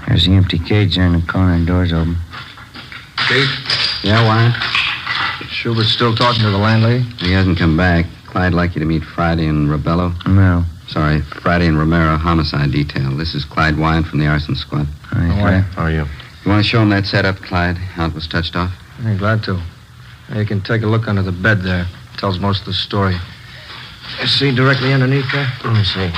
There's the empty cage there in the corner, and door's open. Chief? Yeah, Wyatt? Schubert's still talking to the landlady? He hasn't come back. Clyde'd like you to meet Friday and Rebello. No. Sorry, Friday and Romero, homicide detail. This is Clyde Wyatt from the arson squad. Hi, How are you? You want to show him that setup, Clyde? How it was touched off? I'm glad to. You can take a look under the bed there. Tells most of the story. You see directly underneath there? Let me see.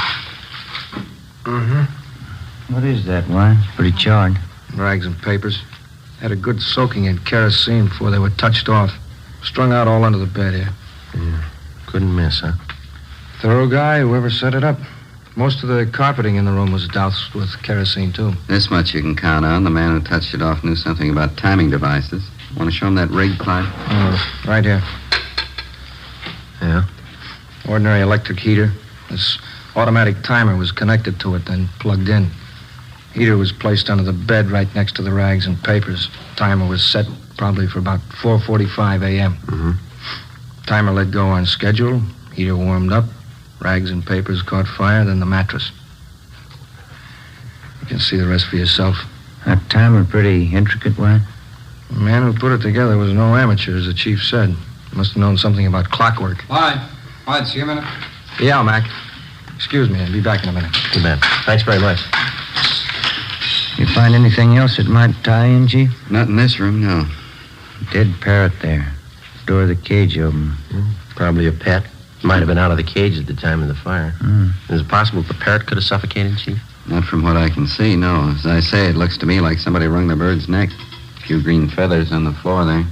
What is that, Wyatt? It's pretty charred. Rags and papers. Had a good soaking in kerosene before they were touched off. Strung out all under the bed here. Couldn't miss, huh? Thorough guy, whoever set it up. Most of the carpeting in the room was doused with kerosene, too. This much you can count on. The man who touched it off knew something about timing devices. Want to show him that rig, Clyde? Right here. Yeah? Ordinary electric heater. This automatic timer was connected to it, then plugged in. Heater was placed under the bed right next to the rags and papers. Timer was set probably for about 4:45 a.m. Timer let go on schedule. Heater warmed up. Rags and papers caught fire, then the mattress. You can see the rest for yourself. That timer pretty intricate, Wyatt? The man who put it together was no amateur, as the chief said. Must have known something about clockwork. Clyde, see you a minute? Yeah, Mac. Excuse me, I'll be back in a minute. Too bad. Thanks very much. You find anything else that might tie in, Chief? Not in this room, no. Dead parrot there. Door of the cage open. Probably a pet. Might have been out of the cage at the time of the fire. Is it possible the parrot could have suffocated, Chief? Not from what I can see, no. As I say, it looks to me like somebody wrung the bird's neck. A few green feathers on the floor there.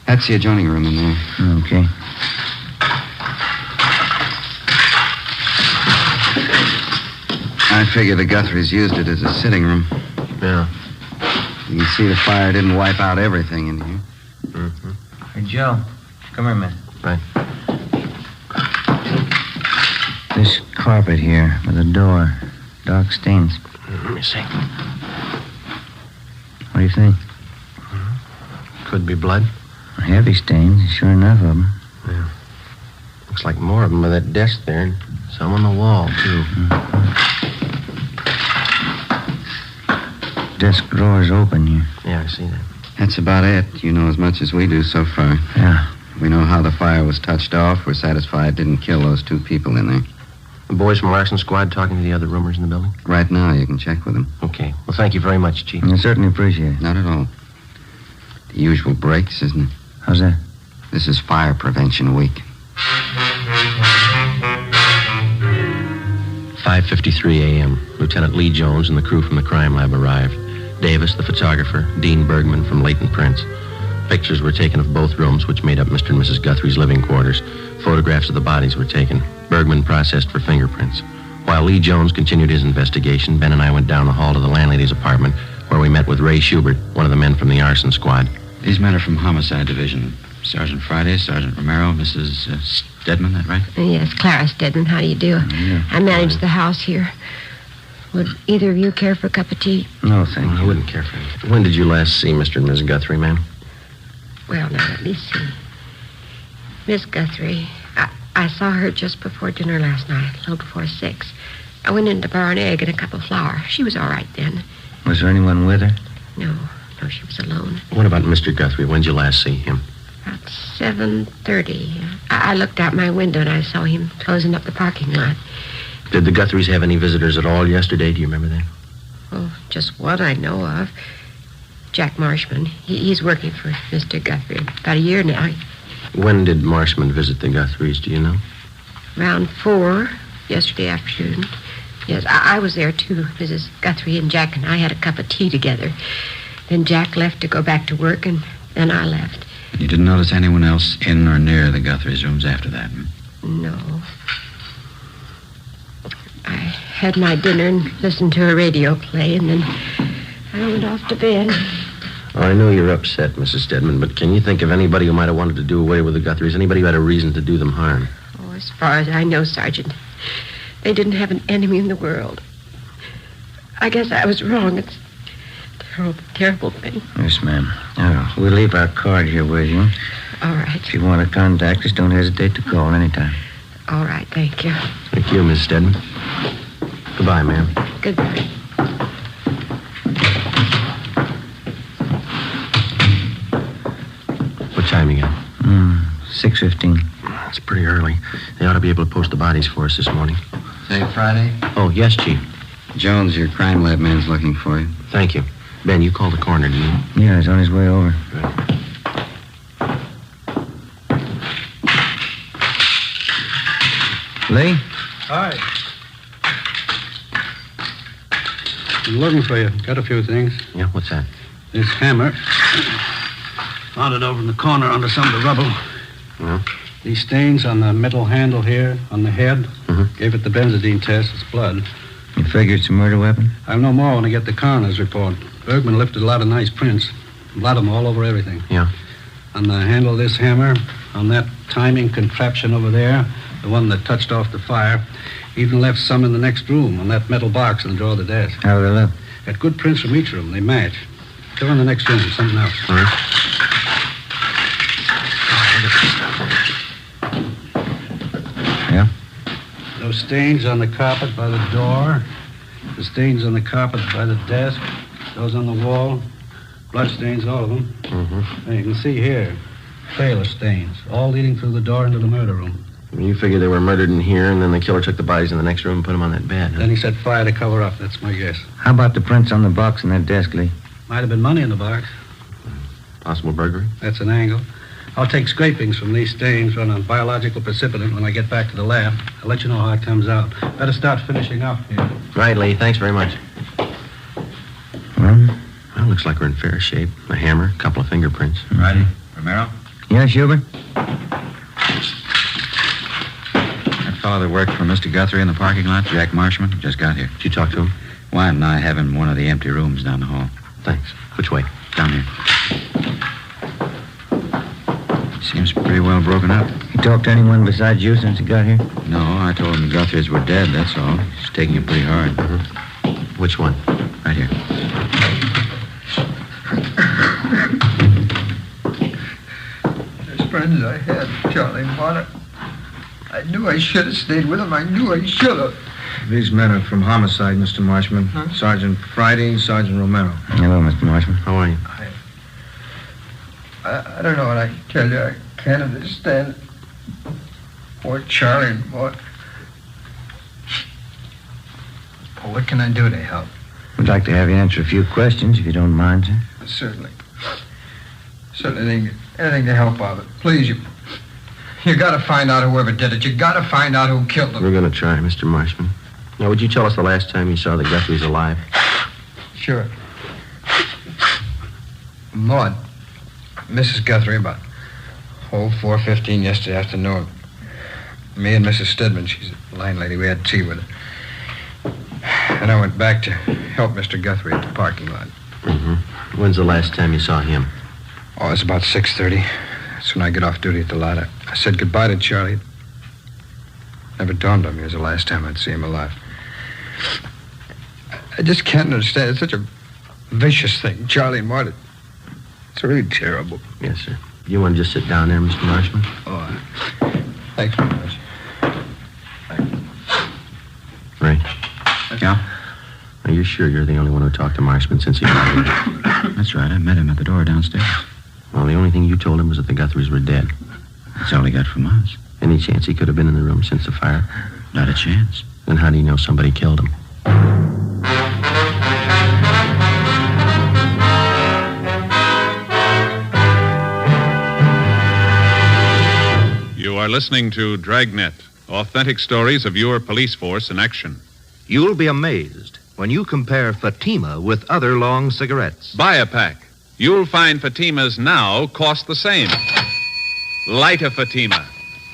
That's the adjoining room in there. Okay. I figure the Guthries used it as a sitting room. Yeah. You can see the fire didn't wipe out everything in here. Hey, Joe, come here a minute. Right. This carpet here with a door. Dark stains. Let me see. What do you think? Could be blood. Heavy stains, sure enough of them. Yeah. Looks like more of them by that desk there, and some on the wall, too. Desk drawer's open here. Yeah, I see that. That's about it. You know as much as we do so far. Yeah. We know how the fire was touched off. We're satisfied it didn't kill those two people in there. The boys from Larson Squad talking to the other roomers in the building? Right now, you can check with them. Okay. Well, thank you very much, Chief. I certainly appreciate it. Not at all. The usual breaks, isn't it? How's that? This is Fire Prevention Week. 5:53 a.m. Lieutenant Lee Jones and the crew from the crime lab arrived. Davis, the photographer, Dean Bergman from Leighton Prints. Pictures were taken of both rooms, which made up Mr. and Mrs. Guthrie's living quarters. Photographs of the bodies were taken. Bergman processed for fingerprints. While Lee Jones continued his investigation, Ben and I went down the hall to the landlady's apartment, where we met with Ray Schubert, one of the men from the arson squad. These men are from Homicide Division. Sergeant Friday, Sergeant Romero, Mrs. Stedman, that right? Yes, Clara Stedman. How do you do? I manage the house here. Would either of you care for a cup of tea? No, thank you. I wouldn't care for it. When did you last see Mr. and Mrs. Guthrie, ma'am? Well, now, let me see. Miss Guthrie, I saw her just before dinner last night, a little before 6. I went in to borrow an egg and a cup of flour. She was all right then. Was there anyone with her? No, she was alone. What about Mr. Guthrie? When did you last see him? About 7:30. I looked out my window and I saw him closing up the parking lot. Did the Guthries have any visitors at all yesterday? Do you remember that? Oh, just one I know of. Jack Marshman. He's working for Mr. Guthrie about a year now. When did Marshman visit the Guthries, do you know? Around 4 yesterday afternoon. Yes, I was there too. Mrs. Guthrie and Jack and I had a cup of tea together. Then Jack left to go back to work, and then I left. And you didn't notice anyone else in or near the Guthries' rooms after that? No. I had my dinner and listened to a radio play, and then I went off to bed. Oh, I know you're upset, Mrs. Stedman, but can you think of anybody who might have wanted to do away with the Guthries? Anybody who had a reason to do them harm? Oh, as far as I know, Sergeant, they didn't have an enemy in the world. I guess I was wrong. It's a terrible, terrible thing. Yes, ma'am. We'll leave our card here with you. All right. If you want to contact us, don't hesitate to call anytime. All right, thank you. Thank you, Miss Stedman. Goodbye, ma'am. Goodbye. What time you got? 6:15. That's pretty early. They ought to be able to post the bodies for us this morning. Say Friday? Oh, yes, Chief. Jones, your crime lab man's looking for you. Thank you. Ben, you called the coroner, didn't you? Yeah, he's on his way over. Lee? Hi. I'm looking for you. Got a few things. Yeah, what's that? This hammer. Found it over in the corner under some of the rubble. Yeah. These stains on the metal handle here, on the head. Gave it the benzodine test. It's blood. You figure it's a murder weapon? I'll know more when I get the coroner's report. Bergman lifted a lot of nice prints. Blood them all over everything. Yeah. On the handle of this hammer, on that timing contraption over there, the one that touched off the fire, even left some in the next room on that metal box in the drawer of the desk. How do they look? Got good prints from each room. They match. Go in the next room. Something else. All right. Yeah? Those stains on the carpet by the door, the stains on the carpet by the desk, those on the wall, blood stains, all of them. And you can see here, trail of stains, all leading through the door into the murder room. You figure they were murdered in here, and then the killer took the bodies in the next room and put them on that bed, huh? Then he set fire to cover up. That's my guess. How about the prints on the box in that desk, Lee? Might have been money in the box. Possible burglary? That's an angle. I'll take scrapings from these stains, run a biological precipitant when I get back to the lab. I'll let you know how it comes out. Better start finishing up here. Right, Lee. Thanks very much. Well, looks like we're in fair shape. A hammer, a couple of fingerprints. Righty. Romero? Yeah, Schubert? That fellow that worked for Mr. Guthrie in the parking lot, Jack Marshman, just got here. Did you talk to him? Wyatt and I have him in one of the empty rooms down the hall. Thanks. Which way? Down here. Seems pretty well broken up. He talked to anyone besides you since he got here? No, I told him the Guthries were dead, that's all. He's taking it pretty hard. Which one? Right here. As friends I had, Charlie Martin. I knew I should have stayed with him. I knew I should have. These men are from homicide, Mr. Marshman. Huh? Sergeant Friday, Sergeant Romero. Hello, Mr. Marshman. How are you? I don't know what I can tell you. I can't understand. Poor Charlie, boy. Well, what can I do to help? We'd like to have you answer a few questions, if you don't mind, sir. Certainly. Certainly anything to help out. Please, you got to find out whoever did it. You got to find out who killed them. We're going to try, Mr. Marshman. Now, would you tell us the last time you saw the Guthries alive? Sure. Maud. Mrs. Guthrie, about 4:15 yesterday afternoon. Me and Mrs. Stedman, she's a line lady, we had tea with her. And I went back to help Mr. Guthrie at the parking lot. When's the last time you saw him? Oh, it's about 6:30. That's when I get off duty at the lot. I said goodbye to Charlie. Never dawned on me it was the last time I'd see him alive. I just can't understand. It's such a vicious thing. Charlie and Martin. It's really terrible. Yes, sir. You want to just sit down there, Mr. Marshman? Oh, thanks very much. Ray. Yeah? Are you sure you're the only one who talked to Marshman since he got here? That's right. I met him at the door downstairs. Well, the only thing you told him was that the Guthries were dead. That's all he got from us. Any chance he could have been in the room since the fire? Not a chance. Then how do you know somebody killed him? You are listening to Dragnet, authentic stories of your police force in action. You'll be amazed when you compare Fatima with other long cigarettes. Buy a pack. You'll find Fatimas now cost the same. Light a Fatima.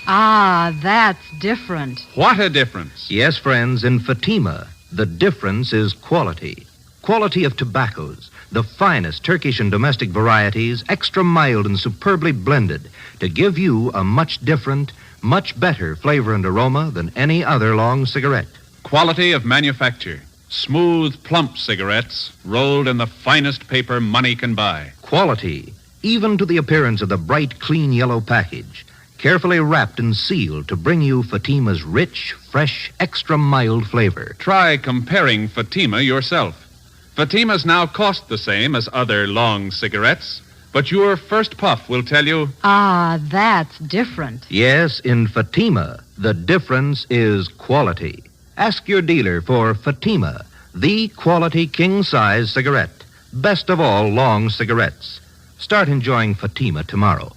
Ah, that's different. What a difference. Yes, friends, in Fatima, the difference is quality. Quality of tobaccos, the finest Turkish and domestic varieties, extra mild and superbly blended, to give you a much different, much better flavor and aroma than any other long cigarette. Quality of manufacture. Smooth, plump cigarettes rolled in the finest paper money can buy. Quality, even to the appearance of the bright, clean yellow package. carefully wrapped and sealed to bring you Fatima's rich, fresh, extra mild flavor. Try comparing Fatima yourself. Fatimas now cost the same as other long cigarettes, but your first puff will tell you... Ah, that's different. Yes, in Fatima, the difference is quality. Ask your dealer for Fatima, the quality king-size cigarette. Best of all long cigarettes. Start enjoying Fatima tomorrow.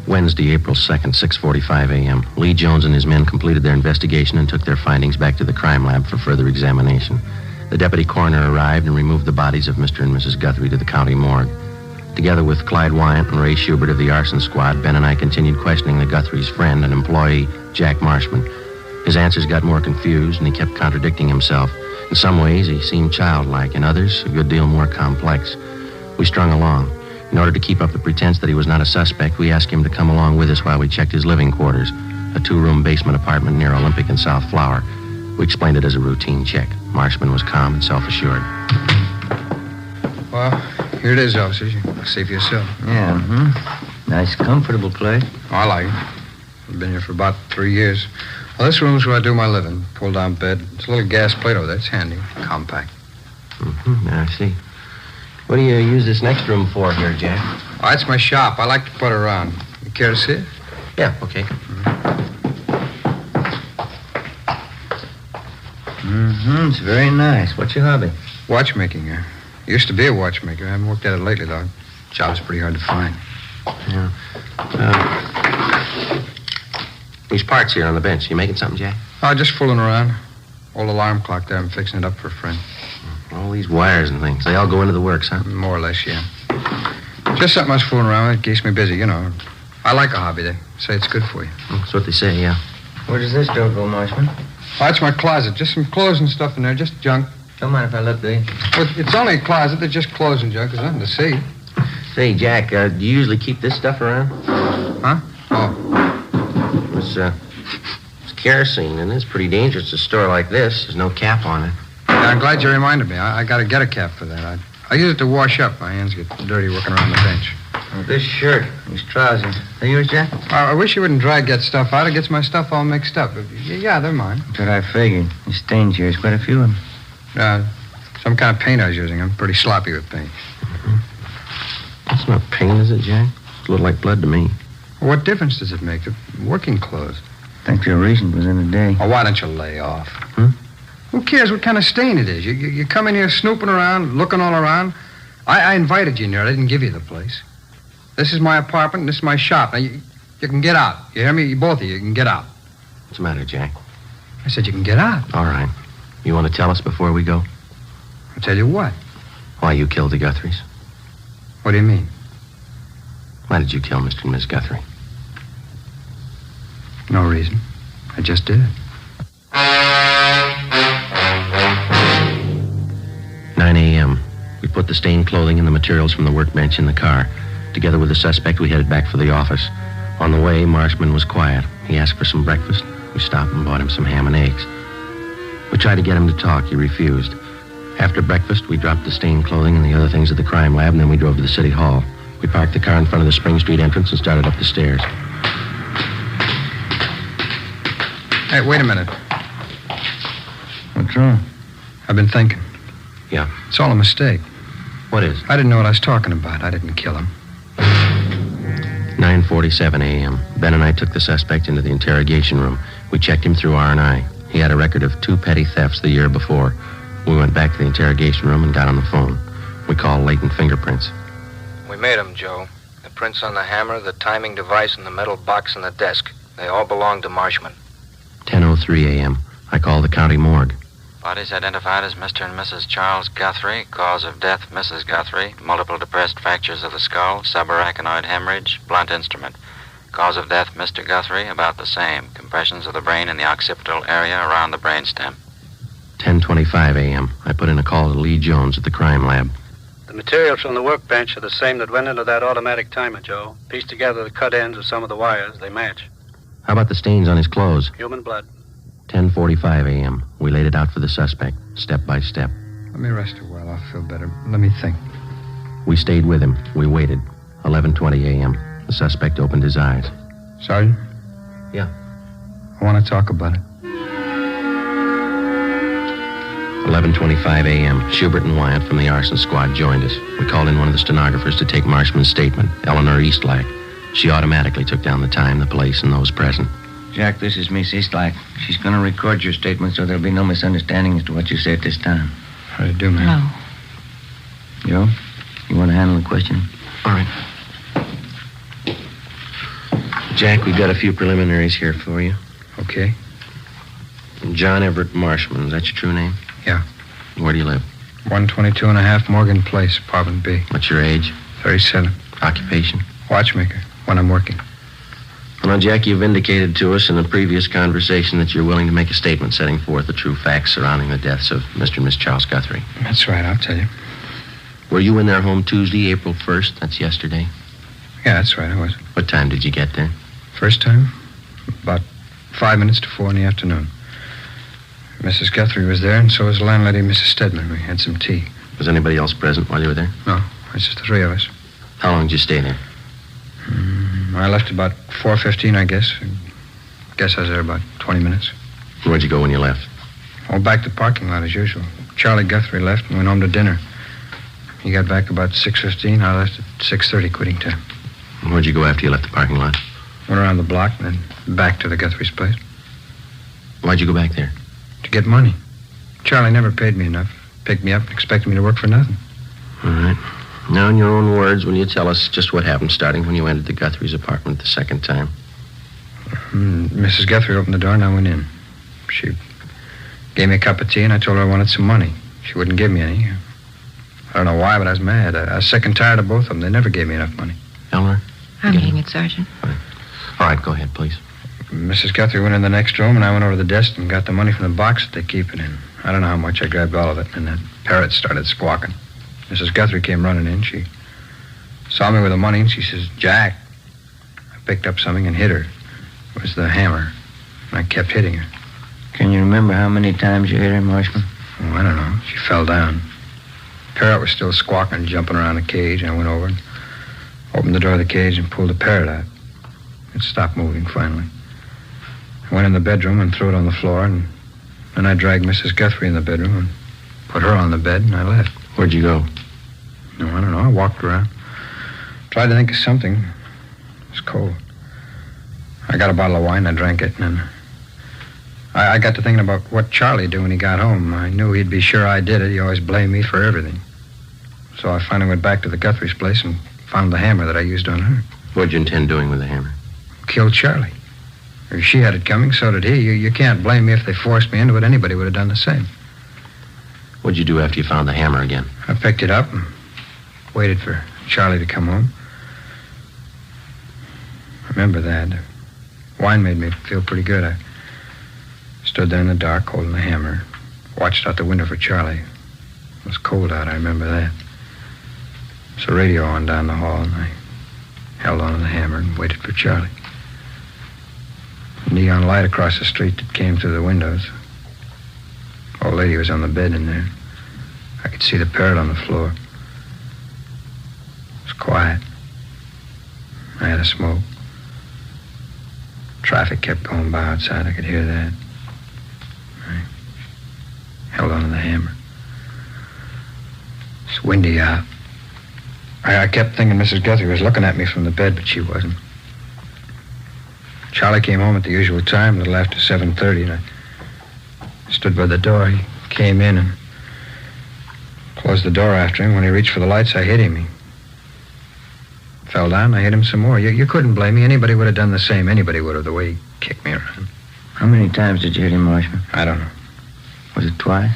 Wednesday, April 2nd, 6:45 a.m. Lee Jones and his men completed their investigation and took their findings back to the crime lab for further examination. The deputy coroner arrived and removed the bodies of Mr. and Mrs. Guthrie to the county morgue. Together with Clyde Wyant and Ray Schubert of the arson squad, Ben and I continued questioning the Guthrie's friend and employee, Jack Marshman. His answers got more confused, and he kept contradicting himself. In some ways, he seemed childlike. In others, a good deal more complex. We strung along. In order to keep up the pretense that he was not a suspect, we asked him to come along with us while we checked his living quarters, a 2-room basement apartment near Olympic and South Flower. We explained it as a routine check. Marshman was calm and self-assured. Well, here it is, officers. You can see for yourself. Yeah, Nice, comfortable place. Oh, I like it. I've been here for about 3 years. Well, this room's where I do my living. Pull-down bed. It's a little gas plate over there. It's handy. Compact. I see. What do you use this next room for here, Jack? Oh, it's my shop. I like to put around. You care to see it? Yeah, okay. It's very nice. What's your hobby? Watchmaking. Used to be a watchmaker. I haven't worked at it lately, though. Job's pretty hard to find. Yeah. These parts here on the bench. You making something, Jack? Oh, just fooling around. Old alarm clock there. I'm fixing it up for a friend. All these wires and things. They all go into the works, huh? More or less, yeah. Just something I was fooling around with. It keeps me busy, you know. I like a hobby. They say it's good for you. That's what they say, yeah. Where does this door go, Marshman? Oh, it's my closet. Just some clothes and stuff in there. Just junk. Don't mind if I look, do you? Well, it's only a closet. There's just clothes and junk. There's nothing to see. Say, Jack, do you usually keep this stuff around? Huh? Oh. It's kerosene, and it's pretty dangerous to store like this. There's no cap on it. Yeah, I'm glad you reminded me. I got to get a cap for that. I use it to wash up. My hands get dirty working around the bench. Oh, this shirt, these trousers. Are yours, Jack? I wish you wouldn't drag that stuff out. It gets my stuff all mixed up. Yeah, they're mine. That's what I figured. The stains here is quite a few of them. Some kind of paint I was using. I'm pretty sloppy with paint. That's not paint, is it, Jack? It's a little like blood to me. Well, what difference does it make? They're working clothes. I think your reason was in the day. Oh, why don't you lay off? Who cares what kind of stain it is? You come in here snooping around, looking all around. I invited you in here. I didn't give you the place. This is my apartment, and this is my shop. Now, you can get out. You hear me? You both of you can get out. What's the matter, Jack? I said you can get out. All right. You want to tell us before we go? I'll tell you what. Why you killed the Guthries. What do you mean? Why did you kill Mr. and Miss Guthrie? No reason. I just did. 9 a.m. We put the stained clothing and the materials from the workbench in the car. Together with the suspect, we headed back for the office. On the way, Marshman was quiet. He asked for some breakfast. We stopped and bought him some ham and eggs. We tried to get him to talk. He refused. After breakfast, we dropped the stained clothing and the other things at the crime lab, and then we drove to the city hall. We parked the car in front of the Spring Street entrance and started up the stairs. Hey, wait a minute. What's wrong? I've been thinking. Yeah? It's all a mistake. What is? I didn't know what I was talking about. I didn't kill him. 9:47 a.m. Ben and I took the suspect into the interrogation room. We checked him through R&I. He had a record of 2 petty thefts the year before. We went back to the interrogation room and got on the phone. We called latent fingerprints. We made them, Joe. The prints on the hammer, the timing device, and the metal box on the desk. They all belong to Marshman. 10:03 a.m. I called the county morgue. Bodies identified as Mr. and Mrs. Charles Guthrie. Cause of death, Mrs. Guthrie. Multiple depressed fractures of the skull. Subarachnoid hemorrhage. Blunt instrument. Cause of death, Mr. Guthrie. About the same. Compressions of the brain in the occipital area around the brainstem. 10:25 a.m. I put in a call to Lee Jones at the crime lab. The materials from the workbench are the same that went into that automatic timer, Joe. Piece together the cut ends of some of the wires. They match. How about the stains on his clothes? Human blood. 10:45 a.m. We laid it out for the suspect, step by step. Let me rest a while. I'll feel better. Let me think. We stayed with him. We waited. 11:20 a.m. The suspect opened his eyes. Sergeant? Yeah. I want to talk about it. 11:25 a.m. Schubert and Wyatt from the arson squad joined us. We called in one of the stenographers to take Marshman's statement, Eleanor Eastlack. She automatically took down the time, the place, and those present. Jack, this is Miss Eastlack. She's going to record your statement so there'll be no misunderstanding as to what you say at this time. How do you do, man? Hello. Joe, you want to handle the question? All right. Jack, we've got a few preliminaries here for you. Okay. John Everett Marshman, is that your true name? Yeah. Where do you live? 122 and a half Morgan Place, apartment B. What's your age? 37. Occupation? Watchmaker, when I'm working. Well, now, Jack, you've indicated to us in a previous conversation that you're willing to make a statement setting forth the true facts surrounding the deaths of Mr. and Miss Charles Guthrie. That's right, I'll tell you. Were you in their home Tuesday, April 1st? That's yesterday. Yeah, that's right, I was. What time did you get there? First time? About 5 minutes to 4 in the afternoon. Mrs. Guthrie was there, and so was the landlady, Mrs. Stedman. We had some tea. Was anybody else present while you were there? No, it's just the three of us. How long did you stay there? I left about 4:15, I guess. I guess I was there about 20 minutes. Where'd you go when you left? Oh, back to the parking lot as usual. Charlie Guthrie left and went home to dinner. He got back about 6:15. I left at 6:30, quitting time. Where'd you go after you left the parking lot? Went around the block and then back to the Guthrie's place. Why'd you go back there? To get money. Charlie never paid me enough. Picked me up and expected me to work for nothing. All right. Now, in your own words, will you tell us just what happened starting when you entered the Guthrie's apartment the second time? Mrs. Guthrie opened the door and I went in. She gave me a cup of tea and I told her I wanted some money. She wouldn't give me any. I don't know why, but I was mad. I was sick and tired of both of them. They never gave me enough money. Eleanor? I'm getting it, Sergeant. All right, go ahead, please. Mrs. Guthrie went in the next room and I went over to the desk and got the money from the box that they keep it in. I don't know how much. I grabbed all of it and that parrot started squawking. Mrs. Guthrie came running in. She saw me with the money and she says, "Jack." I picked up something and hit her. It was the hammer. And I kept hitting her. Can you remember how many times you hit her, Marshman? Oh, I don't know. She fell down. Parrot was still squawking, jumping around the cage. I went over and opened the door of the cage and pulled the parrot out. It stopped moving finally. I went in the bedroom and threw it on the floor, and then I dragged Mrs. Guthrie in the bedroom and put her on the bed, and I left. Where'd you go? No, I don't know. I walked around. Tried to think of something. It was cold. I got a bottle of wine, I drank it, and then I got to thinking about what Charlie'd do when he got home. I knew he'd be sure I did it. He always blamed me for everything. So I finally went back to the Guthrie's place and found the hammer that I used on her. What'd you intend doing with the hammer? Killed Charlie. If she had it coming, so did he. You can't blame me if they forced me into it. Anybody would have done the same. What'd you do after you found the hammer again? I picked it up and waited for Charlie to come home. I remember that. Wine made me feel pretty good. I stood there in the dark holding the hammer, watched out the window for Charlie. It was cold out, I remember that. There was a radio on down the hall, and I held on to the hammer and waited for Charlie. A neon light across the street that came through the windows. Old lady was on the bed in there. I could see the parrot on the floor. It was quiet. I had a smoke. Traffic kept going by outside. I could hear that. I held on to the hammer. It's windy out. I kept thinking Mrs. Guthrie was looking at me from the bed, but she wasn't. Charlie came home at the usual time, a little after 7:30, and I stood by the door. He came in and closed the door after him. When he reached for the lights, I hit him. He fell down, I hit him some more. You couldn't blame me. Anybody would have done the same. Anybody would have, the way he kicked me around. How many times did you hit him, Marshman? I don't know. Was it twice?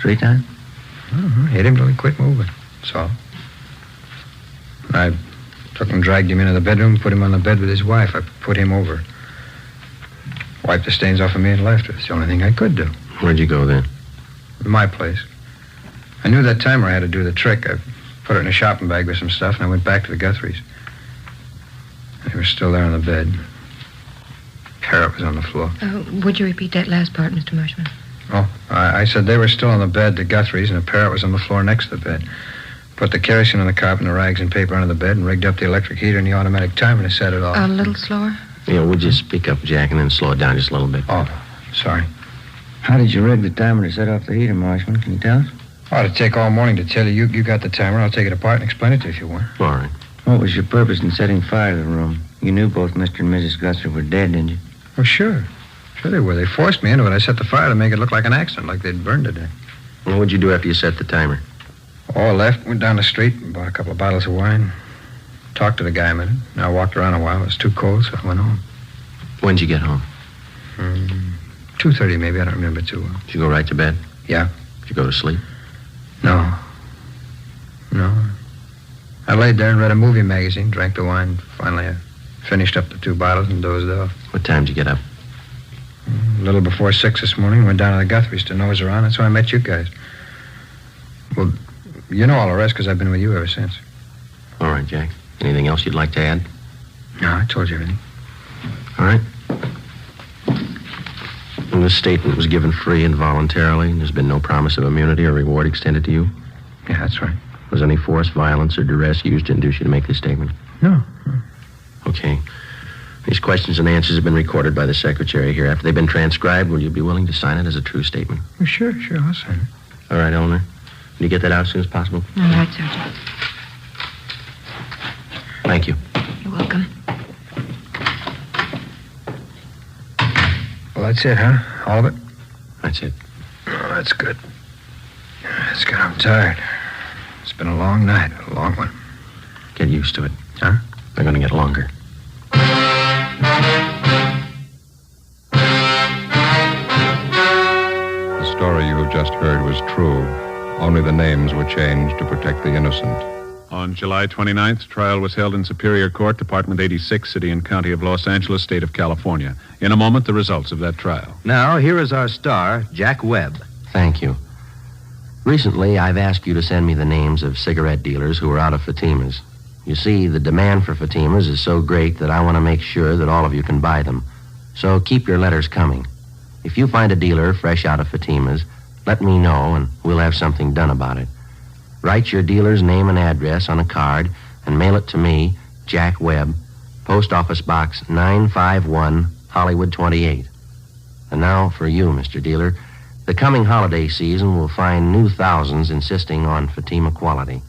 3 times? I don't know. I hit him till he quit moving. That's all. I took him, dragged him into the bedroom, put him on the bed with his wife. I put him over. Wiped the stains off of me and left. It's the only thing I could do. Where'd you go then? My place. I knew that timer I had to do the trick. I put it in a shopping bag with some stuff, and I went back to the Guthries. They were still there on the bed. Parrot was on the floor. Would you repeat that last part, Mr. Marshman? Oh, I said they were still on the bed, the Guthries, and the Parrot was on the floor next to the bed. Put the kerosene on the carpet and the rags and paper under the bed and rigged up the electric heater and the automatic timer to set it off. A little slower? Yeah, would you speak up, Jack, and then slow it down just a little bit? Oh, sorry. How did you rig the timer to set off the heater, Marshman? Can you tell us? Oh, it'd take all morning to tell you. You got the timer. I'll take it apart and explain it to you if you want. All right. What was your purpose in setting fire to the room? You knew both Mr. and Mrs. Guthrie were dead, didn't you? Oh, sure. Sure they were. They forced me into it. I set the fire to make it look like an accident, like they'd burned to death. Well, what'd you do after you set the timer? Oh, I left, went down the street, bought a couple of bottles of wine, talked to the guy a minute. I walked around a while. It was too cold, so I went home. When'd you get home? 2:30 maybe. I don't remember too well. Did you go right to bed? Yeah. Did you go to sleep? No. I laid there and read a movie magazine, drank the wine. Finally, I finished up the 2 bottles and dozed off. What time did you get up? A little before 6 this morning. Went down to the Guthries to nose around. That's when I met you guys. Well, you know all the rest because I've been with you ever since. All right, Jack. Anything else you'd like to add? No, I told you everything. All right. And this statement was given free and voluntarily, and there's been no promise of immunity or reward extended to you? Yeah, that's right. Was any force, violence, or duress used to induce you to make this statement? No. Okay. These questions and answers have been recorded by the secretary here. After they've been transcribed, will you be willing to sign it as a true statement? Well, sure, I'll sign it. All right, Eleanor. Can you get that out as soon as possible? All right, Sergeant. Thank you. You're welcome. Well, that's it, huh? All of it? That's it. Oh, that's good. That's good. I'm tired. It's been a long night, a long one. Get used to it. Huh? They're going to get longer. The story you have just heard was true. Only the names were changed to protect the innocent. On July 29th, trial was held in Superior Court, Department 86, City and County of Los Angeles, State of California. In a moment, the results of that trial. Now, here is our star, Jack Webb. Thank you. Recently, I've asked you to send me the names of cigarette dealers who are out of Fatimas. You see, the demand for Fatimas is so great that I want to make sure that all of you can buy them. So keep your letters coming. If you find a dealer fresh out of Fatimas, let me know and we'll have something done about it. Write your dealer's name and address on a card and mail it to me, Jack Webb, Post Office Box 951, Hollywood 28. And now for you, Mr. Dealer. The coming holiday season will find new thousands insisting on Fatima quality.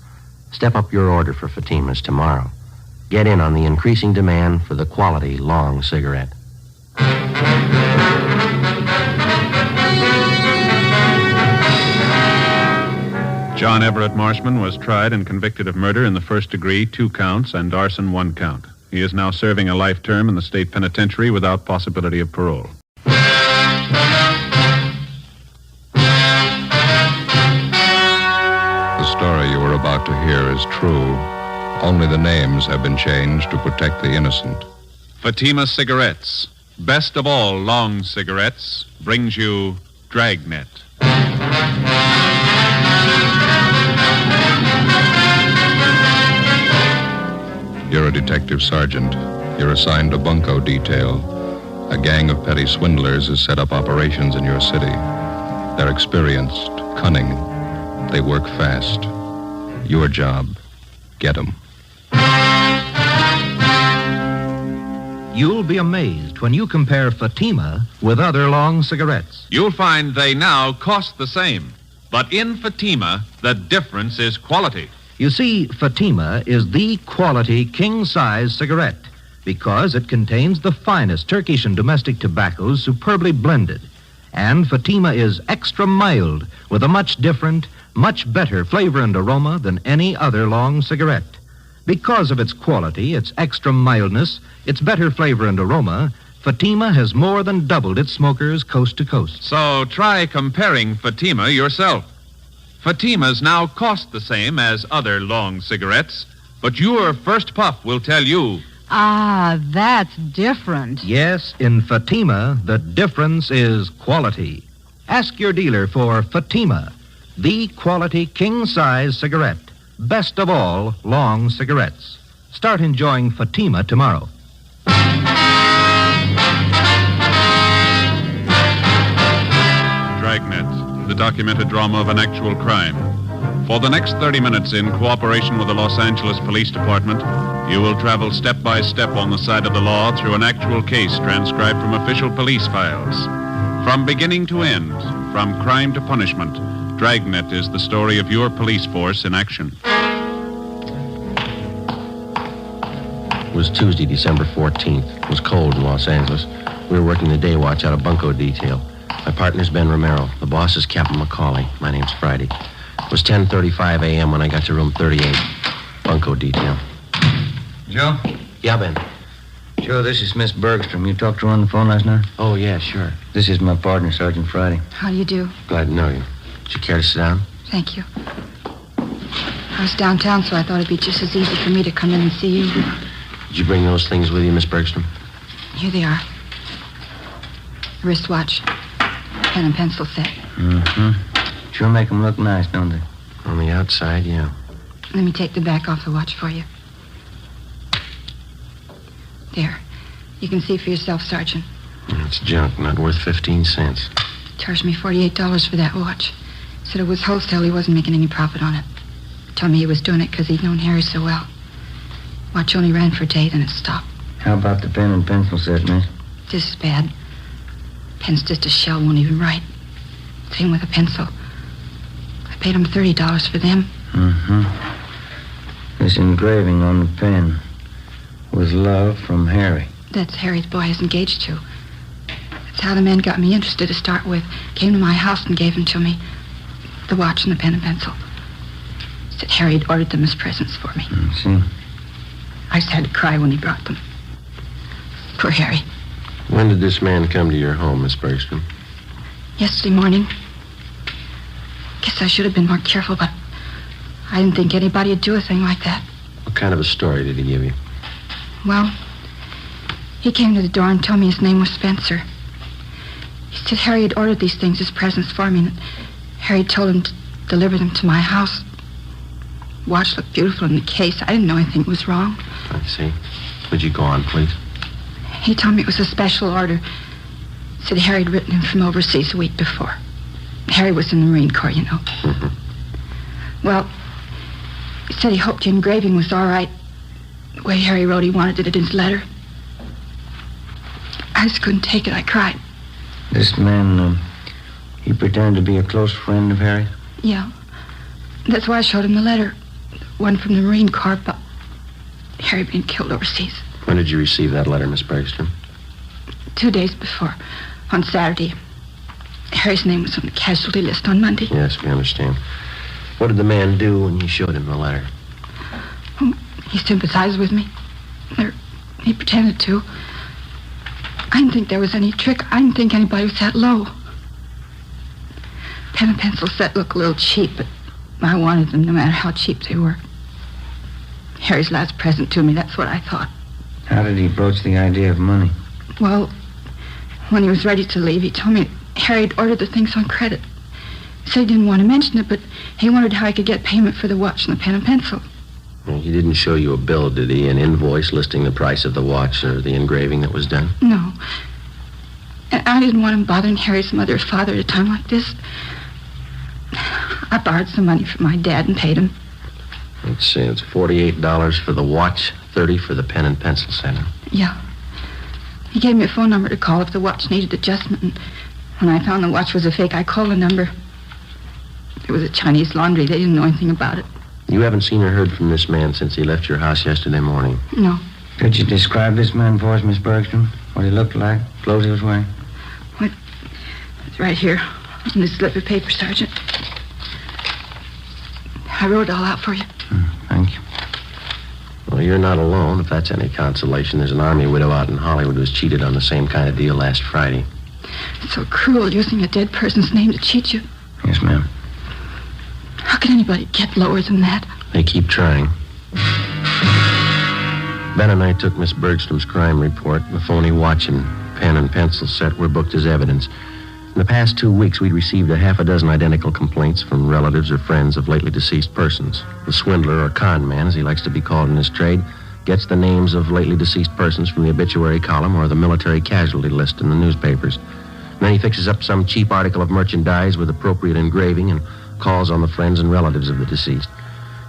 Step up your order for Fatimas tomorrow. Get in on the increasing demand for the quality long cigarette. John Everett Marshman was tried and convicted of murder in the first degree, 2 counts, and arson, 1 count. He is now serving a life term in the state penitentiary without possibility of parole. The story you are about to hear is true. Only the names have been changed to protect the innocent. Fatima Cigarettes, best of all long cigarettes, brings you Dragnet. You're a detective sergeant. You're assigned a bunco detail. A gang of petty swindlers has set up operations in your city. They're experienced, cunning. They work fast. Your job, get them. You'll be amazed when you compare Fatima with other long cigarettes. You'll find they now cost the same. But in Fatima, the difference is quality. You see, Fatima is the quality king-size cigarette because it contains the finest Turkish and domestic tobaccos superbly blended. And Fatima is extra mild with a much different, much better flavor and aroma than any other long cigarette. Because of its quality, its extra mildness, its better flavor and aroma, Fatima has more than doubled its smokers coast to coast. So try comparing Fatima yourself. Fatimas now cost the same as other long cigarettes, but your first puff will tell you. Ah, that's different. Yes, in Fatima, the difference is quality. Ask your dealer for Fatima, the quality king-size cigarette. Best of all long cigarettes. Start enjoying Fatima tomorrow. Dragnet, the documented drama of an actual crime. For the next 30 minutes, in cooperation with the Los Angeles Police Department, you will travel step by step on the side of the law through an actual case transcribed from official police files. From beginning to end, from crime to punishment, Dragnet is the story of your police force in action. It was Tuesday, December 14th. It was cold in Los Angeles. We were working the day watch out of bunco detail. My partner's Ben Romero. The boss is Captain McCauley. My name's Friday. It was 10:35 a.m. when I got to room 38. Bunko detail. Joe? Yeah, Ben. Joe, this is Miss Bergstrom. You talked to her on the phone last night? Oh, yeah, sure. This is my partner, Sergeant Friday. How do you do? Glad to know you. Would you care to sit down? Thank you. I was downtown, so I thought it'd be just as easy for me to come in and see you. Did you bring those things with you, Miss Bergstrom? Here they are. Wristwatch, pen and pencil set. Mm-hmm. Sure make them look nice, don't they? On the outside, yeah. Let me take the back off the watch for you. There. You can see for yourself, Sergeant. It's junk, not worth 15 cents. Charged me $48 for that watch. Said it was wholesale. He wasn't making any profit on it. Told me he was doing it because he'd known Harry so well. Watch only ran for a day, then it stopped. How about the pen and pencil set, miss? This is bad. Pen's just a shell, won't even write. Same with a pencil. I paid him $30 for them. Mm-hmm. This engraving on the pen. With love from Harry. That's Harry's boy I was engaged to. That's how the man got me interested to start with. Came to my house and gave them to me. The watch and the pen and pencil. Said Harry had ordered them as presents for me. See? I just had to cry when he brought them. Poor Harry. When did this man come to your home, Miss Bergstrom? Yesterday morning. Guess I should have been more careful, but I didn't think anybody would do a thing like that. What kind of a story did he give you? Well, he came to the door and told me his name was Spencer. He said Harry had ordered these things as presents for me, and Harry told him to deliver them to my house. Watch looked beautiful in the case. I didn't know anything was wrong. I see. Would you go on, please? He told me it was a special order. Said Harry had written him from overseas a week before. Harry was in the Marine Corps, you know. Mm-hmm. Well, he said he hoped the engraving was all right. The way Harry wrote he wanted it in his letter. I just couldn't take it. I cried. This man, he pretended to be a close friend of Harry? Yeah. That's why I showed him the letter. One from the Marine Corps about Harry being killed overseas. When did you receive that letter, Miss Bergstrom? 2 days before. On Saturday. Harry's name was on the casualty list on Monday. Yes, we understand. What did the man do when you showed him the letter? He sympathized with me. Or he pretended to. I didn't think there was any trick. I didn't think anybody was that low. Pen and pencil set looked a little cheap, but I wanted them no matter how cheap they were. Harry's last present to me, that's what I thought. How did he broach the idea of money? Well, when he was ready to leave, he told me Harry had ordered the things on credit. He said he didn't want to mention it, but he wondered how he could get payment for the watch and the pen and pencil. Well, he didn't show you a bill, did he? An invoice listing the price of the watch or the engraving that was done? No. And I didn't want him bothering Harry's mother or father at a time like this. I borrowed some money from my dad and paid him. Let's see, it's $48 for the watch, $30 for the pen and pencil set. Yeah. He gave me a phone number to call if the watch needed adjustment, and when I found the watch was a fake, I called the number. It was a Chinese laundry. They didn't know anything about it. You haven't seen or heard from this man since he left your house yesterday morning? No. Could you describe this man for us, Miss Bergstrom? What he looked like, clothes he was wearing? It's right here on this slip of paper, Sergeant. I wrote it all out for you. Thank you. Well, you're not alone, if that's any consolation. There's an Army widow out in Hollywood who was cheated on the same kind of deal last Friday. It's so cruel using a dead person's name to cheat you. Yes, ma'am. How can anybody get lower than that? They keep trying. Ben and I took Miss Bergstrom's crime report. The phony watch and pen and pencil set were booked as evidence. In the past 2 weeks, we'd received a half a dozen identical complaints from relatives or friends of lately deceased persons. The swindler, or con man, as he likes to be called in his trade, gets the names of lately deceased persons from the obituary column or the military casualty list in the newspapers. Then he fixes up some cheap article of merchandise with appropriate engraving and calls on the friends and relatives of the deceased.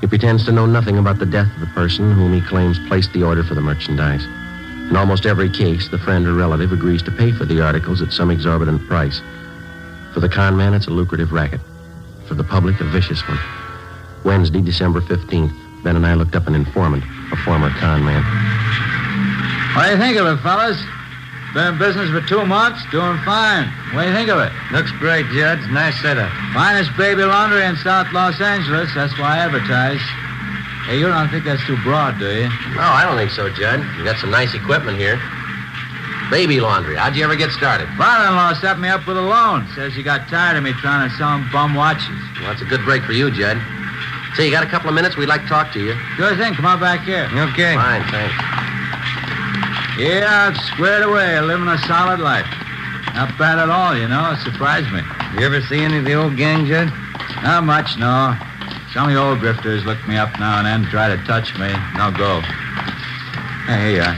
He pretends to know nothing about the death of the person whom he claims placed the order for the merchandise. In almost every case, the friend or relative agrees to pay for the articles at some exorbitant price. For the con man, it's a lucrative racket. For the public, a vicious one. Wednesday, December 15th, Ben and I looked up an informant, a former con man. What do you think of it, fellas? Been in business for 2 months, doing fine. What do you think of it? Looks great, Judge. Nice setup. Finest baby laundry in South Los Angeles. That's why I advertise. Hey, you don't think that's too broad, do you? No, I don't think so, Judd. You got some nice equipment here. Baby laundry. How'd you ever get started? Father-in-law set me up with a loan. Says you got tired of me trying to sell him bum watches. Well, that's a good break for you, Judd. Say, you got a couple of minutes? We'd like to talk to you. Sure thing. Come on back here. Okay. Fine, thanks. Yeah, I'm squared away, living a solid life. Not bad at all, you know. It surprised me. You ever see any of the old gang, Judge? Not much, no. Some of the old grifters look me up now and then, try to touch me. No go. Hey, here you are.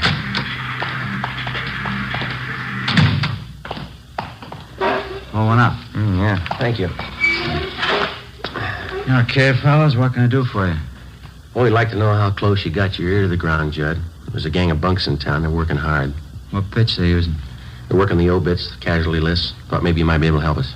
Hold one up. Yeah. Thank you. Okay, fellas, what can I do for you? Well, we'd like to know how close you got your ear to the ground, Judd. There's a gang of bunks in town. They're working hard. What pitch they using? They're working the obits, the casualty lists. Thought maybe you might be able to help us.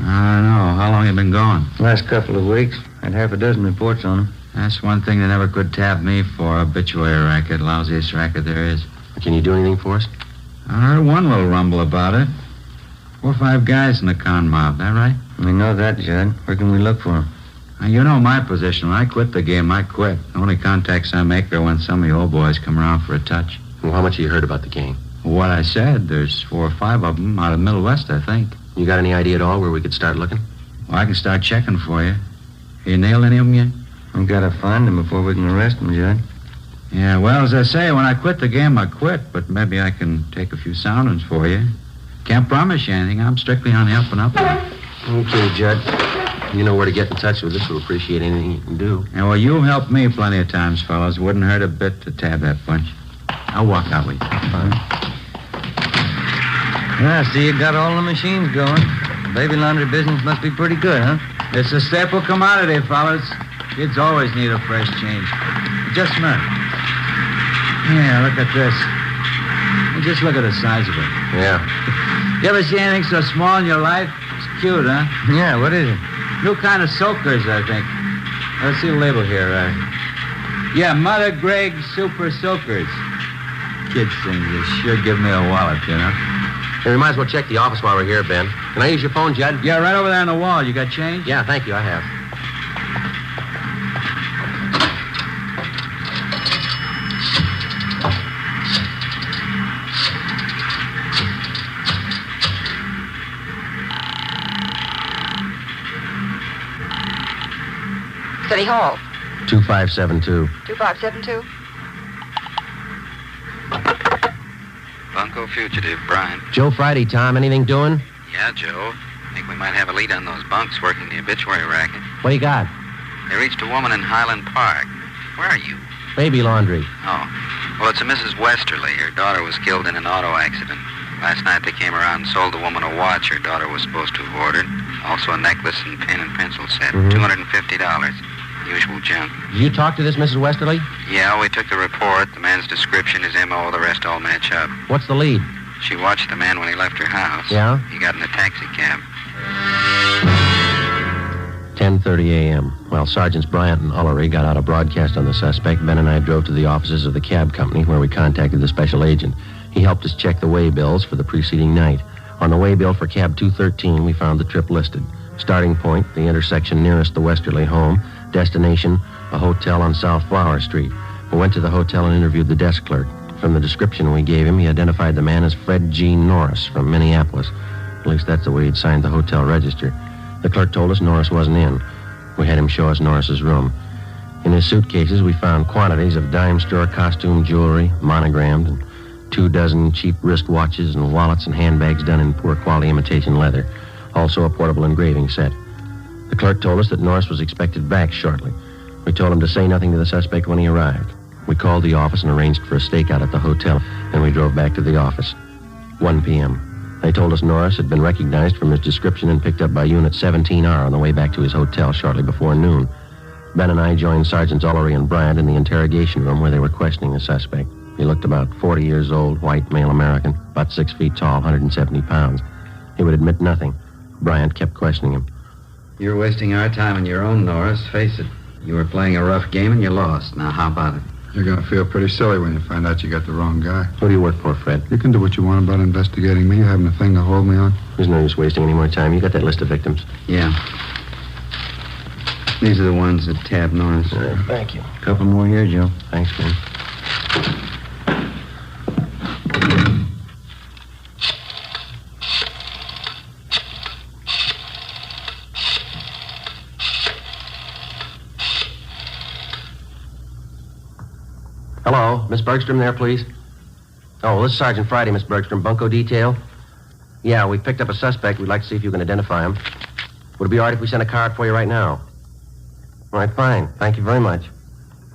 I don't know. How long you been going? Last couple of weeks. Had half a dozen reports on them. That's one thing they never could tap me for. Obituary racket. Lousiest racket there is. Can you do anything for us? I heard one little rumble about it. 4 or 5 guys in the con mob. That right? We know that, Judd. Where can we look for them? Now, you know my position. When I quit the game, I quit. The only contacts I make are when some of the old boys come around for a touch. Well, how much have you heard about the gang? What I said, there's 4 or 5 of them out of Middle West, I think. You got any idea at all where we could start looking? Well, I can start checking for you. You nailed any of them yet? We gotta find them before we can arrest them, Judd. Yeah, well, as I say, when I quit the game, I quit. But maybe I can take a few soundings for you. Can't promise you anything. I'm strictly on the up and up. Okay, Judd. You know where to get in touch with us. We'll appreciate anything you can do. Yeah, well, you've helped me plenty of times, fellas. Wouldn't hurt a bit to tab that bunch. I'll walk out with you. Fine. Yeah, I see you got all the machines going. The baby laundry business must be pretty good, huh? It's a staple commodity, fellas. Kids always need a fresh change. Just a minute. Yeah, look at this. Just look at the size of it. Yeah. You ever see anything so small in your life? It's cute, huh? Yeah, what is it? New kind of soakers, I think. Let's see the label here. Yeah, Mother Greg Super Soakers. Kids things, they sure give me a wallet, you know. Hey, we might as well check the office while we're here, Ben. Can I use your phone, Judd? Yeah, right over there on the wall. You got change? Yeah, thank you. I have. City Hall. 2572. 2572? Bunko fugitive, Brian. Joe Friday, Tom. Anything doing? Yeah, Joe. Think we might have a lead on those bunks working the obituary racket. What do you got? They reached a woman in Highland Park. Where are you? Baby laundry. Oh. Well, it's a Mrs. Westerly. Her daughter was killed in an auto accident. Last night they came around and sold the woman a watch her daughter was supposed to have ordered. Also a necklace and pen and pencil set. $250. Usual junk. Did you talk to this Mrs. Westerly? Yeah, we took the report. The man's description, his M.O., the rest all match up. What's the lead? She watched the man when he left her house. Yeah? He got in a taxi cab. 10:30 a.m. While Sergeants Bryant and Ullery got out a broadcast on the suspect, Ben and I drove to the offices of the cab company where we contacted the special agent. He helped us check the way bills for the preceding night. On the way bill for cab 213, we found the trip listed. Starting point, the intersection nearest the Westerly home. Destination, a hotel on South Flower Street. We went to the hotel and interviewed the desk clerk. From the description we gave him, he identified the man as Fred G. Norris from Minneapolis. At least that's the way he'd signed the hotel register. The clerk told us Norris wasn't in. We had him show us Norris's room. In his suitcases, we found quantities of dime store costume jewelry, monogrammed, and 24 cheap wristwatches and wallets and handbags done in poor quality imitation leather. Also a portable engraving set. The clerk told us that Norris was expected back shortly. We told him to say nothing to the suspect when he arrived. We called the office and arranged for a stakeout at the hotel. Then we drove back to the office. 1 p.m. They told us Norris had been recognized from his description and picked up by Unit 17R on the way back to his hotel shortly before noon. Ben and I joined Sergeants Ullery and Bryant in the interrogation room where they were questioning the suspect. He looked about 40 years old, white, male American, about 6 feet tall, 170 pounds. He would admit nothing. Bryant kept questioning him. You're wasting our time and your own, Norris. Face it. You were playing a rough game and you lost. Now, how about it? You're going to feel pretty silly when you find out you got the wrong guy. Who do you work for, Fred? You can do what you want about investigating me. You haven't a thing to hold me on. There's no use wasting any more time. You got that list of victims? Yeah. These are the ones that tabbed Norris. Thank you. A couple more here, Joe. Thanks, Ben. Hello, Miss Bergstrom there, please? Oh, this is Sergeant Friday, Miss Bergstrom. Bunko detail? Yeah, we picked up a suspect. We'd like to see if you can identify him. Would it be all right if we sent a car out for you right now? All right, fine. Thank you very much.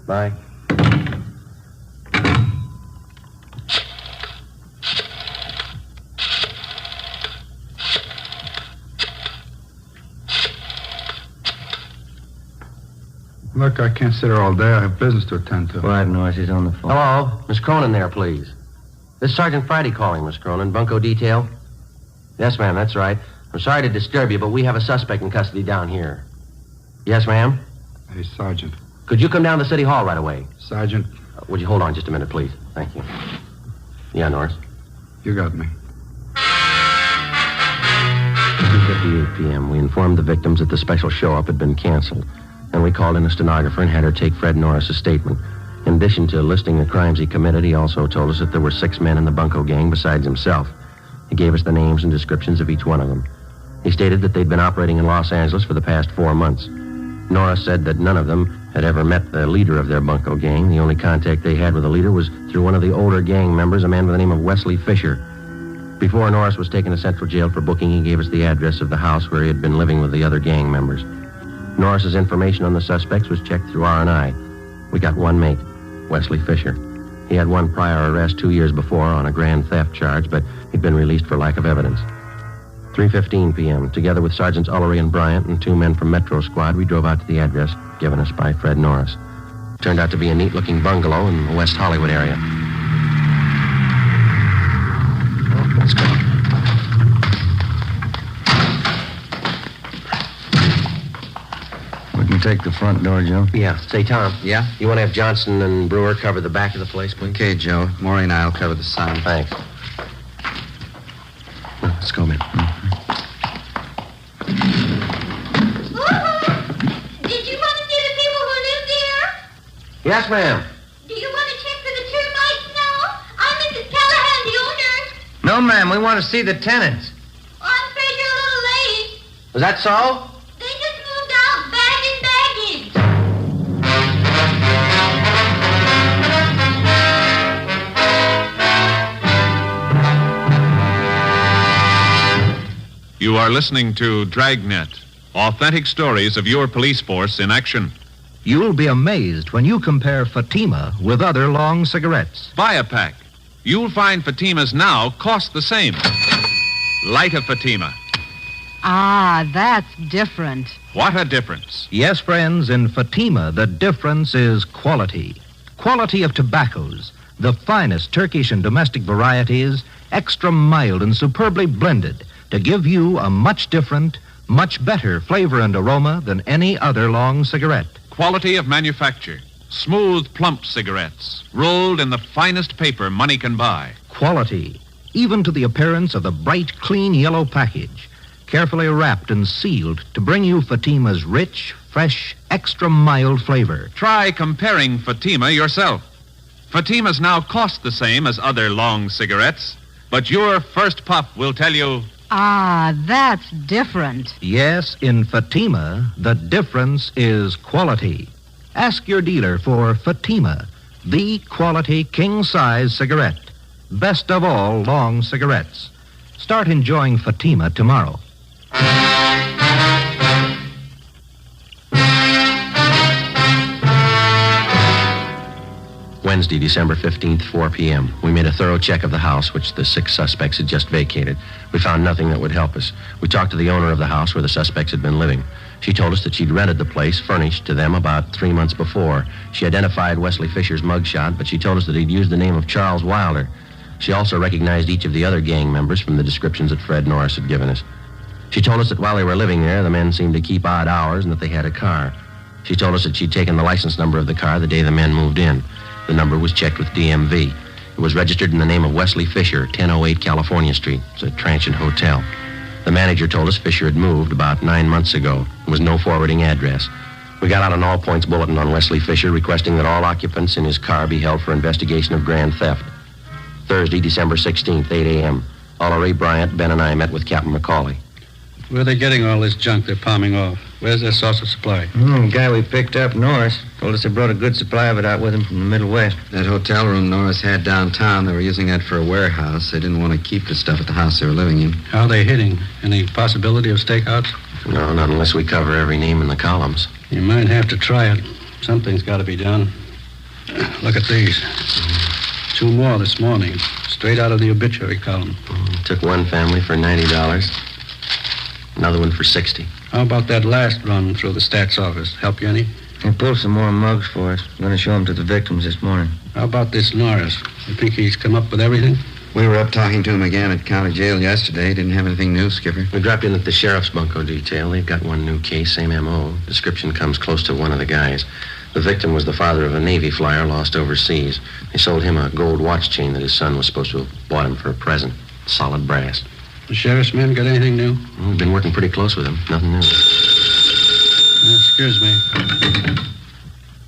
Bye. Look, I can't sit here all day. I have business to attend to. Quiet, Norris. He's on the phone. Hello, Miss Cronin there, please. This is Sergeant Friday calling, Miss Cronin. Bunko detail? Yes, ma'am, that's right. I'm sorry to disturb you, but we have a suspect in custody down here. Yes, ma'am? Hey, Sergeant. Could you come down to City Hall right away? Sergeant. Would you hold on just a minute, please? Thank you. Yeah, Norris? You got me. 2:58 p.m. We informed the victims that the special show-up had been canceled. And we called in a stenographer and had her take Fred Norris's statement. In addition to listing the crimes he committed, he also told us that there were 6 men in the Bunko gang besides himself. He gave us the names and descriptions of each one of them. He stated that they'd been operating in Los Angeles for the past 4 months. Norris said that none of them had ever met the leader of their Bunko gang. The only contact they had with the leader was through one of the older gang members, a man by the name of Wesley Fisher. Before Norris was taken to Central Jail for booking, he gave us the address of the house where he had been living with the other gang members. Norris's information on the suspects was checked through R&I. We got one mate, Wesley Fisher. He had one prior arrest 2 years before on a grand theft charge, but he'd been released for lack of evidence. 3:15 p.m., together with Sergeants Ullery and Bryant and 2 men from Metro Squad, we drove out to the address given us by Fred Norris. Turned out to be a neat-looking bungalow in the West Hollywood area. Well, let's go. We can take the front door, Joe. Yeah. Say, Tom. Yeah? You want to have Johnson and Brewer cover the back of the place, please? Okay, Joe. Maury and I'll cover the side. Thanks. Well, let's go, man. Did you want to see the people who live there? Yes, ma'am. Do you want to check for the termites now? I'm Mrs. Callahan, the owner. No, ma'am. We want to see the tenants. I'm afraid you're a little late. Is that so? They just moved out, bag and baggage. You are listening to Dragnet, authentic stories of your police force in action. You'll be amazed when you compare Fatima with other long cigarettes. Buy a pack. You'll find Fatimas now cost the same. Light a Fatima. Ah, that's different. What a difference. Yes, friends, in Fatima, the difference is quality. Quality of tobaccos, the finest Turkish and domestic varieties, extra mild and superbly blended to give you a much different, much better flavor and aroma than any other long cigarette. Quality of manufacture. Smooth, plump cigarettes, rolled in the finest paper money can buy. Quality, even to the appearance of the bright, clean yellow package, carefully wrapped and sealed to bring you Fatima's rich, fresh, extra mild flavor. Try comparing Fatima yourself. Fatimas now cost the same as other long cigarettes, but your first puff will tell you... Ah, that's different. Yes, in Fatima, the difference is quality. Ask your dealer for Fatima, the quality king-size cigarette. Best of all long cigarettes. Start enjoying Fatima tomorrow. Wednesday, December 15th, 4 p.m. We made a thorough check of the house, which the 6 suspects had just vacated. We found nothing that would help us. We talked to the owner of the house where the suspects had been living. She told us that she'd rented the place, furnished, to them about 3 months before. She identified Wesley Fisher's mugshot, but she told us that he'd used the name of Charles Wilder. She also recognized each of the other gang members from the descriptions that Fred Norris had given us. She told us that while they were living there, the men seemed to keep odd hours and that they had a car. She told us that she'd taken the license number of the car the day the men moved in. The number was checked with DMV. It was registered in the name of Wesley Fisher, 1008 California Street. It's a transient hotel. The manager told us Fisher had moved about 9 months ago. There was no forwarding address. We got out an all-points bulletin on Wesley Fisher requesting that all occupants in his car be held for investigation of grand theft. Thursday, December 16th, 8 a.m. Oliver Ray Bryant, Ben, and I met with Captain McCauley. Where are they getting all this junk they're palming off? Where's their source of supply? The guy we picked up, Norris, told us they brought a good supply of it out with him from the Middle West. That hotel room Norris had downtown, they were using that for a warehouse. They didn't want to keep the stuff at the house they were living in. How are they hitting? Any possibility of stakeouts? No, not unless we cover every name in the columns. You might have to try it. Something's got to be done. Look at these. 2 more this morning, straight out of the obituary column. Took one family for $90. Another one for $60. How about that last run through the stats office? Help you any? They pulled some more mugs for us. I'm going to show them to the victims this morning. How about this Norris? You think he's come up with everything? We were up talking to him again at county jail yesterday. Didn't have anything new, Skipper. We dropped in at the sheriff's bunco detail. They've got one new case, same M.O. Description comes close to one of the guys. The victim was the father of a Navy flyer lost overseas. They sold him a gold watch chain that his son was supposed to have bought him for a present. Solid brass. The sheriff's men got anything new? We've been working pretty close with him. Nothing new. Excuse me.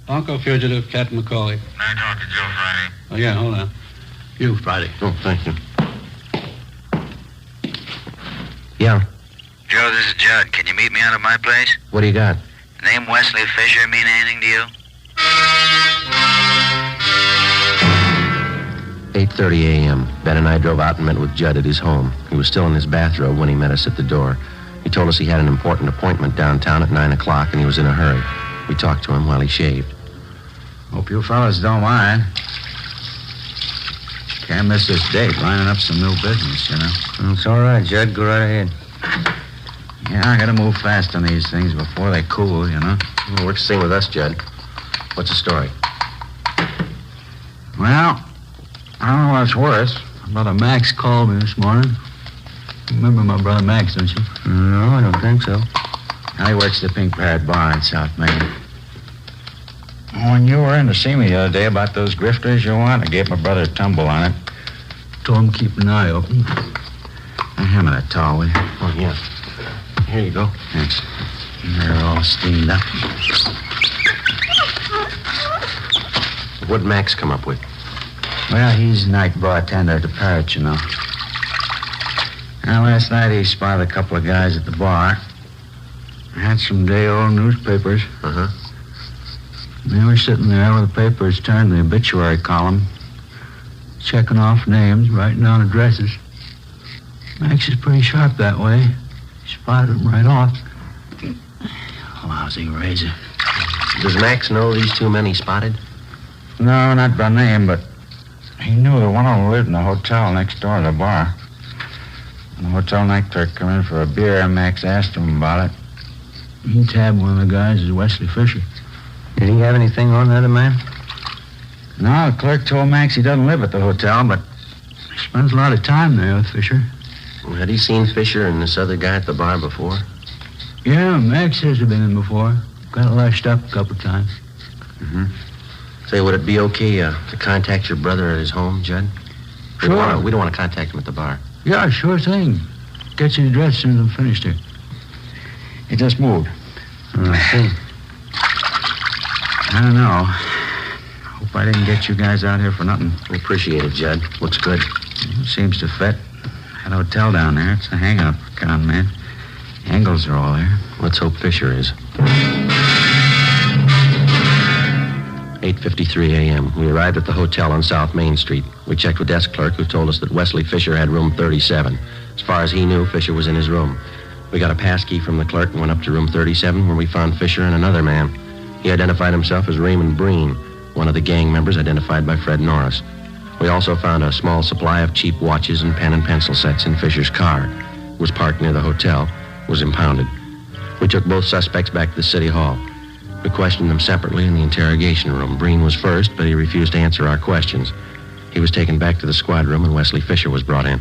Bunco fugitive, Captain McCauley. May I talk to Joe Friday? Oh, yeah, hold on. You, Friday. Oh, thank you. Yeah. Joe, this is Judd. Can you meet me out at my place? What do you got? The name Wesley Fisher mean anything to you? 8:30 a.m. Ben and I drove out and met with Judd at his home. He was still in his bathrobe when he met us at the door. He told us he had an important appointment downtown at 9 o'clock and he was in a hurry. We talked to him while he shaved. Hope you fellas don't mind. Can't miss this date, lining up some new business, you know. It's all right, Judd. Go right ahead. Yeah, I gotta move fast on these things before they cool, you know. Well, works the same with us, Judd. What's the story? Well, I don't know what's worse. Brother Max called me this morning. You remember my brother Max, don't you? No, I don't think so. He works the Pink Parrot bar in South Main. When you were in to see me the other day about those grifters you want, I gave my brother a tumble on it. Told him keep an eye open. Now, hand me that towel, will you? Oh, yeah. Here you go. Thanks. They're all steamed up. What'd Max come up with? Well, he's night bartender at the Parrot, you know. Now, last night he spotted a couple of guys at the bar. Had some day-old newspapers. Uh-huh. They were sitting there with the papers turned to the obituary column, checking off names, writing down addresses. Max is pretty sharp that way. He spotted them right off. Lousy razor. Does Max know these 2 men he spotted? No, not by name, but he knew that one of them lived in the hotel next door to the bar. When the hotel night clerk came in for a beer, and Max asked him about it. He tabbed one of the guys as Wesley Fisher. Did he have anything on that man? No, the clerk told Max he doesn't live at the hotel, but he spends a lot of time there with Fisher. Well, had he seen Fisher and this other guy at the bar before? Yeah, Max says he's been in before. Got lashed up a couple times. Mm-hmm. Say, would it be okay to contact your brother at his home, Judd? Sure. We don't want to contact him at the bar. Yeah, sure thing. Get your address as soon as I'm finished here. He just moved. I see. I don't know. Hope I didn't get you guys out here for nothing. We appreciate it, Judd. Looks good. Seems to fit. That hotel down there, it's a hang-up, con man. Angles are all there. Let's hope Fisher is. 8:53 a.m. We arrived at the hotel on South Main Street. We checked with desk clerk who told us that Wesley Fisher had room 37. As far as he knew, Fisher was in his room. We got a pass key from the clerk and went up to room 37 where we found Fisher and another man. He identified himself as Raymond Breen. one of the gang members identified by Fred Norris. We also found a small supply of cheap watches and pen and pencil sets in Fisher's car. It was parked near the hotel, was impounded. We took both suspects back to the city hall. We questioned them separately in the interrogation room. Breen was first, but he refused to answer our questions. He was taken back to the squad room, and Wesley Fisher was brought in.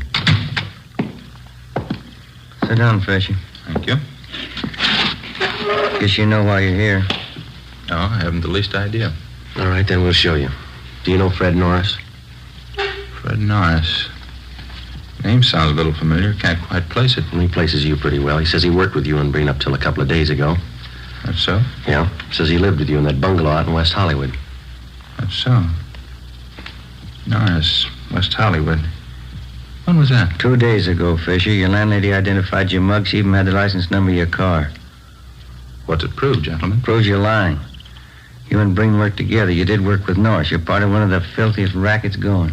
Sit down, Fisher. Thank you. Guess you know why you're here. No, I haven't the least idea. All right, then we'll show you. Do you know Fred Norris? Fred Norris. Name sounds a little familiar. Can't quite place it. Well, he places you pretty well. He says he worked with you and Breen up till a couple of days ago. That's so? Yeah. Says he lived with you in that bungalow out in West Hollywood. That's so. Norris, West Hollywood. When was that? 2 days ago, Fisher. Your landlady identified your mug. She even had the license number of your car. What's it prove, gentlemen? Proves you're lying. You and Breen worked together. You did work with Norris. You're part of one of the filthiest rackets going.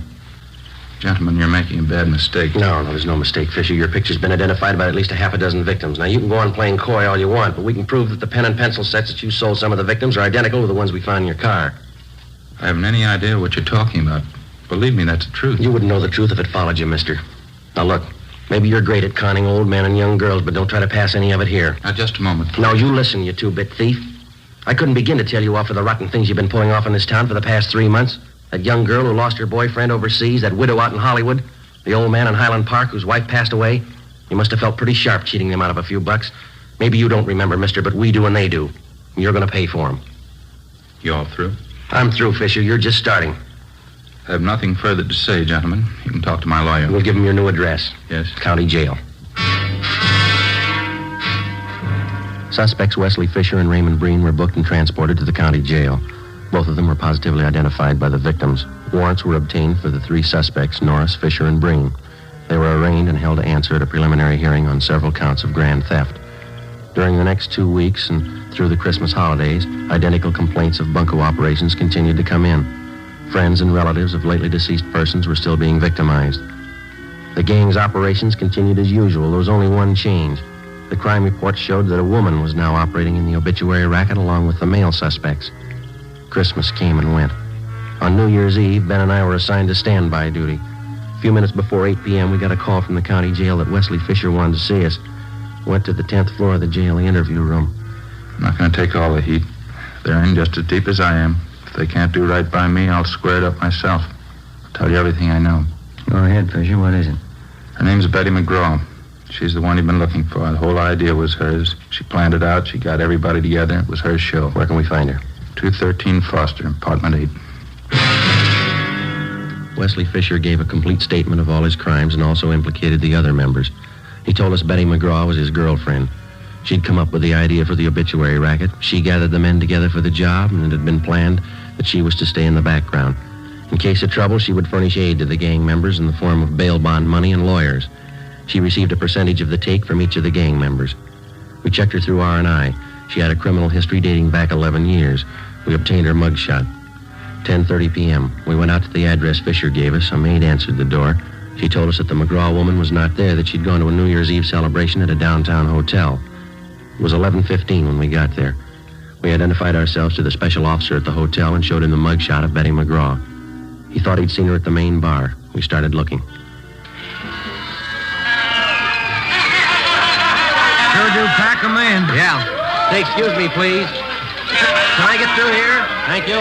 Gentlemen, you're making a bad mistake. No, there's no mistake, Fisher. Your picture's been identified by at least a half a dozen victims. Now, you can go on playing coy all you want, but we can prove that the pen and pencil sets that you sold some of the victims are identical to the ones we found in your car. I haven't any idea what you're talking about. Believe me, that's the truth. You wouldn't know the truth if it followed you, mister. Now, look, maybe you're great at conning old men and young girls, but don't try to pass any of it here. Now, just a moment, please. Now, you listen, you two-bit thief. I couldn't begin to tell you off for the rotten things you've been pulling off in this town for the past 3 months. That young girl who lost her boyfriend overseas, that widow out in Hollywood, the old man in Highland Park whose wife passed away. You must have felt pretty sharp cheating them out of a few bucks. Maybe you don't remember, mister, but we do and they do. And you're going to pay for them. You all through? I'm through, Fisher. You're just starting. I have nothing further to say, gentlemen. You can talk to my lawyer. We'll give him your new address. Yes? County jail. Suspects Wesley Fisher and Raymond Breen were booked and transported to the county jail. Both of them were positively identified by the victims. Warrants were obtained for the 3 suspects, Norris, Fisher, and Breen. They were arraigned and held to answer at a preliminary hearing on several counts of grand theft. During the next 2 weeks and through the Christmas holidays, identical complaints of bunco operations continued to come in. Friends and relatives of lately deceased persons were still being victimized. The gang's operations continued as usual. There was only one change. The crime reports showed that a woman was now operating in the obituary racket along with the male suspects. Christmas came and went. On New Year's Eve, Ben and I were assigned to standby duty. A few minutes before 8 p.m., we got a call from the county jail that Wesley Fisher wanted to see us. Went to the 10th floor of the jail, the interview room. I'm not going to take all the heat. They're in just as deep as I am. If they can't do right by me, I'll square it up myself. I'll tell you everything I know. Go ahead, Fisher. What is it? Her name's Betty McGraw. She's the one you've been looking for. The whole idea was hers. She planned it out. She got everybody together. It was her show. Where can we find her? 213 Foster, apartment 8. Wesley Fisher gave a complete statement of all his crimes and also implicated the other members. He told us Betty McGraw was his girlfriend. She'd come up with the idea for the obituary racket. She gathered the men together for the job, and it had been planned that she was to stay in the background. In case of trouble, she would furnish aid to the gang members in the form of bail bond money and lawyers. She received a percentage of the take from each of the gang members. We checked her through R&I. She had a criminal history dating back 11 years. We obtained her mugshot. 10:30 p.m. We went out to the address Fisher gave us. A maid answered the door. She told us that the McGraw woman was not there, that she'd gone to a New Year's Eve celebration at a downtown hotel. It was 11:15 when we got there. We identified ourselves to the special officer at the hotel and showed him the mugshot of Betty McGraw. He thought he'd seen her at the main bar. We started looking. Sure do pack 'em in. Yeah. Say, excuse me, please. Can I get through here? Thank you.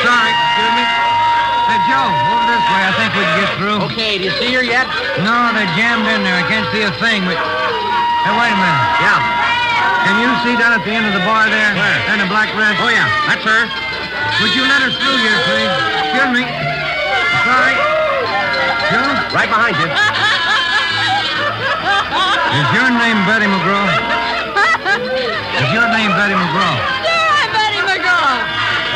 Sorry, excuse me. Hey, Joe, over this way. I think we can get through. Okay, do you see her yet? No, they're jammed in there. I can't see a thing, but... Hey, wait a minute. Yeah. Can you see down at the end of the bar there? Where? In the black dress? Oh, yeah, that's her. Would you let her through here, please? Excuse me. Sorry. Joe? Right behind you. Is your name Betty McGraw? Is your name Betty McGraw? Sure, I'm Betty McGraw.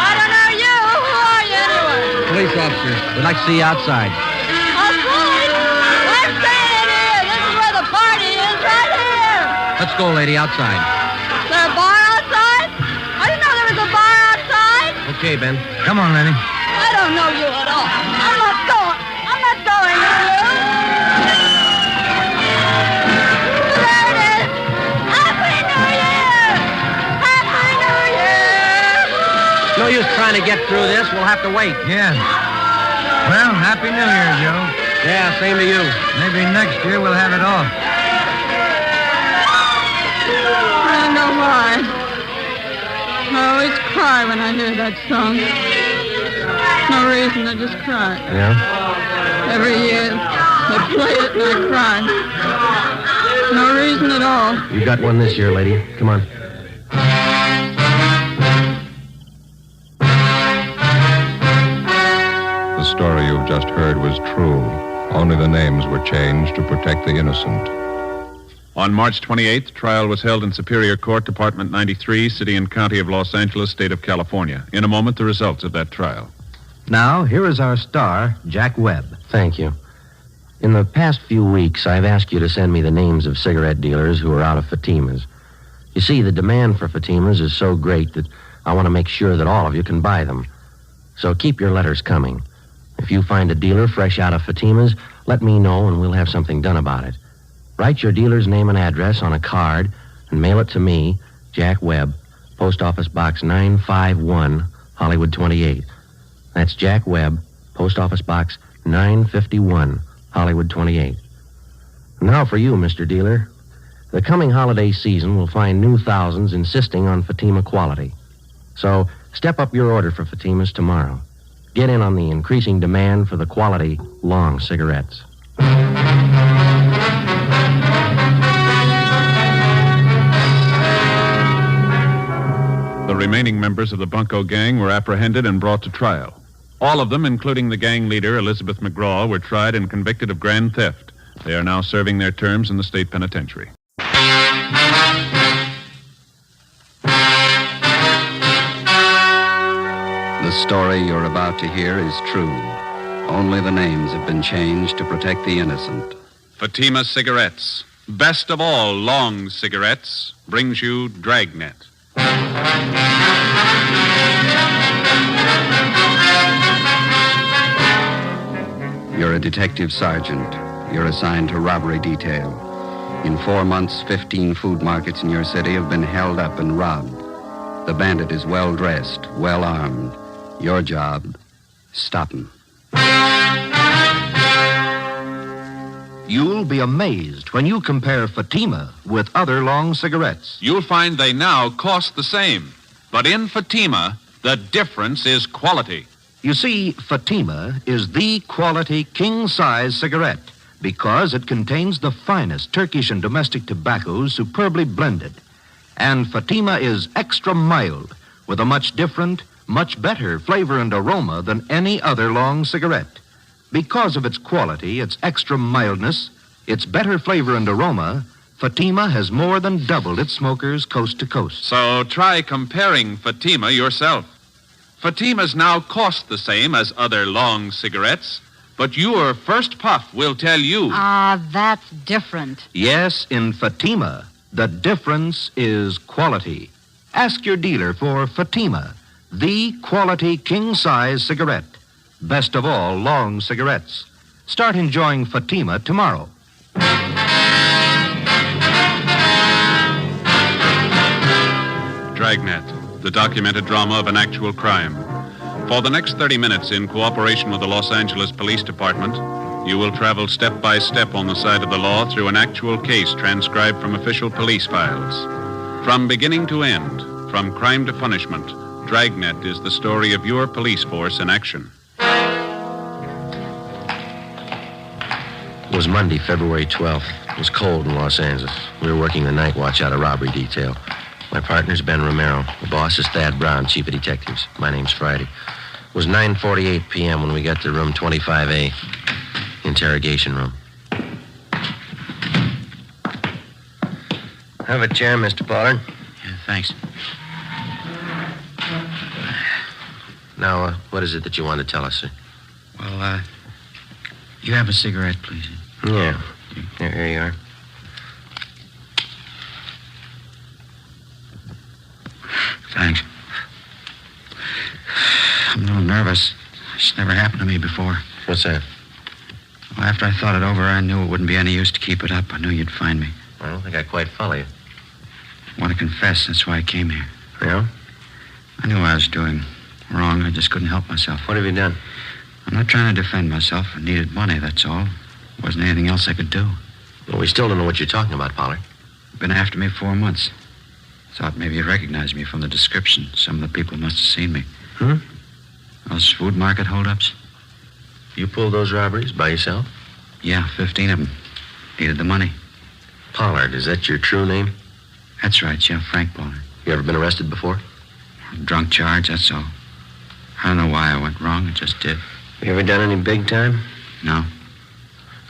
I don't know you. Who are you anyway? Police officer. We'd like to see you outside. Outside? I'm saying it is. This is where the party is, right here. Let's go, lady, outside. Is there a bar outside? I didn't know there was a bar outside. Okay, Ben. Come on, Lenny. I don't know you at all. I'm not going. I'm not going with you. There it is. Happy New Year! Happy New Year! no use trying to get through this. We'll have to wait. Yeah. Well, Happy New Year, Joe. Yeah, same to you. Maybe next year we'll have it off. I don't know why. I always cry when I hear that song. No reason, I just cry. Yeah? Every year, they play it and I cry. No reason at all. You got one this year, lady. Come on. The story you've just heard was true. Only the names were changed to protect the innocent. On March 28th, trial was held in Superior Court, Department 93, City and County of Los Angeles, State of California. In a moment, the results of that trial. Now, here is our star, Jack Webb. Thank you. In the past few weeks, I've asked you to send me the names of cigarette dealers who are out of Fatimas. You see, the demand for Fatimas is so great that I want to make sure that all of you can buy them. So keep your letters coming. If you find a dealer fresh out of Fatimas, let me know and we'll have something done about it. Write your dealer's name and address on a card and mail it to me, Jack Webb, Post Office Box 951, Hollywood 28. That's Jack Webb, Post Office Box 951, Hollywood 28. Now for you, Mr. Dealer. The coming holiday season will find new thousands insisting on Fatima quality. So step up your order for Fatimas tomorrow. Get in on the increasing demand for the quality long cigarettes. The remaining members of the Bunko gang were apprehended and brought to trial. All of them, including the gang leader, Elizabeth McGraw, were tried and convicted of grand theft. They are now serving their terms in the state penitentiary. The story you're about to hear is true. Only the names have been changed to protect the innocent. Fatima Cigarettes, best of all long cigarettes, brings you Dragnet. You're a detective sergeant. You're assigned to robbery detail. In 4 months, 15 food markets in your city have been held up and robbed. The bandit is well-dressed, well-armed. Your job, stop him. You'll be amazed when you compare Fatima with other long cigarettes. You'll find they now cost the same. But in Fatima, the difference is quality. You see, Fatima is the quality king-size cigarette because it contains the finest Turkish and domestic tobaccos superbly blended. And Fatima is extra mild with a much different, much better flavor and aroma than any other long cigarette. Because of its quality, its extra mildness, its better flavor and aroma, Fatima has more than doubled its smokers coast to coast. So try comparing Fatima yourself. Fatimas now cost the same as other long cigarettes, but your first puff will tell you. That's different. Yes, in Fatima, the difference is quality. Ask your dealer for Fatima, the quality king-size cigarette. Best of all long cigarettes. Start enjoying Fatima tomorrow. Dragnet, the documented drama of an actual crime. For the next 30 minutes, in cooperation with the Los Angeles Police Department, you will travel step by step on the side of the law through an actual case transcribed from official police files. From beginning to end, from crime to punishment, Dragnet is the story of your police force in action. It was Monday, February 12th. It was cold in Los Angeles. We were working the night watch out of robbery detail. My partner's Ben Romero. The boss is Thad Brown, chief of detectives. My name's Friday. It was 9:48 p.m. when we got to room 25A, interrogation room. Have a chair, Mr. Pollard. Yeah, thanks. Now, what is it that you want to tell us, sir? Well, you have a cigarette, please? Yeah. Here you are. Thanks. I'm a little nervous. It's never happened to me before. What's that? Well, after I thought it over, I knew it wouldn't be any use to keep it up. I knew you'd find me. I don't think I quite follow you. I want to confess. That's why I came here. Yeah? I knew what I was doing. Wrong. I just couldn't help myself. What have you done? I'm not trying to defend myself. I needed money, that's all. Wasn't anything else I could do. Well, we still don't know what you're talking about, Pollard. Been after me 4 months. Thought maybe you'd recognize me from the description. Some of the people must have seen me. Those food market holdups? You pulled those robberies by yourself? Yeah, 15 of them. Needed the money. Pollard, is that your true name? That's right, yeah, Frank Pollard. You ever been arrested before? Drunk charge, that's all. I don't know why I went wrong. It just did. You ever done any big time? No.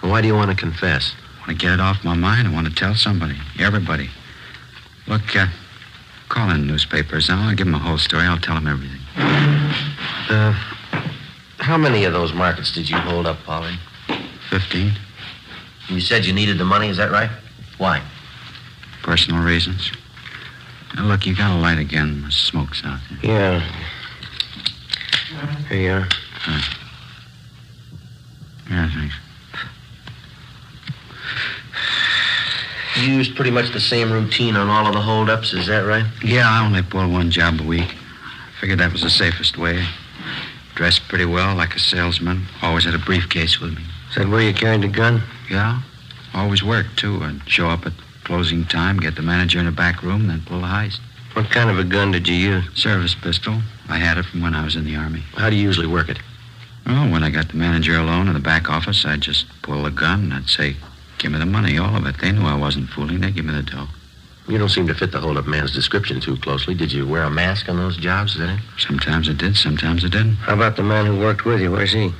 Well, why do you want to confess? I want to get it off my mind. I want to tell somebody. Everybody. Look, call in the newspapers now. I'll give them the whole story. I'll tell them everything. How many of those markets did you hold up, Pollard? 15. You said you needed the money, is that right? Why? Personal reasons. Now, look, you got a light again. The smoke's out there. Yeah. Here you are. Yeah, thanks. You used pretty much the same routine on all of the holdups, is that right? Yeah, I only pulled one job a week. Figured that was the safest way. Dressed pretty well, like a salesman. Always had a briefcase with me. Is that where you carried the gun? Yeah. Always worked, too. I'd show up at closing time, get the manager in the back room, then pull the heist. What kind of a gun did you use? Service pistol. I had it from when I was in the Army. How do you usually work it? Well, when I got the manager alone in the back office, I'd just pull the gun and I'd say, give me the money, all of it. They knew I wasn't fooling. They'd give me the dough. You don't seem to fit the hold-up man's description too closely. Did you wear a mask on those jobs, is that it? Sometimes I did, sometimes I didn't. How about the man who worked with you? Where's he?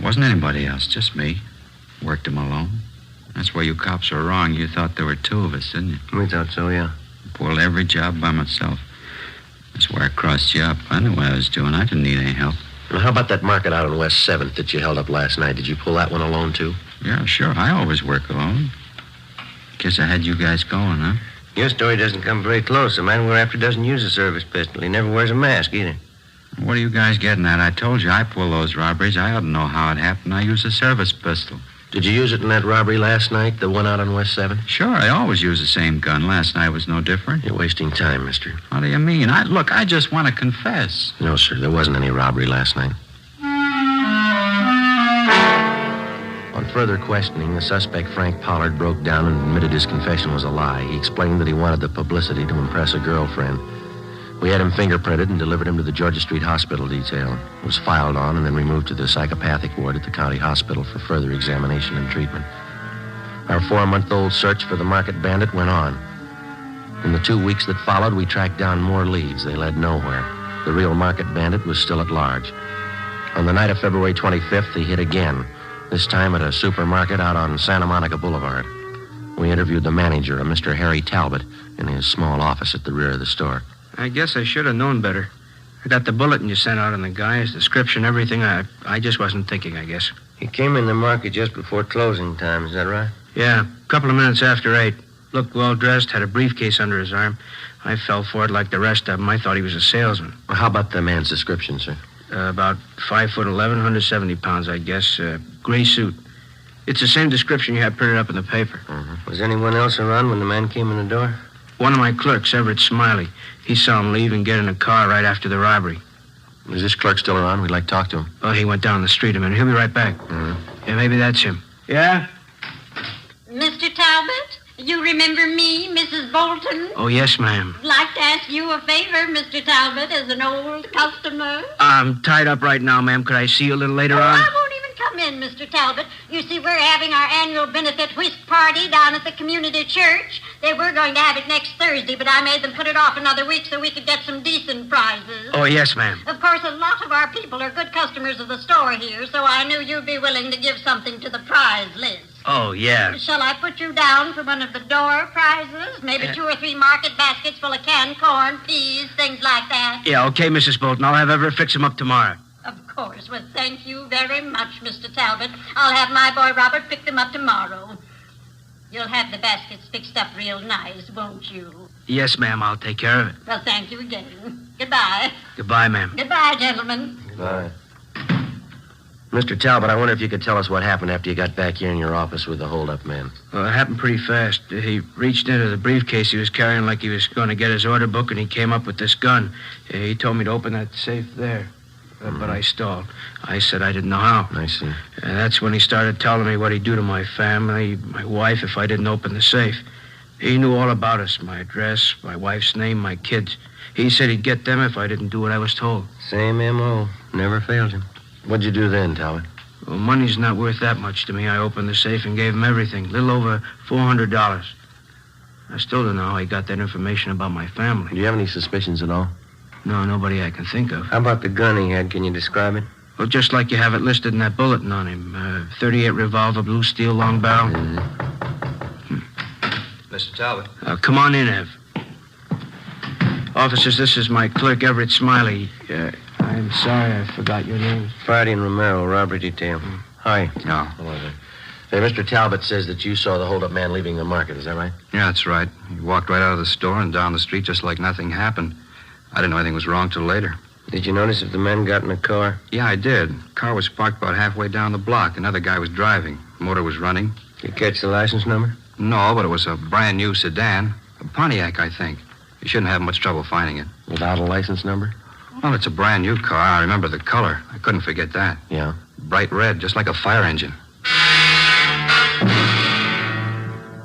Wasn't anybody else, just me. Worked him alone. That's where you cops were wrong. You thought there were two of us, didn't you? We thought so, yeah. Pulled every job by myself. That's where I crossed you up. I knew what I was doing. I didn't need any help. Well, how about that market out on West 7th that you held up last night? Did you pull that one alone, too? Yeah, sure. I always work alone. Guess I had you guys going, huh? Your story doesn't come very close. The man we're after doesn't use a service pistol. He never wears a mask, either. What are you guys getting at? I told you I pull those robberies. I ought to know how it happened. I use a service pistol. Did you use it in that robbery last night, the one out on West 7th? Sure, I always use the same gun. Last night was no different. You're wasting time, mister. How do you mean? Look, I just want to confess. No, sir, there wasn't any robbery last night. On further questioning, the suspect, Frank Pollard, broke down and admitted his confession was a lie. He explained that he wanted the publicity to impress a girlfriend. We had him fingerprinted and delivered him to the Georgia Street Hospital detail. He was filed on and then removed to the psychopathic ward at the county hospital for further examination and treatment. Our 4-month-old search for the market bandit went on. In the 2 weeks that followed, we tracked down more leads. They led nowhere. The real market bandit was still at large. On the night of February 25th, he hit again, this time at a supermarket out on Santa Monica Boulevard. We interviewed the manager, a Mr. Harry Talbot, in his small office at the rear of the store. I guess I should have known better. I got the bulletin you sent out on the guy, his description, everything. I just wasn't thinking, I guess. He came in the market just before closing time, is that right? Yeah, a couple of minutes after 8. Looked well-dressed, had a briefcase under his arm. I fell for it like the rest of them. I thought he was a salesman. Well, how about the man's description, sir? About 5'11", 170 pounds, I guess. Gray suit. It's the same description you had printed up in the paper. Mm-hmm. Was anyone else around when the man came in the door? One of my clerks, Everett Smiley. He saw him leave and get in a car right after the robbery. Is this clerk still around? We'd like to talk to him. Oh, he went down the street a minute. He'll be right back. Mm-hmm. Yeah, maybe that's him. Yeah? Mr. Talbot, you remember me, Mrs. Bolton? Oh, yes, ma'am. I'd like to ask you a favor, Mr. Talbot, as an old customer. I'm tied up right now, ma'am. Could I see you a little later on? I won't even come in, Mr. Talbot. You see, we're having our annual benefit whist party down at the community church. They were going to have it next Thursday, but I made them put it off another week so we could get some decent prizes. Oh, yes, ma'am. Of course, a lot of our people are good customers of the store here, so I knew you'd be willing to give something to the prize list. Oh, yeah. Shall I put you down for one of the door prizes? Maybe 2 or 3 market baskets full of canned corn, peas, things like that. Yeah, okay, Mrs. Bolton. I'll have Everett fix them up tomorrow. Of course. Well, thank you very much, Mr. Talbot. I'll have my boy Robert pick them up tomorrow. You'll have the baskets fixed up real nice, won't you? Yes, ma'am. I'll take care of it. Well, thank you again. Goodbye. Goodbye, ma'am. Goodbye, gentlemen. Goodbye. Mr. Talbot, I wonder if you could tell us what happened after you got back here in your office with the hold-up man. Well, it happened pretty fast. He reached into the briefcase he was carrying like he was going to get his order book, and he came up with this gun. He told me to open that safe there. But I stalled. I said I didn't know how. I see. That's when he started telling me what he'd do to my family, my wife, if I didn't open the safe. He knew all about us, my address, my wife's name, my kids. He said he'd get them if I didn't do what I was told. Same M.O. Never failed him. What'd you do then, Talbot? Well, money's not worth that much to me. I opened the safe and gave him everything. A little over $400. I still don't know how he got that information about my family. Do you have any suspicions at all? No, nobody I can think of. How about the gun he had? Can you describe it? Well, just like you have it listed in that bulletin on him. 38 revolver, blue steel, long barrel. Mr. Talbot. Come on in, Ev. Officers, this is my clerk, Everett Smiley. I'm sorry I forgot your name. Friday and Romero, robbery detail. Hi. No. Hello there. Hey, Mr. Talbot says that you saw the hold-up man leaving the market. Is that right? Yeah, that's right. He walked right out of the store and down the street just like nothing happened. I didn't know anything was wrong till later. Did you notice if the men got in the car? Yeah, I did. Car was parked about halfway down the block. Another guy was driving. Motor was running. Did you catch the license number? No, but it was a brand new sedan. A Pontiac, I think. You shouldn't have much trouble finding it. Without a license number? Well, it's a brand new car. I remember the color. I couldn't forget that. Yeah? Bright red, just like a fire engine.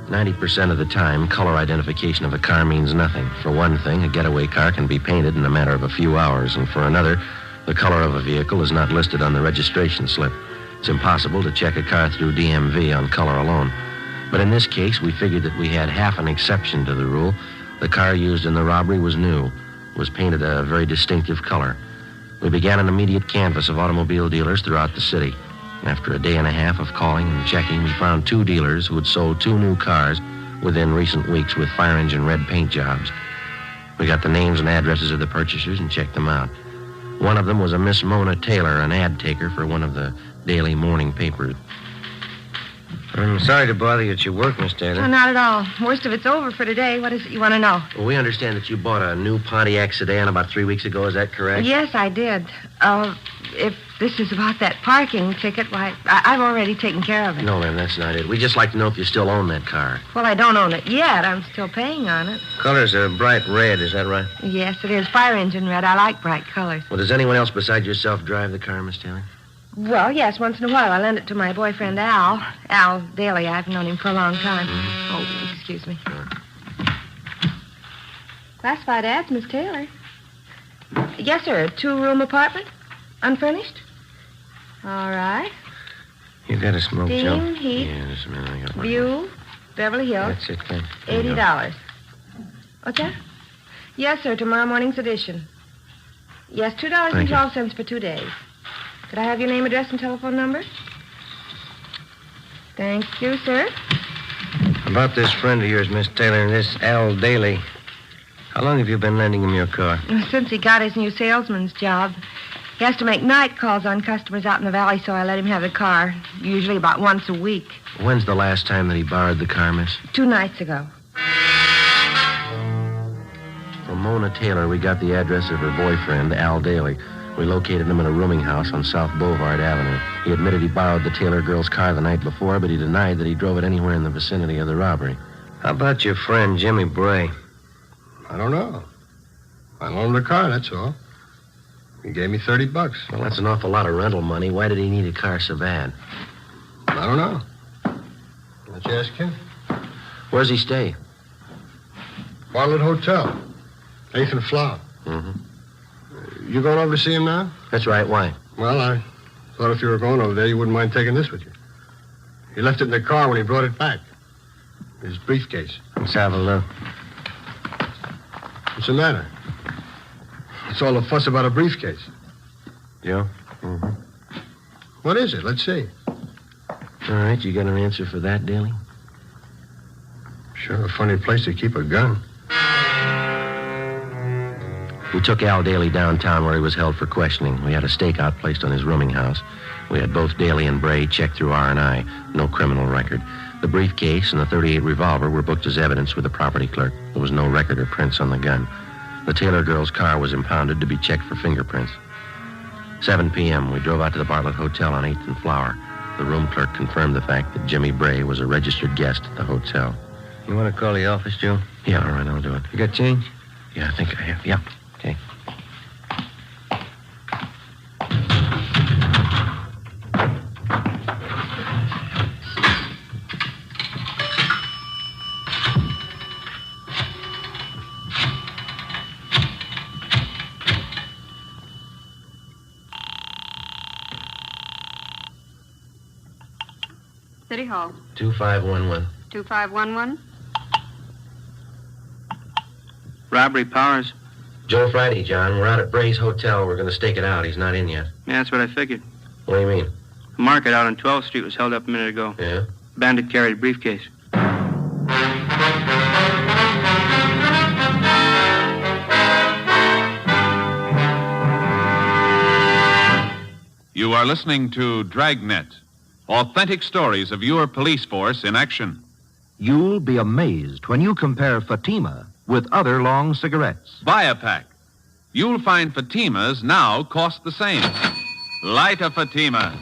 90% of the time, color identification of a car means nothing. For one thing, a getaway car can be painted in a matter of a few hours, and for another, the color of a vehicle is not listed on the registration slip. It's impossible to check a car through DMV on color alone. But in this case, we figured that we had half an exception to the rule. The car used in the robbery was new, was painted a very distinctive color. We began an immediate canvass of automobile dealers throughout the city. After a day and a half of calling and checking, we found 2 dealers who had sold 2 new cars within recent weeks with fire engine red paint jobs. We got the names and addresses of the purchasers and checked them out. One of them was a Miss Mona Taylor, an ad taker for one of the daily morning papers. I'm sorry to bother you at your work, Miss Taylor. Oh, not at all. Most of it's over for today. What is it you want to know? Well, we understand that you bought a new Pontiac sedan about 3 weeks ago. Is that correct? Yes, I did. If this is about that parking ticket, why, I've already taken care of it. No, ma'am, that's not it. We'd just like to know if you still own that car. Well, I don't own it yet. I'm still paying on it. Color's a bright red, is that right? Yes, it is. Fire engine red. I like bright colors. Well, does anyone else besides yourself drive the car, Miss Taylor? Well, yes, once in a while. I lend it to my boyfriend, Al. Al Daly. I've known him for a long time. Oh, excuse me. Sure. Classified ads, Miss Taylor. Yes, sir. A 2-room apartment? Unfurnished? All right. You got a smoke, Steam, Joe? heat, Yeah, just a minute. I got one. view, Beverly Hills. That's it, thanks. $80. What's that? Yes, sir. Tomorrow morning's edition. Yes, $2.12 for 2 days. Could I have your name, address, and telephone number? Thank you, sir. About this friend of yours, Miss Taylor, this Al Daly. How long have you been lending him your car? Since he got his new salesman's job. He has to make night calls on customers out in the valley, so I let him have the car, usually about once a week. When's the last time that he borrowed the car, miss? 2 nights ago. From Mona Taylor, we got the address of her boyfriend, Al Daly. We located him in a rooming house on South Boulevard Avenue. He admitted he borrowed the Taylor girl's car the night before, but he denied that he drove it anywhere in the vicinity of the robbery. How about your friend, Jimmy Bray? I don't know. I loaned the car, that's all. He gave me $30. Well, that's an awful lot of rental money. Why did he need a car so bad? I don't know. Why don't you ask him? Where's he stay? Bartlett Hotel. 8th and Flower. Mm-hmm. You going over to see him now? That's right. Why? Well, I thought if you were going over there, you wouldn't mind taking this with you. He left it in the car when he brought it back. His briefcase. Let's have a look. What's the matter? What's all the fuss about a briefcase? Joe? Mm-hmm. What is it? Let's see. All right, you got an answer for that, Daly? Sure, a funny place to keep a gun. We took Al Daly downtown where he was held for questioning. We had a stakeout placed on his rooming house. We had both Daly and Bray checked through R&I. No criminal record. The briefcase and the .38 revolver were booked as evidence with the property clerk. There was no record or prints on the gun. The Taylor girl's car was impounded to be checked for fingerprints. 7 p.m., we drove out to the Bartlett Hotel on 8th and Flower. The room clerk confirmed the fact that Jimmy Bray was a registered guest at the hotel. You want to call the office, Joe? Yeah, all right, I'll do it. You got change? Yeah, I think I have. Yeah, okay. City Hall. 2511. 2511. Robbery, Powers. Joe Friday, John. We're out at Bray's Hotel. We're going to stake it out. He's not in yet. Yeah, that's what I figured. What do you mean? The market out on 12th Street was held up a minute ago. Yeah? Bandit carried a briefcase. You are listening to Dragnet, authentic stories of your police force in action. You'll be amazed when you compare Fatima with other long cigarettes. Buy a pack. You'll find Fatimas now cost the same. Light a Fatima.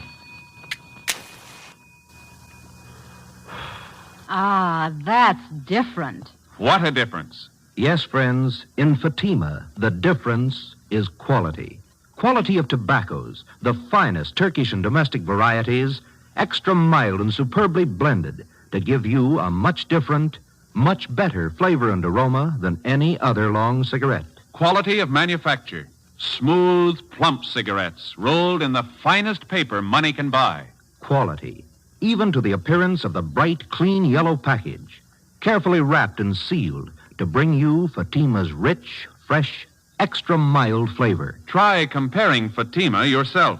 Ah, that's different. What a difference. Yes, friends, in Fatima, the difference is quality. Quality of tobaccos, the finest Turkish and domestic varieties, extra mild and superbly blended to give you a much different, much better flavor and aroma than any other long cigarette. Quality of manufacture. Smooth, plump cigarettes rolled in the finest paper money can buy. Quality, even to the appearance of the bright, clean yellow package, carefully wrapped and sealed to bring you Fatima's rich, fresh, extra mild flavor. Try comparing Fatima yourself.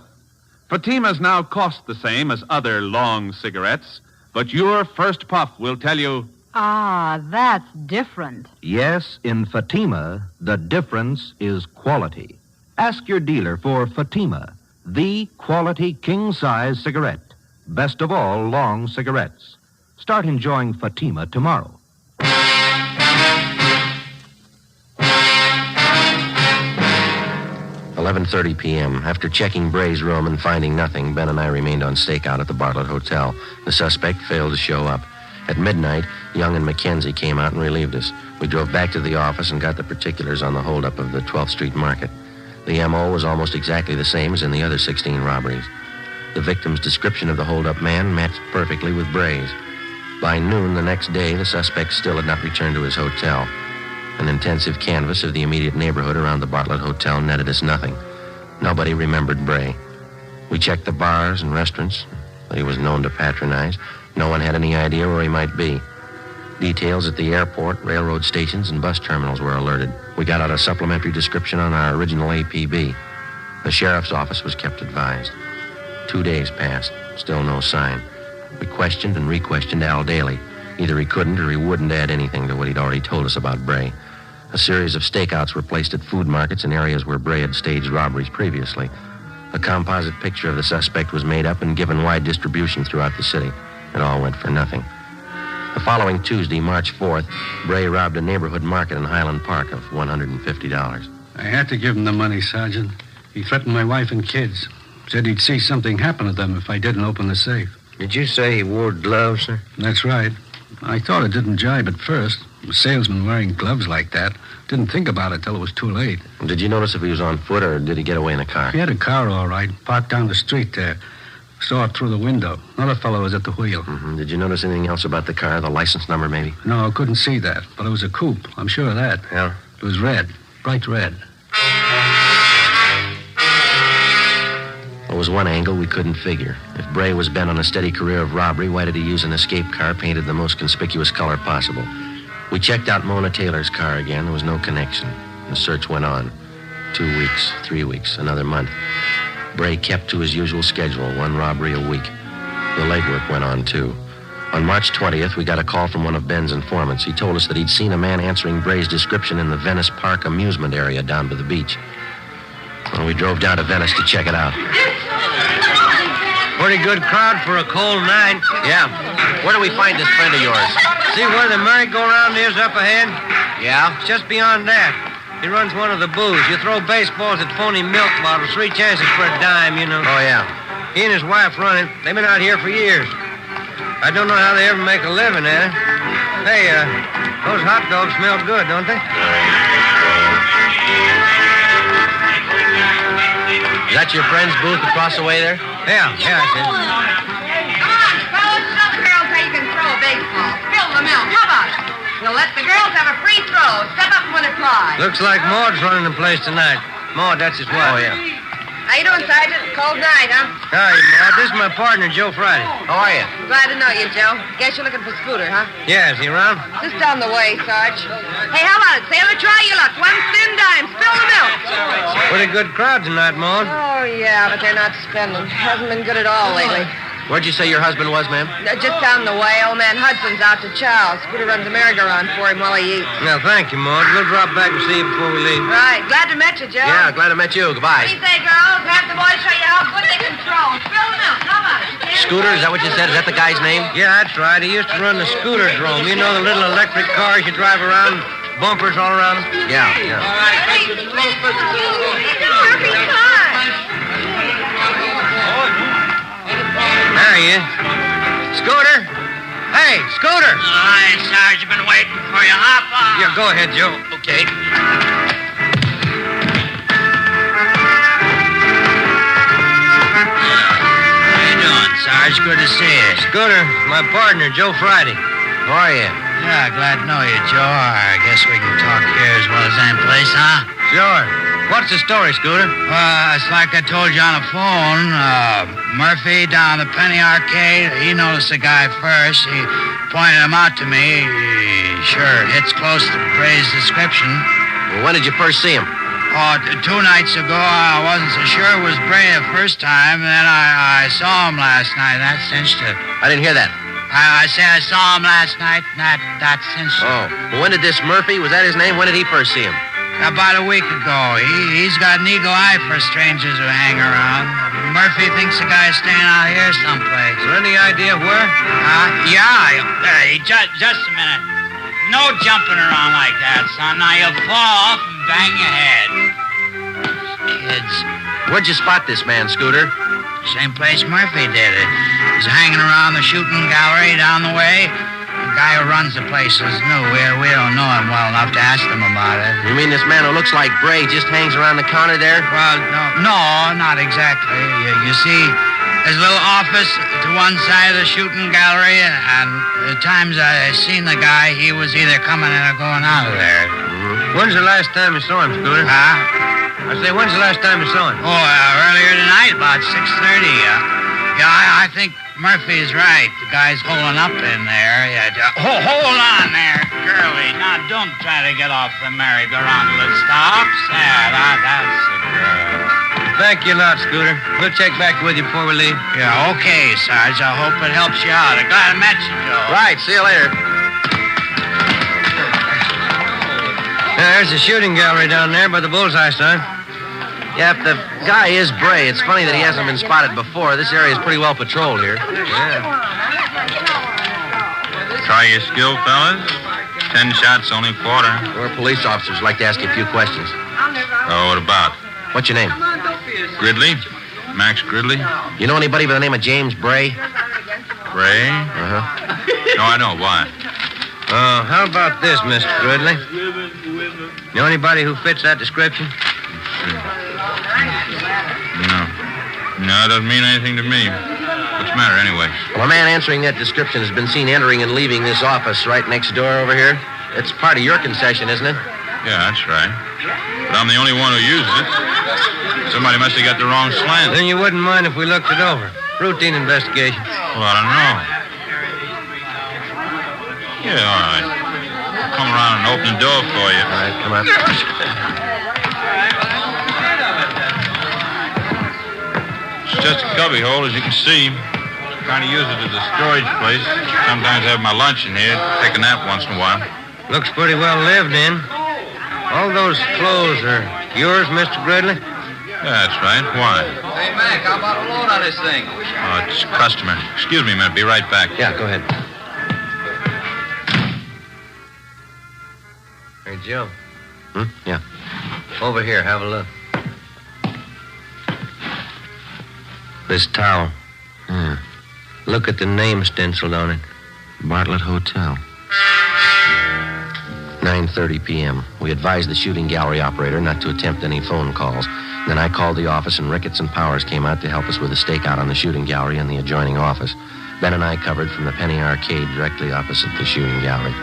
Fatimas now cost the same as other long cigarettes, but your first puff will tell you... Ah, that's different. Yes, in Fatima, the difference is quality. Ask your dealer for Fatima, the quality king-size cigarette. Best of all long cigarettes. Start enjoying Fatima tomorrow. 11:30 p.m. After checking Bray's room and finding nothing, Ben and I remained on stakeout at the Bartlett Hotel. The suspect failed to show up. At midnight, Young and Mackenzie came out and relieved us. We drove back to the office and got the particulars on the holdup of the 12th Street Market. The M.O. was almost exactly the same as in the other 16 robberies. The victim's description of the holdup man matched perfectly with Bray's. By noon the next day, the suspect still had not returned to his hotel. An intensive canvass of the immediate neighborhood around the Bartlett Hotel netted us nothing. Nobody remembered Bray. We checked the bars and restaurants that he was known to patronize. No one had any idea where he might be. Details at the airport, railroad stations, and bus terminals were alerted. We got out a supplementary description on our original APB. The sheriff's office was kept advised. 2 days passed. Still no sign. We questioned and re-questioned Al Daly. Either he couldn't or he wouldn't add anything to what he'd already told us about Bray. A series of stakeouts were placed at food markets in areas where Bray had staged robberies previously. A composite picture of the suspect was made up and given wide distribution throughout the city. It all went for nothing. The following Tuesday, March 4th, Bray robbed a neighborhood market in Highland Park of $150. I had to give him the money, Sergeant. He threatened my wife and kids. Said he'd see something happen to them if I didn't open the safe. Did you say he wore gloves, sir? That's right. I thought it didn't jibe at first. A salesman wearing gloves like that. Didn't think about it till it was too late. Did you notice if he was on foot or did he get away in a car? He had a car, all right, parked down the street there. Saw it through the window. Another fellow was at the wheel. Mm-hmm. Did you notice anything else about the car, the license number maybe? No, I couldn't see that, but it was a coupe. I'm sure of that. Yeah? It was red, bright red. There was one angle we couldn't figure. If Bray was bent on a steady career of robbery, why did he use an escape car painted the most conspicuous color possible? We checked out Mona Taylor's car again. There was no connection. The search went on. 2 weeks, 3 weeks, another month. Bray kept to his usual schedule, one robbery a week. The legwork went on, too. On March 20th, we got a call from one of Ben's informants. He told us that he'd seen a man answering Bray's description in the Venice Park amusement area down by the beach. Well, we drove down to Venice to check it out. Pretty good crowd for a cold night. Yeah. Where do we find this friend of yours? See where the merry-go-round is up ahead? Yeah? Just beyond that. He runs one of the booths. You throw baseballs at phony milk bottles, 3 chances for a dime, you know. Oh, yeah. He and his wife run it. They've been out here for years. I don't know how they ever make a living at it. Hey, those hot dogs smell good, don't they? Is that your friend's booth across the way there? Yeah, I see. Come on, fellas. Show the girls how you can throw a baseball. Spill the milk. How about it? We'll let the girls have a free throw. Step up and win a prize. Looks like Maud's running the place tonight. Maud, that's his wife. Oh, yeah. How you doing, Sergeant? Cold night, huh? Hi, Maud. This is my partner, Joe Friday. How are you? Glad to know you, Joe. Guess you're looking for Scooter, huh? Yeah, is he around? Just down the way, Sarge. Hey, how about it, Sailor? Try your luck. 1 thin dime. Spill the milk. Pretty good crowd tonight, Maud. Oh, yeah, but they're not spending. Hasn't been good at all lately. Where'd you say your husband was, ma'am? Just down the way. Old man Hudson's out to Charles. Scooter runs a merry-go-round for him while he eats. Well, thank you, Maud. We'll drop back and see you before we leave. Right. Glad to meet you, Joe. Yeah, glad to meet you. Goodbye. What do you say, girls? Have the boys show you how good they can throw. Spill the milk. How about it? Scooter, is that what you said? Is that the guy's name? Yeah, that's right. He used to run the scooter drome. You know the little electric cars you drive around, bumpers all around them? Yeah. All right, Hey, Murphy, come on. There he is. Scooter? Hey, Scooter! Hi, Sarge. I've been waiting for you. Hop on. Yeah, go ahead, Joe. Okay. How you doing, Sarge? Good to see you. Scooter, my partner, Joe Friday. How are you? Yeah, glad to know you, Joe. I guess we can talk here as well as any place, huh? Sure. What's the story, Scooter? It's like I told you on the phone. Murphy down the Penny Arcade, he noticed the guy first. He pointed him out to me. He sure hits close to Bray's description. Well, when did you first see him? Oh, 2 nights ago. I wasn't so sure it was Bray the first time. Then I saw him last night. That cinched it. I didn't hear that. I said I saw him last night. That cinched it. Oh. Well, when did this Murphy, was that his name? When did he first see him? About a week ago. He's got an eagle eye for strangers who hang around. Murphy thinks the guy's staying out here someplace. Is there any idea where? Yeah. Hey, just a minute. No jumping around like that, son. Now you'll fall off and bang your head. Kids. Where'd you spot this man, Scooter? Same place Murphy did it. He's hanging around the shooting gallery down the way. The guy who runs the place is new. We don't know him well enough to ask him about it. You mean this man who looks like Bray just hangs around the counter there? Well, no, not exactly. You see, there's a little office to one side of the shooting gallery, and the times I seen the guy, he was either coming in or going out of there. Mm-hmm. When's the last time you saw him, Scooter? Huh? I say, when's the last time you saw him? Oh, earlier tonight, about 6:30. I think Murphy's right. The guy's holding up in there. Hold on there, girlie. Now, don't try to get off the merry-go-round till it stops. That's the girl. Thank you a lot, Scooter. We'll check back with you before we leave. Yeah, okay, Sarge. I hope it helps you out. I'm glad I met you, Joe. Right, see you later. There's the shooting gallery down there by the bullseye sign. Yeah, if the guy is Bray, it's funny that he hasn't been spotted before. This area is pretty well patrolled here. Yeah. Try your skill, fellas. 10 shots, only quarter. We're police officers. Like to ask you a few questions. Oh, what about? What's your name? Gridley. Max Gridley. You know anybody by the name of James Bray? Bray? Uh-huh. No, I don't. Why? How about this, Mr. Gridley? Know anybody who fits that description? No, it doesn't mean anything to me. What's the matter, anyway? Well, a man answering that description has been seen entering and leaving this office right next door over here. It's part of your concession, isn't it? Yeah, that's right. But I'm the only one who uses it. Somebody must have got the wrong slant. Then you wouldn't mind if we looked it over. Routine investigation. Well, I don't know. Yeah, all right. I'll come around and open the door for you. All right, come on. It's just a cubby hole, as you can see. Trying to use it as a storage place. Sometimes I have my lunch in here, take a nap once in a while. Looks pretty well lived in. All those clothes are yours, Mr. Gridley? Yeah, that's right. Why? Hey, Mac, how about a load on this thing? Oh, it's a customer. Excuse me a minute. Be right back. Yeah, go ahead. Hey, Joe. Yeah. Over here, have a look. This towel. Yeah. Look at the name stenciled on it. Bartlett Hotel. 9:30 p.m. We advised the shooting gallery operator not to attempt any phone calls. Then I called the office, and Ricketts and Powers came out to help us with a stakeout on the shooting gallery and the adjoining office. Ben and I covered from the Penny Arcade directly opposite the shooting gallery.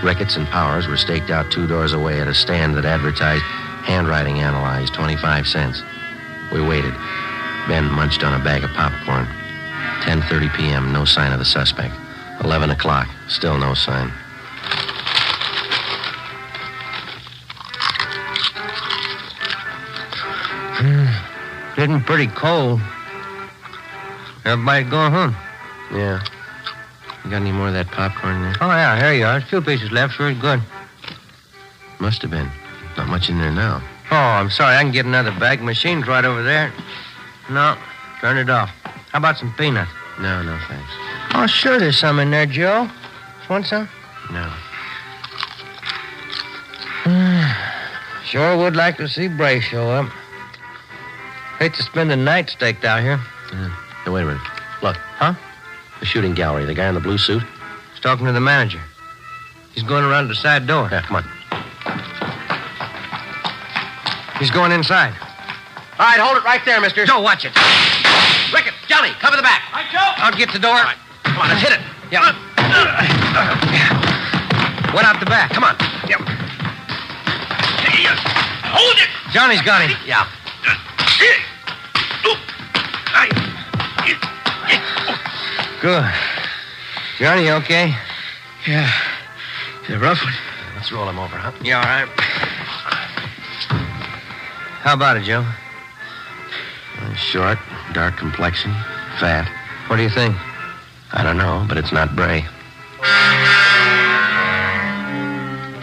Ricketts and Powers were staked out 2 doors away at a stand that advertised handwriting analyzed, 25 cents. We waited. Ben munched on a bag of popcorn. 10:30 p.m., no sign of the suspect. 11 o'clock, still no sign. Getting pretty cold. Everybody going home? Yeah. You got any more of that popcorn there? Oh, yeah, here you are. There's 2 pieces left. Sure, good. Must have been. Not much in there now. Oh, I'm sorry. I can get another bag. Machine's right over there. No, turn it off. How about some peanuts? No, thanks. Oh, sure, there's some in there, Joe. Want some? No. Sure would like to see Bray show up. Hate to spend the night staked out here. Yeah. Hey, wait a minute. Look. Huh? The shooting gallery. The guy in the blue suit? He's talking to the manager. He's going around the side door. Yeah, come on. He's going inside. All right, hold it right there, mister. Joe, watch it. Ricketts, Johnny, cover the back. Right, Joe. I'll get the door. All right. Come on, let's hit it. Yep. What out the back? Come on. Yep. Hold it. Johnny's got him. Yeah. Good. Johnny, you okay? Yeah. It's a rough one. Let's roll him over, huh? Yeah, all right. How about it, Joe? Short, dark complexion, fat. What do you think? I don't know, but it's not Bray.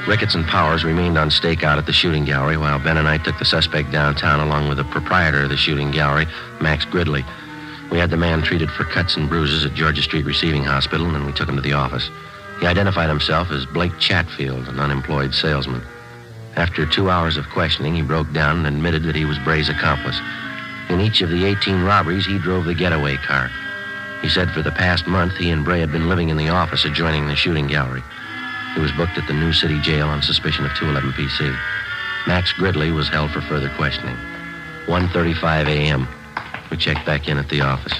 Ricketts and Powers remained on stakeout at the shooting gallery while Ben and I took the suspect downtown along with the proprietor of the shooting gallery, Max Gridley. We had the man treated for cuts and bruises at Georgia Street Receiving Hospital, and then we took him to the office. He identified himself as Blake Chatfield, an unemployed salesman. After 2 hours of questioning, he broke down and admitted that he was Bray's accomplice. In each of the 18 robberies, he drove the getaway car. He said for the past month, he and Bray had been living in the office adjoining the shooting gallery. He was booked at the New City Jail on suspicion of 211 PC. Max Gridley was held for further questioning. 1:35 a.m. We checked back in at the office.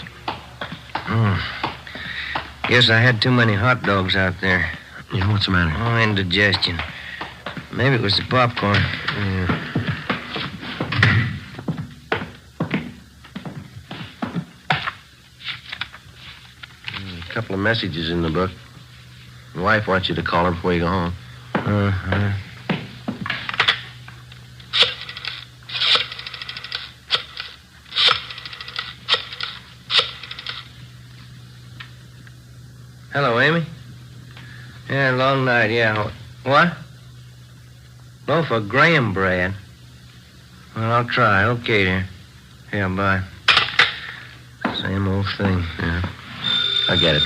Guess I had too many hot dogs out there. Yeah, what's the matter? Oh, indigestion. Maybe it was the popcorn. Yeah. A couple of messages in the book. My wife wants you to call her before you go home. Hello, Amy. Yeah, long night, yeah. What? Loaf of graham bread. Well, I'll try. Okay, dear. Yeah, bye. Same old thing. Yeah. I get it.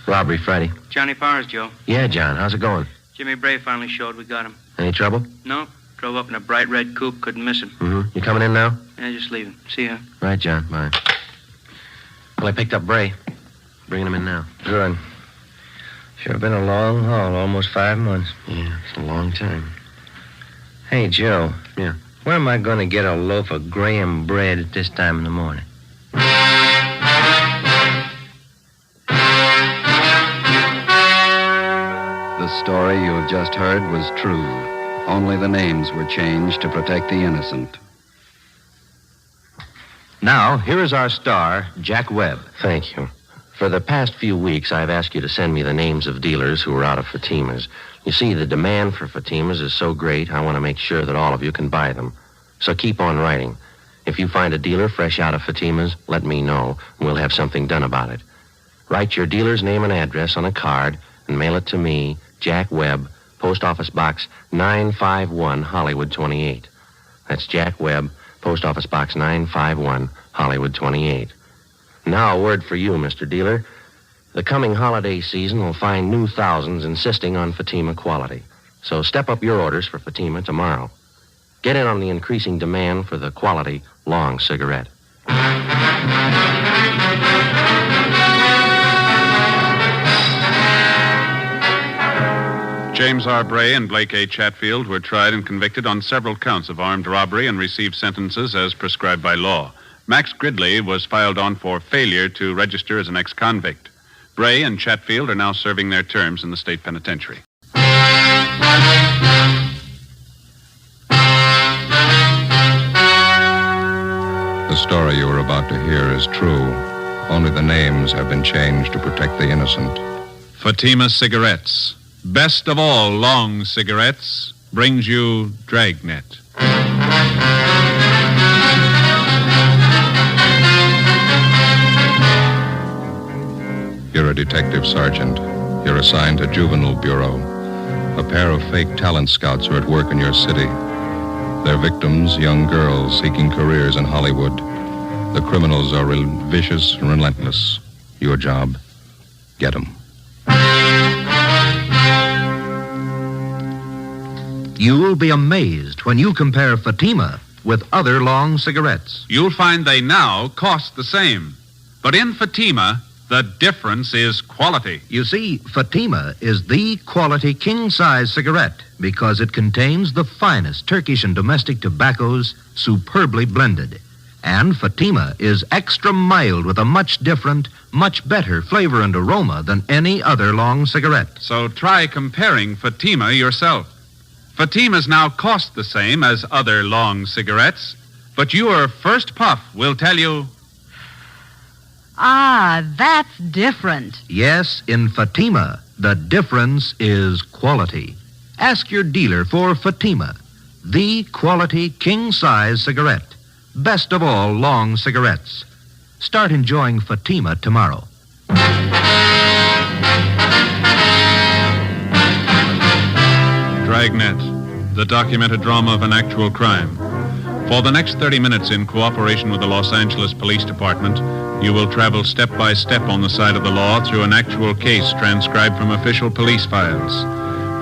Robbery Friday. Johnny Powers, Joe. Yeah, John. How's it going? Jimmy Bray finally showed. We got him. Any trouble? No. Drove up in a bright red coupe. Couldn't miss him. Mm-hmm. You coming in now? Yeah, just leaving. See ya. Right, John. Bye. Well, I picked up Bray. Bringing him in now. Good. Sure been a long haul. Almost 5 months. Yeah, it's a long time. Hey, Joe. Yeah? Where am I going to get a loaf of graham bread at this time in the morning? The story you have just heard was true. Only the names were changed to protect the innocent. Now, here is our star, Jack Webb. Thank you. For the past few weeks, I've asked you to send me the names of dealers who are out of Fatimas. You see, the demand for Fatimas is so great, I want to make sure that all of you can buy them. So keep on writing. If you find a dealer fresh out of Fatimas, let me know, and we'll have something done about it. Write your dealer's name and address on a card and mail it to me, Jack Webb, Post Office Box 951, Hollywood 28. That's Jack Webb, Post Office Box 951, Hollywood 28. Now, a word for you, Mr. Dealer. The coming holiday season will find new thousands insisting on Fatima quality. So step up your orders for Fatima tomorrow. Get in on the increasing demand for the quality long cigarette. James R. Bray and Blake A. Chatfield were tried and convicted on several counts of armed robbery and received sentences as prescribed by law. Max Gridley was filed on for failure to register as an ex-convict. Bray and Chatfield are now serving their terms in the state penitentiary. The story you are about to hear is true. Only the names have been changed to protect the innocent. Fatima Cigarettes, best of all long cigarettes, brings you Dragnet. You're a detective sergeant. You're assigned to Juvenile Bureau. A pair of fake talent scouts are at work in your city. Their victims, young girls seeking careers in Hollywood. The criminals are vicious and relentless. Your job, get them. You'll be amazed when you compare Fatima with other long cigarettes. You'll find they now cost the same. But in Fatima, the difference is quality. You see, Fatima is the quality king-size cigarette because it contains the finest Turkish and domestic tobaccos superbly blended. And Fatima is extra mild with a much different, much better flavor and aroma than any other long cigarette. So try comparing Fatima yourself. Fatimas now cost the same as other long cigarettes, but your first puff will tell you... Ah, that's different. Yes, in Fatima, the difference is quality. Ask your dealer for Fatima, the quality king-size cigarette. Best of all long cigarettes. Start enjoying Fatima tomorrow. Dragnet, the documented drama of an actual crime. For the next 30 minutes, in cooperation with the Los Angeles Police Department, you will travel step by step on the side of the law through an actual case transcribed from official police files.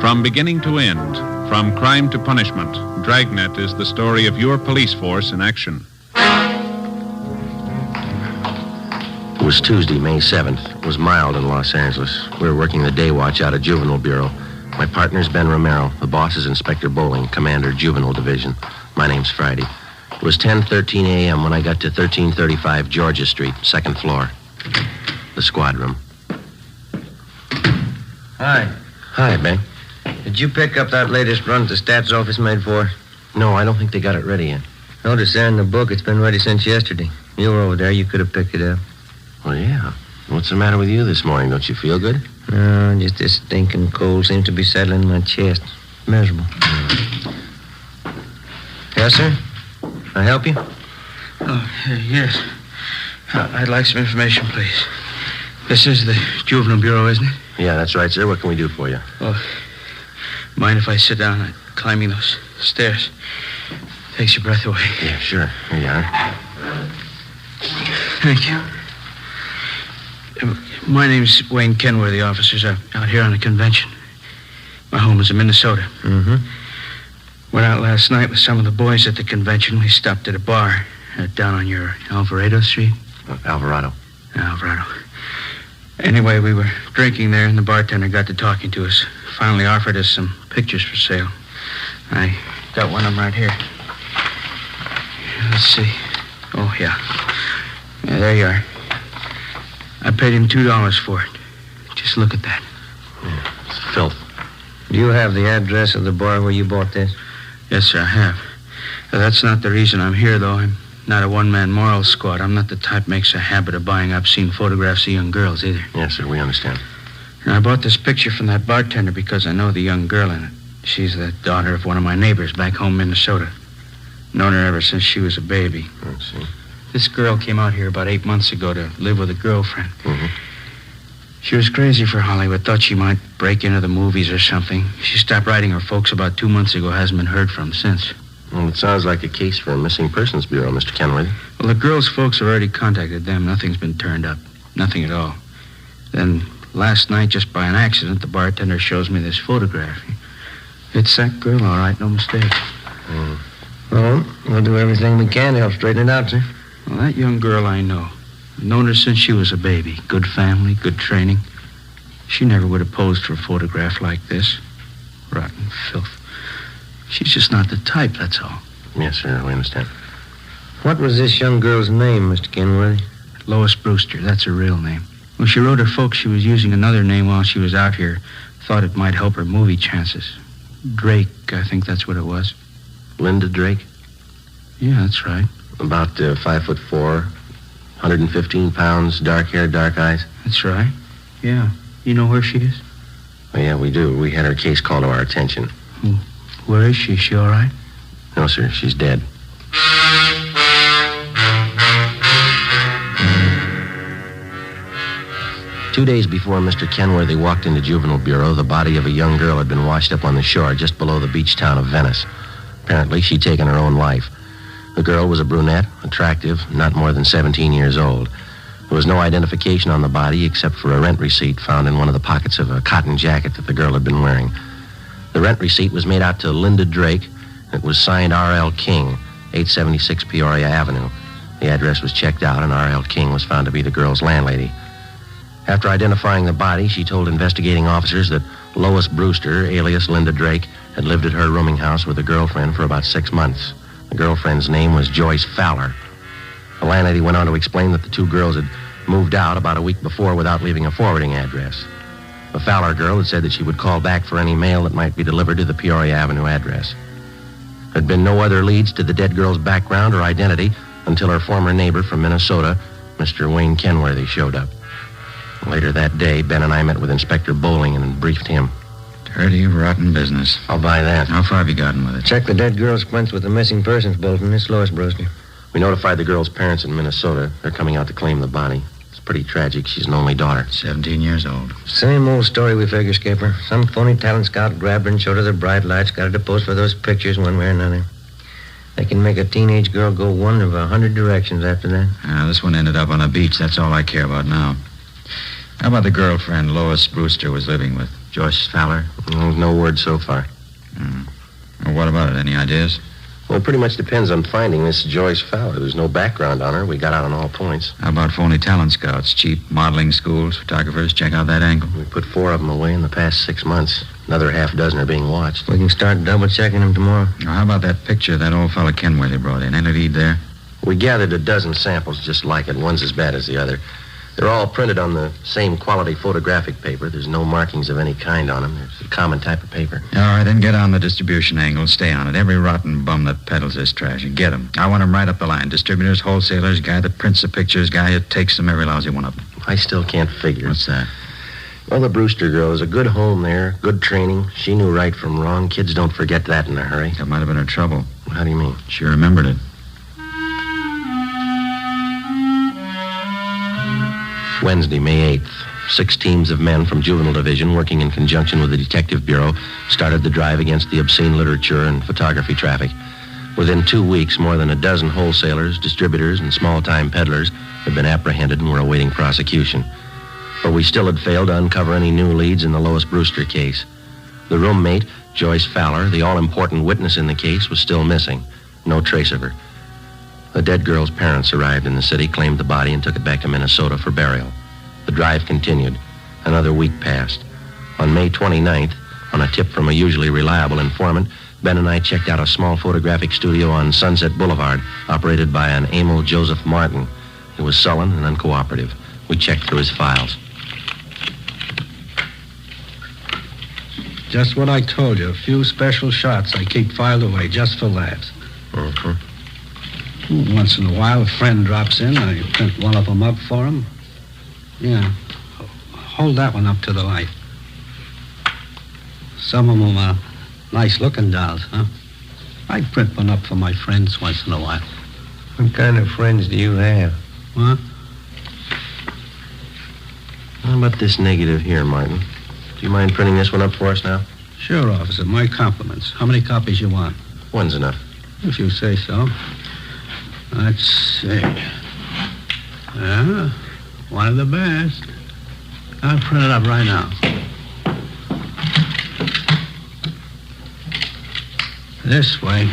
From beginning to end, from crime to punishment, Dragnet is the story of your police force in action. It was Tuesday, May 7th. It was mild in Los Angeles. We were working the day watch out of Juvenile Bureau. My partner's Ben Romero. The boss is Inspector Bowling, Commander, Juvenile Division. My name's Friday. It was 10:13 a.m. when I got to 1335 Georgia Street, second floor. The squad room. Hi. Hi, Ben. Did you pick up that latest run the stats office made for us? No, I don't think they got it ready yet. Notice there in the book it's been ready since yesterday. You were over there. You could have picked it up. Well, yeah. What's the matter with you this morning? Don't you feel good? No, just this stinking cold seems to be settling in my chest. Miserable. Yes, sir? Can I help you? Oh, yes. I'd like some information, please. This is the Juvenile Bureau, isn't it? Yeah, that's right, sir. What can we do for you? Oh, mind if I sit down? I'm climbing those stairs. Takes your breath away. Yeah, sure. Here you are. Thank you. My name's Wayne Kenworthy. The officers are out here on a convention. My home is in Minnesota. Mm-hmm. Went out last night with some of the boys at the convention. We stopped at a bar down on your Alvarado Street. Alvarado. Alvarado. Anyway, we were drinking there, and the bartender got to talking to us. Finally offered us some pictures for sale. I got one of them right here. Let's see. Oh, yeah. Yeah, there you are. I paid him $2 for it. Just look at that. Yeah, it's filth. Do you have the address of the bar where you bought this? Yes, sir, I have. That's not the reason I'm here, though. I'm not a one-man moral squad. I'm not the type makes a habit of buying obscene photographs of young girls, either. Yes, sir, we understand. And I bought this picture from that bartender because I know the young girl in it. She's the daughter of one of my neighbors back home in Minnesota. Known her ever since she was a baby. I see. This girl came out here about 8 months ago to live with a girlfriend. Mm-hmm. She was crazy for Hollywood, thought she might break into the movies or something. She stopped writing her folks about 2 months ago, hasn't been heard from since. Well, it sounds like a case for a missing persons bureau, Mr. Kenworthy. Well, the girl's folks have already contacted them. Nothing's been turned up. Nothing at all. Then last night, just by an accident, the bartender shows me this photograph. It's that girl, all right, no mistake. Well, we'll do everything we can to help straighten it out, sir. Well, that young girl I know. I've known her since she was a baby. Good family, good training. She never would have posed for a photograph like this. Rotten filth. She's just not the type, that's all. Yes, sir, we understand. What was this young girl's name, Mr. Kenworthy? Lois Brewster, that's her real name. When she wrote her folks she was using another name while she was out here. Thought it might help her movie chances. Drake, I think that's what it was. Linda Drake? Yeah, that's right. About 5'4", 115 pounds, dark hair, dark eyes? That's right. Yeah. You know where she is? Oh, yeah, we do. We had her case called to our attention. Where is she? Is she all right? No, sir. She's dead. Two days before Mr. Kenworthy walked into Juvenile Bureau, the body of a young girl had been washed up on the shore just below the beach town of Venice. Apparently, she'd taken her own life. The girl was a brunette, attractive, not more than 17 years old. There was no identification on the body except for a rent receipt found in one of the pockets of a cotton jacket that the girl had been wearing. The rent receipt was made out to Linda Drake. It was signed R.L. King, 876 Peoria Avenue. The address was checked out, and R.L. King was found to be the girl's landlady. After identifying the body, she told investigating officers that Lois Brewster, alias Linda Drake, had lived at her rooming house with a girlfriend for about 6 months. The girlfriend's name was Joyce Fowler. The landlady went on to explain that the two girls had moved out about a week before without leaving a forwarding address. The Fowler girl had said that she would call back for any mail that might be delivered to the Peoria Avenue address. There had been no other leads to the dead girl's background or identity until her former neighbor from Minnesota, Mr. Wayne Kenworthy, showed up. Later that day, Ben and I met with Inspector Bowling and briefed him. Dirty, rotten business. I'll buy that. How far have you gotten with it? Check the dead girl's prints with the missing persons bulletin. It's Lois Brewster. We notified the girl's parents in Minnesota. They're coming out to claim the body. It's pretty tragic. She's an only daughter. 17 years old. Same old story, we figure, Skipper. Some phony talent scout grabbed her and showed her the bright lights, got her to pose for those pictures one way or another. They can make a teenage girl go one of 100 directions after that. This one ended up on a beach. That's all I care about now. How about the girlfriend Lois Brewster was living with? Joyce Fowler? No word so far. Well, what about it? Any ideas? Well, it pretty much depends on finding this Joyce Fowler. There's no background on her. We got out on all points. How about phony talent scouts? Cheap modeling schools, photographers? Check out that angle. We put 4 of them away in the past 6 months. Another half dozen are being watched. We can start double-checking them tomorrow. Now, how about that picture that old fella Kenworthy brought in? Any lead there? We gathered a dozen samples just like it. One's as bad as the other. They're all printed on the same quality photographic paper. There's no markings of any kind on them. There's a common type of paper. All right, then get on the distribution angle. Stay on it. Every rotten bum that peddles this trash, and get them. I want them right up the line. Distributors, wholesalers, guy that prints the pictures, guy that takes them, every lousy one of them. I still can't figure. What's that? Well, the Brewster girl is a good home there, good training. She knew right from wrong. Kids don't forget that in a hurry. That might have been her trouble. How do you mean? She remembered it. Wednesday, May 8th. 6 teams of men from Juvenile Division, working in conjunction with the Detective Bureau, started the drive against the obscene literature and photography traffic. Within 2 weeks, more than a dozen wholesalers, distributors, and small-time peddlers had been apprehended and were awaiting prosecution. But we still had failed to uncover any new leads in the Lois Brewster case. The roommate, Joyce Fowler, the all-important witness in the case, was still missing. No trace of her. The dead girl's parents arrived in the city, claimed the body, and took it back to Minnesota for burial. The drive continued. Another week passed. On May 29th, on a tip from a usually reliable informant, Ben and I checked out a small photographic studio on Sunset Boulevard, operated by an Emil Joseph Martin. He was sullen and uncooperative. We checked through his files. Just what I told you. A few special shots I keep filed away just for laughs. Once in a while, a friend drops in. I print one of them up for him. Yeah. Hold that one up to the light. Some of them are nice-looking dolls, huh? I print one up for my friends once in a while. What kind of friends do you have? What? How about this negative here, Martin? Do you mind printing this one up for us now? Sure, officer. My compliments. How many copies you want? One's enough. If you say so. Let's see. Yeah, one of the best. I'll print it up right now. This way.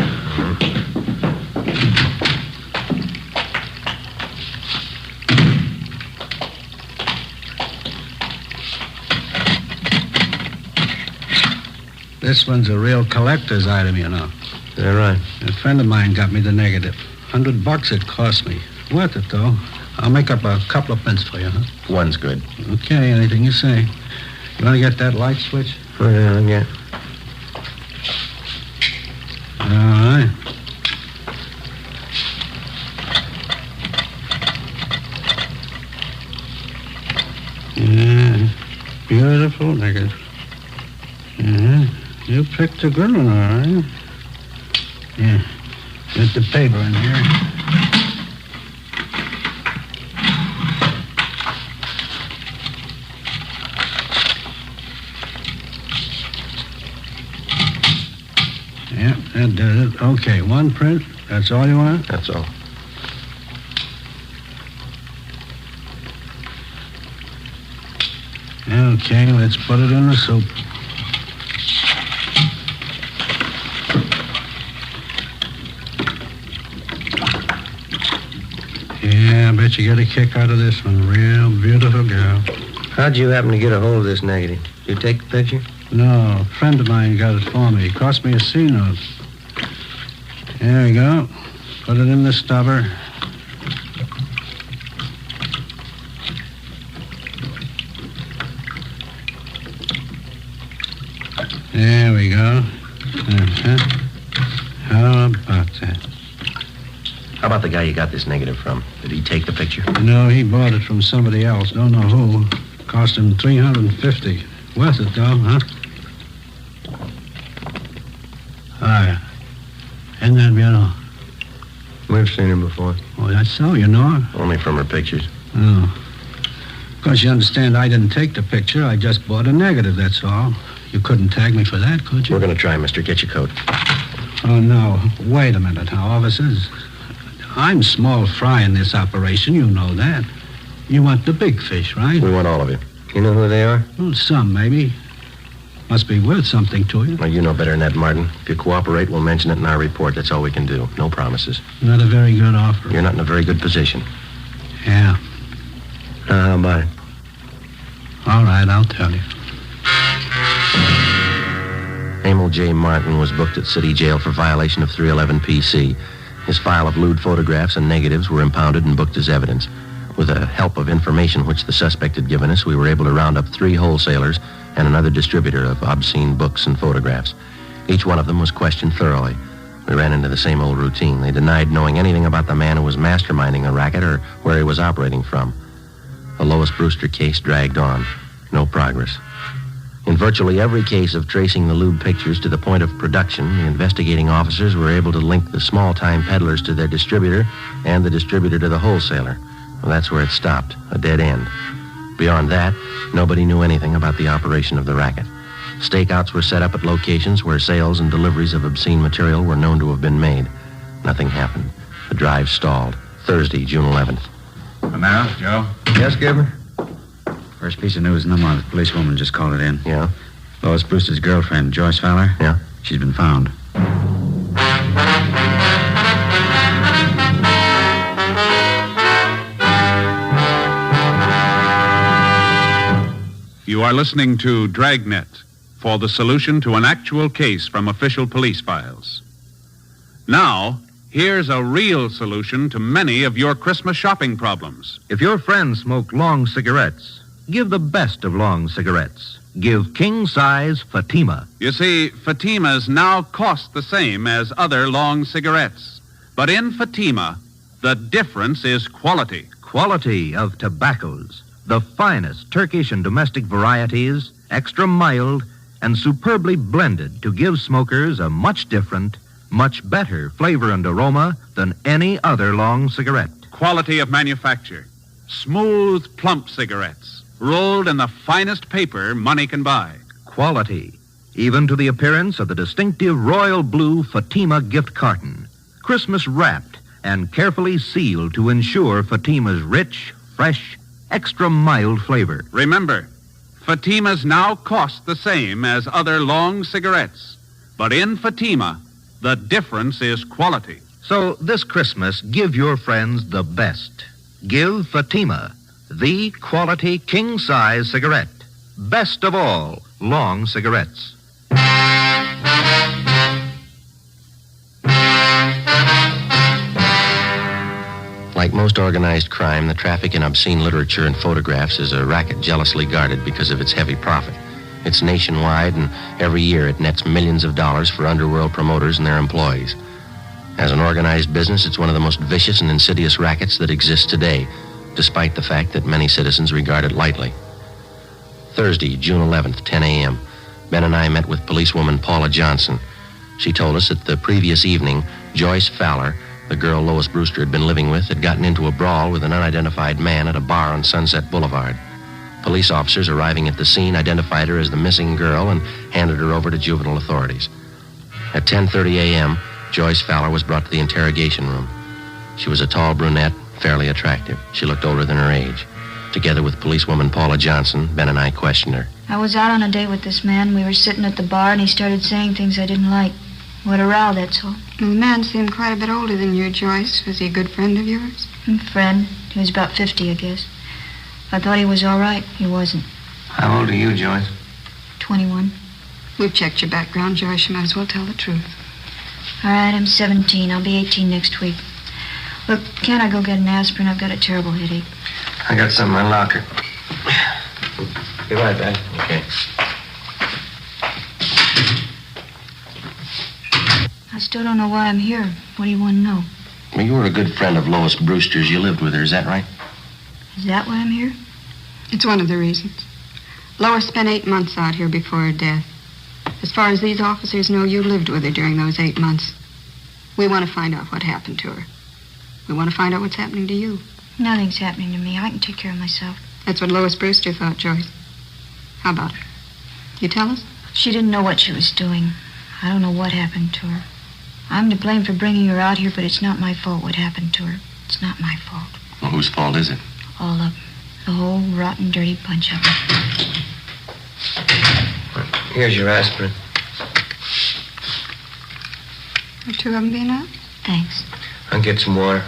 This one's a real collector's item, you know. Is that right? A friend of mine got me the negative. $100 it cost me. Worth it, though. I'll make up a couple of pence for you, huh? One's good. Okay, anything you say. You want to get that light switch? Oh, yeah. All right. Yeah, beautiful negative. Yeah, you picked a good one, all right. Yeah, get the paper in here. Yeah, that does it. Okay, one print. That's all you want? That's all. Okay, let's put it in the soup. Yeah, I bet you get a kick out of this one. Real beautiful girl. How'd you happen to get a hold of this negative? You take the picture? No, a friend of mine got it for me. It cost me a C-note. There we go. Put it in the stubber. There we go. How about that? How about the guy you got this negative from? Did he take the picture? No, he bought it from somebody else. Don't know who. Cost him $350. Worth it, though, huh? Hi. Isn't that beautiful? We've seen her before. Oh, that's so, you know her? Only from her pictures. Oh. Of course, you understand I didn't take the picture. I just bought a negative, that's all. You couldn't tag me for that, could you? We're going to try, mister. Get your coat. Oh, no. Wait a minute now, officers. I'm small fry in this operation. You know that. You want the big fish, right? We want all of you. You know who they are? Well, some, maybe. Must be worth something to you. Well, you know better than that, Martin. If you cooperate, we'll mention it in our report. That's all we can do. No promises. Not a very good offer. You're not in a very good position. Yeah. How about it? All right, I'll tell you. Emil J. Martin was booked at City Jail for violation of 311 PC. His file of lewd photographs and negatives were impounded and booked as evidence. With the help of information which the suspect had given us, we were able to round up 3 wholesalers and another distributor of obscene books and photographs. Each one of them was questioned thoroughly. We ran into the same old routine. They denied knowing anything about the man who was masterminding the racket or where he was operating from. The Lois Brewster case dragged on. No progress. In virtually every case of tracing the lewd pictures to the point of production, the investigating officers were able to link the small-time peddlers to their distributor and the distributor to the wholesaler. Well, that's where it stopped, a dead end. Beyond that, nobody knew anything about the operation of the racket. Stakeouts were set up at locations where sales and deliveries of obscene material were known to have been made. Nothing happened. The drive stalled. Thursday, June 11th. Well, now, Joe? Yes, Gibber? First piece of news, the policewoman just called it in. Yeah? Lois Brewster's girlfriend, Joyce Fowler. Yeah? She's been found. You are listening to Dragnet for the solution to an actual case from official police files. Now, here's a real solution to many of your Christmas shopping problems. If your friends smoke long cigarettes, give the best of long cigarettes. Give king-size Fatima. You see, Fatimas now cost the same as other long cigarettes. But in Fatima, the difference is quality. Quality of tobaccos. The finest Turkish and domestic varieties, extra mild, and superbly blended to give smokers a much different, much better flavor and aroma than any other long cigarette. Quality of manufacture. Smooth, plump cigarettes, rolled in the finest paper money can buy. Quality, even to the appearance of the distinctive royal blue Fatima gift carton. Christmas wrapped and carefully sealed to ensure Fatima's rich, fresh, extra mild flavor. Remember, Fatimas now cost the same as other long cigarettes. But in Fatima, The difference is quality. So this Christmas, give your friends the best. Give Fatima the quality king-size cigarette. Best of all, long cigarettes. Like most organized crime, the traffic in obscene literature and photographs is a racket jealously guarded because of its heavy profit. It's nationwide, and every year it nets millions of dollars for underworld promoters and their employees. As an organized business, it's one of the most vicious and insidious rackets that exists today, despite the fact that many citizens regard it lightly. Thursday, June 11th, 10 a.m., Ben and I met with policewoman Paula Johnson. She told us that the previous evening, Joyce Fowler, the girl Lois Brewster had been living with, had gotten into a brawl with an unidentified man at a bar on Sunset Boulevard. Police officers arriving at the scene identified her as the missing girl and handed her over to juvenile authorities. At 10:30 a.m., Joyce Fowler was brought to the interrogation room. She was a tall brunette, fairly attractive. She looked older than her age. Together with policewoman Paula Johnson, Ben and I questioned her. I was out on a date with this man. We were sitting at the bar, and he started saying things I didn't like. What a row, that's all. Well, the man seemed quite a bit older than you, Joyce. Was he a good friend of yours? Friend. He was about 50, I guess. I thought he was all right. He wasn't. How old are you, Joyce? 21. We've checked your background, Joyce. You might as well tell the truth. All right, I'm 17. I'll be 18 next week. Look, can't I go get an aspirin? I've got a terrible headache. I got some in my locker. Be right back. Okay. I still don't know why I'm here. What do you want to know? Well, you were a good friend of Lois Brewster's. You lived with her, is that right? Is that why I'm here? It's one of the reasons. Lois spent 8 months out here before her death. As far as these officers know, you lived with her during those 8 months. We want to find out what happened to her. We want to find out what's happening to you. Nothing's happening to me. I can take care of myself. That's what Lois Brewster thought, Joyce. How about it? You tell us? She didn't know what she was doing. I don't know what happened to her. I'm to blame for bringing her out here, but it's not my fault what happened to her. It's not my fault. Well, whose fault is it? All of them. The whole rotten, dirty bunch of them. Here's your aspirin. Are 2 of them be enough? Thanks. I'll get some water.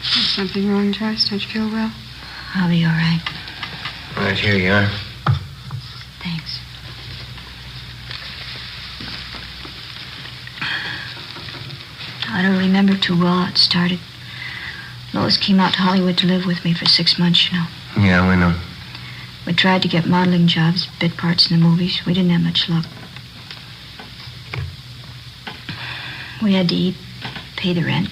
Is something wrong, Joyce? Don't you feel well? I'll be all right. All right, here you are. Thanks. I don't remember too well how it started. Lois came out to Hollywood to live with me for 6 months, you know. Yeah, we know. We tried to get modeling jobs, bit parts in the movies. We didn't have much luck. We had to eat, pay the rent.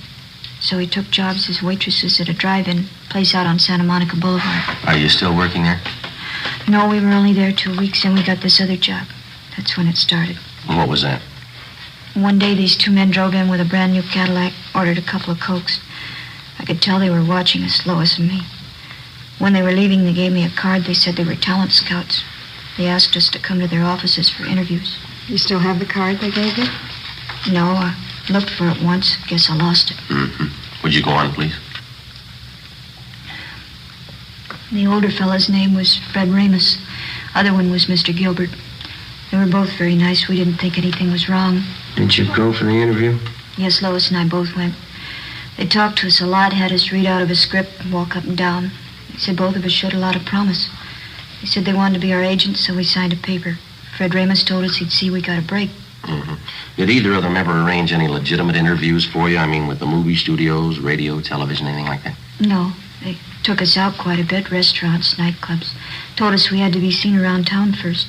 So we took jobs as waitresses at a drive-in place out on Santa Monica Boulevard. Are you still working there? No, we were only there 2 weeks, and we got this other job. That's when it started. And what was that? One day, these 2 men drove in with a brand new Cadillac, ordered a couple of Cokes. I could tell they were watching us, Lois and me. When they were leaving, they gave me a card. They said they were talent scouts. They asked us to come to their offices for interviews. You still have the card they gave you? No, I looked for it once. Guess I lost it. Mm-hmm. Would you go on, please? The older fellow's name was Fred Ramus. Other one was Mr. Gilbert. They were both very nice. We didn't think anything was wrong. Didn't you go for the interview? Yes, Lois and I both went. They talked to us a lot, had us read out of a script, walk up and down. They said both of us showed a lot of promise. They said they wanted to be our agents, so we signed a paper. Fred Ramus told us he'd see we got a break. Mm-hmm. Did either of them ever arrange any legitimate interviews for you? I mean, with the movie studios, radio, television, anything like that? No. They took us out quite a bit, restaurants, nightclubs. Told us we had to be seen around town first.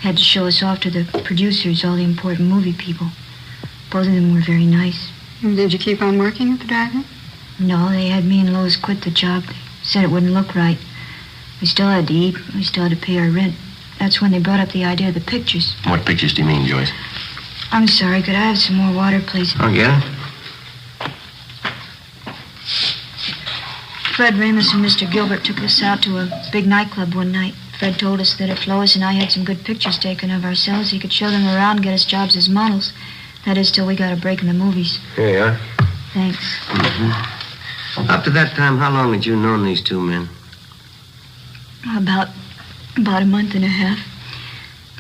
Had to show us off to the producers, all the important movie people. Both of them were very nice. Did you keep on working at the drive-in? No, they had me and Lois quit the job. They said it wouldn't look right. We still had to eat. We still had to pay our rent. That's when they brought up the idea of the pictures. What pictures do you mean, Joyce? I'm sorry. Could I have some more water, please? Oh, yeah? Fred Ramus and Mr. Gilbert took us out to a big nightclub one night. Fred told us that if Lois and I had some good pictures taken of ourselves, he could show them around and get us jobs as models. That is, till we got a break in the movies. Here you are. Thanks. Mm-hmm. Up to that time, how long had you known these two men? About a month and a half.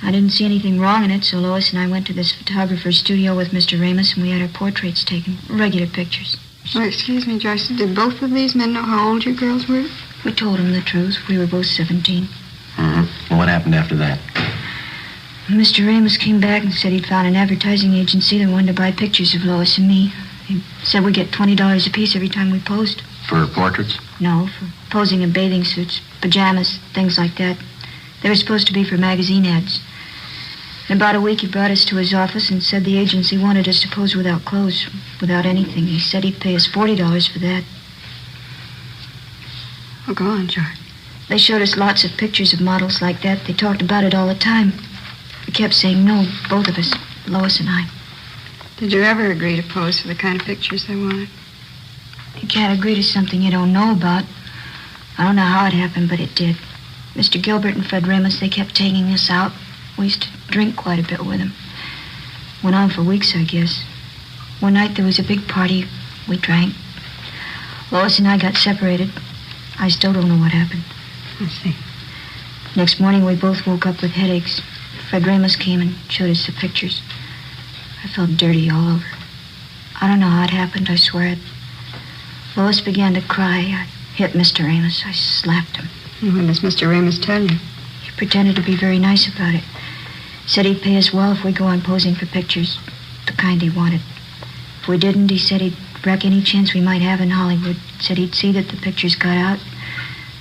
I didn't see anything wrong in it, so Lois and I went to this photographer's studio with Mr. Ramus, and we had our portraits taken. Regular pictures. Oh, excuse me, Joyce. Did both of these men know how old your girls were? We told them the truth. We were both 17. Mm-hmm. Well, what happened after that? Mr. Ramus came back and said he'd found an advertising agency that wanted to buy pictures of Lois and me. He said we'd get $20 apiece every time we posed. For portraits? No, for posing in bathing suits, pajamas, things like that. They were supposed to be for magazine ads. In about a week, he brought us to his office and said the agency wanted us to pose without clothes, without anything. He said he'd pay us $40 for that. Oh, go on, George. They showed us lots of pictures of models like that. They talked about it all the time. We kept saying no, both of us, Lois and I. Did you ever agree to pose for the kind of pictures they wanted? You can't agree to something you don't know about. I don't know how it happened, but it did. Mr. Gilbert and Fred Ramus, they kept taking us out. We used to drink quite a bit with them. Went on for weeks, I guess. One night there was a big party. We drank. Lois and I got separated. I still don't know what happened. I see. Next morning, we both woke up with headaches. Fred Ramus came and showed us the pictures. I felt dirty all over. I don't know how it happened, I swear it. Lois began to cry. I hit Mr. Ramus. I slapped him. And what does Mr. Ramus tell you? He pretended to be very nice about it. Said he'd pay us well if we go on posing for pictures, the kind he wanted. If we didn't, he said he'd wreck any chance we might have in Hollywood. Said he'd see that the pictures got out.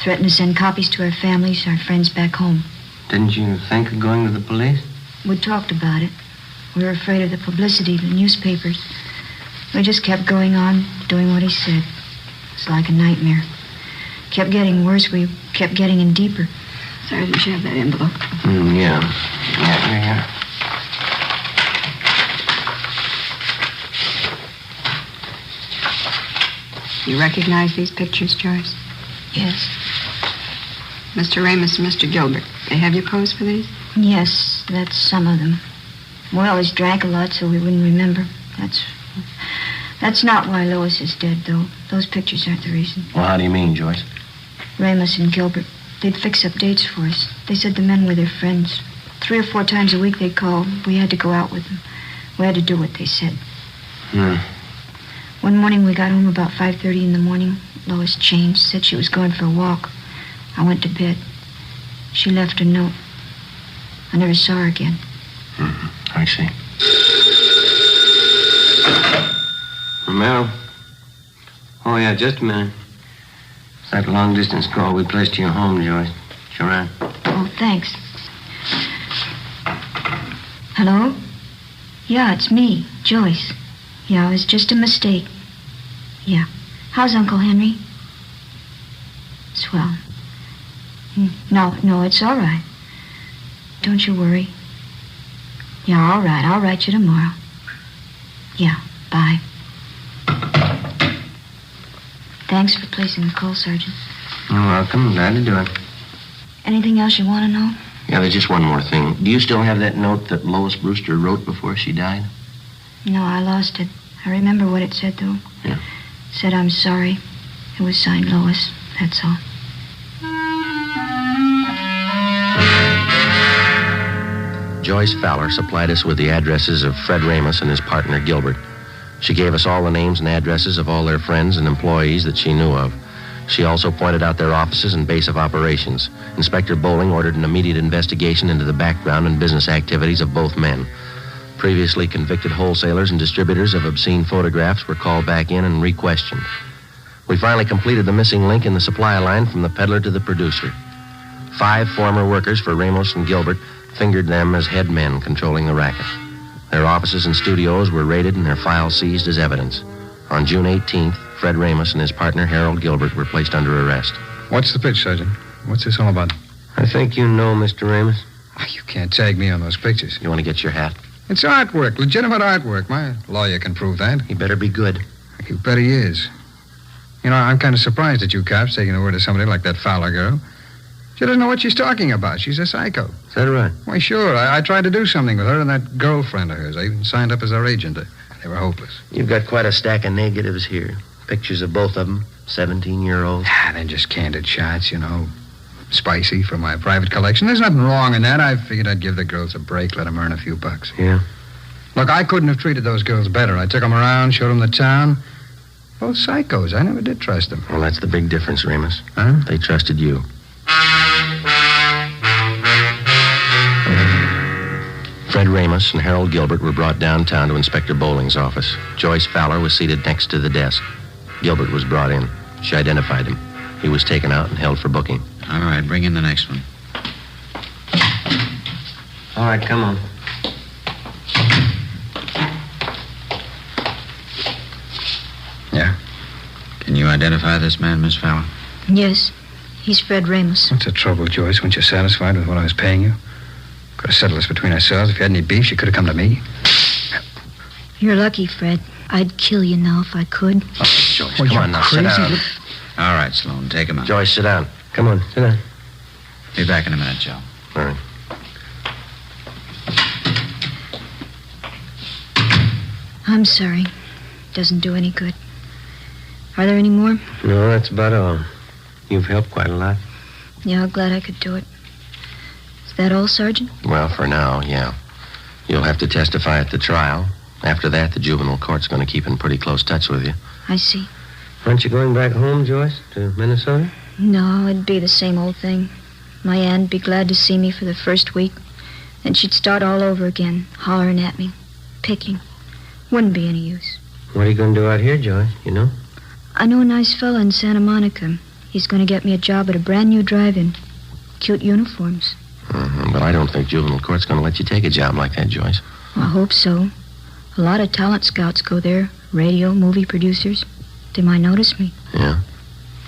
Threatened to send copies to our families, our friends back home. Didn't you think of going to the police? We talked about it. We were afraid of the publicity, the newspapers. We just kept going on, doing what he said. It's like a nightmare. Kept getting worse. We kept getting in deeper. Sergeant, you have that envelope? Yeah. Yeah. You recognize these pictures, Joyce? Yes. Mr. Ramus and Mr. Gilbert, they have you pose for these? Yes, that's some of them. We always drank a lot, so we wouldn't remember. That's not why Lois is dead, though. Those pictures aren't the reason. Well, how do you mean, Joyce? Ramus and Gilbert, they'd fix up dates for us. They said the men were their friends. 3 or 4 times a week they'd call. We had to go out with them. We had to do what they said. One morning we got home about 5:30 in the morning. Lois changed, said she was going for a walk. I went to bed. She left a note. I never saw her again. I see. Romero? Oh, yeah, just a minute. It's that long-distance call we placed to your home, Joyce. Sure am. Oh, thanks. Hello? Yeah, it's me, Joyce. Yeah, it was just a mistake. Yeah. How's Uncle Henry? Swell. No, it's all right. Don't you worry. Yeah, all right. I'll write you tomorrow. Yeah, bye. Thanks for placing the call, Sergeant. You're welcome. Glad to do it. Anything else you want to know? Yeah, there's just one more thing. Do you still have that note that Lois Brewster wrote before she died? No, I lost it. I remember what it said, though. Yeah. It said, I'm sorry. It was signed Lois. That's all. Joyce Fowler supplied us with the addresses of Fred Ramus and his partner, Gilbert. She gave us all the names and addresses of all their friends and employees that she knew of. She also pointed out their offices and base of operations. Inspector Bowling ordered an immediate investigation into the background and business activities of both men. Previously convicted wholesalers and distributors of obscene photographs were called back in and re-questioned. We finally completed the missing link in the supply line from the peddler to the producer. 5 former workers for Ramos and Gilbert fingered them as head men controlling the racket. Their offices and studios were raided and their files seized as evidence. On June 18th, Fred Ramus and his partner, Harold Gilbert, were placed under arrest. What's the pitch, Sergeant? What's this all about? I think you know, Mr. Ramus. Oh, you can't tag me on those pictures. You want to get your hat? It's artwork, legitimate artwork. My lawyer can prove that. He better be good. You bet he is. You know, I'm kind of surprised at you cops taking the word of somebody like that Fowler girl. She doesn't know what she's talking about. She's a psycho. Is that right? Why, sure. I tried to do something with her and that girlfriend of hers. I even signed up as her agent. They were hopeless. You've got quite a stack of negatives here. Pictures of both of them, 17-year-olds. They're just candid shots, Spicy for my private collection. There's nothing wrong in that. I figured I'd give the girls a break, let them earn a few bucks. Yeah? Look, I couldn't have treated those girls better. I took them around, showed them the town. Both psychos. I never did trust them. Well, that's the big difference, Ramus. Huh? They trusted you. Fred Ramus and Harold Gilbert were brought downtown to Inspector Bowling's office. Joyce Fowler was seated next to the desk. Gilbert was brought in. She identified him. He was taken out and held for booking. All right, bring in the next one. All right, come on. Yeah? Can you identify this man, Miss Fowler? Yes, he's Fred Ramus. What's the trouble, Joyce? Weren't you satisfied with what I was paying you? Could have settled this between ourselves. If you had any beef, you could have come to me. You're lucky, Fred. I'd kill you now if I could. Oh, Joyce, come on now, sit down. All right, Sloan, take him out. Joyce, sit down. Come on, sit down. Be back in a minute, Joe. All right. I'm sorry. Doesn't do any good. Are there any more? No, that's about all. You've helped quite a lot. Yeah, I'm glad I could do it. Is that all, Sergeant? Well, for now, yeah. You'll have to testify at the trial. After that, the juvenile court's going to keep in pretty close touch with you. I see. Aren't you going back home, Joyce? To Minnesota? No, it'd be the same old thing. My aunt'd be glad to see me for the first week. Then she'd start all over again, hollering at me, picking. Wouldn't be any use. What are you going to do out here, Joyce? You know? I know a nice fella in Santa Monica. He's going to get me a job at a brand new drive-in. Cute uniforms. Mm-hmm. But I don't think juvenile court's going to let you take a job like that, Joyce. I hope so. A lot of talent scouts go there. Radio, movie producers. They might notice me. Yeah?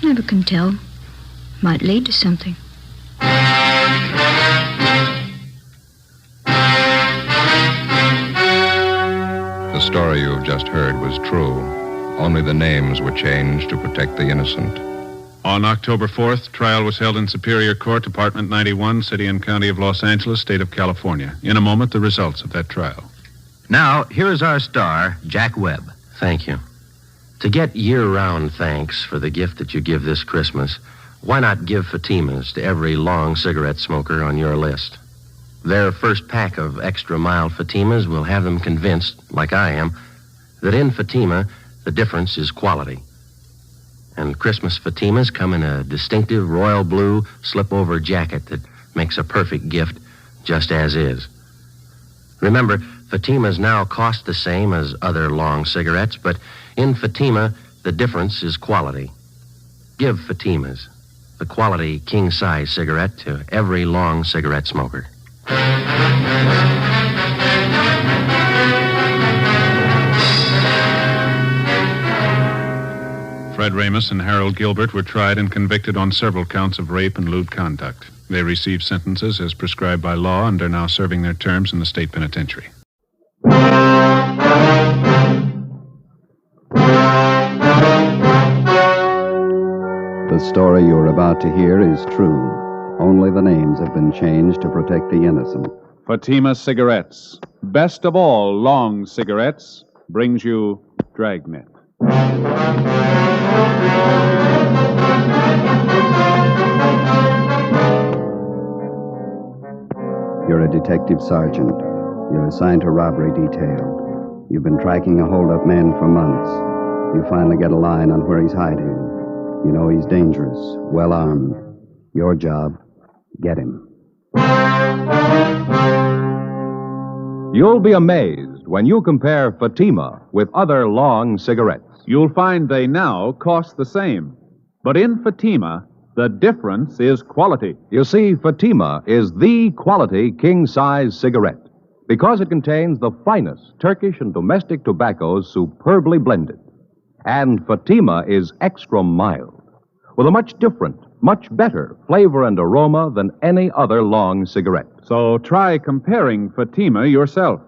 Never can tell. Might lead to something. The story you have just heard was true. Only the names were changed to protect the innocent. On October 4th, trial was held in Superior Court, Department 91, City and County of Los Angeles, State of California. In a moment, the results of that trial. Now, here is our star, Jack Webb. Thank you. To get year-round thanks for the gift that you give this Christmas, why not give Fatimas to every long cigarette smoker on your list? Their first pack of extra mild Fatimas will have them convinced, like I am, that in Fatima, the difference is quality. And Christmas Fatimas come in a distinctive royal blue slip-over jacket that makes a perfect gift just as is. Remember, Fatimas now cost the same as other long cigarettes, but in Fatima, the difference is quality. Give Fatimas, the quality king-size cigarette, to every long cigarette smoker. Fred Ramus and Harold Gilbert were tried and convicted on several counts of rape and lewd conduct. They received sentences as prescribed by law and are now serving their terms in the state penitentiary. The story you're about to hear is true. Only the names have been changed to protect the innocent. Fatima Cigarettes, best of all long cigarettes, brings you Dragnet. You're a detective sergeant. You're assigned to robbery detail. You've been tracking a hold-up man for months. You finally get a line on where he's hiding. You know he's dangerous, well-armed. Your job, get him. You'll be amazed when you compare Fatima with other long cigarettes. You'll find they now cost the same. But in Fatima, the difference is quality. You see, Fatima is the quality king-size cigarette because it contains the finest Turkish and domestic tobaccos superbly blended. And Fatima is extra mild, with a much different, much better flavor and aroma than any other long cigarette. So try comparing Fatima yourself.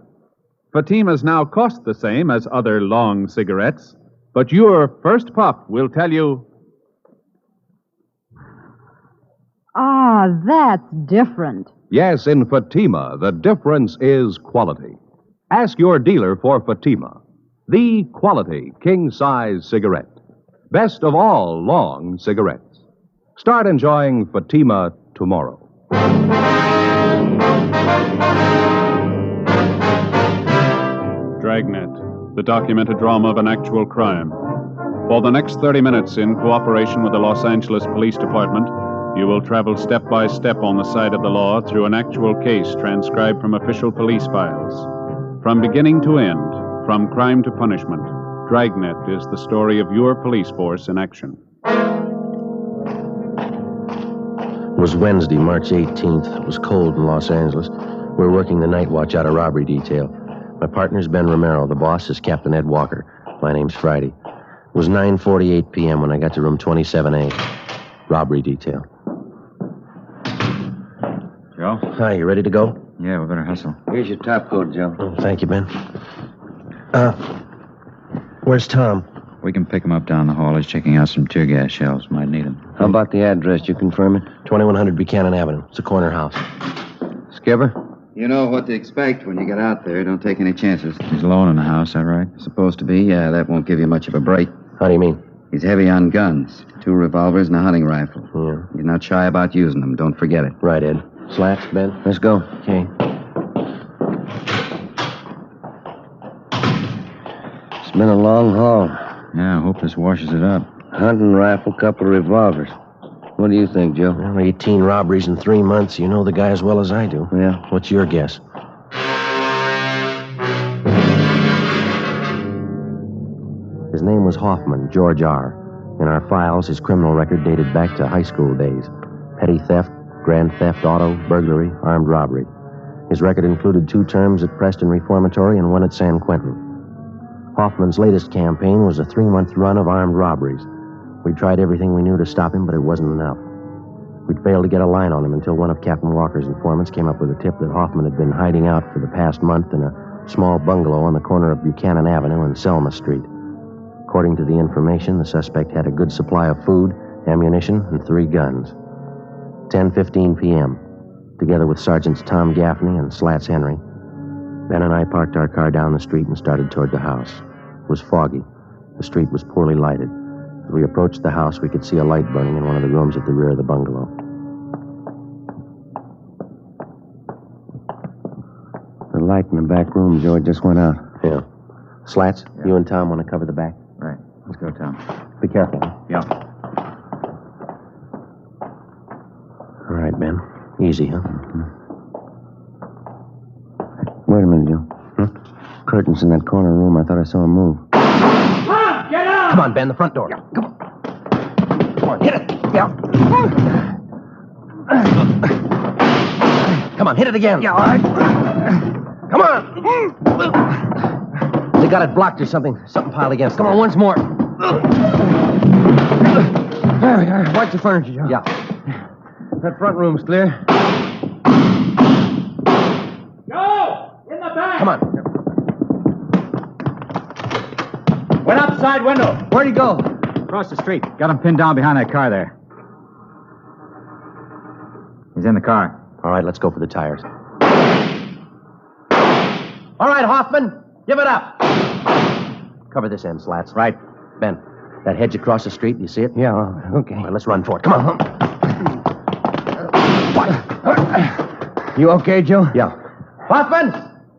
Fatimas now cost the same as other long cigarettes, but your first puff will tell you, Ah, that's different. Yes, in Fatima, the difference is quality. Ask your dealer for Fatima, the quality king-size cigarette. Best of all long cigarettes. Start enjoying Fatima tomorrow. Dragnet, the documented drama of an actual crime. For the next 30 minutes, in cooperation with the Los Angeles Police Department, you will travel step by step on the side of the law through an actual case transcribed from official police files. From beginning to end, from crime to punishment, Dragnet is the story of your police force in action. It was Wednesday, March 18th. It was cold in Los Angeles. We were working the night watch out of robbery detail. My partner's Ben Romero. The boss is Captain Ed Walker. My name's Friday. It was 9:48 p.m. when I got to room 27A. Robbery detail. Joe? Hi, you ready to go? Yeah, we better hustle. Here's your top coat, Joe. Oh, thank you, Ben. Where's Tom? We can pick him up down the hall. He's checking out some tear gas shells. Might need him. How about the address? You confirm it? 2100 Buchanan Avenue. It's a corner house. Skipper? You know what to expect when you get out there. Don't take any chances. He's alone in the house, that right? Supposed to be. Yeah, that won't give you much of a break. How do you mean? He's heavy on guns. 2 revolvers and a hunting rifle. Yeah. He's not shy about using them. Don't forget it. Right, Ed. Slats, Ben? Let's go. Okay. It's been a long haul. Yeah, I hope this washes it up. Hunting rifle, couple of revolvers. What do you think, Joe? Well, 18 robberies in 3 months. You know the guy as well as I do. Yeah. What's your guess? His name was Hoffman, George R. In our files, his criminal record dated back to high school days. Petty theft, grand theft auto, burglary, armed robbery. His record included 2 terms at Preston Reformatory and 1 at San Quentin. Hoffman's latest campaign was a 3-month run of armed robberies. We tried everything we knew to stop him, but it wasn't enough. We'd failed to get a line on him until one of Captain Walker's informants came up with a tip that Hoffman had been hiding out for the past month in a small bungalow on the corner of Buchanan Avenue and Selma Street. According to the information, the suspect had a good supply of food, ammunition, and 3 guns. 10:15 p.m., together with Sergeants Tom Gaffney and Slats Henry, Ben and I parked our car down the street and started toward the house. It was foggy. The street was poorly lighted. As we approached the house, we could see a light burning in one of the rooms at the rear of the bungalow. The light in the back room, George, just went out. Yeah. Slats, you and Tom want to cover the back? Right. Let's go, Tom. Be careful. Yeah. All right, Ben. Easy, huh? Wait a minute, Joe. Curtains in that corner room. I thought I saw him move. Tom, get out! Come on, Ben, the front door. Yeah, come on. Come on, hit it. Yeah. Come on, hit it again. Yeah, all right. Come on. They got it blocked or something. Something piled against it. Come on, once more. There we are. Watch the furniture, Joe. Yeah. That front room's clear. Joe! In the back! Come on. Went out the side window. Where'd he go? Across the street. Got him pinned down behind that car there. He's in the car. All right, let's go for the tires. All right, Hoffman, give it up. Cover this end, Slats. Right. Ben, that hedge across the street, you see it? Yeah, okay. All right, let's run for it. Come on. You okay, Joe? Yeah. Hoffman,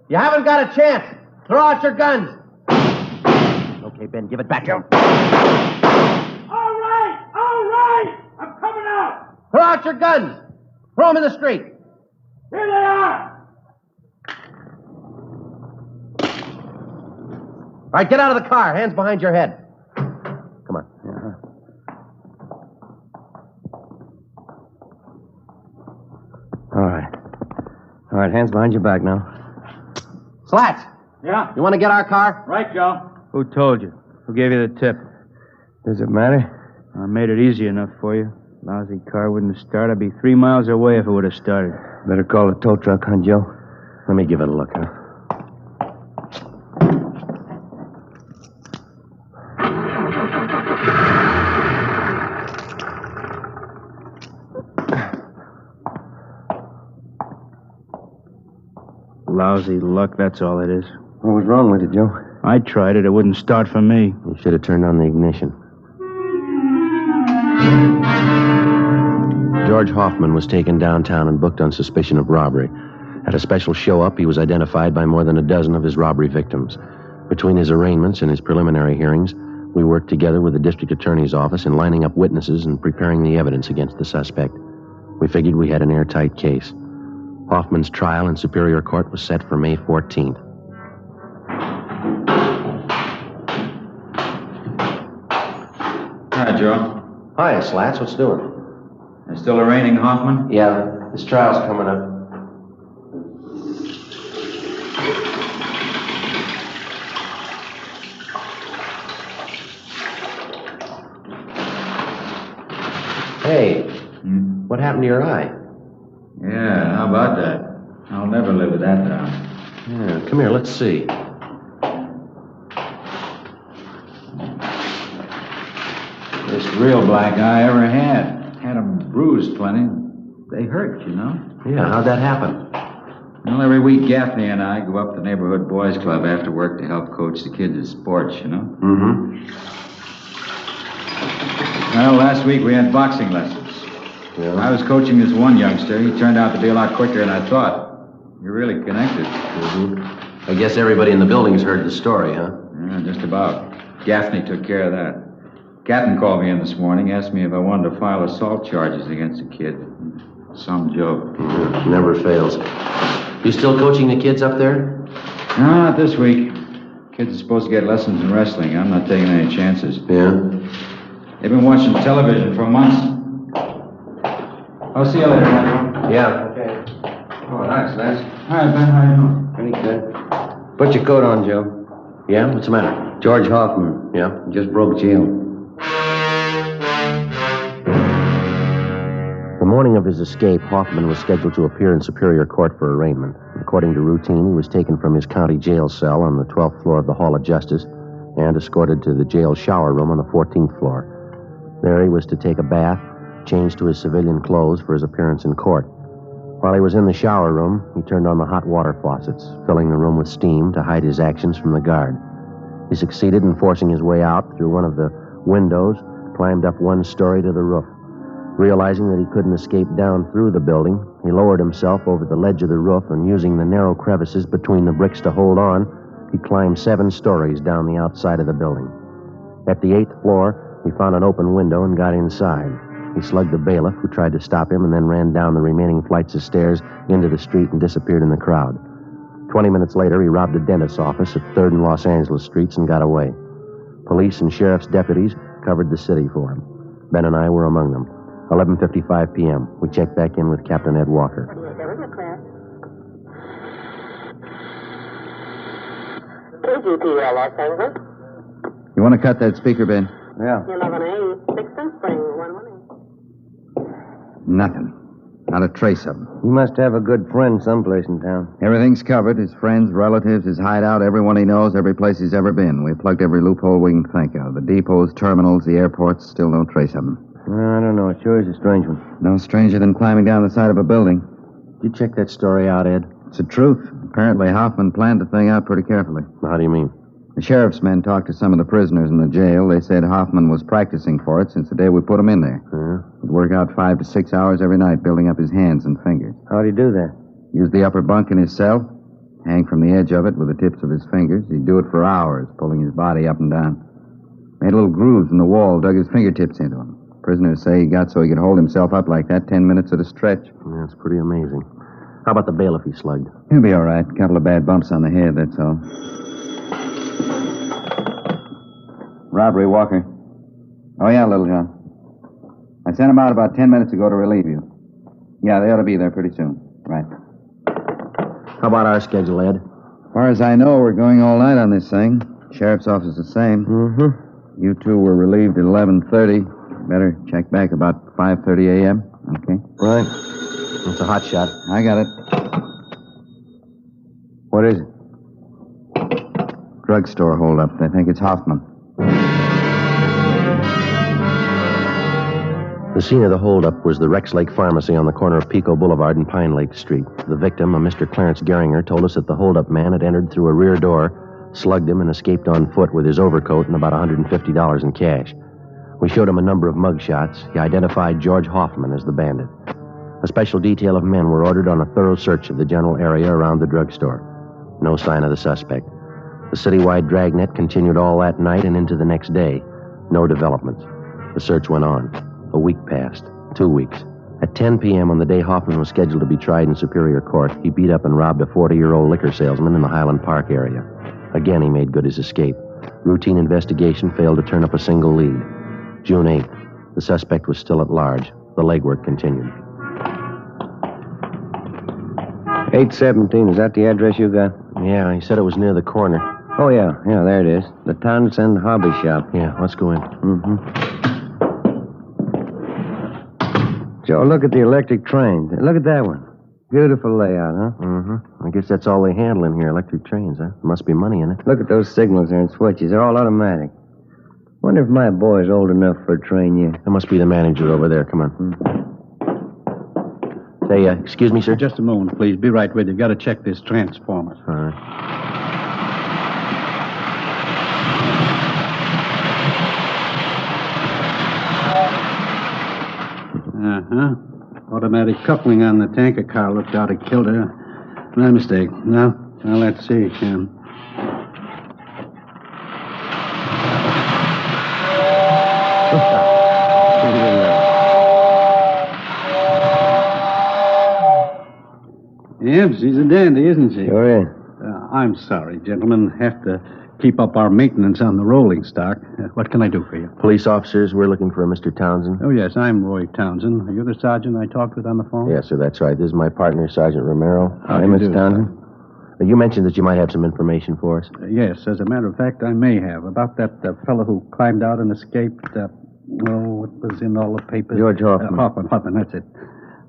you haven't got a chance. Throw out your guns. Okay, Ben, give it back to him. All right! I'm coming out! Throw out your guns. Throw them in the street. Here they are! All right, get out of the car. Hands behind your head. Come on. All right, hands behind your back now. Slats, Yeah? you want to get our car? Right, Joe. Who told you? Who gave you the tip? Does it matter? I made it easy enough for you. Lousy car wouldn't have started. I'd be 3 miles away if it would have started. Better call the tow truck, huh, Joe? Let me give it a look, huh? Lousy luck, that's all it is. What was wrong with it, Joe? I tried it. It wouldn't start for me. You should have turned on the ignition. George Hoffman was taken downtown and booked on suspicion of robbery. At a special show-up, he was identified by more than a dozen of his robbery victims. Between his arraignments and his preliminary hearings, we worked together with the district attorney's office in lining up witnesses and preparing the evidence against the suspect. We figured we had an airtight case. Hoffman's trial in Superior Court was set for May 14th. Hi, Joe. Hi, Slats. What's doing? They're still arraigning Hoffman? Yeah, his trial's coming up. Hey, what happened to your eye? Yeah, how about that? I'll never live with that down. Yeah, come here, let's see. This real black eye I ever had. Had 'em bruised plenty. They hurt, you know. Yeah, how'd that happen? Well, every week Gaffney and I go up to the neighborhood boys club after work to help coach the kids at sports, you know. Mm-hmm. Well, last week we had boxing lessons. Yeah. I was coaching this one youngster. He turned out to be a lot quicker than I thought. You're really connected. Mm-hmm. I guess everybody in the building's heard the story, huh? Yeah, just about. Gaffney took care of that. Captain called me in this morning, asked me if I wanted to file assault charges against the kid. Some joke. Yeah, never fails. You still coaching the kids up there? No, not this week. Kids are supposed to get lessons in wrestling. I'm not taking any chances. Yeah? They've been watching television for months. I'll see you later, Andrew. Yeah. Okay. Oh, nice, Lance. Hi, Ben. How you doing? Pretty good. Put your coat on, Joe. Yeah? What's the matter? George Hoffman. Yeah? Just broke jail. The morning of his escape, Hoffman was scheduled to appear in Superior Court for arraignment. According to routine, he was taken from his county jail cell on the 12th floor of the Hall of Justice and escorted to the jail shower room on the 14th floor. There he was to take a bath, change to his civilian clothes for his appearance in court. While he was in the shower room, he turned on the hot water faucets, filling the room with steam to hide his actions from the guard. He succeeded in forcing his way out through one of the windows, climbed up one story to the roof. Realizing that he couldn't escape down through the building, he lowered himself over the ledge of the roof and, using the narrow crevices between the bricks to hold on, he climbed 7 stories down the outside of the building. At the 8th floor, he found an open window and got inside. He slugged the bailiff, who tried to stop him, and then ran down the remaining flights of stairs into the street and disappeared in the crowd. 20 minutes later, he robbed a dentist's office at 3rd and Los Angeles Streets and got away. Police and sheriff's deputies covered the city for him. Ben and I were among them. 11:55 p.m. We checked back in with Captain Ed Walker. KGPL, Los Angeles. You want to cut that speaker, Ben? Yeah. 11A, 6th Spring, 118. Nothing. Not a trace of him. He must have a good friend someplace in town. Everything's covered. His friends, relatives, his hideout, everyone he knows, every place he's ever been. We plugged every loophole we can think of. The depots, terminals, the airports, still no trace of him. I don't know. It sure is a strange one. No stranger than climbing down the side of a building. Did you check that story out, Ed? It's the truth. Apparently, Hoffman planned the thing out pretty carefully. How do you mean? The sheriff's men talked to some of the prisoners in the jail. They said Hoffman was practicing for it since the day we put him in there. He'd work out 5 to 6 hours every night, building up his hands and fingers. How'd he do that? Use the upper bunk in his cell, hang from the edge of it with the tips of his fingers. He'd do it for hours, pulling his body up and down. Made little grooves in the wall, dug his fingertips into them. Prisoners say he got so he could hold himself up like that 10 minutes at a stretch. That's pretty amazing. How about the bailiff he slugged? He'll be all right. Couple of bad bumps on the head, that's all. Robbery, Walker. Oh, yeah, Little John. I sent him out about 10 minutes ago to relieve you. Yeah, they ought to be there pretty soon. Right. How about our schedule, Ed? As far as I know, we're going all night on this thing. Sheriff's office the same. Mm-hmm. You two were relieved at 11:30. Better check back about 5:30 a.m. Okay? Right. It's a hot shot. I got it. What is it? Drugstore holdup. They think it's Hoffman. The scene of the holdup was the Rex Lake Pharmacy on the corner of Pico Boulevard and Pine Lake Street. The victim, a Mr. Clarence Geringer, told us that the holdup man had entered through a rear door, slugged him, and escaped on foot with his overcoat and about $150 in cash. We showed him a number of mug shots. He identified George Hoffman as the bandit. A special detail of men were ordered on a thorough search of the general area around the drugstore. No sign of the suspect. The citywide Dragnet continued all that night and into the next day. No developments. The search went on. A week passed. 2 weeks. At 10 p.m. on the day Hoffman was scheduled to be tried in Superior Court, he beat up and robbed a 40-year-old liquor salesman in the Highland Park area. Again, he made good his escape. Routine investigation failed to turn up a single lead. June 8th. The suspect was still at large. The legwork continued. 817, is that the address you got? Yeah, he said it was near the corner. Oh, yeah, there it is. The Townsend Hobby Shop. Yeah, let's go in. Mm-hmm. Joe, look at the electric train. Look at that one. Beautiful layout, huh? Mm-hmm. I guess that's all they handle in here, electric trains, huh? There must be money in it. Look at those signals there and switches. They're all automatic. Wonder if my boy's old enough for a train yet. That must be the manager over there. Come on. Say, excuse me, sir? Just a moment, please. Be right with you. Got to check this transformer. All right. Uh-huh. Automatic coupling on the tanker car looked out of kilter. My mistake. Now let's see, Jim. Yep, she's a dandy, isn't she? Sure is. I'm sorry, gentlemen. Have to keep up our maintenance on the rolling stock. What can I do for you? Police officers, we're looking for a Mr. Townsend. Oh, yes, I'm Roy Townsend. Are you the sergeant I talked with on the phone? Yes, sir, that's right. This is my partner, Sergeant Romero. Hi, Mr. Townsend. You mentioned that you might have some information for us. Yes, as a matter of fact, I may have. About that fellow who climbed out and escaped. What was in all the papers? George Hoffman. Hoffman, that's it.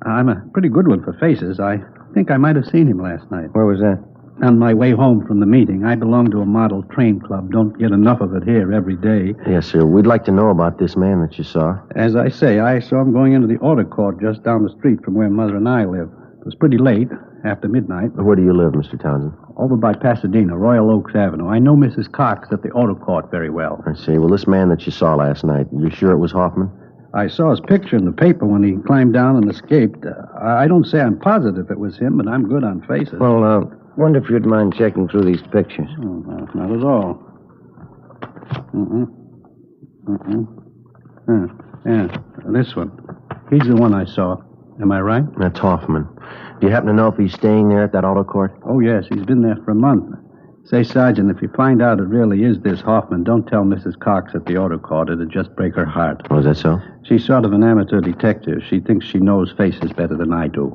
I'm a pretty good one for faces. I think I might have seen him last night. Where was that? On my way home from the meeting. I belong to a model train club. Don't get enough of it here every day. Yes, sir. We'd like to know about this man that you saw. As I say, I saw him going into the auto court just down the street from where Mother and I live. It was pretty late, after midnight. Where do you live, Mr. Townsend? Over by Pasadena, Royal Oaks Avenue. I know Mrs. Cox at the auto court very well. I see. Well, this man that you saw last night, you're sure it was Hoffman? I saw his picture in the paper when he climbed down and escaped. I don't say I'm positive it was him, but I'm good on faces. Well, wonder if you'd mind checking through these pictures. Oh, no, not at all. Yeah, this one. He's the one I saw. Am I right? That's Hoffman. Do you happen to know if he's staying there at that auto court? Oh, yes. He's been there for a month. Say, Sergeant, if you find out it really is this Hoffman, don't tell Mrs. Cox at the auto court. It'd just break her heart. Oh, is that so? She's sort of an amateur detective. She thinks she knows faces better than I do.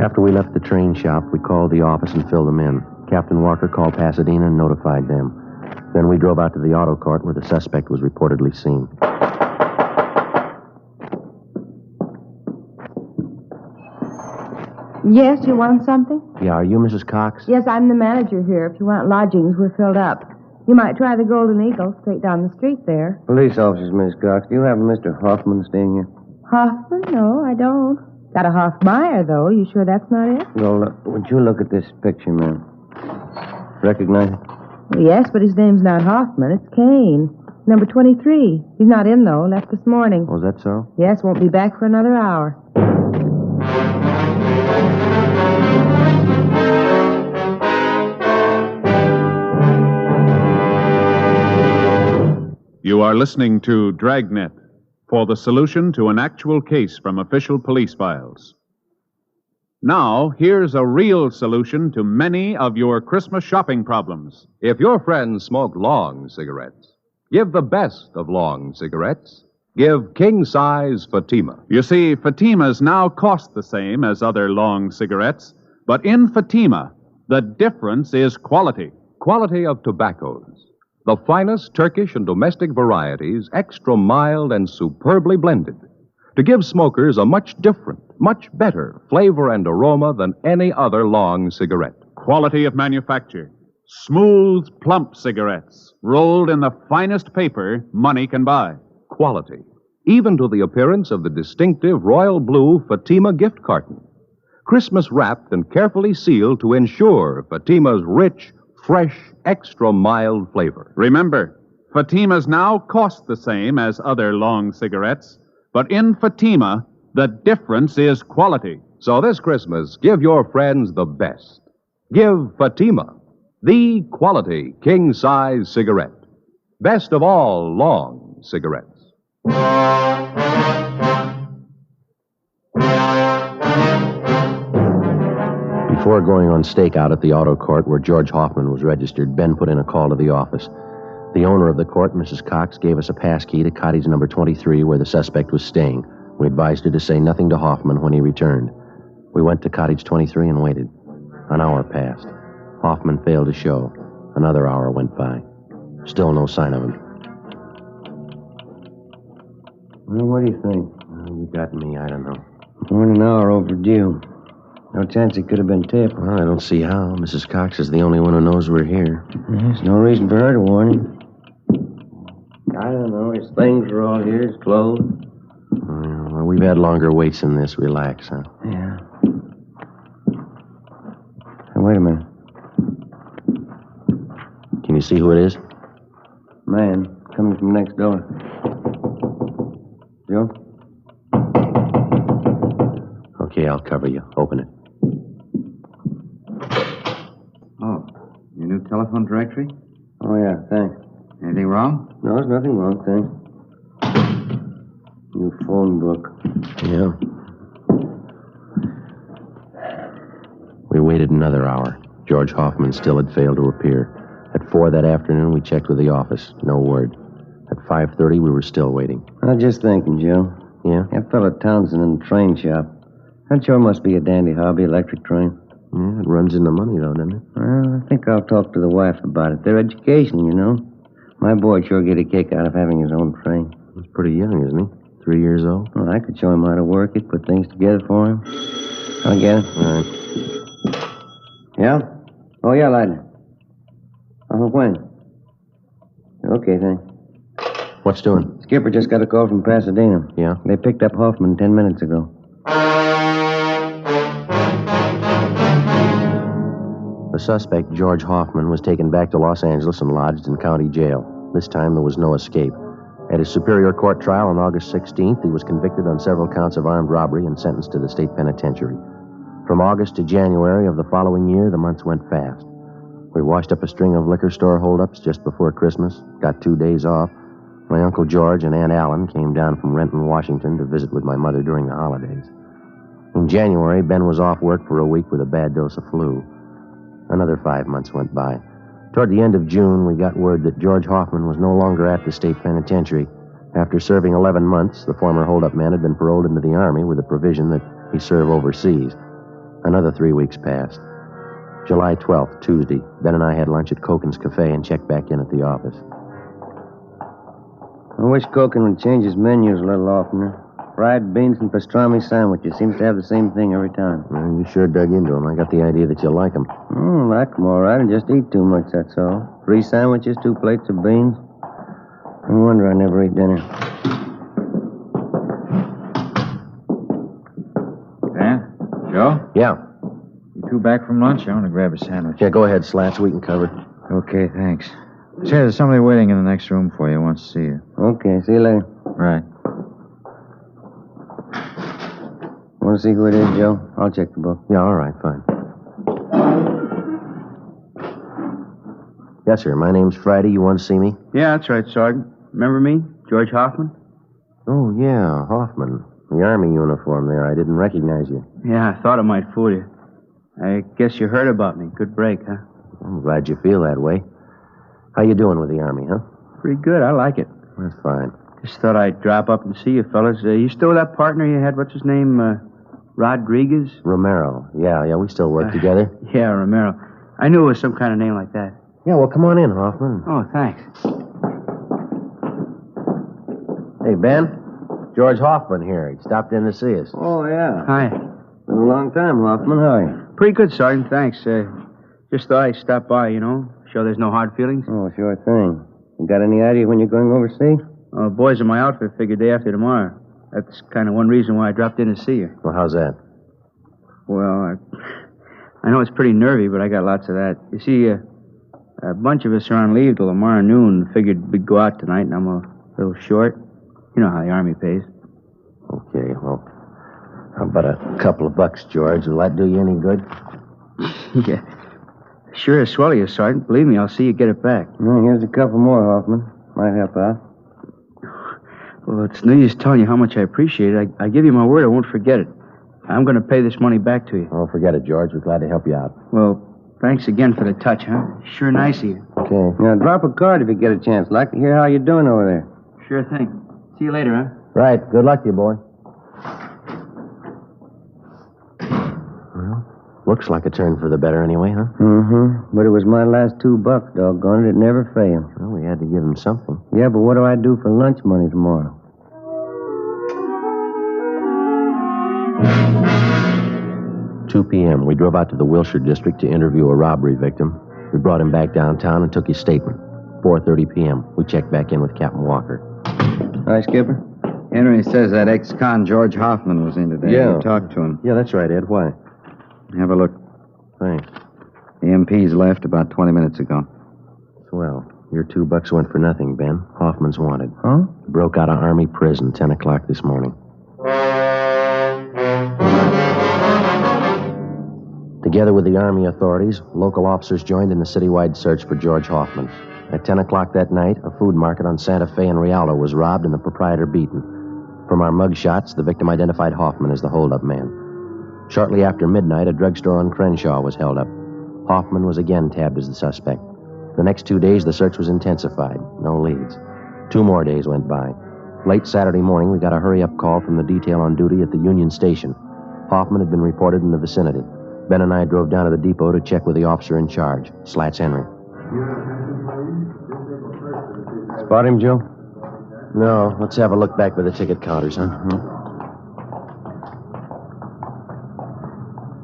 After we left the train shop, we called the office and filled them in. Captain Walker called Pasadena and notified them. Then we drove out to the auto court where the suspect was reportedly seen. Yes, you want something? Yeah, are you Mrs. Cox? Yes, I'm the manager here. If you want lodgings, we're filled up. You might try the Golden Eagle straight down the street there. Police officers, Miss Cox. Do you have a Mr. Hoffman staying here? Hoffman? No, I don't. Got a Hoffmeyer, though. You sure that's not it? Well, would you look at this picture, ma'am? Recognize it? Well, yes, but his name's not Hoffman. It's Kane. Number 23. He's not in, though. Left this morning. Oh, is that so? Yes, won't be back for another hour. You are listening to Dragnet for the solution to an actual case from official police files. Now, here's a real solution to many of your Christmas shopping problems. If your friends smoke long cigarettes, give the best of long cigarettes. Give king-size Fatima. You see, Fatimas now cost the same as other long cigarettes, but in Fatima, the difference is quality. Quality of tobaccos. The finest Turkish and domestic varieties, extra mild and superbly blended, to give smokers a much different, much better flavor and aroma than any other long cigarette. Quality of manufacture. Smooth, plump cigarettes, rolled in the finest paper money can buy. Quality, even to the appearance of the distinctive royal blue Fatima gift carton. Christmas wrapped and carefully sealed to ensure Fatima's rich, fresh, extra mild flavor. Remember, Fatimas now cost the same as other long cigarettes, but in Fatima, the difference is quality. So this Christmas, give your friends the best. Give Fatima the quality king-size cigarette. Best of all long cigarettes. Before going on stakeout at the auto court where George Hoffman was registered, Ben put in a call to the office. The owner of the court, Mrs. Cox, gave us a pass key to cottage number 23 where the suspect was staying. We advised her to say nothing to Hoffman when he returned. We went to cottage 23 and waited. An hour passed. Hoffman failed to show. Another hour went by. Still no sign of him. Well, what do you think? You got me, I don't know. More than an hour overdue. No chance it could have been tipped. Well, I don't see how. Mrs. Cox is the only one who knows we're here. There's no reason for her to warn him. I don't know. His things are all here. His clothes. Well, we've had longer waits than this. Relax, huh? Yeah. Hey, wait a minute. Can you see who it is? Man, coming from next door. Joe? Okay, I'll cover you. Open it. Oh, your new telephone directory? Oh, yeah, thanks. Anything wrong? No, there's nothing wrong, thanks. New phone book. Yeah. We waited another hour. George Hoffman still had failed to appear. At 4 that afternoon, we checked with the office. No word. At 5:30, we were still waiting. I was just thinking, Joe. Yeah? That fellow Townsend in the train shop. That sure must be a dandy hobby, electric train. Yeah, it runs into money, though, doesn't it? Well, I think I'll talk to the wife about it. Their education, you know. My boy'd sure get a kick out of having his own train. He's pretty young, isn't he? 3 years old? Well, I could show him how to work it, put things together for him. I'll get it. All right. Yeah? Oh, yeah, Lightning. When? Okay, thanks. What's doing? Skipper just got a call from Pasadena. Yeah? They picked up Hoffman 10 minutes ago. The suspect, George Hoffman, was taken back to Los Angeles and lodged in county jail. This time there was no escape. At his Superior Court trial on August 16th, he was convicted on several counts of armed robbery and sentenced to the state penitentiary. From August to January of the following year, the months went fast. We washed up a string of liquor store holdups just before Christmas, got 2 days off. My Uncle George and Aunt Allen came down from Renton, Washington to visit with my mother during the holidays. In January, Ben was off work for a week with a bad dose of flu. Another 5 months went by. Toward the end of June, we got word that George Hoffman was no longer at the state penitentiary. After serving 11 months, the former holdup man had been paroled into the Army with the provision that he serve overseas. Another 3 weeks passed. July 12th, Tuesday, Ben and I had lunch at Koken's Cafe and checked back in at the office. I wish Koken would change his menus a little oftener. Fried beans and pastrami sandwiches. Seems to have the same thing every time. Well, you sure dug into them. I got the idea that you like them. Like them all right. I just eat too much, that's all. 3 sandwiches, 2 plates of beans. No wonder I never eat dinner. Dan? Joe? Yeah. You two back from lunch? I want to grab a sandwich. Yeah, go ahead, Slats. We can cover. Okay, thanks. Say, there's somebody waiting in the next room for you. Wants to see you. Okay, see you later. Right. Want to see who it is, Joe? I'll check the book. Yeah, all right, fine. Yes, sir. My name's Friday. You want to see me? Yeah, that's right, Sergeant. Remember me? George Hoffman? Oh, yeah, Hoffman. The Army uniform there. I didn't recognize you. Yeah, I thought it might fool you. I guess you heard about me. Good break, huh? I'm glad you feel that way. How you doing with the Army, huh? Pretty good. I like it. That's fine. Just thought I'd drop up and see you fellas. You still with that partner you had? What's his name? Rodriguez? Romero. Yeah, we still work together. Yeah, Romero. I knew it was some kind of name like that. Yeah, well, come on in, Hoffman. Oh, thanks. Hey, Ben. George Hoffman here. He stopped in to see us. Oh, yeah. Hi. Been a long time, Hoffman. How are you? Pretty good, Sergeant. Thanks. Just thought I'd stop by, Sure there's no hard feelings? Oh, sure thing. You got any idea when you're going overseas? Boys in my outfit figure day after tomorrow. That's kind of one reason why I dropped in to see you. Well, how's that? Well, I know it's pretty nervy, but I got lots of that. You see, a bunch of us are on leave till tomorrow noon. Figured we'd go out tonight, and I'm a little short. You know how the Army pays. Okay, well, how about a couple of bucks, George? Will that do you any good? Yeah. Sure as swell of you, Sergeant. Believe me, I'll see you get it back. Well, here's a couple more, Hoffman. Might help out. Well, it's no use telling you how much I appreciate it. I give you my word I won't forget it. I'm going to pay this money back to you. Oh, forget it, George. We're glad to help you out. Well, thanks again for the touch, huh? Sure nice of you. Okay. Now, drop a card if you get a chance. Like to hear how you're doing over there. Sure thing. See you later, huh? Right. Good luck to you, boy. Well, looks like a turn for the better anyway, huh? Mm-hmm. But it was my last $2, doggone it. It never failed. Well, we had to give him something. Yeah, but what do I do for lunch money tomorrow? 2 p.m. We drove out to the Wilshire district to interview a robbery victim. We brought him back downtown and took his statement. 4:30 p.m. We checked back in with Captain Walker. Hi, Skipper. Henry says that ex-con George Hoffman was in today. Yeah. You talked to him. Yeah, that's right, Ed. Why? Have a look. Thanks. The MP's left about 20 minutes ago. Swell. Your $2 went for nothing, Ben. Hoffman's wanted. Huh? Broke out of Army prison 10 o'clock this morning. Together with the Army authorities, local officers joined in the citywide search for George Hoffman. At 10 o'clock that night, a food market on Santa Fe and Rialto was robbed and the proprietor beaten. From our mug shots, the victim identified Hoffman as the holdup man. Shortly after midnight, a drugstore on Crenshaw was held up. Hoffman was again tabbed as the suspect. The next 2 days, the search was intensified. No leads. 2 more days went by. Late Saturday morning, we got a hurry-up call from the detail on duty at the Union Station. Hoffman had been reported in the vicinity. Ben and I drove down to the depot to check with the officer in charge, Slats Henry. Spot him, Joe? No, let's have a look back by the ticket counters, huh?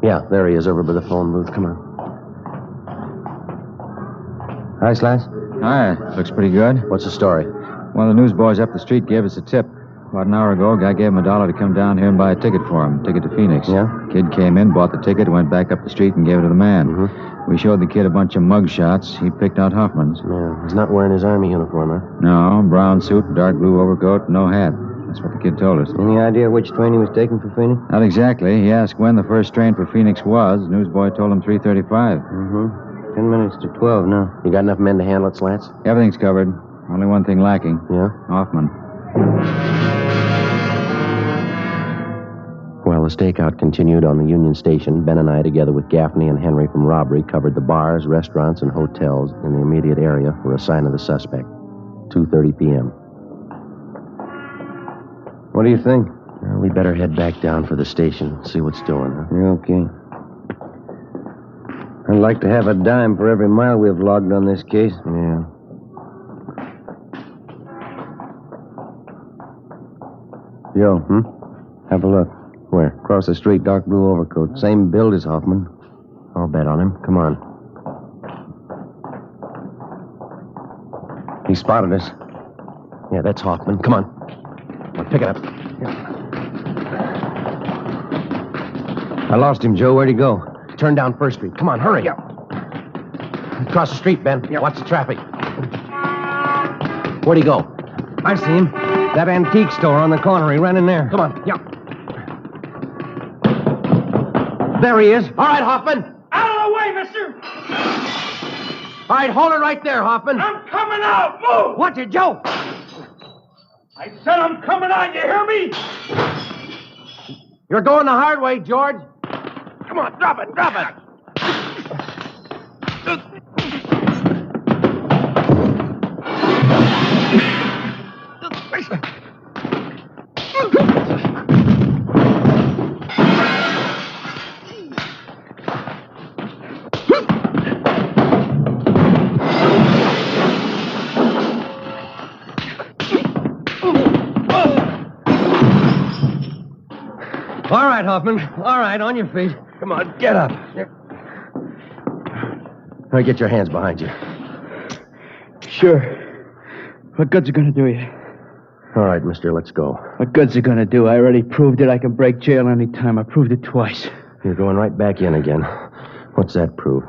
Yeah, there he is over by the phone booth. Come on. Hi, Slats. Hi. Looks pretty good. What's the story? One of the newsboys up the street gave us a tip. About an hour ago, a guy gave him $1 to come down here and buy a ticket for him. Ticket to Phoenix. Yeah? Kid came in, bought the ticket, went back up the street and gave it to the man. Mm-hmm. We showed the kid a bunch of mug shots. He picked out Hoffman's. Yeah, he's not wearing his Army uniform, huh? No, brown suit, dark blue overcoat, no hat. That's what the kid told us. Any idea which train he was taking for Phoenix? Not exactly. He asked when the first train for Phoenix was. The newsboy told him 3:35. Mm-hmm. 10 minutes to 12 now. You got enough men to handle it, Slats? Everything's covered. Only one thing lacking. Yeah? Hoffman. While the stakeout continued on the Union Station, Ben and I, together with Gaffney and Henry from robbery, covered the bars, restaurants, and hotels in the immediate area for a sign of the suspect. 2:30 p.m. What do you think? Well, we better head back down for the station, see what's doing, huh? Yeah, okay. I'd like to have a dime for every mile we've logged on this case. Yeah. Joe, have a look. Where? Across the street, dark blue overcoat. Same build as Hoffman. I'll bet on him. Come on. He spotted us. Yeah, that's Hoffman. Come on. Well, pick it up. I lost him, Joe. Where'd he go? Turn down First Street. Come on, hurry. Across the street, Ben. Watch the traffic. Where'd he go? I see him. That antique store on the corner. He ran in there. Come on. There he is. All right, Hoffman. Out of the way, mister! All right, hold it right there, Hoffman. I'm coming out! Move! What's it, Joe? I said I'm coming out, you hear me? You're going the hard way, George. Come on, drop it, drop it! All right, Hoffman. All right, on your feet. Come on, get up. All right, get your hands behind you. Sure. What good's it gonna do you? All right, mister, let's go. What good's it gonna do? I already proved it. I can break jail any time. I proved it twice. You're going right back in again. What's that prove?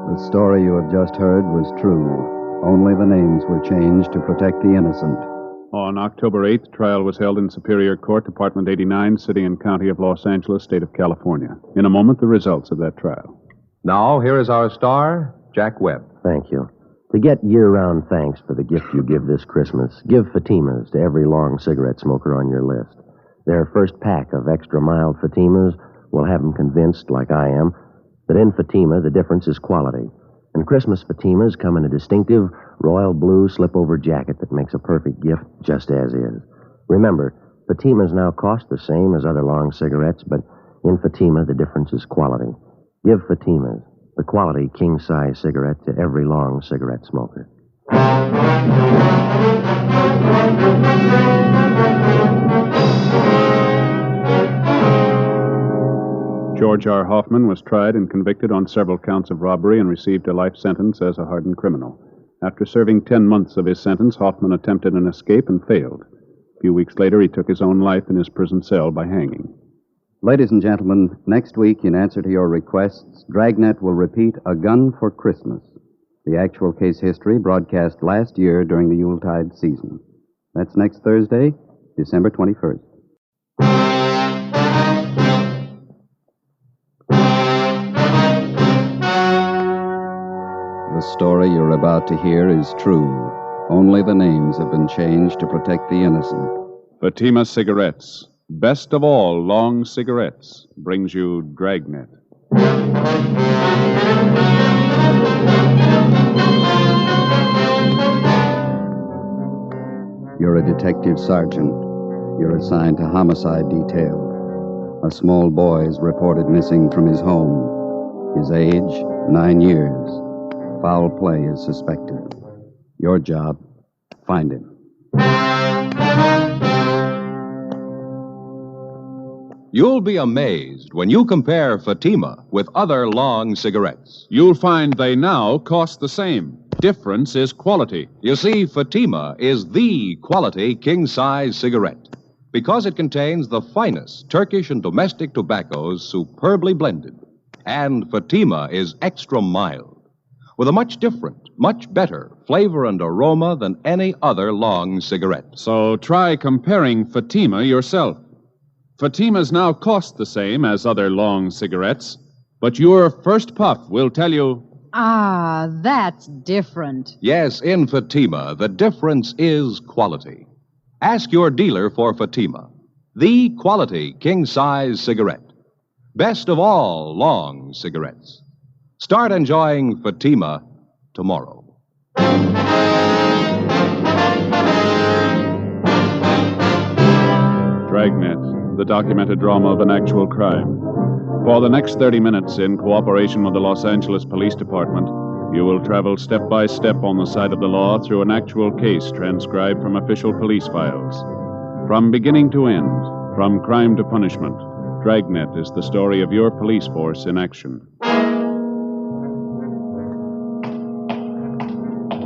The story you have just heard was true. Only the names were changed to protect the innocent. On October 8th, trial was held in Superior Court, Department 89, City and County of Los Angeles, State of California. In a moment, the results of that trial. Now, here is our star, Jack Webb. Thank you. To get year-round thanks for the gift you give this Christmas, give Fatimas to every long cigarette smoker on your list. Their first pack of extra mild Fatimas will have them convinced, like I am, that in Fatima the difference is quality. And Christmas Fatimas come in a distinctive royal blue slip-over jacket that makes a perfect gift just as is. Remember, Fatimas now cost the same as other long cigarettes, but in Fatima the difference is quality. Give Fatimas, the quality king-size cigarette, to every long cigarette smoker. George R. Hoffman was tried and convicted on several counts of robbery and received a life sentence as a hardened criminal. After serving 10 months of his sentence, Hoffman attempted an escape and failed. A few weeks later, he took his own life in his prison cell by hanging. Ladies and gentlemen, next week, in answer to your requests, Dragnet will repeat A Gun for Christmas, the actual case history broadcast last year during the Yuletide season. That's next Thursday, December 21st. The story you're about to hear is true. Only the names have been changed to protect the innocent. Fatima Cigarettes, best of all long cigarettes, brings you Dragnet. You're a detective sergeant. You're assigned to homicide detail. A small boy is reported missing from his home. His age, 9 years. Foul play is suspected. Your job, find him. You'll be amazed when you compare Fatima with other long cigarettes. You'll find they now cost the same. Difference is quality. You see, Fatima is the quality king-size cigarette because it contains the finest Turkish and domestic tobaccos superbly blended. And Fatima is extra mild, with a much different, much better flavor and aroma than any other long cigarette. So try comparing Fatima yourself. Fatimas now cost the same as other long cigarettes, but your first puff will tell you... Ah, that's different. Yes, in Fatima, the difference is quality. Ask your dealer for Fatima, the quality king-size cigarette. Best of all long cigarettes. Start enjoying Fatima tomorrow. Dragnet, the documented drama of an actual crime. For the next 30 minutes, in cooperation with the Los Angeles Police Department, you will travel step by step on the side of the law through an actual case transcribed from official police files. From beginning to end, from crime to punishment, Dragnet is the story of your police force in action.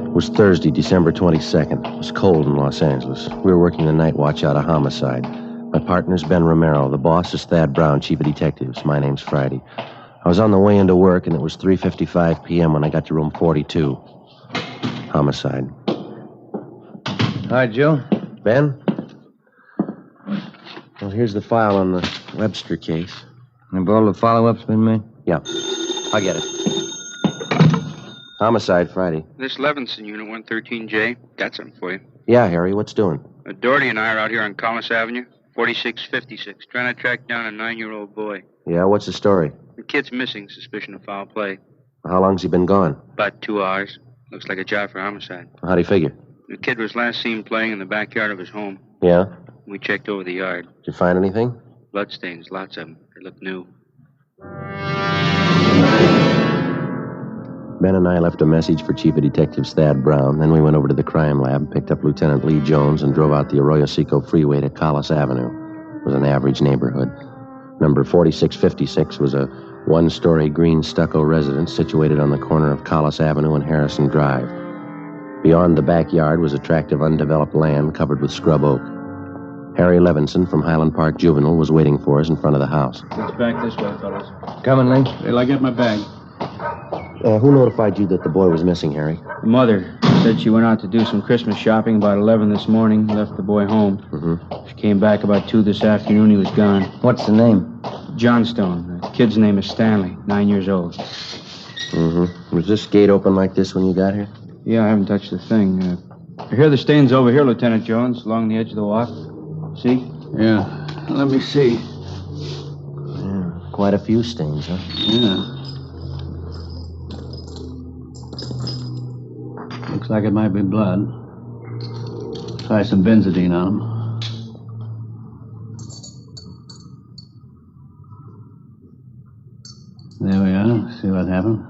It was Thursday, December 22nd. It was cold in Los Angeles. We were working the night watch out of homicide. My partner's Ben Romero. The boss is Thad Brown, chief of detectives. My name's Friday. I was on the way into work, and it was 3:55 p.m. when I got to room 42. Homicide. Hi, Joe. Ben? Well, here's the file on the Webster case. Have all the follow-ups been made? Yeah. I'll get it. Homicide, Friday. This Levinson unit, 113J. Got something for you. Yeah, Harry, what's doing? Doherty and I are out here on Collis Avenue, 4656, trying to track down a 9-year-old boy. Yeah, what's the story? The kid's missing, suspicion of foul play. How long's he been gone? About 2 hours. Looks like a job for homicide. How'd he figure? The kid was last seen playing in the backyard of his home. Yeah? We checked over the yard. Did you find anything? Bloodstains, lots of them. They look new. Ben and I left a message for Chief of Detectives Thad Brown. Then we went over to the crime lab, picked up Lieutenant Lee Jones, and drove out the Arroyo Seco Freeway to Collis Avenue. was an average neighborhood. Number 4656 was a one-story green stucco residence situated on the corner of Collis Avenue and Harrison Drive. Beyond the backyard was attractive undeveloped land covered with scrub oak. Harry Levinson from Highland Park Juvenile was waiting for us in front of the house. It's back this way, fellas. Coming, Lee? Till I get my bag. Who notified you that the boy was missing, Harry? The mother said she went out to do some Christmas shopping about 11 this morning, left the boy home. Mm-hmm. She came back about 2 this afternoon. He was gone. What's the name? Johnstone. The kid's name is Stanley, 9 years old. Mm-hmm. Was this gate open like this when you got here? Yeah, I haven't touched a thing. I hear the stains over here, Lieutenant Jones, along the edge of the walk. See? Yeah. Let me see. Yeah, quite a few stains, huh? Yeah. Looks like it might be blood. Try some benzodine on him. There we are. See what happened?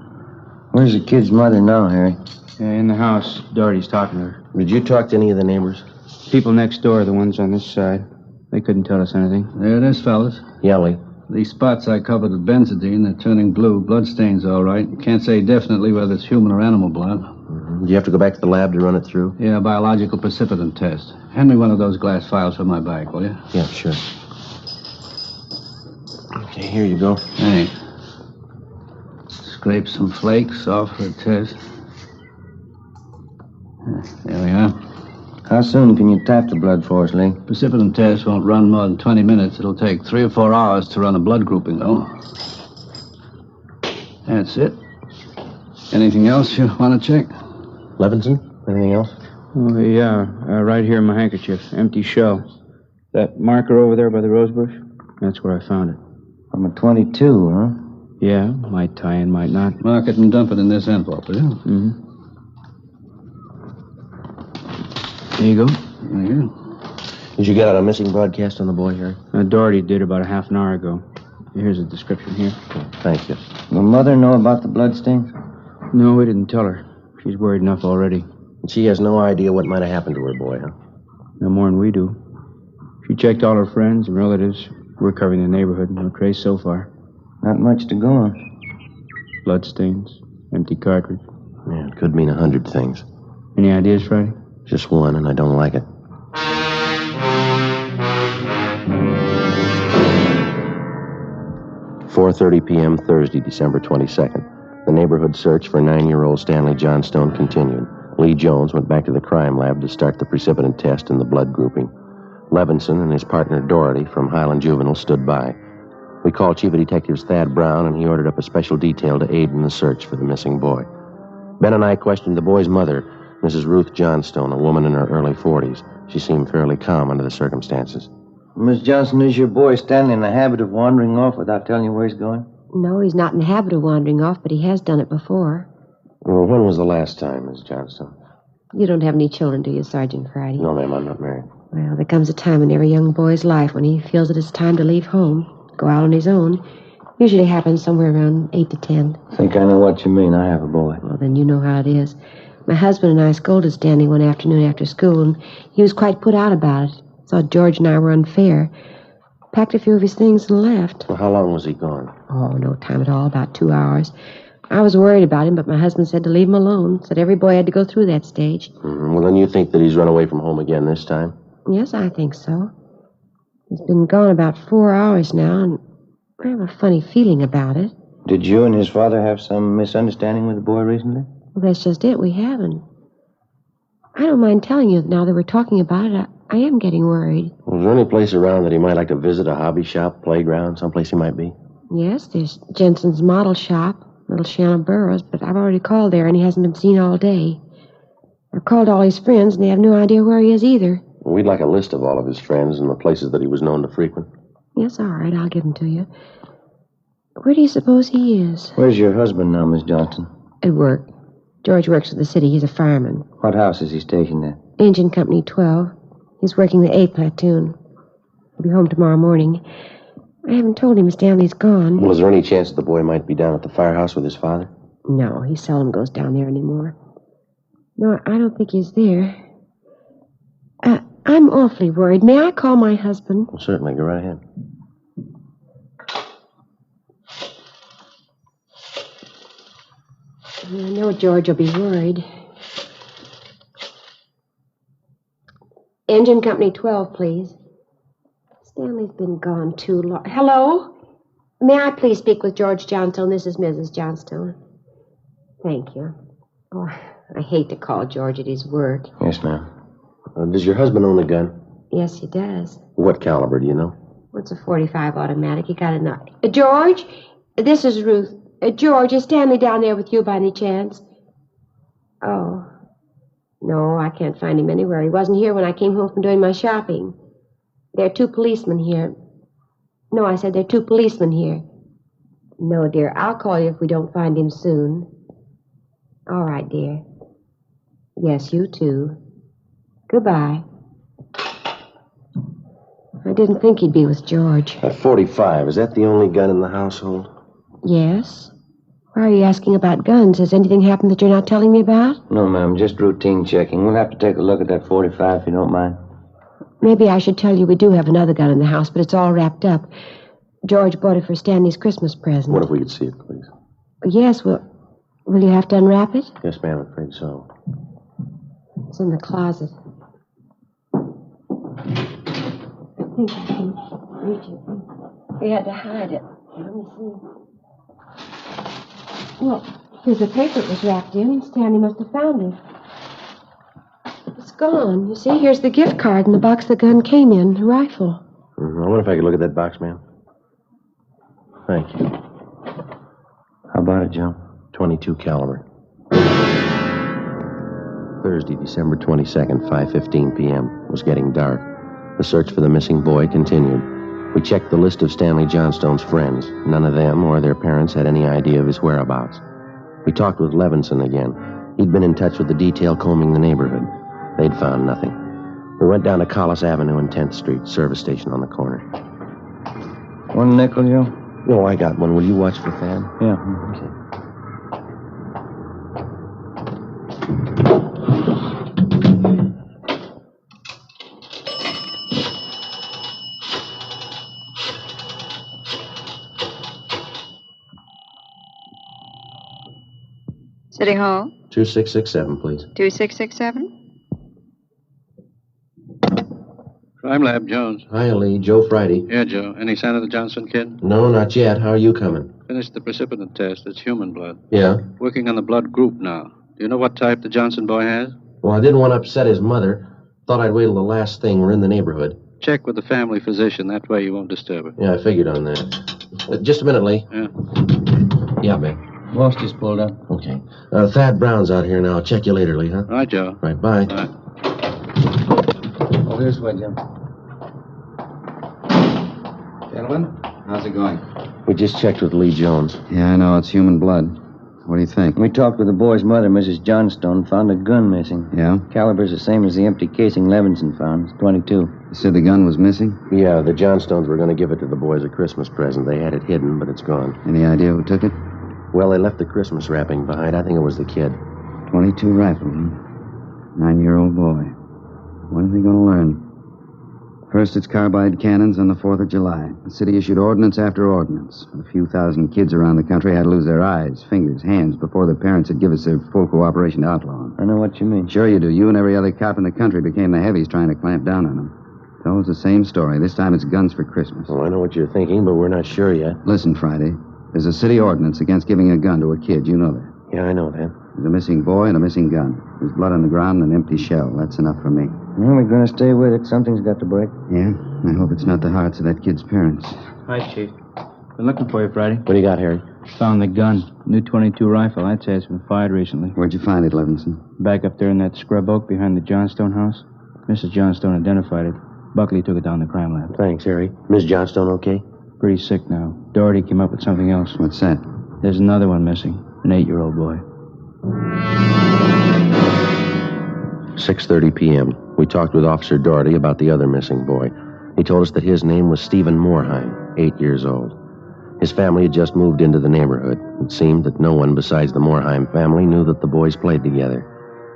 Where's the kid's mother now, Harry? Yeah, in the house. Doherty's talking to her. Did you talk to any of the neighbors? People next door, the ones on this side. They couldn't tell us anything. There it is, fellas. Yeah, Lee. These spots I covered with benzodine, they're turning blue. Bloodstains, all right. Can't say definitely whether it's human or animal blood. Mm-hmm. Do you have to go back to the lab to run it through? Yeah, biological precipitant test. Hand me one of those glass files from my bag, will you? Yeah, sure. Okay, here you go. Thanks. Scrape some flakes off for a test. There we are. How soon can you tap the blood for us, Lee? Precipitant test won't run more than 20 minutes. It'll take 3 or 4 hours to run a blood grouping, though. That's it. Anything else you want to check? Levinson? Anything else? Oh, yeah. Right here in my handkerchief. Empty shell. That marker over there by the rose bush? That's where I found it. From a 22, huh? Yeah, might tie in, might not. Mark it and dump it in this envelope, will you? Mm-hmm. There you go. Yeah. Did you get out a missing broadcast on the boy, Harry? Doherty did about a half an hour ago. Here's a description here. Thank you. Will Mother know about the bloodstains? No, we didn't tell her. She's worried enough already. She has no idea what might have happened to her boy, huh? No more than we do. She checked all her friends and relatives. We're covering the neighborhood. No trace so far. Not much to go on. Bloodstains. Empty cartridge. Yeah, it could mean 100 things. Any ideas, Friday? Just one, and I don't like it. "4:30 p.m. Thursday, December 22nd. The neighborhood search for 9-year-old Stanley Johnstone continued. Lee Jones went back to the crime lab to start the precipitant test and the blood grouping. Levinson and his partner Doherty from Highland Juvenile stood by. We called Chief of Detectives Thad Brown, and he ordered up a special detail to aid in the search for the missing boy. Ben and I questioned the boy's mother, Mrs. Ruth Johnstone, a woman in her early 40s. She seemed fairly calm under the circumstances. Miss Johnson, is your boy Stanley in the habit of wandering off without telling you where he's going? No, he's not in the habit of wandering off, but he has done it before. Well, when was the last time, Miss Johnstone? You don't have any children, do you, Sergeant Friday? No, ma'am, I'm not married. Well, there comes a time in every young boy's life when he feels that it's time to leave home, go out on his own. Usually happens somewhere around 8 to 10. I think I know what you mean. I have a boy. Well, then you know how it is. My husband and I scolded Stanley one afternoon after school, and he was quite put out about it. Thought George and I were unfair. Packed a few of his things and left. Well, how long was he gone? Oh, no time at all, about 2 hours. I was worried about him, but my husband said to leave him alone. Said every boy had to go through that stage. Mm-hmm. Well, then you think that he's run away from home again this time? Yes, I think so. He's been gone about 4 hours now, and I have a funny feeling about it. Did you and his father have some misunderstanding with the boy recently? Well, that's just it. We haven't. I don't mind telling you now that we're talking about it. I am getting worried. Well, is there any place around that he might like to visit, a hobby shop, playground, someplace he might be? Yes, there's Jensen's model shop, Little Shannon Burroughs, but I've already called there, and he hasn't been seen all day. I've called all his friends, and they have no idea where he is either. Well, we'd like a list of all of his friends and the places that he was known to frequent. Yes, all right, I'll give them to you. Where do you suppose he is? Where's your husband now, Miss Johnson? At work. George works for the city. He's a fireman. What house is he stationed at? Engine Company 12. He's working the A platoon. He'll be home tomorrow morning. I haven't told him Stanley's gone. Well, is there any chance that the boy might be down at the firehouse with his father? No, he seldom goes down there anymore. No, I don't think he's there. I'm awfully worried. May I call my husband? Well, certainly. Go right ahead. I know George will be worried. Engine Company 12, please. Stanley's been gone too long. Hello? May I please speak with George Johnstone? This is Mrs. Johnstone. Thank you. Oh, I hate to call George at his work. Yes, ma'am. Does your husband own a gun? Yes, he does. What caliber, do you know? What's a .45 automatic? He got enough. George? This is Ruth. George, is Stanley down there with you by any chance? Oh. No, I can't find him anywhere. He wasn't here when I came home from doing my shopping. There are 2 policemen here. No, I said there are 2 policemen here. No, dear, I'll call you if we don't find him soon. All right, dear. Yes, you too. Goodbye. I didn't think he'd be with George. That .45, is that the only gun in the household? Yes? Why are you asking about guns? Has anything happened that you're not telling me about? No, ma'am, just routine checking. We'll have to take a look at that .45 if you don't mind. Maybe I should tell you we do have another gun in the house, but it's all wrapped up. George bought it for Stanley's Christmas present. What if we could see it, please? Yes, well, will you have to unwrap it? Yes, ma'am, I'm afraid so. It's in the closet. I think I can reach it. We had to hide it. Let me see. Well, here's the paper it was wrapped in. Stanley must have found it. It's gone. You see, here's the gift card and the box the gun came in, the rifle. I wonder if I could look at that box, ma'am. Thank you. How about it, Joe? .22 caliber. Thursday, December 22nd, 5:15 p.m. It was getting dark. The search for the missing boy continued. We checked the list of Stanley Johnstone's friends. None of them or their parents had any idea of his whereabouts. We talked with Levinson again. He'd been in touch with the detail combing the neighborhood. They'd found nothing. We went down to Collis Avenue and 10th Street, service station on the corner. 1 nickel, Joe? No, I got one. Will you watch for Thad? Yeah. Okay. City Hall? 2667, please. 2667? Crime Lab, Jones. Hi, Lee. Joe Friday. Yeah, Joe. Any sign of the Johnson kid? No, not yet. How are you coming? Finished the precipitant test. It's human blood. Yeah? Working on the blood group now. Do you know what type the Johnson boy has? Well, I didn't want to upset his mother. Thought I'd wait till the last thing. We're in the neighborhood. Check with the family physician. That way you won't disturb her. Yeah, I figured on that. Just a minute, Lee. Yeah. Yeah, babe. Lost just pulled up. Okay. Thad Brown's out here now. I'll check you later, Lee, huh? Right, Joe. Right, bye. Bye. Oh, this way, Jim. Gentlemen, how's it going? We just checked with Lee Jones. Yeah, I know. It's human blood. What do you think? We talked with the boy's mother, Mrs. Johnstone, found a gun missing. Yeah? Caliber's the same as the empty casing Levinson found. It's .22. You said the gun was missing? Yeah, the Johnstones were going to give it to the boys a Christmas present. They had it hidden, but it's gone. Any idea who took it? Well, they left the Christmas wrapping behind. I think it was the kid. .22 rifle, huh? 9-year-old boy. When are they going to learn? First, it's carbide cannons on the 4th of July. The city issued ordinance after ordinance. A few thousand kids around the country had to lose their eyes, fingers, hands before their parents would give us their full cooperation to outlaw them. I know what you mean. Sure you do. You and every other cop in the country became the heavies trying to clamp down on them. It's always the same story. This time it's guns for Christmas. Well, I know what you're thinking, but we're not sure yet. Listen, Friday. There's a city ordinance against giving a gun to a kid. You know that. Yeah, I know that. There's a missing boy and a missing gun. There's blood on the ground and an empty shell. That's enough for me. Well, we're going to stay with it. Something's got to break. Yeah? I hope it's not the hearts of that kid's parents. Hi, Chief. Been looking for you, Friday. What do you got, Harry? Found the gun. New .22 rifle. I'd say it's been fired recently. Where'd you find it, Levinson? Back up there in that scrub oak behind the Johnstone house. Mrs. Johnstone identified it. Buckley took it down to the crime lab. Thanks, Harry. Miss Johnstone okay? Pretty sick now. Doherty came up with something else. What's that? There's another one missing. An 8-year-old boy. 6:30 p.m. We talked with Officer Doherty about the other missing boy. He told us that his name was Stephen Moorheim, 8 years old. His family had just moved into the neighborhood. It seemed that no one besides the Moorheim family knew that the boys played together.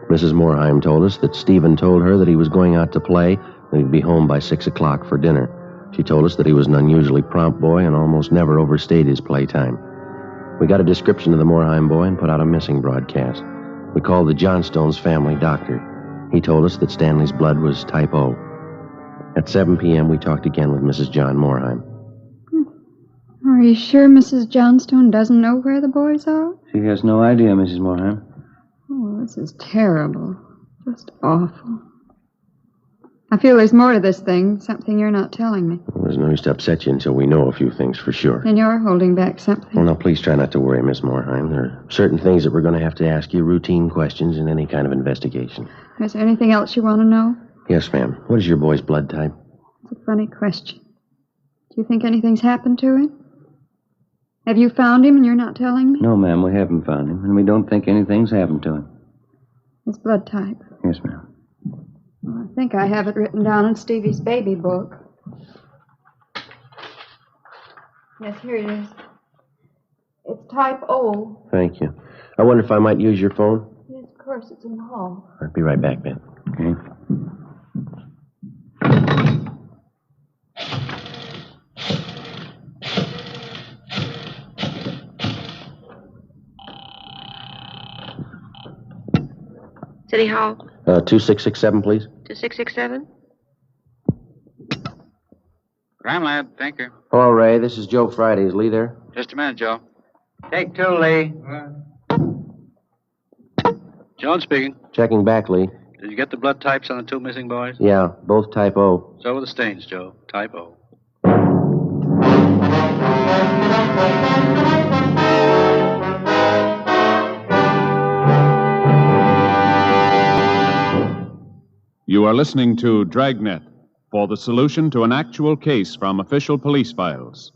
Mrs. Moorheim told us that Stephen told her that he was going out to play that he'd be home by 6 o'clock for dinner. She told us that he was an unusually prompt boy and almost never overstayed his playtime. We got a description of the Moorheim boy and put out a missing broadcast. We called the Johnstones family doctor. He told us that Stanley's blood was type O. At 7 p.m., we talked again with Mrs. John Moorheim. Are you sure Mrs. Johnstone doesn't know where the boys are? She has no idea, Mrs. Moorheim. Oh, this is terrible. Just awful. I feel there's more to this thing, something you're not telling me. Well, there's no use to upset you until we know a few things for sure. And you're holding back something. Well, now, please try not to worry, Miss Moorheim. There are certain things that we're going to have to ask you, routine questions in any kind of investigation. Is there anything else you want to know? Yes, ma'am. What is your boy's blood type? It's a funny question. Do you think anything's happened to him? Have you found him and you're not telling me? No, ma'am, we haven't found him, and we don't think anything's happened to him. His blood type. Yes, ma'am. Well, I think I have it written down in Stevie's baby book. Yes, here it is. It's type O. Thank you. I wonder if I might use your phone? Yes, of course, it's in the hall. I'll be right back, Ben. Okay. City Hall. 2667, please. 2667? Crime Lab, thank you. Hello, Ray. This is Joe Friday. Is Lee there? Just a minute, Joe. Take two, Lee. Jones speaking. Checking back, Lee. Did you get the blood types on the two missing boys? Yeah, both type O. So were the stains, Joe. Type O. 'You are listening to Dragnet for the solution to an actual case from official police files.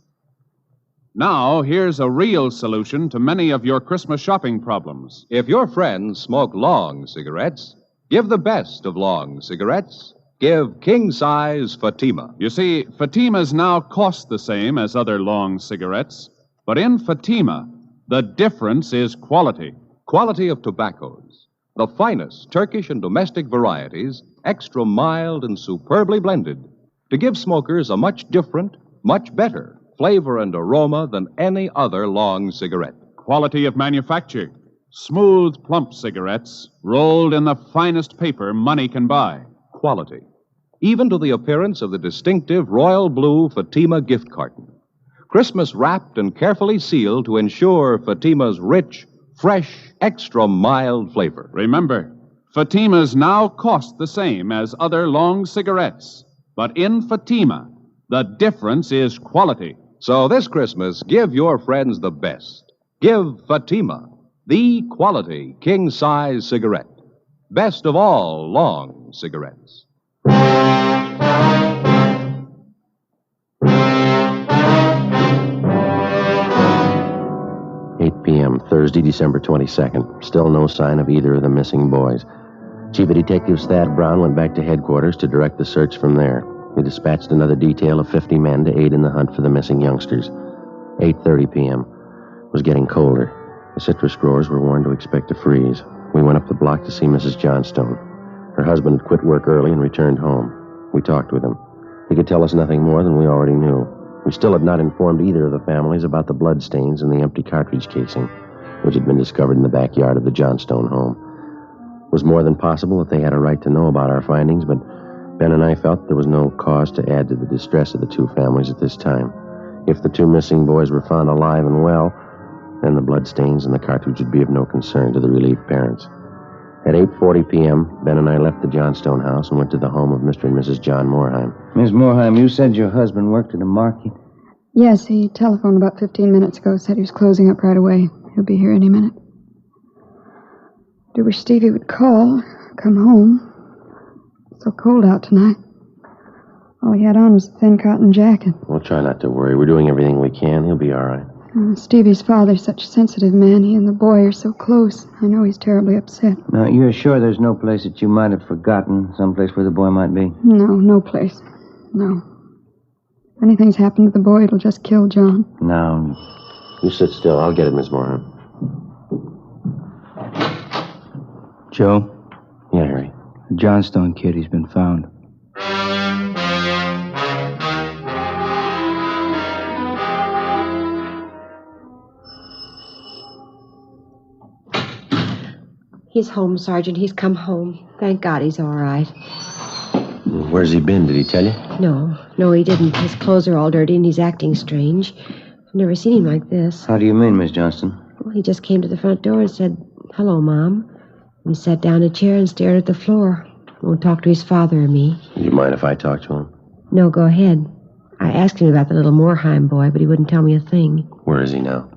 Now, here's a real solution to many of your Christmas shopping problems. If your friends smoke long cigarettes, give the best of long cigarettes. Give king-size Fatima. You see, Fatimas now cost the same as other long cigarettes, but in Fatima, the difference is quality. Quality of tobaccos. The finest Turkish and domestic varieties, extra mild and superbly blended, to give smokers a much different, much better flavor and aroma than any other long cigarette. Quality of manufacture. Smooth, plump cigarettes rolled in the finest paper money can buy. Quality. Even to the appearance of the distinctive royal blue Fatima gift carton. Christmas wrapped and carefully sealed to ensure Fatima's rich, fresh, extra mild flavor. Remember, Fatimas now cost the same as other long cigarettes. But in Fatima, the difference is quality. So this Christmas, give your friends the best. Give Fatima, the quality king-size cigarette. Best of all long cigarettes. 8 p.m., Thursday, December 22nd. Still no sign of either of the missing boys. Chief of Detectives Thad Brown went back to headquarters to direct the search from there. We dispatched another detail of 50 men to aid in the hunt for the missing youngsters. 8:30 p.m. It was getting colder. The citrus growers were warned to expect a freeze. We went up the block to see Mrs. Johnstone. Her husband had quit work early and returned home. We talked with him. He could tell us nothing more than we already knew. We still had not informed either of the families about the bloodstains in the empty cartridge casing, which had been discovered in the backyard of the Johnstone home. It was more than possible that they had a right to know about our findings, but Ben and I felt there was no cause to add to the distress of the two families at this time. If the two missing boys were found alive and well, then the bloodstains in the cartridge would be of no concern to the relieved parents. At 8:40 p.m., Ben and I left the Johnstone house and went to the home of Mr. and Mrs. John Moorheim. Miss Moorheim, you said your husband worked at a market? Yes, he telephoned about 15 minutes ago, said he was closing up right away. He'll be here any minute. Do wish Stevie would call, come home. It's so cold out tonight. All he had on was a thin cotton jacket. We'll try not to worry. We're doing everything we can. He'll be all right. Stevie's father's such a sensitive man. He and the boy are so close. I know he's terribly upset. Now, you're sure there's no place that you might have forgotten, someplace where the boy might be? No place. No. If anything's happened to the boy, it'll just kill John. Now, you sit still. I'll get it, Miss Moorheim. Joe? Yeah, Harry. The Johnstone kid, he's been found. He's home, Sergeant. He's come home. Thank God he's all right. Where's he been? Did he tell you? No, he didn't. His clothes are all dirty and he's acting strange. I've never seen him like this. How do you mean, Miss Johnston? Well, he just came to the front door and said, "Hello, Mom." And he sat down in a chair and stared at the floor. Won't talk to his father or me. Do you mind if I talk to him? No, go ahead. I asked him about the little Moorheim boy, but he wouldn't tell me a thing. Where is he now?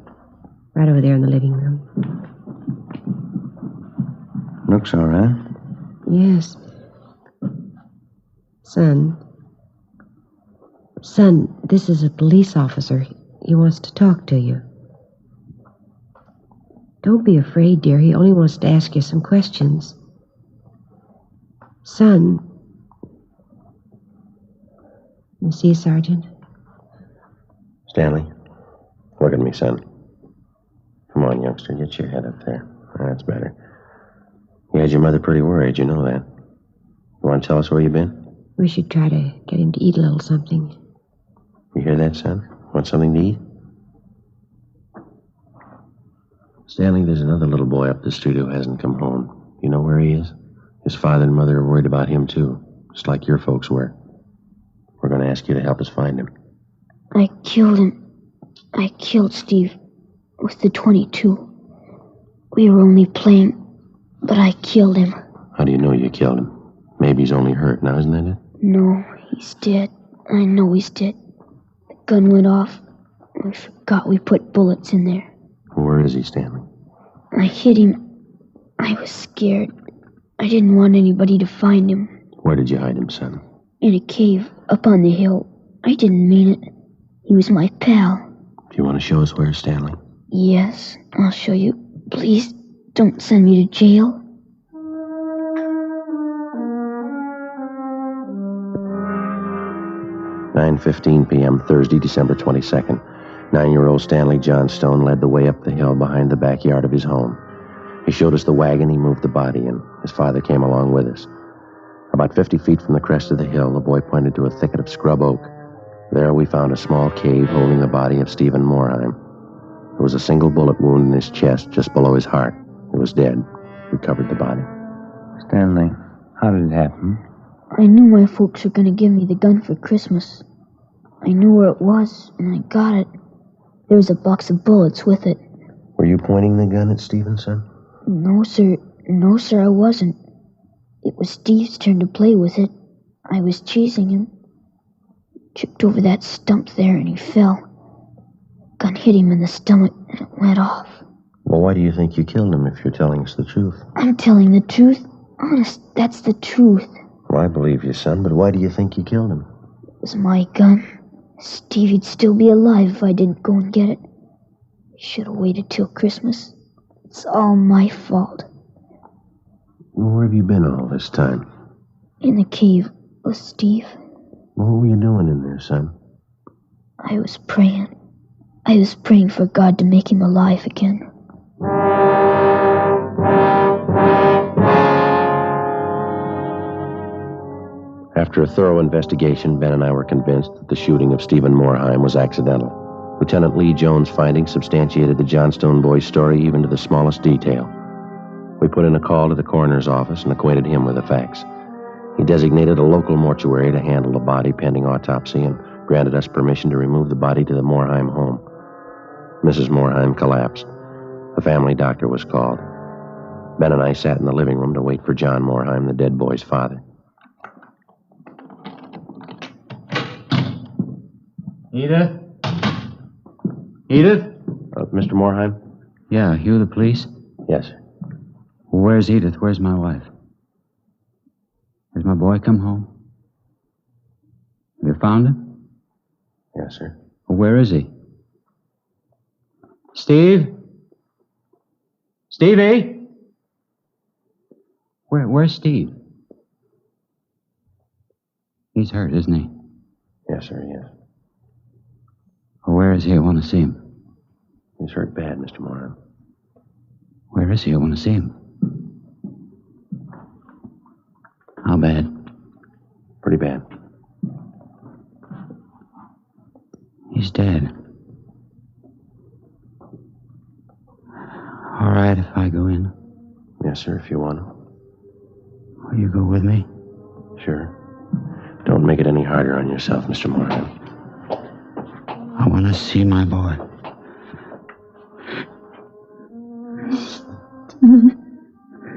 Right over there in the living room. Looks all right. Yes. Son, this is a police officer. He wants to talk to you. Don't be afraid, dear. He only wants to ask you some questions. Son. You see, Sergeant? Stanley, look at me, son. Come on, youngster, get your head up there. That's better. You had your mother pretty worried, you know that. You want to tell us where you've been? We should try to get him to eat a little something. You hear that, son? Want something to eat? Stanley, there's another little boy up the street who hasn't come home. You know where he is? His father and mother are worried about him, too. Just like your folks were. We're going to ask you to help us find him. I killed him. I killed Steve with the .22. We were only playing, but I killed him. How do you know you killed him? Maybe he's only hurt now, isn't that it? No, he's dead. I know he's dead. The gun went off. I forgot we put bullets in there. Where is he, Stanley? I hit him. I was scared. I didn't want anybody to find him. Where did you hide him, son? In a cave up on the hill. I didn't mean it. He was my pal. Do you want to show us where, Stanley? Yes, I'll show you. Please, don't send me to jail. "9:15 p.m., Thursday, December 22nd. 9-year-old Stanley Johnstone led the way up the hill behind the backyard of his home. He showed us the wagon he moved the body in. His father came along with us. About 50 feet from the crest of the hill, the boy pointed to a thicket of scrub oak. There we found a small cave holding the body of Stephen Moorheim. There was a single bullet wound in his chest just below his heart. He was dead. We covered the body. Stanley, how did it happen? I knew my folks were going to give me the gun for Christmas. I knew where it was, and I got it. There was a box of bullets with it. Were you pointing the gun at Stevenson? No, sir. No, sir, I wasn't. It was Steve's turn to play with it. I was chasing him. Tripped over that stump there, and he fell. Gun hit him in the stomach, and it went off. Well, why do you think you killed him if you're telling us the truth? I'm telling the truth. Honest, that's the truth. Well, I believe you, son, but why do you think you killed him? It was my gun. Stevie'd still be alive if I didn't go and get it. Should have waited till Christmas. It's all my fault. Well, where have you been all this time? In the cave with Steve. Well, what were you doing in there, son? I was praying. I was praying for God to make him alive again. After a thorough investigation, Ben and I were convinced that the shooting of Stephen Moorheim was accidental. Lieutenant Lee Jones' findings substantiated the Johnstone boy's story even to the smallest detail. We put in a call to the coroner's office and acquainted him with the facts. He designated a local mortuary to handle the body pending autopsy and granted us permission to remove the body to the Moorheim home. Mrs. Moorheim collapsed. The family doctor was called. Ben and I sat in the living room to wait for John Moorheim, the dead boy's father. Edith? Edith? Mr. Moorheim? Yeah, you the police? Yes, sir. Where's Edith? Where's my wife? Has my boy come home? Have you found him? Yes, sir. Where is he? Steve? Stevie? Where's Steve? He's hurt, isn't he? Yes, sir, yes. Where is he? I want to see him. He's hurt bad, Mr. Moorheim. Where is he? I want to see him. How bad? Pretty bad. He's dead. All right if I go in? Yes, sir, if you want to. Will you go with me? Sure. Don't make it any harder on yourself, Mr. Moorheim. I want to see my boy.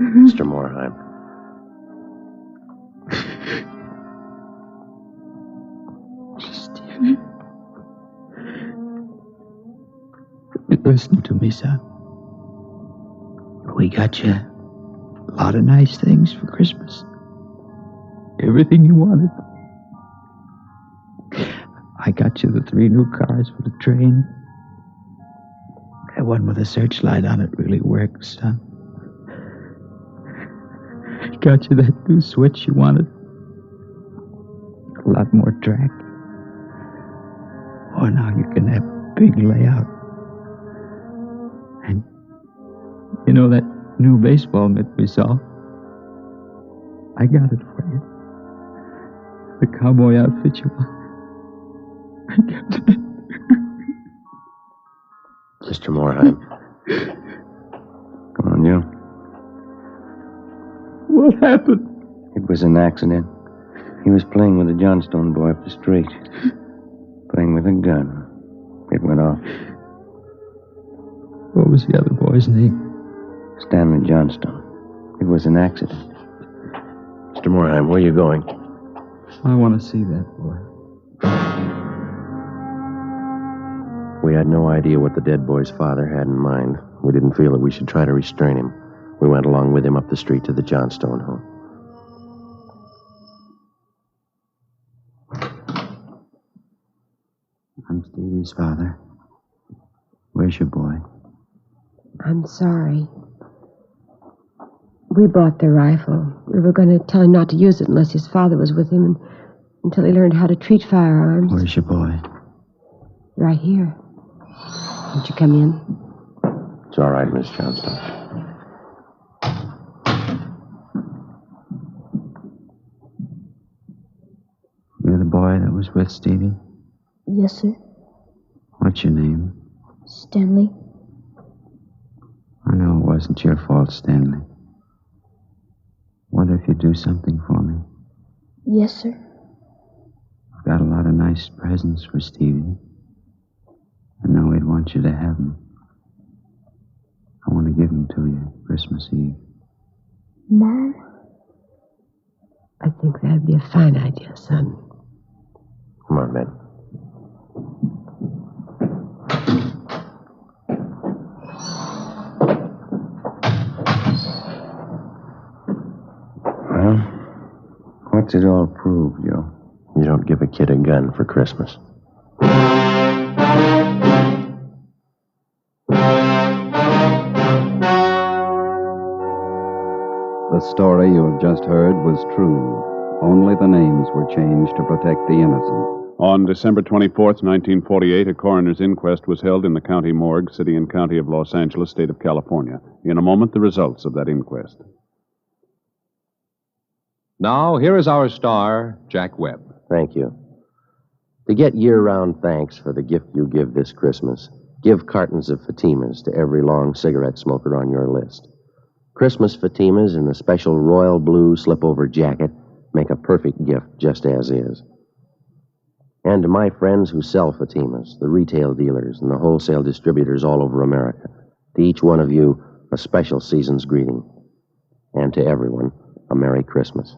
Mr. Moorheim. Stephen. Listen to me, son. We got you a lot of nice things for Christmas. Everything you wanted. I got you the 3 new cars for the train. That one with a searchlight on it really works, son. I got you that new switch you wanted. A lot more track. Oh, now you can have a big layout. And you know that new baseball mitt we saw? I got it for you. The cowboy outfit you want. I got it. Mr. Moorheim. Come on, Joe. What happened? It was an accident. He was playing with a Johnstone boy up the street. Playing with a gun. It went off. What was the other boy's name? Stanley Johnstone. It was an accident. Mr. Moorheim, where are you going? I want to see that boy. We had no idea what the dead boy's father had in mind. We didn't feel that we should try to restrain him. We went along with him up the street to the Johnstone home. I'm Stevie's father. Where's your boy? I'm sorry. We bought the rifle. We were going to tell him not to use it unless his father was with him until he learned how to treat firearms. Where's your boy? Right here. Won't you come in? It's all right, Miss Johnstone. You're the boy that was with Stevie? Yes, sir. What's your name? Stanley. I know it wasn't your fault, Stanley. Wonder if you'd do something for me. Yes, sir. I've got a lot of nice presents for Stevie. I know he'd want you to have them. I want to give them to you Christmas Eve. Mom? I think that'd be a fine idea, son. Come on, Ben. Well, what's it all prove, Joe? You don't give a kid a gun for Christmas. The story you have just heard was true. Only the names were changed to protect the innocent. On December 24th, 1948, a coroner's inquest was held in the county morgue, city and county of Los Angeles, state of California. In a moment, the results of that inquest. Now, here is our star, Jack Webb. Thank you. To get year-round thanks for the gift you give this Christmas, give cartons of Fatimas to every long cigarette smoker on your list. Christmas Fatimas in the special royal blue slip-over jacket make a perfect gift just as is. And to my friends who sell Fatimas, the retail dealers and the wholesale distributors all over America, to each one of you, a special season's greeting. And to everyone, a Merry Christmas.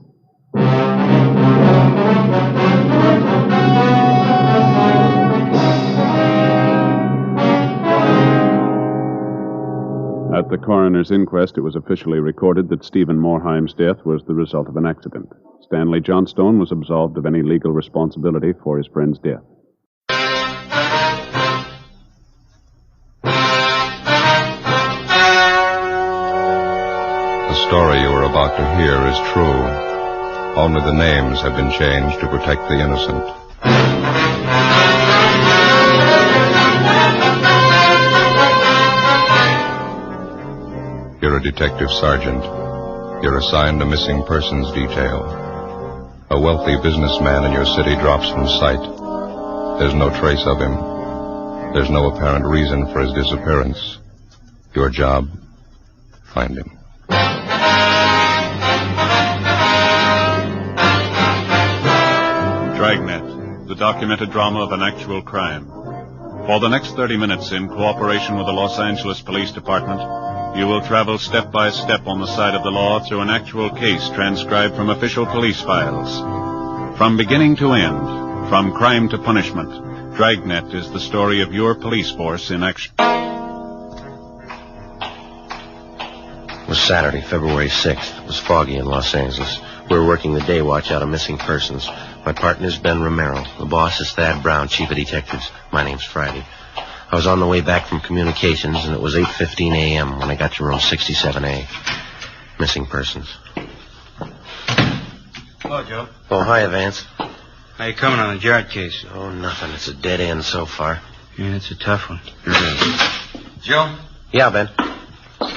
At the coroner's inquest, it was officially recorded that Stephen Moorheim's death was the result of an accident. Stanley Johnstone was absolved of any legal responsibility for his friend's death. The story you are about to hear is true. Only the names have been changed to protect the innocent. You're a detective sergeant. You're assigned a missing persons detail. A wealthy businessman in your city drops from sight. There's no trace of him. There's no apparent reason for his disappearance. Your job, find him. Dragnet, the documented drama of an actual crime. For the next 30 minutes, in cooperation with the Los Angeles Police Department, you will travel step by step on the side of the law through an actual case transcribed from official police files. From beginning to end, from crime to punishment, Dragnet is the story of your police force in action. It was Saturday, February 6th. It was foggy in Los Angeles. We were working the day watch out of missing persons. My partner's Ben Romero. The boss is Thad Brown, chief of detectives. My name's Friday. I was on the way back from communications, and it was 8:15 a.m. when I got to room 67A. Missing persons. Hello, Joe. Oh, hi, Vance. How you coming on the Jarrett case? Oh, nothing. It's a dead end so far. Yeah, it's a tough one. Joe? Yeah, Ben.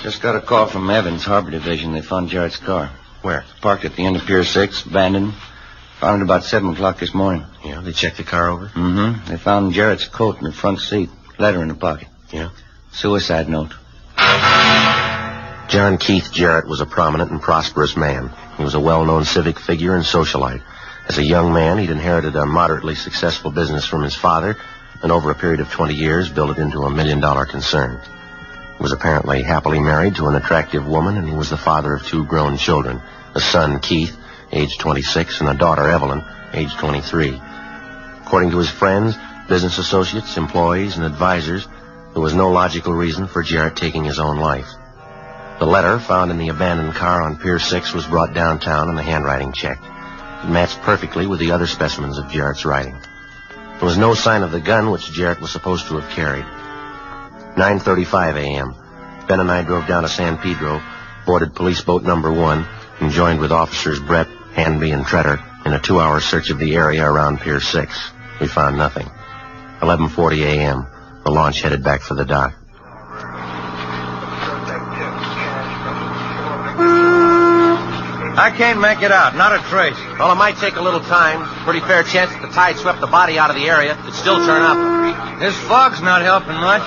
Just got a call from Evans, Harbor Division. They found Jarrett's car. Where? Parked at the end of Pier 6, abandoned. Found it about 7 o'clock this morning. Yeah, they checked the car over? Mm-hmm. They found Jarrett's coat in the front seat. Letter in the pocket. Yeah? Suicide note. John Keith Jarrett was a prominent and prosperous man. He was a well-known civic figure and socialite. As a young man, he'd inherited a moderately successful business from his father, and over a period of 20 years, built it into $1 million concern. He was apparently happily married to an attractive woman, and he was the father of 2 grown children, a son, Keith, age 26, and a daughter, Evelyn, age 23. According to his friends, business associates, employees, and advisors, there was no logical reason for Jarrett taking his own life. The letter found in the abandoned car on Pier 6 was brought downtown and the handwriting checked. It matched perfectly with the other specimens of Jarrett's writing. There was no sign of the gun which Jarrett was supposed to have carried. 9:35 a.m. Ben and I drove down to San Pedro, boarded police boat number 1, and joined with officers Brett, Hanby, and Tretter in a 2-hour search of the area around Pier 6. We found nothing. 11:40 a.m. The launch headed back for the dock. I can't make it out. Not a trace. Well, it might take a little time. Pretty fair chance that the tide swept the body out of the area. It'd still turn up. This fog's not helping much.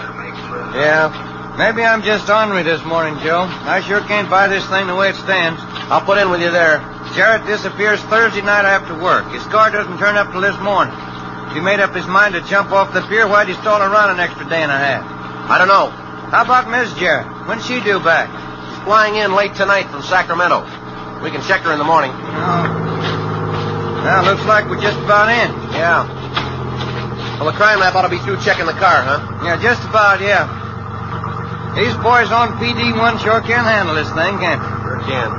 Yeah. Maybe I'm just ornery this morning, Joe. I sure can't buy this thing the way it stands. I'll put in with you there. Jarrett disappears Thursday night after work. His car doesn't turn up till this morning. If he made up his mind to jump off the pier, why'd he stall around an extra day and a half? I don't know. How about Miss Jarrett? When's she due back? She's flying in late tonight from Sacramento. We can check her in the morning. Now, looks like we're just about in. Yeah. Well, the crime lab ought to be through checking the car, huh? Yeah, just about, yeah. These boys on PD1 sure can handle this thing, can't they? Sure can.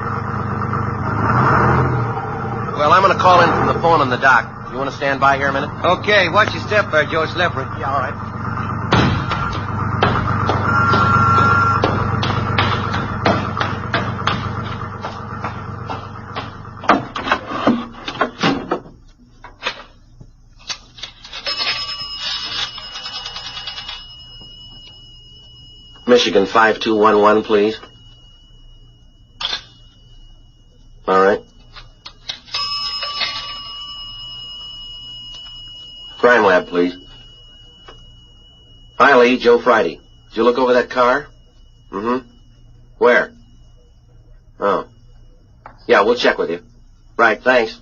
Well, I'm going to call in from the phone on the dock. You want to stand by here a minute? Okay, watch your step there, Joe. Slippery. Yeah, all right. Michigan 5211, please. All right. Crime lab, please. Hi, Lee. Joe Friday. Did you look over that car? Mm-hmm. Where? Oh. Yeah, we'll check with you. Right, thanks.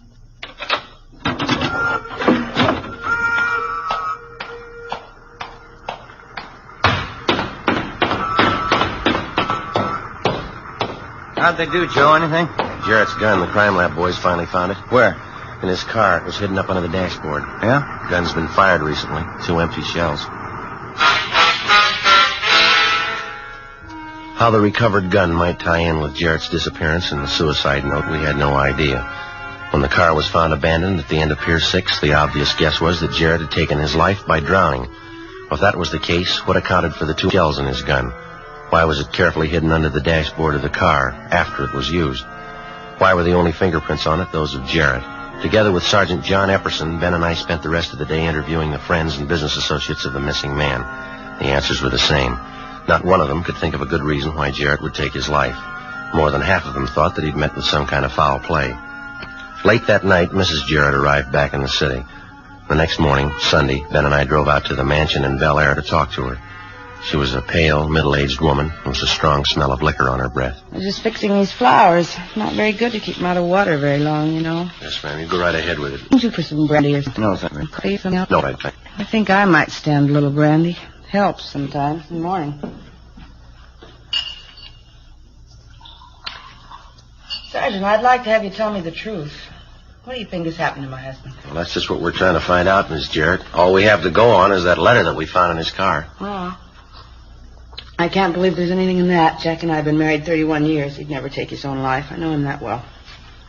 How'd they do, Joe? Anything? Jarrett's gun. The crime lab boys finally found it. Where? In his car. It was hidden up under the dashboard. Yeah? Gun's been fired recently. 2 empty shells. How the recovered gun might tie in with Jarrett's disappearance and the suicide note, we had no idea. When the car was found abandoned at the end of Pier 6, the obvious guess was that Jarrett had taken his life by drowning. If that was the case, what accounted for the 2 shells in his gun? Why was it carefully hidden under the dashboard of the car after it was used? Why were the only fingerprints on it those of Jarrett? Together with Sergeant John Epperson, Ben and I spent the rest of the day interviewing the friends and business associates of the missing man. The answers were the same. Not one of them could think of a good reason why Jarrett would take his life. More than half of them thought that he'd met with some kind of foul play. Late that night, Mrs. Jarrett arrived back in the city. The next morning, Sunday, Ben and I drove out to the mansion in Bel Air to talk to her. She was a pale, middle-aged woman. There was a strong smell of liquor on her breath. I was just fixing these flowers. Not very good to keep them out of water very long, you know. Yes, ma'am. You go right ahead with it. Would you for some brandy or something? No, thank you. No, I... I think I might stand a little brandy. Helps sometimes in the morning. Sergeant, I'd like to have you tell me the truth. What do you think has happened to my husband? Well, that's just what we're trying to find out, Miss Jarrett. All we have to go on is that letter that we found in his car. Oh. I can't believe there's anything in that. Jack and I have been married 31 years. He'd never take his own life. I know him that well.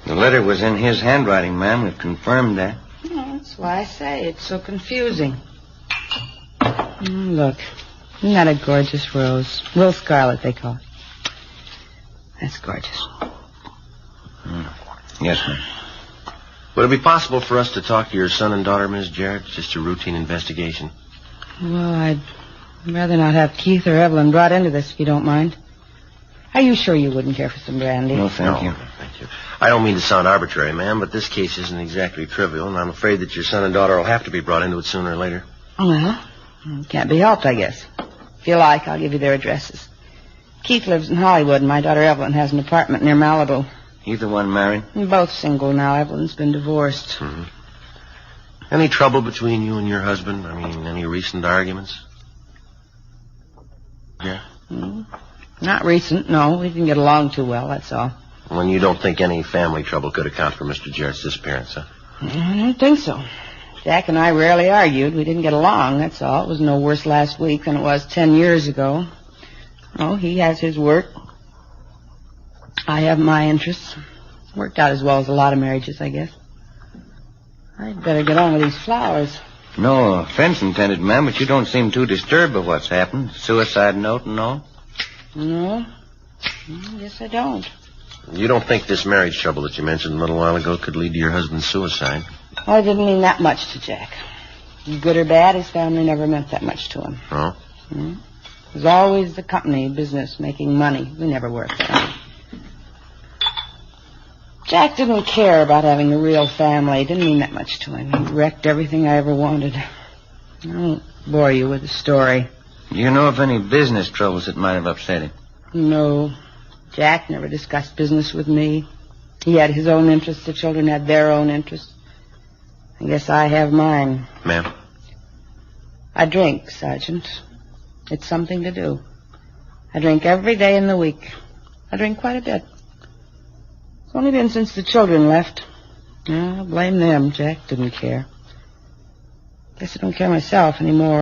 The letter was in his handwriting, ma'am. We've confirmed that. Oh, that's why I say it's so confusing. Look. Isn't that a gorgeous rose? Rose scarlet, they call it. That's gorgeous. Yes, ma'am. Would it be possible for us to talk to your son and daughter, Miss Jarrett? Just a routine investigation. Well, I'd rather not have Keith or Evelyn brought into this, if you don't mind. Are you sure you wouldn't care for some brandy? No, thank you. Thank you. I don't mean to sound arbitrary, ma'am, but this case isn't exactly trivial, and I'm afraid that your son and daughter will have to be brought into it sooner or later. Well, it can't be helped, I guess. If you like, I'll give you their addresses. Keith lives in Hollywood, and my daughter Evelyn has an apartment near Malibu. Either one married? Both single now. Evelyn's been divorced. Mm-hmm. Any trouble between you and your husband? I mean, any recent arguments? Yeah? Not recent, no. We didn't get along too well, that's all. Well, you don't think any family trouble could account for Mr. Jarrett's disappearance, huh? I don't think so. Jack and I rarely argued. We didn't get along, that's all. It was no worse last week than it was 10 years ago. Oh, he has his work. I have my interests. Worked out as well as a lot of marriages, I guess. I'd better get on with these flowers. No offense intended, ma'am, but you don't seem too disturbed by what's happened. Suicide note and all? No. Yes, I don't. You don't think this marriage trouble that you mentioned a little while ago could lead to your husband's suicide? Well, I didn't mean that much to Jack. Good or bad, his family never meant that much to him. Oh? It was always the company, business, making money. We never worked there. Jack didn't care about having a real family. It didn't mean that much to him. He wrecked everything I ever wanted. I won't bore you with the story. Do you know of any business troubles that might have upset him? No. Jack never discussed business with me. He had his own interests. The children had their own interests. I guess I have mine. Ma'am? I drink, Sergeant. It's something to do. I drink every day in the week. I drink quite a bit. It's only been since the children left. I blame them. Jack didn't care. Guess I don't care myself anymore.